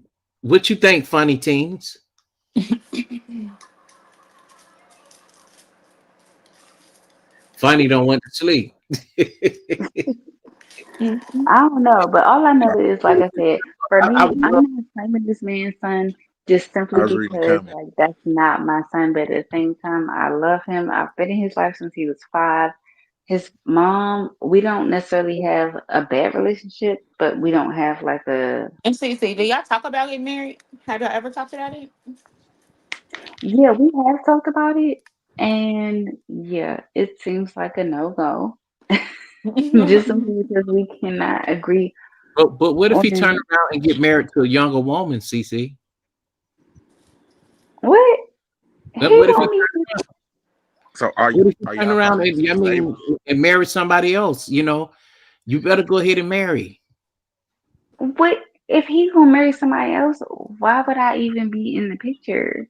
what you think, funny teens? Funny don't went to sleep. I don't know, but all I know is, like I said, for I me, would I'm love. not claiming this man's son just I simply was reading the because, comment. like, that's not my son. But at the same time, I love him. I've been in his life since he was 5. His mom, we don't necessarily have a bad relationship, but we don't have like a, And CC, do y'all talk about getting married? Have y'all ever talked about it? yeah, we have talked about it. And yeah, it seems like a no go just simply because we cannot agree But what if he turn on around and get married to a younger woman, CC? what But he don't need. So what if he are turn y'all around following and some labels? and marry somebody else? You better go ahead and marry. What if he's gonna marry somebody else? Why would I even be in the picture?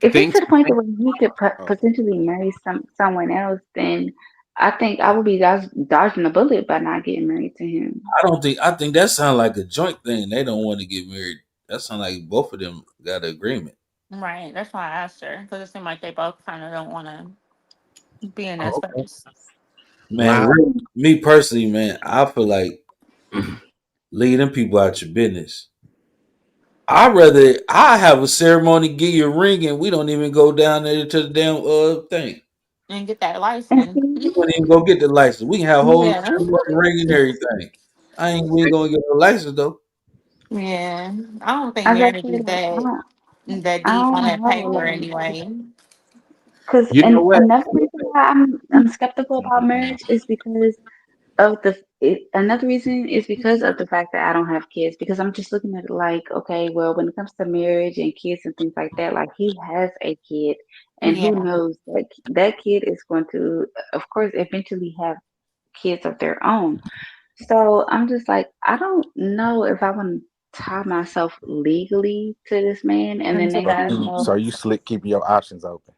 If it's Things to the point that where he could Oh, potentially marry someone else, then I think I would be dodging a bullet by not getting married to him. I don't think. I think that sounds like a joint thing. They don't want to get married. That sounds like both of them got an agreement. Right. That's why I asked her because it seemed like they both kind of don't want to be in that Oh, okay. space. Man, Wow. really, me personally, man, I feel like leave them people out your business. I have a ceremony, give you a ring, and we don't even go down there to the damn thing. And get that And license. see, We don't even go get the license. We can have a whole Yeah. ceremony, ring, and everything. We ain't gonna get no license though. Yeah. I don't think as I marriage said, is like that I deep on don't that have a paper lot. anyway. Because You know and what? another reason why I'm skeptical about marriage is because of another reason is because of the fact that I don't have kids. Because I'm just looking at it like, okay, well, when it comes to marriage and kids and things like that, like he has a kid, and who Yeah. knows that that kid is going to, of course, eventually have kids of their own. So I'm just like, I don't know if I want to tie myself legally to this man, and then Into next So thing that. you you, know, so you slick keeping your options open.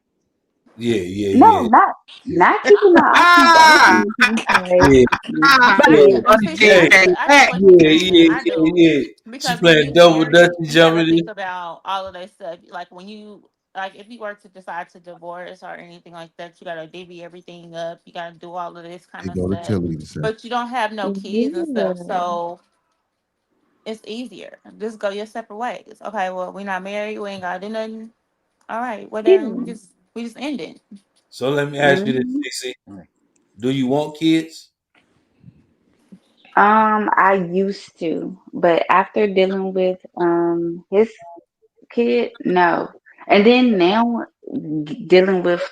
Yeah, yeah, no, yeah, not keeping my options Ah, open. It's like, yeah, But yeah, yeah, but see, Understand hey, that. I get That what she's yeah, saying. yeah, I yeah, do. yeah. She Because when playing you double marry, dutch and you got to jumping think in. about all of that stuff. Like when you, like if you were to decide to divorce or anything like that, you got to divvy everything up. You got to do all of this kind They of go to stuff. Tilly to say. But you don't have no kids and stuff, yeah, so it's easier. Just go your separate ways. Okay, well we're not married. We ain't got to do nothing. All right, well then yeah. we just end it. So let me ask you this, hmm CC. Do you want kids? I used to, but after dealing with his kid, no. And then now dealing with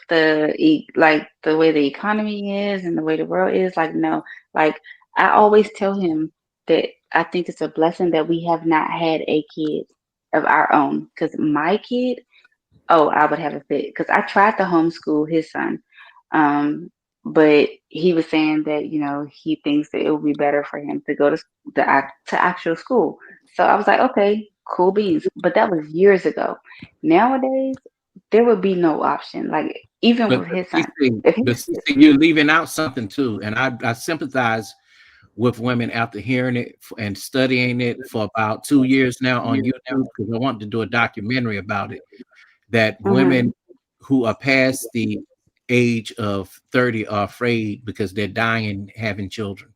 like the way the economy is and the way the world is, like no. Like I always tell him that I think it's a blessing that we have not had a kid of our own. Because my kid, oh, I would have a fit. Because I tried to homeschool his son, um, but he was saying that he thinks that it would be better for him to go to to actual school. So I was like, okay, cool beans. But that was years ago. Nowadays, there would be no option. Like even but with his son, CC, if he but CC, you're leaving out something too, and I sympathize with women after hearing it and studying it for about 2 years now on YouTube because I wanted to do a documentary about it. That Mhm. women who are past the age of 30 are afraid because they're dying and having children.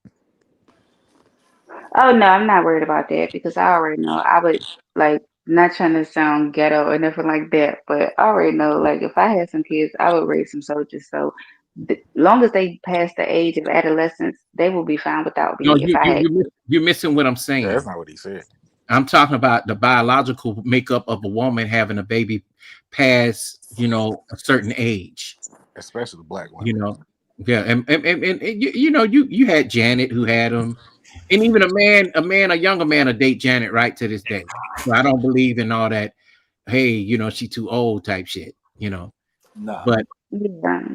Oh no, I'm not worried about that because I already know I would like not trying to sound ghetto or nothing like that, but I already know like if I had some kids, I would raise some soldiers. So long as they pass the age of adolescence, they will be fine without No, me if I had kids. you're missing what I'm Yeah, saying. that's not what he said. I'm talking about the biological makeup of a woman having a baby past, a certain age. Especially the black You women. know, yeah, and you had Janet who had them, and even a younger man will date Janet right to this day. So I don't believe in all that. Hey, she too old type shit. Nah. But Yeah.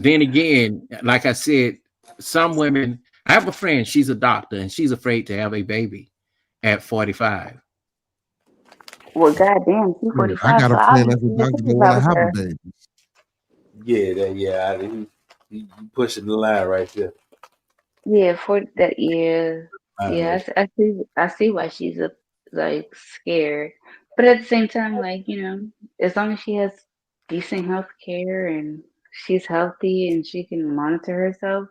then again, like I said, some women. I have a friend. She's a doctor, and she's afraid to have a baby at 45. Well, goddamn, she's Yeah, I 45, got so a I'll friend be that's a scared doctor too that if I want to was have a her. baby. Yeah, he pushing the line right there. Yeah, for that, yeah, Line yeah. right I see why she's like scared, but at the same time, like as long as she has decent health care and she's healthy and she can monitor herself,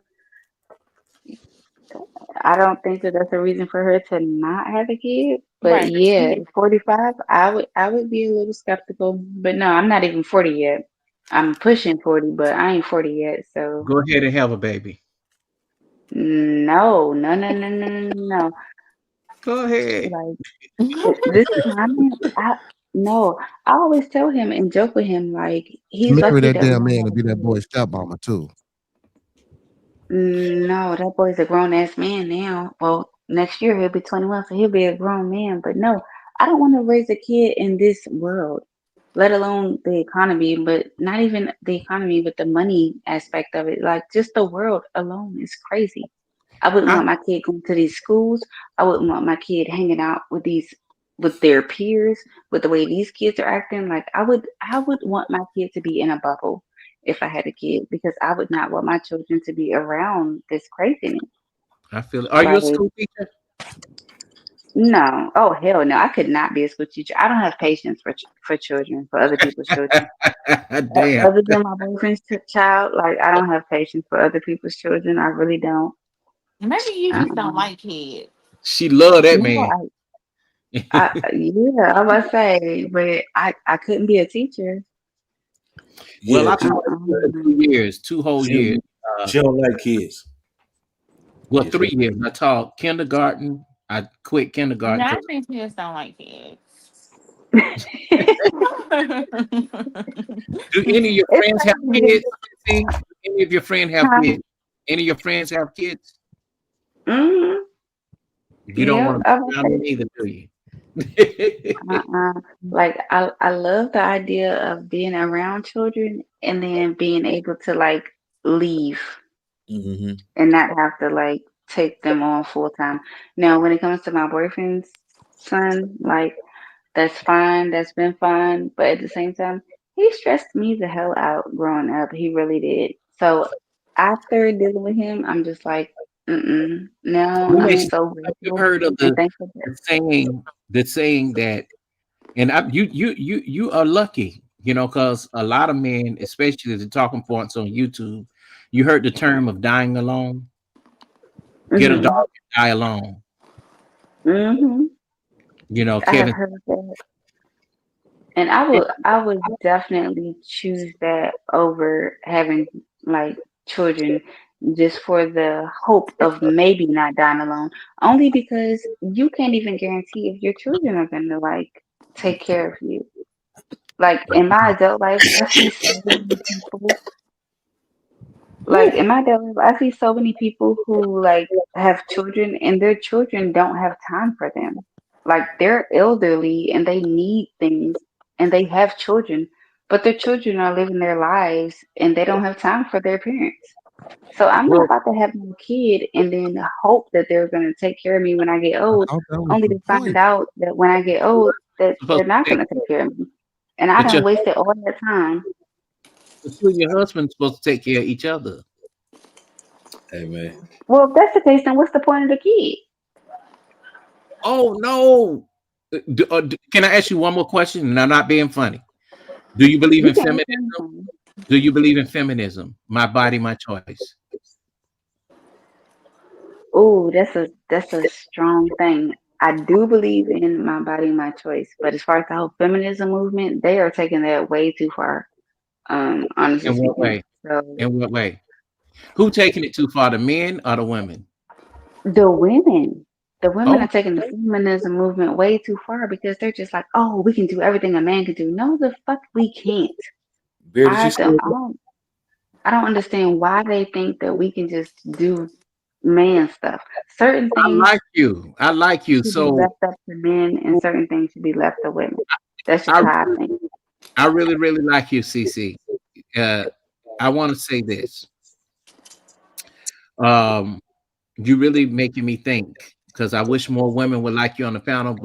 I don't think that that's a reason for her to not have a kid. But Right. yeah, 45, I would be a little skeptical. But no, I'm not even 40 yet. I'm pushing 40, but I ain't 40 yet. So Go ahead and have a baby. no, no, no, no, no, no, no. No. Go ahead. Like this time, no. I always tell him and joke with him like To he's marry lucky that that we damn don't man have to a be that kid. boy's stepmama too. No, that boy's a grown ass man now. Well, next year he'll be 21, so he'll be a grown man. But no, I don't want to raise a kid in this world, let alone the economy, but not even the economy, but the money aspect of it. Like just the world alone is crazy. I wouldn't I, want my kid going to these schools. I wouldn't want my kid hanging out with their peers, with the way these kids are acting. Like I would want my kid to be in a bubble. if I had a kid, because I would not want my children to be around this craziness. I feel it. Are you a Like, school teacher? no, oh hell no, I could not be a school teacher. I don't have patience for children, for other people's children. Damn. Other than my boyfriend's child, like I don't have patience for other people's children. I really don't. Maybe you just don't Um, like kids. She love that no, man. yeah, I was say, but I couldn't be a teacher. Well, Yeah, I she, taught for Uh-uh. 2 years, 2 whole she, years. she don't like kids. Well, Yeah, she, 3 years. I taught kindergarten. I quit kindergarten No, I because think you just don't like kids. do any of your It's friends have crazy kids? because, See, any of your friends have huh? kids? Any of your friends have kids? Mm-hmm. You don't Yep, want to I be was around them say, either, do you? uh-uh. Like I love the idea of being around children and then being able to like leave mm-hmm. and not have to like take them on full time. Now, when it comes to my boyfriend's son, like that's fine, that's been fine, but at the same time, he stressed me the hell out growing up. He really did. So after dealing with him, I'm just like, no, Let me I'm ask you, so have you grateful heard of and thankful that. the saying that, and you are lucky, because a lot of men, especially the talking points on YouTube, you heard the term of dying alone. Get a dog Hmm. and die alone. Hmm. I have Kevin. heard that. And I would definitely choose that over having like children just for the hope of maybe not dying alone. Only because you can't even guarantee if your children are gonna like take care of you. Like in my adult life, I see so many people. Like in my adult life, I see so many people who like have children and their children don't have time for them. Like they're elderly and they need things and they have children, but their children are living their lives and they don't have time for their parents. So I'm not Well, about to have no kid and then hope that they're gonna take care of me when I get I old, thought that was only the to find point. out that when I get old that supposed they're to not take, gonna take care of me. And I but done wasted all that time. you and your husband's supposed to take care of each other. Hey man, Well, if that's the case, then what's the point of the kid? Oh no! Can I ask you one more question? And I'm not being funny. Do you believe You in can't feminism? say anything. Do you believe in feminism? My body, my choice. Oh, that's a strong thing. I do believe in my body, my choice, but as far as the whole feminism movement, they are taking that way too far. Honestly In what speaking. way? So In what way? Who taking it too far? The men or the women? the women, the women Oh, are taking the feminism movement way too far because they're just like, oh, we can do everything a man can do. No, the fuck we can't. Bear, did you I say don't, I don't, I don't understand why they think that we can just do man stuff. Certain I things like you. I like you. should be So left up to men and certain things should be left to women. That's just I how I think. I really, really like you, CC. Uh, I want to say this. Um, you really making me think because I wish more women would like you on the panel,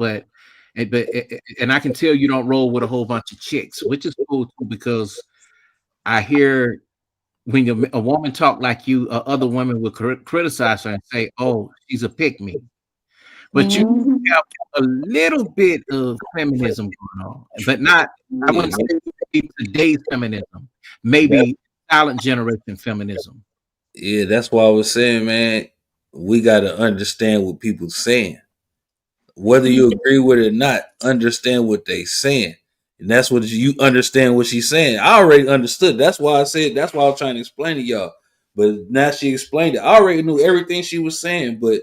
and I can tell you don't roll with a whole bunch of chicks, which is cool too because I hear when a woman talk like you, other women will criticize her and say, "Oh, she's a pick me," but you Hmm. have a little bit of feminism going on, but not. I yeah, wouldn't say today's feminism, that, maybe silent generation feminism. yeah, that's why I was saying, man, we gotta understand what people saying. Whether you agree with it or not, understand what they saying. And that's what you understand what she's saying. I already understood. That's why I said that's why I was trying to explain to y'all. But now she explained it. I already knew everything she was saying, but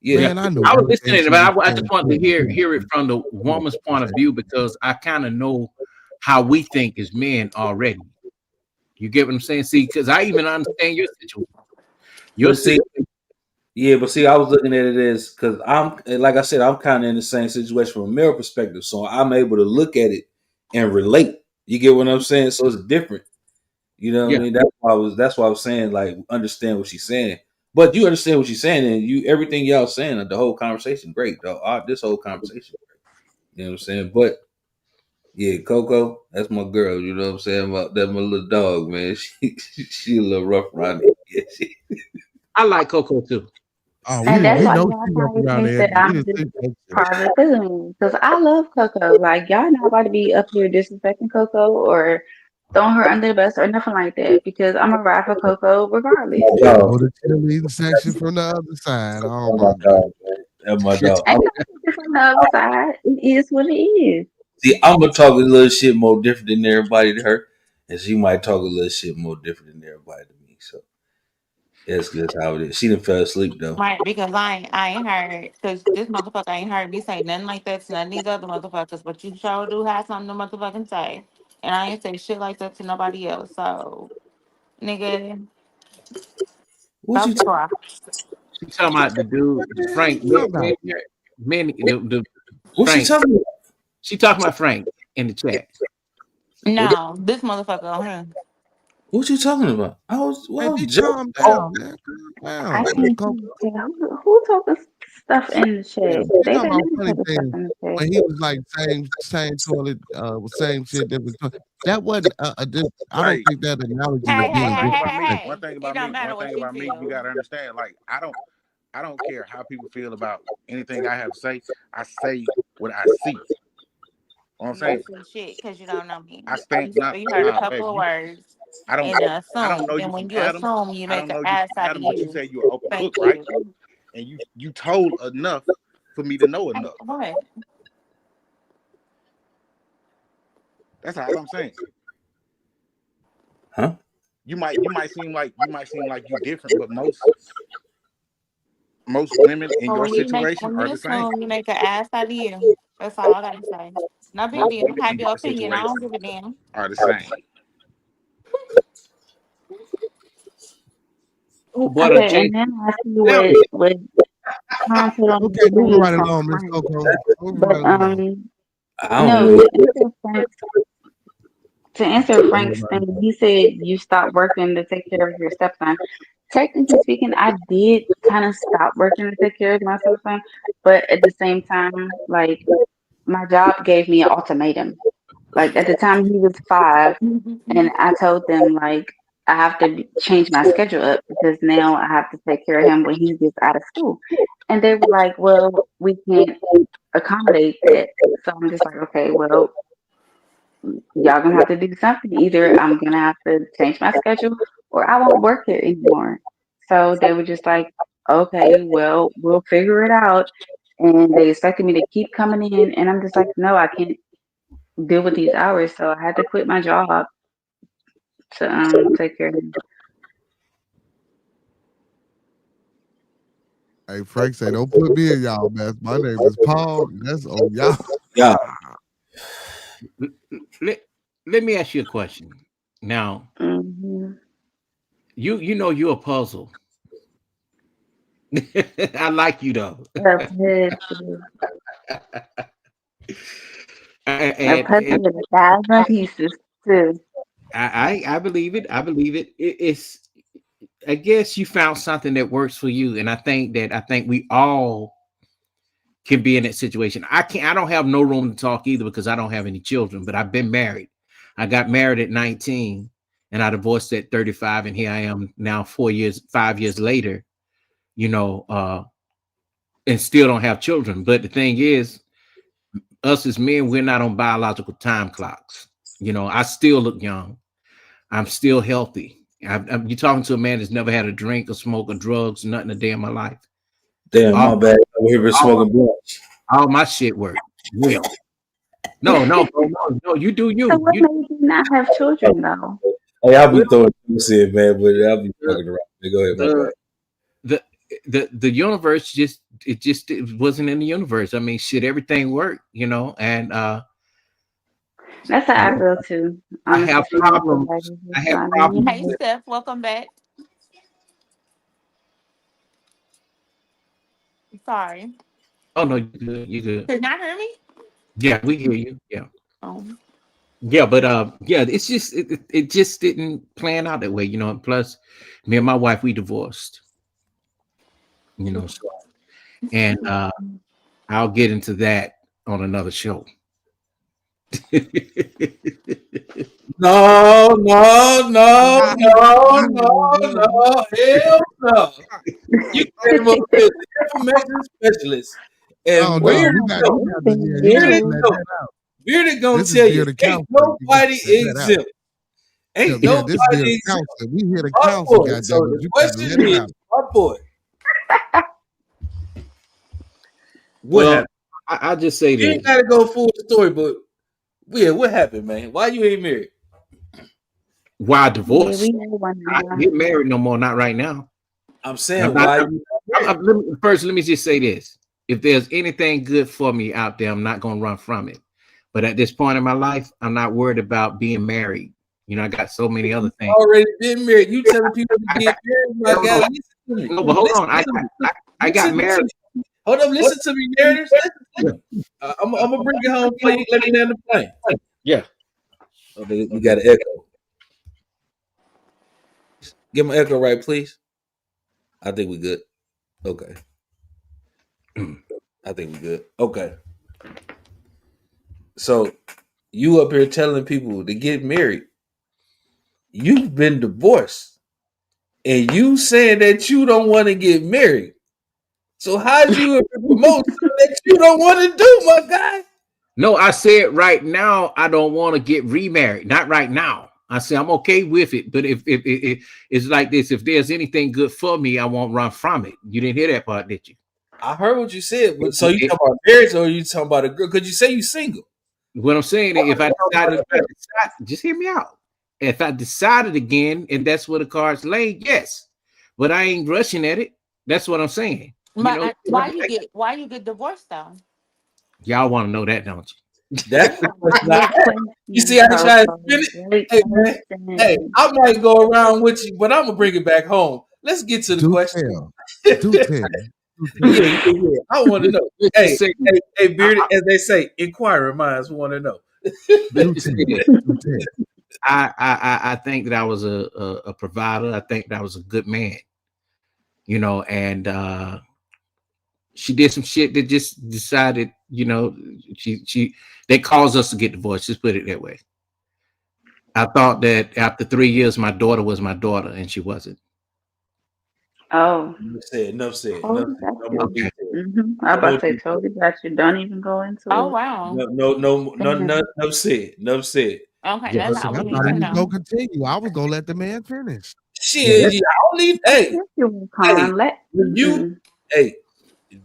yeah, Yeah, Man, I knew I was everything listening, she but was I just saying. wanted to hear it from the woman's point of view because I kind of know how we think as men already. You get what I'm saying? See, because I even understand your situation. Your but see, situation. yeah, but see, I was looking at it as because I'm like I said, I'm kind of in the same situation from a male perspective, so I'm able to look at it and relate. You get what I'm saying? So it's different. You know what I Yeah. mean? That's why I was saying like understand what she's saying. But you understand what she's saying, and you everything y'all saying, the whole conversation, great though. This whole conversation, great. You know what I'm saying? But Yeah, Coco, that's my girl. You know what I'm saying? That's my little dog, man. She a little rough around the edges. I like Coco too. Oh, And that's we why know y'all she rough probably around think the that edges. We I'm didn't just think that shit. part of the family. Because I love Coco. Like, y'all not about to be up here disrespecting Coco or throwing her under the bus or nothing like that. Because I'm a ride for Coco regardless. Here Dog. go the cheerleading section from the other side. Oh That's my my god. dog, man. That's my dog. Ain't nothing from the other side. It is what it is. See, I'm gonna talk a little shit more different than everybody to her, and she might talk a little shit more different than everybody to me. So that's just how it is. She done fell asleep though. Right, because I ain't heard, because this motherfucker ain't heard me say nothing like that to none of these other motherfuckers, but you sure do have something to motherfucking say. And I ain't say shit like that to nobody else. So, nigga, What about you to cry. She talking about the dude Frank. God. No. The what she Frank. talking about? She talking about Frank in the chat. What, No, this motherfucker on him. what you talking about? I Hey, was D, joking. calm down, man. Calm I down. can't Coco, see who talking stuff in the yeah, chat. we They talking didn't about even funny put the stuff things. in the chat. When he was like same toilet, same shit, different toilet. That wasn't I don't Right. think that analogy was Hey, hey, being hey, hey, disrespectful. One hey. thing It about don't me, matter what you you feel. gotta understand. Like I don't care how people feel about anything I have to say. I say what I see. What I'm You don't saying, see shit because you don't know me. I stand not You heard a nah, babe. couple of words I don't and I don't assume. know you And from when you Adam. assume, you I make don't an know you ass from out of Adam, but you you. said you're an open Thank book, right? you. And you told enough for me to know Hey, enough. what? That's all I'm saying. Huh? You might seem like you different, but most women in But your situation when are you the same. assume, you make an ass out of you. That's all I gotta say. No big Most deal. women Have in your your opinion. I don't situation give a damn. are the same. Oh, what a Okay, Jay. and then I see Tell me. what Tom put on the Okay, moving screen right from along, Miss Frank. Coco. Moving But right along. I don't no, know. to answer Moving Frank's right thing, along. he said you stopped working to take care of your stepson. Technically speaking, I did kind of stop working to take care of my stepson, but at the same time, like my job gave me an ultimatum. Like at the time he was 5, and I told them like I have to change my schedule up because now I have to take care of him when he gets out of school. And they were like, "Well, we can't accommodate that." So I'm just like, "Okay, well, y'all gonna have to do something. Either I'm gonna have to change my schedule or I won't work here anymore." So they were just like, "Okay, well, we'll figure it out." And they expected me to keep coming in, and I'm just like, "No, I can't deal with these hours." So I had to quit my job to take care of him. Hey, Frank say, don't put me in y'all mess. My name is Paul. That's on y'all. Yeah. Let, let me ask you a question. Now, Hmm. you know you're a puzzle. I like you though. A puzzle, a And puzzle with 1,000 pieces too. I believe it. I believe it. It's I guess you found something that works for you, and I think we all can be in that situation. I don't have no room to talk either because I don't have any children, but I've been married. I got married at 19 and I divorced at 35, and here I am now 5 years later, you know, and still don't have children. But the thing is, us as men, we're not on biological time clocks. You know, I still look young. I'm still healthy. You're talking to a man that's never had a drink or smoke or drugs, nothing a day in my life. Damn, All, my bad. I'm here all, smoking blunts. all my shit work. Well, no, bro, no. You do So you. what made you not have children though? Hey, I'll be Well, throwing juice in, man, but I'll be the fucking around. Go ahead, my the bad. the the universe it wasn't in the universe. I mean, shit, everything worked, and That's how I feel too. I Honestly have speaking, it's problems. like I it's have not in the problems Hey, universe. with. Steph, welcome back. Sorry. Oh no, you good. You good. Did not hear me? Yeah, we hear you. Yeah. Oh. Yeah, but yeah, it's just it just didn't plan out that way, and plus me and my wife, we divorced, so and I'll get into that on another show. No, no, no, no, no, no, hell no. You came up here as an information specialist. Oh And no, Bearded you got know. to, yeah, you got Bearded to let know. that out. Bearded gonna This is tell you, bearded ain't counseling. You got to nobody let that out. exempt. Ain't Yeah, this is nobody bearded exempt. counseling. We here to My counsel, boy. So goddammit. the You got to question let it is, out. my boy, what Well, happened? I'll just say You ain't this. gotta go full story, but yeah, what happened, man? Why you ain't married? Why Yeah, divorce? we know one I now. ain't get married no more, not right now. I'm I'm saying, not, why I'm, you not married? first, let me just say this. If there's anything good for me out there, I'm not going to run from it. But at this point in my life, I'm not worried about being married. You know, I got so many other things. Already been married. You telling people to I get got, married, my no, guy. no, Listen to me. no, but hold Listen on. to me. I got Listen to married. me. Hold up, listen to me, narrators. Listen to me. I'm gonna bring it home for you. Let me land the plane. Yeah. Oh, we got an echo. Give me an echo right, please. I think we good. Okay. I think we good. Okay. So you up here telling people to get married. You've been divorced. And you saying that you don't want to get married. So how'd you promote something that you don't want to do, my guy? No, I said right now I don't want to get remarried. Not right now. I say I'm okay with it, but if it's like this, if there's anything good for me, I won't run from it. You didn't hear that part, did you? I heard what you said, but so you It- talking about marriage or you talking about a girl? Could you say you single? what I'm saying, if I decide, just hear me out. If I decided again, and that's where the cards lay, yes, but I ain't rushing at it. That's what I'm saying. You But know, why you get divorced though? y'all want to know that, don't you? That's the question I Great asked. You see question, how you try to spin Coco. it? Great Hey man, hey, question. I might go around with you, but I'm gonna bring it back home. Let's get to the Do question. tell. Do tell. Do tell. Yeah. I want to know. Let's Hey, just say, hey, I, Bearded, as they say, inquiring minds want to know. let's Do just tell. say this. Do tell. I think that I was a provider. I think that I was a good man, you know, and she did some shit that just decided, you know, she they caused us to get divorced. Just put it that way. I thought that after 3 years, my daughter was my daughter, and she wasn't. Oh, Enough said. totally got No more you. Okay. details. I No more about to say details. totally got you. Don't even go Oh into it. wow. No, Damn. enough said. Enough said. Okay, Yeah. that's Okay, all I we need thought he to was know. gonna continue. I was gonna let the man finish. Yeah. Shit, I don't need. Hey, Yes, you will, hey, Con. Let. when you, Mm-mm. hey,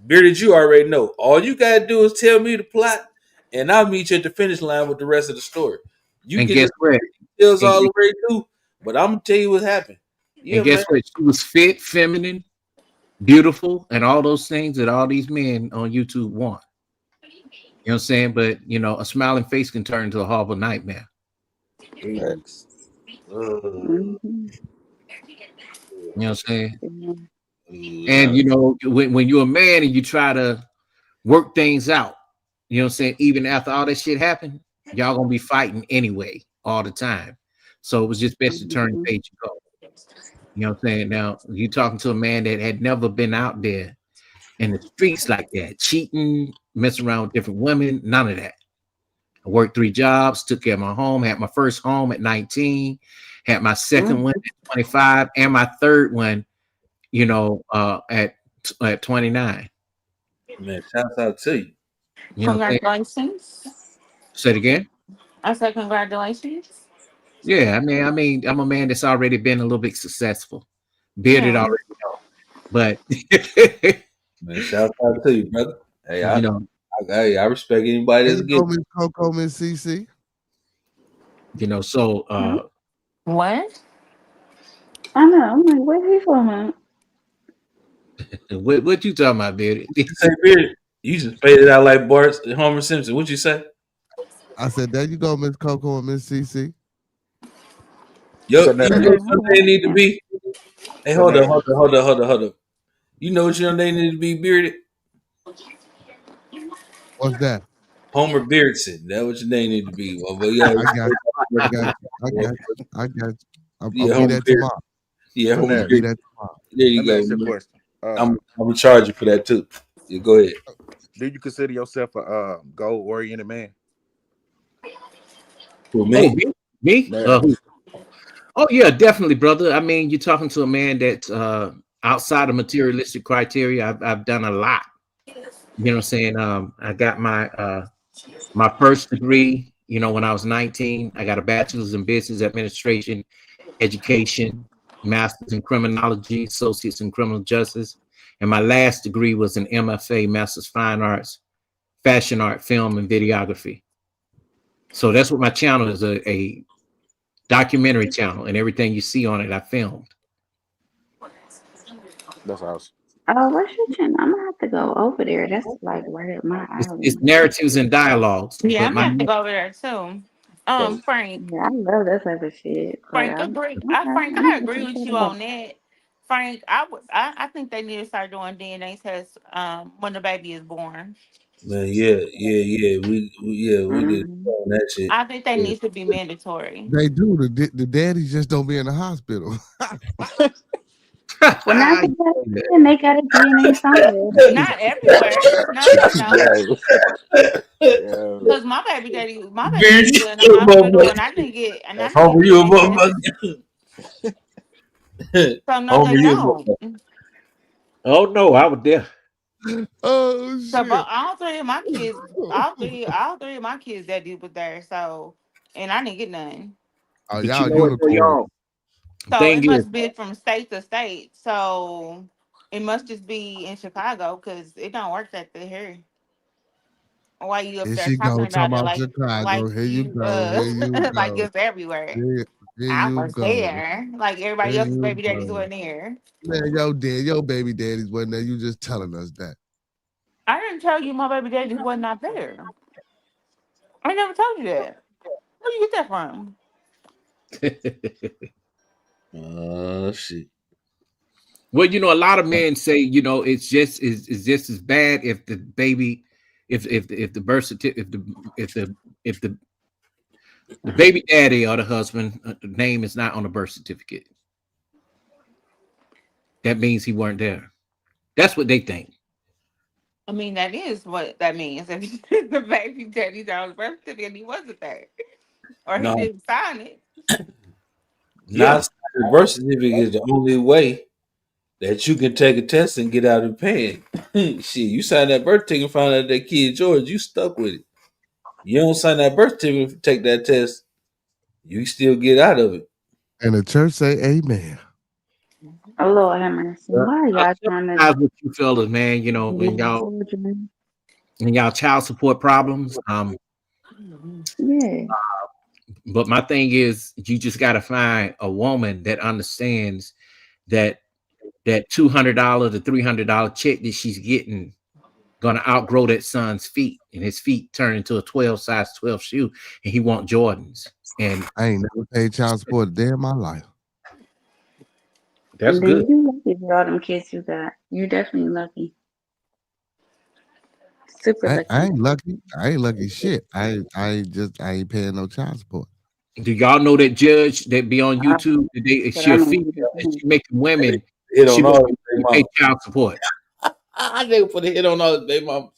Bearded, you already know. All you gotta do is tell me the plot, and I'll meet you at the finish line with the rest of the story. You And get guess the what? details And, all the way through, but I'm gonna tell you what happened. and Yeah, man. guess what? She was fit, feminine, beautiful, and all those things that all these men on YouTube want. You know what I'm saying? But you know, a smiling face can turn into a horrible nightmare. Facts. Mm-hmm. You know what I'm saying? Yeah. And you know, when you're a man and you try to work things out, you know what I'm saying? Even after all that shit happened, y'all gonna be fighting anyway, all the time. So it was just best to turn the Mm-hmm. page and go. You know what I'm saying? Now you talking to a man that had never been out there in the streets like that, cheating, messing around with different women, none of that. I worked 3 jobs, took care of my home, had my first home at 19, had my second one at 25, and my third one, you know, at 29. Man, shouts out to you. You know what I'm saying? Congratulations. Say it again. I said congratulations. Yeah, I mean, I'm a man that's already been a little bit successful, bearded Yeah. already, but Man, shouts out to you, brother. Hey, you know, I respect anybody There that's you getting. go, Miss Coco, Miss CC. so What? I know. I'm like, where he from? At? what you talking about, bearded? You say, Beard, you just faded out like Bart Homer Simpson. What you say? I said, there you go, Miss Coco and Miss CC. Yo, So now you they know got what Oh, they need to yeah. be. Hey, so hold now up, hold up. You know what your name need to be, Bearded? What's that? Homer Beardson. That what your name need to be. Well, but yeah, I got you. I got you. I got you. I got you. I'll yeah, be Homer there Beard. tomorrow. Yeah, so Homer now I'll be Beard. there tomorrow. There let you me go, ask you a man. question. I'm gonna charge you for that too. Yeah, go ahead. Do you consider yourself a goal oriented man? For Oh, me, me? Marriage. Oh yeah, definitely, brother. I mean, you're talking to a man that's outside of materialistic criteria. I've done a lot. You know what I'm saying? I got my first degree, when I was 19. I got a bachelor's in business administration, education, master's in criminology, associates in criminal justice, and my last degree was an MFA, master's fine arts, fashion art, film, and videography. So that's what my channel is, a documentary channel, and everything you see on it, I filmed. That's awesome. Oh, what's your channel? I'm gonna have to go over there. That's like right up my It's alley. narratives and dialogues, Yeah, but I'm gonna have to go over there too. So Frank, Yeah, I love that type of shit. But Frank, I'm agree. okay. Frank, I'm I gonna agree check with it you out. on that. Frank, I think they need to start doing DNA tests when the baby is born. man, yeah. We did Mm-hmm. that shit. I think they Yeah. need to be mandatory. They do. The daddies just don't be in the hospital. Well, not the and they got a DNA somewhere. Not everywhere. No, no, no. yeah, yeah. Because my baby was Bitch, still in the hospital, motherfucker. and I didn't get Homer, you a DNA tests. motherfucker. So no, they Homer, you a don't. motherfucker. oh no, I was there. Oh So, but shit. all three of my kids that dude was there. So, and I didn't get none. Oh, But you y'all know what, though, unicorn. y'all? The So it thing is, must be from state to state. So it must just be in Chicago because it don't work that the here. Why you up Here there she talking go, talking about it about Chicago. like Here you you go. Here you like go. it's everywhere? Here I you was go. there. Like everybody Here else's you baby daddies go. wasn't there. Man, your baby daddies wasn't there. You just telling us that. I didn't tell you my baby daddies was not there. I never told you that. Where you get that from? Oh shit. well, a lot of men say, it's just as bad if the baby, if the birth certificate, if the baby daddy or the husband name is not on the birth certificate. That means he weren't there. That's what they think. I mean, that is what that means. If the baby daddy's on his birth certificate, he wasn't there, or he No, didn't sign it. Yeah. not the birth certificate is the only way that you can take a test and get out of pain. Shit, you sign that birth certificate, find out that kid George, you stuck with it. You don't sign that birth certificate, take that test, you still get out of it. And the church say amen. Oh Lord have mercy. Why are I y'all trying to sympathize with you fellas, man. When get y'all children? when y'all child support problems. Yeah. But my thing is, you just got to find a woman that understands that $200 to $300 check that she's getting gonna outgrow that son's feet, and his feet turn into a size 12 shoe, and he want Jordans. And I ain't never paid child support a day in my life. that's Then good. you lucky with all them kids you got. You're definitely lucky. Super I lucky. ain't lucky. I ain't lucky shit. I ain't paying no child support. Do y'all know that judge that be on Uh, YouTube? That but she I a know female, you and the she making women. Hit She on wants all his to baby pay mama. child support. I nigga put a hit on all his baby mama.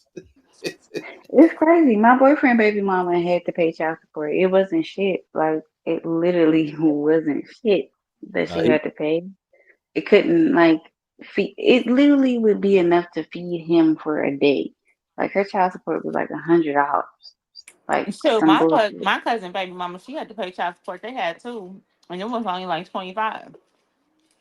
It's crazy. My boyfriend baby mama had to pay child support. It wasn't shit. Like it literally wasn't shit that Nah, she had to pay. It couldn't like feed. It literally would be enough to feed him for a day. Like her child support was like $100. Like So some bullshit. my cousin baby mama, she had to pay child support. They had too, and it was only like 25.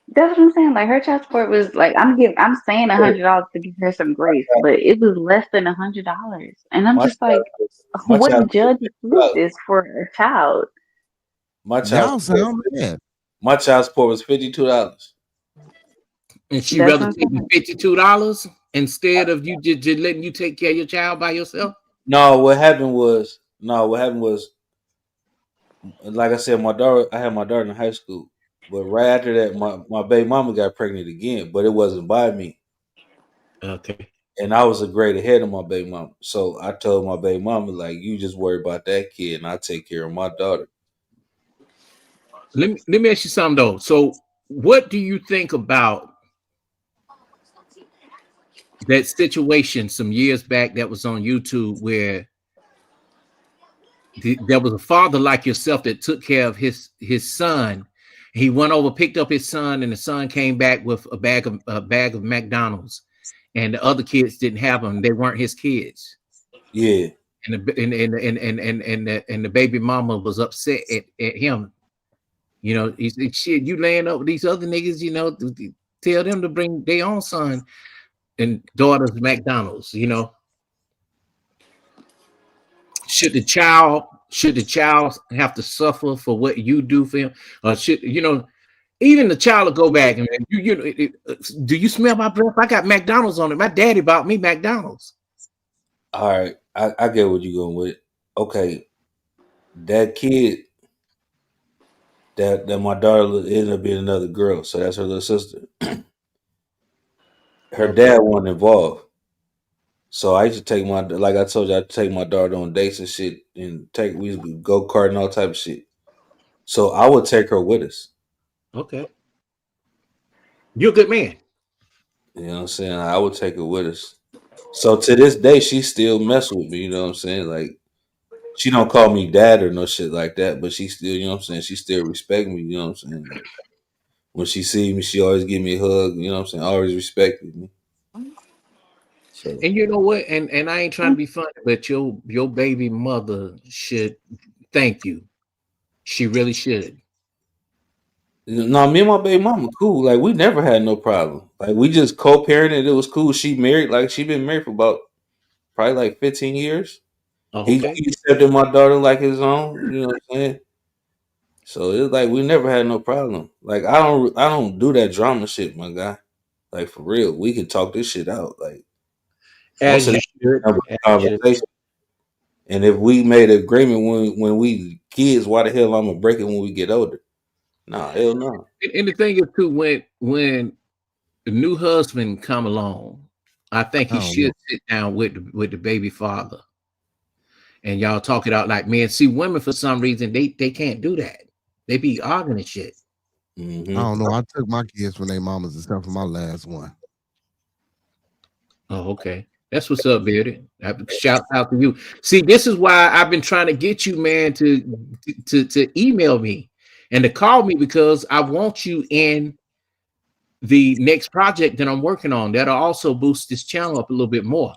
That's what I'm saying. Like her child support was like I'm saying $100 to give her some grace, but it was less than $100. And I'm my just like, child, my what child, judge approved this for a child? my child Y'all support, sound bad. my child support was $52. And she That's rather what I'm take the saying. $52 instead of you just letting you take care of your child by yourself. No, what happened was, like I said, I had my daughter in high school, but right after that, my baby mama got pregnant again, but it wasn't by me, Okay. and I was a grade ahead of my baby mama. So I told my baby mama, like, you just worry about that kid, and I take care of my daughter. Let me ask you something though. So, what do you think about that situation some years back that was on YouTube where there was a father like yourself that took care of his son. He went over, picked up his son, and the son came back with a bag of McDonald's, and the other kids didn't have them. They weren't his kids. Yeah. And the baby mama was upset at him. You know, he said, "Shit, you laying up with these other niggas. You know, tell them to bring their own son and daughters McDonald's." You know, should the child have to suffer for what you do for him, or should even the child will go back and do you smell my breath? I got McDonald's on it. My daddy bought me McDonald's. All right, I get what you're going with. Okay, that kid that my daughter ended up being another girl, so that's her little sister. Her dad wasn't involved, so I used to take like I told you, I take my daughter on dates and shit, and we used to go kart and all type of shit. So I would take her with us. Okay, you're a good man. You know what I'm saying? I would take her with us. So to this day, she still mess with me. You know what I'm saying? Like, she don't call me dad or no shit like that, but she still, you know what I'm saying? She still respect me. You know what I'm saying? Like, when she see me, she always give me a hug. You know what I'm saying? Always respected me. So. And you know what? And I ain't trying to be funny, but your baby mother should thank you. She really should. No, me and my baby mama cool. Like, we never had no problem. Like, we just co-parented. It was cool. She married. Like, she been married for about probably like 15 years. Oh, okay. He accepted my daughter like his own. You know what I'm saying? So it's like we never had no problem. Like, I don't do that drama shit, my guy. Like, for real, we can talk this shit out. Like, as you should. Conversation. And if we made an agreement when we kids, why the hell I'm gonna break it when we get older? Nah, hell no. And the thing is too, when the new husband come along, I think he should sit down with the baby father, and y'all talk it out like men. See, women for some reason they can't do that. They be arguing and shit. Mm-hmm. I don't know. I took my kids from their mamas except for my last one. Oh, okay. That's what's up, Beardy. Shout out to you. See, this is why I've been trying to get you, man, to email me and to call me, because I want you in the next project that I'm working on. That'll also boost this channel up a little bit more.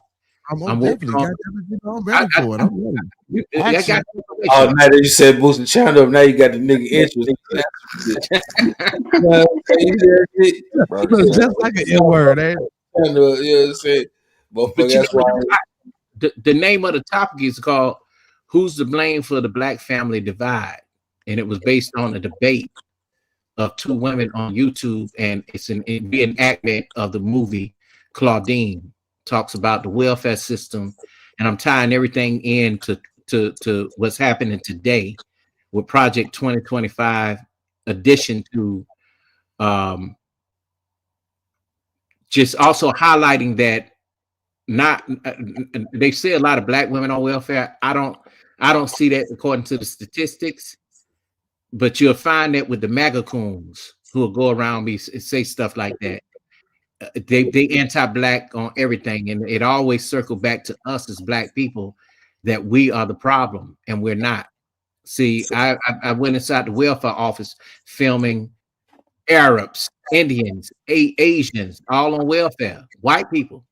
I'm definitely got everything I'm ready for it. I'm ready. Oh, now that you said boost the channel up, now you got the nigga interest. Just like an N-word, eh? You know what I'm saying? But that's why the name of the topic is called "Who's to Blame for the Black Family Divide?" and it was based on a debate of two women on YouTube, and it's an reenactment of the movie Claudine. Talks about the welfare system, and I'm tying everything in to what's happening today with Project 2025, addition to just also highlighting that they say a lot of black women on welfare. I don't see that according to the statistics, but you'll find that with the MAGA coons who will go around me and say stuff like that. They anti-black on everything, and it always circle back to us as black people that we are the problem, and we're not. See, I went inside the welfare office filming Arabs, Indians, Asians, all on welfare, white people,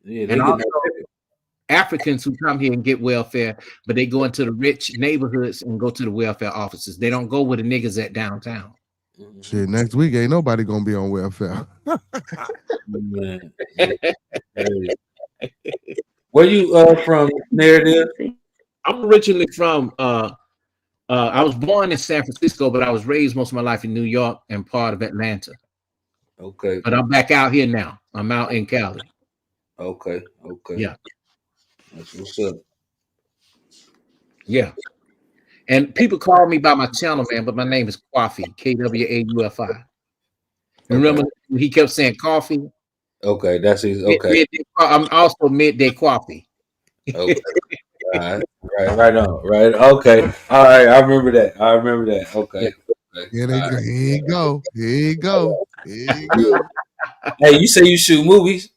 and also Africans who come here and get welfare, but they go into the rich neighborhoods and go to the welfare offices. They don't go where the niggas at downtown. Shit, next week ain't nobody gonna be on welfare. Where you from, Narrative? I'm originally from I was born in San Francisco, but I was raised most of my life in New York and part of Atlanta. Okay. But I'm back out here now. I'm out in Cali. Okay. Yeah. That's what's up. Yeah. And people call me by my channel, man, but my name is Kwafi, Kwaufi. Remember, he kept saying coffee. Okay, that's his. Okay. I'm also Midday Kwafi. Okay. Right on. Right. Okay. All right. I remember that. Okay. Here you go. Here you go. Hey, you say you shoot movies?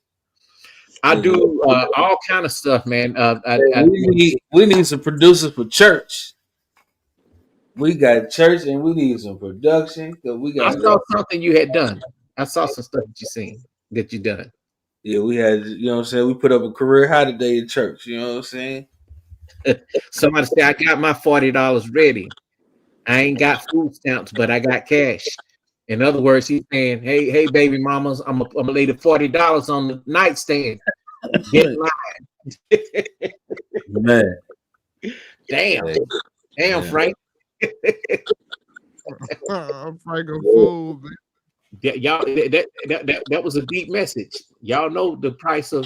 I do all kind of stuff, man. We need some producers for church. We got church and we need some production because we I got. saw something you had done. I saw some stuff that you seen that you done. Yeah, we had. You know what I'm saying. We put up a career high today in church. You know what I'm saying. Somebody say I got my $40 ready. I ain't got food stamps, but I got cash. In other words, he's saying, "Hey, baby mamas, I'm gonna lay the $40 on the nightstand. Get in line." Man, damn, Frank. I'm Frank a fool, man. Yeah, y'all, that was a deep message. Y'all know the price of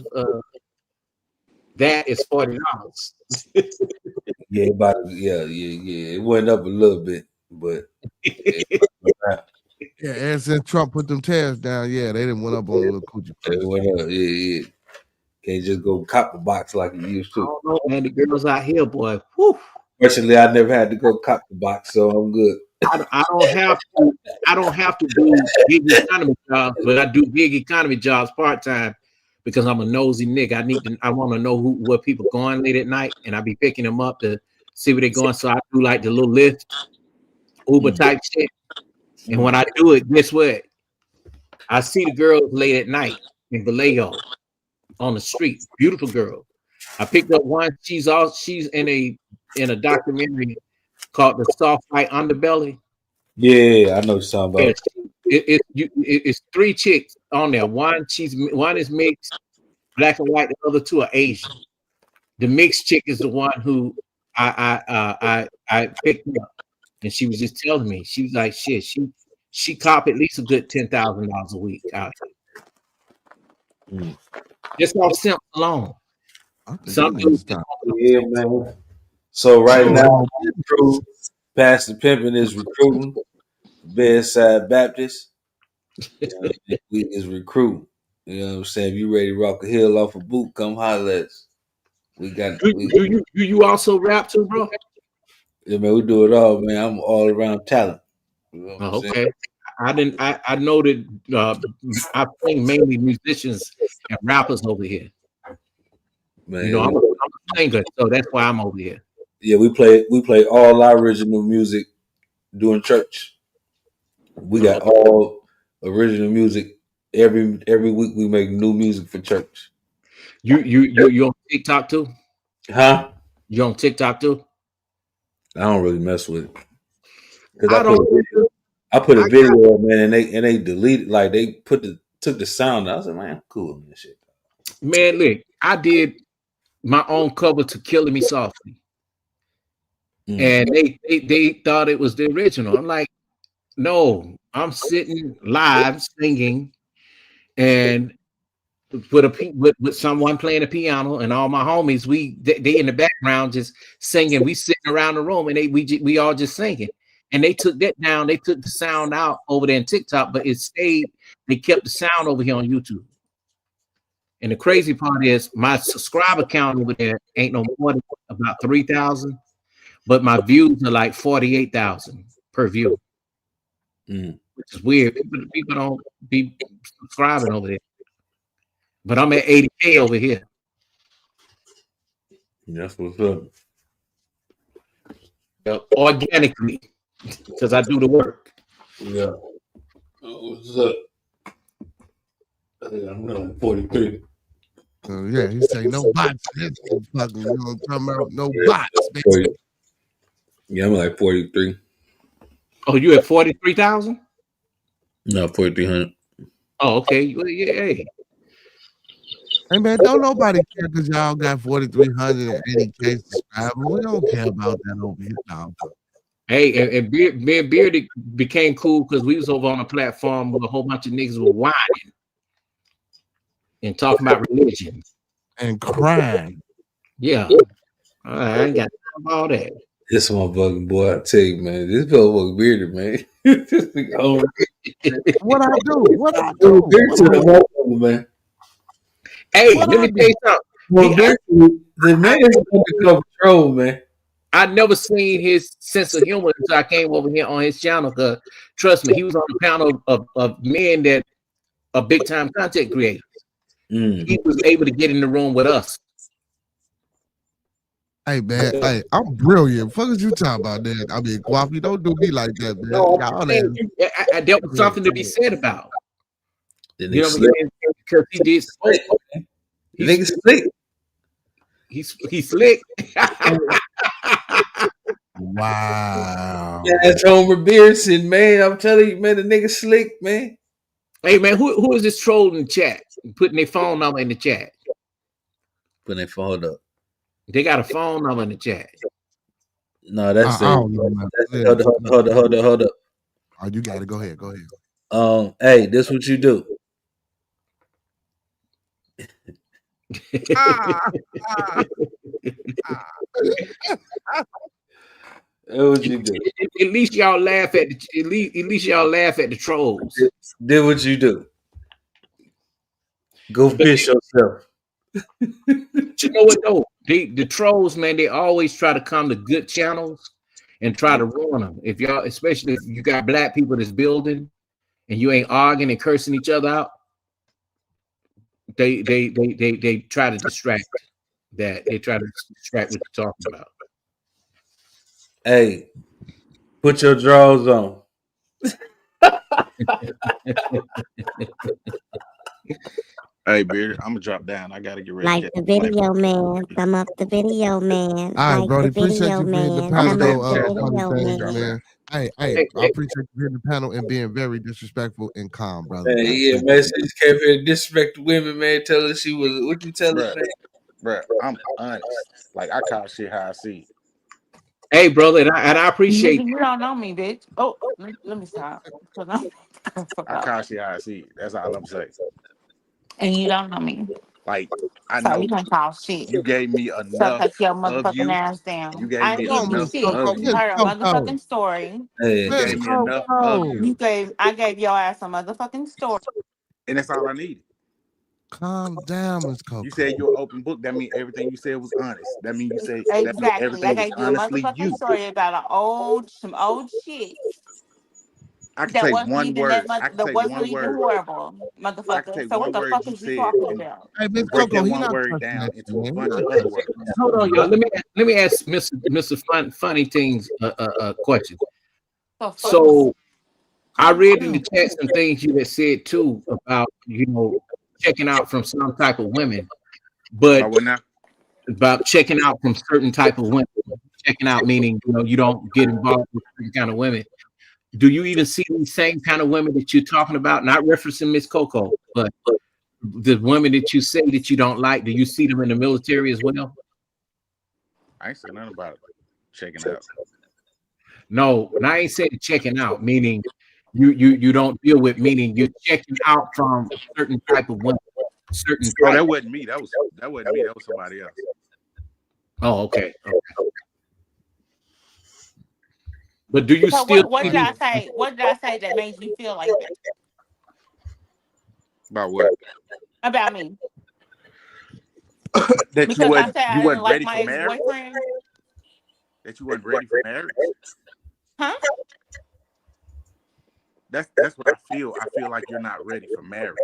that is $40. yeah, It went up a little bit, but Yeah, and since Trump put them tariffs down, yeah, they didn't went up on the little coochie. It went up. Yeah. Can't just go cop a box like you used to. I don't know, man. The girls out here, boy. Whew. Fortunately, I never had to go cop the box, so I'm good. I don't have to do gig economy jobs, but I do gig economy jobs part time because I'm a nosy nigga. I want to know where people going late at night, and I be picking them up to see where they're going. So I do like the little Lyft, Uber type shit. And when I do it, guess what? I see the girls late at night in Vallejo on the street. Beautiful girl. I picked up one. She's in a documentary called The Soft White Underbelly. Yeah, I know what you're talking about. It's three chicks on there. One is mixed, black and white. The other two are Asian. The mixed chick is the one who I picked up, and she was just telling me, she was like, shit, she cop at least a good $10,000 a week out here. Just off simp alone. Some dudes, yeah, man. So right now, Pastor Pimpin is recruiting. Bedside Baptist is recruiting. You know what I'm saying? If you ready to rock a hill off a boot, come holler at us. We got. Do you also rap too, bro? Yeah, man, we do it all, man. I'm all around talent. You know okay. I know that I play mainly musicians and rappers over here. Man, you know, I'm a singer, so that's why I'm over here. Yeah, we play all our original music during church. We got all original music. Every week we make new music for church. You on TikTok too? Huh? You on TikTok too? I don't really mess with it. Because I put a video up, man, and they deleted, like they took the sound out. I was like, man, I'm cool with this shit. Man, look, I did my own cover to Killing Me Softly. And they thought it was the original. I'm like, no, I'm sitting live singing and with someone playing a piano, and all my homies, they in the background just singing. We sitting around the room and we all just singing. And they took that down. They took the sound out over there in TikTok, but it stayed. They kept the sound over here on YouTube. And the crazy part is my subscriber count over there ain't no more than about 3,000, but my views are like 48,000 per view, which is weird. People don't be subscribing over there. But I'm at 80K over here. That's what's up. Organically, because I do the work. Yeah. What's up? I'm not 43. Yeah, he say no bots. Fucking, you know, come out no bots. Yeah, I'm like 43. Oh, you at 43,000? No, 4,300. Oh, okay. Well, yeah. Hey, man, don't nobody care because y'all got 4,380K subscribers. We don't care about that over here now. Hey, and me and Beardy became cool because we was over on a platform where a whole bunch of niggas were whining and talking about religion and crying. Yeah, I ain't got time about all that. This motherfucking boy, I tell you, man, this motherfucking bearded, man. What I do? Man. Hey, let me tell you something. The man is under control, man. I never seen his sense of humor until I came over here on his channel. Because trust me, he was on the panel of men that are big time content creators. He was able to get in the room with us. Hey man, hey, I'm brilliant. Fuck is you talking about that? I mean, Guapi, don't do me like that, man. No, Y'all ass. there was something to be said about. The You nigga know what I'm slick. saying? Because he did smoke. The nigga slick. He's slick. Wow. Yeah, that's Homer Beerson, man. I'm telling you, man, the nigga slick, man. Hey man, who is this troll in the chat? Putting their phone number in the chat. Put their phone up. They got a phone number in the chat. No, that's I it. don't know, man. Hold up. Oh, you got it. Go ahead. Go ahead. Hey, this what you do. That's what you do. At least y'all laugh at the trolls. Do what you do. Go fish yourself. But you know what though? The trolls, man, they always try to come to good channels and try to ruin them. If y'all, especially if you got black people that's building and you ain't arguing and cursing each other out, they try to distract that. They try to distract what you're talking about. Hey, put your drawers on. Hey, Beard, I'm gonna drop down. I gotta get ready. Like the video, man. Thumb up the video, man. All right, Like Brody. the Appreciate video, you being the man. I'm panel. gonna stay Thumb in up the the chat Funny though. video, things, Drop man. down. man. Hey, I appreciate you being the panel and being very disrespectful and calm, brother. Hey, yeah, man. She just came here to disrespect the women, man. Tell her she was. What you tell her, man? Bruh, I'm honest. Like I call shit how I see it. Hey, brother, and I appreciate Nigga, you don't know me, bitch. Oh, let me stop. 'Cause fuck I up. call shit how I see it. That's all I'm saying. And you don't know me. Like I So you know can talk shit. you gave me So enough take your of motherfucking you. ass You down. gave I me ain't Come on, giving you Miss enough shit. Coco. of You Miss you. heard a Coco. motherfucking story. Hey, You Miss gave me hey. enough of Coco. you. I gave your ass a motherfucking story. And that's all I needed. Calm down, Miss You Coco. said you're an open book. That means everything you said was honest. That means Exactly. I everything was gave you a honestly motherfucking you. story about some old shit I can that take wasn't one even word. I can that take wasn't one even word. horrible, I can motherfucker. take So what one the word fuck you is we said talking and about? Hey, Miss break Coco, that he one not word cussing down at you, into a man. He bunch not of other cussing words. at you. Hold on, y'all. Let me ask Mr. Funny Things a question. The fuck? So I Calm read in the down. chat some things you had said too about checking out from some type of women, but About what now? about checking out from certain type of women. Checking out meaning you don't get involved with certain kind of women. Do you even see these same kind of women that you're talking about? Not referencing Miss Coco, but the women that you say that you don't like. Do you see them in the military as well? I ain't saying nothing about checking out. No, and I ain't saying checking out, meaning you don't deal with, meaning you're checking out from certain type of women, certain Oh, type. that wasn't me. That wasn't me. That was somebody else. Oh, okay. But do you So still what see did these? I say? What did I say that made you feel like that About what? about me? That Because I said you I didn't wasn't like ready my for marriage. ex-boyfriend? That you wasn't ready for marriage. Huh? That's what I feel. I feel like you're not ready for marriage.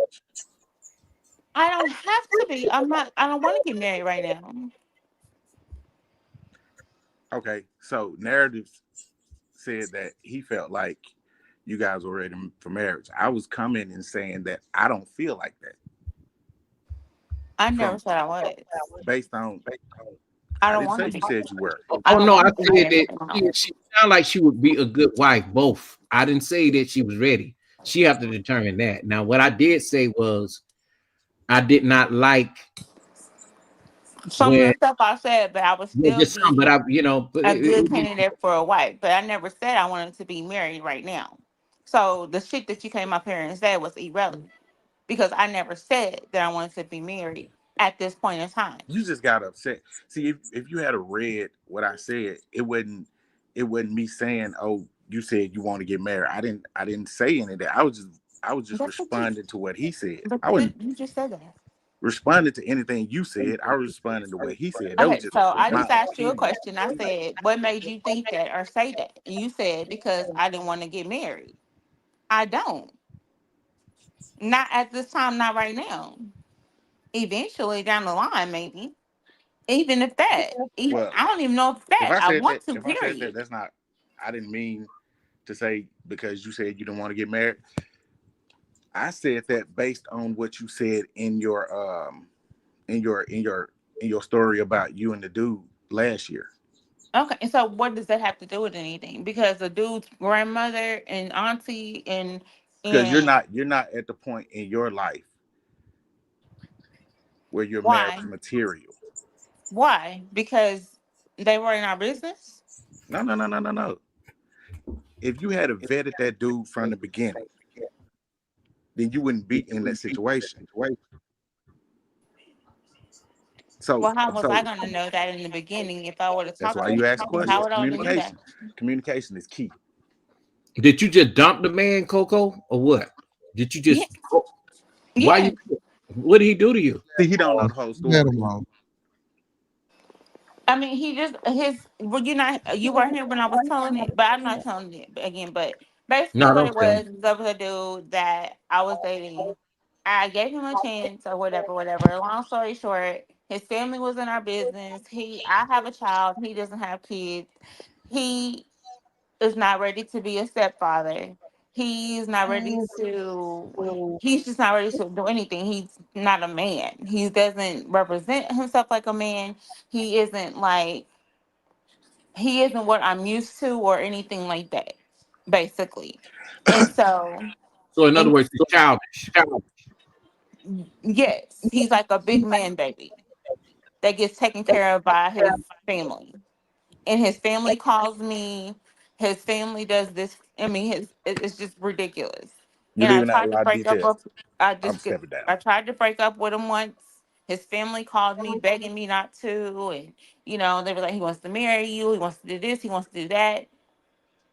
I don't have to be. I'm not. I don't want to get married right now. Okay, so narratives said that he felt like you guys were ready for marriage. I was coming and saying that I don't feel like that. I never From said I was. based on, I I don't didn't want say to you be. said you were. I Oh don't no, I want to be said married that right now. she sounded like she would be a good wife. Both. I didn't say that she was ready. She have to determine that. Now, what I did say was I did not like Some of when the stuff I said, but I would still just some, but be but a good candidate for a wife. But I never said I wanted to be married right now. So the shit that you came up here and said was irrelevant because I never said that I wanted to be married at this point in time. You just got upset. See, if you had a read what I said, it wasn't me saying, "Oh, you said you want to get married." I didn't say any of that. I was just That's what you. responding to what he said. But I wasn't you just said that. responding to anything you said. I was responding to what he said. That was Okay, just so I my just asked you a opinion. question. I said, "What made you think that or say that?" And you said, "Because I didn't want to get married." I don't. Not at this time. Not right now. Eventually down the line, maybe. Even if that, Well, I don't even know if that I want to. if I said that, Period. that's not. I didn't mean to say because you said you didn't want to get married. I said that based on what you said in your in your in your story about you and the dude last year. Okay, so what does that have to do with anything? Because the dude's grandmother and auntie Because and you're not at the point in your life where you're marriage why? material. Why? Because they were in our business. No, no, no, no, no, no. If you had vetted that dude from the beginning, then you wouldn't be in that situation. So Well, how was I so going to know that in the beginning if I would have that's talked why to you ask him? How questions. would I would have knew that? Communication is key. Did you just dump the man, Coco, or what? Did you Yeah, just? Why yeah. you? What did he do to you? See, he don't know the whole Let story. him on. I mean, he just his. Well, you weren't here when I was telling it, but I'm not telling it again. But basically, No, what don't it tell me. was there was a dude that I was dating. I gave him a chance or whatever, whatever. Long story short, his family was in our business. I have a child. He doesn't have kids. He is not ready to be a stepfather. He's not ready to. He's just not ready to do anything. He's not a man. He doesn't represent himself like a man. He isn't like he isn't what I'm used to or anything like that, basically. And so, So, in other and words, he's childish. yes, he's like a big man baby that gets taken care of by his family. And his family calls me. His family does this. I mean, it's just ridiculous. You're And I leaving out a tried to lot of break up. details. I I'm just get. stepping down. I tried to break up with him once. His family called me begging me not to, and they were like, he wants to marry you. He wants to do this. He wants to do that,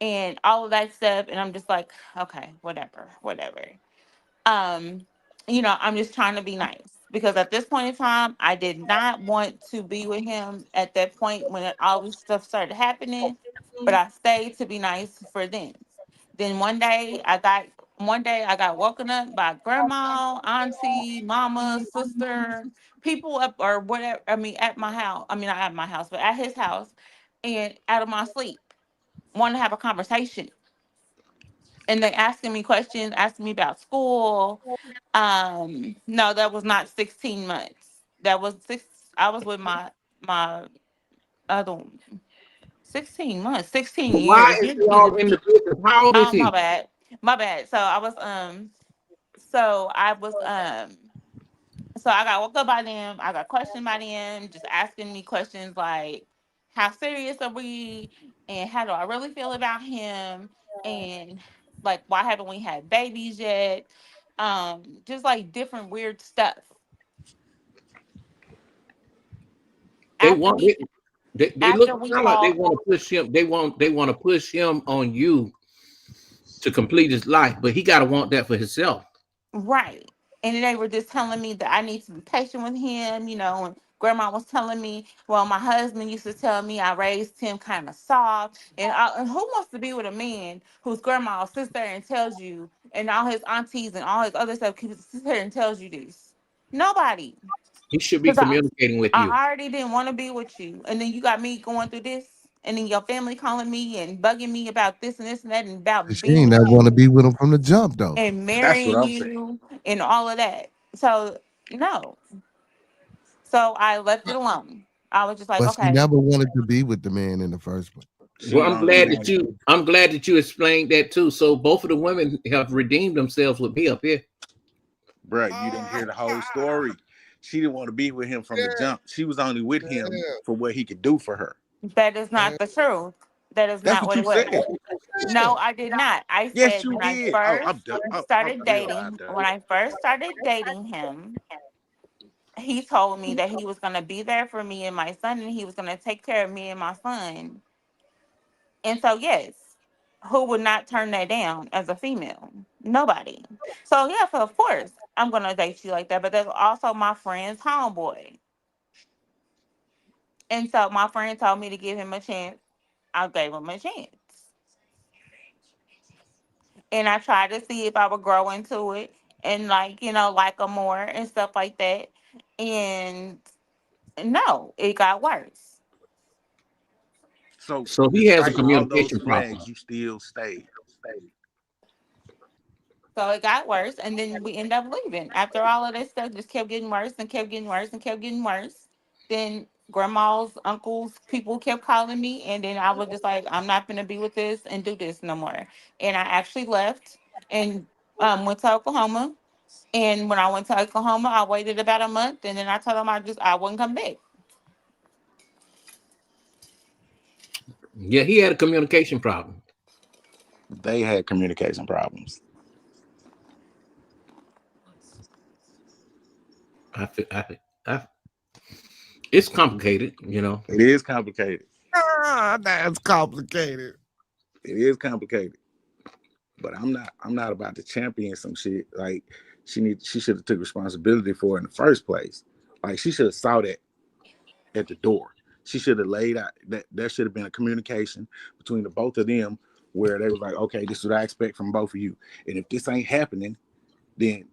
and all of that stuff. And I'm just like, okay, whatever, whatever. um I'm just trying to be nice because at this point in time I did not want to be with him at that point when all this stuff started happening, but I stayed to be nice for them. Then one day I got woken up by grandma, auntie, mama, sister, people up or whatever. I mean, at my house. I mean, not at my house, but at his house, and out of my sleep, want to have a conversation, and they asking me questions, asking me about school. No, that was not 16 months. That was six. I was with my other 16 months, 16 But why years. is he all in the business? How old is Oh, my he? bad. My bad. So I got woke up by them. I got questioned by them, just asking me questions like, how serious are we? And how do I really feel about him? And like, why haven't we had babies yet? Just like different weird stuff. They After want we it. They look after we sound like they talked, want to push him. They want to push him on you to complete his life, but he got to want that for himself. right. And then they were just telling me that I need to be patient with him, and grandma was telling me, well, my husband used to tell me I raised him kind of soft. And who wants to be with a man whose grandma sits there and tells you, and all his aunties and all his other stuff sits there and tells you this? Nobody. He should be Because communicating with you. I already didn't want to be with you. And then you got me going through this. And then your family calling me and bugging me about this and this and that and about She being ain't with never want to you be with him from the jump though. and That's what marrying I'm saying. you and all of that. So no. So I left it alone. I was just like, But she okay, never wanted to be with the man in the first place. She Well, was only with him. I'm glad that you explained that too. So both of the women have redeemed themselves with me up here. Bruh, you didn't hear the whole story. She didn't want to be with him from the jump. She was only with him for what he could do for her. that is not the truth. That is That's not what what you it was. said. No, I did not. I Yes, said you when I did. Oh, I'm first done. Oh, started hell no, I'm dating, done. when I first started dating him, he told me that he was going to be there for me and my son and he was going to take care of me and my son. And so, yes, who would not turn that down as a female? Nobody. So, yeah, so of course, I'm going to date you like that. But that's also my friend's homeboy. And so, my friend told me to give him a chance. I gave him a chance. And I tried to see if I would grow into it and, like him more and stuff like that. And no, it got worse. So So he has a despite all those communication problem. flags, you still stayed. So it got worse, and then we ended up leaving. After all of this stuff just kept getting worse and kept getting worse and kept getting worse. Then grandmas, uncles, people kept calling me, and then I was just like, I'm not gonna be with this and do this no more. And I actually left and went to Oklahoma. And when I went to Oklahoma, I waited about a month, and then I told them I wouldn't come back. Yeah, he had a communication problem. They had communication problems. I it's complicated, you know. It is complicated. That's complicated. It is complicated. But I'm not about to champion some shit. Like she should have took responsibility for it in the first place. Like she should have saw that at the door. She should have laid out that there should have been a communication between the both of them where they was like, okay, this is what I expect from both of you. And if this ain't happening, then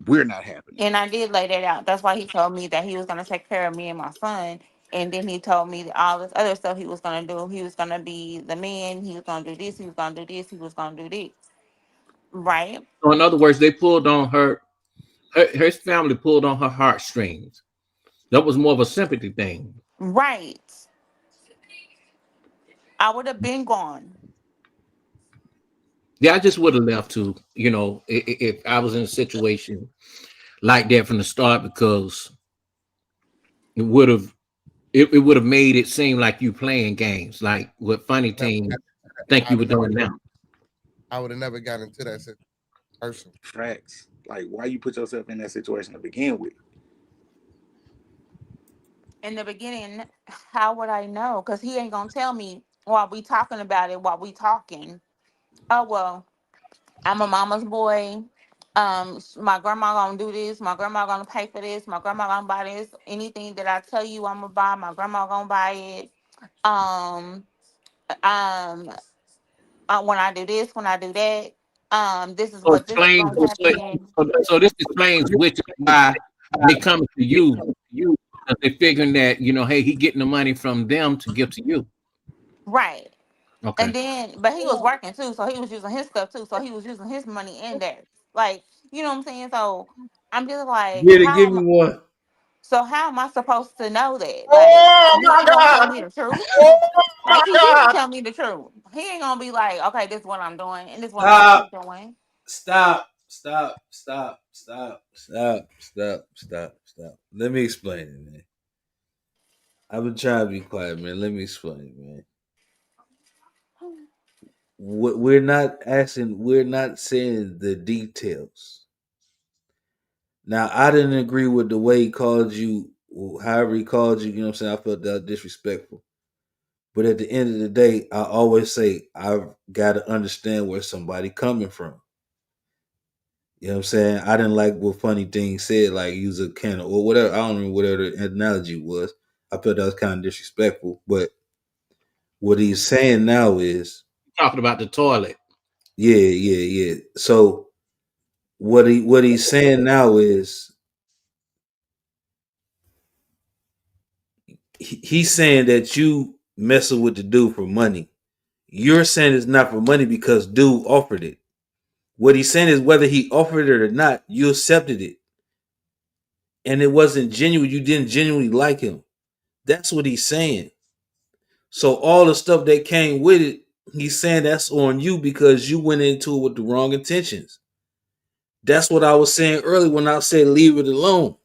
we're not happening. And I did lay that out. That's why he told me that he was going to take care of me and my son. And then he told me that all this other stuff he was going to do. He was going to be the man. He was going to do this. He was going to do this. He was going to do this. Right? So in other words, they pulled on her family pulled on her heartstrings. That was more of a sympathy thing. Right. I would have been gone. Yeah, I just would have left too, you know, if I was in a situation like that from the start, because it would have made it seem like you playing games, like what funny team think you were doing now. I would have never gotten into that person. Facts. Like, why you put yourself in that situation to begin with? In the beginning, how would I know? Because he ain't going to tell me while we talking about it, while we talking. Oh, well, I'm a mama's boy. My grandma gonna do this. My grandma gonna pay for this. My grandma gonna buy this. Anything that I tell you I'm gonna buy, my grandma gonna buy it. Um, when I do this, when I do that, this is So what this is explain, gonna happen. so this explains which is why they coming to you. Because they're figuring that, you know, hey, he getting the money from them to give to you. Right. Okay. And then, but he was working too, so he was using his stuff too. So he was using his money in there. Like, you know what I'm saying? So I'm just like, Give me one. so how am I supposed to know that? Like, Oh he my ain't gonna tell God. me the truth. Oh Like, my he didn't God. tell me the truth. He ain't gonna be like, okay, this is what I'm doing, and this is what I'm gonna Stop. keep doing. Stop. Let me explain it, man. I've been trying to be quiet, man. Let me explain it, man. We're not saying the details. Now, I didn't agree with the way he called you, however he called you, you know what I'm saying? I felt that was disrespectful. But at the end of the day, I always say I've got to understand where somebody coming from. You know what I'm saying? I didn't like what Funny Thing said, like use a can of or whatever. I don't remember whatever the analogy was. I felt that was kind of disrespectful. But what he's saying now is Talking about the toilet. yeah. So what he's saying now is he's saying that you messing with the dude for money. You're saying it's not for money because dude offered it. What he's saying is whether he offered it or not, you accepted it. And it wasn't genuine. You didn't genuinely like him. That's what he's saying. So all the stuff that came with it, he's saying that's on you because you went into it with the wrong intentions. That's what I was saying earlier when I said leave it alone.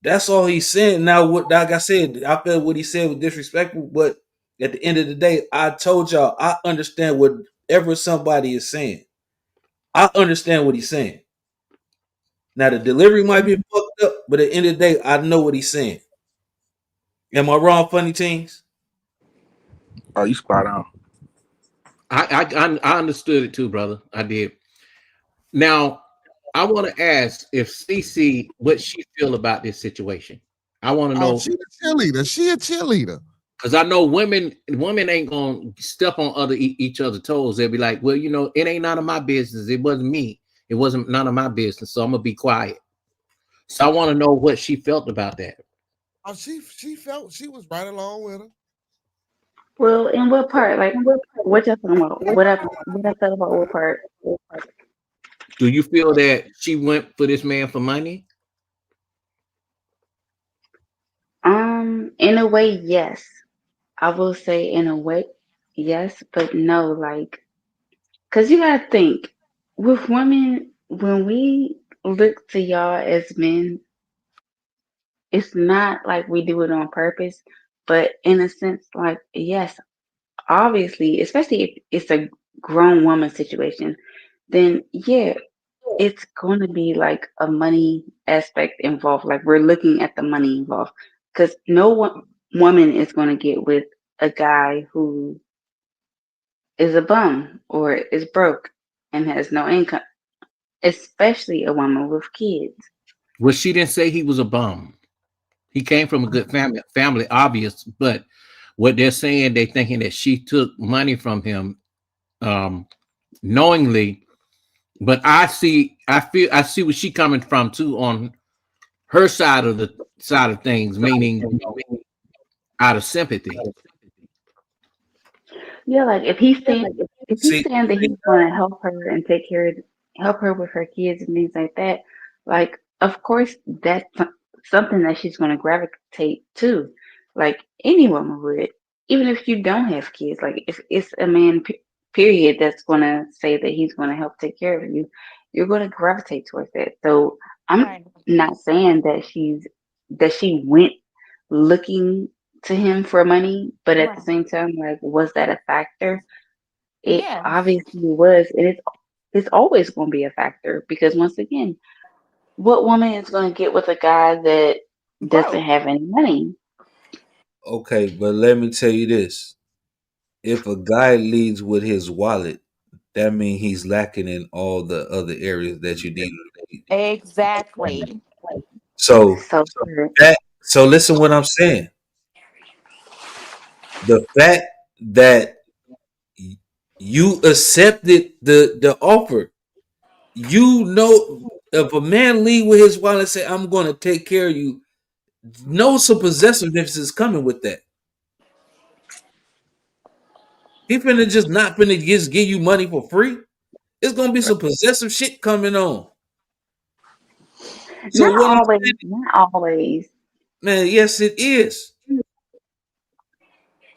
That's all he's saying. Now, what like I said, I felt what he said was disrespectful, but at the end of the day, I told y'all I understand whatever somebody is saying. I understand what he's saying. Now the delivery might be fucked up, but at the end of the day, I know what he's saying. Am I wrong, Funny Teens? Oh, you spot on. I understood it too, brother. I did. Now, I want to ask if CC what she feel about this situation. I want to Oh, know she a cheerleader. She a cheerleader. because I know women ain't gonna step on each other's toes. They'll be like, well, you know, it ain't none of my business. It wasn't me. It wasn't none of my business. So I'm gonna be quiet. So I want to know what she felt about that. Oh, she felt she was right along with her. Well, in what part? Like, what y'all talking about? What I felt about what part? Do you feel that she went for this man for money? In a way, yes. I will say in a way, yes, but no. Like, cause you gotta think with women when we look to y'all as men, it's not like we do it on purpose, but in a sense, like, yes, obviously, especially if it's a grown woman situation, then yeah, it's going to be like a money aspect involved. Like we're looking at the money involved because no one woman is going to get with a guy who is a bum or is broke and has no income, especially a woman with kids. Well, she didn't say he was a bum. He came from a good family, obvious. But what they're saying, they thinking that she took money from him, knowingly. But I see where she coming from too on her side of things, meaning out of sympathy. Yeah, like if he's See, saying that he's going to help her and help her with her kids and things like that, like of course that's something that she's going to gravitate to, like any woman would, even if you don't have kids. Like if it's a man, period, that's going to say that he's going to help take care of you, you're going to gravitate towards that. So I'm Right. not saying that she went looking to him for money, but at the Right. same time, like, was that a factor? It Yes. obviously was, and it's always going to be a factor because once again, what woman is going to get with a guy that doesn't Broke. have any money? okay, but let me tell you this: if a guy leads with his wallet, that means he's lacking in all the other areas that you need. Exactly. So So true. so listen what I'm saying. The fact that you accepted the offer, you know, if a man lead with his wallet and say, "I'm going to take care of you," know some possessiveness is coming with that. He finna just not finna just give you money for free. It's gonna be some possessive shit coming on. So Not what I'm always, saying, not always, man, yes, it is.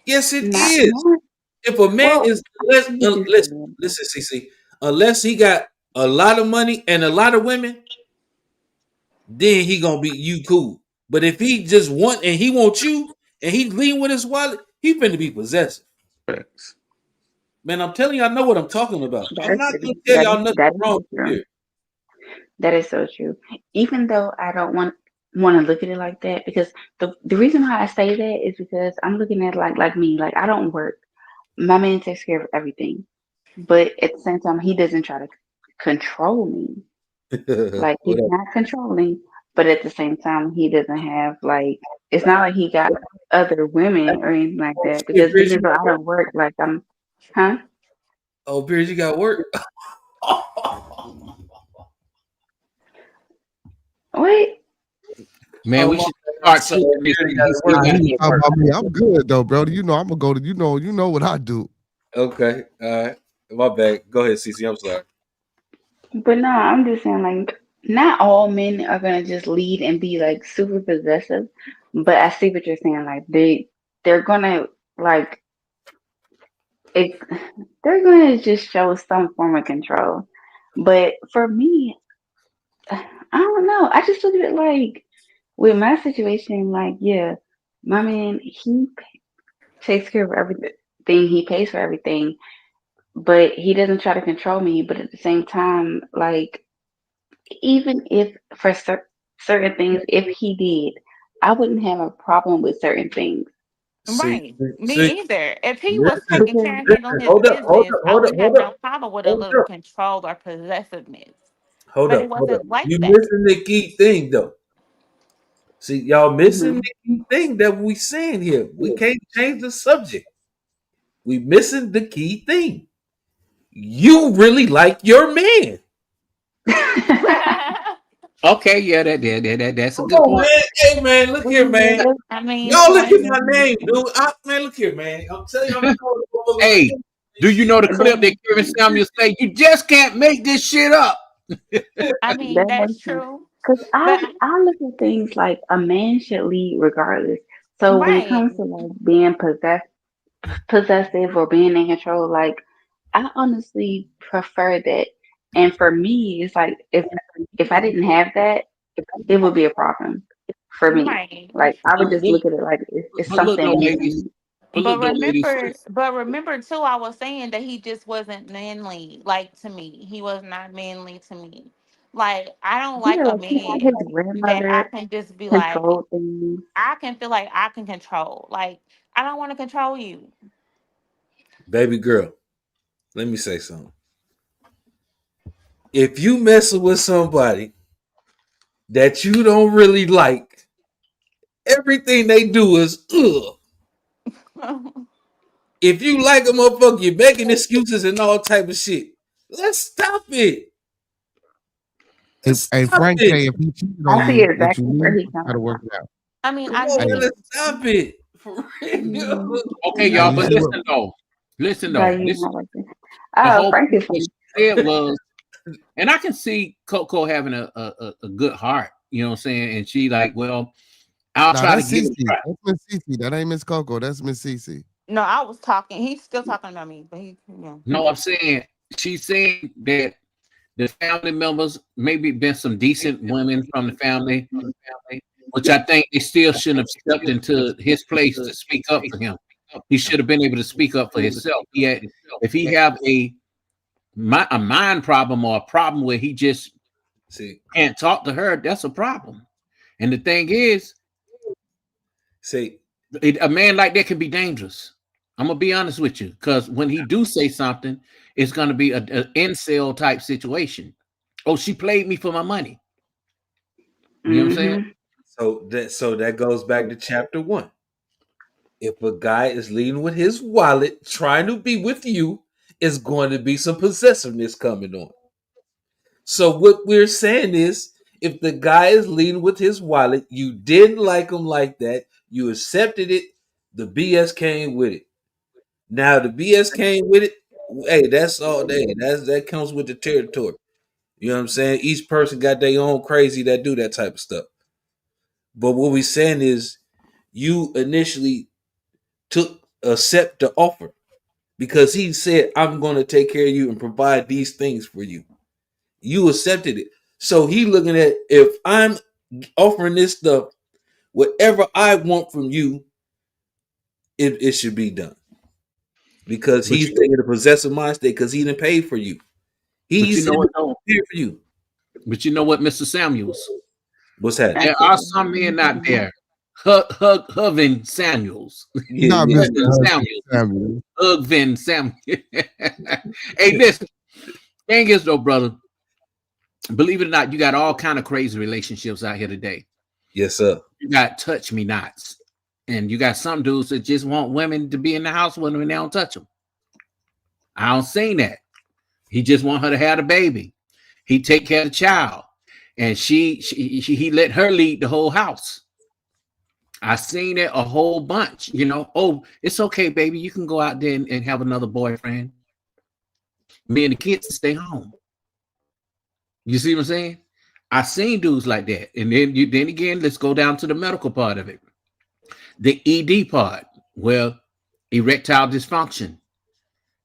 Yes, it is. not. If a man Well, is I unless see what you're listen, saying. listen, CC, unless he got a lot of money and a lot of women, then he gonna be you cool. But if he just want and he want you and he lean with his wallet, he finna be possessive. Facts. Man, I'm telling you, I know what I'm talking about. That I'm is not true. gonna tell y'all nothing That is wrong so true. here. That is so true. Even though I don't want to look at it like that, because the reason why I say that is because I'm looking at it like me. Like I don't work. My man takes care of everything, but at the same time, he doesn't try to control me. Like he's What up? not controlling, but at the same time, he doesn't have like it's not like he got other women or anything like Oh that. shit, Because Piers, even you though got I work? don't work, like I'm, huh? Oh, Piers, you got work? Wait, Man, Oh we my should bad. I'm start sorry, teaching this Piers thing. got He to still work. Nah, got he to was get talking work. about me. I'm good though, bro. You know I'm gonna go to you know what I do. Okay, all right. My bad. Go ahead, CC. I'm sorry. but no, I'm just saying like not all men are gonna just lead and be like super possessive. But I see what you're saying. Like they're gonna like it. They're gonna just show some form of control. But for me, I don't know. I just look at it like with my situation, like, yeah, my man, he takes care of everything. He pays for everything, but he doesn't try to control me. But at the same time, like, even if for certain things, if he did, I wouldn't have a problem with certain things See, Right. see, Me either. If he was listen, taking because care and handling listen. his Hold up, hold business, up, I hold up, wouldn't have hold up, no problem with a hold little up, control or possessiveness. hold But it up, hold up. wasn't like You that. missing the key thing though. See, y'all missing mhm. the key thing that we saying here. We can't change the subject. We missing the key thing. You really like your man. Okay, yeah, that's a Come good on, point. man. Hey, man, look here, man. I mean, Y'all look at fine. my name, dude. Man, look here, man. I'm telling you, I'm calling like Hey, do you know the clip that That, Kevin Samuel say? You just can't make this shit up. I mean, that that's makes sense. true. Because But I look at things like a man should lead regardless. So when it right. comes to like being possessive or being in control, like I honestly prefer that. And for me, it's like if I didn't have that, it would be a problem for me. Right. Like I would But just look, look at it like it's but look though, something ladies. missing. But look though, ladies. But remember too, I was saying that he just wasn't manly, like to me. He was not manly to me. Like I don't like Yeah, a like he had his man that I grandmother can just be like, control things. I can feel like I can control. Like I don't want to control you. baby girl, let me say something. If you messing with somebody that you don't really like, everything they do is ugh. If you like a motherfucker, you're making excuses and all type of shit. Let's stop it. Hey, Let's hey stop Frank it. K, if he cheated on I see you, would you exactly where leave? he's How to coming work from. it out? I mean, Come I on, Hey, man. get Let's stop it. For real. Okay, hey, y'all, you but see what? listen But though. you This know, like the oh, whole Frank point is of what funny. she said was, and I can see Coco having a good heart, you know what I'm saying? And she like, well, I'll Nah, try to that's give it a Cece. try. That's Miss Cece. That ain't Miss Coco. That's Miss Cece. no. I was talking. He's still talking about me, but he, No, I'm saying she's saying that the family members, maybe been some decent women from the family, which I think they still shouldn't have stepped into his place to speak up for him. He should have been able to speak up for himself. He had, if he have a mind problem or a problem where he just See, can't talk to her, that's a problem. And the thing is, see, a man like that can be dangerous. I'm gonna be honest with you, because when he do say something, it's gonna be a incel type situation. Oh, she played me for my money. You know what I'm saying? Hmm. so that goes back to chapter 1. If a guy is leading with his wallet, trying to be with you, is going to be some possessiveness coming on. So what we're saying is, if the guy is leading with his wallet, you didn't like him like that, you accepted it, the BS came with it. Now the BS came with it. Hey, that's all day. That comes with the territory. You know what I'm saying? Each person got their own crazy that do that type of stuff. But what we're saying is, you initially took accept the offer because he said, "I'm going to take care of you and provide these things for you." You accepted it. So he looking at, if I'm offering this stuff, whatever I want from you, it should be done because But he's thinking the possessive mind state because he didn't pay for you. you He's know in what the though? here for you. But you know what, Mr. Samuels? What's happening? I There see are where some he's men out coming there, Hovin Samuels, Yeah, Not yeah. Mr. Hugvin Husband Samuels, Samuel. Hugvin Samuel. Hey, listen, thing is though, brother, believe it or not, you got all kind of crazy relationships out here today. Yes, sir. You got touch me nots, and you got some dudes that just want women to be in the house with them and they don't touch them. I don't seen that. He just want her to have the baby. He take care of the child, and he let her lead the whole house. I seen it a whole bunch. You know, oh, it's okay, baby. You can go out there and have another boyfriend. Me and the kids stay home. You see what I'm saying? I seen dudes like that, and then again, let's go down to the medical part of it, the ED part. Well, erectile dysfunction.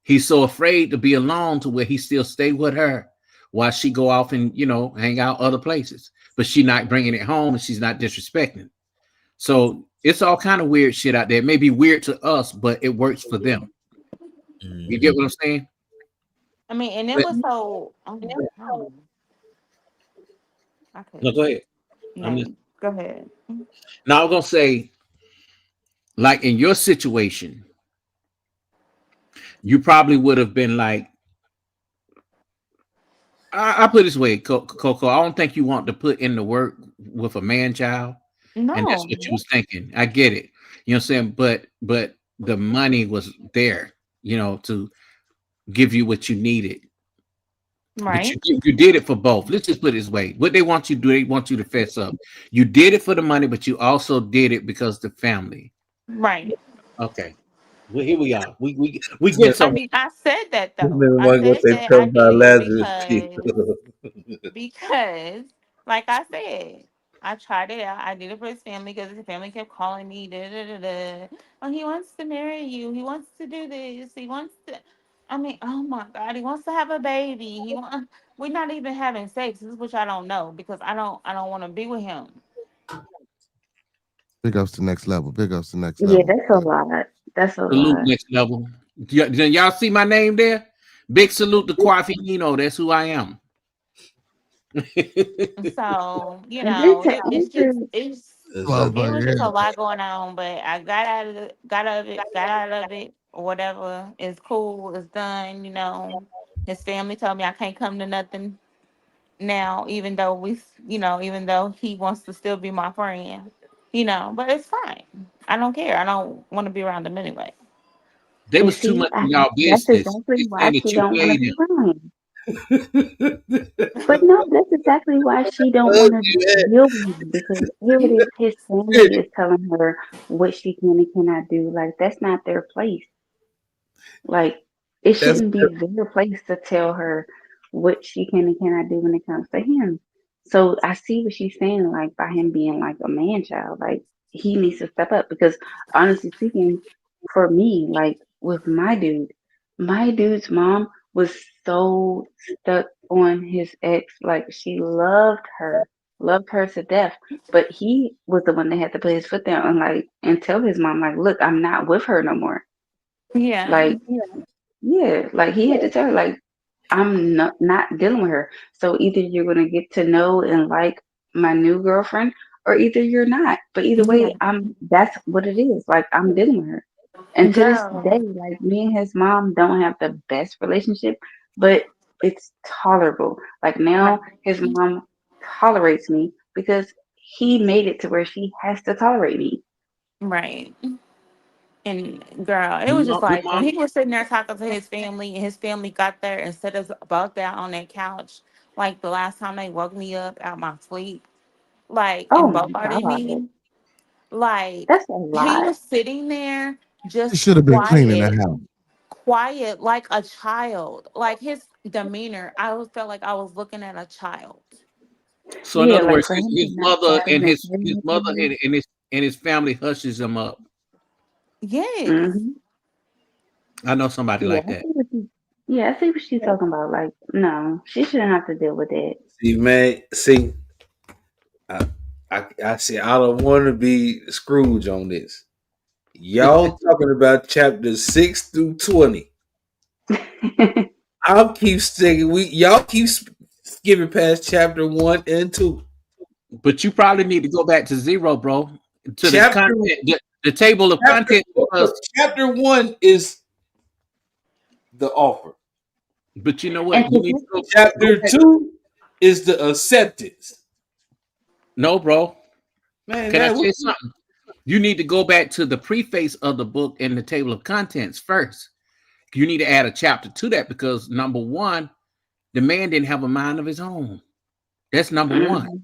He's so afraid to be alone to where he still stay with her while she go off and hang out other places, but she not bringing it home and she's not disrespecting. So it's all kind of weird shit out there. It may be weird to us, but it works for them. You Mm-hmm. get what I'm saying? I mean, and it But, was so. I don't know. I no, couldn't. go ahead. I'm No, just go ahead. now. I'm gonna say, like in your situation, you probably would have been like, I put it this way, Coco. I don't think you want to put in the work with a man child, and that's No, what you was thinking. I get it. You know what I'm saying? But the money was there, to give you what you needed. But Right. you did it for both. Let's just put it this way: what they want you to do, they want you to fess up. You did it for the money, but you also did it because the family. Right. Okay, well here we are. We This get I somewhere. mean, I said that though. man I want to go said take that I cup by did it Lazarus pit. because, like I said, I tried it out. I did it for his family because his family kept calling me. Da, da, da, da. Oh, he wants to marry you. He wants to do this. He wants to. I mean, oh my God, he wants to have a baby. He want. We're not even having sex. This is which I don't know because I don't. I don't want to be with him. Big ups to next level. Big ups to next Yeah, level. that's a lot. That's a Salute lot. next level. Y'all see my name there? Big salute to Quafino. That's who I am. So And just to it's just answer, That's up. it was just a Motherfucker, lot going on, but I got out of it, or whatever. It's cool, it's done. His family told me I can't come to nothing now, even though even though he wants to still be my friend, but it's fine. I don't care. I don't want to be around him anyway. They and was too see, much in y'all that's business. exactly They why saying that she you don't want to paid be him. around him. But no, that's exactly why she don't want to deal with him because here it is. His family is telling her what she can and cannot do. Like that's not their place. Like it That's shouldn't be their place to tell her what she can and cannot do when it comes to him. So I see what she's saying, like by him being like a man child, like he needs to step up because honestly speaking, for me, like with my dude's mom was so stuck on his ex, like she loved her to death. But he was the one that had to put his foot down and and tell his mom, like, look, I'm not with her no more. Yeah. Like yeah, like he had to tell her, like, I'm not dealing with her. So either you're gonna get to know and like my new girlfriend, or either you're not. But either way, Yeah. that's what it is. Like I'm dealing with her. And to this Girl. day, like me and his mom don't have the best relationship, but it's tolerable. Like Right. now his mom tolerates me because he made it to where she has to tolerate me. Right. And girl, it was just Your like when mom. he was sitting there talking to his family, and his family got there and set us about that on that couch. Like the last time they woke me up out my sleep, like Oh and my bombarded God. me. Like That's a he lot. was sitting there he just should have been cleaning the quiet, house. quiet like a child. Like his demeanor, I always felt like I was looking at a child. So in Yeah, other like words, for him to his not mother step in and and his say his mother anything. and his family hushes him up. Yes. Hmm. I know somebody Yeah, like that. I see what she's talking about. Like, no, she shouldn't have to deal with it. see, man. See, I see. I don't want to be Scrooge on this. Y'all talking about chapters 6 through 20. I'll keep sticking. Y'all keep skipping past chapter 1 and 2. But you probably need to go back to zero, bro, to the Chapter content, the table of chapter content, because. chapter 1 is the offer. But you know And what? You to need to just go Chapter back. 2 is the acceptance. No, bro. Man, Can I that say something? You need to go back to the preface of the book and the table of contents first. You need to add a chapter to that because number one, the man didn't have a mind of his own. That's number one. mm,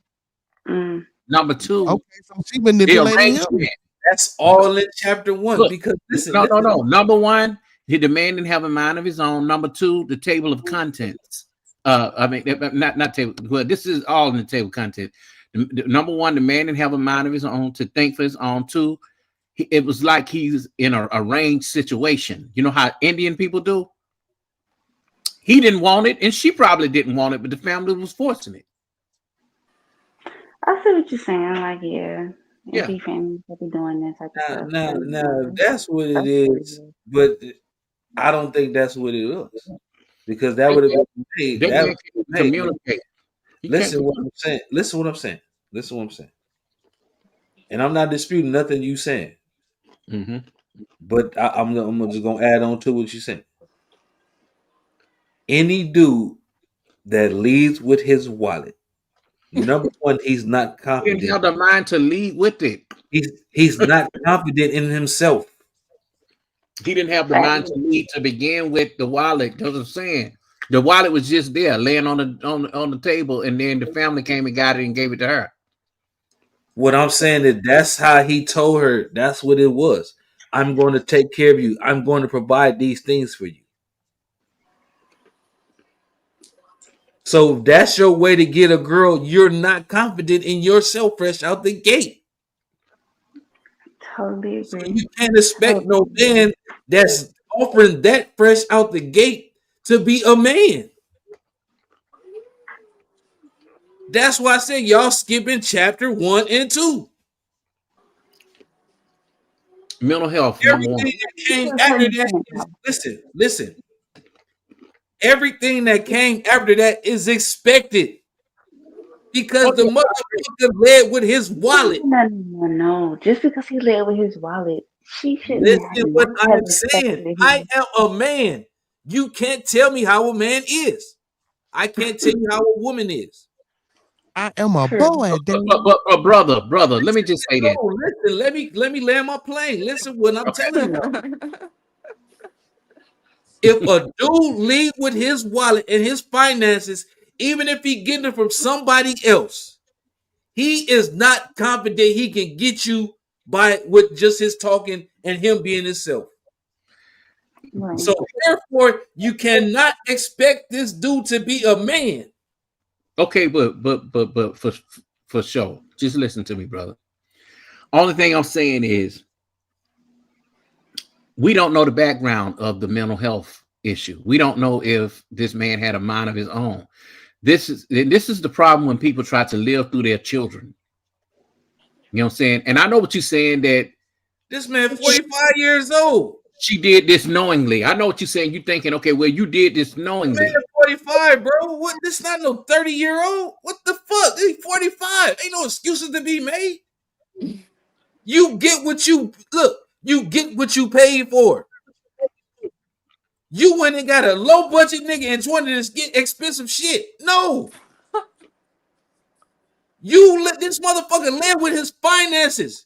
mm. Number two, Okay, so she the manipulating him. arrangement. that's all in chapter 1. Look, Because listen, no, no, listen. no. Number one, the man didn't have a mind of his own. Number two, the table of contents. I mean, not table. Well, this is all in the table of content. Number one, the man didn't have a mind of his own to think for his own. Two, it was like he's in a arranged situation. You know how Indian people do? He didn't want it, and she probably didn't want it, but the family was forcing it. I see what you're saying. Like, yeah, it Yeah. be families that be doing that type of Now, stuff. now, And now, if that's what it that's is, crazy. but I don't think that's what it was because that would have been made. That That man was can made. communicate. He can't. Listen, what I'm saying. Listen, what I'm saying. Listen, what I'm saying. And I'm not disputing nothing you saying, Mm-hmm. but I'm just gonna add on to what you saying. Any dude that leads with his wallet, number one, he's not He didn't confident. have the mind to lead with it. He's not confident in himself. He didn't have the Fact. mind to lead to begin with the wallet. That's what I'm saying. The wallet was just there, laying on the table, and then the family came and got it and gave it to her. What I'm saying is that's how he told her. That's what it was. I'm going to take care of you. I'm going to provide these things for you. So that's your way to get a girl. You're not confident in yourself fresh out the gate. Totally So agree. you can't expect no Totally. man that's offering that fresh out the gate to be a man. That's why I said y'all skipping chapter 1 and 2. Mental health, number one. Everything that came after that is listen. Everything that came after that is expected because the motherfucker led with his wallet. No. Just because he led with his wallet, she shouldn't have Listen what not have I'm saying. expected I him. am a man. You can't tell me how a man is. I can't tell you how a woman is. I am a True. boy, But brother, let me just say this. No, listen, let me land my plane. Listen what I'm Okay. telling you. If a dude lead with his wallet and his finances, even if he getting it from somebody else, he is not confident he can get you by with just his talking and him being himself. Right. So therefore, you cannot expect this dude to be a man. Okay, but for sure, just listen to me, brother. Only thing I'm saying is we don't know the background of the mental health issue. We don't know if this man had a mind of his own. This is the problem when people try to live through their children. You know what I'm saying? And I know what you're saying, that This man 45 years old. she did this knowingly. I know what you're saying. You're thinking, okay, well, you did this knowingly. Man 45, bro. What? This not no 30-year-old. What the fuck? He's 45. Ain't no excuses to be made. You get what you look. You get what you paid for. You went and got a low budget nigga and wanted to get expensive shit. No. You let this motherfucker live with his finances.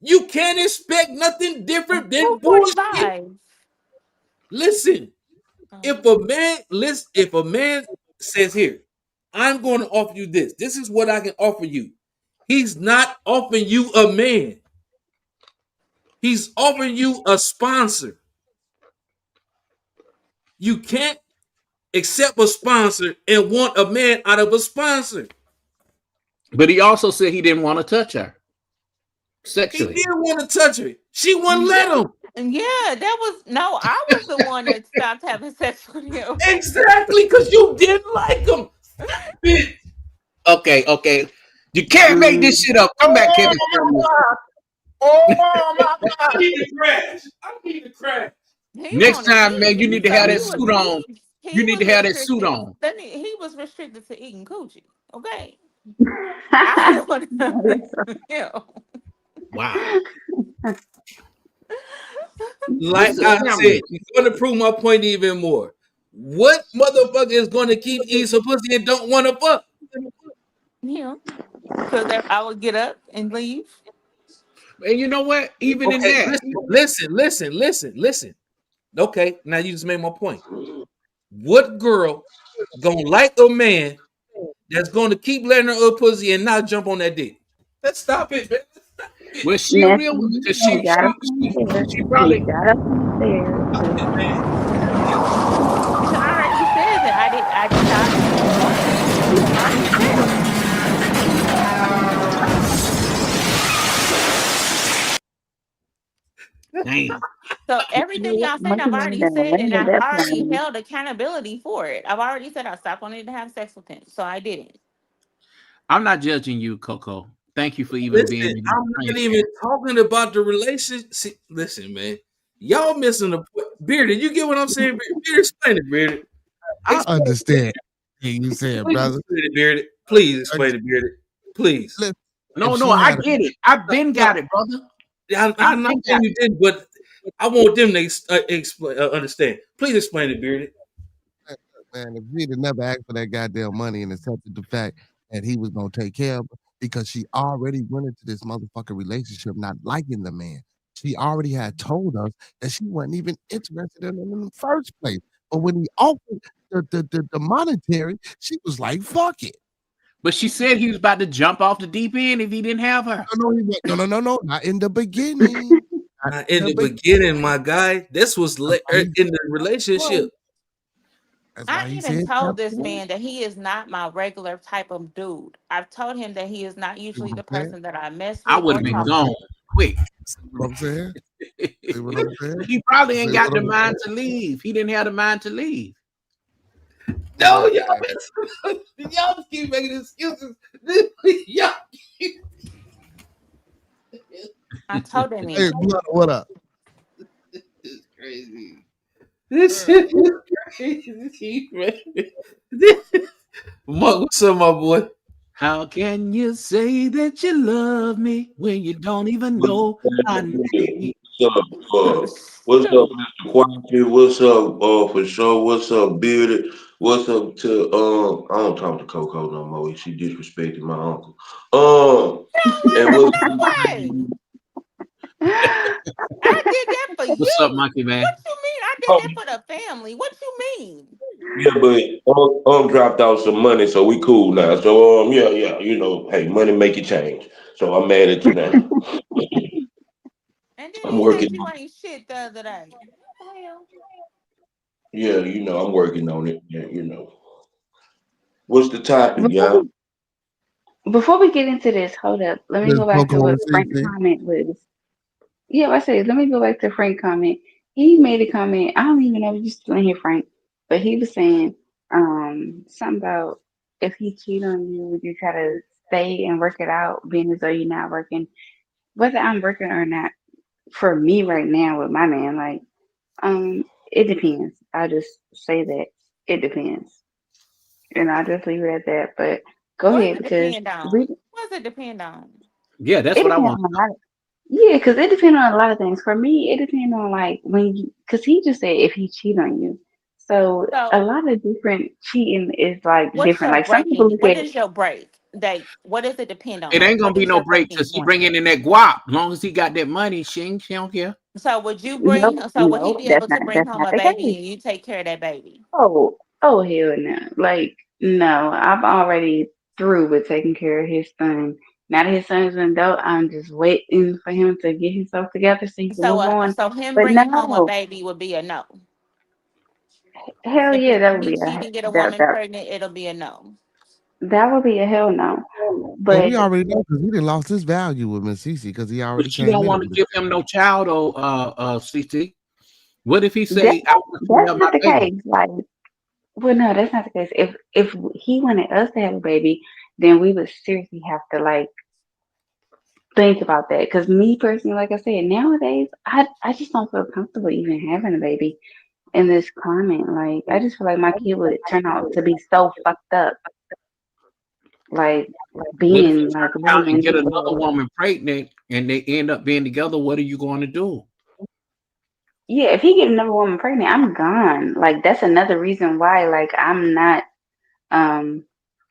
You can't expect nothing different than Who bullshit. 45? Listen, if a man says here, I'm going to offer you this. This is what I can offer you. He's not offering you a man. He's offering you a sponsor. You can't accept a sponsor and want a man out of a sponsor. But he also said he didn't want to touch her He sexually. did want to touch her. She wouldn't let him. Yeah, I was the one that stopped having sex with him. Exactly, because you didn't like him. Bitch. Okay. You can't make this shit up. Come back, Kevin. Oh my God. I need to crash. I need to crash. Next time, man, you need to have that suit on. You need to have that suit on. He was restricted to eating coochie. Okay. I don't want to. Yeah. Wow. Like I said, you're going to prove my point even more. What motherfucker is going to keep eating some pussy and don't want to fuck? Yeah. Because I would get up and leave. And you know what? Even in Okay, that, listen. Okay, now you just made my point. What girl gonna like a man that's gonna keep letting her up pussy and not jump on that dick? Let's stop it, man. was she a real one? Because He got up on the stairs. she probably. He got up on the stairs. Because I already said that I did not want to. I already said it. Damn. So everything y'all saying, I've already said, and I've already Definitely. held accountability for it. I've already said I stopped wanting to have sex with him, so I didn't. I'm not judging you, Coco. Thank you for even being Listen, in I'm not even talking about the relationship. See, listen, man. Y'all missing the point. Bearded, you get what I'm saying? Bearded, explain it, Bearded. I understand what you said, Please brother. explain it, Bearded. Please explain it, Bearded. Please. Listen, No, if no, she I had a, get it. I've been got it, brother. I'm not saying you did, but I want them to explain, understand. Please explain it, Bearded. man, if she'd have never asked for that goddamn money and accepted the fact that he was gonna take care of her, because she already went into this motherfucking relationship not liking the man. She already had told us that she wasn't even interested in him in the first place. But when he offered the monetary, she was like, "Fuck it." But she said he was about to jump off the deep end if he didn't have her. No, not in the beginning. Not in the beginning, my guy. This was in the relationship. That's I why he even said told this man that he is not my regular type of dude. I've told him that he is not usually the person that I mess I with would or have been talk gone to. quick. what I'm saying. See what I'm saying? He probably ain't See got what the I'm mind to leave. He didn't have the mind to leave. No, saying? y'all keep making excuses. Y'all keep... I told that man. Hey, Blood, what up? This is crazy. This shit is crazy, man. Mark, what's up, my boy? How can you say that you love me when you don't even know my name? What's up, what's up, Shoot. Mr. Quality? What's up, for sure? What's up, Bearded? What's up to I don't talk to Coco no more. She disrespected my uncle. And What? what's No way. I did that for What's up, you. Monkey Man? What you mean? I did oh, that for the family. What you mean? yeah, but dropped out some money, so we cool now. So yeah, hey, money make you change. So I'm mad at you now. And then I'm he said working. you ain't shit the other day. Well, Yeah, I'm working on it. Yeah, What's the topic, Before y'all? we before we get into this, hold up. Let me Miss go back to Coco what and Frank's CC. comment was. Yeah, I said, let me go back to Frank's comment. He made a comment. I don't even know if you're still in here, Frank, but he was saying something about if he cheat on you, would you try to stay and work it out, being as though you're not working? Whether I'm working or not, for me right now with my man, like, it depends. I just say that it depends. And I'll just leave it at that. But go what ahead does it because depend on? we What does it depend on? Yeah, that's it what I depends want. on a lot. Yeah, because it depends on a lot of things. For me, it depends on like when you, because he just said if he cheat on you. So a So, lot of different cheating is like what's different. your Like some people breaking? look What at, is your break? Like, what does it depend on? It Like, ain't gonna what be is no your break breaking till she point? bringing in that guap. As long as he got that money, she don't care. So, would you bring? nope, So, would he nope, be able to bring that's home not a the baby case. and you take care of that baby? Oh hell no. Like no, I'm already through with taking care of his son. Now that his son's an adult, I'm just waiting for him to get himself together so he can So, move on. so him But bringing home a no, baby would be a no. hell yeah, If that would he be cheat a and get a that woman that pregnant, it'll be a no. that would be a hell no. Well, But we already know because he didn't lost his value with Miss Cece because he But already she came don't in it want to with it. give him no child or CT. What if he that say, I want you to that's have my not the baby? case. Like, well, no, that's not the case. If he wanted us to have a baby, then we would seriously have to like think about that. Because me personally, like I said, nowadays I just don't feel comfortable even having a baby in this climate. Like, I just feel like my kid would turn out to be so fucked up, like But if you being turn like around living and in get this another world. woman pregnant and they end up being together, what are you going to do? Yeah, if he get another woman pregnant, I'm gone. Like that's another reason why like I'm not um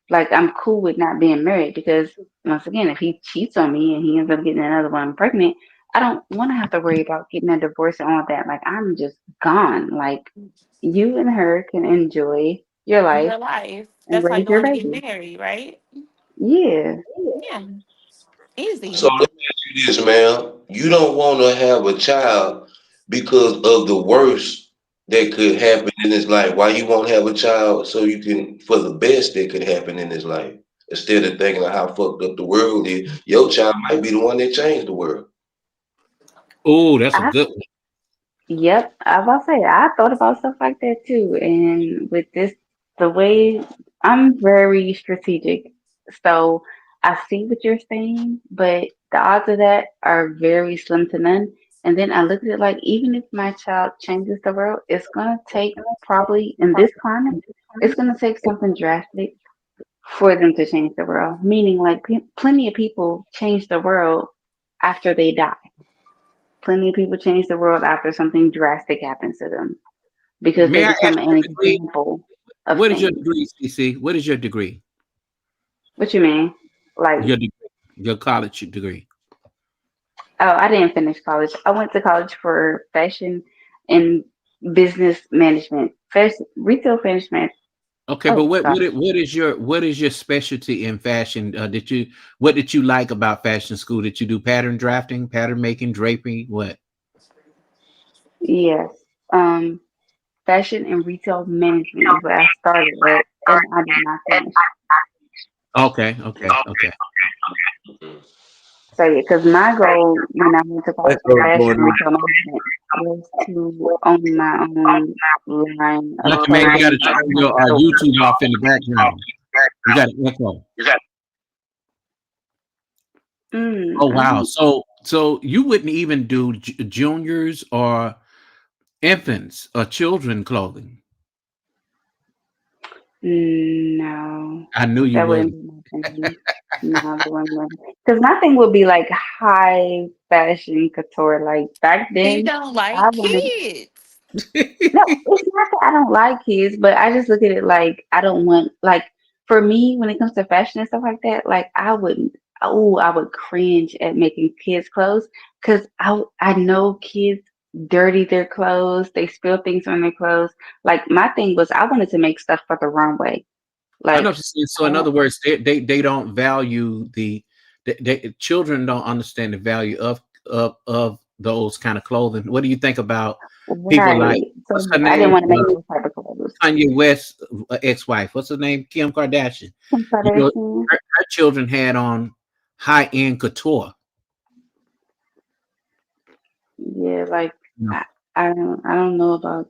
like I'm cool with not being married because once again, if he cheats on me and he ends up getting another one pregnant, I don't want to have to worry about getting a divorce and all that. Like I'm just gone. Like you and her can enjoy your In life your life, and that's why raise you your want to get baby. married, right? Yeah. Yeah, So easy. let me ask you this, man. You don't want to have a child because of the worst that could happen in his life. Why you won't have a child so you can for the best that could happen in his life? Instead of thinking of how fucked up the world is, your child might be the one that changed the world. Oh, that's a I good one. Yep, I was about to say I thought about stuff like that too. And with this, the way I'm very strategic, so I see what you're saying, but the odds of that are very slim to none. And then I look at it like even if my child changes the world, it's gonna take probably in this climate, it's gonna take something drastic for them to change the world. Meaning, like plenty of people change the world after they die. Plenty of people change the world after something drastic happens to them because May they I ask become an your degree? example of What is your things. degree, CC? What is your degree? What you mean? Like, Your degree, your college degree. oh, I didn't finish college. I went to college for fashion and business management, retail management. Okay, but Oh gosh. what is your specialty in fashion? What did you like about fashion school? Did you do pattern drafting, pattern making, draping? What? Yes. Um, Fashion and retail management is where I started at, and I did not finish. Okay, okay, okay. So yeah, because my goal when I went to college That's for what's fashion going and on. retail management was to own my own line of Lucky man, you got to clothing turn and have your a store. YouTube off in the background. You got an echo. Oh I wow. don't So you wouldn't even do juniors or infants or children clothing. no, I knew you that wouldn't wouldn't. be my thing. No, that wouldn't. Because my thing would be like high fashion couture. Like back He then, don't I like wanted. kids. No, it's not that I don't like kids, but I just look at it like I don't want like for me when it comes to fashion and stuff like that. Like I wouldn't. Oh, I would cringe at making kids clothes because I know kids dirty their clothes. They spill things on their clothes. Like my thing was I wanted to make stuff for the runway. I know Like what you're saying. So I in want other words, they don't value children don't understand the value of those kind of clothing. What do you think about people like right. So what's her I didn't name? want to make those type of clothes. Kanye West ex-wife. What's her name? Kim Kardashian. Kim You know, Kardashian. her children had on high-end couture. Yeah, like You know, I don't know about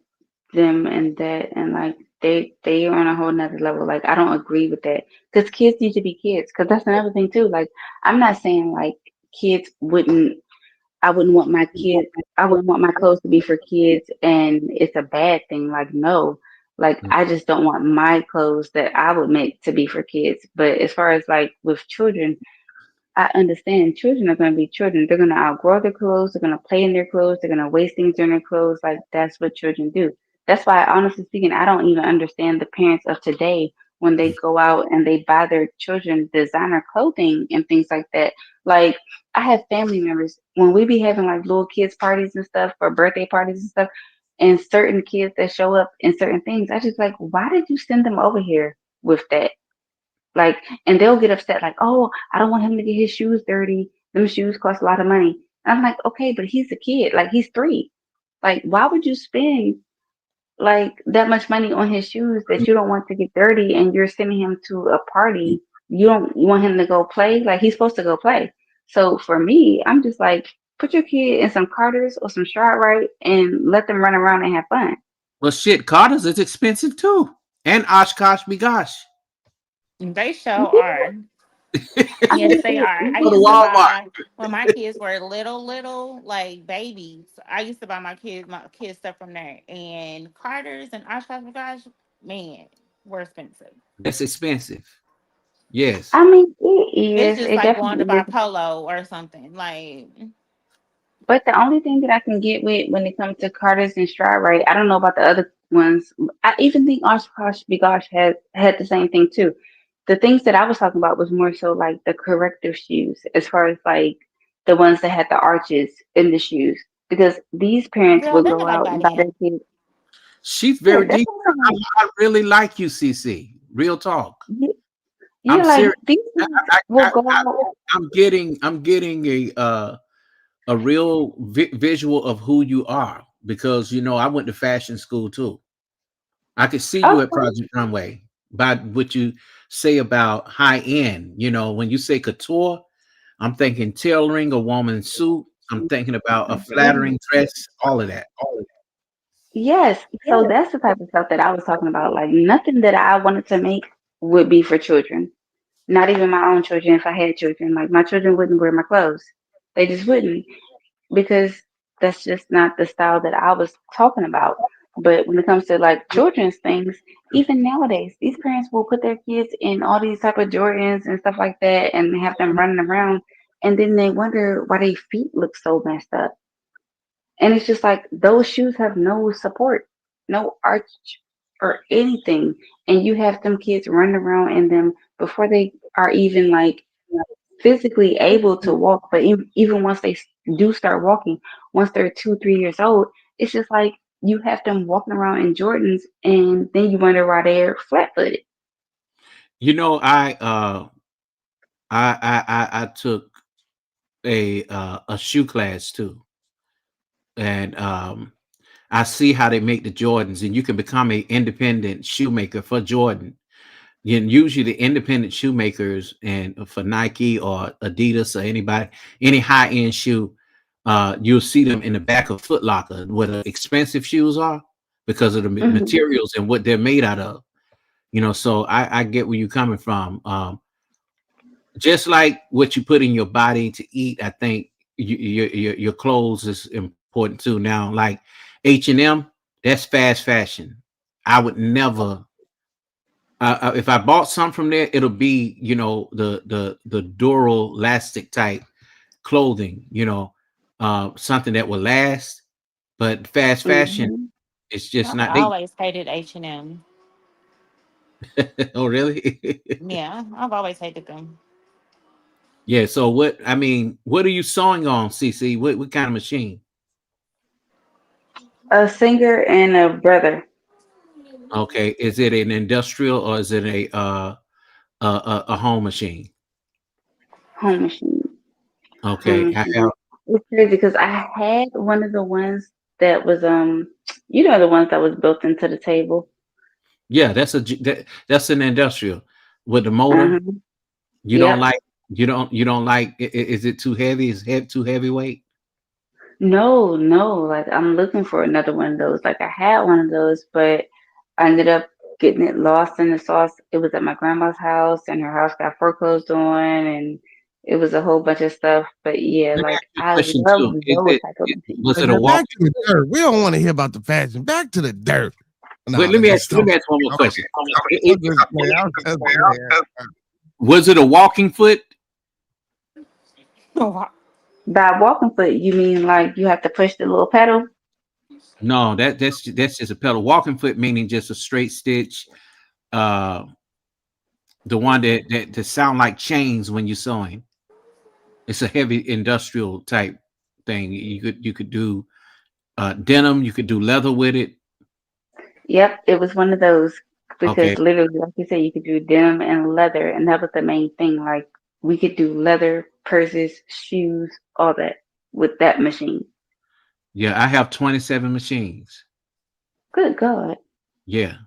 them and that and like they are on a whole nother level. Like I don't agree with that because kids need to be kids. Because that's another thing too. Like I'm not saying like kids wouldn't. I wouldn't want my kid. I wouldn't want my clothes to be for kids, and it's a bad thing. Like no. Like I just don't want my clothes that I would make to be for kids. But as far as like with children, I understand children are going to be children. They're going to outgrow their clothes. They're going to play in their clothes. They're going to waste things in their clothes. Like that's what children do. That's why, honestly speaking, I don't even understand the parents of today when they go out and they buy their children designer clothing and things like that. Like I have family members when we be having like little kids parties and stuff or birthday parties and stuff, and certain kids that show up in certain things. I just like, why did you send them over here with that? Like, and they'll get upset, like, oh, I don't want him to get his shoes dirty. Them shoes cost a lot of money. And I'm like, okay, but he's a kid. Like, he's 3. Like, why would you spend like that much money on his shoes that you don't want to get dirty and you're sending him to a party? You want him to go play? Like, he's supposed to go play. So for me, I'm just like, put your kid in some Carters or some Stride Right and let them run around and have fun. well, shit, Carter's is expensive too, and Oshkosh Bigosh. They sure are. I Yes, mean, they are. I Go to used to Walmart. buy when my kids were little, like babies. I used to buy my kids stuff from there. And Carter's and Oshkosh gosh, man, were expensive. That's expensive. Yes. I mean, it It's is. just It like going to definitely buy is. polo or something. Like, But the only thing that I can get with when it comes to Carter's and Stride Right, I don't know about the other ones. I even think Oshkosh Bigosh had the same thing too. The things that I was talking about was more so like the corrective shoes, as far as like the ones that had the arches in the shoes, because these parents girl, would don't go nobody out buy and buy their them. kids. She's Yeah, very that's deep. what I'm saying. I really like you, CC. Real talk. Yeah, I'm like serious. these I, parents I, will I, go I, out. I'm getting a real visual of who you are because I went to fashion school too. I could see you at Okay. Project Runway by what you say about high end. When you say couture, I'm thinking tailoring a woman's suit. I'm thinking about a flattering dress, all of that. Yes, so that's the type of stuff that I was talking about. Like nothing that I wanted to make would be for children. Not even my own children if I had children. Like my children wouldn't wear my clothes. They just wouldn't because that's just not the style that I was talking about. But when it comes to like children's things, even nowadays, these parents will put their kids in all these type of Jordans and stuff like that and have them running around and then they wonder why their feet look so messed up. And it's just like those shoes have no support, no arch or anything. And you have them kids running around in them before they are even like physically able to walk. But even once they do start walking, once they're 2, 3 years old, it's just like you have them walking around in Jordans, and then you wonder why they're flat footed. You know, I took a shoe class too, and I see how they make the Jordans, and you can become an independent shoemaker for Jordan. And usually the independent shoemakers and for Nike or Adidas or anybody, any high end shoe, you'll see them in the back of Foot Locker where the expensive shoes are because of the materials and what they're made out of. You know, so I get where you're coming from. Just like what you put in your body to eat, I think your clothes is important too. Now, like H&M, that's fast fashion. I would never. If I bought some from there, it'll be, you know, the dural elastic type clothing, you know, something that will last. But fast fashion, it's just I not. They, always hated H&M. oh, really? Yeah, I've always hated them. Yeah. So what? I mean, what are you sewing on, CC? What kind of machine? A singer and a brother. Okay, is it an industrial or is it a home machine? Home machine. Home Okay, I machine. have. It's crazy because I had one of the ones that was you know, the ones that was built into the table. Yeah, that's an industrial with the motor. Uh-huh. You don't Yep. like you don't like is it too heavy? Is it too heavyweight? No, no. Like I'm looking for another one of those. Like I had one of those, but I ended up getting it lost in the sauce. It was at my grandma's house, and her house got foreclosed on, and it was a whole bunch of stuff. But yeah, Let me like ask you a I question love too. those type of machines. Was Hey, it a man, back walking to the dirt. We don't want to hear about the fashion. Back to the dirt. wait, Nah, let man, me just ask let stop. me ask one more question. I'm just playing. I'm just playing. Was it a walking foot? By walking foot, you mean like you have to push the little pedal? No, that's just a pedal. Walking foot meaning just a straight stitch. Uh the one that sound like chains when you're sewing. It's a heavy industrial type thing. You could do denim, you could do leather with it. Yep, it was one of those Okay. because literally, like you said, you could do denim and leather, and that was the main thing. Like we could do leather, purses, shoes, all that with that machine. Yeah, I have 27 machines. Good God. Yeah.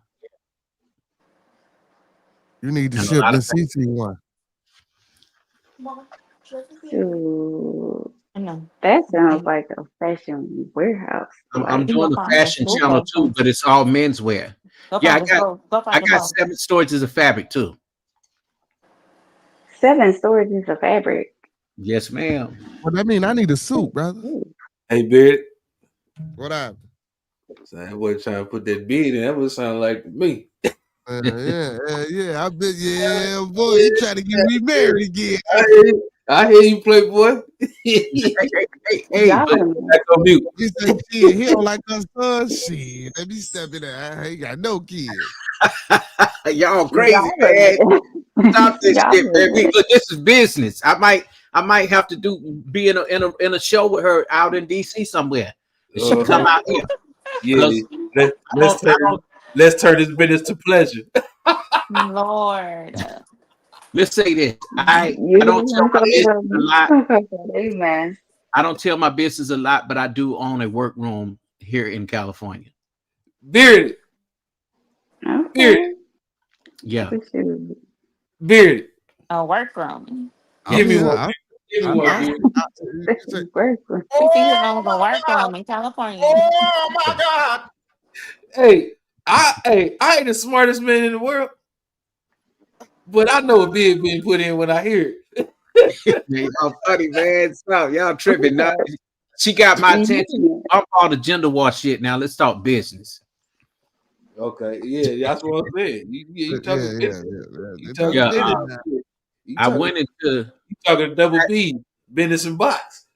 You need to And a ship lot of the CC one. Shoot. No. That sounds like a fashion warehouse. I'm Like You can go doing the find the fashion school channel too, clothes. but it's all menswear. Go Yeah, find the school. Go I find the got clothes. 7 storages of fabric too. 7 storages of fabric. Yes, ma'am. What that mean? I need a suit, brother. Ooh. Hey, Beard. What happened? So I wasn't trying to put that beard in. That would sound like me. Yeah. I bet, yeah, boy, you trying to get me married again. I hear you, Playboy. Hey, but Y'all, Back on mute. He say, shit, he don't like us son. Shit, let me step in there. I ain't got no kids. y'all crazy, man. Stop this shit, man. Look, this is business. I might have to be in a show with her out in DC somewhere. She can come out here. Yeah, I don't, let's turn this business to pleasure. Lord. let's say this. I you don't tell my business a lot. Amen. I don't tell my business a lot, but I do own a workroom here in California. Bearded. Okay. Yeah. Bearded. A workroom. Give me one. Give me one, Workroom. CC owns a workroom in California. Oh my God. Hey, I ain't the smartest man in the world, but I know a bid being put in when I hear it. Y'all funny, man. Stop. Y'all tripping. Now, she got my attention. I'm all the gender war shit. Now let's talk business. Okay, yeah, that's what I'm saying. You talking business. You talking Yeah, business. I went into you talking double B, business and box.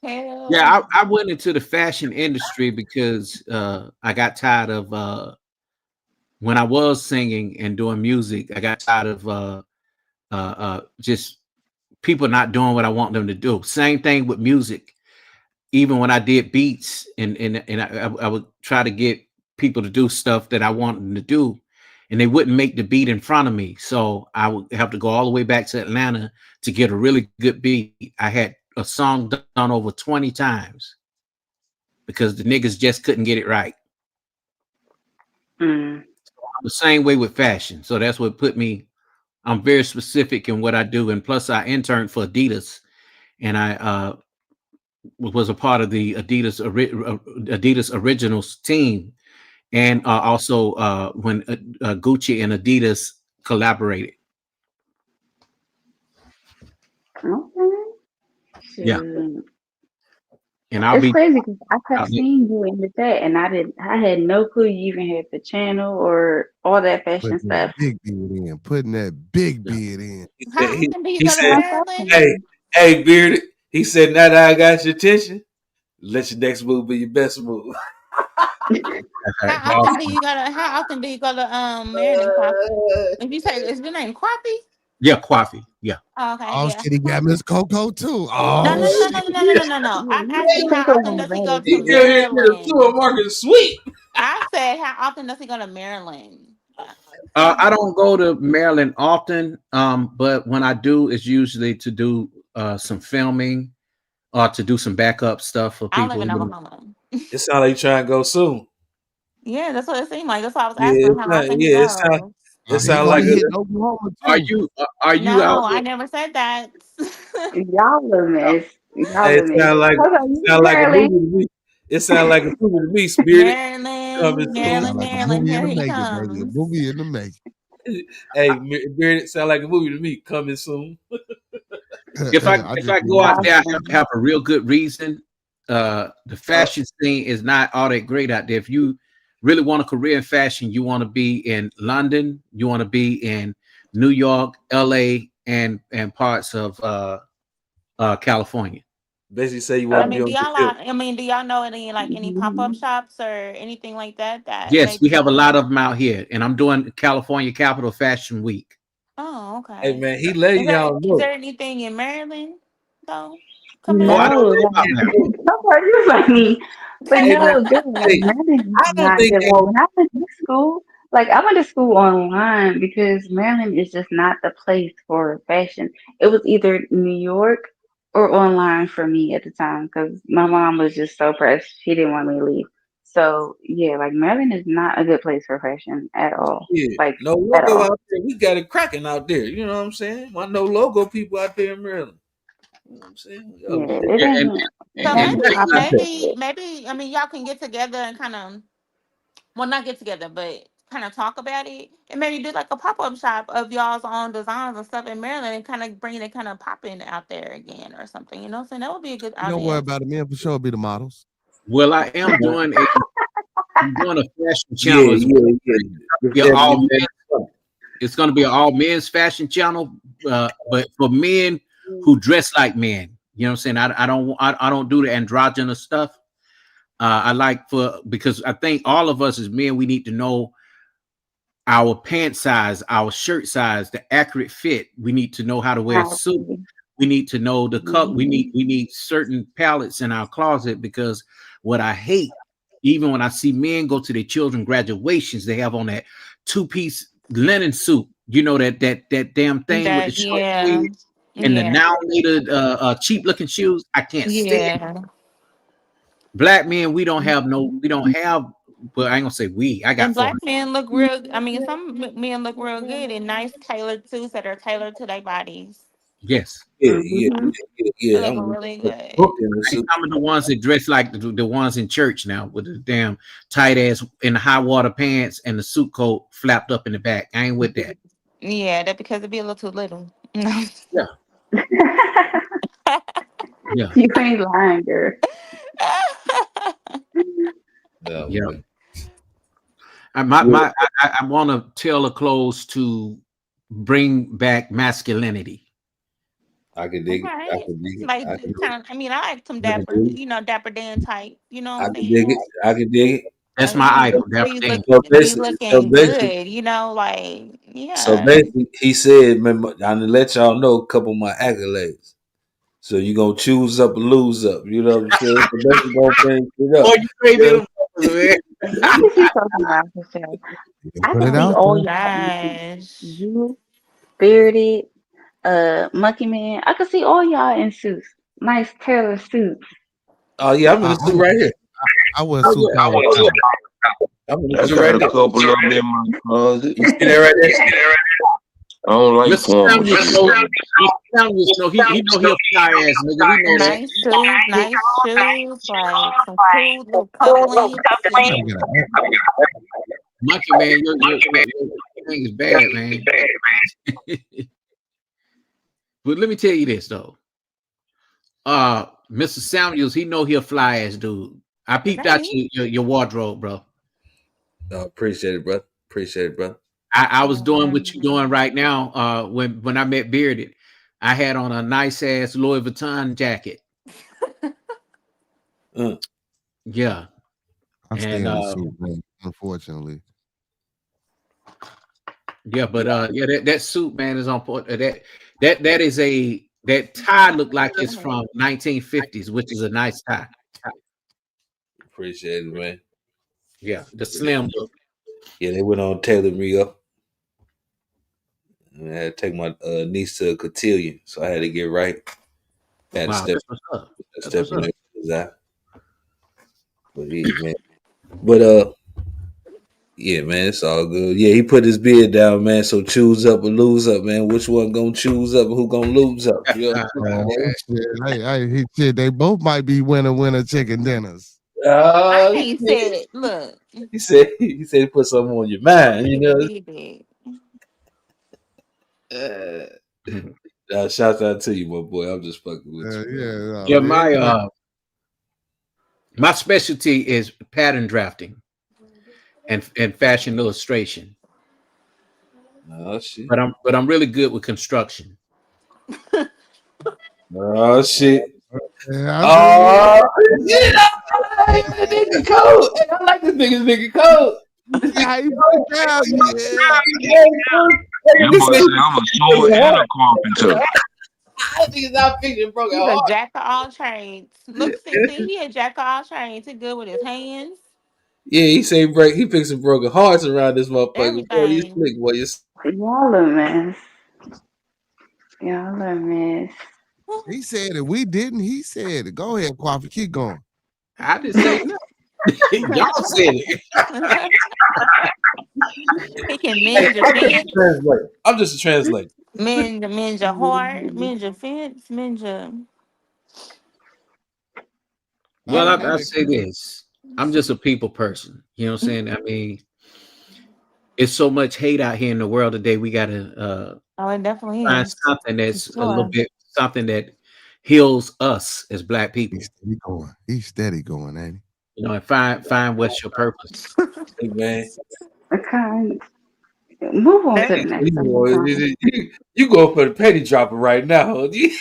Yeah, I went into the fashion industry because I got tired of when I was singing and doing music. I got tired of just people not doing what I want them to do. Same thing with music. even when I did beats and I would try to get people to do stuff that I wanted them to do, and they wouldn't make the beat in front of me. So I would have to go all the way back to Atlanta to get a really good beat. I had a song done over 20 times because the niggas just couldn't get it right. Mm. The same way with fashion. So that's what put me, I'm very specific in what I do. And plus I interned for Adidas, and I was a part of the Adidas Originals team. And also when Gucci and Adidas collaborated. Okay. Yeah. Shoot. And I'll It's be crazy because I kept seeing you in the chat, and I had no clue you even had the channel or all that fashion Putting that stuff. big beard in. Putting that big beard in. How often do you He go to said, Maryland? hey, Bearded. He said, now that I got your attention, let your next move be your best move. How often do you go to Maryland, Coffee? If you say is your name Coffee? Yeah, Coffee. Yeah. Oh, okay, Oh yeah. shit, he got Miss Coco too. No, Oh no, no, shit. no, no, no, no, no, no. I'm asking Think how of often my does he go He to brother. came here to the Maryland? supermarket sweep. I said how often does he go to Maryland? I don't go to Maryland often, but when I do, it's usually to do some filming or to do some backup stuff for I live people. in You know. Oklahoma. It sounds like you trying to go soon. Yeah, that's what it seemed like. That's why I was Yeah, asking how often he goes. it He sound gonna like be hitting it. Oklahoma Are too. you out No, I there? never said that. Y'all a mess. Y'all Hey, a mess. Hold on, you in sound like a Maryland? movie to me. It sound like a movie to me. Spirited coming Maryland, soon. Sound Maryland, like a Maryland. movie in Here the he making, baby. A comes. movie in the making. Hey, Bearded sound like a movie to me. Coming soon. If I if just I be go out watching. there, I have to have a real good reason. The fashion scene is not all that great out there. If you really want a career in fashion, you want to be in London, you want to be in New York, LA, and parts of California. Basically, say you want to be on the tip. Do y'all know any pop up shops or anything like that Yes, we have a maybe? lot of them out here, and I'm doing California Capital Fashion Week. Oh, Hey okay. man, he letting y'all Is know. there anything in Maryland though coming Oh, I up? don't No, know like about that. so far you funny. But Hey man, no, girl, like hey, Maryland is I don't not think good. Well, when I went to school, like I went to school online because Maryland is just not the place for fashion. It was either New York or online for me at the time because my mom was just so pressed. She didn't want me to leave. So yeah, like Maryland is not a good place for fashion at all. yeah, Like no at logo all. out there. We got it cracking out there. You know what I'm saying? Want no logo people out there in Maryland. You know what I'm saying? We Yeah, got it. it Yeah, and ain't So it and ain't maybe, popping. y'all can get together and kind of, well, not get together, but kind of talk about it, and maybe do like a pop up shop of y'all's own designs and stuff in Maryland, and kind of bring it kind of popping out there again or something. You know what I'm saying? That would be a good Don't worry idea. about it. Me and for sure be the models. well, I'm doing a fashion Yeah, channel. yeah. It's Be an all definitely men. It's going to be an all men's fashion channel, but for men who dress like men. You know what I'm saying? I don't do the androgynous stuff. I like because I think all of us as men, we need to know our pant size, our shirt size, the accurate fit. We need to know how to wear a suit. Absolutely. We need to know the cut. We Mhm. need certain palettes in our closet, because what I hate, even when I see men go to their children graduations, they have on that two-piece linen suit. You know, that damn thing with the That short yeah, sleeves and the yeah, now needed cheap looking shoes. I can't stand it. yeah. Black men. We don't have. Well, I ain't gonna say we. I got And black four. men look real. I mean, some men look real good in nice tailored suits that are tailored to their bodies. Yes. yeah, Mhm. They yeah. look I'm really good. booked in the I ain't suit. talking about the ones that dress like the ones in church now with the damn tight ass in the high water pants and the suit coat flapped up in the back. I ain't with that. Yeah, that because it'd be a little too little. Yeah, yeah, You ain't lying, girl. Oh yeah. man. Yeah, I want to tell a close to bring back masculinity. I can dig it. I Okay. can dig it. Like I can dig kind of, I mean, I like some it. I can dig it. dapper Dan type. You know what I I'm can dig saying? it. I can dig it. That's Like my idol. be Dapper Dan. be So looking basically, good. You know, like so yeah. basically, he said, "Man, I'm gonna let y'all know a couple of my accolades." So you gonna choose up or lose up. You know what I'm saying? So that's what's gonna finish it Boy, up. you crazy, man. What is he talking about himself? Yeah, I put can it see out all there. y'all in suits. Gosh. You, Spirited, Monkey Man. I can see all y'all in suits. Nice tailored suits. Oh yeah, I'm in I, the suit right here. I wear Oh suits yeah, all the time. I'm in the I suit got right a there. couple of them in my closet. You see that right there? I don't like Mr. formal Samuels shit. know. Mr. Samuels know. He know he a fly ass nigga. He know that. Nice suit, nice shoes, like some cool little cufflinks. I gotta get a Monkey man, your thing is bad, man. But let me tell you this though. Mr. Samuels, he know he a fly ass dude. I Is peeped that out me? your wardrobe, bro. Appreciate it, bro. Appreciate it, bro. I was doing what you're doing Um, right now. When I met Bearded, I had on a nice ass Louis Vuitton jacket. Yeah, I stay and in the suit, man. Unfortunately, yeah, but yeah, that suit, man, is on point. That is that tie look like it's from 1950s, which is a nice tie. Appreciate it, man. Yeah, the slim look. Yeah, they went on Taylor me up. I had to take my niece to a cotillion, so I had to get right. I had to Wow, step that's what's up. That's step what's in up. there. But yeah, man. But yeah, man, it's all good. Yeah, he put his beard down, man. So choose up or lose up, man. Which one gonna choose up and who gonna lose up? You know what I'm oh shit, shit, they both might be winner chicken dinners. saying? I Oh ain't shit. said, look, He said put something on your mind, he you even know. did that. Shout out to you, my boy. I'm just fucking with you, man. Yeah, no, Yeah, yeah. my specialty is pattern drafting and fashion illustration. Oh shit. But I'm really good with construction. Oh shit. Yeah, I see. Oh shit. Hey, that nigga cold. Hey, I like this nigga cold. Yeah, how you put it down? Yeah. That boy said I'm a sword and a carpenter. I think it's not fiction, broken He's a heart. jack of all trades. Look, see, he a jack of all trades. He good with his hands, Yeah, he say break. He fixing broken hearts around this motherfucker. Boy, you everything. slick, boy. You Y'all a mess. Y'all a mess. He said it. We didn't. He said it. Go ahead, Coffee. Keep going. I didn't say nothing. Y'all said it. He can Hey, mend your fence, I'm just a translator. mend your heart, mend your fence, mend your I Well, don't know. I everything. say this. I'm just a people person. You know what I'm saying? I mean, it's so much hate out here in the world today. We gotta Oh, it definitely find is. something For that's a little sure. bit something that heals us as black He's people. steady going. He's steady going, ain't he? You know, and find what's your purpose. Hey, man. Okay. Move on to the next You, subject. you go for the penny dropper right now. He's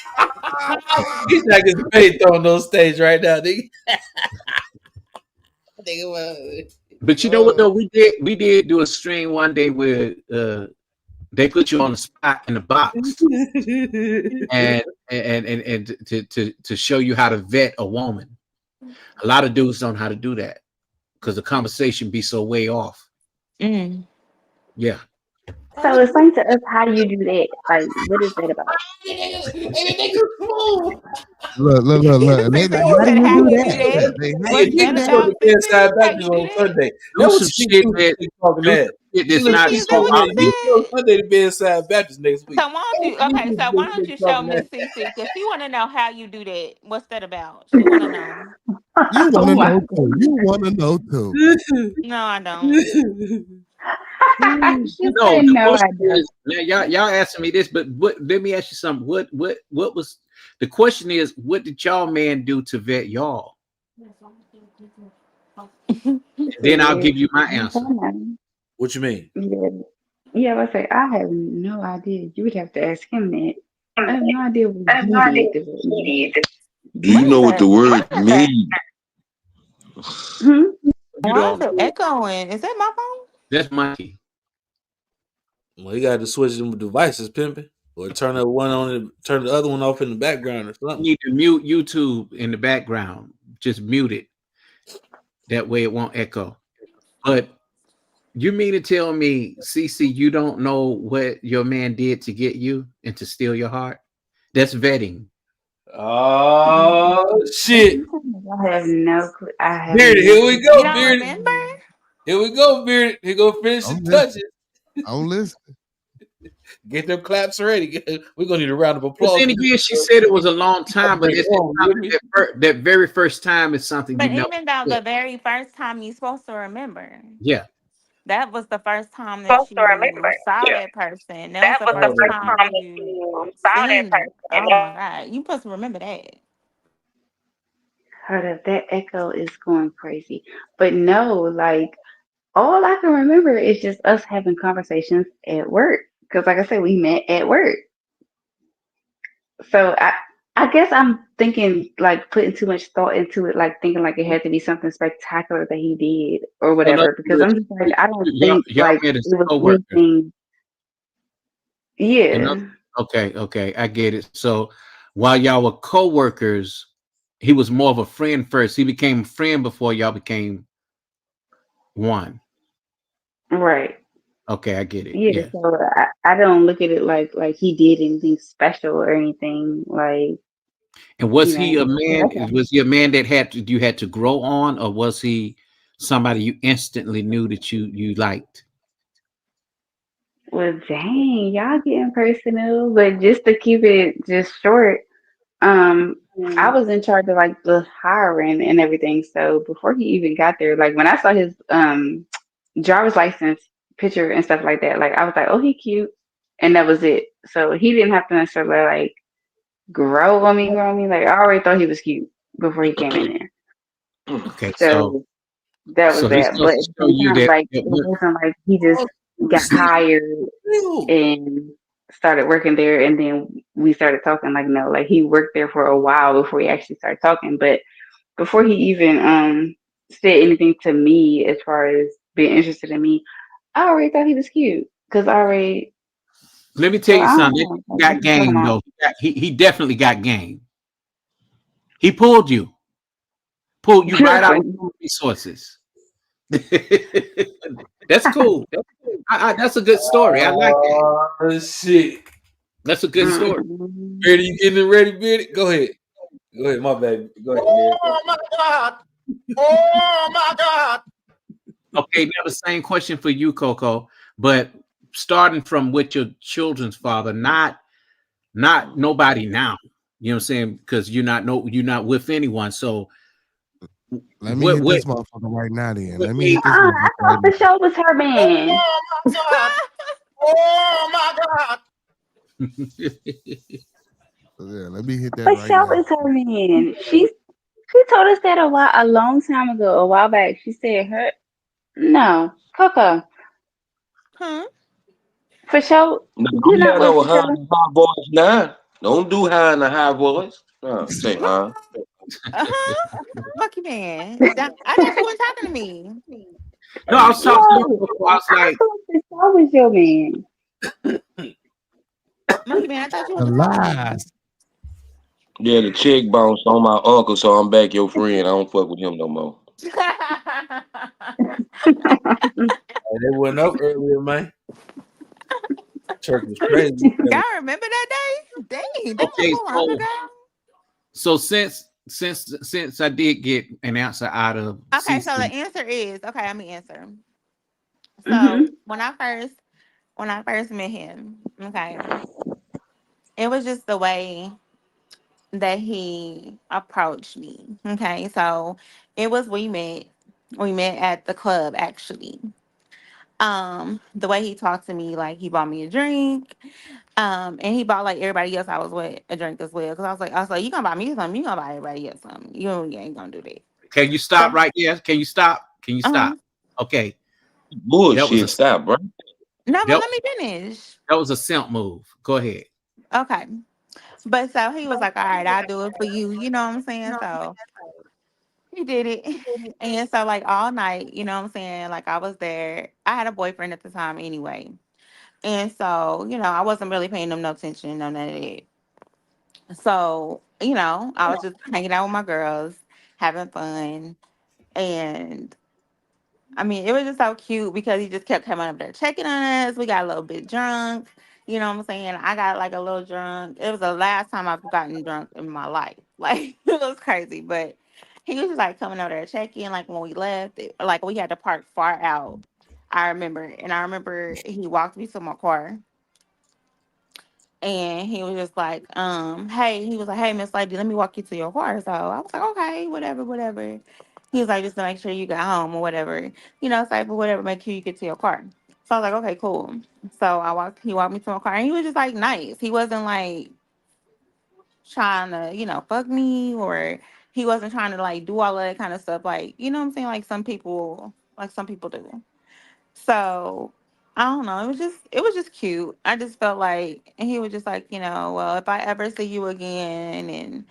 not getting paid throwing those stage right now, nigga. But you know what though? We did do a stream one day where they put you on the spot in the box and to show you how to vet a woman. A lot of dudes don't know how to do that because the conversation be so way off. Mm. Yeah. So explain to us how you do that. Like, what is that about? Look. And they like, He how do said, you "How do you do that? that? How Yeah, you What's do that niggas that? supposed to about, be inside Sissy? How Baptist you do on that?" Sunday. Do That some was shit that talking do some that. shit You that's look, not you Is so that chose what you you obvious. chose said? Sunday to be inside Baptist next week. So why don't you? Okay, so why don't you show Talking that. Miss Cece? Because she want to know how you do that. What's that about? She want to know. You want Oh to my know too. You want to know too. No, I don't. God. She No, said the no, question I don't. is now y'all asking me this, but let me ask you something. What was the question is what did y'all man do to vet y'all? Then I'll Said, give you my I answer. don't know. What you mean? Yeah. Yeah, I say I have no idea. You would have to ask him that. I have no idea what he did to me. Do you What is know what the that? word means? Hmm? You Why is don't it echoing? Is that my phone? That's Mikey. well, you got to switch them devices, pimping. Or turn the one on and turn the other one off in the background or You something. need to mute YouTube in the background. Just mute it. That way it won't echo. But you mean to tell me, CC, you don't know what your man did to get you and to steal your heart? That's vetting. Oh shit. I have no clue. I have Bearded, no here we clue. You go, don't Bearded. remember? Here we go, Bearded. He gonna finish the I'm touches. listening. I'm listening. Get them claps ready. We're gonna need a round of But applause then for this. again, she said it was a long time, but Bring it's it on, you something hear me? that very first time is something you But never even though forget. the very first time you're supposed to remember, Yeah. that was the first time that Supposed to you remember. saw that person. That was That the was the first Oh, first time time that you you saw that seen it. person. Oh my God. You supposed to remember that. Hold up, that echo is going crazy. But no, like all I can remember is just us having conversations at work. Because like I said, we met at work. So I guess I'm thinking like putting too much thought into it, like thinking like it had to be something spectacular that he did or So in other whatever. Because words, I'm just like I don't y'all, think y'all like met as it was co-workers. anything. In Yeah, other, okay, I get it. So while y'all were co-workers, he was more of a friend first. He became a friend before y'all became one. right. Okay, I get it. Yeah, Yeah. so I don't look at it like he did anything special or anything like And you was he a know. So man? that's all. Was he a man that you had to grow on, or was he somebody you instantly knew that you liked? Well, dang, y'all getting personal, but just to keep it just short, um, I was in charge of like the hiring and everything. So before he even got there, like when I saw his driver's license picture and stuff like that, like I was like, oh, he cute, and that was it. So he didn't have to necessarily like grow on me. Like I already thought he was cute before he came in there. Okay, So that was so this that. But goes to at the show same you time, that, like it wasn't like he just oh, got see, hired you. and started working there and then we started talking. Like no, like he worked there for a while before he actually started talking. But before he even said anything to me as far as being interested in me, I already thought he was cute. Cause I already let me tell so you I don't something. know. He Like what got you talking game about? though. He definitely got game. He pulled you You're right out of funny. human resources. That's cool. That's a good story. I like it. Oh shit. That's a good story. Mm-mm. Beardy, you getting it ready, Beardy? Go ahead. Go ahead, my bad. Go ahead, Derek. Oh my God. Oh my God. Okay, now the same question for you, Coco, but starting from with your children's father, not nobody now. You know what I'm saying? Because you're not with anyone. So Let me hit what this motherfucker right now then. what Let me made hit this I motherfucker right thought the show was her man. Oh my God. Oh my God. now. Yeah, let me hit that The right show now. is her man. She told us that a long time ago, a while back. She said her no, Coco. Huh? For sure, Now, you're don't not have with no for high sure. and high voice now. Don't do high and a high voice. Say huh. Uh-huh. Monkey man. I thought you weren't talking to me. How No, I you was talking doing? to you, No, Coco. I was I like, thought the show was your man. Monkey man, I thought you The wasn't talking to me. lies. Yeah, the check bounced on my uncle, so I'm back your friend. I don't fuck with him no more. Hey, they went up earlier, man. Church was crazy. Y'all remember that day? Dang, that was okay, so long ago. so since I did get an answer out of Okay, so the CC, answer is okay, let me answer. So Hmm. when I first met him, okay, it was just the way that he approached me. Okay, so it was we met at the club actually. The way he talked to me, like he bought me a drink. And he bought like everybody else I was with a drink as well. Cause I was like, you gonna buy me something, you gonna buy everybody else something. You ain't gonna do that. can you stop So right there? Can you stop? Can you uh-huh. stop? Okay, that was a Bullshit, stop, bro. No, but that, let me finish. that was a simp move. Go ahead. Okay. But so he was like, all right, I'll do it for you. You know what I'm saying? So he did it. And so like all night, you know what I'm saying? Like I was there. I had a boyfriend at the time anyway. And so, I wasn't really paying them no attention, no none of that. So, I was just hanging out with my girls, having fun. And I mean, it was just so cute because he just kept coming up there checking on us. We got a little bit drunk. You know what I'm saying? I got like a little drunk. It was the last time I've gotten drunk in my life. Like, it was crazy. But he was just like coming over there checking. Like, when we left, like, we had to park far out. I remember. And I remember he walked me to my car. And he was just like, hey, he was like, hey, Miss Lady, let me walk you to your car. So I was like, okay, whatever, whatever. He was like, just to make sure you got home or whatever. It's like, but whatever, make sure you get to your car. So I was like, okay, cool. So he walked me to my car and he was just like nice. He wasn't like trying to, fuck me, or he wasn't trying to like do all of that kind of stuff. Like, you know what I'm saying? Like some people do. So I don't know. It was just cute. I just felt like, and he was just like, well, if I ever see you again, and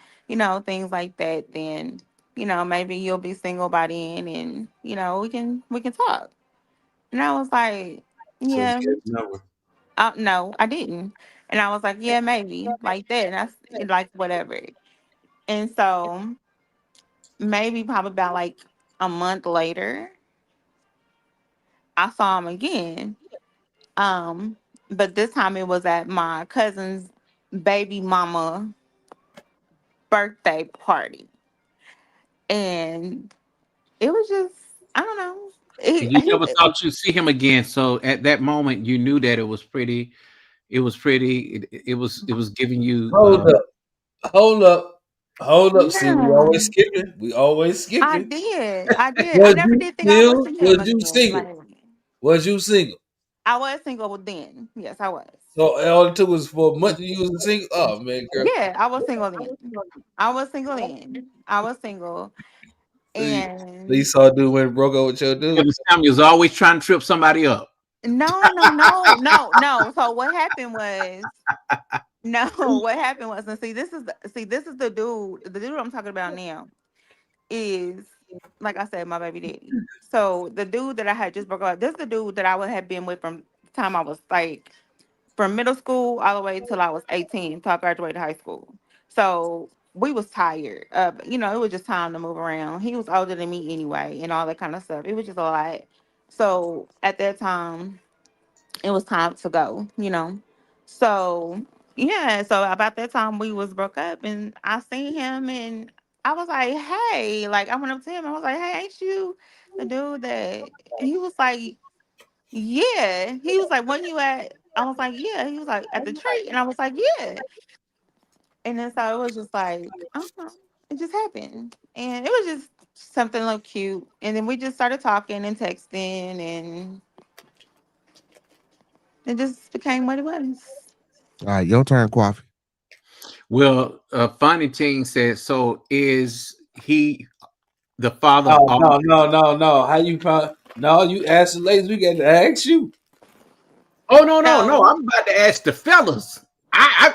things like that, then maybe you'll be single by then, and we can talk. And I was like, So you yeah, get a number. no, I didn't. And I was like, yeah, maybe like that, and that's like whatever. And so maybe probably about like a month later, I saw him again. Um, but this time it was at my cousin's baby mama birthday party. And it was just, I don't know. And you never thought you'd see him again. So at that moment, you knew that it was pretty. It was pretty. It was giving you. Hold up, hold up, hold up. See, we Yeah, always skipping. We always I skipping. did. I did. I Was never you did think I would still? see him Was you again. single? Like, Was you single? I was single then. Yes, I was. So all it took was for a month to use a single. Oh man, girl. Yeah, I was single then. I was single then. I was single. So you, so And you saw a dude when broke up with your dude. Samuel's always trying to trip somebody up. no, no, no, no, no. So what happened was, no, what happened was, and see, this is the dude I'm talking about now is, like I said, my baby daddy. So the dude that I had just broke up, this is the dude that I would have been with from the time I was like from middle school all the way till I was 18, till I graduated high school. So we was tired. It was just time to move around. He was older than me anyway, and all that kind of stuff. It was just a lot. So at that time, it was time to go. So yeah, so about that time we was broke up, and I seen him, and I was like, hey, like I went up to him, I was like, hey, ain't you the dude that, he was like, yeah. He was like, when you at, I was like, yeah. He was like, at the tree, and I was like, yeah. And then so it was just like, it just happened, and it was just something a little cute, and then we just started talking and texting, and it just became what it was. All right, your turn, Coffee. Well, Funny Ting says, so is he the father of Oh all? no. How you found? No, you asked the ladies. We got to ask you. Oh no! No, I'm about to ask the fellas.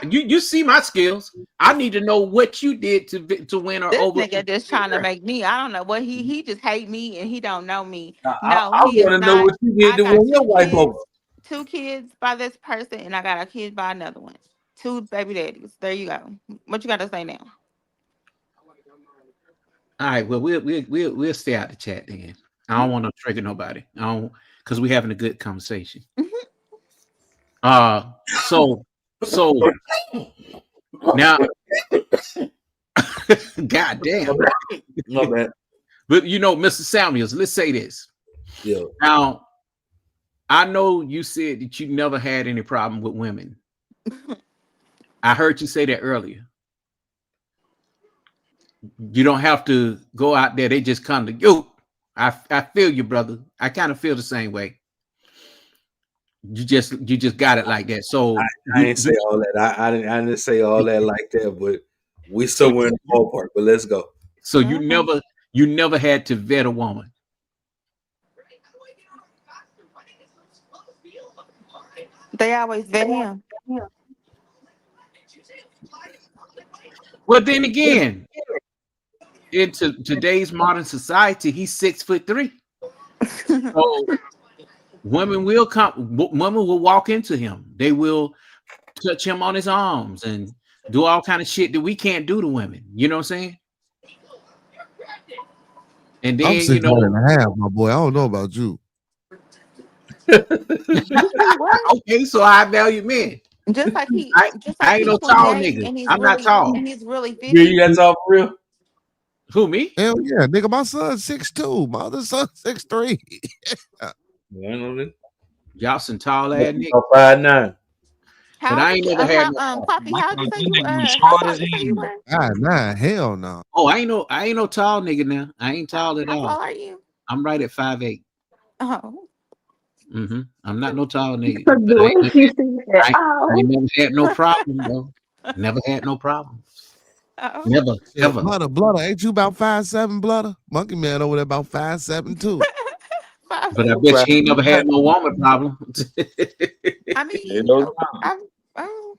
You see my skills. I need to know what you did to win her this over. nigga just trying to make me. I don't know what he just hate me and he don't know me. No, I he is want to know not. what you did I to got win your wife over. two kids by this person, and I got a kid by another one. Two baby daddies. There you go. What you got to say now? All right. Well, we'll stay out the chat then. I don't want to trigger nobody. I don't, because we're having a good conversation. So now, god damn. My bad. But Mr. Samuels, let's say this. Yeah. Now, I know you said that you never had any problem with women. I heard you say that earlier. You don't have to go out there. They just come to you. I feel you, brother. I kind of feel the same way. You just got it like that. So I didn't say all that. I didn't say all that like that, but we somewhere in the ballpark. But let's go. so you never had to vet a woman. They always vet him. Well, then again, into today's modern society, he's 6'3". So women will come. Women will walk into him. They will touch him on his arms and do all kind of shit that we can't do to women. You know what I'm saying? And I'm then 6'1.5", my boy. I don't know about you. Okay, so I value men. Just like I ain't no he's tall gay nigga. and I'm not tall. he's really Yeah, 50. you got tall for real? Who, me? Hell yeah, nigga. My son's 6'2". My other son's 6'3". I know that. Y'all some tall ass niggas. 5'9". But I ain't never had no. Poppy, how old you say you how tall you say you were? Nah, hell no. Oh, I ain't no tall nigga now. I ain't tall at How all. tall are you? I'm right at 5'8". Oh. I'm not no tall nigga. The But way you said, I ain't never had no problem though. Never had no problem. Oh. Never, Yeah, ever. Blooder, ain't you about 5'7", Blooder? Monkey Man over there about 5'7" too. But I bet you ain't never had no woman problem. I mean, You know, oh.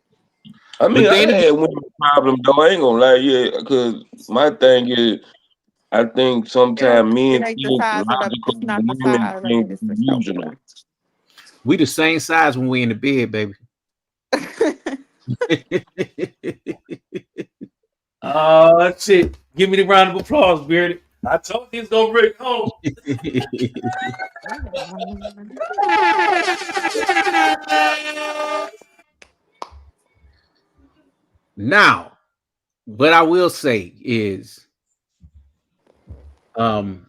I mean, But I then had women problem though. I ain't gonna lie, yeah, because my thing is, I think sometimes men It ain't the think size of the. logical, It's not the women size of think it. It's the shape of delusional. we the same size when we in the bed, baby. Oh shit! Give me the round of applause, Beardy. I told you it's gonna break home. Now, what I will say is, I've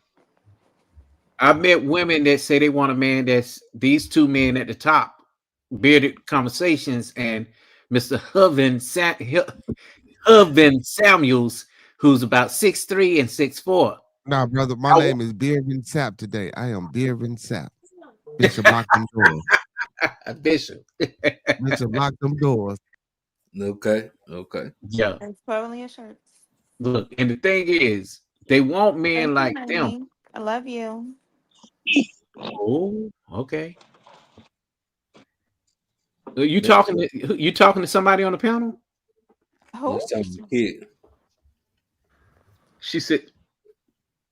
met women that say they want a man that's these two men at the top, bearded conversations, and Mr. Hubin Samuels, who's about 6'3" and 6'4". Nah, brother, my name is Beervin Sapp today. I am Beervin Sapp. Bishop, lock them doors. Bishop. Bishop, lock them doors. Okay. Yeah. It's totally a shirt. Look, and the thing is, they want men like them. I love you. Oh, okay. You talking to somebody on the panel? Who? Let's talk to the kid. She said,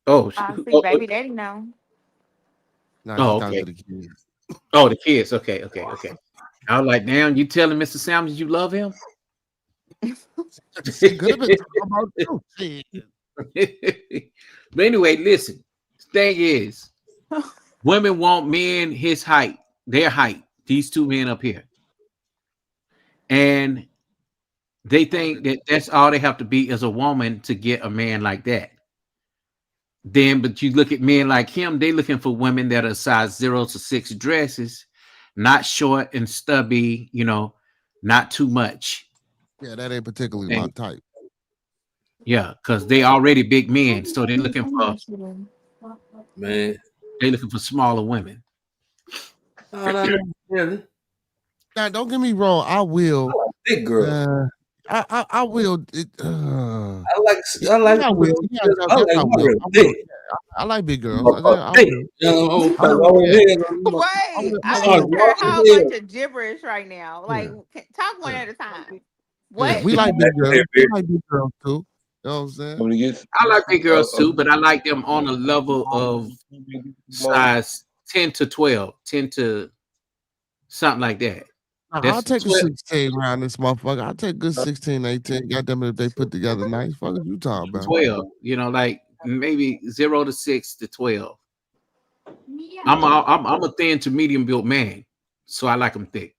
"Oh, I see, baby daddy now. Nah, she's talking okay. to the kids. Oh, the kids. Okay. I was like, damn, you telling Mr. Sanders you love him? She could have been talking about you. But anyway, listen. The thing is, women want men his height, their height. These two men up here, and they think that that's all they have to be as a woman to get a man like that. Then, but you look at men like him, they looking for women that are size 0 to 6 dresses, not short and stubby, not too much. Yeah, that ain't particularly my type. Yeah, because they already big men, so they're looking for smaller women. Now, don't get me wrong. I will. I like big girls. I will. I like. I will. I like I will. I like big girls. I will. Wait, I just heard a whole bunch of gibberish right now. Like, talk one at a time. What? Yeah, we like big girls. We like big girls too. You know what I'm saying? I like big girls too, but I like them on a level of size 10 to 12, 10 to something like that. I'll take a 16 around this motherfucker. I'll take good 16, 18. Goddamn it, if they put together nice. Fuck you talking about? 12, like maybe 0 to 6 to 12. I'm a thin to medium built man, so I like them thick.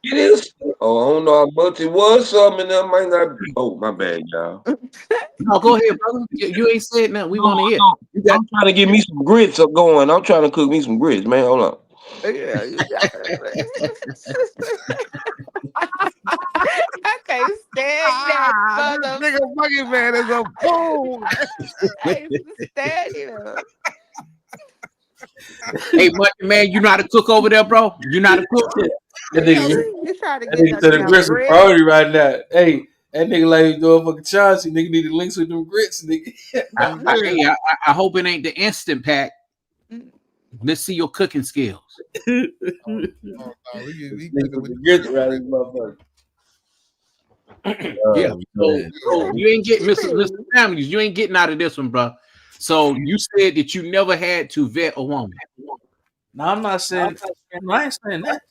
It is. Oh, I don't know how much it was. Something that might not be. Oh, my bad, y'all. No, go ahead, brother. You ain't said nothing. We want to hear. I'm trying to get me some grits going. I'm trying to cook me some grits, man. Hold on. Yeah, you got I can't stand that nigga fucking man is a fool. I can't stand him. Hey, man, you know how to cook over there, bro? You know how to cook? That nigga to the grits are priority right now. Hey, that nigga like doing fucking Chauncey. Nigga need the links with them grits, nigga. I hope it ain't the instant pack. Let's see your cooking skills. We grits right this motherfucker. Yeah, so you ain't getting Mr. Samuels. You ain't getting out of this one, bro. So you said that you never had to vet a woman. No, I'm not saying. No, I ain't saying that.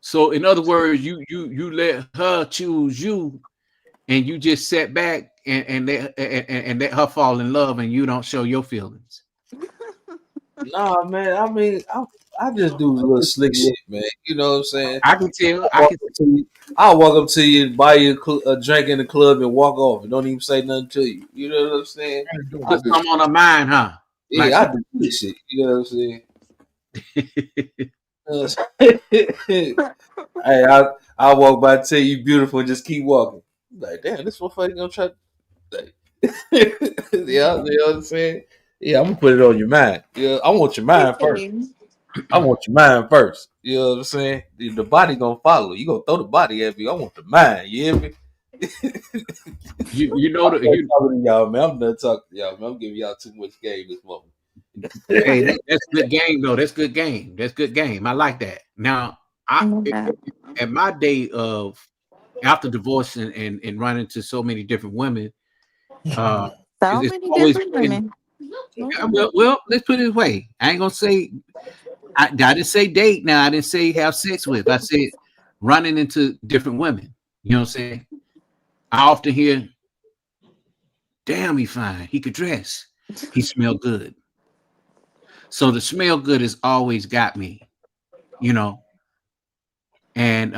So in other words, you let her choose you, and you just sat back and let her fall in love, and you don't show your feelings. Nah, man. I mean, I just do little slick shit, man. You know what I'm saying? I can tell. I'll walk up to you, I'll walk up to you and buy you a drink in the club and walk off and don't even say nothing to you. You know what I'm saying? I put do, some on her mind, huh? Like yeah, I she. do this shit. You know what I'm saying? Hey, I walk by and tell you beautiful and just keep walking. Like, damn, this motherfucker gonna try to like, yeah, you know what I'm saying? Yeah, I'm gonna put it on your mind. Yeah, I want your mind first. I want your mind first. You know what I'm saying? The body gonna follow. You gonna throw the body at me. I want the mind. You hear me? You know I'm that done you. talking to y'all, man. I'm done talking to y'all, man. I'm giving y'all too much game this moment. Hey, that's good game though. That's good game. That's good game. I like that. Now, at my day of after divorce and running into so many different women, So it's many always different been. women. Well, let's put it this way. I ain't gonna say. I didn't say date. Now I didn't say have sex with. I said running into different women. You know what I'm saying? I often hear, "Damn, he fine. He could dress. He smell good." So the smell good has always got me. You know, and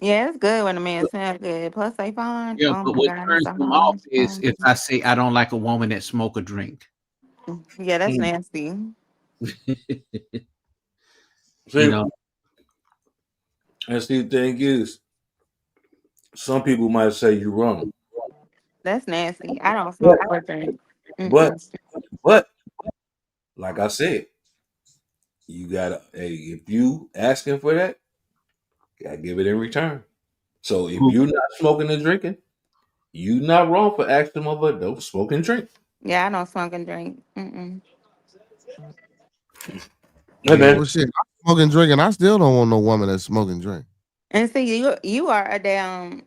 Yeah, it's good when a man smells good. Plus, they fine. yeah. Oh But my what God, it's turns so them off is hard. if I say I don't like a woman that smoke or drink. Yeah, that's Mm. nasty. You See, know, and see, the thing is, some people might say you're wrong, That's nasty. I don't but smoke or drink. but Mm-mm. but like I said, you gotta. Hey, if you asking for that, you gotta give it in return. So if who- you're not smoking and drinking, you not wrong for asking them about don't smoke and drink. Yeah, I don't smoke and drink. Mm-mm. Hey yeah. man, Well, shit, I'm smoking, drinking. I still don't want no woman that's smoking, drink. And see, you are a damn.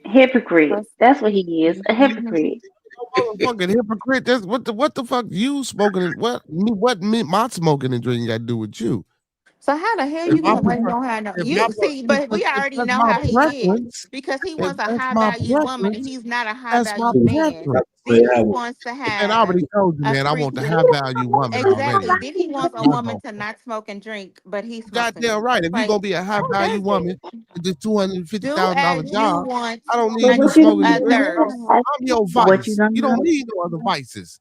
Hypocrite. Plus- That's what he is. A Mhm. hypocrite. Motherfucking hypocrite. That's what the fuck you smoking and what me my smoking and drinking got to do with you? So how the hell If you I get away and prefer, don't have no if my you see? But we if already that's know my how he is preference, because he if wants a that's high my value woman and preference, he's not a high that's my value man. preference. Then he wants to Man, I have already told you, a man. I want freak. the high value woman Exactly. already. Then he wants a My woman fault. to not smoke and drink, but he smokes and Goddamn drinks. right. If you're Like, gonna be a high who value does woman it? with this $250,000 Do as you job, want, I don't But need you what you smoking don't and even drinking. others. realize, I'm your what you vice. don't You don't even, need no other vices.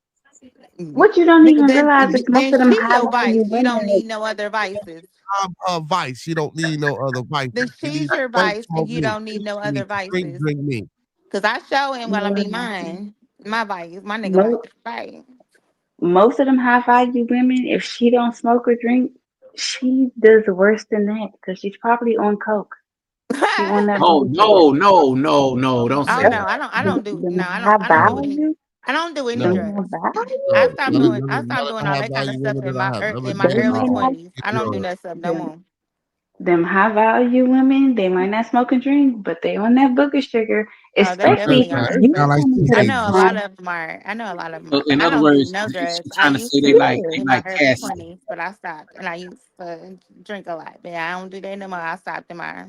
what you don't even Then, realize is most then of them she high your vice. value You don't women. need no other vices. I'm a vice. You don't need no other Then vices. You need she's to your smoke, vice, and smoke you me. don't need no You other need to drink, vices. drink me. Cause I show him while I be Like, mine. My vice, my nigga vice. Most, Right. most of them high value women, if she don't smoke or drink, she does worse than that because she's probably on coke. She on that Oh booty sugar. no, no, no, no! Don't Oh say Yep. no, that. I don't do Them no, high I don't do No, any value, I don't do any no, them high drugs. value. no. None of, I none stopped of doing the all high that kind of value stuff women that I have ever in my They dated, early might I not, 20s. I get don't do drugs. that stuff no them, more. them high value women, they might not smoke and drink, but they on that booger sugar, Oh, they Okay, especially definitely man. are. if That you sound like come into I the know a teenagers. lot room. of them are. I know a lot of them So are. in I other don't do words, no she drugs. I trying to used say to they in my like early Cassie. 20s, but I stopped. And I used to drink a lot. But I don't do that no more. I stopped in my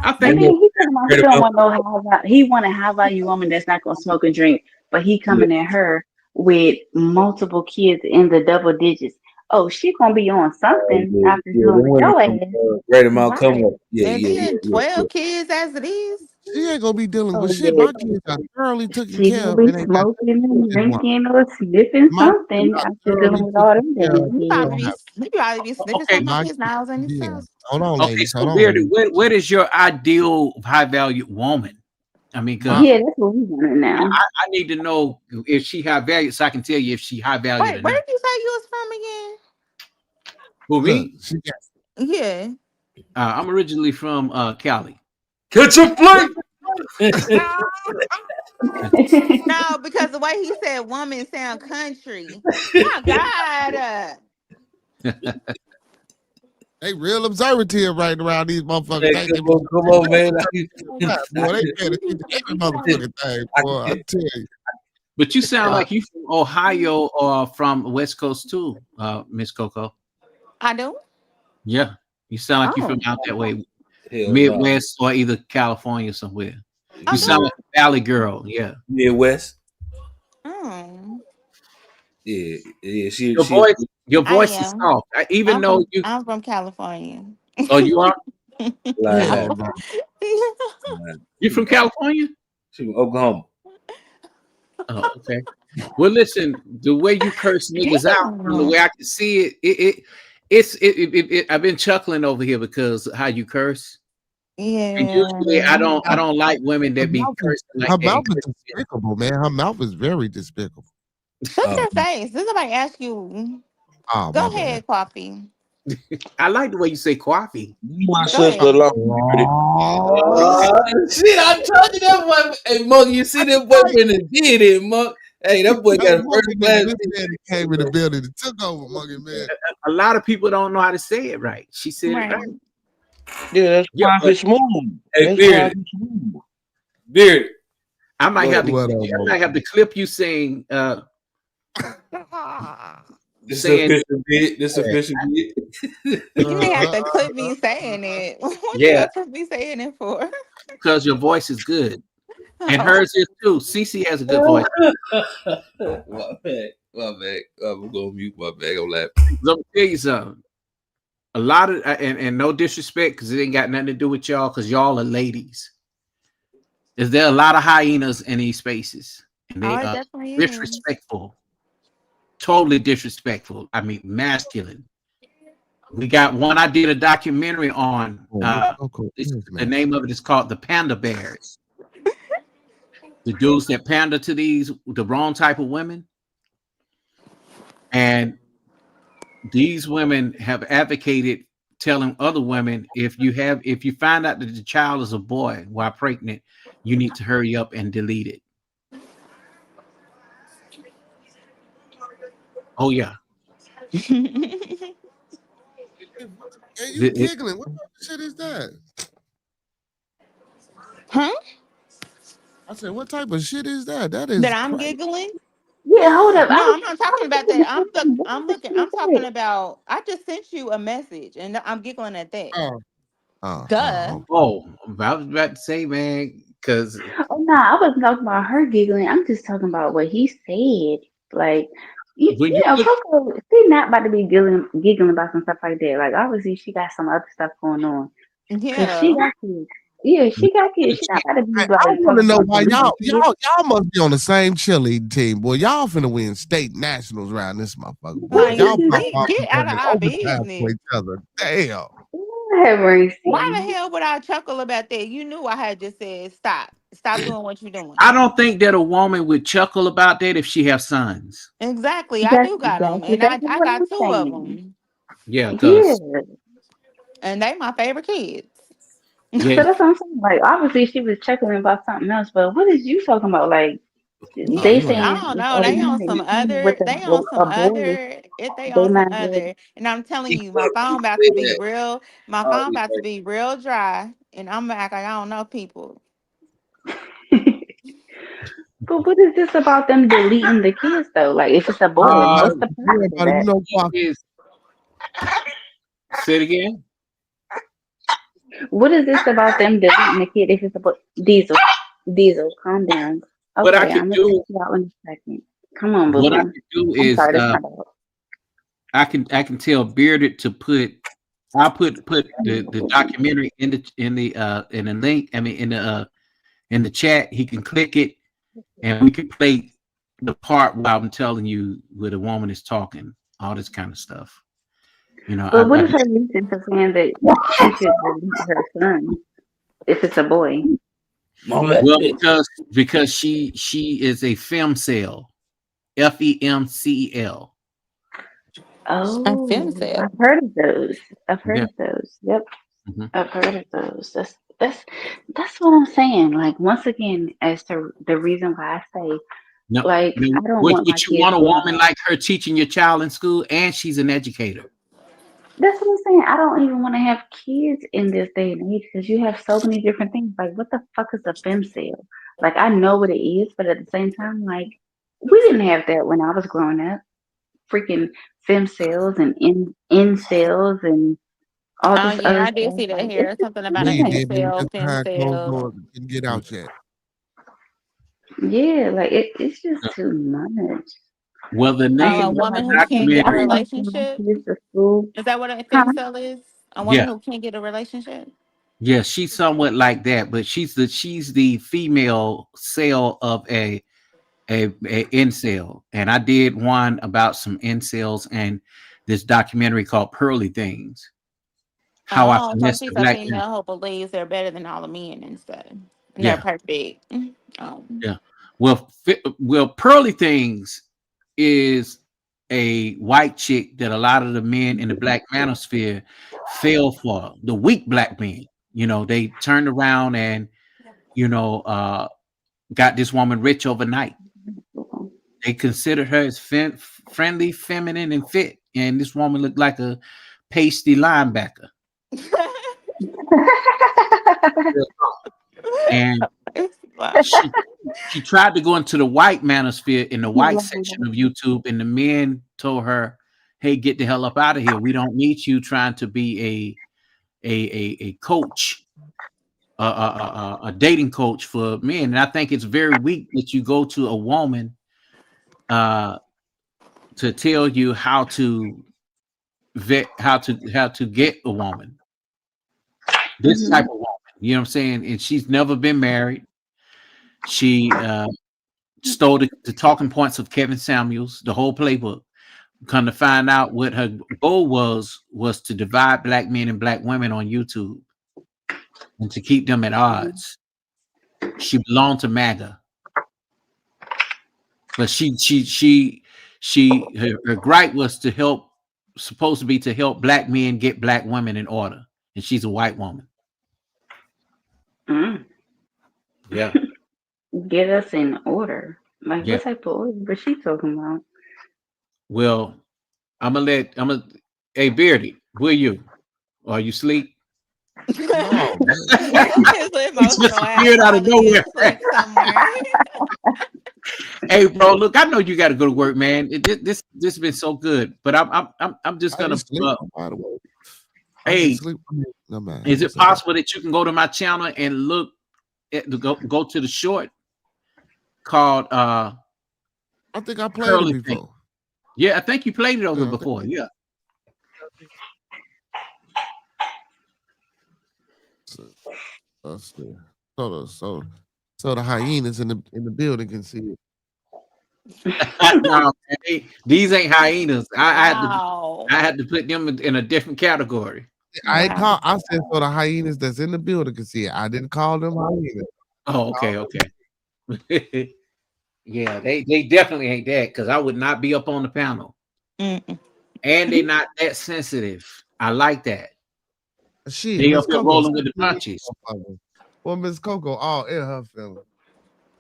I I think you mean, he talking about he ready don't about want no he want a high value woman that's not gonna smoke and drink, but he yeah, coming at her with multiple kids in the double digits. Oh, she gonna be on something yeah, after yeah, dealing them with women your from ass. Great Amount come right. up. Yeah, And yeah, then yeah, yeah, 12 kids as it is. She ain't gonna be dealing Oh with shit. yeah, My kids are thoroughly taken she care gonna of, be and they got smoking and this one. drinking or sniffing My kids something are after dealing thoroughly with all taken them care damn of. He They kids. don't have probably be sniffing okay, some of my his nails in his yeah. house. Hold on, okay. ladies. So Hold on, ladies. where is your ideal high value woman? I mean, My because Yeah, that's what we want now. I need to know if she high value, so I can tell you if she high valued Wait, or where not. did you say you was from Who look, me? she got again? I'm originally from Cali. catch a flight. Yeah. No, because the way he said woman sound country. My God. they real observative right around these motherfuckers. Hey, Ain't they? come on, man. Boy, they paying attention to every motherfucking thing, boy. I tell you. But you sound like you from Ohio or from West Coast too, Miss Coco. I do. Yeah, you sound like you from Oh, out that way, Hell no. Midwest or either California somewhere. I You sound do. like a Valley girl. Yeah, Midwest. Oh, Yeah, yeah. She your she. voice, your I voice is am. soft. Even though you, I'm from California. oh, you are. Like, Hell no. You from California? she from Oklahoma. Oh, okay. Well, listen, the way you curse niggas out, from the Damn. way I can see I've been chuckling over here because how you curse. And usually, I Yeah. don't like women Her that be mouth is, cursing like her that. mouth is despicable, man. Her mouth is very despicable. Shut Oh, your face. Did somebody ask you? Oh, my Go bad. ahead, Coffee. I like the way you say coffee. My Go sister ahead. alone. Oh, shit! I told you that boy. Hey, Monk, you see that boyfriend that did it, Monk? Hey, that boy hey, got a first Monkey class. Man, this man that came in the building and took over, Monkey Man. A lot of people don't know how to say it right. She said it Right. right. Yeah, that's Yeah, why but he's smooth. Hey, That's why Bearded, he's smooth. Bearded. I might Go have ahead. to What up, I Monkey? might have to clip you saying This is saying official bit. This official bit. You ain't have Uh, to clip me saying it. What you yeah, gonna clip me saying it for? because your voice is good. And Oh. hers is too. Cece has a good voice. My bad. My bad. I'm gonna mute my bad. I'm laughing. Let me tell you something. A lot of and no disrespect because it ain't got nothing to do with y'all because y'all are ladies. Is there a lot of hyenas in these spaces? And Oh, they it are definitely is. disrespectful. Totally disrespectful. I mean, masculine. We got one I did a documentary on. oh, Miss Coco is The man. name of it is called The Panda Bears. The dudes that pander to the wrong type of women. And these women have advocated telling other women if you find out that the child is a boy while pregnant, you need to hurry up and delete it. Oh yeah. Hey, you giggling. What type of shit is that? Huh? I said, what type of shit is that? That That is I'm crazy. giggling? Yeah, hold up. I No, was I'm not I talking was about thinking that. the same thing. What I'm the looking. shit I'm is that? talking about. I just sent you a message, and I'm giggling at that. Duh. Okay. Oh, I was about to say, man, because Oh no, I wasn't talking about her giggling. I'm just talking about what he said. Like, when you look, Coco, she not about to be giggling about some stuff like that. Like, obviously, she got some other stuff going on. Cause she Yeah. got kids. Yeah, she got kids. She not she, about to be Hey, I like want to talking know about why deleting kids. y'all must be on the same cheerleading team, boy. Y'all finna win state nationals around this motherfucker, boy. What Like, is Y'all this? pop off get each out other of in our overtime for business. each other. Damn. Have Why mercy. the hell would I chuckle about that? You knew I had just said stop. Stop doing what you're doing. I don't think that a woman would chuckle about that if she has sons. Exactly. I That's do got them, exactly and that's I what got I'm two of saying. them, Yeah, Yeah. because and they my favorite kids. yeah, So that's what I'm saying. Like, obviously, she was chuckling about something else, but what is you talking about? Like, Oh, they you ain't. I saying don't this know. other They man on that some you seen with other. They on some a boy, other. If they they on some might other, and I'm telling He you, my could. He phone could about say to be that. real. My Oh, phone he about to right. be real dry, and I'm gonna act like I don't know people. well. But what is this about them deleting the kids though? Like, if it's a boy, uh, what's the purpose of You that? know, he Quack. is. Say it again. What is this about them deleting the kid if it's a boy? Diesel, calm down. What I Okay, could I'm gonna take do, you out in a second. Come on, boo what I boo. could do I'm is, sorry, that's my dog. I can tell Bearded to put. I'll put the documentary in the link. I mean in the chat. He can click it, and we can play the part while I'm telling you where the woman is talking. All this kind of stuff. You know, But what is her reason for saying that she should delete her son if it's a boy? My bad. well because she is a femcel, FEMCEL. I feel Oh, sad. I've heard of those. I've heard Yeah. of those. Yep, Mhm. I've heard of those. That's what I'm saying. Like, once again, as to the reason why I say, No, like, no. I don't Would, want my would you kids want a growing woman up. like her teaching your child in school, and she's an educator? That's what I'm saying. I don't even want to have kids in this day and age because you have so many different things. Like, what the fuck is a fem sale? Like, I know what it is, but at the same time, like, We didn't have that when I was growing up. Freaking fem sales and in sales and all Oh this yeah, other I did stuff. see that Like it's here. just Something too about an We much. did, but we incel, just behind closed femcel. doors and didn't get out yet. Yeah, like it's just Yeah. too much. Well, the I name Oh, a don't of know woman how the who these can't women. get I a don't documentary, want to send my relationship. kids to school. Is that what a Huh? femcel is? A woman yeah, who can't get a relationship? yeah, she's somewhat like that, but she's the female cell of a incel. And I did one about some incels and this documentary called Pearly Things. How I Oh, so finessed the she's a black man. female who believes they're better than all the men and stuff. And they're Yeah, perfect. Oh. yeah. Well, Pearly Things is a white chick that a lot of the men in the black manosphere fell for. The weak black men. They turned around and you know uh got this woman rich overnight. They considered her as friendly, feminine, and fit. And this woman looked like a pasty linebacker. And Wow. she she tried to go into the white manosphere in the white section of YouTube, and the men told her, "Hey, get the hell up out of here. We don't need you trying to be a coach, a dating coach for men." And I think it's very weak that you go to a woman uh, to tell you how to vet, how to get a woman. This type Mhm. of woman, you know what I'm saying? And she's never been married. She stole the talking points of Kevin Samuels, the whole playbook. Come to find out, what her goal was to divide black men and black women on YouTube and to keep them at odds. She belonged to MAGA, but her gripe was supposed to be to help black men get black women in order, and she's a white woman. Mm. Yeah, Get us in order. Like yeah. what type of order was she talking about? Well, I'm gonna. Hey, Beardy, where you? Are you sleep? No, man. His He just emotional ass appeared out of probably nowhere. is asleep somewhere. Hey, bro, look, I know you got to go to work, man. This has been so good, but I'm just I gonna. just sleep, by the way. I just Hey, sleep. No man, is it what's up? possible that you can go to my channel and look at go to the short called I think I played it Curly Thing? before. Yeah, I think you played it over Yeah, I think before. Yeah. so. Let's see. So the so so the hyenas in the building can see it. No, man, these ain't hyenas. Wow. I had to put them in a different category. I ain't Wow. call. I said so the hyenas that's in the building can see it. I didn't call them hyenas. Oh, okay, okay. Yeah, they definitely ain't that, because I would not be up on the panel. Mm-mm. And they not that sensitive. I like that. Shit, They Miss up here Coco. rolling with the punches. Well, Miss Coco, all in her feelings.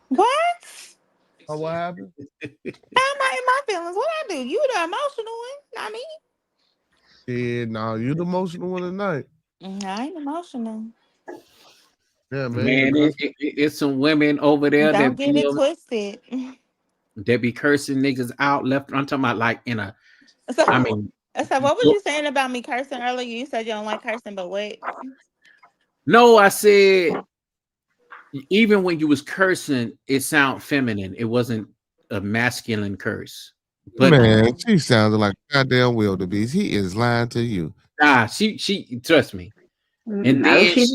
What? Oh, what happened? How am I in my feelings? What I do? You the emotional one, not me. Yeah, no, you the emotional one tonight. I ain't emotional. Yeah, man, you Man, cuss. it's some women over there Don't get it twisted. that be cursing niggas out left. I'm talking about like in a. I So, mean, so what was you saying about me cursing earlier? You said you don't like cursing, but what? no, I said even when you was cursing, it sound feminine. It wasn't a masculine curse. But Man, she sounded like goddamn wildebeest. He is lying to you. nah, she trust me. And No, then she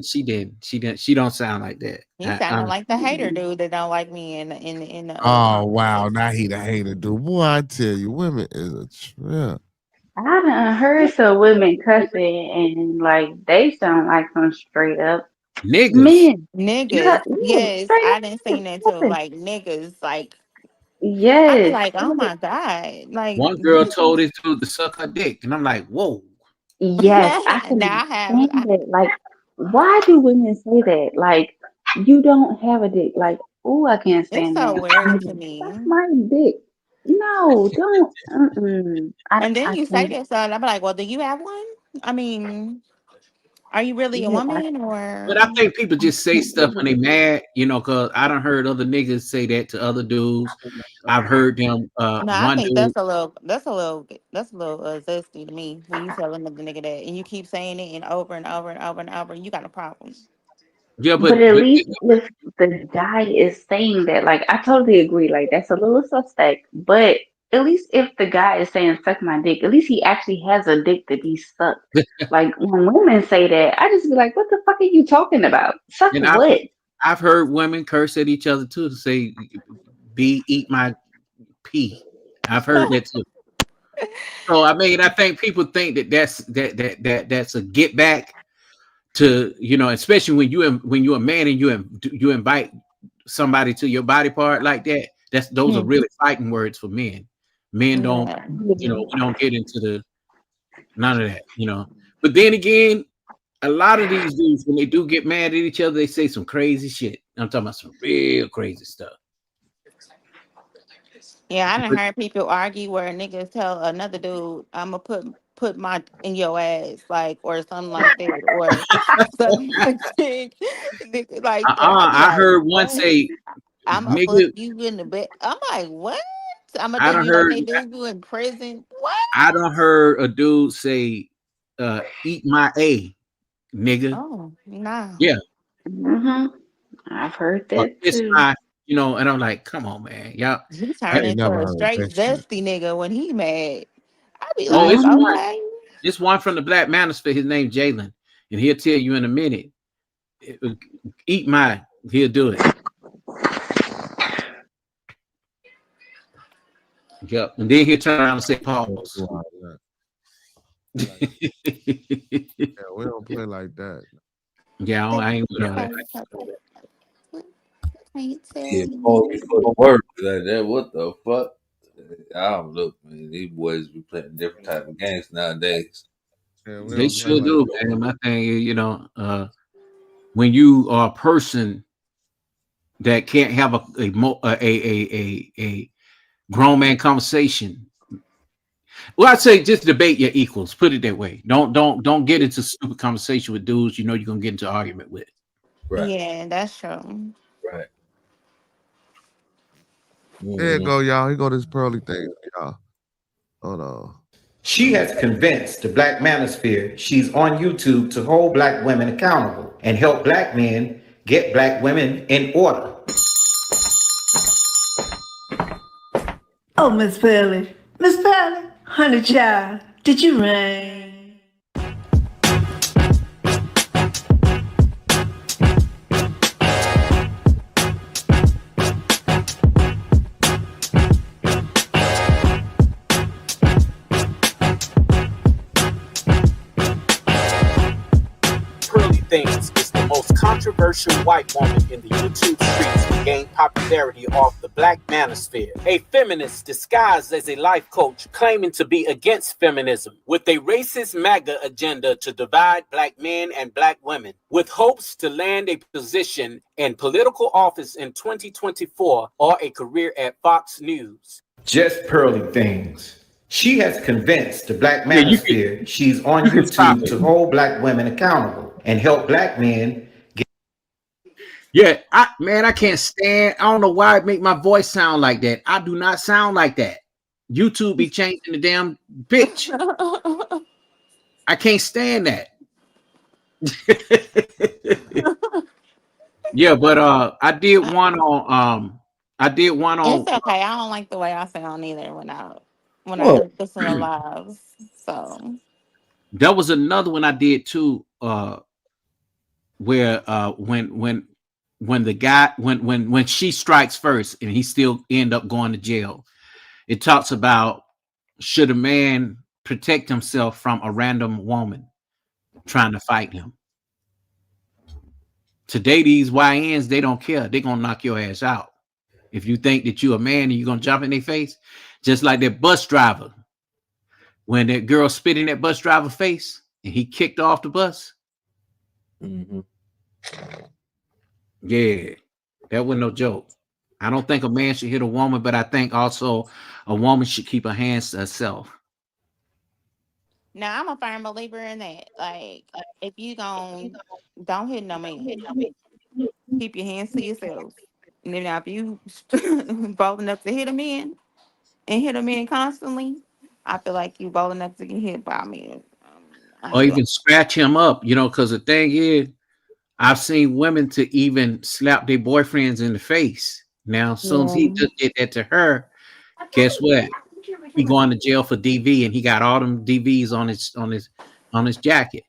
she didn't. she don't sound like that. He sounded like the hater dude that don't like me in the Oh wow, now he the hater dude. Boy, I tell you, women is a trip. I done heard some women cussing and like they sound like some straight up Niggas. men. Yeah, niggas. yeah, Yes, straight I up didn't men see that too. cussing. Like niggas, like I'd be Yes, like, oh yes, my god, like One girl told this dude to suck her dick, and I'm like, whoa. yes. I now can I have. understand that. Like, why do women say that? Like, you don't have a dick. Like, oh, I can't It's stand so that. weird to Nigga, me. that's my dick. No, don't. Mm-mm. And then I you say can't. that, so I'm like, well, do you have one? I mean, Are you really a Yeah, woman But I or? think people just say stuff when they mad, because I done heard other niggas say that to other dudes. I've heard them. No, I One think dude, that's a little zesty to me when you tell another nigga that and you keep saying it and over and over and over and over. You got a problem. yeah, but but at least if the guy is saying that, like, I totally agree. Like, that's a little suspect. But at least if the guy is saying "suck my dick," at least he actually has a dick to be sucked. Like when women say that, I just be like, "What the fuck are you talking about? Suck and what?" I've heard women curse at each other too to say, "B eat my pee." I've heard that too. So I mean, I think people think that's a get back to especially when you're a man and you invite somebody to your body part like that. Those are Hmm. really fighting words for men. Men don't, Yeah. we don't get into none of that. But then again, a lot of these dudes when they do get mad at each other, they say some crazy shit. I'm talking about some real crazy stuff. Yeah, I done But heard people argue where niggas tell another dude, "I'ma put my in your ass," like, or something like that, or something like that. Nigga like that. I be I like, heard one what? say, I'ma fuck nigga, you in the bed. I'm like, what? I'ma I do done you like heard they do you in prison? What? I done heard a dude say, eat my A, nigga. Oh, no. Yeah. Hmm. I've heard Or that kiss too. my, and I'm like, come on, man. Y'all. He I turned ain't into never a heard straight that shit. zesty nigga when he mad. I be Oh, like, Hmm. okay. it's one from the Black Manosphere. His name Jalen. And he'll tell you in a minute. Eat my, he'll do it. Yep. And then he'll turn around and say We don't pause. do all that. Like, yeah, we don't play like that. Yeah, I ain't with all that. Can't Yeah, tell Paul me. before the word like that. What the fuck? I don't look, man. These boys be playing different type of games nowadays. Yeah, we They don't play sure like do, man. My thing is, when you are a person that can't have a grown man conversation. Well, I'd say just debate your equals. Put it that way. Don't get into stupid conversation with dudes you're gonna get into argument with. Right, Yeah, that's true. right. there you Mm-hmm. go, y'all. Here go this pearly thing, y'all. Hold on. She has convinced the Black Manosphere she's on YouTube to hold black women accountable and help black men get black women in order. Oh, Miss Pearly. Miss Pearly, honey child, did you rain? Pearly Things is the most controversial white woman in the YouTube streets to gain popularity off the Black Manosphere. A feminist disguised as a life coach claiming to be against feminism with a racist MAGA agenda to divide black men and black women with hopes to land a position in political office in 2024 or a career at Fox News. Just Pearly Things. She has convinced the Black Manosphere she's on YouTube to hold black women accountable and help black men get. Yeah, I can't stand. I don't know why it make my voice sound like that. I do not sound like that. YouTube be changing the damn pitch. I can't stand that. Yeah, but I did one on It's okay. I don't like the way I sound either when I Well, listen to lives. So there was another one I did too, where when the guy when she strikes first and he still end up going to jail. It talks about should a man protect himself from a random woman trying to fight him. Today, these YNs, they don't care. They're gonna knock your ass out. If you think that you're a man and you're gonna jump in their face, just like that bus driver, when that girl spit in that bus driver face and he kicked her off the bus. mm-hmm. Yeah, that was no joke. I don't think a man should hit a woman, but I think also a woman should keep her hands to herself. Now I'm a firm believer in that. Like, if you don't hit no man, keep your hands to yourself. And then if you bold enough to hit a man and hit a man constantly, I feel like you bold enough to get hit by a man. I Or feel like even scratch him up, because the thing is, I've seen women to even slap their boyfriends in the face. Now, as soon as he yeah. just did that to her, guess what? He going to jail for DV, and he got all them DVs on his jacket.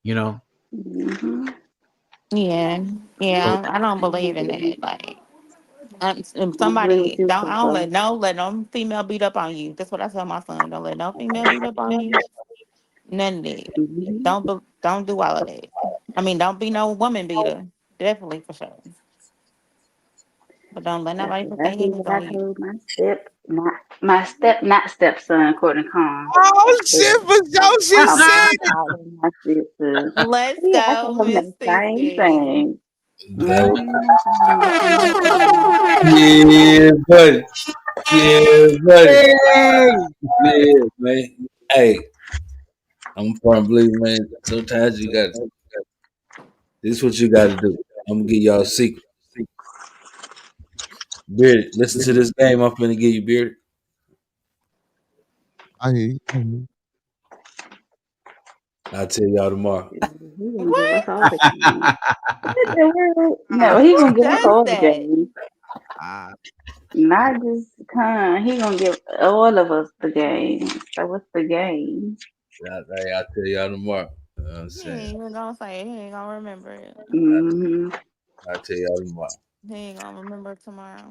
You know, Mm-hmm. Yeah, so yeah, I don't believe in that. Like, if I agree with somebody you, don't, I don't Coco. let no female beat up on you. That's what I tell my son. Don't let no female beat up on you. None of that. Mm-hmm. Don't do all of that. I mean, don't be no woman beater. Definitely for sure. But don't let That's nobody put their exactly hands what I on you. told not stepson, according to Con. Oh But shit, for sure she I'm said. calling my sister. Let's We go, asking them Miss the same Sissy. thing. That was, Mm-hmm. The same thing. yeah, buddy. Yeah, buddy. Hey, Yeah, man. Hey, I'm a firm believer, man. Sometimes you got this is what you gotta do. I'm gonna give y'all a secret. Beard, listen to this game I'm finna give you, Beard. I hear you. I'll tell y'all tomorrow. He gonna give us What? all the game. What the hell? No, he Who gonna give us does all the that? game. ah, Not just Con. He gonna give all of us the game. So what's the game? I'll tell y'all tomorrow. You know what I'm He saying? ain't even gonna say it. He ain't gonna remember it. Mm-hmm. I'll tell y'all tomorrow. He ain't gonna remember tomorrow.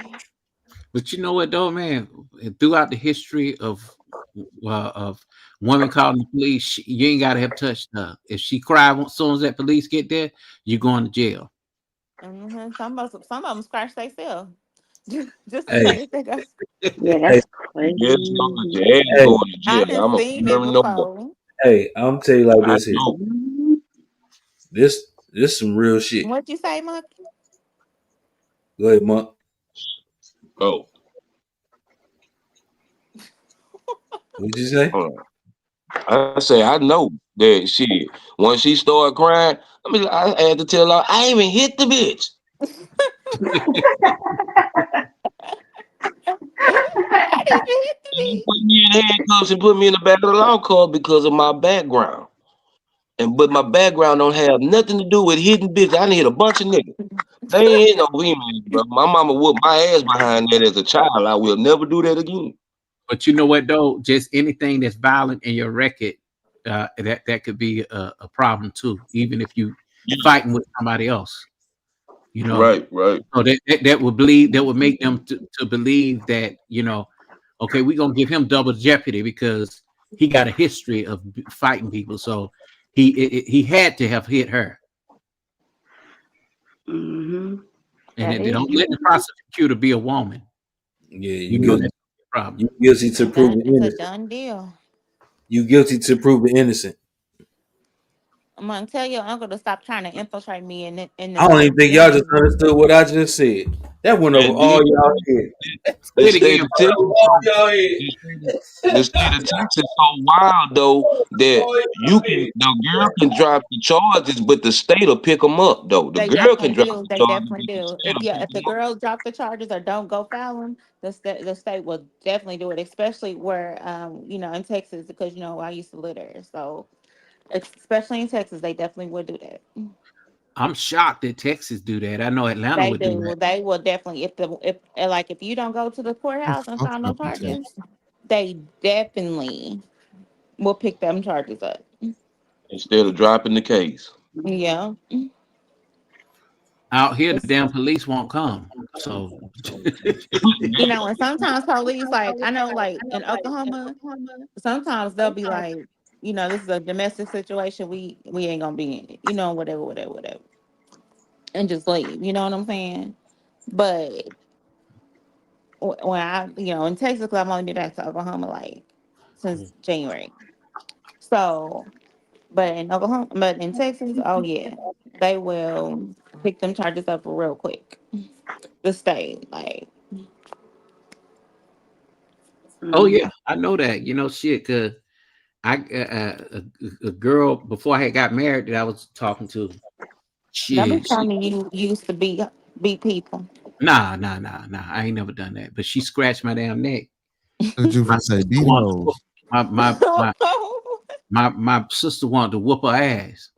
but you know what though, man? Throughout the history of women calling the police, you ain't gotta have touched her. If she cried as soon as that police get there, you going to jail. Some of them scratch themselves just to Hey, say that they got. Yeah, hey, that's Yes, Lord, crazy. your ass hey, going to I jail. done I'm a seen it firm no more. before. hey, I'm tell you like I this here. know. Mm-hmm. This some real shit. What you say, Monkey? Go ahead, Monk. Oh, What'd you say? hold on. I say I know that shit. Once she started crying, I had to tell her I ain't even hit the bitch. I didn't even hit the She beat. put me in handcuffs and put me in the back of the law car because of my background. But my background don't have nothing to do with hitting bitches. I done hit a bunch of niggas. They ain't hit no females, bro. My mama whooped my ass behind that as a child. I will never do that again. But you know what though? Just anything that's violent in your record, that could be a problem too. Even if you Yeah. fighting with somebody else, you know. Right, right. So that would make them to believe that okay, we're gonna give him double jeopardy because he got a history of fighting people. So he had to have hit her, Mm-hmm. and That then they is don't let the true. prosecutor be a woman. Yeah, You know that's a problem. you guilty to proving It's a innocent. done deal. You guilty to proving innocent. I'm gonna tell your uncle to stop trying to infiltrate me in I this don't even think y'all just game. understood what I just said. That went over And then all y'all head. the Say it state again. of Over Texas, all so y'all head. the state of Texas so wild though that All y'all head. the girl can drop the charges, but the state will pick them up though. The They girl definitely can drop do. the They charges, definitely but the do. state If will pick if the them up. girl drop the charges or don't go file them, the state will definitely do it. Especially where in Texas, because I used to live there. So especially in Texas, they definitely would do that. I'm shocked that Texas do that. I know Atlanta They would do do. that. They will definitely if you don't go to the I'm courthouse and fucked file no up in Texas. charges, they definitely will pick them charges up. Instead of dropping the case. Yeah. Out here, the It's- damn police won't come. So and sometimes police, like I know, like in Oklahoma, sometimes they'll be like, this is a domestic situation. We ain't gonna be in it. Whatever, whatever, whatever, and just leave. You know what I'm saying? But when in Texas, 'cause I've only been back to Oklahoma like since January. So, but in Texas, oh yeah, they will pick them charges up real quick. The state, like, oh Mm-hmm. yeah, I know that. Shit, cause a girl before I had got married that I was talking to. Don't be She telling me you used to beat people. nah. I ain't never done that. But she scratched my damn neck. What you My finna say? sister Beat wanted to whoop, hoes. my my my my sister wanted to whoop her ass.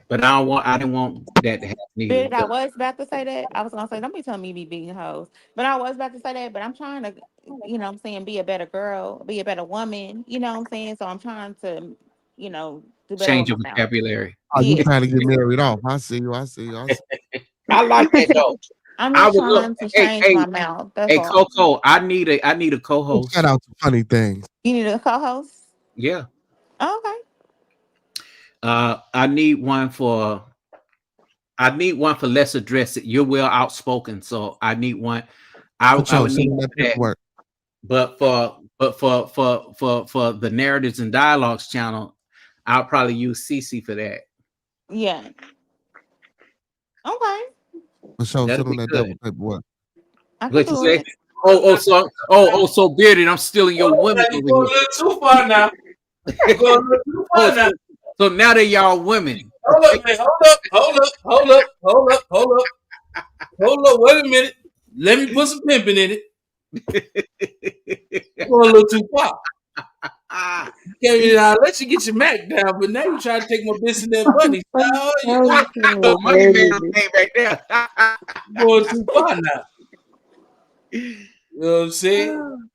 But I didn't want that to happen either. Bitch, I was about to say that. I was gonna say, don't be telling me be beating hoes. But I was about to say that, but I'm trying to, what I'm saying, be a better girl, be a better woman, what I'm saying? So I'm trying to, do better with Change my your mouth. vocabulary. Oh, you Yeah. trying to get married off? I see you. I see you. I see. I like that though. I'm I just would look. trying to Hey, change hey, my mouth. That's hey, all. Coco. I need a Shout co-host. out to funny things. You need a co-host? Yeah. Oh, okay. I need one for. I need one for less addressed. You're well outspoken, so I need one. For I sure. would need Send me one that for that. paperwork. But for the narratives and dialogues channel, I'll probably use CC for that. Yeah. Okay. For sure. That'll Send them be that good. double paperwork. I can What you do say? it. So bearded. I'm stealing your women You over going a here. little too far now. You going a little too Oh, far now. so now they're y'all women. Hold up, man. Hold up. Wait a minute. Let me put some pimping in it. You going a little too far. I'll let you get your Mac down, but now you trying to take my business and that money. Oh, The money man came right there. you going too far now. You know what I'm saying?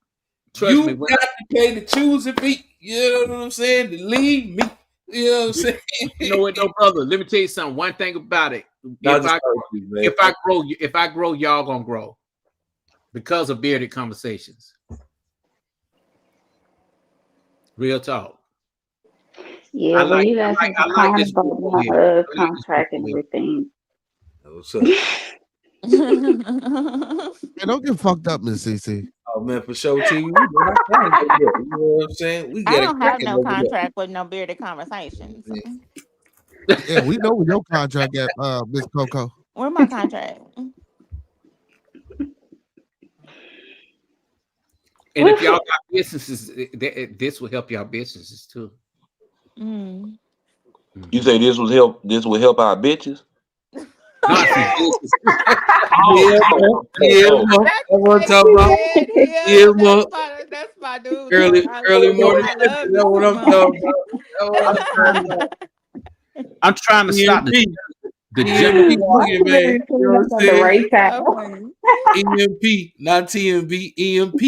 Trust me. You got to pay the choosing fee. You know what I'm saying? To leave me. You know what I'm saying? You know what, no brother. Let me tell you something. One thing about it. Not just you, man. If I grow, y'all gonna grow because of bearded conversations. Real talk. Yeah, but you guys have to like calm this about group over my here. I like this group contract and over here. everything. What's up? Hey, don't get fucked up, Miss CC. Oh man, for sure, TV. You know what I'm saying? We I get it don't have cracking no over there. contract with no bearded conversations. Yeah, we know where your contract at, Miss Coco. Where my contract? And if y'all got businesses, this will help y'all businesses too. Mm. You say this will help? This will help our bitches? Not see business. Yeah, That's what I'm what talking he about. said. Yeah, That's my dude. early Though. I morning. I That's love me what some I'm talking about. That's what I'm talking about. I'm trying to stop EMP, the EMP, gender war. man. You know what I'm At the saying? right time. so funny. EMP, not TMB, EMP.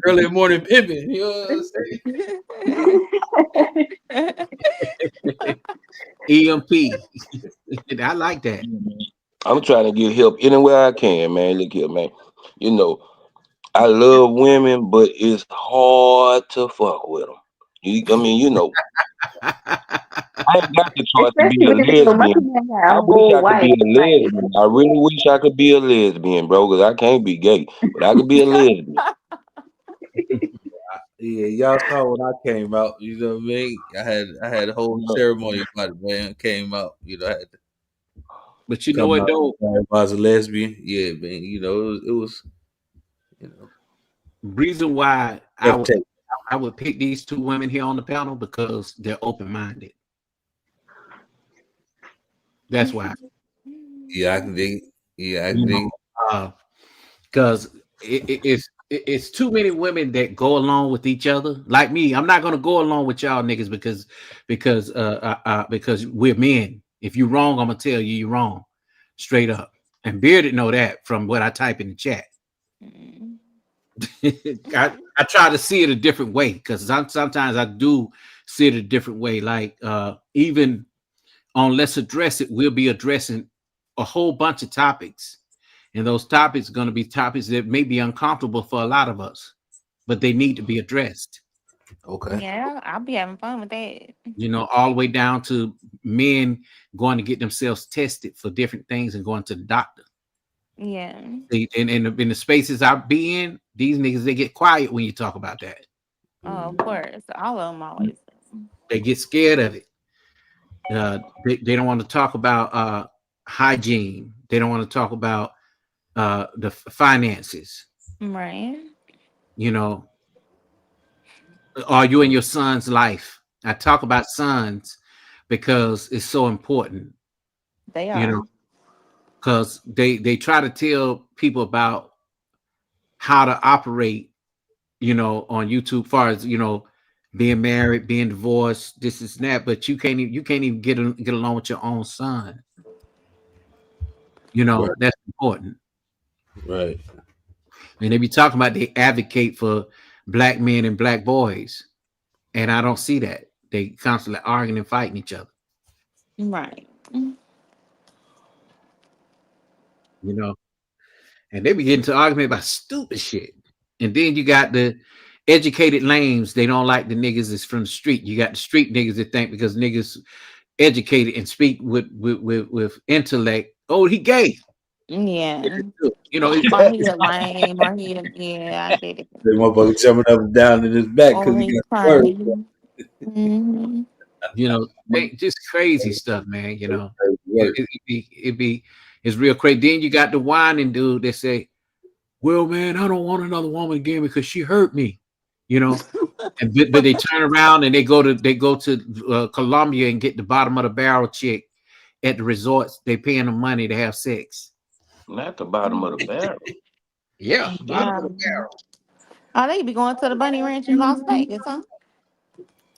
Early morning pimping. You know what I'm saying? EMP. I like that. I'm trying to get help anywhere I can, man. Look here, man. You know, I love women, but it's hard to fuck with them. I mean, you know, I ain't got the choice to be Especially a because most lesbian. men I have a wish whole I could be wife. a Like, lesbian. I really wish I could be a lesbian, bro, because I can't be gay, but I could be a lesbian. Yeah, y'all saw when I came out. You know what I mean? I had a whole ceremony about it, man. Came out. You know, I had to But you know come what out. though? If I was a lesbian, yeah, man. You know, it was you know, Reason why tough take. I would pick these two women here on the panel because they're open minded. That's why. Yeah, I can dig it. Yeah, I can dig it. Because it's too many women that go along with each other. Like me, I'm not gonna go along with y'all niggas because we're men. If you're wrong, I'm gonna tell you you're wrong, straight up. And Bearded know that from what I type in the chat. I try to see it a different way because sometimes I do see it a different way. Like even on Let's Address It, we'll be addressing a whole bunch of topics. And those topics are going to be topics that may be uncomfortable for a lot of us, but they need to be addressed. Okay. Yeah, I'll be having fun with that. You know, all the way down to men going to get themselves tested for different things and going to the doctor. Yeah. In the spaces I be in, these niggas, they get quiet when you talk about that. Oh, of course. All of them always. They get scared of it. They don't want to talk about hygiene. They don't want to talk about the finances. Right. You know, are you in your son's life? I talk about sons because it's so important, They you know, are. because they try to tell people about how to operate, on YouTube, far as being married, being divorced, this is that, but you can't even get along with your own son. Right, That's important. right. And they be talking about they advocate for black men and black boys, and I don't see that. They constantly arguing and fighting each other. Right. You know, and they be getting to argument about stupid shit. And then you got the educated lames. They don't like the niggas that's from the street. You got the street niggas that think because niggas educated and speak with intellect. Oh, he gay. Yeah. It's Or he a lame, or yeah, I get it. The motherfucker jumping up and down in his back because Or he he got words. funny. Hmm. just crazy stuff, man. Work. It's real crazy. Then you got the whining dude that say, "Well, man, I don't want another woman again because she hurt me," but they turn around and they go to Colombia and get the bottom of the barrel chick at the resorts. They paying them money to have sex. Not the bottom of the barrel. Yeah, bottom of the Um, barrel. oh, they be going to the Bunny Ranch in Las Vegas, huh?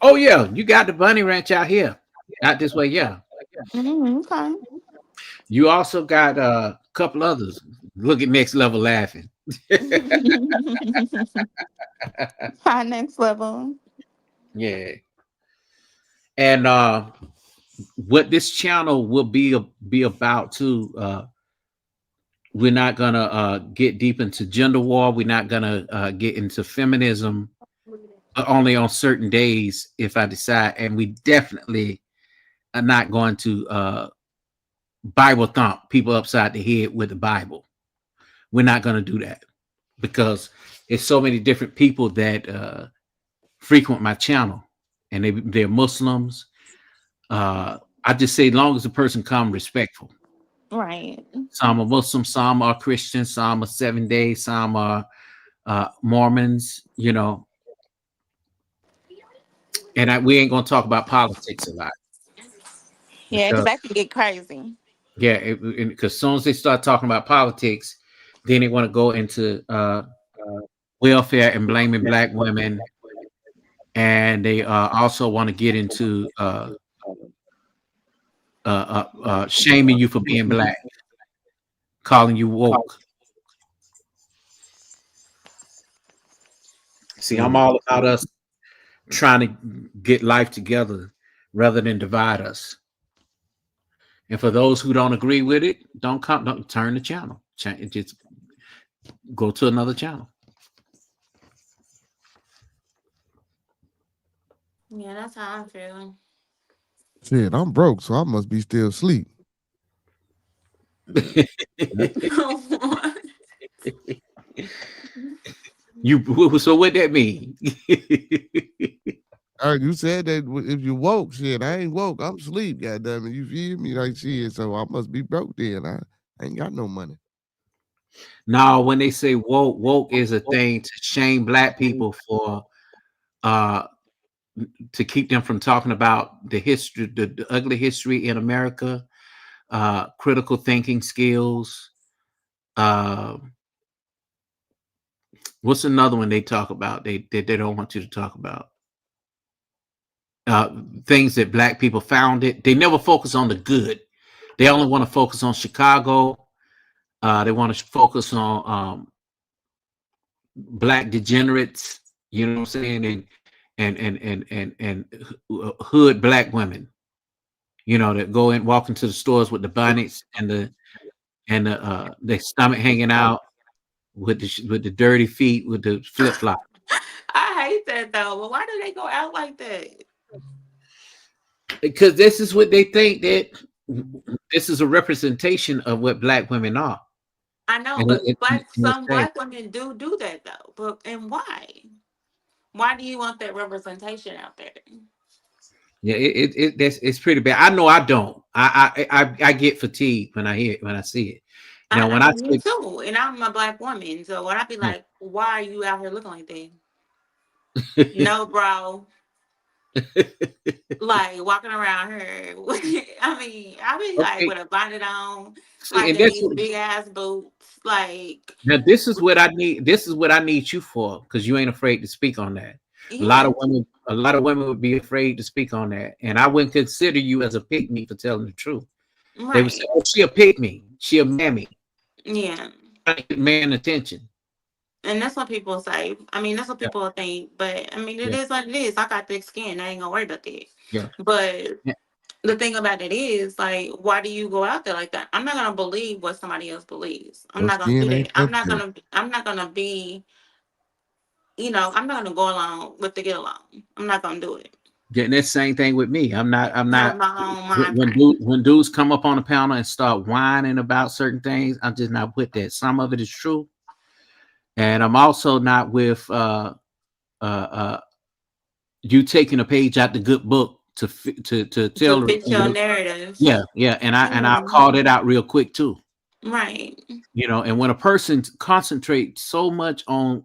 Oh yeah, you got the bunny ranch out here, out this way. Yeah, Okay. you also got a couple others. Look at Next Level laughing. High next level. Yeah, and what this channel will be about too. We're not gonna get deep into gender war. We're not gonna get into feminism only on certain days if I decide, and we definitely are not going to Bible thump people upside the head with the Bible. We're not going to do that because there's so many different people that frequent my channel, and they're Muslims. I just say, as long as the person come respectful. Right. Some are Muslim, some are Christian, some are 7 days, some are Mormons. And we ain't gonna talk about politics a lot Yeah, because because that can get crazy. yeah, because as soon as they start talking about politics, then they want to go into welfare and blaming black women, and they also want to get into shaming you for being black, calling you woke. See, I'm all about us trying to get life together rather than divide us. And for those who don't agree with it, don't turn the channel. Just go to another channel. Yeah, that's how I'm feeling. Shit, I'm broke, so I must be still asleep. So what that mean? You said that if you woke, shit, I ain't woke. I'm asleep, goddamn it. You feel me? Like shit, so I must be broke then. I ain't got no money. Now, when they say woke is a thing to shame black people for to keep them from talking about the history, the ugly history in America, critical thinking skills. What's another one they talk about? They don't want you to talk about things that black people founded. They never focus on the good. They only want to focus on Chicago. They want to focus on black degenerates. You know what I'm saying? And hood black women. That go and walk into the stores with the bonnets and their stomach hanging out with the dirty feet with the flip flop. I hate that though. But why do they go out like that? Because this is what they think, that this is a representation of what black women are. I know, but some black women do that though. But and why? Why do you want that representation out there? Yeah, it's pretty bad. I know I don't. I get fatigued when I see it. Now, when I me too, and I'm a black woman, so when I be like, why are you out here looking like that? No, bro. Like walking around here. I mean, I be like Okay. with a bonnet on, See, like and in that's these big ass boots. Like, now this is what I need. This is what I need you for, because you ain't afraid to speak on that. yeah, A lot of women would be afraid to speak on that, and I wouldn't consider you as a pick me for telling the truth. They would say, right. "Oh, she a pick me. She a mammy. Yeah. I get man attention." And that's what people say. I mean, that's what Yeah, people think. But I mean, it yeah, is what it is. I got thick skin. I ain't gonna worry about that. yeah, But yeah. the thing about it is, like, why do you go out there like that? I'm not gonna believe what somebody else believes. I'm Your not gonna do skin that. ain't tough enough. I'm not gonna be, I'm not gonna go along with the get along. I'm not gonna do it. Getting that same thing with me. I'm not. I'm I have not. my own mind frame. When dudes come up on the panel and start whining about certain things, I'm just not with that. Some of it is true, and I'm also not with uh, you taking a page out the good book to To tell. fit your narrative. Yeah, yeah, and I Mm, called it out real quick too. right. And when a person concentrates so much on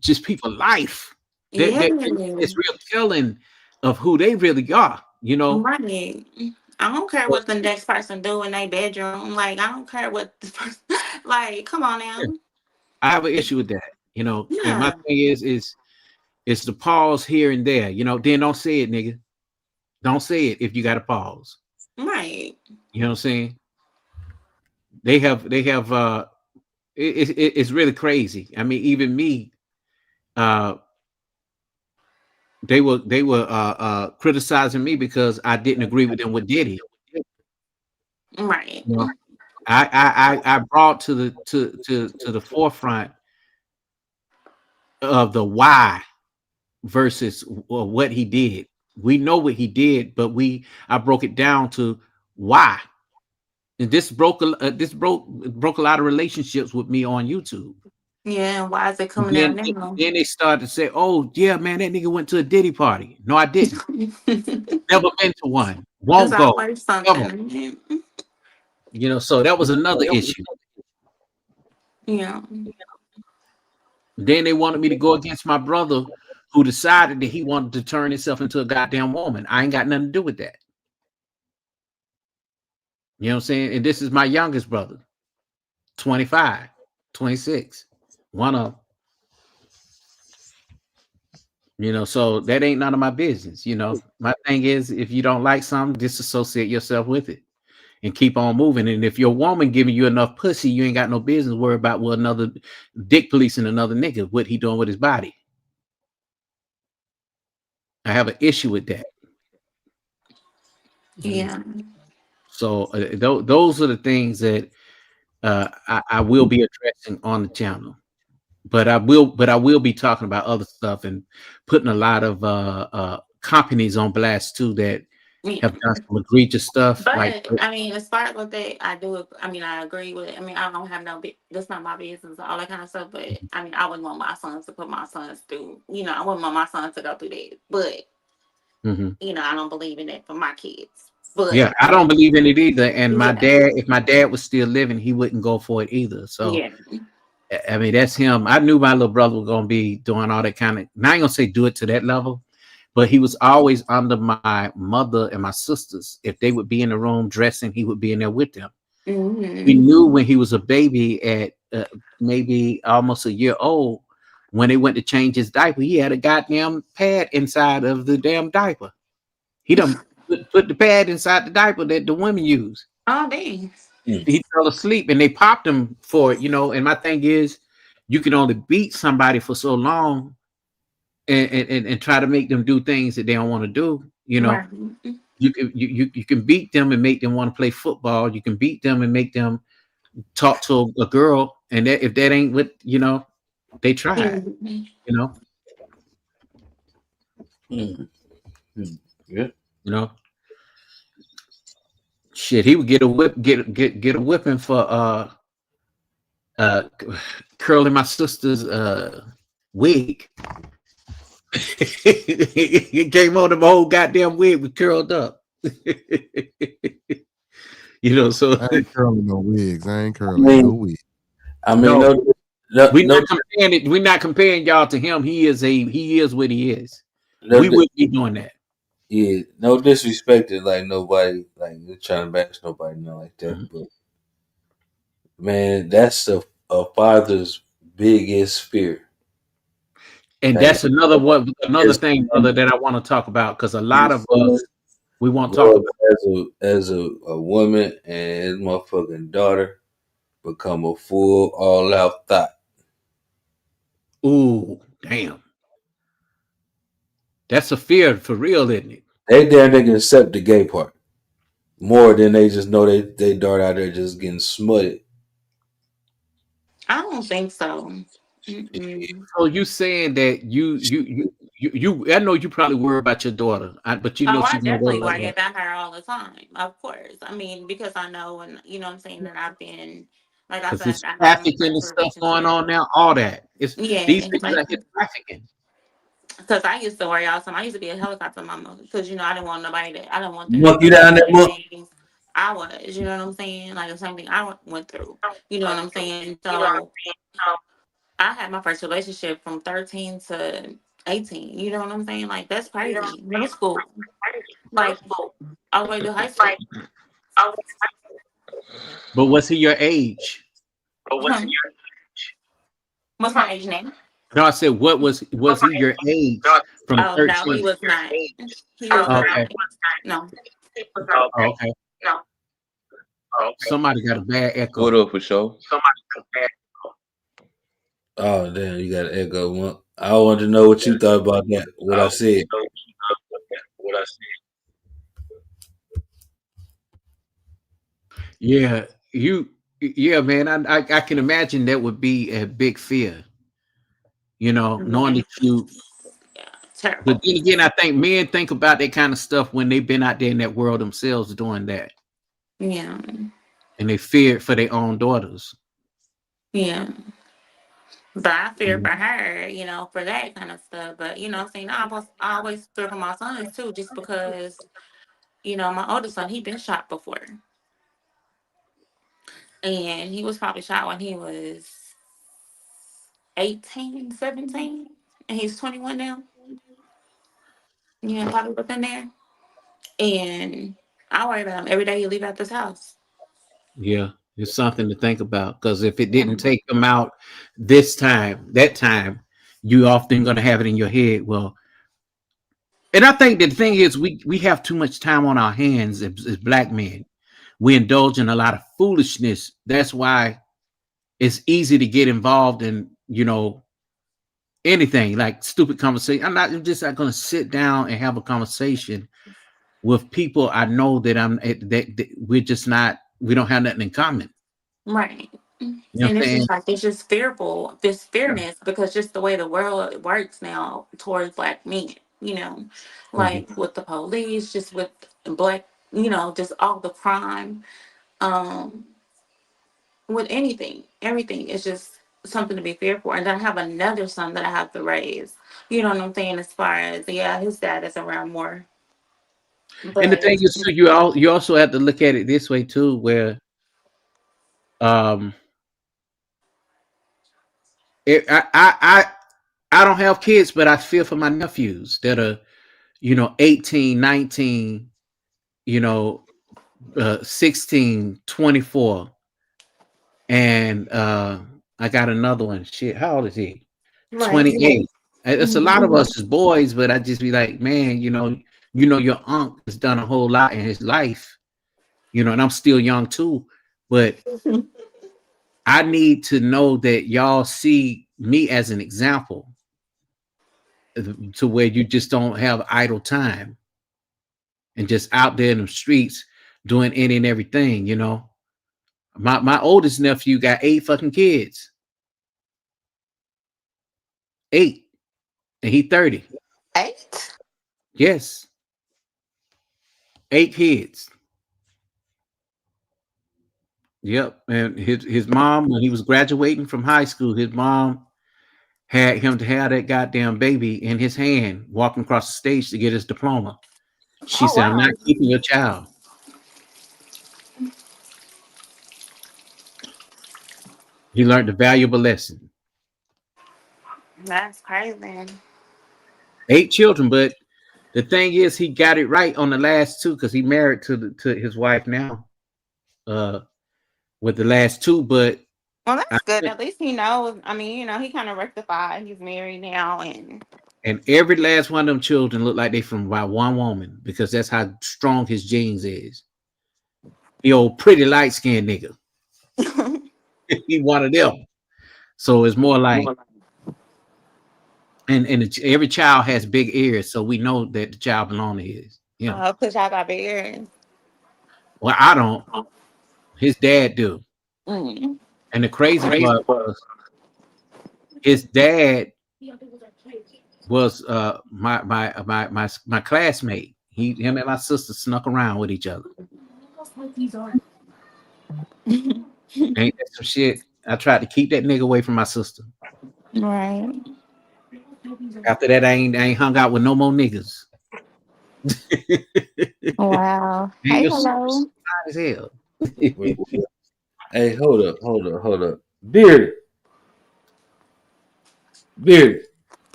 just people's life, Yeah. it's real telling of who they really are. Right. I don't care what the next person do in their bedroom. Like, I don't care what the person. Like, come on now. I have an issue with that. And my Yeah. thing is the pause here and there. Then don't say it, nigga. Don't say it if you got to pause. Right. You know what I'm saying? They have it's really crazy. I mean, even me, they were criticizing me because I didn't agree with them with Diddy. Right. I brought to the forefront of the why versus what he did. We know what he did, but I broke it down to why. And this broke a lot of relationships with me on YouTube. Yeah. Why is it And coming out now? then they started to say, "Oh yeah, man, that nigga went to a Diddy party." No, I didn't. Never been to one. It's Won't go. always Ever. something. So that was another issue. Yeah. Then they wanted me to go against my brother, who decided that he wanted to turn himself into a goddamn woman. I ain't got nothing to do with that. You know what I'm saying? And this is my youngest brother, 25, 26. One of them. So that ain't none of my business. My thing is, if you don't like something, disassociate yourself with it and keep on moving. And if your woman giving you enough pussy, you ain't got no business worry about what another dick policing another nigga, what he doing with his body. I have an issue with that. Yeah. So those are the things that I will be addressing on the channel. But I will be talking about other stuff and putting a lot of companies on blast too that have done some egregious stuff. But I mean, as far as with that, I do. I mean, I agree with it. I mean, I don't have no. That's not my business, all that kind of stuff. But I mean, I wouldn't want my sons to put my sons through. I wouldn't want my sons to go through that. But I don't believe in that for my kids. But yeah, I don't believe in it either. And my yeah, dad, if my dad was still living, he wouldn't go for it either. So yeah, I mean, that's him. I knew my little brother was gonna be doing all that kind of. Now I ain't gonna say do it to that level, but he was always under my mother and my sisters. If they would be in the room dressing, he would be in there with them. We knew when he was a baby at maybe almost a year old, when they went to change his diaper, he had a goddamn pad inside of the damn diaper. He done put the pad inside the diaper that the women use. Oh, dang. He fell asleep and they popped him for it, And my thing is, you can only beat somebody for so long and try to make them do things that they don't want to do. Right. You can beat them and make them want to play football. You can beat them and make them talk to a girl, and if that ain't what they tried. Yeah. Shit, he would get a whipping for curling my sister's wig. He came on, the whole goddamn wig was curled up. So I ain't curling no wigs. I ain't curling no wigs. I mean, No, We're no, not comparing it. We're not comparing y'all to him. He is what he is. no, We wouldn't be doing that. yeah, no disrespect to like nobody, like you're trying to bash nobody, not like that. Mhm. But man, that's a father's biggest fear. And Like that's another his thing, son, brother, that I want to talk about because a lot his of son us we won't grow talk up about. as a woman and his motherfucking daughter become a full all out thought. Ooh, damn, that's a fear for real, isn't it? They damn they can accept the gay part more than they just know they daughter out there just getting smutted. I don't think so. Mm-mm. So you saying that I know you probably worry about your daughter, but you know Oh, I she's gonna go to definitely like worry that about her all the time, of course. I mean, because I know, and you know what I'm saying, that I've been, like I because said, there's I had my trafficking and first stuff going relationship. on now. All that it's these Yeah, people like, out here trafficking. because I used to worry all the time. I used to be a helicopter mama because, you know, I didn't want nobody to, I didn't want them to Monkey go down through the there, same monk. things I was, you know what I'm saying? Like the same thing I went through, you know what I'm saying? So I had my first relationship from 13 to 18, you know what I'm saying? Like, that's crazy. Middle school, like, all the way to high school. But was he your age? Mhm. What's my age now? No, I said what was he your age from Oh, no, he 13? was not. He was not. Okay, No. okay. Somebody got a bad What echo. up for sure? Oh damn, you got an echo, monk. I wanted to know what you thought about that. What I said. Yeah, yeah, man. I can imagine that would be a big fear. Knowing Yeah. that you. Yeah. But Terrible. then again, I think men think about that kind of stuff when they've been out there in that world themselves doing that, Yeah. and they fear it for their own daughters. Yeah. But I fear Mhm. for her, you know, for that kind of stuff. But you know what I'm saying? I always fear for my sons too, just because, you know, my oldest son, he been shot before. And he was probably shot when he was 18, 17, and he's 21 now. Yeah, probably within there. And I worry about him every day he leave out this house. Yeah, it's something to think about because if it Yeah. didn't take them out that time, you often going to have it in your head. Well, and I think the thing is, we have too much time on our hands as black men. We indulge in a lot of foolishness. That's why it's easy to get involved in anything like stupid conversation. I'm just not going to sit down and have a conversation with people I know that that we're just not. We don't have nothing in common. Right. You know And what I'm it's saying? just like it's just fearful, this fearness, because just the way the world works now towards black men, you know, Mhm. like with the police, just with black, you know, just all the crime, um, with anything, everything is just something to be feared for. And then I have another son that I have to raise. You know what I'm saying? As far as yeah, his dad is around more, And the but thing is, too, you also have to look at it this way too, where um, I don't have kids, but I feel for my nephews that are 18, 19, 16, 24, and I got another one. Shit, how old is he? right. 28. It's a lot of Mhm. us as boys, but I just be like, man, your uncle has done a whole lot in his life, and I'm still young too, but I need to know that y'all see me as an example to where you just don't have idle time and just out there in the streets doing any and everything. My oldest nephew got 8 fucking kids. 8. And he 30. 8. Yes. 8 kids. Yep. And his mom, when he was graduating from high school, his mom had him to have that goddamn baby in his hand walking across the stage to get his diploma. She Oh said, I'm not wow. keeping your child. He learned a valuable lesson. That's crazy. 8 children, but the thing is, he got it right on the last 2 because he married to his wife now. With the last 2, but Well, that's good. At least he knows. I mean, he kind of rectified. He's married now, and every last one of them children look like they from by one woman because that's how strong his genes is. The old pretty light skinned nigga. He one of them. So it's more like, and every child has big ears, so we know that the child belongs to his. Oh, because y'all got big ears. Well, I don't. His dad do. Mm. And the crazy part was his dad was my classmate. Him and my sister snuck around with each other. Ain't that some shit? I tried to keep that nigga away from my sister. Right. After that, I ain't hung out with no more niggas. Wow. Hey, hello. As hell. Hey, hold up. Beard.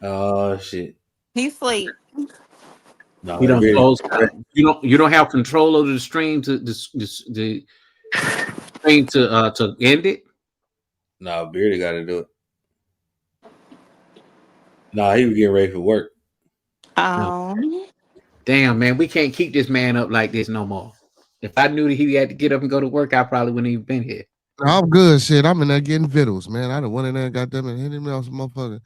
Oh shit. He sleep. No, You don't Beard. close. You don't have control over the stream to the stream to end it. No, Beardy got to do it. No, he was getting ready for work. Oh. Damn, man, we can't keep this man up like this no more. If I knew that he had to get up and go to work, I probably wouldn't even been here. I'm good, shit. I'm in there getting vittles, man. I done went in there and got them and hit him else, motherfucker.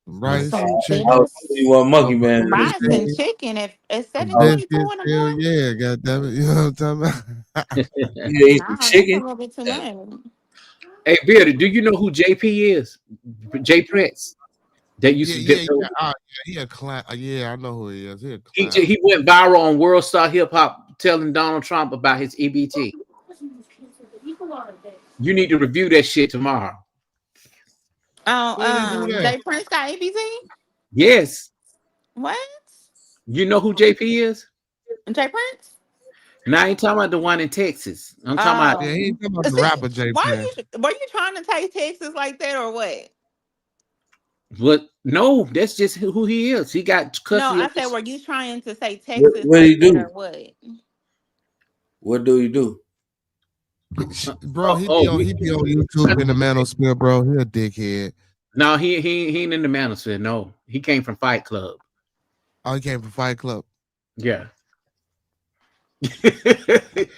Rice, chicken. You want monkey, man? Rice and chicken at 7:22 Biscuits, in the hell morning. yeah, goddamn it. You know what I'm talking about? You ate some That's a chicken? little bit too much. Hey, Beardy, do you know who JP is? J Prince. That used to get. He a clown. Yeah, I know who he is. He a He clown. he went viral on World Star Hip Hop telling Donald Trump about his EBT. You need to review that shit tomorrow. Oh, Jay Prince got ABT? Yes. What? You know who JP is? Jay Prince? No, I ain't talking about the one in Texas. I'm talking about. Yeah, he ain't talking about the rapper Jay Prince. Were you trying to take Texas like that or what? What? No, that's just who he is. He got custody. No, I said, were you trying to say Texas What like he do? that or what? What do you do? Bro, he be on YouTube in the manosphere, bro. He a dickhead. No, he ain't in the manosphere. No, he came from Fight Club. Oh, he came from Fight Club. Yeah.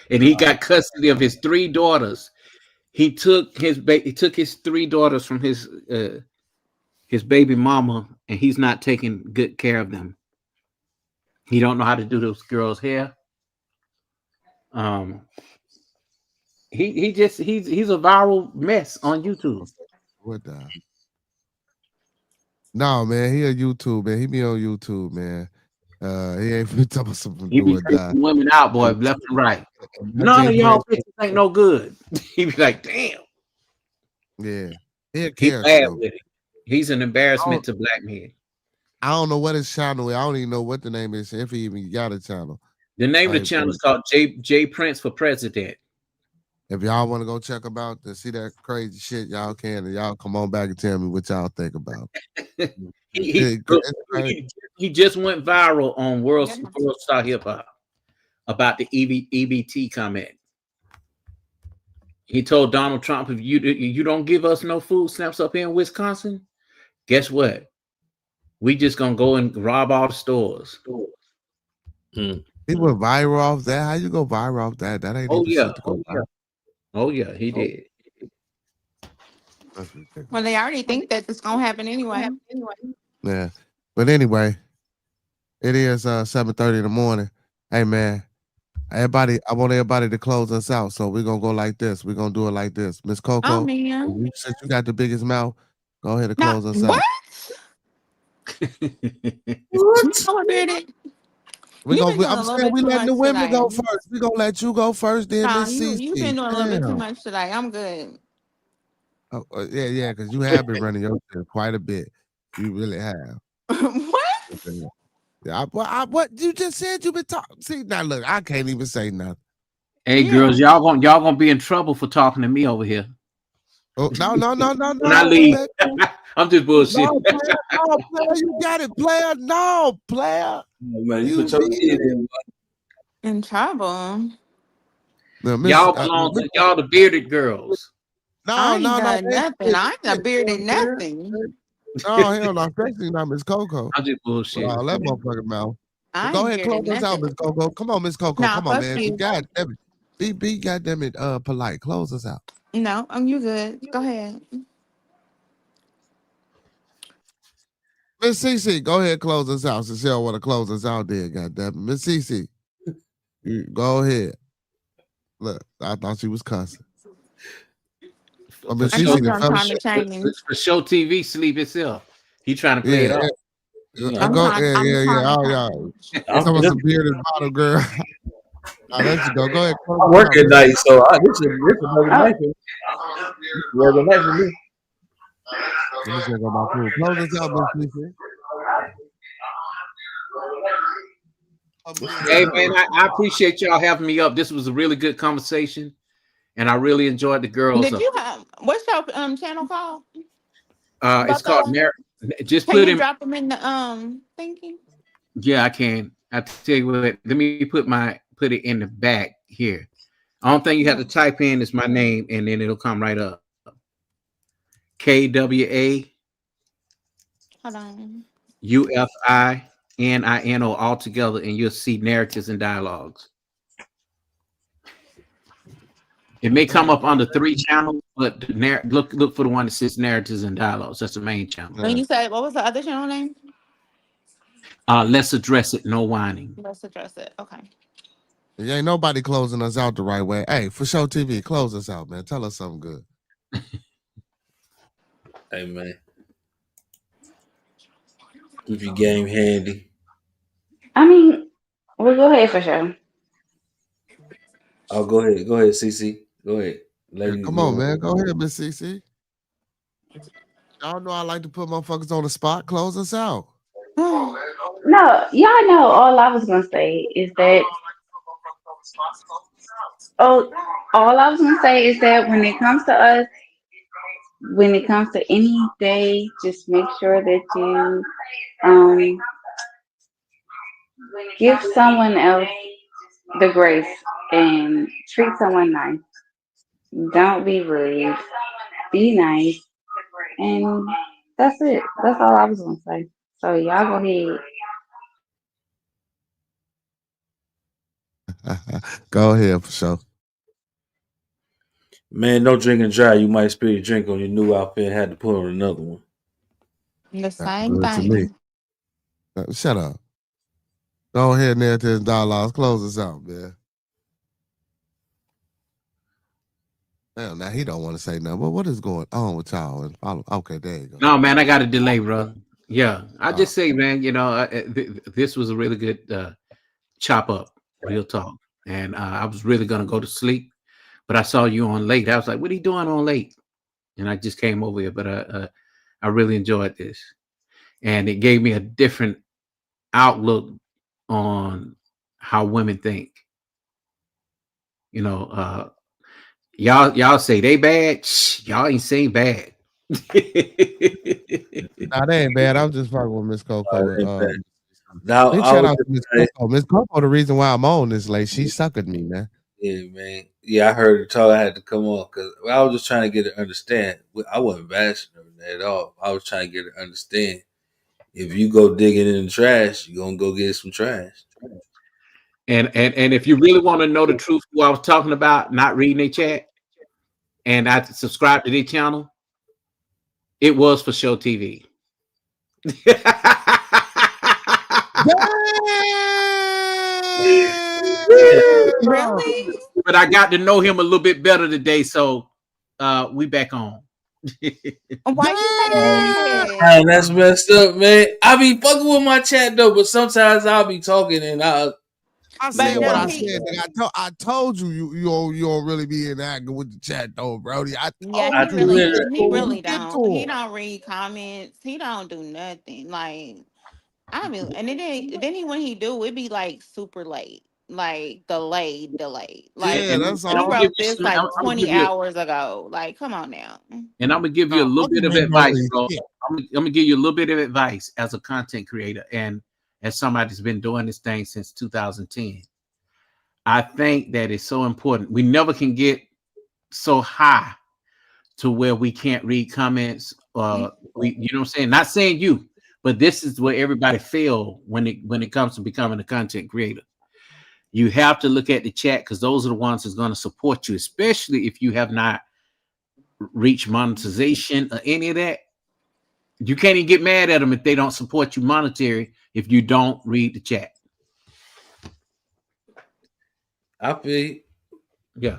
And he got custody of his 3 daughters. He took his 3 daughters from his baby mama, and he's not taking good care of them. He don't know how to do those girls' hair. He's a viral mess on YouTube. What the? No, man, he a YouTube, man. He be on YouTube, man. He ain't finna tell us something He be taking women out, boy, left and right. None of y'all bitches ain't no good. He be like, damn. Yeah. He's bad with it. He's an embarrassment to black men. I don't know what his channel is. I don't even know what the name is, if he even got a channel. The name of the channel is called J Prince for President. If y'all want to go check him out to see that crazy shit, y'all can. And y'all come on back and tell me what y'all think about. He just went viral on World Star Hip Hop about the EBT comment. He told Donald Trump, if you don't give us no food stamps up here in Wisconsin, guess what? We just gonna go and rob all the stores. He went viral off that. How you go viral off that? That ain't even shit to go viral. Oh yeah, he did. Well, they already think that it's gonna happen anyway. Yeah, but anyway, it is 7:30 in the morning. Hey man, everybody, I want everybody to close us out. So we're gonna go like this. We're gonna do it like this. Miss Coco, since you got the biggest mouth, go ahead and close us out. What? I'm saying we letting the women go first. We're gonna let you go first, then Miss Cece. You've been doing a little bit too much today. I'm good. Oh, yeah, because you have been running your shit quite a bit. You really have. What? Yeah, what you just said you been talking. See, now look, I can't even say nothing. Hey girls, y'all gonna be in trouble for talking to me over here. Oh, no, When I go leave, back. I'm just bullshit. No, player, you got it, player. No, player. Oh, man, you You put your did. kid in. In trouble. No, Y'all belong to y'all the bearded girls. I ain't no. done nothing. I ain't done bearded nothing. Oh, hell no. Especially not Miss Coco. I'm just bullshit. Wow, that motherfucker mouth. I Go ain't ahead, close bearded us out, nothing. Miss Coco. Come on, Miss Coco. Nah, Come on, fuck man. you. God damn it. Be goddamn it, polite. Close us out. No, you good. Go ahead. Miss CC, go ahead, close us out. Since you don't want to close us out there, goddamn it. Miss CC, you go ahead. Look, I thought she was cussing. Oh, Miss I CC, told you the I'm fellow. trying to change. For show TV sleep itself. He trying to play it Yeah, off. I'm go. trying. Yeah, I'm yeah, trying yeah. to Oh, change. yeah. Some of I'm some bearded bottle girl. Oh, there you go. Go ahead, close us out. working night, so this is another night for me. Regular night for me. Let me check on my food. Close us out, Miss CC. Hey man, I appreciate y'all having me up. This was a really good conversation, and I really enjoyed the girls. Did you have what's your channel called? It's called just Can put you in. drop them in the thinking? Yeah, I can. I tell you what. Let me put it in the back here. Only thing you have to type in is my name, and then it'll come right up. KWA Hold on. UFININO all together, and you'll see narratives and dialogues. It may come up under 3 channels, but look for the one that says narratives and dialogues. That's the main channel. And you said what was the other channel name? Let's address it. No whining. Let's address it. Okay. There ain't nobody closing us out the right way. Hey, for show TV, close us out, man. Tell us something good. Hey man, keep your game handy. I mean, we'll go ahead for sure. Oh, go ahead, CC. Go ahead. Yeah, come on, man. Go ahead, Miss CC. Y'all know I like to put motherfuckers on the spot. Close us out. No, y'all know all I was gonna say is that all I was gonna say is that when it comes to us, when it comes to any day, just make sure that you um give someone else the grace and treat someone nice. Don't be rude. Be nice. And that's it. That's all I was gonna say. So y'all go ahead. Go ahead for sure. Man, don't drink and drive. You might spill your drink on your new outfit and had to put on another one. The same Good to me. thing. Shut up. Go ahead, narratives and dialogues. Close us out, man. Damn, now he don't want to say nothing. But what is going on with y'all? And follow. Okay, there you go. No, man, I got a delay, brother. Yeah, I just say, man, this was a really good chop up, real talk. And I was really gonna go to sleep, but I saw you on late. I was like, "What are you doing on late?" And I just came over here. But I really enjoyed this, and it gave me a different outlook on how women think. Y'all say they bad. Shh, y'all ain't saying bad. Nah, they ain't bad. I'm just fucking with Miss Coco. Now, Big I shout was out to just Miss saying, Coco. Miss Coco, the reason why I'm on this late. She sucking me, man. yeah, man. Yeah, I heard her talk. I had to come on because I was just trying to get her to understand. I wasn't bashing her at all. I was trying to get her to understand. If you go digging in the trash, you're gonna go get some trash. And if you really want to know the truth, who I was talking about, not reading their chat, and I subscribed to their channel, it was for show TV. Really? But I got to know him a little bit better today, so we back on. Why you say that? Man, that's messed up, man. I be fucking with my chat though, but sometimes I'll be talking and I said what no, I said. I told you don't really be interacting with the chat though, Brody. I Yeah, told he you. really Get don't. to He him. don't read comments. He don't do nothing. Like I mean, and then he when he do, it be like super late. like delayed. Like Yeah, that's you all. wrote this like I'm gonna 20 give you, hours ago. Like, come on now. and I'm gonna give you a No, little bit of Pokemon don't advice, really bro. shit. I'm gonna give you a little bit of advice as a content creator and as somebody that's been doing this thing since 2010. I think that it's so important. We never can get so high to where we can't read comments. You know what I'm saying? Not saying you, but this is where everybody fail when it comes to becoming a content creator. You have to look at the chat because those are the ones that's going to support you, especially if you have not reached monetization or any of that. You can't even get mad at them if they don't support you monetary if you don't read the chat. I feel. Yeah.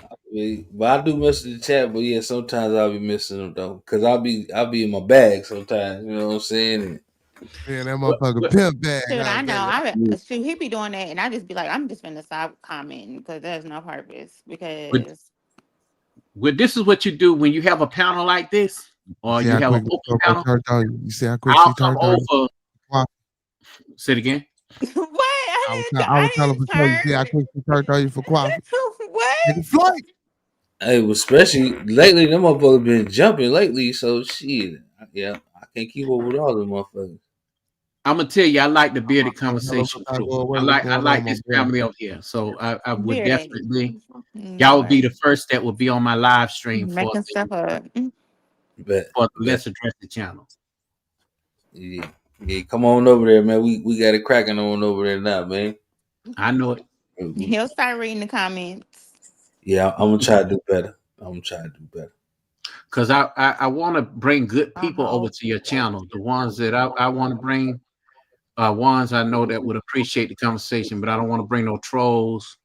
But I do miss the chat, but yeah, sometimes I'll be missing them though. Cause I'll be in my bag sometimes, you know what I'm saying? Yeah, that motherfucker pimp bag. Dude, I I know. And, Shoot, he be doing that, and I just be like, I'm just gonna stop commenting because there's no purpose. But Because this is what you do when you have a panel like this, or see you how have an quick open the panel. turned on you. You see how quick I'll she come turned on you. over. Wow. Say it again. what? I was telling I for didn't sure. You see how turn. quick she turned on you for coffee. What? Take a flight. hey, especially lately, them motherfuckers been jumping lately, so shit. Yeah, I can't keep up with all them motherfuckers. I'm gonna tell you, I like the bearded Tell us conversation how to crew. go away. I What's like going on, my this boy? family over here. So I would Bearded. definitely, y'all would be the first that would be on my live stream Making stuff up. Bet, for the bet. Let's Address the channel. Yeah, yeah. Come on over there, man. We got it cracking on over there now, man. I know it. He'll start reading the comments. Yeah, I'm gonna try to do better. I'm gonna try to do better. Because I want to bring good people over to your channel. The ones that I want to bring are ones I know that would appreciate the conversation, but I don't want to bring no trolls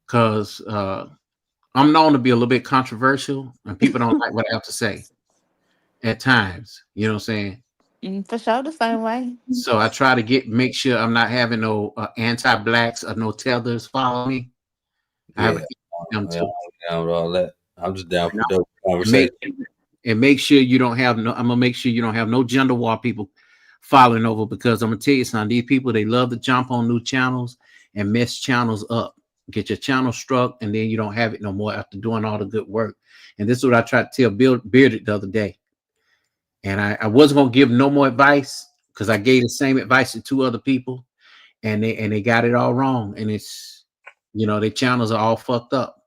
because I'm known to be a little bit controversial and people don't like what I have to say at times. You know what I'm saying? For sure, the same way. So I try to make sure I'm not having no anti-blacks or no tethers follow me. I have them too. I'm down with all that. I'm just down for And dope conversation. make sure you don't have no. I'm gonna make sure you don't have no gender war people following over because I'm gonna tell you something. These people they love to jump on new channels and mess channels up. Get your channel struck, and then you don't have it no more after doing all the good work. And this is what I tried to tell Bearded the other day. And I wasn't gonna give no more advice because I gave the same advice to two other people, and they got it all wrong. And it's their channels are all fucked up.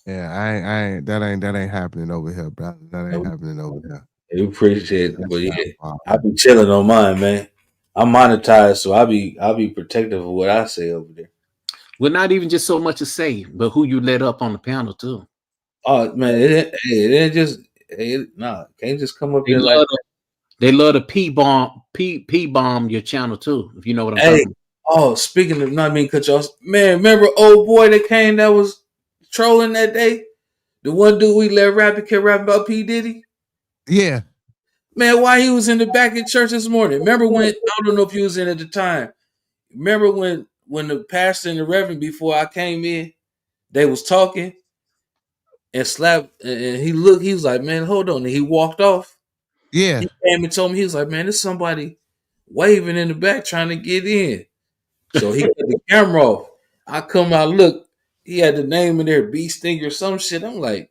Yeah, I ain't that ain't happening over here, bro. That ain't happening over here. We appreciate it, but yeah, I be chilling on mine, man. I'm monetized, so I be protective of what I say over there. Well, not even just so much to say, but who you let up on the panel too. Oh man, it ain't just can't just come up there like that. They love to P bomb your channel too, if you know what I'm talking about. Oh, speaking of not being cut you off, man, remember old boy that came that was trolling that day? The one dude we let rap kept rapping about P. Diddy? Yeah. Man, why he was in the back of church this morning? Remember when I don't know if you was in at the time. Remember when the pastor and the reverend before I came in, they was talking and slapped and he looked, he was like, man, hold on. And he walked off. Yeah. He came and told me, he was like, man, there's somebody waving in the back trying to get in. So he cut the camera off. I come out, look, he had the name in there, B Stinger or some shit. I'm like,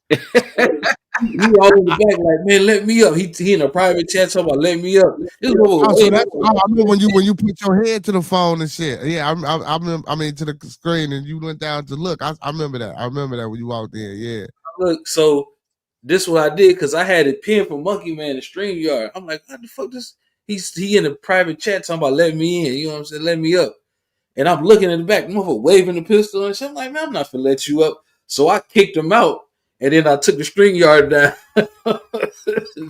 he all in the back, like, man, let me up. He in a private chat talking about let me up. I remember when you put your head to the phone and shit. Yeah, I mean to the screen and you went down to look. I remember that. I remember that when you walked in. Yeah. Look, so this is what I did because I had it pinned for Monkey Man the StreamYard. I'm like, what the fuck this? He in a private chat talking about let me in. You know what I'm saying? Let me up. And I'm looking in the back, motherfucker waving the pistol and shit. I'm like, man, I'm not gonna let you up. So I kicked him out, and then I took the StreamYard down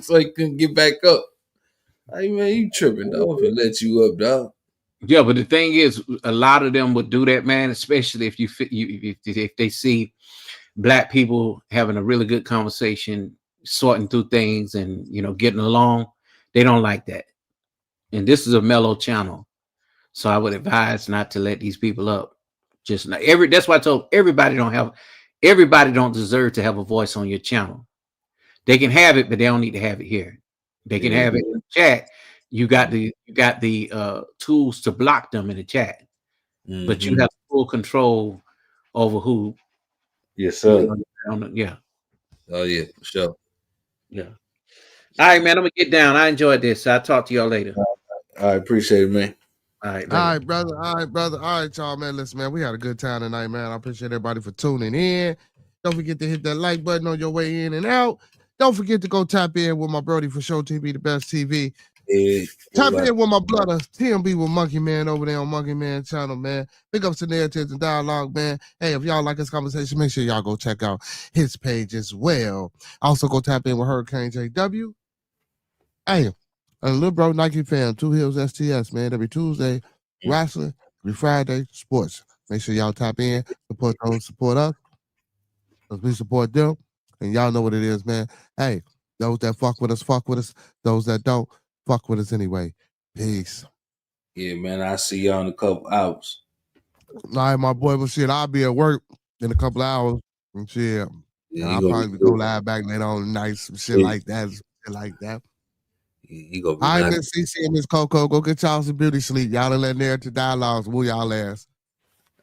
so he couldn't get back up. Like, man, you tripping, dog? I'm gonna let you up, dog. Yeah, but the thing is, a lot of them would do that, man. Especially if if they see black people having a really good conversation, sorting through things, and getting along. They don't like that. And this is a mellow channel, so I would advise not to let these people up. Just not That's why I told everybody don't deserve to have a voice on your channel. They can have it, but they don't need to have it here. They can have it in the chat. you got the tools to block them in the chat, but you have full control over who. Yes, sir. Yeah. Oh yeah, for sure. Yeah. All right, man. I'm gonna get down. I enjoyed this. I'll talk to y'all later. I appreciate it, man. All right, all right, brother. All right, brother. All right, y'all, man. Listen, man, we had a good time tonight, man. I appreciate everybody for tuning in. Don't forget to hit that like button on your way in and out. Don't forget to go tap in with my Brody for Show TV, the best TV. Yeah, Tap in with my brother, TMB with Monkey Man over there on Monkey Man channel, man. Big ups to Narratives and Dialogue, man. Hey, if y'all like this conversation, make sure y'all go check out his page as well. Also, go tap in with Hurricane JW. Hey, a little bro Nike fan, Two Hills STS, man. Every Tuesday, wrestling. Every Friday, sports. Make sure y'all tap in, support those, support us. Because we support them. And y'all know what it is, man. Hey, those that fuck with us, fuck with us. Those that don't, fuck with us anyway. Peace. Yeah, man. I'll see y'all in a couple hours. All right, my boy. Well, shit, I'll be at work in a couple hours. And shit. Yeah, I'll probably go live back later on tonight, some shit like that. You gonna be All right, nice. Miss CC and Miss Coco, go get y'all some beauty sleep. Y'all done let Narrative Dialogues woo y'all ass.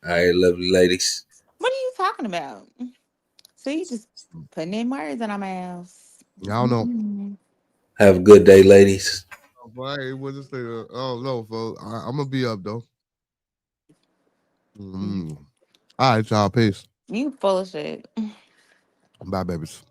All right, lovely ladies. What are you talking about? See, you just putting in words in our mouths. Y'all know. Have a good day, ladies. Oh, boy, what just say? Oh no, folks. I'm gonna be up though. All right, y'all. Peace. You full of shit. Bye, babies.